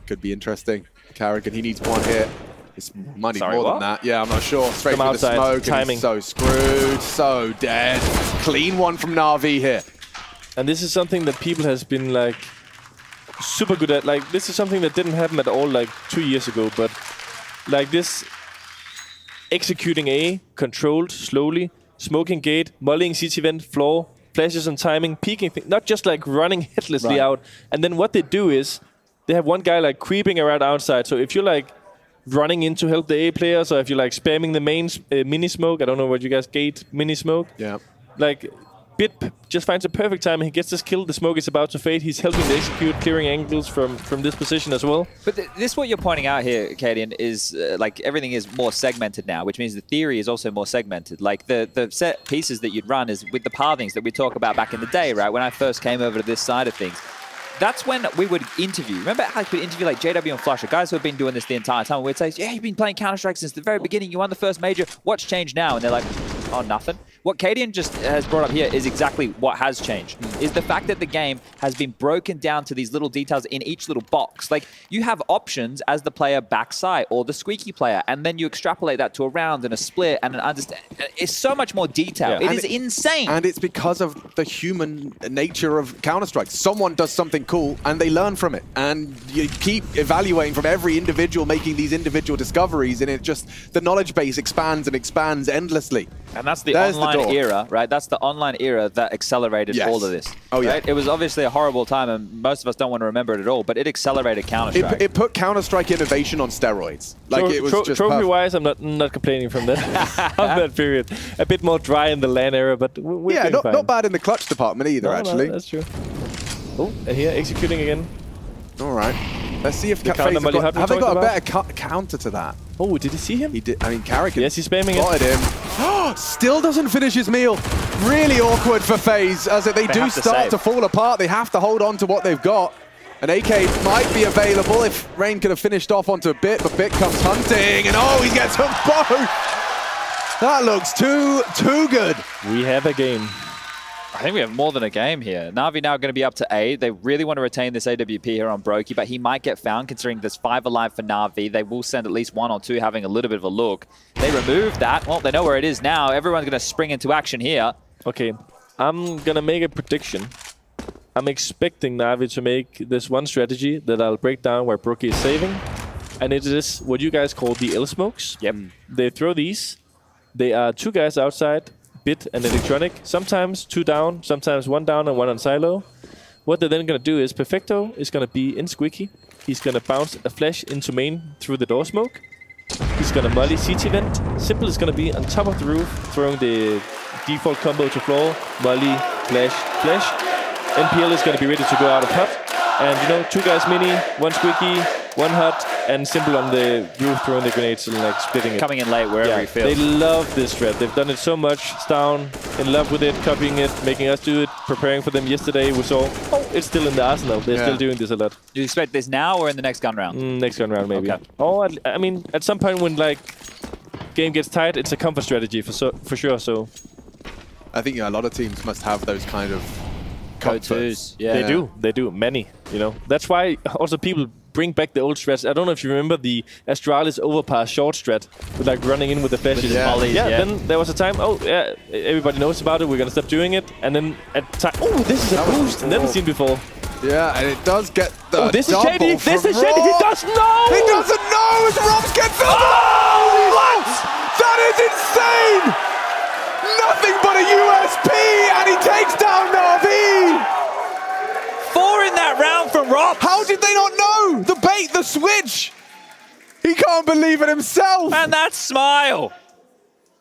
Could be interesting. Karrigan, he needs 1 hit. It's money more than that. Yeah, I'm not sure. Straight from the smoke. Timing. So screwed, so dead. Clean one from NAVI here. And this is something that people has been like super good at. Like this is something that didn't happen at all like 2 years ago, but like this executing A, controlled, slowly, smoking gate, mollying CT vent, floor, flashes on timing, peeking, not just like running headlessly out. And then what they do is they have one guy like creeping around outside. So if you're like running in to help the A players, or if you're like spamming the main mini smoke, I don't know what you guys gate, mini smoke. Yeah. Like Bit just finds a perfect time and he gets this kill. The smoke is about to fade. He's helping to execute, clearing angles from this position as well. But this what you're pointing out here, Kaden, is like everything is more segmented now, which means the theory is also more segmented. Like the set pieces that you'd run is with the pathings that we talk about back in the day, right? When I first came over to this side of things. That's when we would interview. Remember how we'd interview like JW and Flusher, guys who have been doing this the entire time. We'd say, yeah, you've been playing Counter-Strike since the very beginning. You won the first major. What's changed now? And they're like, oh, nothing. What Kaden just has brought up here is exactly what has changed, is the fact that the game has been broken down to these little details in each little box. Like, you have options as the player backside or the squeaky player, and then you extrapolate that to a round and a split and an understand. It's so much more detail. Yeah. It is insane. And it's because of the human nature of Counter-Strike. Someone does something cool, and they learn from it. And you keep evaluating from every individual, making these individual discoveries, and it just, the knowledge base expands and expands endlessly. And that's the There's the online door. era, right? That's the online era that accelerated Yes. all of this. Oh, yeah. Right? It was obviously a horrible time, and most of us don't want to remember it at all, but it accelerated Counter-Strike. It put Counter-Strike innovation on steroids. Like, it was just trophy-wise, I'm not complaining from that on that period. A bit more dry in the LAN era, but we're yeah, doing fine. not bad in the clutch department either, No, actually. that's true. Oh, and here, executing again. All right. Let's see if The FaZe counter have Molly they got a talked better counter to that. Oh, did he see him? He did. I mean, Carrigan. Yes, he's spamming spotted him. Still doesn't finish his meal. Really awkward for FaZe as they do have to start save. to fall apart. They have to hold on to what they've got. An AK might be available if Rain could have finished off onto Bit, but Bit comes hunting, and oh, he gets them both. That looks too good. We have a game. I think we have more than a game here. Navi now going to be up to 8. They really want to retain this AWP here on Brokey, but he might get found considering there's 5 alive for Navi. They will send at least 1 or 2 having a little bit of a look. They removed that. Well, they know where it is now. Everyone's going to spring into action here. Okay, I'm going to make a prediction. I'm expecting Navi to make this one strategy that I'll break down where Brokey is saving. And it is what you guys call the L-smokes. Yep. They throw these. They are 2 guys outside. Bit and Electronic, sometimes 2 down, sometimes 1 down and 1 on silo. What they're then going to do is Perfecto is going to be in Squeaky. He's going to bounce a flash into main through the door smoke. He's going to molly CT vent. Simple is going to be on top of the roof, throwing the default combo to floor, molly, flash, flash. NPL is going to be ready to go out of hot. And, you know, 2 guys mini, 1 Squeaky, 1 hot, and Simple on the roof throwing the grenades and like splitting it. Coming in late wherever he feels. They love this strat. They've done it so much. Down, in love with it, copying it, making us do it, preparing for them yesterday. We saw, oh, it's still in the arsenal. They're still doing this a lot. Do you expect this now or in the next gun round? Next gun round, maybe. Okay. Oh, I mean, at some point when like game gets tight, it's a comfort strategy for sure. So I think a lot of teams must have those kind of go-tos. Yeah. They do. Many, you know. That's why also people bring back the old strats. I don't know if you remember the Astralis overpass short strat with like running in with the flashes. Then there was a time, everybody knows about it, we're gonna stop doing it. And then at time, this is a boost, never seen before. Yeah, and it does get the this is double shady, from this is shady, he Rob. doesn't know! He doesn't know as Robs gets the what? That is insane! Nothing but a USP, and he takes down Navi! 4 in that round from Rob. How did they not know? The bait, the switch. He can't believe it himself. And that smile.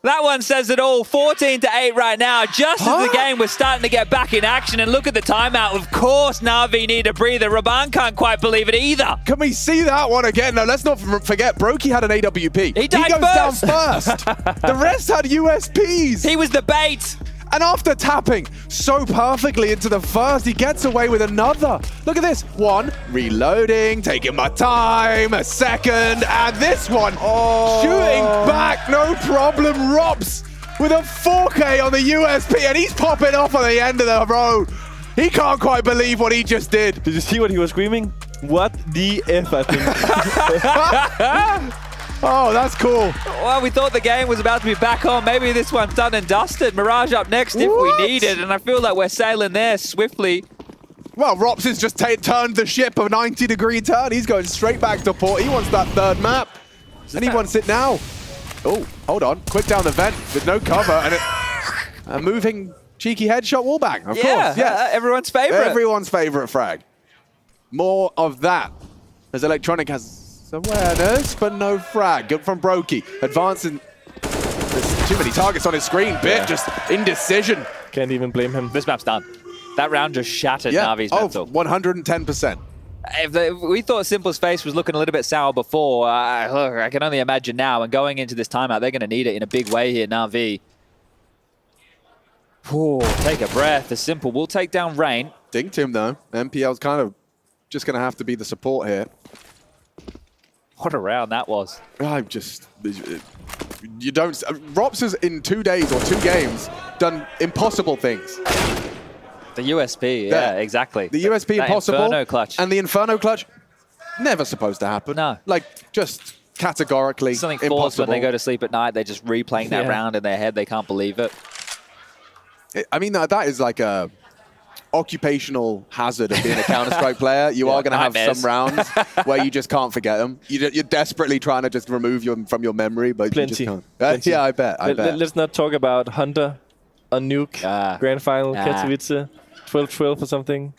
That one says it all. 14-8 right now, just as the game was starting to get back in action. And look at the timeout. Of course, Navi need a breather. Raban can't quite believe it either. Can we see that one again? No, let's not forget, Brokey had an AWP. He died goes first. down first. The rest had USPs. He was the bait. And after tapping so perfectly into the first, he gets away with another. Look at this. 1, reloading, taking my time, a second, and this one, shooting back, no problem. Robs with a 4K on the USP, and he's popping off at the end of the road. He can't quite believe what he just did. Did you see what he was screaming? What the F, I think. Oh, that's cool. Well, we thought the game was about to be back on. Maybe this one's done and dusted. Mirage up next if we need it, and I feel like we're sailing there swiftly. Well, Rops has just turned the ship a 90-degree turn. He's going straight back to port. He wants that 3rd map, and he wants it now. Oh, hold on. Quick down the vent with no cover, and a moving cheeky headshot wallbang, of course. Yes. Everyone's favorite. Everyone's favorite frag. More of that, as Electronic has awareness, but no frag. Good from Brokey. Advancing. There's too many targets on his screen. Bit just indecision. Can't even blame him. This map's done. That round just shattered Navi's mental. 110%. If we thought Simple's face was looking a little bit sour before, I can only imagine now. And going into this timeout, they're going to need it in a big way here, Navi. Take a breath. The Simple will take down Rain. Dinked him, though. MPL's kind of just going to have to be the support here. What a round that was. I'm just... You don't... Rops has, in 2 days or 2 games, done impossible things. The USP, yeah, exactly. The USP that impossible. Inferno clutch. And the Inferno clutch, never supposed to happen. No. Like, just categorically Something forced impossible. when they go to sleep at night. They're just replaying that round in their head. They can't believe it. I mean, that is like a occupational hazard of being a Counter-Strike player. You are going to have some rounds where you just can't forget them. You're desperately trying to just remove them from your memory, but you just can't. Yeah, I bet. Let's not talk about Hunter on Nuke, Grand Final, Katowice, 12-12 or something.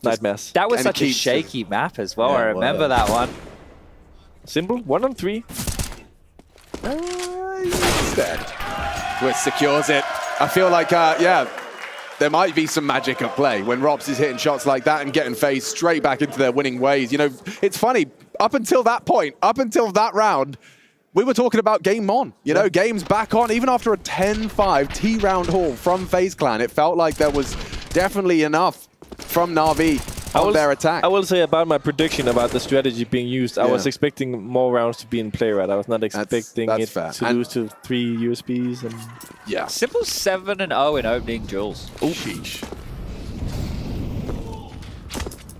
Nightmares. That was such a shaky map as well. I remember that one. Simple, 1-on-3. Instead, Twist secures it. I feel like, there might be some magic at play when Robs is hitting shots like that and getting FaZe straight back into their winning ways. You know, it's funny, up until that point, up until that round, we were talking about game on. You know, games back on, even after a 10-5 T-round haul from FaZe Clan. It felt like there was definitely enough from NAVI on their attack. I will say about my prediction about the strategy being used, I was expecting more rounds to be in play, right? I was not expecting it to lose to 3 USBs. And Simple 7-0 in opening duels. Oh, sheesh.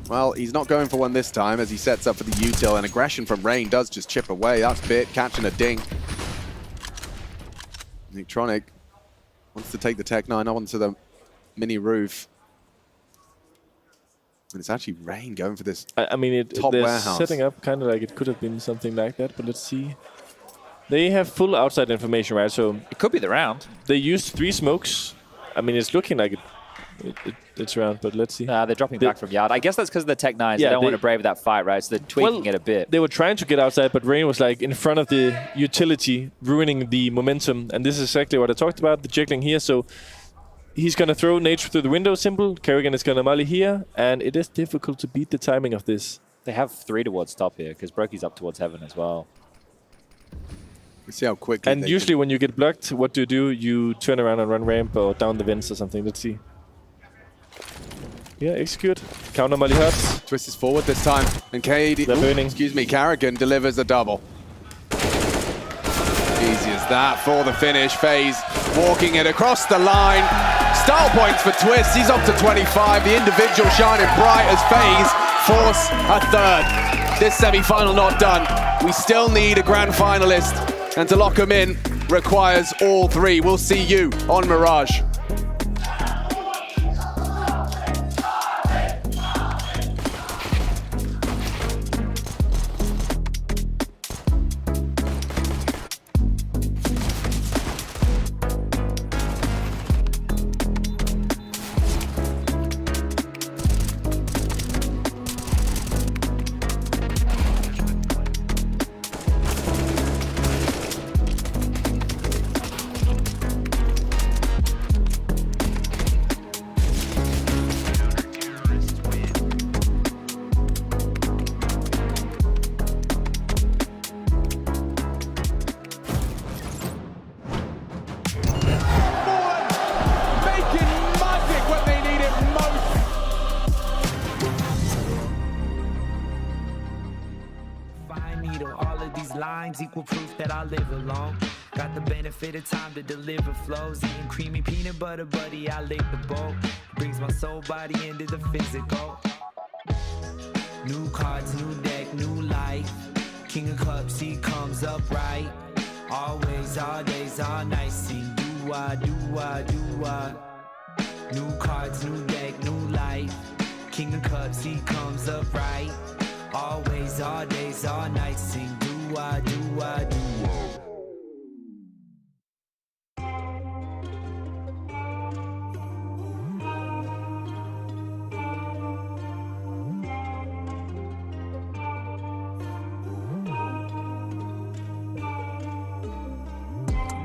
Well, he's not going for one this time as he sets up for the util, and aggression from Rain does just chip away. That's Bit catching a ding. Neutronix wants to take the Tech-9 onto the mini roof. And it's actually Rain going for this I mean, top they're warehouse. setting up kind of like it could have been something like that, but let's see. They have full outside information, right? So it could be the round. They used 3 smokes. I mean, it's looking like it's round, but let's see. They're dropping back from yard. I guess that's because of the Tech-9s. They don't want to brave that fight, right? So they're tweaking it a bit. They were trying to get outside, but Rain was like in front of the utility, ruining the momentum. And this is exactly what I talked about, the jiggling here. So he's going to throw Nature through the window, Simple. Karrigan is going to molly here, and it is difficult to beat the timing of this. They have 3 towards top here, because Brokey's up towards heaven as well. Let's see how quickly. And usually when you get blocked, what do? You turn around and run ramp or down the vents or something. Let's see. Yeah, execute. Counter molly hurts. Twist is forward this time, and Karrigan delivers a double. Easy as that for the finish. FaZe walking it across the line. Style points for Twist. He's up to 25. The individual shining bright as FaZe force a third. This semi-final not done. We still need a grand finalist, and to lock him in requires all 3. We'll see you on Mirage. Equal proof that I live alone. Got the benefit of time to deliver flows. Eating creamy peanut butter, buddy, I lick the bowl. Brings my soul body into the physical. New cards, new deck, new life. King of Cups, he comes up right. Always, all days, all nights. Sing do I, do I, do I. New cards, new deck, new life. King of Cups, he comes up right. Always, all days, all nights. Sing do I, do I, do I.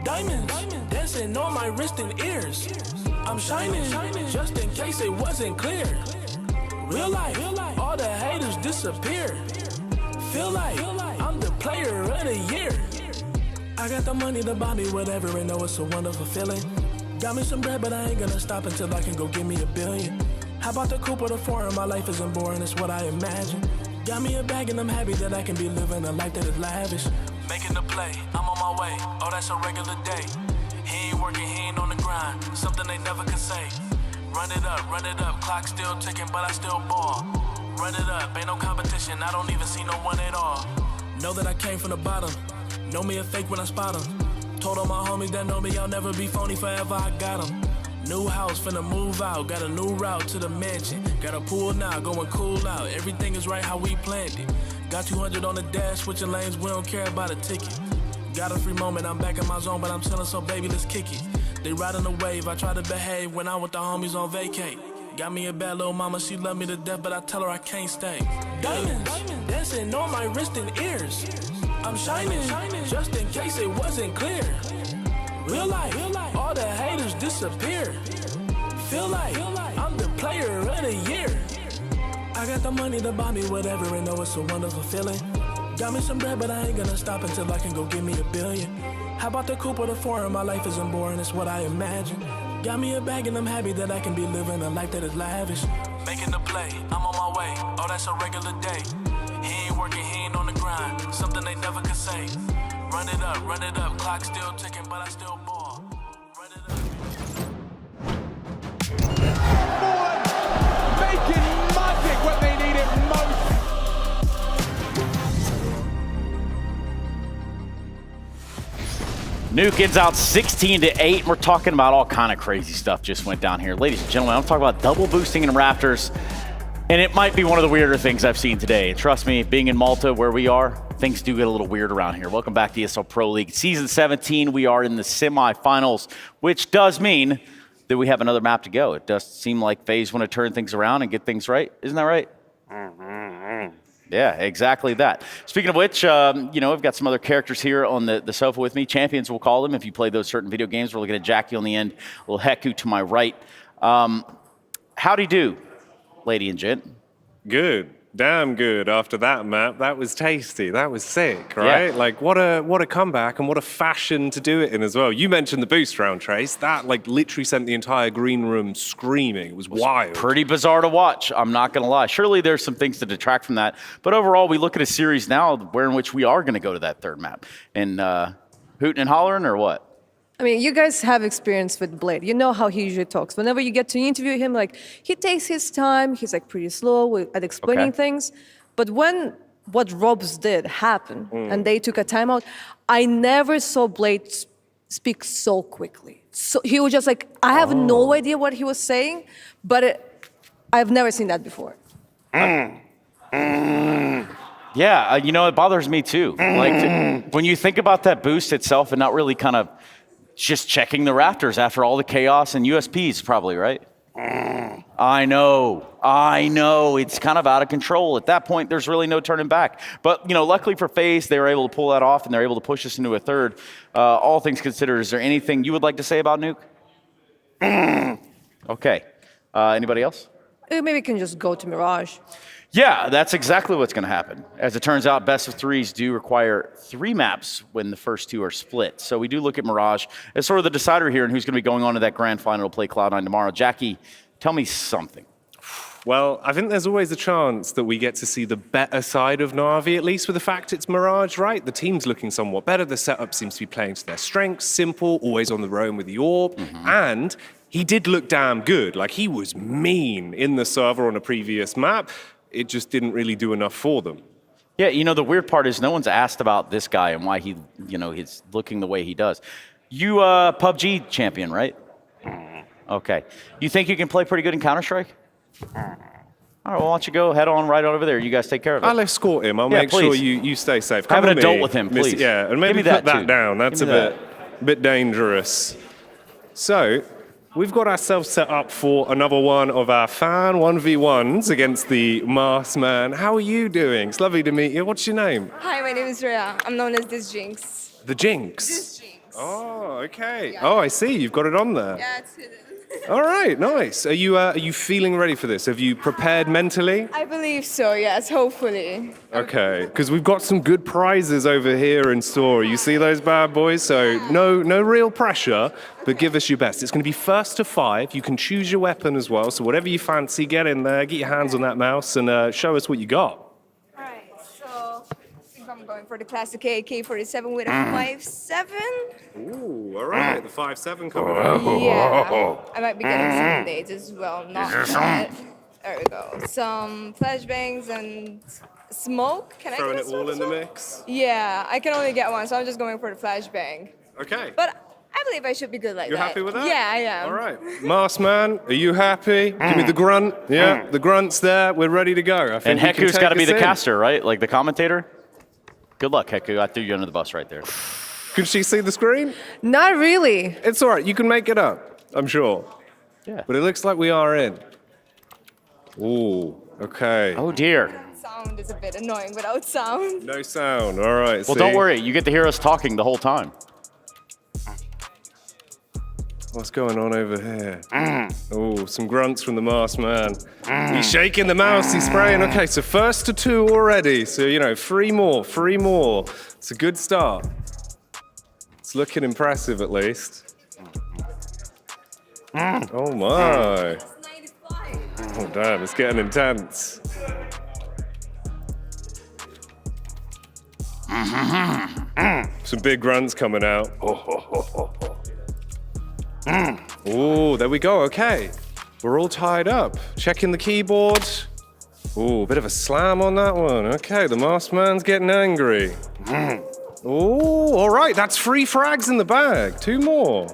Diamonds, dancing on my wrist and ears. I'm shining, just in case it wasn't clear. Real life, all the haters disappear. Feel like I'm the player of the year. I got the money, the body, whatever, and know it's a wonderful feeling. Got me some bread, but I ain't gonna stop until I can go give me $1 billion. How about the coupe or the foreign? My life isn't boring, it's what I imagine. Got me a bag and I'm happy that I can be living a life that is lavish. Making the play, I'm on my way, oh that's a regular day. He ain't working, he ain't on the grind, something they never could say. Run it up, clock still ticking, but I still ball. Run it up, ain't no competition, I don't even see no one at all. Know that I came from the bottom, know me a fake when I spot him. Told all my homies that know me, I'll never be phony forever, I got him. New house, finna move out. Got a new route to the mansion. Got a pool now, going cool out. Everything is right how we planned it. Got 200 on the dash, switching lanes, we don't care about a ticket. Got a free moment, I'm back in my zone, but I'm chillin', so baby, let's kick it. They riding the wave, I try to behave when I'm with the homies on vacate. Got me a bad little mama, she love me to death, but I tell her I can't stay. Diamonds, dancing on my wrist and ears. I'm shining, just in case it wasn't clear. Real life, all the haters disappear. Feel like I'm the player of the year. I got the money to buy me whatever, and know it's a wonderful feeling. Got me some bread, but I ain't gonna stop until I can go give me $1 billion. How about the coupe or the foreign? My life isn't boring, it's what I imagine. Got me a bag and I'm happy that I can be living a life that is lavish. Making the play, I'm on my way, oh that's a regular day. He ain't working, he ain't on the grind, something they never could say. Run it up, clock still ticking, but I still ball. Run it up. Making magic when they need it most. Nuke ends out 16-8. We're talking about all kind of crazy stuff just went down here. Ladies and gentlemen, I'm talking about double boosting in Raptors. And it might be one of the weirder things I've seen today. And trust me, being in Malta where we are, things do get a little weird around here. Welcome back to ESL Pro League. Season 17, we are in the semifinals, which does mean that we have another map to go. It does seem like FaZe want to turn things around and get things right. Isn't that right? Yeah, exactly that. Speaking of which, we've got some other characters here on the sofa with me. Champions, we'll call them if you play those certain video games. We're looking at Jackie on the end, little Heku to my right. Howdy do, lady and gent. Good. Damn good after that map. That was tasty. That was sick, right? Yeah. Like, what a comeback and what a fashion to do it in as well. You mentioned the boost round, Trace. That, literally sent the entire green room screaming. It was wild. Pretty bizarre to watch, I'm not going to lie. Surely there's some things to detract from that. But overall, we look at a series now in which we are going to go to that third map. And hooting and hollering or what? I mean, you guys have experience with Blade. You know how he usually talks. Whenever you get to interview him, he takes his time. He's pretty slow at explaining things. But when what Robs did happened and they took a timeout, I never saw Blade speak so quickly. So he was just I have no idea what he was saying, but I've never seen that before. Yeah, it bothers me too. When you think about that boost itself and not really kind of just checking the Raptors after all the chaos and USPs probably, right? I know. It's kind of out of control. At that point, there's really no turning back. But, luckily for FaZe, they were able to pull that off and they're able to push us into a third. All things considered, is there anything you would like to say about Nuke? Okay. Anybody else? Maybe we can just go to Mirage. Yeah, that's exactly what's going to happen. As it turns out, best of threes do require 3 maps when the first 2 are split. So we do look at Mirage as sort of the decider here and who's going to be going on to that grand final to play Cloud9 tomorrow. Jackie, tell me something. Well, I think there's always a chance that we get to see the better side of NAVI, at least with the fact it's Mirage, right? The team's looking somewhat better. The setup seems to be playing to their strengths. Simple, always on the roam with the AWP. And he did look damn good. He was mean in the server on a previous map. It just didn't really do enough for them. Yeah, the weird part is no one's asked about this guy and why he, he's looking the way he does. You PUBG champion, right? Okay. You think you can play pretty good in Counter-Strike? All right, well, why don't you go head on right on over there. You guys take care of it. I'll escort him. I'll make sure you stay safe. Have an adult with him, please. Yeah, and maybe put that down. That's a bit dangerous. So, we've got ourselves set up for another one of our fan 1v1s against the Mars Man. How are you doing? It's lovely to meet you. What's your name? Hi, my name is Rhea. I'm known as This Jinx. The Jinx? This Jinx. Oh, okay. Yeah. Oh, I see. You've got it on there. Yeah, it's hidden. All right, nice. Are you feeling ready for this? Have you prepared mentally? I believe so, yes, hopefully. Okay, because we've got some good prizes over here in store. You see those bad boys? So no real pressure, but give us your best. It's going to be first to 5. You can choose your weapon as well. So whatever you fancy, get in there, get your hands on that mouse, and show us what you got. All right, so I think I'm going for the classic AK-47 with a 5.7. Ooh, all right, the 5.7 coming up. Yeah, I might be getting some dates as well. Not that. There we go. Some flashbangs and smoke. Can Throwing I get it all in the mix? Yeah, I can only get one, so I'm just going for the flashbang. Okay. But I believe I should be good like You're that. happy with that? Yeah, I am. All right. Masked man, are you happy? Give me the grunt. Yeah, the grunt's there. We're ready to go. I think And you can Heku's got to take be us the in. caster, right? Like the commentator? Good luck, Heku. I threw you under the bus right there. Can she see the screen? Not really. It's all right. You can make it up, I'm sure. Yeah. But it looks like we are in. Ooh, okay. Oh, dear. Sound is a bit annoying without sound. No sound. All right. Well, see? don't worry. You get to hear us talking the whole time. What's going on over here? Oh, some grunts from the masked man. He's shaking the mouse, he's spraying. Okay, so first to 2 already. So, you know, 3 more. It's a good start. It's looking impressive, at least. Oh, my. Oh, damn, it's getting intense. Some big grunts coming out. Oh, there we go. Okay. We're all tied up. Checking the keyboard. Oh, bit of a slam on that one. Okay, the masked man's getting angry. Oh, all right. That's 3 frags in the bag. 2 more.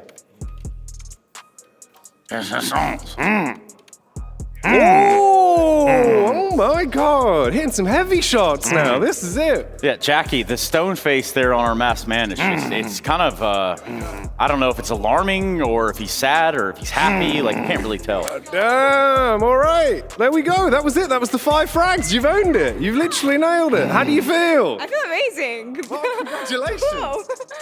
Oh my God. Hitting some heavy shots now. This is it. Yeah, Jackie, the stone face there on our masked man is just, it's kind of, I don't know if it's alarming or if he's sad or if he's happy. Like, I can't really tell. Damn, all right. There we go. That was it. That was the 5 frags. You've owned it. You've literally nailed it. How do you feel? I feel amazing. Congratulations.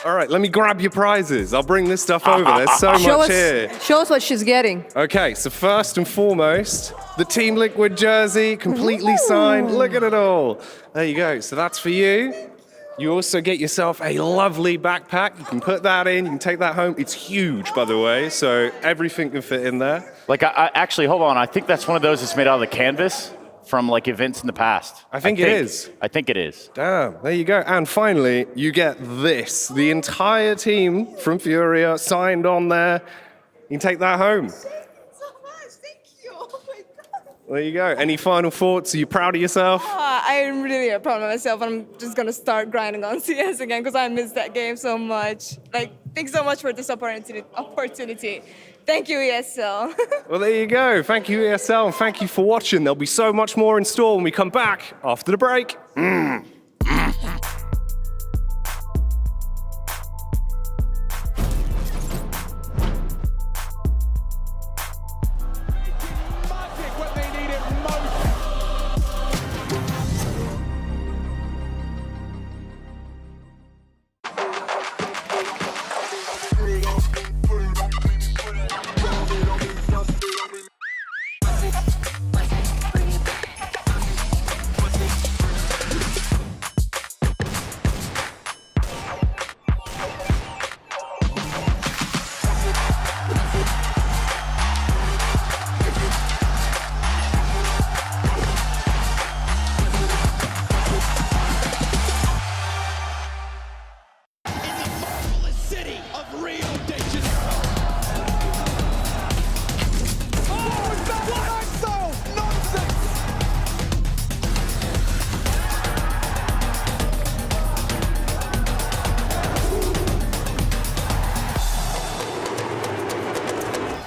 All right, let me grab your prizes. I'll bring this stuff over. There's so much here. Show us what she's getting. Okay, so first and foremost, the Team Liquid jersey, completely signed. Look at it all. There you go. So that's for you. You also get yourself a lovely backpack. You can put that in. You can take that home. It's huge, by the way, so everything can fit in there. Like, I actually, hold on. I think that's one of those that's made out of the canvas from, like, events in the past. I think it is. I think it is. Damn, there you go. And finally, you get this. The entire team from Furia signed on there. You can take that home. There you go. Any final thoughts? Are you proud of yourself? I'm really proud of myself. I'm just going to start grinding on CS again because I miss that game so much. Like, thanks so much for this opportunity. Thank you, ESL. Well, there you go. Thank you, ESL, and thank you for watching. There'll be so much more in store when we come back after the break.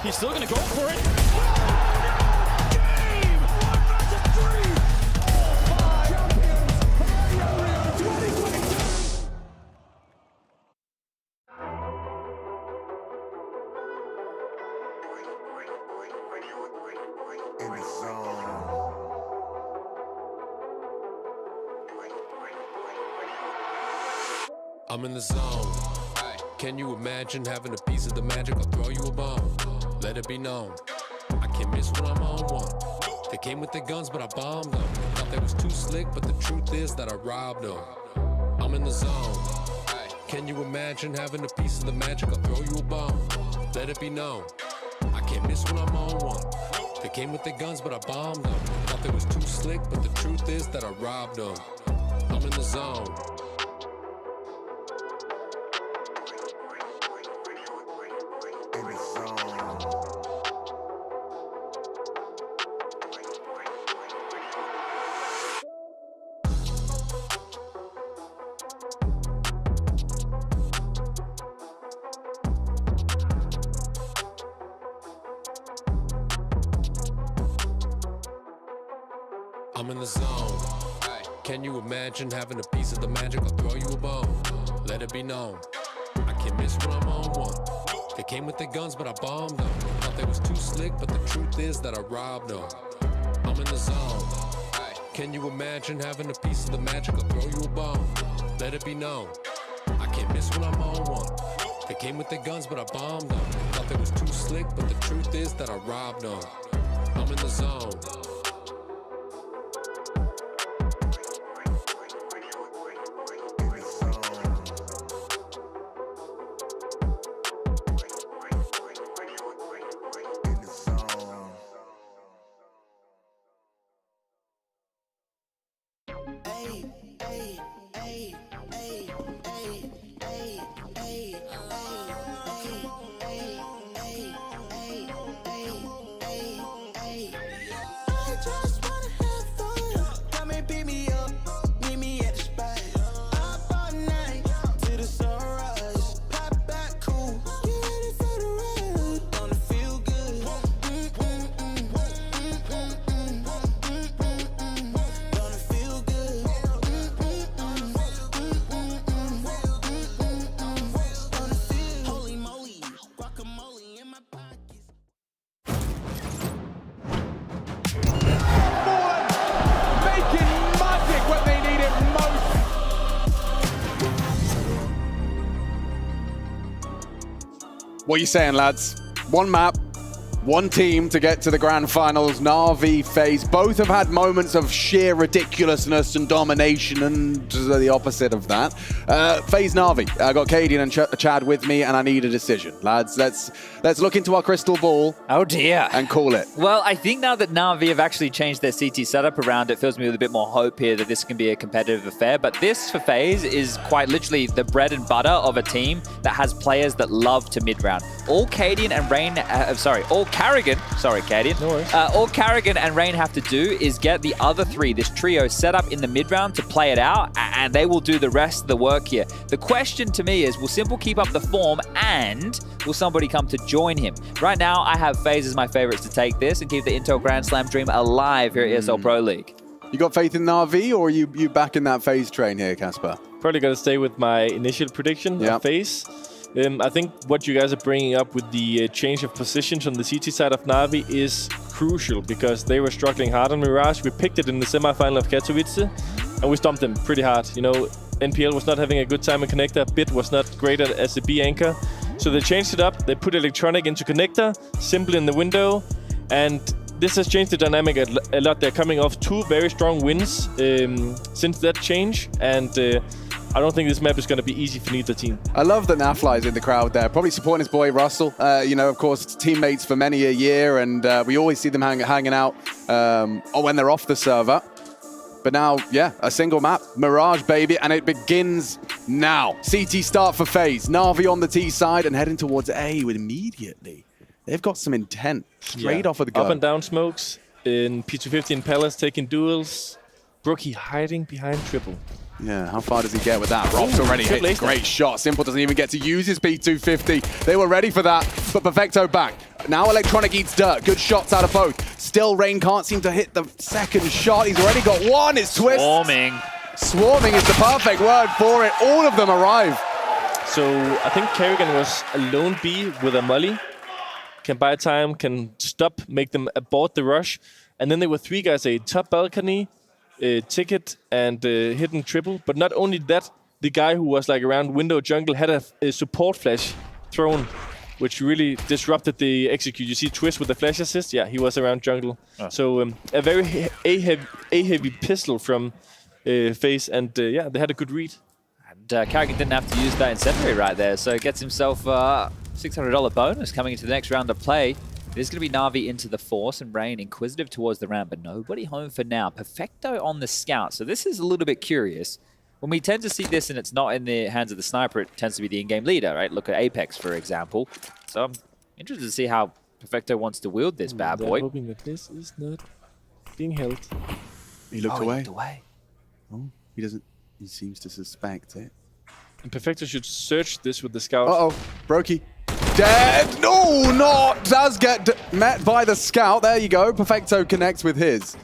He's still going to go for it. I'm in the zone. Can you imagine having a piece of the magic? I'll throw you a bone. Let it be known. I can't miss when I'm on one. They came with their guns, but I bombed them. Thought they was too slick, but the truth is that I robbed them. I'm in the zone. Can you imagine having a piece of the magic? I'll throw you a bone. Let it be known. I can't miss when I'm on one. They came with their guns, but I bombed them. Thought they was too slick, but the truth is that I robbed them. I'm in the zone. I'm in the zone. Can you imagine having a piece of the magic? I'll throw you a bone. Let it be known. I can't miss when I'm on one. They came with their guns, but I bombed them. Thought they was too slick, but the truth is that I robbed them. I'm in the zone. Can you imagine having a piece of the magic? I'll throw you a bone. Let it be known. I can't miss when I'm on one. They came with their guns, but I bombed them. Thought they was too slick, but the truth is that I robbed them. I'm in the zone. What are you saying, lads? One map, one team to get to the grand finals. NAVI, FaZe, both have had moments of sheer ridiculousness and domination, and the opposite of that. FaZe NAVI, I got Cadian and Chad with me, and I need a decision. Lads, let's look into our crystal ball. Oh dear. And call it. Well, I think now that NAVI have actually changed their CT setup around, it fills me with a bit more hope here that this can be a competitive affair. But this for FaZe is quite literally the bread and butter of a team that has players that love to mid-round. All Cadian and Rain, all Carrigan, Cadian. No worries. All Carrigan and Rain have to do is get the other three, this trio, set up in the mid-round to play it out, and they will do the rest of the work here. The question to me is, will Simple keep up the form, and will somebody come to join him? Right now, I have FaZe as my favorites to take this and keep the Intel Grand Slam dream alive here at ESL Pro League. You got faith in NAVI, or are you back in that FaZe train here, Casper? Probably going to stay with my initial prediction of FaZe. I think what you guys are bringing up with the change of positions on the CT side of NAVI is crucial, because they were struggling hard on Mirage. We picked it in the semifinal of Katowice, and we stomped them pretty hard. You know, NPL was not having a good time in Connector. Bit was not great as a B anchor. So they changed it up. They put Electronic into Connector, Simple in the window, and this has changed the dynamic a lot. They're coming off 2 very strong wins since that change, and I don't think this map is going to be easy for neither team. I love that Nafly is in the crowd there, probably supporting his boy Russell. You know, of course, teammates for many a year, and we always see them hanging out when they're off the server. But now, yeah, a single map, Mirage, baby, and it begins now. CT start for FaZe. NAVI on the T side and heading towards A immediately. They've got some intent straight off of the go. Up and down smokes, in P250 and Palace taking duels. Brookie hiding behind triple. Yeah, how far does he get with that? Rob's already hit a great shot. Simple doesn't even get to use his P250. They were ready for that, but Perfecto back. Now Electronic eats dirt. Good shots out of both. Still, Rain can't seem to hit the second shot. He's already got one. It's Twist. Swarming. Swarming is the perfect word for it. All of them arrive. So I think Kerrigan was a lone B with a molly. Can buy time, can stop, make them abort the rush. And then there were 3 guys, a top balcony, ticket, and hidden triple. But not only that, the guy who was like around window jungle had a support flash thrown, which really disrupted the execute. You see Twist with the flash assist? Yeah, he was around jungle. Oh. So a very A-heavy pistol from FaZe, and yeah, they had a good read. And Carrigan didn't have to use that incendiary right there, so gets himself $600 bonus coming into the next round of play. It is going to be NAVI into the Force and Rain inquisitive towards the ramp, but nobody home for now. Perfecto on the scout, so this is a little bit curious. When we tend to see this and it's not in the hands of the sniper, it tends to be the in-game leader, right? Look at Apex, for example. So I'm interested to see how Perfecto wants to wield this bad boy. I'm hoping that this is not being held. He looked away. He looked away. Oh, he doesn't. He seems to suspect it. And Perfecto should search this with the scout. Uh-oh, Brokey. Dead! No, not! Does get met by the scout. There you go. Perfecto connects with his.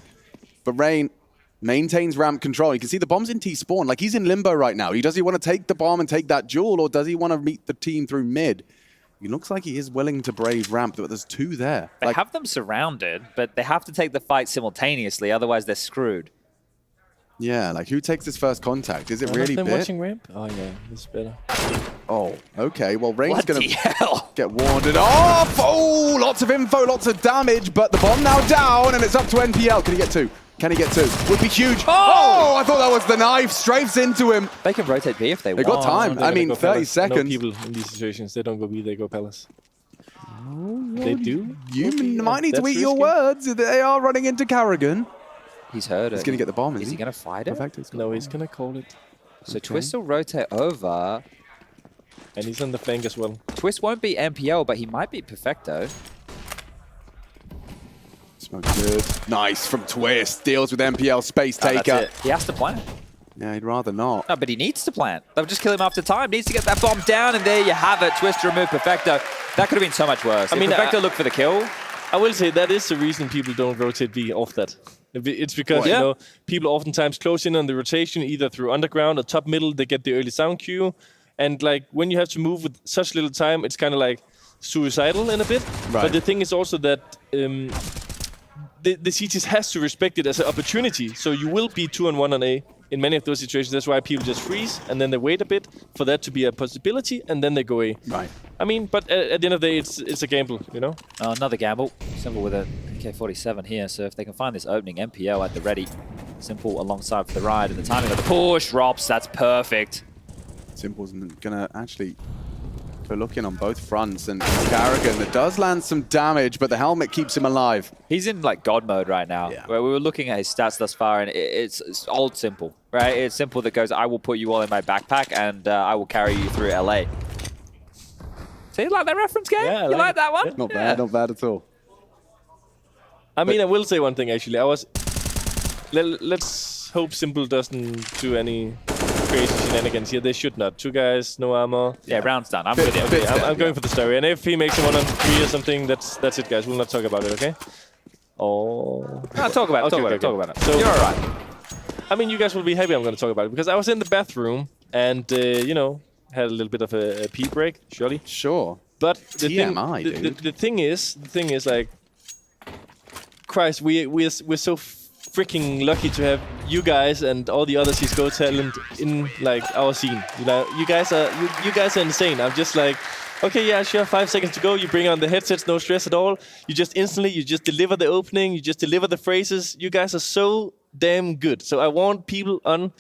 But Rain Maintains ramp control. You can see the bomb's in T-spawn. Like, he's in limbo right now. Does he want to take the bomb and take that duel, or does he want to meet the team through mid? He looks like he is willing to brave ramp, but there's 2 there. They have them surrounded, but they have to take the fight simultaneously, otherwise they're screwed. Yeah, like, who takes this first contact? Is it really Bit? Bit? Watching ramp? Oh, yeah, this is better. Oh, okay. Well, Rain's going to hell? get warded off. Oh, lots of info, lots of damage, but the bomb now down, and it's up to NPL. Can he get 2? Can he get 2? Would be huge. Oh, I thought that was the knife. Strafes into him. They can rotate B if they want. They got time. I mean, 30 seconds. I know people in these situations, they don't go B, they go Palace. They do? You might need to that's eat your risky. words. They are running into Karrigan. He's heard it. He's going to get the bomb, Is he going to fight it? No, he's going to call it. So Twist will rotate over. And he's on the flank as well. Twist won't be MPL, but he might be Perfecto. Smoke good. Nice from Twist. Deals with MPL space taker. That's it. He has to plant. Yeah, he'd rather not. No, but he needs to plant. They'll just kill him after time. Needs to get that bomb down, and there you have it. Twist to remove Perfecto. That could have been so much worse. I mean, Perfecto looked for the kill. I will say that is the reason people don't rotate B off that. It's because, Yeah. you know, people oftentimes close in on the rotation, either through underground or top middle, they get the early sound cue. And, like, when you have to move with such little time, it's kind of, like, suicidal in a bit. Right. But the thing is also that the CTs has to respect it as an opportunity. So you will be 2-on-1 on A in many of those situations. That's why people just freeze, and then they wait a bit for that to be a possibility, and then they go A. Right. I mean, but at the end of the day, it's a gamble, you know? Oh, another gamble. Simple with a AK-47 here. So if they can find this opening, MPL at the ready. Simple alongside for the ride, and the timing of the push. Rops, that's perfect. Simple's going to actually go looking on both fronts, and Karrigan that does land some damage, but the helmet keeps him alive. He's in like God mode right now. Yeah. Where we were looking at his stats thus far, and it's old Simple, right? It's Simple that goes, I will put you all in my backpack, and I will carry you through LA. So you like that reference, game? Yeah, I you like like it. that one? Yeah. Not bad at all. I mean, I will say one thing, actually. Let's hope Simple doesn't do any crazy shenanigans here. They should not. 2 guys, no armor. Yeah, round's done. I'm Bit- with bit it. dead, I'm going for the story. And if he makes a 1-on-3 or something, that's it, guys. We'll not talk about it, okay? Oh. No, talk about it. Okay, Talk about it. So, You're all right. I mean, you guys will be happy I'm going to talk about it, because I was in the bathroom and, you know, had a little bit of a pee break, surely. Sure. But the TMI, thing, dude. the thing is, like, Christ, we're so freaking lucky to have you guys and all the other CS:GO talent in like our scene. You know, you guys are insane. I'm just like, okay, yeah, sure, 5 seconds to go. You bring on the headsets, no stress at all. You just deliver the opening. You just deliver the phrases. You guys are so damn good. So I want people on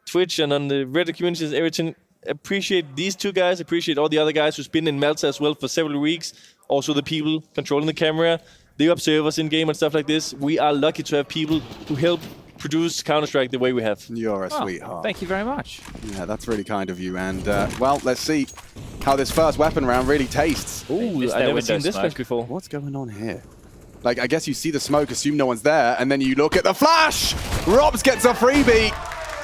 Twitch and on the Reddit communities, everything. Appreciate these 2 guys. Appreciate all the other guys who's been in Malta as well for several weeks. Also the people controlling the camera, the observers in game and stuff like this. We are lucky to have people who help produce Counter-Strike the way we have. You're a sweetheart. Thank you very much. Yeah, that's really kind of you. And, well, let's see how this first weapon round really tastes. Ooh, I've never seen this flash before. What's going on here? Like, I guess you see the smoke, assume no one's there, and then you look at the flash! Robs gets a freebie.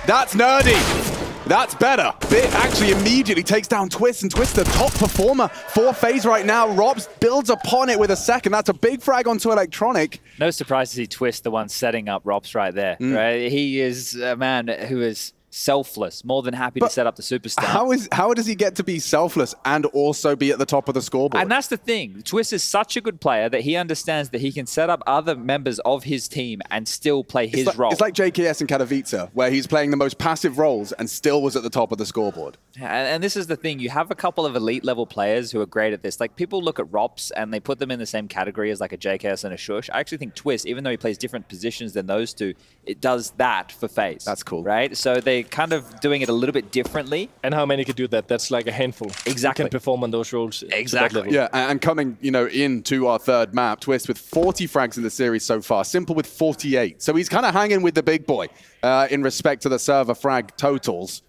That's nerdy. That's better. Bit actually immediately takes down Twist, and Twist, the top performer for FaZe right now. Robs builds upon it with a second. That's a big frag onto Electronic. No surprise to see Twist, the one setting up Rops right there. Right? He is a man who is selfless, more than happy to set up the superstar. How does he get to be selfless and also be at the top of the scoreboard? And that's the thing. Twist is such a good player that he understands that he can set up other members of his team and still play his role. It's like JKS in Katowice, where he's playing the most passive roles and still was at the top of the scoreboard. And this is the thing. You have a couple of elite level players who are great at this. Like, people look at Rops and they put them in the same category as like a JKS and a Shush. I actually think Twist, even though he plays different positions than those 2, it does that for FaZe. That's cool. Right? So they kind of doing it a little bit differently. And how many could do that? That's like a handful. Exactly. Who can perform on those roles. Exactly. Yeah, and coming, into our third map, Twist with 40 frags in the series so far, Simple with 48. So he's kind of hanging with the big boy in respect to the server frag totals.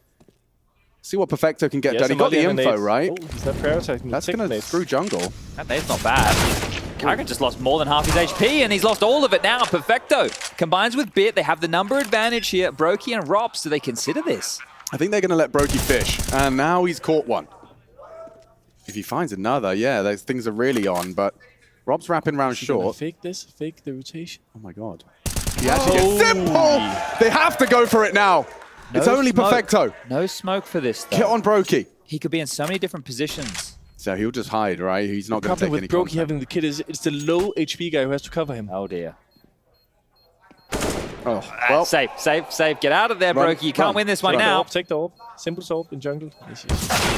See what Perfecto can get done. He got the info, right? Oh, he's not prioritizing. That's going to screw jungle. That nade's not bad. Karrigan just lost more than half his HP, and he's lost all of it now. Perfecto combines with Bit. They have the number advantage here. Brokey and Rops, do they consider this? I think they're going to let Brokey fish, and now he's caught one. If he finds another, yeah, those things are really on, but Rob's wrapping round short. Fake this? Fake the rotation? Oh my god. He actually gets Simple! They have to go for it now. It's only smoke. Perfecto. No smoke for this, though. Get on Brokey. He could be in so many different positions. So he'll just hide, right? He's not going to take any problem with Brokey contact. having the kid is it's the low HP guy who has to cover him. Oh, dear. Oh, well. Safe. Get out of there, Brokey. You can't win this one now. Take the orb. Simple orb in jungle.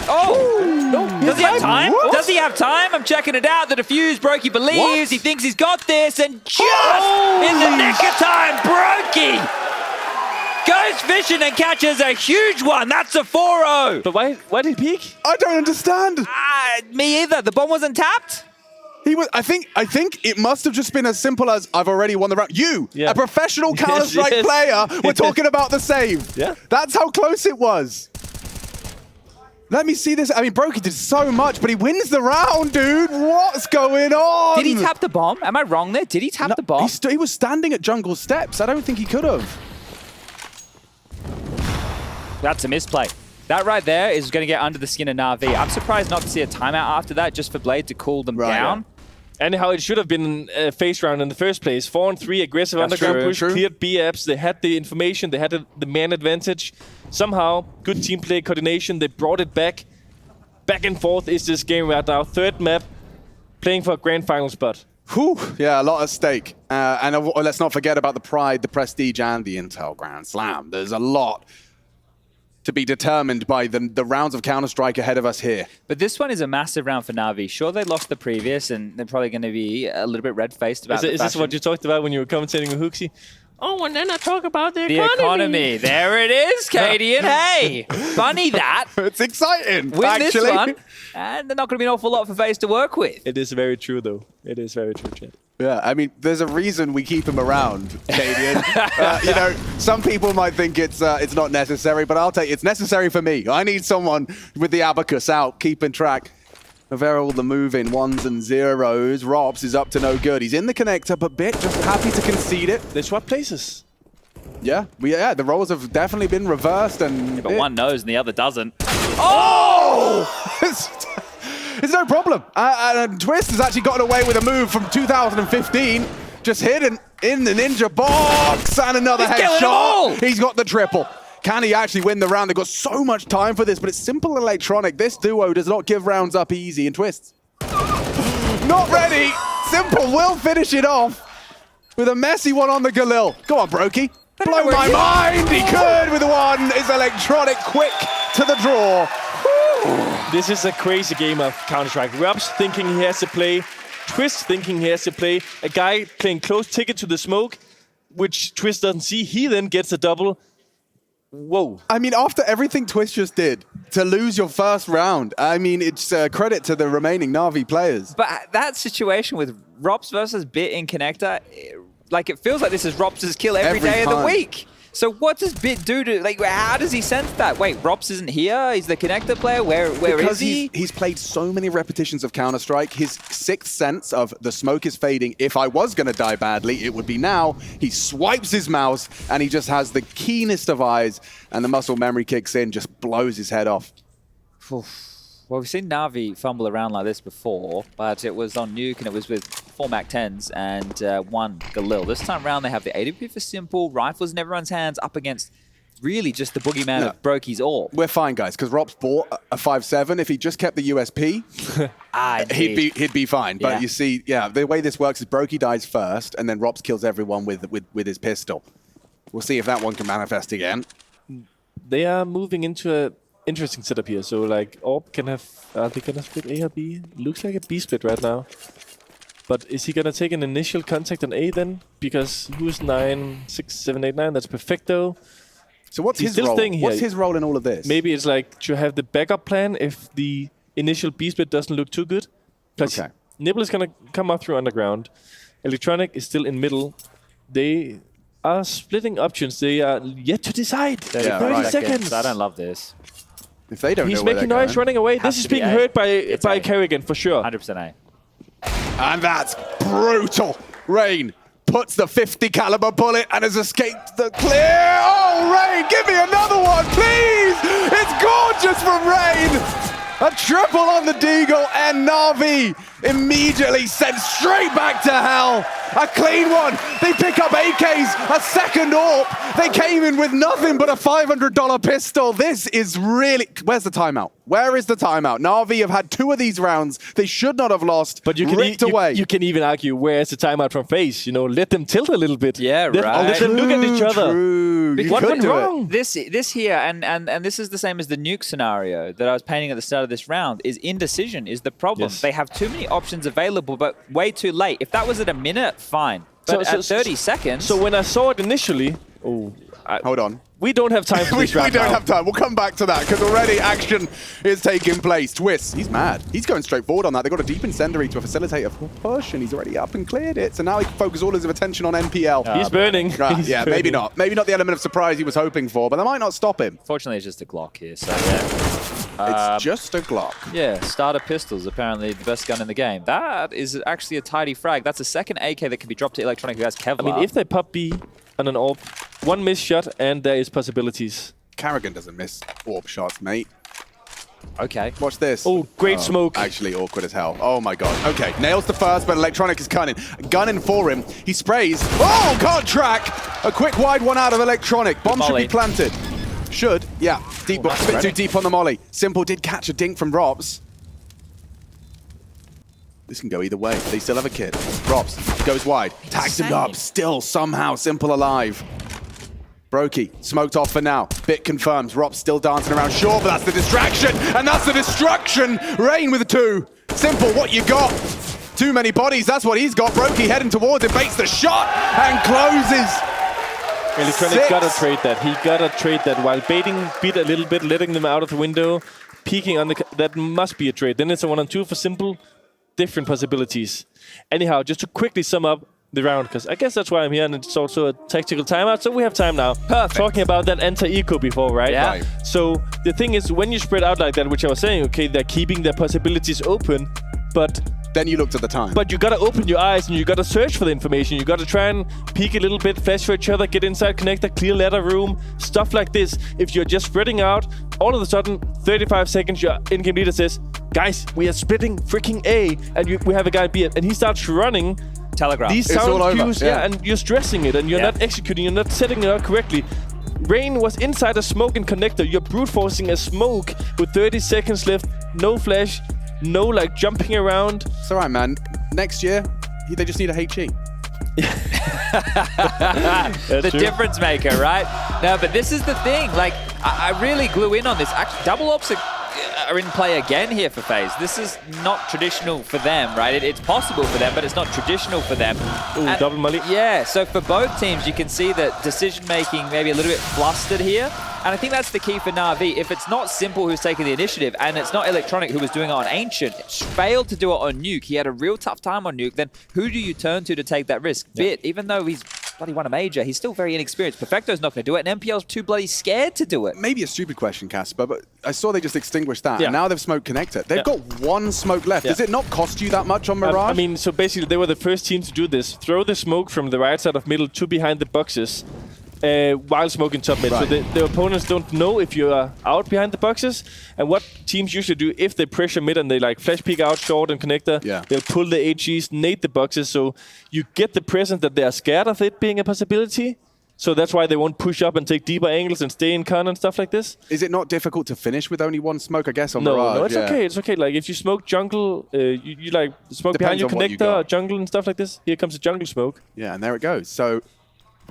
Oh! No, Does he have time? What? Does he have time? I'm checking it out. The defuse, Brokey believes. He thinks he's got this, and just in the nick of time, Brokey goes fishing and catches a huge one. That's a 4-0. But why did he peek? I don't understand. Me either. The bomb wasn't tapped. He was. I think it must have just been as simple as I've already won the round. You, a professional Counter-Strike player, we're talking about the save. Yeah. That's how close it was. Let me see this. I mean, Brokey did so much, but he wins the round, dude. What's going on? Did he tap the bomb? Am I wrong there? Did he tap the bomb? He was standing at jungle steps. I don't think he could have. That's a misplay. That right there is going to get under the skin of Na'Vi. I'm surprised not to see a timeout after that, just for Blade to cool them down. Yeah. Anyhow, it should have been a face round in the first place. 4-3, aggressive underground push, cleared B-apps. They had the information, they had the man advantage. Somehow, good team play, coordination, they brought it back. Back and forth is this game right now. Third map, playing for a grand final spot. Whew. Yeah, a lot at stake. And let's not forget about the pride, the prestige, and the Intel Grand Slam. There's a lot to be determined by the rounds of Counter-Strike ahead of us here. But this one is a massive round for Na'Vi. Sure, they lost the previous, and they're probably going to be a little bit red-faced about Is this what you talked about when you were commentating with Hooksy? Oh, and then I talk about the economy. There it is, Katie. And hey, funny that. It's exciting, Win actually. this one, and there's not going to be an awful lot for FaZe to work with. It is very true, though. It is very true, Chad. Yeah, I mean, there's a reason we keep him around, Cadian. You know, some people might think it's not necessary, but I'll tell you, it's necessary for me. I need someone with the abacus out, keeping track of all the moving ones and zeros. Robs is up to no good. He's in the connector, but Bit just happy to concede it. They swap places. Yeah, the roles have definitely been reversed, and but one knows and the other doesn't. Oh! It's no problem. And Twist has actually gotten away with a move from 2015. Just hidden in the ninja box. And another headshot. He's got the triple. Can he actually win the round? They've got so much time for this, but it's simple electronic. This duo does not give rounds up easy. And Twist, not ready. Simple will finish it off with a messy one on the Galil. Go on, Brokey. Blow my mind. He could with one. Is electronic quick to the draw. This is a crazy game of Counter-Strike. Robs thinking he has to play. Twist thinking he has to play. A guy playing close ticket to the smoke, which Twist doesn't see. He then gets a double. Whoa. I mean, after everything Twist just did, to lose your first round, I mean, it's credit to the remaining Na'Vi players. But that situation with Robs versus Bit in connector, like it feels like this is Robs' kill every day of the week. So what does Bit do to, like, how does he sense that? Wait, Robs isn't here? He's the connector player? Where is he? He's played so many repetitions of Counter-Strike. His sixth sense of the smoke is fading. If I was going to die badly, it would be now. He swipes his mouse, and he just has the keenest of eyes, and the muscle memory kicks in, just blows his head off. Well, we've seen Na'Vi fumble around like this before, but it was on Nuke, and it was with 4 MAC-10s and 1 Galil. This time around, they have the AWP for Simple, rifles in everyone's hands, up against really just the boogeyman of Brokey's AWP. We're fine, guys, because Robs bought a 5.7. If he just kept the USP, he'd be fine. But you see, the way this works is Brokey dies first, and then Robs kills everyone with his pistol. We'll see if that one can manifest again. They are moving into a interesting setup here. So like Orb can have, are they gonna split A or B? Looks like a B split right now. But is he gonna take an initial contact on A then? Because who's 9, 6, 7, 8, 9? That's Perfecto. So what's his role? What's his role in all of this? Maybe it's like to have the backup plan if the initial B split doesn't look too good. Plus Nibble is gonna come up through underground. Electronic is still in middle. They are splitting options. They are yet to decide. 30 seconds. I don't love this. If they don't He's know where making they're noise, running away. This is being heard by Kerrigan for sure. 100% A. And that's brutal. Rain puts the 50 caliber bullet and has escaped the clear. Oh, Rain, give me another one, please. It's gorgeous from Rain. A triple on the Deagle, and Na'Vi immediately sent straight back to hell. A clean one. They pick up AKs, a second AWP. They came in with nothing but a $500 pistol. This is really... Where's the timeout? Where is the timeout? Na'Vi have had 2 of these rounds. They should not have lost. But you can even argue, where's the timeout from FaZe? You know, let them tilt a little bit. Yeah, right. Let them look at each other. What went wrong? This here, and this is the same as the nuke scenario that I was painting at the start of this round, is indecision is the problem. Yes. They have too many options available, but way too late. If that was at a minute, fine. But at 30 seconds... So when I saw it initially... Hold on. We don't have time for this We right don't now. have time. We'll come back to that because already action is taking place. Twist, he's mad. He's going straight forward on that. They've got a deep incendiary to facilitate a push, and he's already up and cleared it. So now he can focus all his attention on NPL. He's burning. He's yeah, maybe burning. not. Maybe not the element of surprise he was hoping for, but that might not stop him. Fortunately, it's just a Glock here, so yeah. It's just a Glock. Yeah, starter pistols, apparently the best gun in the game. That is actually a tidy frag. That's a second AK that can be dropped to Electronic, who has Kevlar. I mean, if they pop B on an AWP, one missed shot, and there is possibilities. Karrigan doesn't miss AWP shots, mate. Okay. Watch this. Oh, great smoke. Actually awkward as hell. Oh my god. Okay, nails the first, but Electronic is gunning for him. He sprays. Oh, can't track. A quick wide one out of Electronic. Bomb should be planted. Should, yeah. Deep, a bit too deep on the molly. Simple did catch a dink from Robs. This can go either way. They still have a kid. Robs goes wide. Tags him up. Still somehow Simple alive. Brokey, smoked off for now. Bit confirms. Robs still dancing around short, but that's the distraction. And that's the destruction. Rain with 2. Simple, what you got? Too many bodies. That's what he's got. Brokey heading towards it. Baits the shot and closes. Electronic gotta trade that. He gotta trade that while baiting Bit a little bit, letting them out of the window, peeking on the... That must be a trade. Then it's a 1-on-2 for Simple. Different possibilities. Anyhow, just to quickly sum up the round, because I guess that's why I'm here, and it's also a tactical timeout, so we have time now. Perfect. Talking about that anti-eco before, right? Yeah. Right. So the thing is, when you spread out like that, which I was saying, okay, they're keeping their possibilities open, but... Then you looked at the time. But you gotta open your eyes and you gotta search for the information. You gotta try and peek a little bit, flash for each other, get inside connector, clear ladder room, stuff like this. If you're just spreading out, all of a sudden, 35 seconds, your in-game leader says, guys, we are splitting freaking A, and we have a guy B, and he starts running. Telegraph. These sound cues, and you're stressing it, and you're not executing, you're not setting it up correctly. Rain was inside a smoke and connector. You're brute forcing a smoke with 30 seconds left, no flash, no like jumping around. It's all right, man. Next year, they just need a HE. The difference maker, right? No, but this is the thing. Like, I really glue in on this. Actually, double ops are in play again here for FaZe. This is not traditional for them, right? It's possible for them, but it's not traditional for them. Ooh, double molly. Yeah, so for both teams, you can see that decision-making maybe a little bit flustered here. And I think that's the key for Na'Vi. If it's not Simple who's taking the initiative, and it's not Electronic who was doing it on Ancient, failed to do it on Nuke, he had a real tough time on Nuke, then who do you turn to take that risk? Bit, even though he's bloody won a major, he's still very inexperienced. Perfecto's not going to do it, and NPL's too bloody scared to do it. Maybe a stupid question, Casper, but I saw they just extinguished that, and now they've smoked connector. They've got 1 smoke left. Does it not cost you that much on Mirage? I mean, so basically they were the first team to do this. Throw the smoke from the right side of middle to behind the boxes. While smoking top mid. Right. So the opponents don't know if you are out behind the boxes. And what teams usually do, if they pressure mid and they like flash peek out short and connector, they'll pull the HGs, nade the boxes. So you get the presence that they are scared of it being a possibility. So that's why they won't push up and take deeper angles and stay in con and stuff like this. Is it not difficult to finish with only 1 smoke, I guess, on No, Mirage? no, it's okay. It's okay. Like if you smoke jungle, you like smoke Depends behind your on what you connector, got. jungle and stuff like this. Here comes the jungle smoke. Yeah, and there it goes. So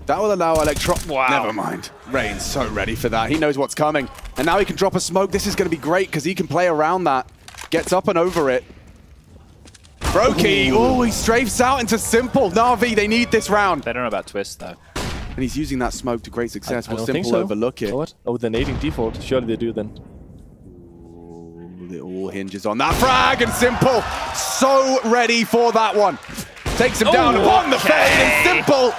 that will allow Wow. Never mind. Rain's so ready for that. He knows what's coming. And now he can drop a smoke. This is going to be great because he can play around that. Gets up and over it. Brokey. Oh, he strafes out into Simple. Na'Vi, they need this round. They don't know about Twist, though. And he's using that smoke to great success. I Will don't think Simple so. overlook it? Oh, what? Oh, they're nading default. Surely they do then. It all hinges on that frag, and Simple so ready for that one. Takes him down upon the fade, and Simple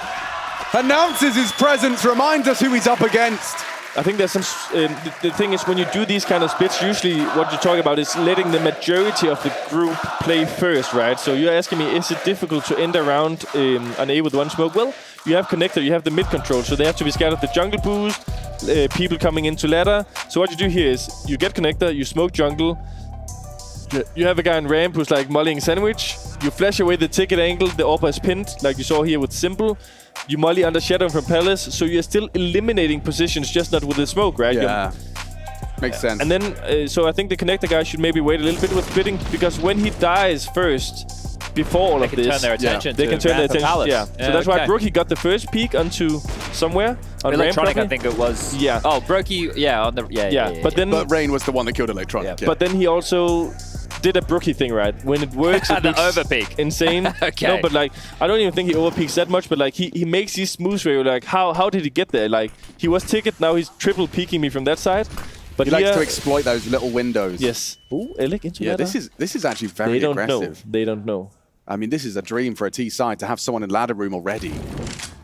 announces his presence, reminds us who he's up against. I think there's some... the thing is, when you do these kind of splits, usually what you talk about is letting the majority of the group play first, right? So you're asking me, is it difficult to end a round on A with 1 smoke? Well, you have connector, you have the mid control, so they have to be scared of the jungle boost, people coming into ladder. So what you do here is, you get connector, you smoke jungle, You have a guy in ramp who's like mollying sandwich. You flash away the ticket angle. The AWP is pinned, like you saw here with Simple. You molly under Shadow from Palace, so you're still eliminating positions, just not with the smoke, right? Yeah. Makes sense. And then, so I think the connector guy should maybe wait a little bit with splitting, because when he dies first, before all of this, turn their attention they to can turn their Ramp and attention. Palace. Yeah. So that's why Brookie got the first peek onto somewhere on Electronic, ramp, I think it was. Yeah. Oh, Brookie, on the yeah. But Rain was the one that killed Electronic. But then he also did a Brookie thing, right? When it works, it the looks overpeak. insane. Okay. No, but like I don't even think he overpeaks that much. But like he makes these moves where you're like, how did he get there? Like he was ticket, now he's triple peeking me from that side. But he likes to exploit those little windows. Yes. Ooh, Elik into Yeah, this is actually very They don't aggressive. know. They don't know. I mean, this is a dream for a T side to have someone in ladder room already.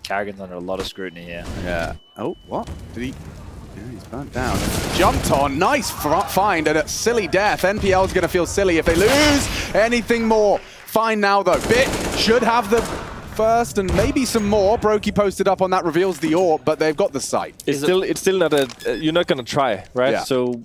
Karrigan's under a lot of scrutiny here. Yeah. Oh, what? Did he? Yeah, he's burnt down. Jumped on. Nice find and a silly death. NPL's going to feel silly if they lose anything more. Fine now, though. Bit should have the first and maybe some more. Brokey posted up on that, reveals the AWP, but they've got the site. It's still not a... you're not going to try, right? Yeah. So,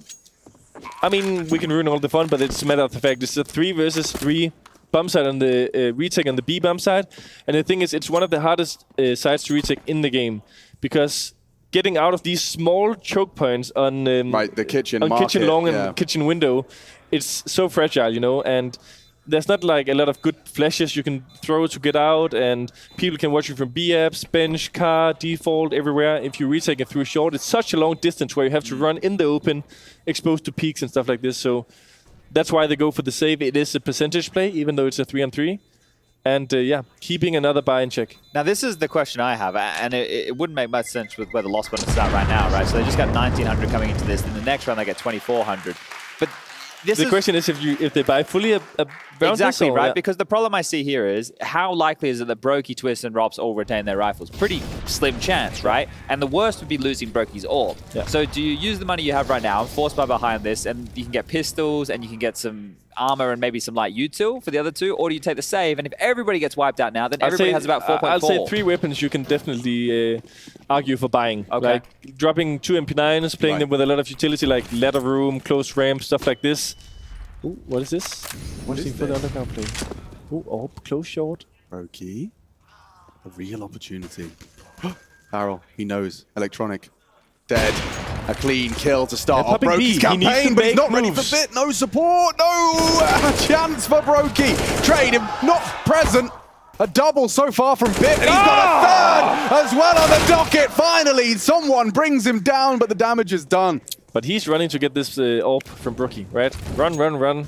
I mean, we can ruin all the fun, but it's a matter of the fact it's a 3 versus 3 bump side on the retake on the B bump side. And the thing is, it's one of the hardest sides to retake in the game, because getting out of these small choke points on the kitchen on market, kitchen long yeah. and kitchen window, it's so fragile, you know. And there's not like a lot of good flashes you can throw to get out, and people can watch you from B apps, bench, car, default, everywhere. If you retake it through short, it's such a long distance where you have to run in the open, exposed to peaks and stuff like this. So that's why they go for the save. It is a percentage play, even though it's a 3-on-3. And yeah, keeping another buy in check. Now, this is the question I have, and it wouldn't make much sense with where the loss bonus is at right now, right? So they just got 1,900 coming into this. In the next round, they get 2,400. But the question is if they buy fully a round. Exactly, right? Yeah. Because the problem I see here is how likely is it that Brokey, Twist, and Rops all retain their rifles? Pretty slim chance, right? And the worst would be losing Brokey's AWP. Yeah. So do you use the money you have right now and force buy behind this, and you can get pistols, and you can get some armor and maybe some light util for the other two, or do you take the save? And if everybody gets wiped out now, then everybody has about 4.4. I'll say 3 weapons you can definitely argue for buying. Okay. Like dropping 2 MP9s, playing them with a lot of utility, like ladder room, close ramp, stuff like this. Ooh, what is this? What is for the underground play? Ooh, AWP, close short. Brokey. A real opportunity. Apparel, he knows. Electronic. Dead. A clean kill to start off Brokey's campaign, but he's not ready for Bit. No support. No chance for Brokey. Trade him. Not present. A double so far from Bit, and he's got a third as well on the docket. Finally, someone brings him down, but the damage is done. But he's running to get this AWP from Brookie, right? Run, run, run.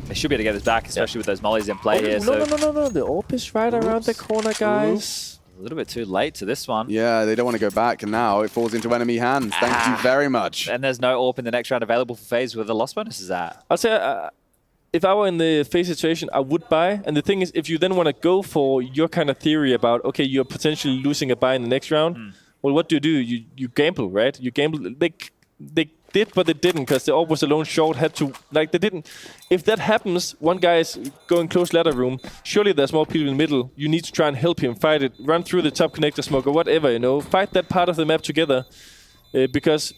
They should be able to get this back, especially with those mollies in play here. No. The AWP is right around the corner, guys. A little bit too late to this one. Yeah, they don't want to go back, and now it falls into enemy hands. Thank you very much. And there's no AWP in the next round available for FaZe where the loss bonus is at. I'll say, if I were in the FaZe situation, I would buy. And the thing is, if you then want to go for your kind of theory about, okay, you're potentially losing a buy in the next round, well, what do? You gamble, right? You gamble. They did, but they didn't, because the AWP was alone short, had to, like, they didn't. If that happens, one guy is going close ladder room, surely there's more people in the middle. You need to try and help him, fight it, run through the top connector smoke or whatever, you know, fight that part of the map together, because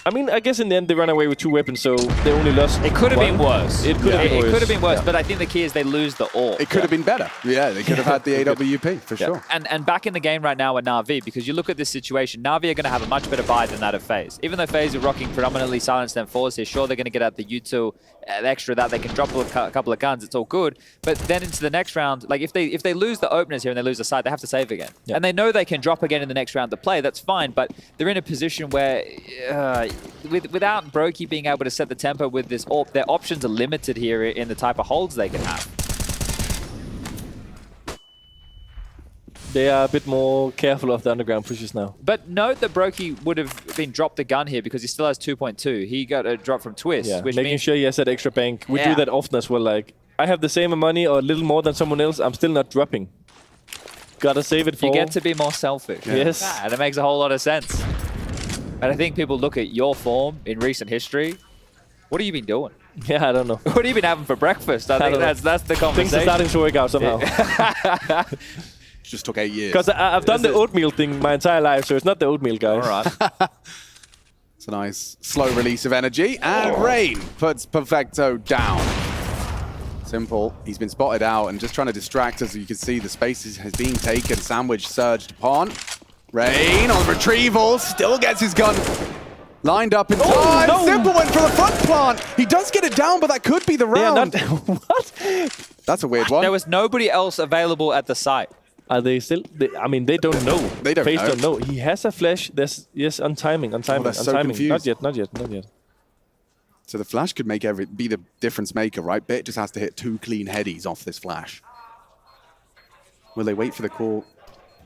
I mean, I guess in the end they ran away with 2 weapons, so they only lost. It could have been worse. It could have been worse. But I think the key is they lose the AWP. It could have been better. Yeah, they could have had the AWP for sure. And back in the game right now with NAVI, because you look at this situation, NAVI are going to have a much better buy than that of FaZe. Even though FaZe are rocking predominantly silenced M4s here, sure, they're going to get out the U2 extra that they can drop a couple of guns, it's all good. But then into the next round, like if they lose the openers here and they lose the side, they have to save again. Yeah. And they know they can drop again in the next round to play, that's fine, but they're in a position where without Brokey being able to set the tempo with this AWP, their options are limited here in the type of holds they can have. They are a bit more careful of the underground pushes now. But note that Brokey would have been dropped the gun here because he still has 2.2. He got a drop from Twist, Yeah, which making means sure he has that extra bank. We do that often as well. Like, I have the same money or a little more than someone else, I'm still not dropping. Gotta save it for you get to be more selfish. Yeah. Yes. And it makes a whole lot of sense. And I think people look at your form in recent history. What have you been doing? Yeah, I don't know. What have you been having for breakfast? I think that's the conversation. Things are starting to work out somehow. Just took 8 years. Because I've done the oatmeal thing my entire life, so it's not the oatmeal, guys. All right. It's a nice slow release of energy, and Rain puts Perfecto down. Simple, he's been spotted out and just trying to distract. As you can see, the space has been taken, sandwich surged upon. Rain on retrieval, still gets his gun lined up in time. No. Simple went for the front plant. He does get it down, but that could be the round. What? That's a weird one. There was nobody else available at the site. Are they still? I mean, they don't know. They don't FaZe know. don't know. He has a flash. There's on timing. they're so confused. Not yet. So the flash could be the difference maker, right? Bit just has to hit 2 clean headies off this flash. Will they wait for the call?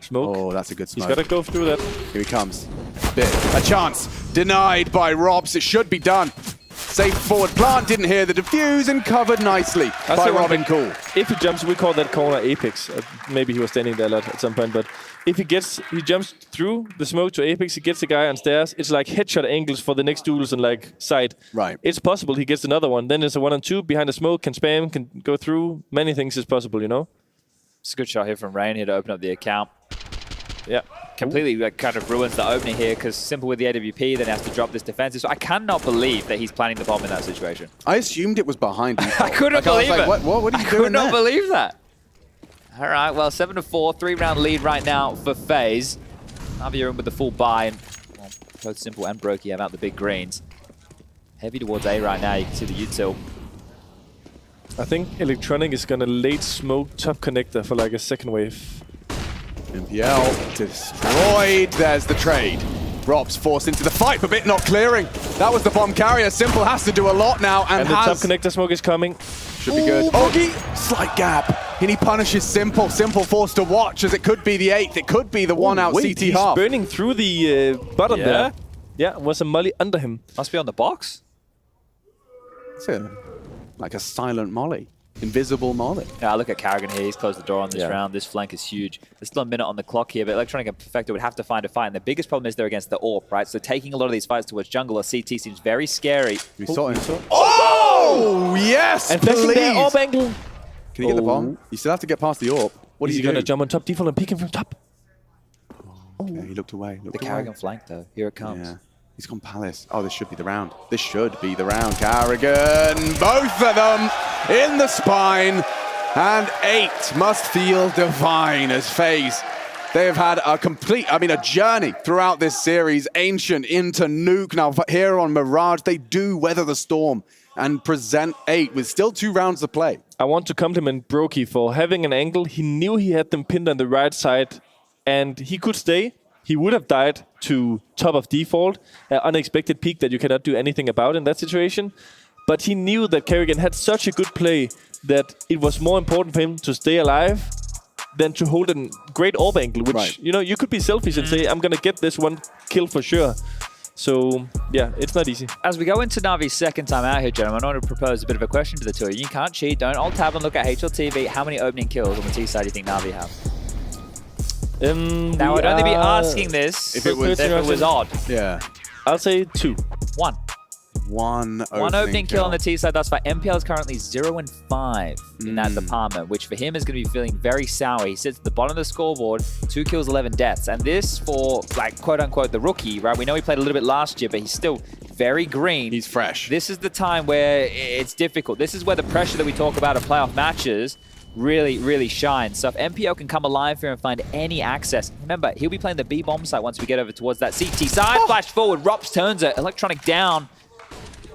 Smoke. Oh, that's a good smoke. He's got to go through that. Here he comes. Bit. A chance. Denied by Robs. It should be done. Safe forward plant. Didn't hear the defuse and covered nicely by Robin Cool. If he jumps, we call that corner Apex. Maybe he was standing there a lot at some point, but if he jumps through the smoke to Apex, he gets the guy on stairs. It's like headshot angles for the next duels and like side. Right. It's possible he gets another one. Then there's a 1-on-2 behind the smoke, can spam, can go through. Many things is possible, you know? It's a good shot here from Rain here to open up the account. Yeah. Completely kind of ruins the opening here because Simple with the AWP then has to drop this defensive. So I cannot believe that he's planning the bomb in that situation. I assumed it was behind him. I couldn't believe it. What are you doing I could not there? believe that. All right, well, 7-4, 3-round lead right now for FaZe. NAVI are in with the full buy, and well, both Simple and Brokey have out the big greens. Heavy towards A right now. You can see the util. I think Electronic is going to late smoke top connector for like a second wave. MPL destroyed. There's the trade. Robs forced into the fight, but Bit not clearing. That was the bomb carrier. Simple has to do a lot now, and the top connector smoke is coming. Should be good. Oggy, slight gap. And he punishes Simple. Simple forced to watch, as it could be the 8th. It could be the one out wait, CT half. He's burning through the bottom there. Yeah, was a molly under him. Must be on the box. It's like a silent molly. Invisible molly. Yeah, look at Carrigan here. He's closed the door on this round. This flank is huge. There's still a minute on the clock here, but Electronic and Perfecto would have to find a fight. And the biggest problem is they're against the AWP, right? So taking a lot of these fights towards jungle or CT seems very scary. We saw him. Oh, yes, and flashing there, AWP angle. Can he get the bomb? You still have to get past the AWP. What is he going to jump on top default and peek him from top? Yeah, he looked away. The Carrigan flank, though. Here it comes. Yeah. He's gone Palace. Oh, this should be the round. This should be the round. Carrigan, both of them in the spine. And 8 must feel divine as FaZe. They have had a journey throughout this series. Ancient into Nuke. Now here on Mirage, they do weather the storm and present 8 with still 2 rounds to play. I want to compliment Brokey for having an angle. He knew he had them pinned on the right side and he could stay. He would have died to top of default. Unexpected peak that you cannot do anything about in that situation. But he knew that Carrigan had such a good play that it was more important for him to stay alive than to hold a great AWP angle, which, you know, you could be selfish and say, I'm going to get this one kill for sure. So, yeah, it's not easy. As we go into Navi's second time out here, gentlemen, I want to propose a bit of a question to the two of you. You can't cheat. Don't alt-tab and look at HLTV. How many opening kills on the T side do you think Navi have? Now, I'd only be asking this if it was odd. Yeah. I'll say 2. 1. One opening kill on the T side thus far. MPL is currently 0-5 in that department, which for him is going to be feeling very sour. He sits at the bottom of the scoreboard, 2 kills, 11 deaths. And this for, like, quote-unquote, the rookie, right? We know he played a little bit last year, but he's still very green. He's fresh. This is the time where it's difficult. This is where the pressure that we talk about of playoff matches really, really shines. So if MPL can come alive here and find any access, remember, he'll be playing the B bomb site once we get over towards that CT side. Flash forward, Rops turns it. Electronic down.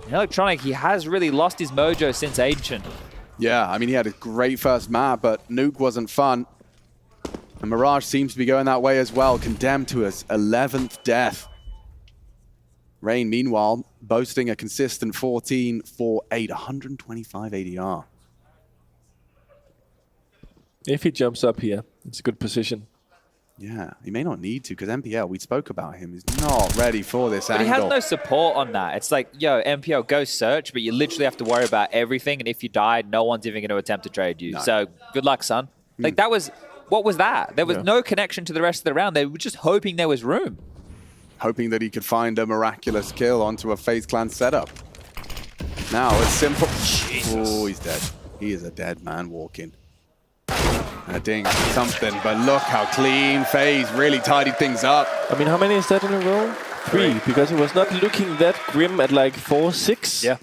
Electronic, he has really lost his mojo since Ancient. Yeah, I mean, he had a great first map, but Nuke wasn't fun. And Mirage seems to be going that way as well, condemned to his 11th death. Rain, meanwhile, boasting a consistent 14 for 8, 125 ADR. If he jumps up here, it's a good position. Yeah, he may not need to, because MPL, we spoke about him, is not ready for this angle. But he has no support on that. It's like, yo, MPL, go search, but you literally have to worry about everything, and if you die, no one's even going to attempt to trade you. No. So, good luck, son. Like, that was... What was that? There was no connection to the rest of the round. They were just hoping there was room. Hoping that he could find a miraculous kill onto a FaZe Clan setup. Now, it's simple. Jesus. Oh, he's dead. He is a dead man walking. A ding, something, but look how clean FaZe really tidied things up. I mean, how many is that in a row? 3 because it was not looking that grim at like 4-6. Yeah.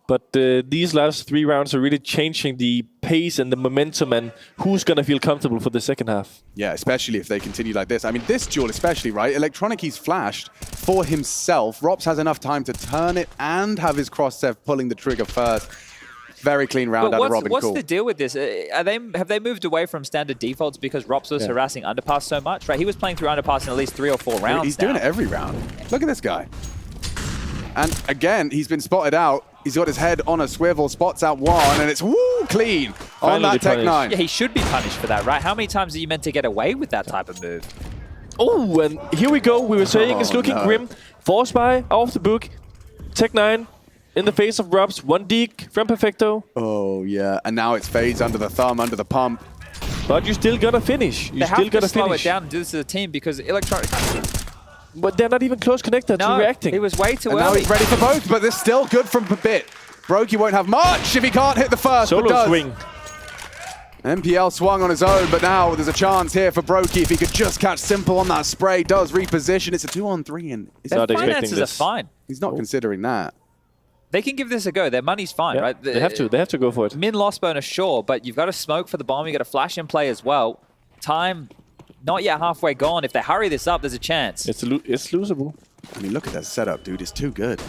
But these last 3 rounds are really changing the pace and the momentum and who's going to feel comfortable for the second half. Yeah, especially if they continue like this. I mean, this duel especially, right? Electronic, he's flashed for himself. Rops has enough time to turn it and have his cross-sev pulling the trigger first. Very clean round out of Robin. What's the deal with this? Have they moved away from standard defaults because Rops was harassing underpass so much? Right, he was playing through underpass in at least 3 or 4 rounds. He's doing it every round. Look at this guy. And again, he's been spotted out. He's got his head on a swivel, spots out one, and it's woo clean on that Tech 9. Yeah, he should be punished for that, right? How many times are you meant to get away with that type of move? Oh, and here we go. We were saying it's looking grim. Force buy off the book. Tech 9 in the face of Robs. 1 deke from Perfecto. Oh, yeah. And now it's FaZe under the thumb, under the pump. But you still gotta finish. You still gotta slow finish. it down and do this as a team because Electronic... But they're not even close connected to reacting. He was way too early. Now he's ready for both, but they're still good from Bit. Brokey won't have much if he can't hit the first. Solo swing. MPL swung on his own, but now there's a chance here for Brokey if he could just catch Simple on that spray. Does reposition. It's a 2-on-3, and their finances are fine. He's not considering that. They can give this a go. Their money's fine, right? They have to. They have to go for it. Min loss bonus, sure, but you've got a smoke for the bomb. You've got a flash in play as well. Time not yet halfway gone. If they hurry this up, there's a chance. It's losable. I mean, look at that setup, dude. It's too good.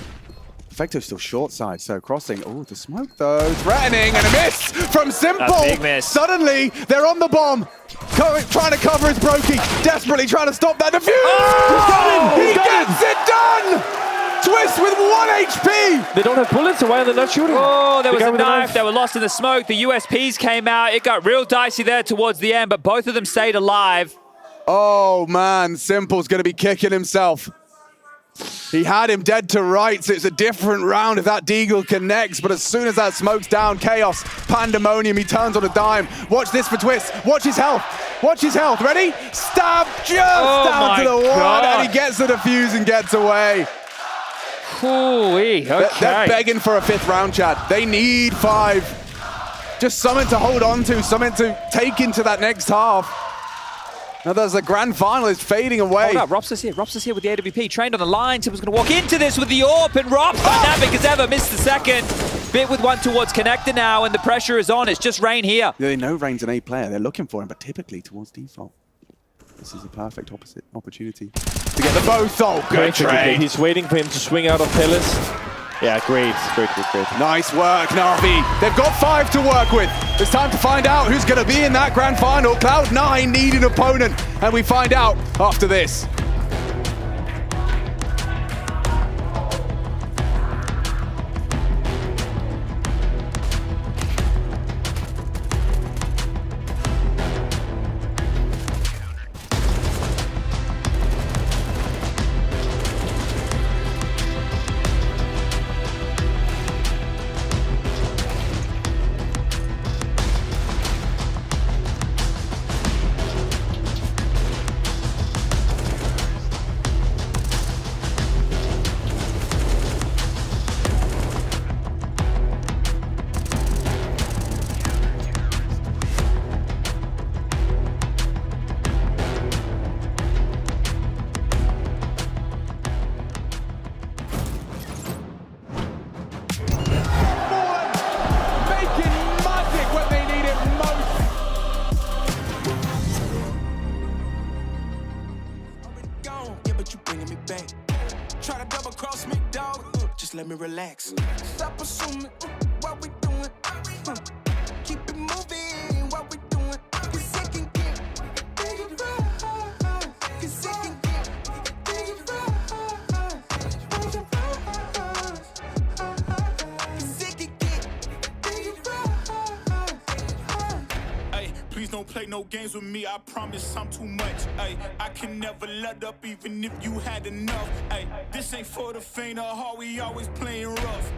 Perfecto's still short side, so crossing. Oh, the smoke, though. Threatening, and a miss from Simple. A big miss. Suddenly, they're on the bomb. Trying to cover his Brokey. Desperately trying to stop that defuse. Oh! He gets it done! Twist with 1 HP! They don't have bullets, so why are they not shooting? Oh, there was a knife. They were lost in the smoke. The USPs came out. It got real dicey there towards the end, but both of them stayed alive. Oh, man. Simple's going to be kicking himself. He had him dead to rights. It's a different round if that Deagle connects, but as soon as that smoke's down, chaos, pandemonium, he turns on a dime. Watch this for Twist. Watch his health. Watch his health. Ready? Stab just down to the one, and he gets the defuse and gets away. Okay. They're begging for a 5th round, Chad. They need 5. Just something to hold on to, something to take into that next half. Now there's a grand final, it's fading away. Hold up, Rops is here. Rops is here with the AWP. Trained on the line. Tibble's going to walk into this with the AWP, and Rops, dynamic as ever, missed the second. Bit with one towards Connector now, and the pressure is on. It's just Rain here. Yeah, they know Rain's an A player. They're looking for him, but typically towards default. This is a perfect opportunity to get the both. Oh, good trade. He's waiting for him to swing out of Palace. Yeah, great. Nice work, NAVI. They've got 5 to work with. It's time to find out who's going to be in that grand final. Cloud9 need an opponent, and we find out after this. Let me relax. Stop assuming what we doing. Keep it moving. What we doing? Cause it can get big rough. Cause it can get big rough. Cause it can get big rough. Hey, please don't play no games with me. I promise I'm too much. Hey, I can never let up even if you had enough. Hey, this ain't for the faint of heart. We always playing rough.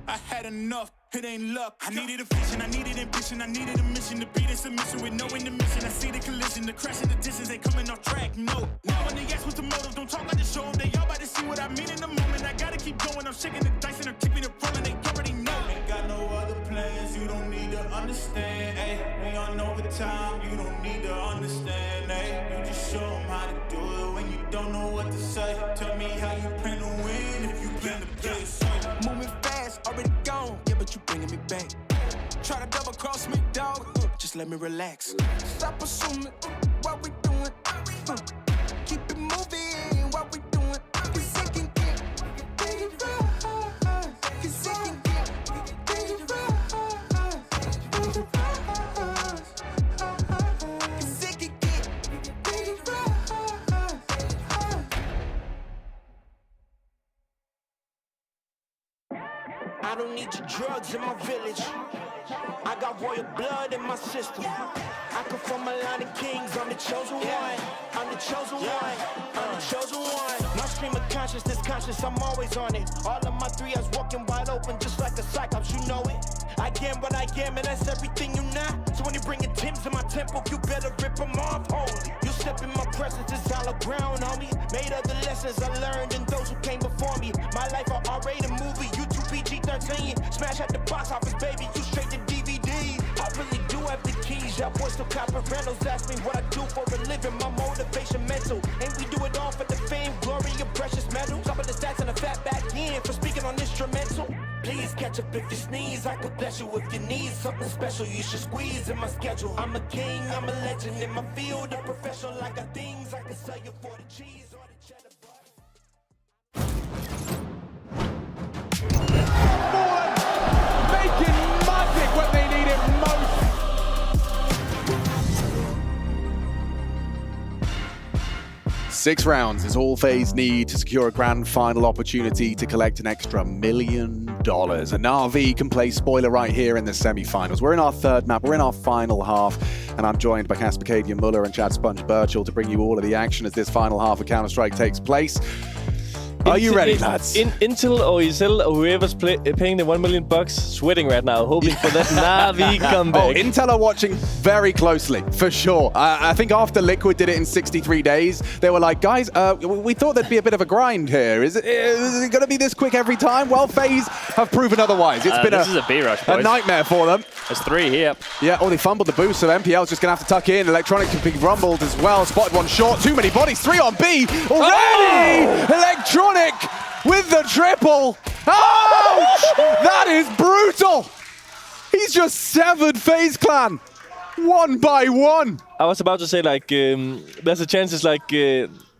I had enough. It ain't luck. I needed a vision, I needed ambition, I needed a mission to beat in submission with no intermission. I see the collision, the crash in the distance ain't coming off track. No. Now when they ask what's the motive, don't talk like the show 'em. They all about to see what I mean in the moment. I gotta keep going. I'm shaking the dice and they're keeping it rolling. They already know. Ain't got no other plans. You don't need to understand. Ay, we on overtime. You don't need to understand. Ay, you just show 'em how to do it when you don't know. know what to say. Tell me how you plan to win if you plan to play safe. Moving fast, already gone, yeah, but you bringing me back. Try to double cross me, dog, just let me relax. Stop assuming what we doing. Keep it moving, what we doing. Cause it can get dangerous. Cause it can get dangerous. Cause it can get dangerous. I don't need your drugs in my village. I got royal blood in my system. I come from a line of kings. I'm the chosen one. I'm the chosen one. I'm the chosen one. My stream of consciousness, conscious, I'm always on it. All of my 3 eyes walking wide open, just like a cyclops, you know it. I am what I am, and that's everything you're not. So when you bringing Timbs to my temple, you better rip them off. Holy, you step in my presence, it's all ground, homie. Made of the lessons I learned and those who came before me. My life a R-rated movie, YouTube PG-13. Smash at the box office, baby, you straight to DVD. I really do have the keys, y'all boys still copper rentals. Ask me what I do for a living, my motivation mental. And we do it all for the fame, glory, and precious metals. Top of the stats and a fat back end for speaking on instrumental. Please catch up if you sneeze, I could bless you if you need something special. You should squeeze in my schedule. I'm a king, I'm a legend in my field, a professional. I got things I can sell you for the cheese or the cheddar. Making magic when they need it most. Six rounds is all FaZe need to secure a grand final opportunity to collect an extra $1 million. And NAVI can play spoiler right here in the semi-finals. We're in our third map, we're in our final half, and I'm joined by Casper Cadian Muller and Chad Sponge Birchall to bring you all of the action as this final half of Counter-Strike takes place. Are you ready, lads? Intel or ESL or whoever's paying the $1 million sweating right now, hoping for that NAVI comeback. Oh, Intel are watching very closely, for sure. I think after Liquid did it in 63 days, they were like, guys, we thought there'd be a bit of a grind here. Is it going to be this quick every time? Well, FaZe have proven otherwise. It's been this is a B-rush, boys. A nightmare for them. There's 3 here. Yeah, oh, they fumbled the boost, so MPL's just going to have to tuck in. Electronic can be rumbled as well. Spotted one short, too many bodies, 3 on B already! Oh! Electronic with the triple. Ouch! That is brutal. He's just severed FaZe Clan 1 by 1. I was about to say, like, there's a chance it's like,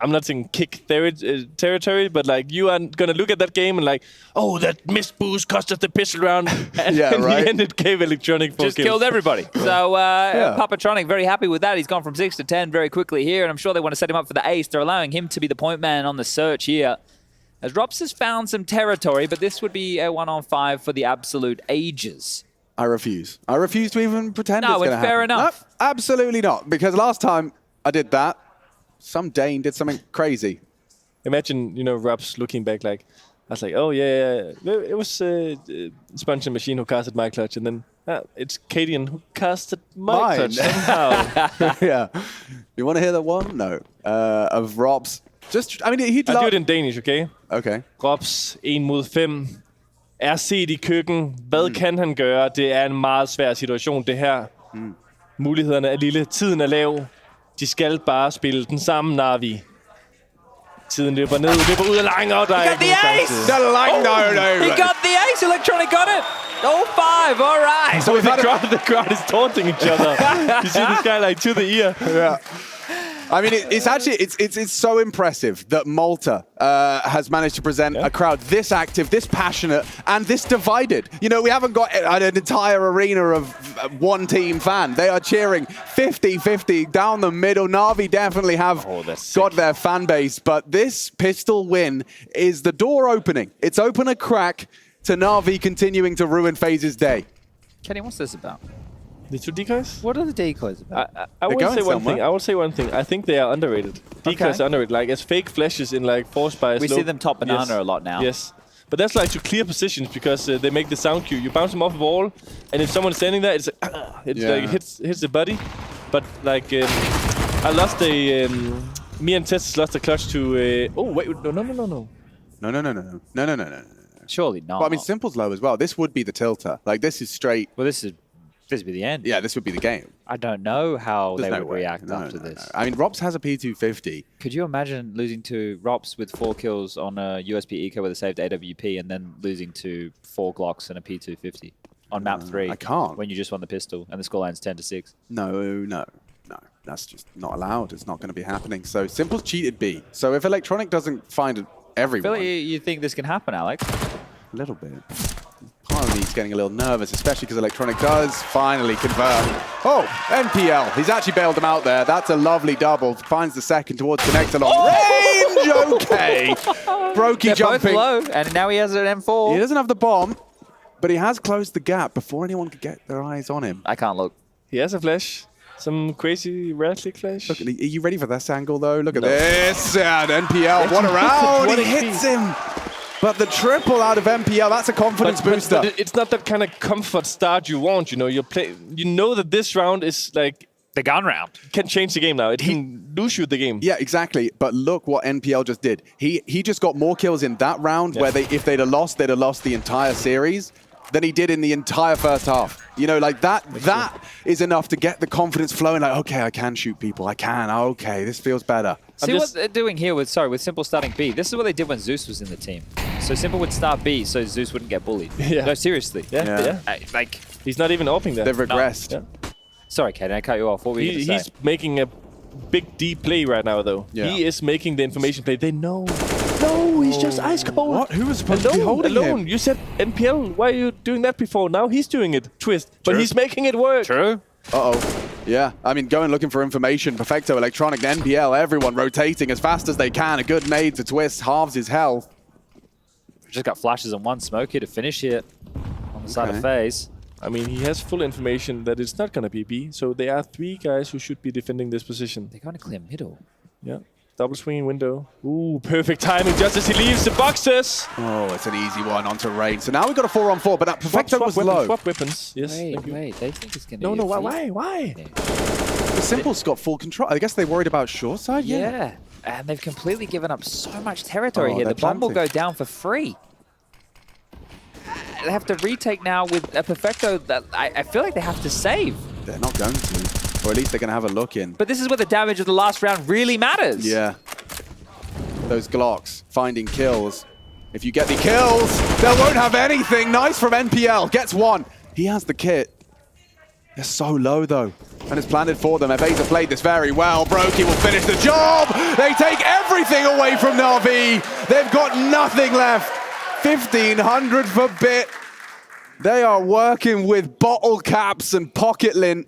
I'm not saying kick territory, but like you are going to look at that game and like, oh, that missed boost cost us the pistol round. And yeah, in right. the end, it gave Electronic 4 Just kills. killed everybody. So Papatronic very happy with that. He's gone from 6 to 10 very quickly here, and I'm sure they want to set him up for the ace. They're allowing him to be the point man on the search here. As Rops has found some territory, but this would be a 1-on-5 for the absolute ages. I refuse. I refuse to even pretend it's No, going to it's happen. fair enough. No, absolutely not. Because last time I did that, some Dane did something crazy. Imagine, you know, Rops looking back like, I was like, oh, yeah. It was Sponge and Machine who casted my clutch, and then it's Cadian who casted my clutch somehow. Yeah. You want to hear that one? No. Of Rops. Just, I mean, he'd I'll do it in Danish, okay? Okay. Rops 1 mod 5 er set i køkken. Hvad kan han gøre? Det er en meget svær situation, det her. Mulighederne er lille. Tiden er lav. De skal bare spille den samme NAVI. Tiden løber ned, løber ud af lang, og der er ikke nogen chance. He got the ace. Electronic got it. 0-5. All right. So the crowd is taunting each other. You see this guy like to the ear. Yeah. I mean, it's actually it's so impressive that Malta has managed to present a crowd this active, this passionate, and this divided. You know, we haven't got an entire arena of one team fan. They are cheering 50-50 down the middle. NAVI definitely have got their fan base, but this pistol win is the door opening. It's open a crack to NAVI continuing to ruin FaZe's day. Kenny, what's this about? The 2 decoys? What are the decoys about? I will say one thing. I will say one thing. I think they are underrated. Decoys are underrated. Like as fake flashes in like Force by We see them top banana a lot now. Yes. But that's like to clear positions because they make the sound cue. You bounce them off the wall, and if someone's standing there, it's like, like it hits the body. But like I lost a me and Tess lost a clutch to oh wait no. Surely not. But I mean, Simple's low as well. This would be the tilter. Like this is straight. Well, this is This would be the end. Yeah, this would be the game. I don't know how There's they no would way. react No, after no, this. no. I mean, Rops has a P250. Could you imagine losing to Rops with 4 kills on a USB Eco with a saved AWP and then losing to 4 Glocks and a P250 on map 3? I can't. When you just won the pistol and the scoreline's 10-6. No. That's just not allowed. It's not going to be happening. So Simple's cheated B. So if Electronic doesn't find everyone... I feel like you think this can happen, Alex. A little bit. Part of me's getting a little nervous, especially because Electronic does finally convert. Oh, NPL. He's actually bailed him out there. That's a lovely double. Finds the second towards Connector long range. Okay. Brokey They're jumping. both low, and now he has an M4. He doesn't have the bomb, but he has closed the gap before anyone could get their eyes on him. I can't look. He has a flash. Some crazy red click flash. Look, are you ready for this angle, though? Look at this. And NPL, what a round. He hits him. But the triple out of NPL, that's a confidence booster. But it's not that kind of comfort start you want, you know. You know that this round is like... the gun round. Can change the game now. It can lose you the game. Yeah, exactly. But look what NPL just did. He just got more kills in that round where if they'd have lost the entire series than he did in the entire first half. You know, like that is enough to get the confidence flowing. Like, okay, I can shoot people. I can. Okay, this feels better. See what they're doing here with Simple starting B. This is what they did when Zeus was in the team. So Simple would start B so Zeus wouldn't get bullied. Yeah. No, seriously. Yeah. Like, he's not even opening there. They've regressed. No. Yeah. Sorry, Kaden, I cut you off. What were you going to say? He's making a big D play right now, though. Yeah. He is making the information play. They know. No, he's just ice cold. What? Who was supposed to be holding him? You said NPL. Why are you doing that before? Now he's doing it. Twist. But he's making it work. True. Uh-oh. Yeah, I mean, going looking for information. Perfecto, Electronic, NPL, everyone rotating as fast as they can. A good nade to Twist, halves his health. Just got flashes and one smoke here to finish it on the side of FaZe. I mean, he has full information that it's not going to be B. So there are 3 guys who should be defending this position. They're going to clear middle. Yeah. Double swinging window. Ooh, perfect timing just as he leaves the boxes. Oh, it's an easy one onto Rain. So now we've got a 4-on-4, but that Perfecto was weapons, low. Swap weapons. Yes. Wait. They think it's going to be No, why? The Simple's got full control. I guess they worried about short side, Yeah. And they've completely given up so much territory here. they're The bomb will planting. go down for free. They have to retake now with a Perfecto that I feel like they have to save. They're not going to. Or at least they're going to have a look in. But this is where the damage of the last round really matters. Yeah. Those Glocks finding kills. If you get the kills, they won't have anything. Nice from NPL. Gets one. He has the kit. They're so low, though. And it's planted for them. FaZe have played this very well. Brokey will finish the job. They take everything away from NAVI. They've got nothing left. 1,500 for Bit. They are working with bottle caps and pocket lint.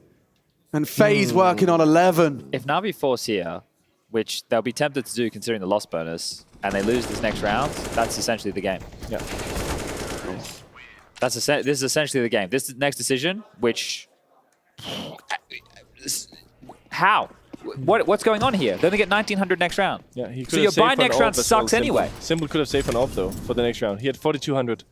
And FaZe working on 11. If Navi force here, which they'll be tempted to do considering the loss bonus, and they lose this next round, that's essentially the game. Yeah. This is essentially the game. This next decision, which... How? What's going on here? They're going to get 1,900 next round. Yeah, he could so have your saved buy an next off round as well, sucks Simple. anyway. Simple could have saved an off, though, for the next round. He had 4,200.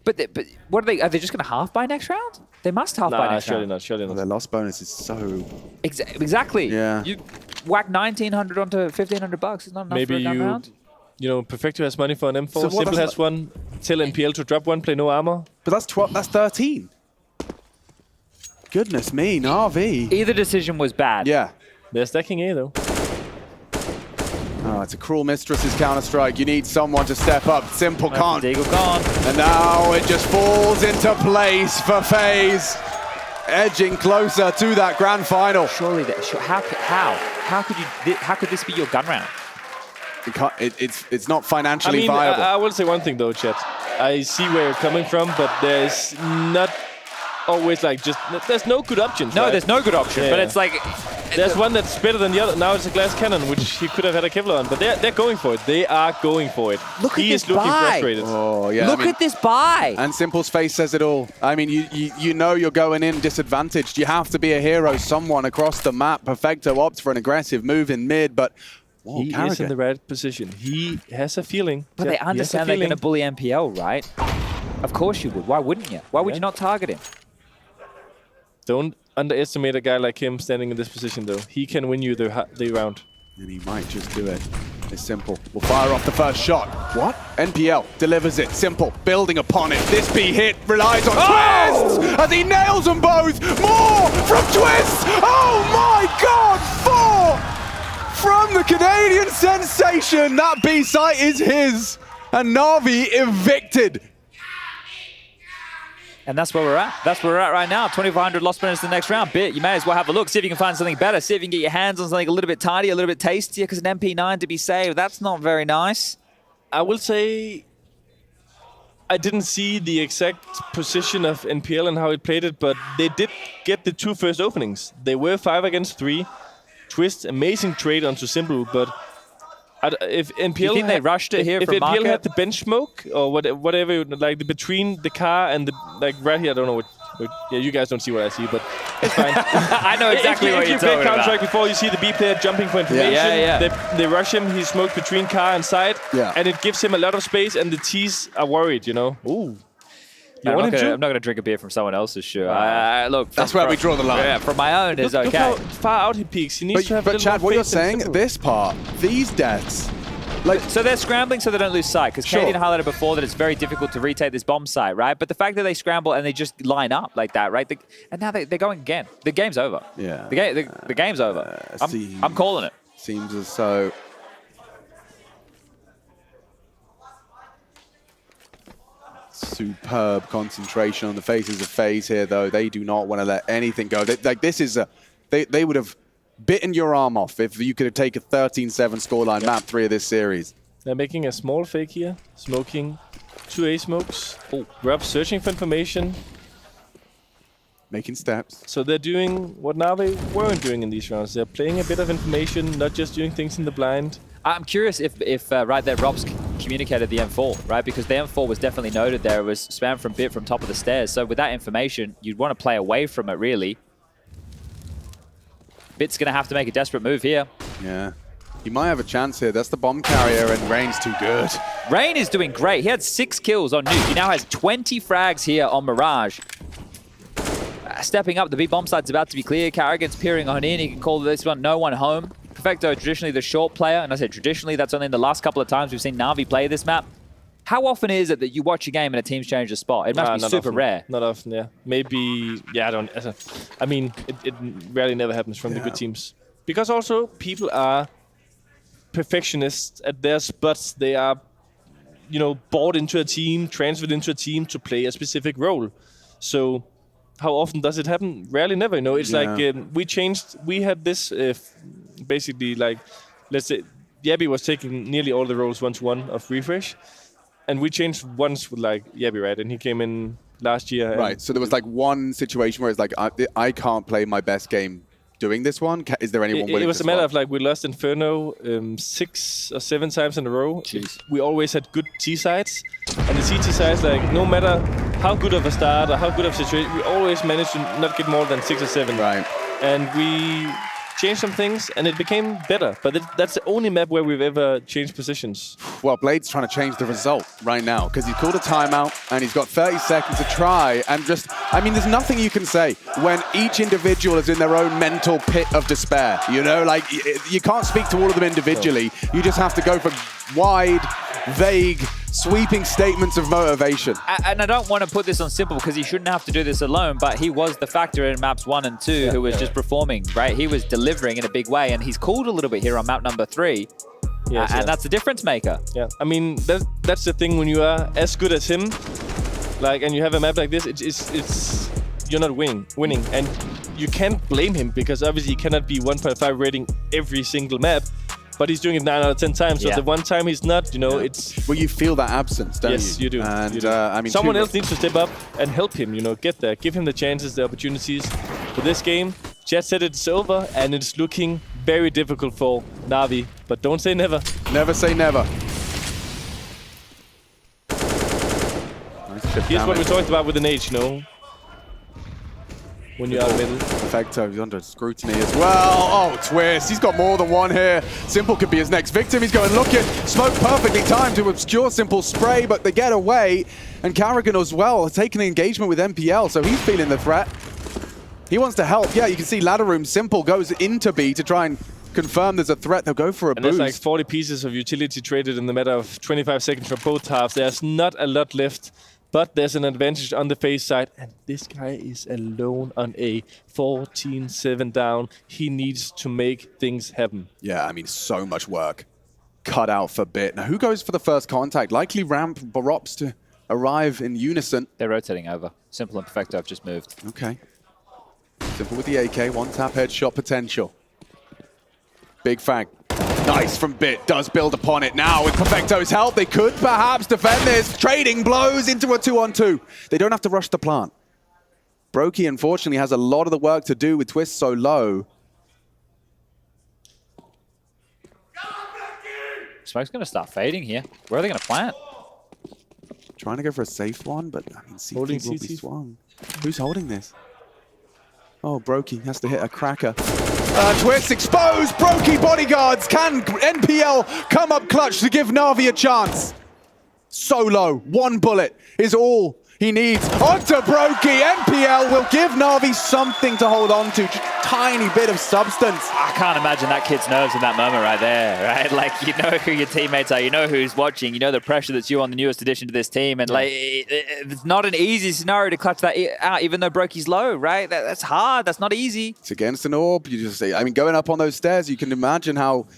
But what are they just going to half buy next round? They must half buy next round. Surely not. Their loss bonus is so... Exactly. Yeah. You whack 1,900 onto 1,500 bucks. It's not enough for a gun round. You know, Perfecto has money for an M4. So Simple has one. Tell NPL to drop one, play no armor. But that's 12. That's 13. Goodness me, Navi. Either decision was bad. Yeah. They're stacking A, though. Oh, it's a cruel mistress's counter-strike. You need someone to step up. Simple can't. Eagle gone. And now it just falls into place for FaZe. Edging closer to that grand final. Surely, how could this be your gun round? It's not financially viable. I will say one thing, though, chat. I see where you're coming from, but there's not always like there's no good options. No, right? there's no good option, but it's like... There's one that's better than the other. Now it's a glass cannon, which he could have had a Kevlar on, but they're going for it. They are going for it. He is looking frustrated. Oh, yeah. Look at this buy. And Simple's face says it all. I mean, you know you're going in disadvantaged. You have to be a hero, someone across the map. Perfecto opts for an aggressive move in mid, but... Whoa, he is in the right position. He has a feeling. But they understand they're going to bully NPL, right? Of course you would. Why wouldn't you? Why would you not target him? Don't underestimate a guy like him standing in this position, though. He can win you the round. And he might just do it. It's Simple. Will fire off the first shot. What? NPL delivers it. Simple building upon it. This B hit relies on Twists as he nails them both. More from Twists. Oh my God! 4 from the Canadian sensation. That B site is his. And Navi evicted. And that's where we're at. That's where we're at right now. 2,400 lost minutes in the next round. Bit, you may as well have a look. See if you can find something better. See if you can get your hands on something a little bit tidier, a little bit tastier, because an MP9 to be saved, that's not very nice. I will say I didn't see the exact position of NPL and how it played it, but they did get the 2 first openings. They were 5 against 3. Twist, amazing trade onto Simple, but if NPL you think they rushed it here if from NPL market? had the bench smoke or whatever, like between the car and the, like right here, I don't know what yeah, you guys don't see what I see, but it's fine. I know exactly what you're talking If you play Counter-Strike about. before, you see the B player jumping for information. Yeah. They rush him, he's smoked between car and side, Yeah. and it gives him a lot of space, and the T's are worried, you know. Ooh. I'm not going to drink a beer from someone else's shoe. Look, That's where we draw the line. Yeah, from my own is Look okay. how far out he peaks. He needs to have a But little Chad, more what you're faith in saying, Simple. this part, these deaths, like, so they're scrambling so they don't lose sight, because Sure. Canadian highlighted before that it's very difficult to retake this bomb site, right? But the fact that they scramble and they just line up like that, right? And now they're going again. The game's over. Yeah. The game's over. I'm calling it. Seems as though. Superb concentration on the faces of FaZe here, though. They do not want to let anything go. This is they would have bitten your arm off if you could have taken a 13-7 scoreline map 3 of this series. They're making a small fake here, smoking 2 A smokes. Grub searching for information. Making steps. So they're doing what Navi weren't doing in these rounds. They're playing a bit of information, not just doing things in the blind. I'm curious if right there, Rob's communicated the M4, right? Because the M4 was definitely noted there. It was spammed from Bit from top of the stairs. So with that information, you'd want to play away from it, really. Bit's going to have to make a desperate move here. Yeah. He might have a chance here. That's the bomb carrier, and Rain's too good. Rain is doing great. He had 6 kills on Nuke. He now has 20 frags here on Mirage. Stepping up, the B bomb site's about to be clear. Carrigan's peering on in. He can call this one no one home. Perfecto, traditionally the short player, and I said traditionally, that's only in the last couple of times we've seen Navi play this map. How often is it that you watch a game and a team's changed a spot? It must be super rare. Not often, yeah. Maybe, yeah, I mean, it rarely never happens from the good teams. Because also, people are perfectionists at their spots. They are, you know, bought into a team, transferred into a team to play a specific role. So how often does it happen? Rarely, never. You know, it's like we had this basically like, let's say, Yabby was taking nearly all the roles 1-to-1 of Refresh, and we changed once with like Yabby, right? And he came in last year. Right. So there was like one situation where it's like I can't play my best game doing this one. Is there anyone willing to It was a matter of like we lost Inferno 6 or 7 times in a row. Jeez. We always had good T sides, and the CT sides, like no matter how good of a start or how good of a situation, we always managed to not get more than 6 or 7. Right. And we changed some things, and it became better. But that's the only map where we've ever changed positions. Well, Blade's trying to change the result right now because he's called a timeout and he's got 30 seconds to try. And just, I mean, there's nothing you can say when each individual is in their own mental pit of despair. You know, like you can't speak to all of them individually. You just have to go for wide, vague, sweeping statements of motivation. And I don't want to put this on Simple because he shouldn't have to do this alone, but he was the factor in maps 1 and 2 who was just performing, right? He was delivering in a big way, and he's cooled a little bit here on map number 3. Yes, and that's the difference maker. Yeah, I mean, that's the thing when you are as good as him, like, and you have a map like this, it's you're not winning, and you can't blame him because obviously he cannot be 1.5 rating every single map. But he's doing it 9 out of 10 times. So the one time he's not, you know, it's... Well, you feel that absence, don't you? Yes, you do. And you do. I mean, someone else needs to step up and help him, you know, get there. Give him the chances, the opportunities. For this game, Chad said it's over, and it's looking very difficult for Navi. But don't say never. Never say never. Here's what we talked about with an H, you know. When you are middle. Perfecto, he's under scrutiny as well. Oh, Twist, he's got more than one here. Simple could be his next victim. He's going looking. Smoke perfectly timed to obscure Simple spray, but they get away. And Carrigan as well has taken an engagement with NPL, so he's feeling the threat. He wants to help. Yeah, you can see ladder room. Simple goes into B to try and confirm there's a threat, they'll go for a and boost. there's like 40 pieces of utility traded in the matter of 25 seconds for both halves. There's not a lot left, but there's an advantage on the FaZe side. And this guy is alone on A. 14-7 down. He needs to make things happen. Yeah, I mean, so much work cut out for Bit. Now, who goes for the first contact? Likely Ramp, Barops to arrive in unison. They're rotating over. Simple and Perfecto have just moved. Okay. Simple with the AK, one tap headshot potential. Big Fang. Nice from Bit, does build upon it now. With Perfecto's help, they could perhaps defend this. Trading blows into a 2-on-2. They don't have to rush the plant. Brokey, unfortunately, has a lot of the work to do with Twist so low. Smoke's going to start fading here. Where are they going to plant? Trying to go for a safe one, but I mean, CT will be swung. Who's holding this? Oh, Brokey has to hit a cracker. Twist exposed. Brokey bodyguards. Can NPL come up clutch to give Navi a chance? So low. One bullet is all he needs. Onto Brokey. NPL will give Navi something to hold on to. Just a tiny bit of substance. I can't imagine that kid's nerves in that moment right there, right? Like, you know who your teammates are, you know who's watching, you know the pressure that's you on the newest addition to this team, and like, it's not an easy scenario to clutch that out, even though Brokey's low, right? That's hard, that's not easy. It's against an orb, you just say, I mean, going up on those stairs, you can imagine how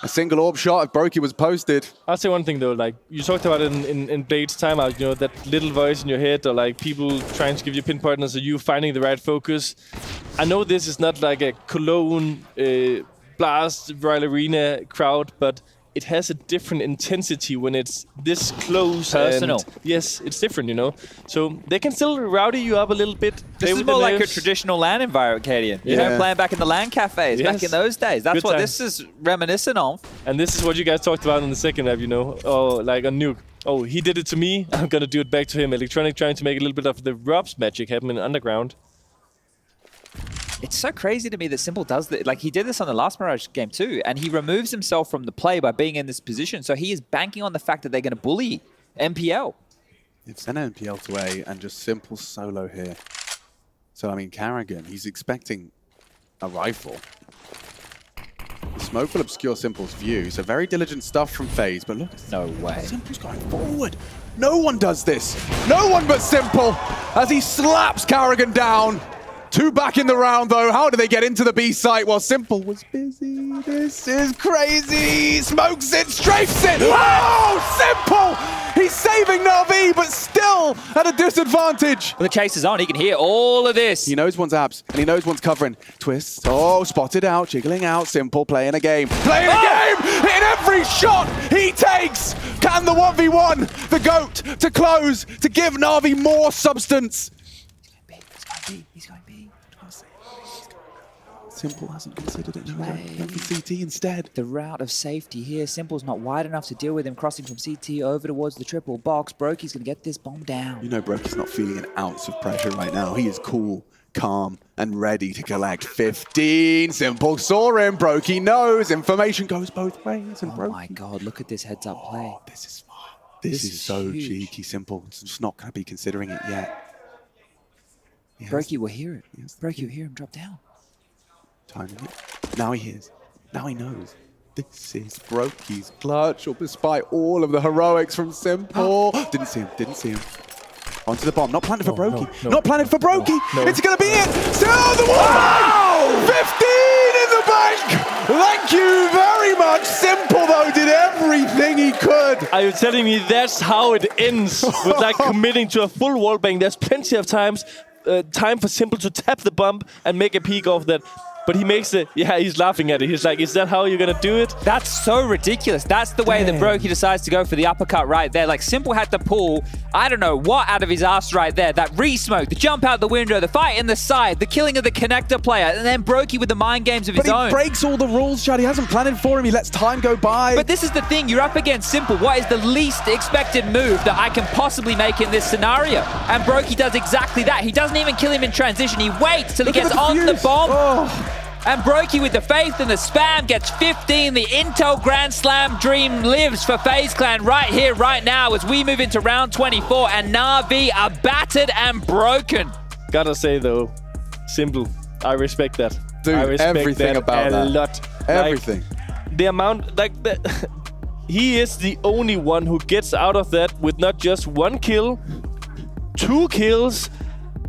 a single orb shot if Brokey was posted. I'll say one thing though, like you talked about it in Blade's timeout, you know, that little voice in your head or like people trying to give you pinpointers or you finding the right focus. I know this is not like a Cologne Blast Royal Arena crowd, but it has a different intensity when it's this close. Personal. And yes, it's different, you know. So they can still rowdy you up a little bit. This is more like a traditional LAN environment, Cadian. You know, playing back in the LAN cafes, back in those days. That's what this is reminiscent of. And this is what you guys talked about in the second half, you know. Oh, like on Nuke. Oh, he did it to me. I'm going to do it back to him. Electronic trying to make a little bit of the Rob's magic happen in Underground. It's so crazy to me that Simple does that. Like, he did this on the last Mirage game too, and he removes himself from the play by being in this position. So he is banking on the fact that they're going to bully NPL. They've sent NPL to A and just Simple solo here. So, I mean, Carrigan, he's expecting a rifle. The smoke will obscure Simple's view. So very diligent stuff from FaZe, but look. No way. Simple's going forward. No one does this. No one but Simple as he slaps Carrigan down. 2 back in the round, though. How do they get into the B site? Well, Simple was busy. This is crazy. Smokes it, strafes it. Oh, Simple! He's saving Navi, but still at a disadvantage. Well, the chase is on. He can hear all of this. He knows one's abs, and he knows one's covering. Twist. Oh, spotted out, jiggling out. Simple playing a game. Playing a game! In every shot he takes! Can the 1v1, the GOAT, to close, to give Navi more substance? He's going B. Simple hasn't considered it. Went for CT instead. The route of safety here. Simple's not wide enough to deal with him crossing from CT over towards the triple box. Brokey's going to get this bomb down. You know Brokey's not feeling an ounce of pressure right now. He is cool, calm, and ready to collect 15. Simple saw him. Brokey knows. Information goes both ways. And oh my God, look at this heads-up play. This is fine. This is so huge. Cheeky. Simple. It's just not going to be considering it yet. Brokey will hear it. Brokey will hear him drop down. Timing it. Now he hears. Now he knows. This is Brokey's clutch, despite all of the heroics from Simple. Didn't see him. Didn't see him. Onto the bomb. Not planted for Brokey. Not planted for Brokey. It's going to be it. Still the wall. 15 in the bank. Thank you very much. Simple, though, did everything he could. Are you telling me that's how it ends? With like committing to a full wallbang. There's plenty of time for Simple to tap the bump and make a peek off that. But he makes it, he's laughing at it. He's like, is that how you're going to do it? That's so ridiculous. That's the way that Brokey decides to go for the uppercut right there. Like, Simple had to pull, I don't know what out of his ass right there. That re-smoke, the jump out the window, the fight in the side, the killing of the connector player, and then Brokey with the mind games of his own. But he breaks all the rules, Chad. He hasn't planned for him. He lets time go by. But this is the thing. You're up against Simple. What is the least expected move that I can possibly make in this scenario? And Brokey does exactly that. He doesn't even kill him in transition. He waits till he gets on the bomb. Oh. And Brokey with the faith and the spam gets 15. The Intel Grand Slam dream lives for FaZe Clan right here, right now, as we move into round 24. And NAVI are battered and broken. Gotta say, though, Simple, I respect that. Dude, everything about that. A lot. Everything. The amount, he is the only one who gets out of that with not just 1 kill, 2 kills,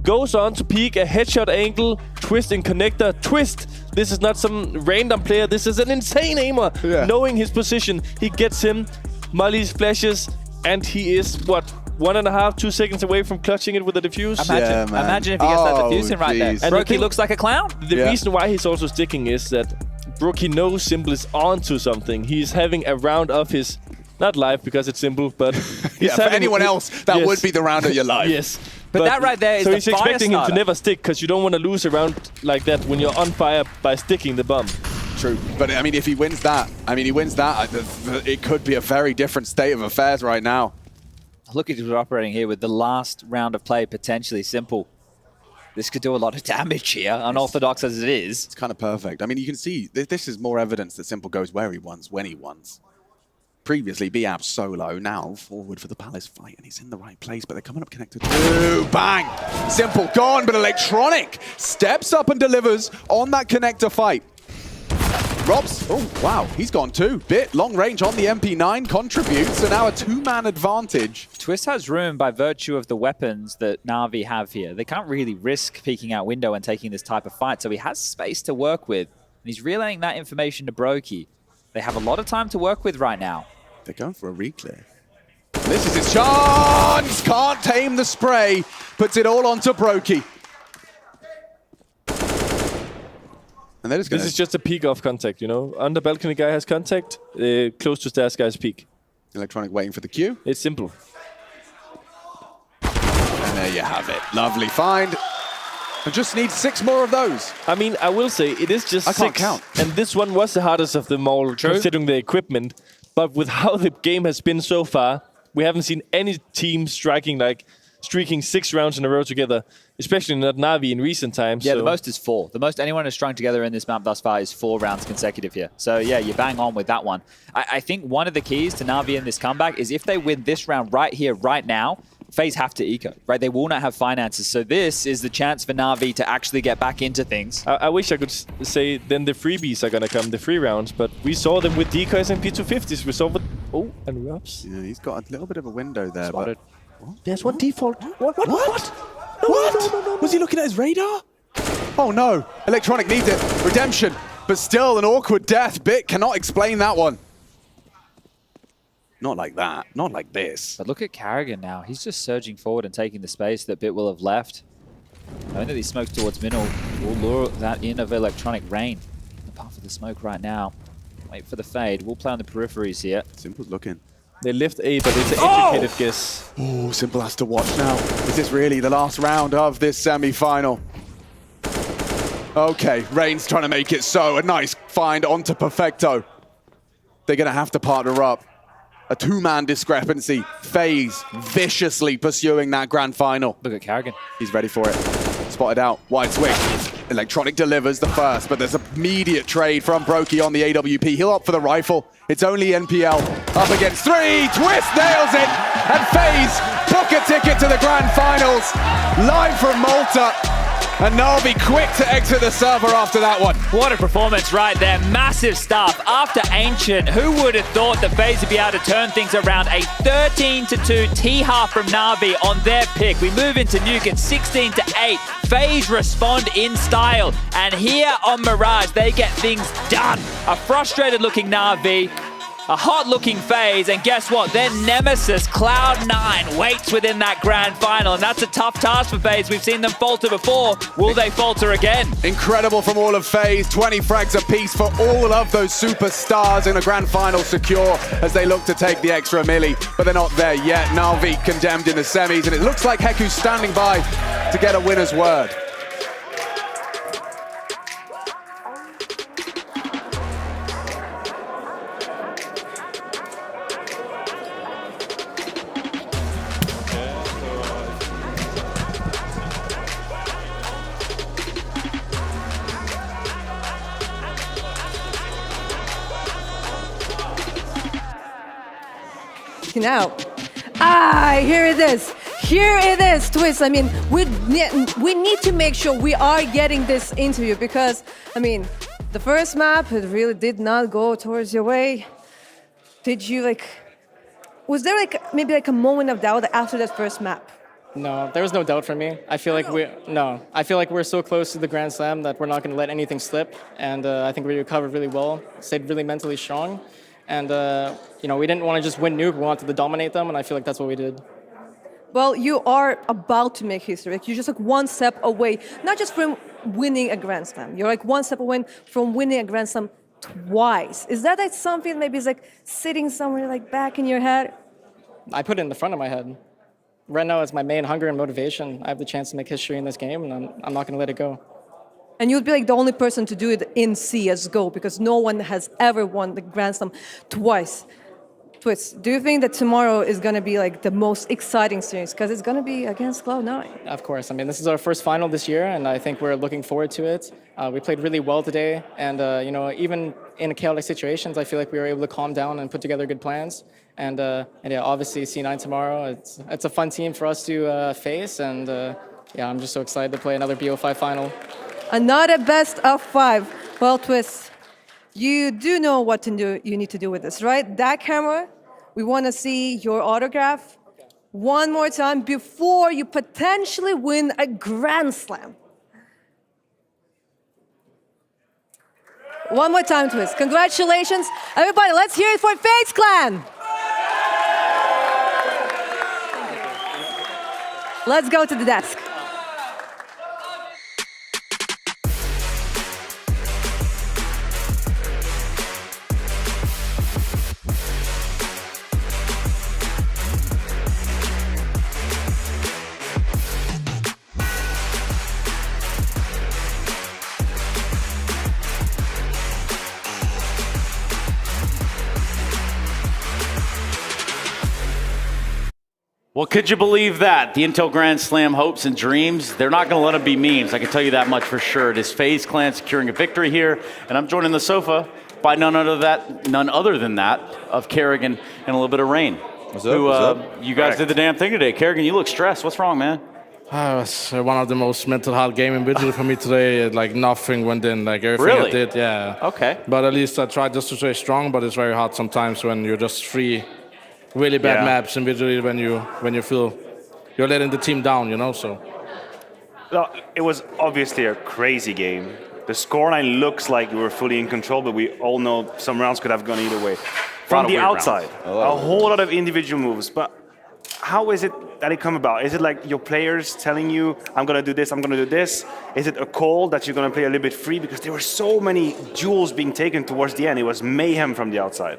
goes on to peek a headshot angle, twist in connector, twist. This is not some random player. This is an insane aimer. Yeah. Knowing his position, he gets him, mollies, flashes, and he is, 1.5, 2 seconds away from clutching it with a defuse? Imagine if he gets that defuse in right there. And Brokey looks like a clown. The reason why he's also sticking is that Brokey knows Simple is onto something. He's having a round of his, not life because it's Simple, but he's for anyone else, that would be the round of your life. Yes. But that right there is so the he's expecting him to starter. never stick because you don't want to lose a round like that when you're on fire by sticking the bomb. True. But, I mean, if he wins that, it could be a very different state of affairs right now. Look at who's operating here with the last round of play potentially Simple. This could do a lot of damage here, unorthodox as it is. It's kind of perfect. I mean, you can see this is more evidence that Simple goes where he wants, when he wants. Previously, B-Ab solo, now forward for the Palace fight, and he's in the right place, but they're coming up connected. Ooh, bang! Simple gone, but Electronic steps up and delivers on that connector fight. Robs, oh wow, he's gone too. Bit long range on the MP9 contributes, so now a 2-man advantage. Twist has room by virtue of the weapons that Na'Vi have here. They can't really risk peeking out window and taking this type of fight, so he has space to work with. And he's relaying that information to Brokey. They have a lot of time to work with right now. They're going for a reclear. This is his chance! Can't tame the spray. Puts it all onto Brokey. And This is just a peek off contact, you know? Under balcony guy has contact, close to stairs guy's peek. Electronic waiting for the cue. It's Simple. And there you have it. Lovely find. And just need 6 more of those. I mean, I will say, it is just 6. I can't count. And this one was the hardest of them all, considering the equipment. But with how the game has been so far, we haven't seen any team streaking 6 rounds in a row together, especially not Na'Vi in recent times. Yeah, so. the most is 4. The most anyone has strung together in this map thus far is 4 rounds consecutive here. So yeah, you bang on with that one. I think one of the keys to Na'Vi in this comeback is if they win this round right here, right now, FaZe have to eco, right? They will not have finances. So this is the chance for Na'Vi to actually get back into things. I wish I could say then the freebies are going to come, the free rounds, but we saw them with decoys and P250s. We saw with... Oh, and Robs. Yeah, he's got a little bit of a window there. Spotted. But There's one default. What? No. Was he looking at his radar? Oh no, Electronic needs it. Redemption, but still an awkward death. Bit cannot explain that one. Not like that, not like this. But look at Carrigan now. He's just surging forward and taking the space that Bit will have left. Knowing that these smokes towards middle will lure that in of Electronic Rain. The path of the smoke right now. Wait for the fade. We'll play on the peripheries here. Simple's looking. They left A, but it's an educated guess. Oh, Simple has to watch now. Is this really the last round of this semi-final? Okay, Rain's trying to make it so. A nice find onto Perfecto. They're going to have to partner up. A 2-man discrepancy. FaZe viciously pursuing that grand final. Look at Carrigan. He's ready for it. Spotted out. Wide swing. Electronic delivers the first, but there's immediate trade from Brokey on the AWP. He'll opt for the rifle. It's only NPL. Up against 3. Twist nails it. And FaZe book a ticket to the grand finals. Live from Malta. And Navi quick to exit the server after that one. What a performance right there. Massive stuff. After Ancient, who would have thought that FaZe would be able to turn things around? A 13-2 T-half from Navi on their pick. We move into Nuke at 16-8. FaZe respond in style. And here on Mirage, they get things done. A frustrated-looking Navi. A hot-looking FaZe, and guess what? Their nemesis, Cloud9, waits within that grand final, and that's a tough task for FaZe. We've seen them falter before. Will they falter again? Incredible from all of FaZe. 20 frags apiece for all of those superstars in a grand final secure as they look to take the extra milli, but they're not there yet. Navi condemned in the semis, and it looks like Heku's standing by to get a winner's word. Out. Here it is. Here it is, Twist. I mean, with we need to make sure we are getting this interview because, I mean, the first map, it really did not go towards your way. Did you was there maybe a moment of doubt after that first map? No, there was no doubt for me. I feel like we're so close to the Grand Slam that we're not going to let anything slip. And I think we recovered really well, stayed really mentally strong. And, we didn't want to just win nuke, we wanted to dominate them, and I feel like that's what we did. Well, you are about to make history. You're just one step away, not just from winning a Grand Slam. You're one step away from winning a Grand Slam twice. Is that something maybe is sitting somewhere back in your head? I put it in the front of my head. Right now, it's my main hunger and motivation. I have the chance to make history in this game, and I'm not going to let it go. And you'd be the only person to do it in CSGO because no one has ever won the Grand Slam twice. Twist, do you think that tomorrow is going to be the most exciting series? Because it's going to be against Cloud9. Of course. I mean, this is our first final this year, and I think we're looking forward to it. We played really well today, and even in chaotic situations, I feel like we were able to calm down and put together good plans. And yeah, obviously C9 tomorrow. It's a fun team for us to face, and yeah, I'm just so excited to play another BO5 final. Another best of 5. Well, Twist, you do know what you need to do with this, right? That camera, we want to see your autograph one more time before you potentially win a Grand Slam. One more time, Twist. Congratulations. Everybody, let's hear it for FaZe Clan. Let's go to the desk. Well, could you believe that? The Intel Grand Slam hopes and dreams, they're not going to let them be memes. I can tell you that much for sure. It is FaZe Clan securing a victory here, and I'm joined in the sofa by none other than that of Kerrigan and a little bit of Rain. What's up? You guys did the damn thing today. Kerrigan, you look stressed. What's wrong, man? It was one of the most mental hard game individually for me today. Nothing went in, everything really? I did, yeah. Okay. But at least I tried just to stay strong, but it's very hard sometimes when you're just free. Really bad maps individually when you feel you're letting the team down, so. Well, it was obviously a crazy game. The scoreline looks like you were fully in control, but we all know some rounds could have gone either way. From the outside, a whole lot of individual moves, but how is it that it come about? Is it your players telling you, I'm going to do this, I'm going to do this? Is it a call that you're going to play a little bit free? Because there were so many duels being taken towards the end. It was mayhem from the outside.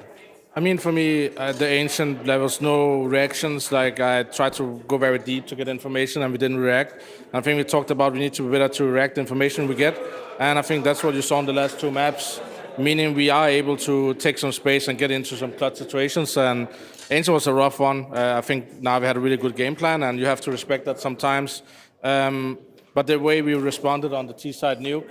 I mean, for me, the Ancient, there was no reactions. I tried to go very deep to get information, and we didn't react. I think we talked about we need to be better to react the information we get. And I think that's what you saw in the last 2 maps, meaning we are able to take some space and get into some clutch situations. And Ancient was a rough one. I think NAVI had a really good game plan, and you have to respect that sometimes. But the way we responded on the T-side nuke,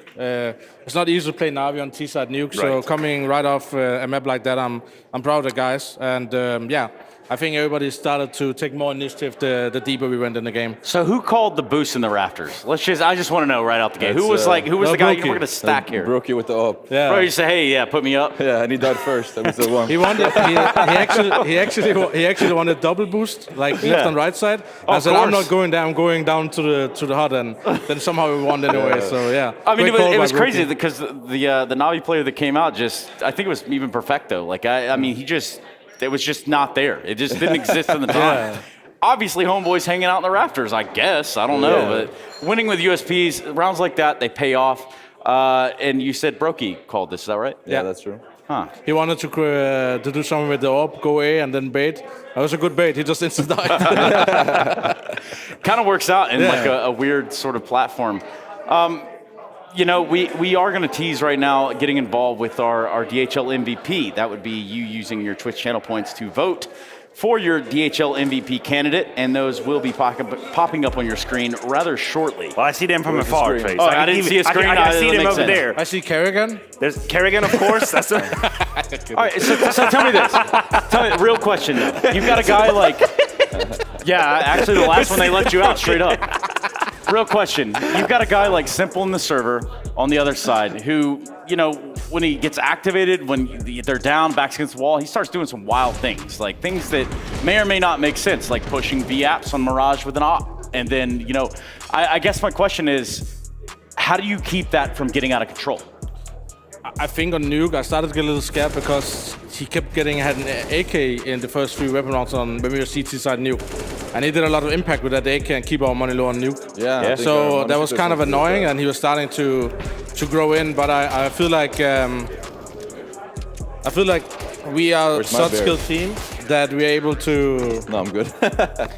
it's not easy to play NAVI on T-side nuke. Right. So coming right off a map like that, I'm proud of the guys. And yeah, I think everybody started to take more initiative the deeper we went in the game. So who called the boost in the rafters? I just want to know right out the gate. Who was the guy we're going to stack here? Broke you with the up. Yeah. Bro, you say, hey, yeah, put me up. Yeah, and he died first. That was the one. He wanted. he actually wanted double boost, left and right side. I said, I'm not going there. I'm going down to the hut, and then somehow we won anyway. So yeah. I mean, it was crazy because the Navi player that came out I think it was even Perfecto. I mean, it was just not there. It just didn't exist in the time. Yeah. Obviously, homeboys hanging out in the rafters, I guess. I don't know. But winning with USPs, rounds like that, they pay off. And you said Brokey called this, is that right? Yeah, that's true. Huh. He wanted to do something with the AWP, go A, and then bait. That was a good bait. He just instant died. Kind of works out in a weird sort of platform. We are going to tease right now getting involved with our DHL MVP. That would be you using your Twitch channel points to vote for your DHL MVP candidate, and those will be popping up on your screen rather shortly. Well, I see them from afar, FaZe. Oh, I didn't see a screen. I see them over there. I see Kerrigan. There's Kerrigan, of course. That's all right, so tell me this. Real question, though. You've got a guy yeah, actually the last one they let you out straight up. Real question. You've got a guy like Simple in the server on the other side who, you know, when he gets activated, when they're down, backs against the wall, he starts doing some wild things, like things that may or may not make sense, like pushing V-apps on Mirage with an op. And then, you know, I guess my question is, how do you keep that from getting out of control? I think on Nuke, I started to get a little scared because he kept had an AK in the first 3 weapon rounds on when we were CT side Nuke. And he did a lot of impact with that AK and keep our money low on Nuke. Yeah. So that was kind of annoying, and he was starting to grow in. But I feel like we are such a skilled team that we're able to. No, I'm good.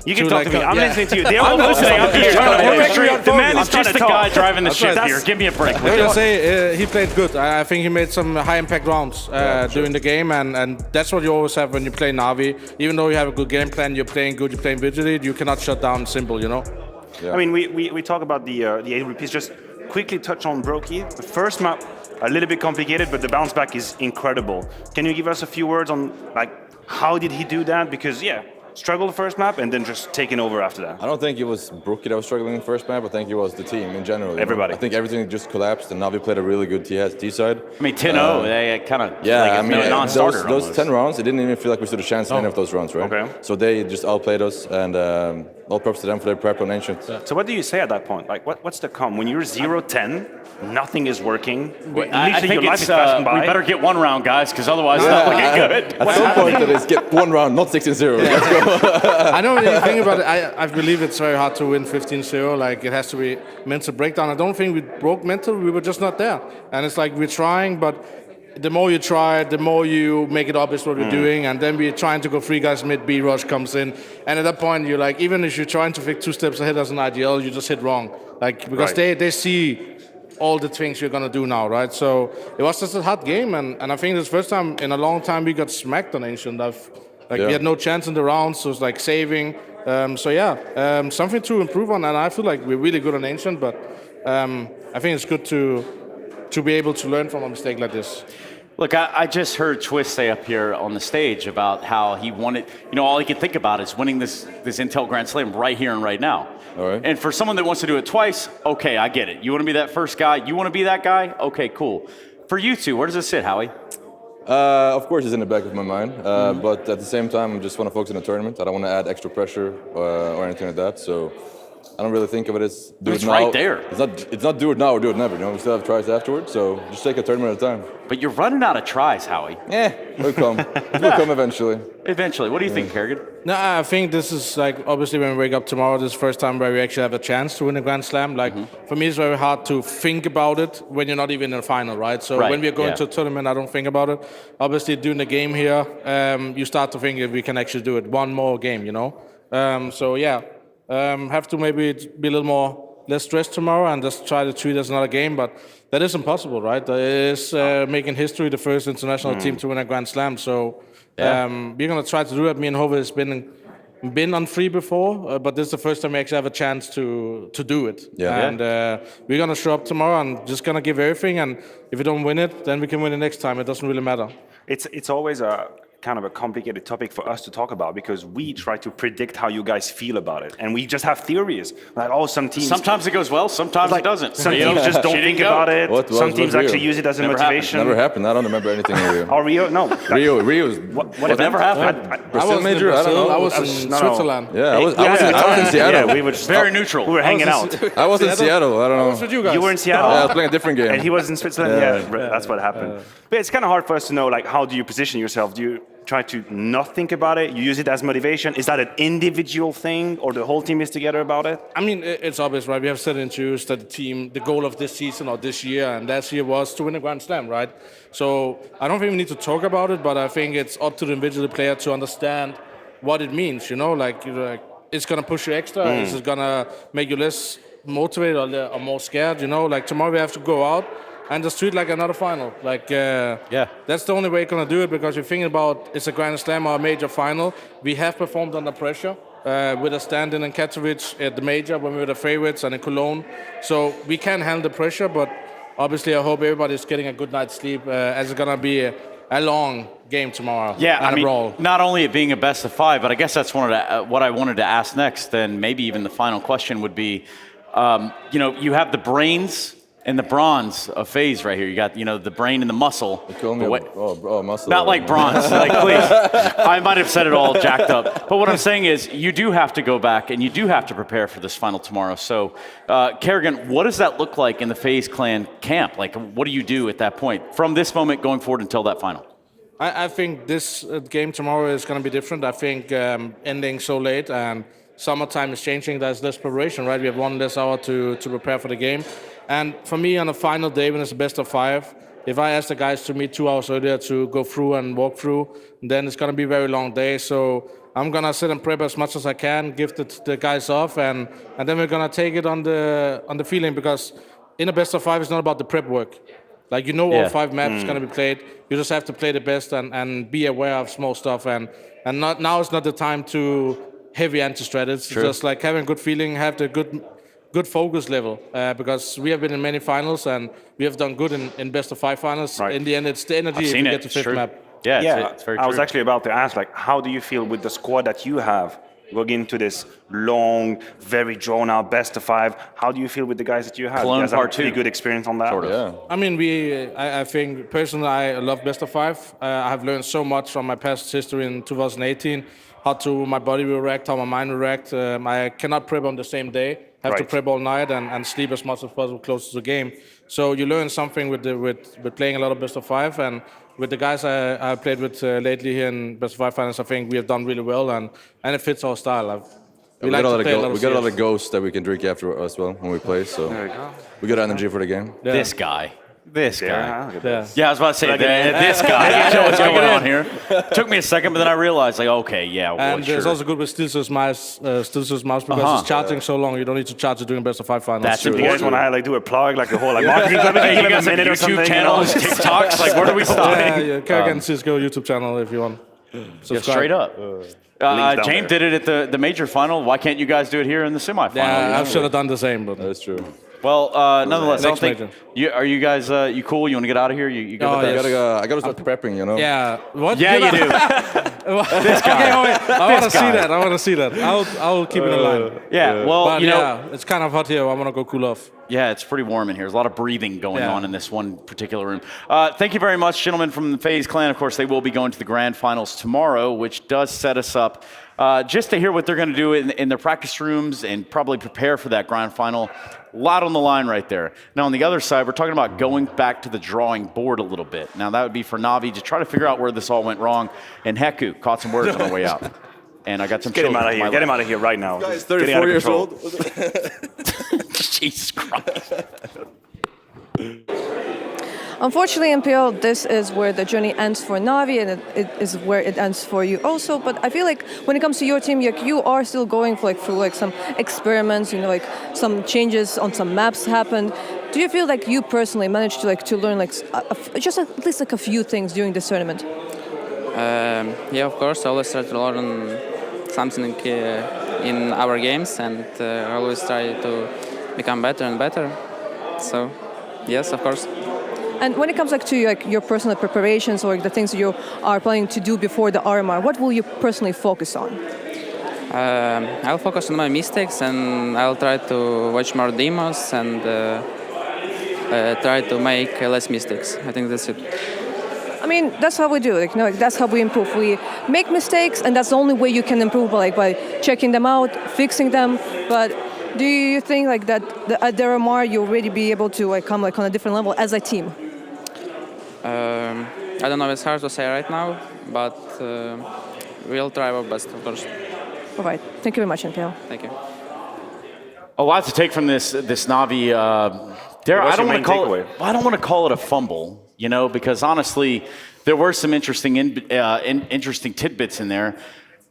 You can talk to me. I'm listening to you. I'm listening. I'm here. The man is just the guy driving the ship here. Give me a break. I will say he played good. I think he made some high impact rounds during the game, and that's what you always have when you play Navi. Even though you have a good game plan, you're playing good, you're playing vigilantly, you cannot shut down Simple, you know? I mean, we talk about the AWPs. Just quickly touch on Brokey. The first map, a little bit complicated, but the bounce back is incredible. Can you give us a few words on, like, how did he do that? Because, struggled the first map and then just taking over after that. I don't think it was Brookie that was struggling in the first map. I think it was the team in general. Everybody. I think everything just collapsed, and Navi played a really good T side. I mean, 10-0, they kind of non-starter. Those 10 rounds, it didn't even feel like we stood a chance in any of those rounds, right? Okay. So they just outplayed us, and all props to them for their prep on Ancient. So what do you say at that point? Like, what's the come? When you're 0-10, nothing is working. I think it's, we better get one round, guys, because otherwise it's not looking good. At some point, it is get one round, not 16-0. Let's go. I don't really think about it. I believe it's very hard to win 15-0. Like, it has to be mental breakdown. I don't think we broke mental. We were just not there. And it's like we're trying, but the more you try, the more you make it obvious what we're doing. And then we're trying to go 3 guys mid, B rush comes in. And at that point, you're like, even if you're trying to think 2 steps ahead as an IDL, you just hit wrong. Like, because they see all the things you're going to do now, right? So it was just a hard game. And I think this first time in a long time we got smacked on Ancient. We had no chance in the rounds, so it was like saving. Something to improve on, and I feel like we're really good on Ancient, but I think it's good to be able to learn from a mistake like this. Look, I just heard Twist say up here on the stage about how he wanted, all he could think about is winning this Intel Grand Slam right here and right now. All right. And for someone that wants to do it twice, okay, I get it. You want to be that first guy? You want to be that guy? Okay, cool. For you two, where does it sit, Howie? Of course, it's in the back of my mind, but at the same time, I just want to focus on the tournament. I don't want to add extra pressure or anything like that. So I don't really think of it as do it now. Right there. It's not do it now or do it never. We still have tries afterwards. So just take a tournament at a time. But you're running out of tries, Howie. It'll come. It will come eventually. Eventually. What do you think, Kerrigan? No, I think this is like, obviously when we wake up tomorrow, this is the first time where we actually have a chance to win a Grand Slam. Like, for me, it's very hard to think about it when you're not even in a final, right? So when we're going to a tournament, I don't think about it. Obviously, during the game here, you start to think if we can actually do it. One more game, have to maybe be a little more less stressed tomorrow and just try to treat it as another game, but that is impossible, right? It is making history, the first international team to win a Grand Slam, so we're going to try to do that. Me and Hove has been on 3 before, but this is the first time we actually have a chance to do it. And we're going to show up tomorrow and just going to give everything, and if we don't win it, then we can win it next time. It doesn't really matter. It's always a kind of a complicated topic for us to talk about because we try to predict how you guys feel about it, and we just have theories like, some teams. Sometimes it goes well, sometimes it doesn't. Some teams just don't think about it. Some teams actually use it as a motivation. Never happened. I don't remember anything in Rio. Rio? No. Rio's. What never happened? Brazil major? I don't know. I was in Switzerland. I was in Seattle. Yeah, we were just very neutral. We were hanging out. I was in Seattle. I don't know. I was with you guys. You were in Seattle? I was playing a different game. And he was in Switzerland? Yeah, that's what happened. But it's kind of hard for us to know, like, how do you position yourself? Do you try to not think about it? You use it as motivation? Is that an individual thing, or the whole team is together about it? I mean, it's obvious, right? We have set and choose that the goal of this season or this year and last year was to win a Grand Slam, right? So I don't think we need to talk about it, but I think it's up to the individual player to understand what it means, like it's going to push you extra, is it going to make you less motivated or more scared, Like tomorrow we have to go out and just treat like another final. That's the only way you're going to do it, because you're thinking about it's a Grand Slam or a major final. We have performed under pressure with a stand-in Katowice at the major when we were the favorites and in Cologne. So we can handle the pressure, but obviously I hope everybody's getting a good night's sleep as it's going to be a long game tomorrow. Not only it being a best of 5, but I guess that's what I wanted to ask next. Then maybe even the final question would be, You know, you have the brains and the bronze of FaZe right here. You got, you know, the brain and the muscle. Muscle. Not like bronze, like please. I might have said it all jacked up. But what I'm saying is you do have to go back and you do have to prepare for this final tomorrow. So, Kerrigan, what does that look like in the FaZe clan camp? Like, what do you do at that point from this moment going forward until that final? I think this game tomorrow is going to be different. I think ending so late and summertime is changing. There's less preparation, right? We have 1 less hour to prepare for the game. And for me, on a final day when it's the best of 5, if I ask the guys to meet 2 hours earlier to go through and walk through, then it's going to be a very long day. So I'm going to sit and prep as much as I can, give the guys off, and then we're going to take it on the feeling, because in a best of 5, it's not about the prep work. Like, you know, all 5 maps going to be played. You just have to play the best and be aware of small stuff. And now is not the time to heavy anti-strat. It's just like having a good feeling, have the good focus level, because we have been in many finals and we have done good in best of 5 finals. Right. In the end, it's the energy if you get to 5th map. Yeah, it's very true. I was actually about to ask, like, how do you feel with the squad that you have going into this long, very drawn-out best of 5? How do you feel with the guys that you have? Cologne you guys have part 2. pretty good experience on that. Sort of. Yeah. I mean, I think personally I love best of 5. I have learned so much from my past history in 2018, how my body will react, how my mind will react. I cannot prep on the same day. Have to prep all night and sleep as much as possible close to the game. So you learn something with playing a lot of best of 5, and with the guys I played with lately here in best of 5 finals, I think we have done really well, and it fits our style. We got a lot of ghosts that we can drink after as well when we play. So we got energy for the game. Yeah. This guy. Yeah, I was about to say, this guy. I know what's going on here. Took me a second, but then I realized, like, okay, yeah. And it's also good with Stils's mouse because it's charging so long. You don't need to charge it during best of 5 finals. That's true. You guys want to do a plug, like a whole marketing? You guys have a YouTube channel, TikToks. Like, where do we start? Kerrigan Cisco YouTube channel if you want. Subscribe. Straight up. James did it at the major final. Why can't you guys do it here in the semifinal? Yeah, I should have done the same, but that's true. Well, nonetheless, I don't think are you guys you cool? You want to get out of here? You go with I gotta start prepping, you know. Yeah. What? Yeah, you do. This guy. Okay, wait. I want to see that. I'll keep it in line. Yeah. Well, but you know, it's kind of hot here. I want to go cool off. Yeah, it's pretty warm in here. There's a lot of breathing going on in this one particular room. Thank you very much, gentlemen from the FaZe clan. Of course, they will be going to the grand finals tomorrow, which does set us up just to hear what they're going to do in their practice rooms and probably prepare for that grand final. A lot on the line right there. Now, on the other side, we're talking about going back to the drawing board a little bit. Now, that would be for Navi to try to figure out where this all went wrong. And Heku caught some words on the way out. And I got some Get him out of here. Get him out of here right now. This guy's 34 years old. Jesus Christ. Unfortunately, MPL, this is where the journey ends for Navi, and it is where it ends for you also. But I feel like when it comes to your team, you are still going for through some experiments, some changes on some maps happened. Do you feel like you personally managed to learn just at least a few things during this tournament? Yeah, of course. I always try to learn something in our games, and always try to become better and better. So, yes, of course. And when it comes to your personal preparations or the things you are planning to do before the RMR, what will you personally focus on? I'll focus on my mistakes, and I'll try to watch more demos and try to make less mistakes. I think that's it. I mean, that's how we do it. That's how we improve. We make mistakes, and that's the only way you can improve, by checking them out, fixing them. But do you think that at the RMR you'll already be able to come on a different level as a team? I don't know. It's hard to say right now, but we'll try our best, of course. All right. Thank you very much, NPL. Thank you. A lot to take from this Navi. I don't want to call it a fumble, because honestly, there were some interesting interesting tidbits in there.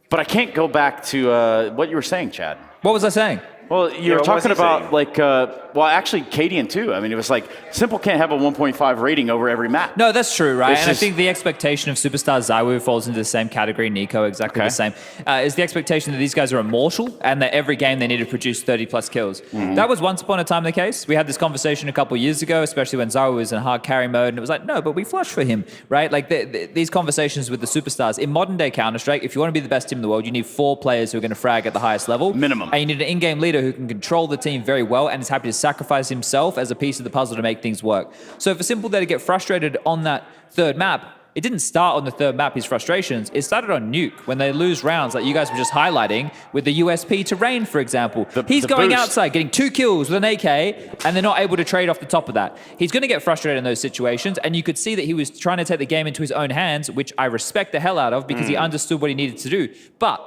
But I can't go back to what you were saying, Chad. What was I saying? Well, you were talking about actually Cadian too. I mean, it was Simple can't have a 1.5 rating over every map. No, that's true, right? I think the expectation of Superstar ZywOo falls into the same category. Nico, exactly the same. Is the expectation that these guys are immortal and that every game they need to produce 30 plus kills. Mm-hmm. That was once upon a time the case. We had this conversation a couple years ago, especially when ZywOo was in hard carry mode, and it was no, but we flush for him, right? These conversations with the superstars in modern day Counter-Strike. If you want to be the best team in the world, you need 4 players who are going to frag at the highest level, minimum, and you need an in-game leader leader who can control the team very well and is happy to sacrifice himself as a piece of the puzzle to make things work. So for Simple there to get frustrated on that third map, it didn't start on the third map, his frustrations. It started on Nuke, when they lose rounds, like you guys were just highlighting, with the USP to Rain, for example. He's going outside, getting 2 kills with an AK, and they're not able to trade off the top of that. He's going to get frustrated in those situations, and you could see that he was trying to take the game into his own hands, which I respect the hell out of, because he understood what he needed to do. But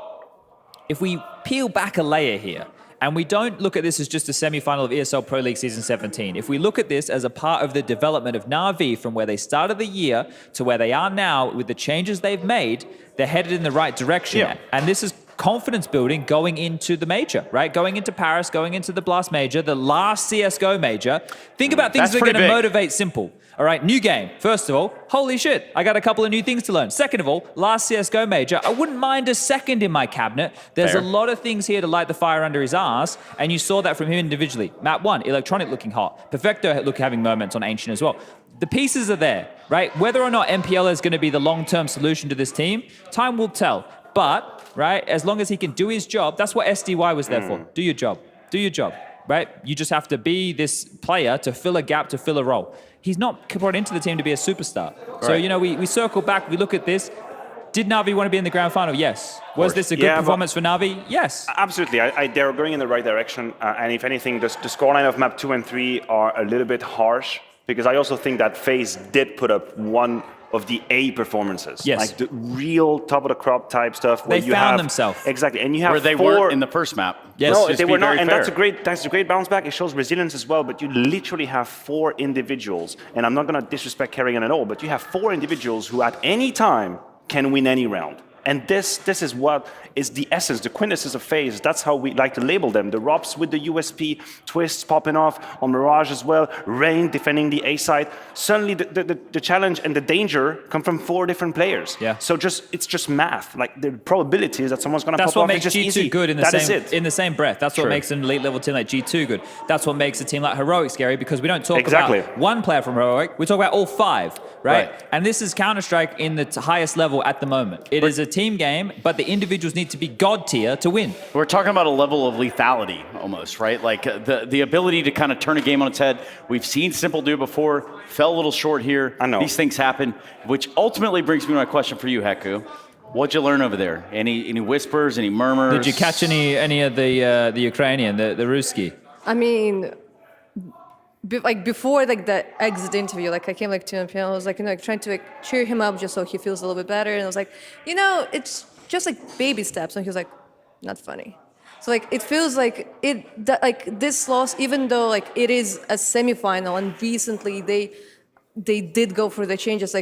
if we peel back a layer here, and we don't look at this as just a semi-final of ESL Pro League Season 17. If we look at this as a part of the development of NAVI from where they started the year to where they are now, with the changes they've made, they're headed in the right direction. Yeah. And this is confidence building going into the major, right? Going into Paris, going into the Blast Major, the last CSGO major. Think about things that are going to motivate Simple. All right, new game. First of all, holy shit, I got a couple of new things to learn. Second of all, last CSGO major, I wouldn't mind a second in my cabinet. There's a lot of things here to light the fire under his ass, and you saw that from him individually. Map 1, Electronic looking hot. Perfecto having moments on Ancient as well. The pieces are there, right? Whether or not MPL is going to be the long-term solution to this team, time will tell. But, right, as long as he can do his job, that's what SDY was there for. Do your job. Do your job, right? You just have to be this player to fill a gap, to fill a role. He's not brought into the team to be a superstar. Right. So, you know, we circle back, we look at this. Did Navi want to be in the grand final? Yes. Was this a good performance for Navi? Yes. Absolutely. They're going in the right direction. And if anything, the scoreline of map 2 and 3 are a little bit harsh, because I also think that FaZe did put up one of the A performances. Yes. Like the real top of the crop type stuff. Where they found themselves. Exactly. And you have where they weren't in the first map. Yes. No, they were not. And that's a great bounce back. It shows resilience as well. But you literally have 4 individuals. And I'm not going to disrespect Kerrigan at all, but you have 4 individuals who at any time can win any round. And this is what is the essence, the quintessence of FaZe. That's how we like to label them. The Robs with the USP, Twists popping off on Mirage as well, Rain defending the A side. Suddenly the challenge and the danger come from 4 different players. Yeah. So it's just math. Like the probability is that someone's going to pop off. That's what makes G2 easy. good in the same breath. That's what makes an elite level team like G2 good. That's what makes a team like Heroic scary, because we don't talk about one player from Heroic. We talk about all 5, right? And this is Counter-Strike in the highest level at the moment. It is a team game, but the individuals need to be god tier to win. We're talking about a level of lethality almost, right? Like the ability to kind of turn a game on its head. We've seen Simple do before, fell a little short here. I know. These things happen, which ultimately brings me to my question for you, Heku. What'd you learn over there? Any whispers, any murmurs? Did you catch any of the Ukrainian, the Ruski? I mean, before the exit interview, I came to him and I was trying to cheer him up just so he feels a little bit better, and I was like, it's just baby steps, and he was like, not funny. So it feels like this loss, even though it is a semifinal, and recently they did go for the changes,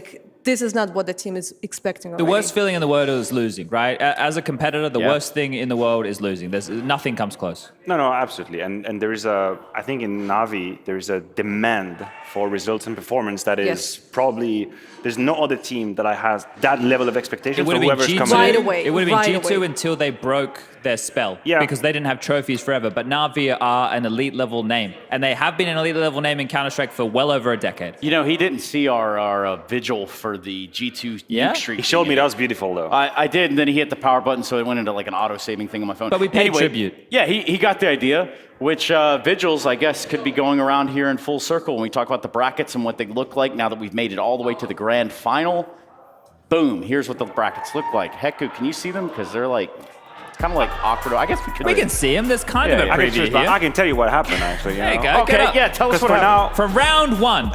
this is not what the team is expecting already. The worst feeling in the world is losing, right? As a competitor, the worst thing in the world is losing. Nothing comes close. No, absolutely. And there is I think in Navi, there is a demand for results and performance that is probably, there's no other team that has that level of expectation for whoever's coming right in. Away. It would have been G2 until they broke their spell, because they didn't have trophies forever. But Navi are an elite level name, and they have been an elite level name in Counter-Strike for well over a decade. He didn't see our vigil for the G2 nuke streak. He showed me, that was beautiful though. I did, and then he hit the power button, so it went into an auto-saving thing on my phone. But we paid tribute. Yeah, he got the idea, which vigils, I guess, could be going around here in full circle when we talk about the brackets and what they look like now that we've made it all the way to the grand final. Boom, here's what the brackets look like. Heku, can you see them? Because they're kind of awkward. I guess we could. We can see them. There's kind of a preview here. I can tell you what happened, actually. There you go. Okay, tell us what happened. Now, from round 1.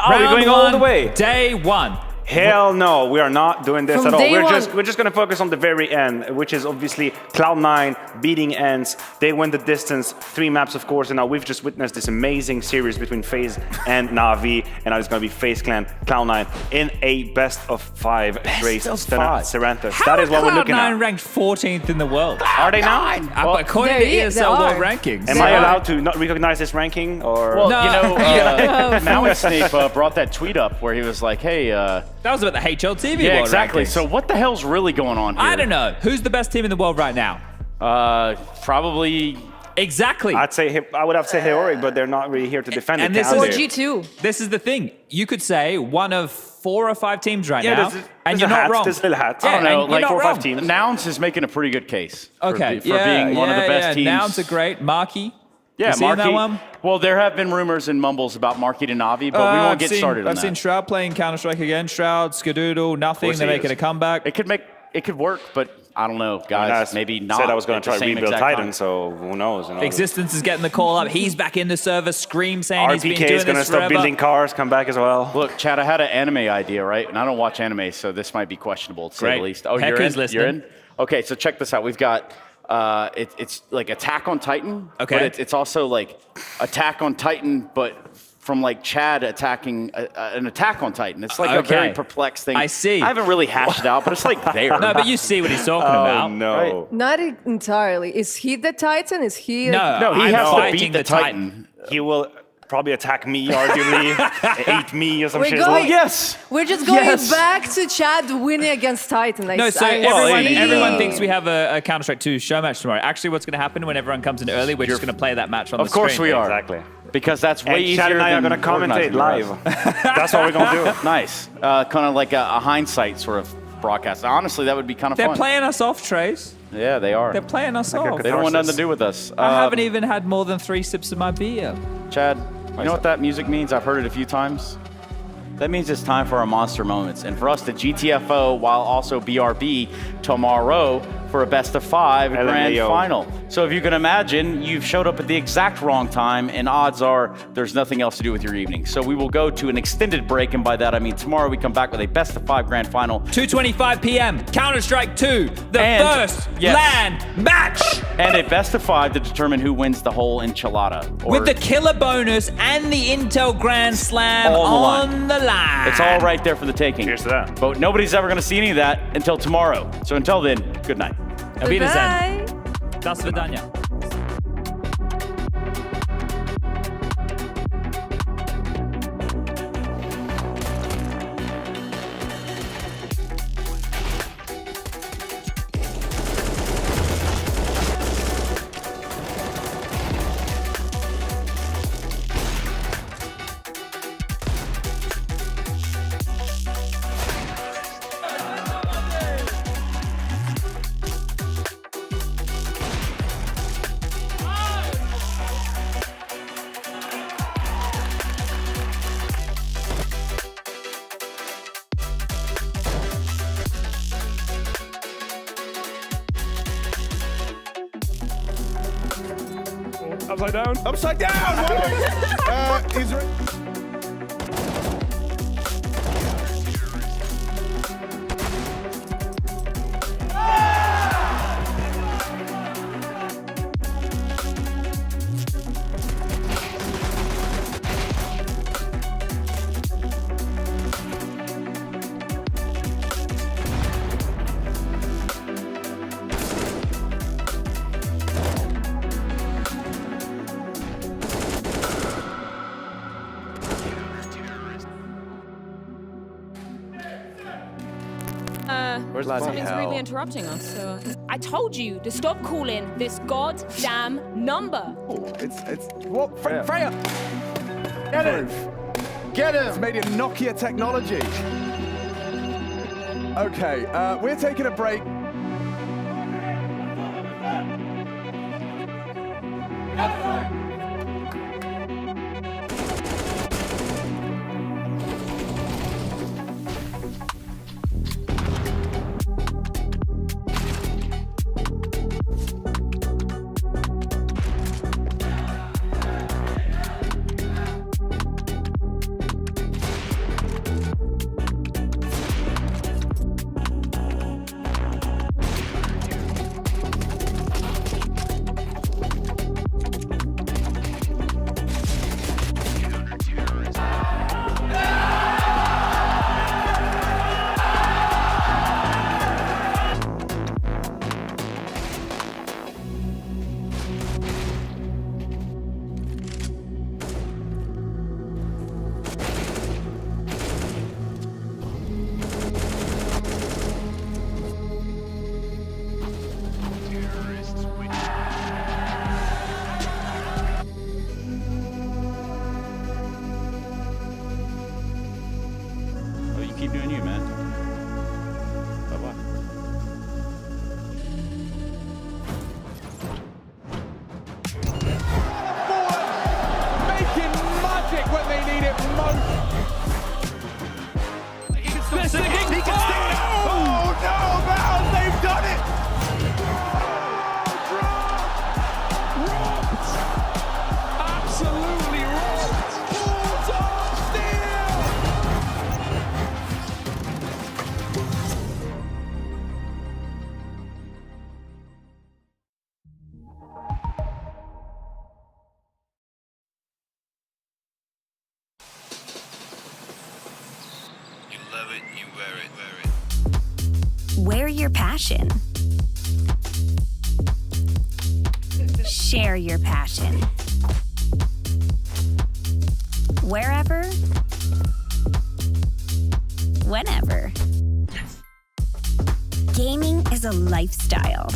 We're going all the way. Day 1. Hell no, we are not doing this From at all. we're just going to focus on the very end, which is obviously Cloud9 beating ENCE. They went the distance, 3 maps, of course, and now we've just witnessed this amazing series between FaZe and NAVI, and now it's going to be FaZe Clan Cloud9 in a best of 5 race. Seranthus. That is what we're looking at. Cloud9 ranked 14th in the world. Are they now? According to ESL World Rankings. Am I allowed to not recognize this ranking? Or well, Maui Snape brought that tweet up where he was like, hey, that was about the HLTV yeah, World exactly. Rankings. So what the hell's really going on here? I don't know. Who's the best team in the world right now? Probably. Exactly. I would have to say Heroic, but they're not really here to defend it. Or G2. This is the thing. You could say one of 4 or 5 teams right Yeah, now, and you're not wrong. There's little hats. Yeah, I don't know, and like you're 4 or not 5 wrong. teams. Nouns is making a pretty good case Okay, for being one of the best teams. Nouns are great. Marky. Yeah, You seen Marky. that one? Well, there have been rumors and mumbles about Marky to Navi, but we won't get started on I've that. seen Shroud playing Counter-Strike again. Shroud, Skadoodle, nothing. course They're he making is. a comeback. It could work, but I don't know, guys. Maybe not. Said I was going at to the try to same rebuild exact Titan, time. so who knows? You know? Existence is getting the call up. He's back in the server. Scream saying he's been RPK doing is going to this stop forever. building cars, come back as well. Look, Chad, I had an anime idea, right? And I don't watch anime, so this might be questionable to say Great. the least. Oh, Hecker's you're in? listening. You're in? Okay, so check this out. We've got it's like Attack on Titan. Okay. But it's also like Attack on Titan, but from like Chad attacking an Attack on Titan. It's like a very perplexed thing. I see. I haven't really hashed it out, but it's like there. No, but you see what he's talking about. No. Right? Not entirely. Is he the Titan? Is he? No, he I'm has to fighting beat the Titan. He will probably attack me, arguably, ate me or some We're shit. going- Oh, yes. We're just going Yes. back to Chad winning against Titan. No, so everyone, see. everyone thinks we have a Counter-Strike 2 show match tomorrow. Actually, what's going to happen when everyone comes in early, we're just going to play that match on the Of course screen. we are. Exactly. Because that's way And easier Chad and I are than going to commentate organizing live. the rest. That's what we're going to do. Nice. Kind of like a hindsight sort of broadcast. Honestly, that would be kind of They're fun. playing us off, Trace. Yeah, they are. They're playing us off. They don't want nothing to do with us. I haven't even had more than 3 sips of my beer. Chad, you know what that music means? I've heard it a few times. That means it's time for our monster moments. And for us to GTFO while also BRB tomorrow for a best of 5 grand LMAO. final. So if you can imagine, you've showed up at the exact wrong time, and odds are there's nothing else to do with your evening. So we will go to an extended break, and by that I mean tomorrow we come back with a best of 5 grand final. 2:25 p.m. Counter-Strike 2, the And- first yes. LAN match And a best of 5 to determine who wins the whole enchilada. Or with the killer bonus and the Intel Grand Slam on the line. It's all right there for the taking. Cheers to that. But nobody's ever going to see any of that until tomorrow. So until then, good night. Auf Wiedersehen. Bye. Das Vidania. Upside down. Upside down! Israel. Something's really interrupting us. So I told you to stop calling this goddamn number. It's what? Freya! Get him! Get him! It's made it Nokia technology. Okay, we're taking a break. You wear it. Wear your passion. Share your passion. Wherever, whenever. Gaming is a lifestyle.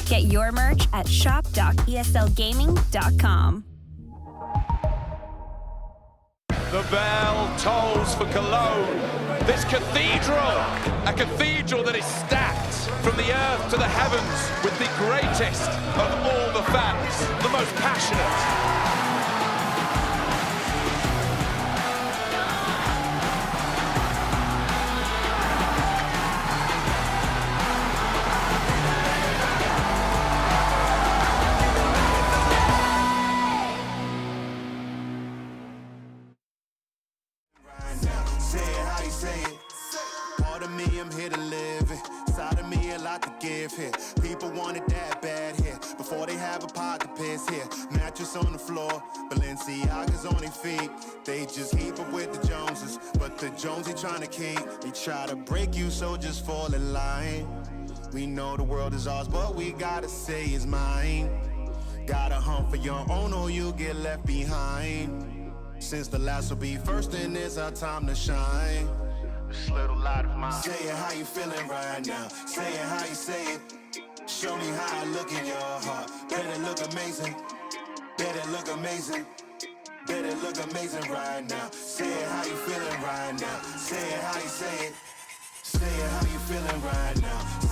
Get your merch at shop.eslgaming.com. The bell tolls for Cologne. This cathedral, a cathedral that is stacked from the earth to the heavens with the greatest of all the fans, the most passionate. Here. People want it that bad here before they have a pot to piss here. Mattress on the floor, Balenciaga's on their feet. They just keep up with the Joneses, but the Jones they trying to keep. They try to break you, so just fall in line. We know the world is ours, but we gotta say it's mine. Gotta hunt for your own or you'll get left behind. Since the last will be first, then it's our time to shine. This little light of mine. Say it how you feeling right now. Say it how you say it. Show me how I look in your heart. Bet it look amazing. Bet it look amazing. Bet it look amazing right now. Say it how you feeling right now. Say it how you say it. Say it how you feeling right now.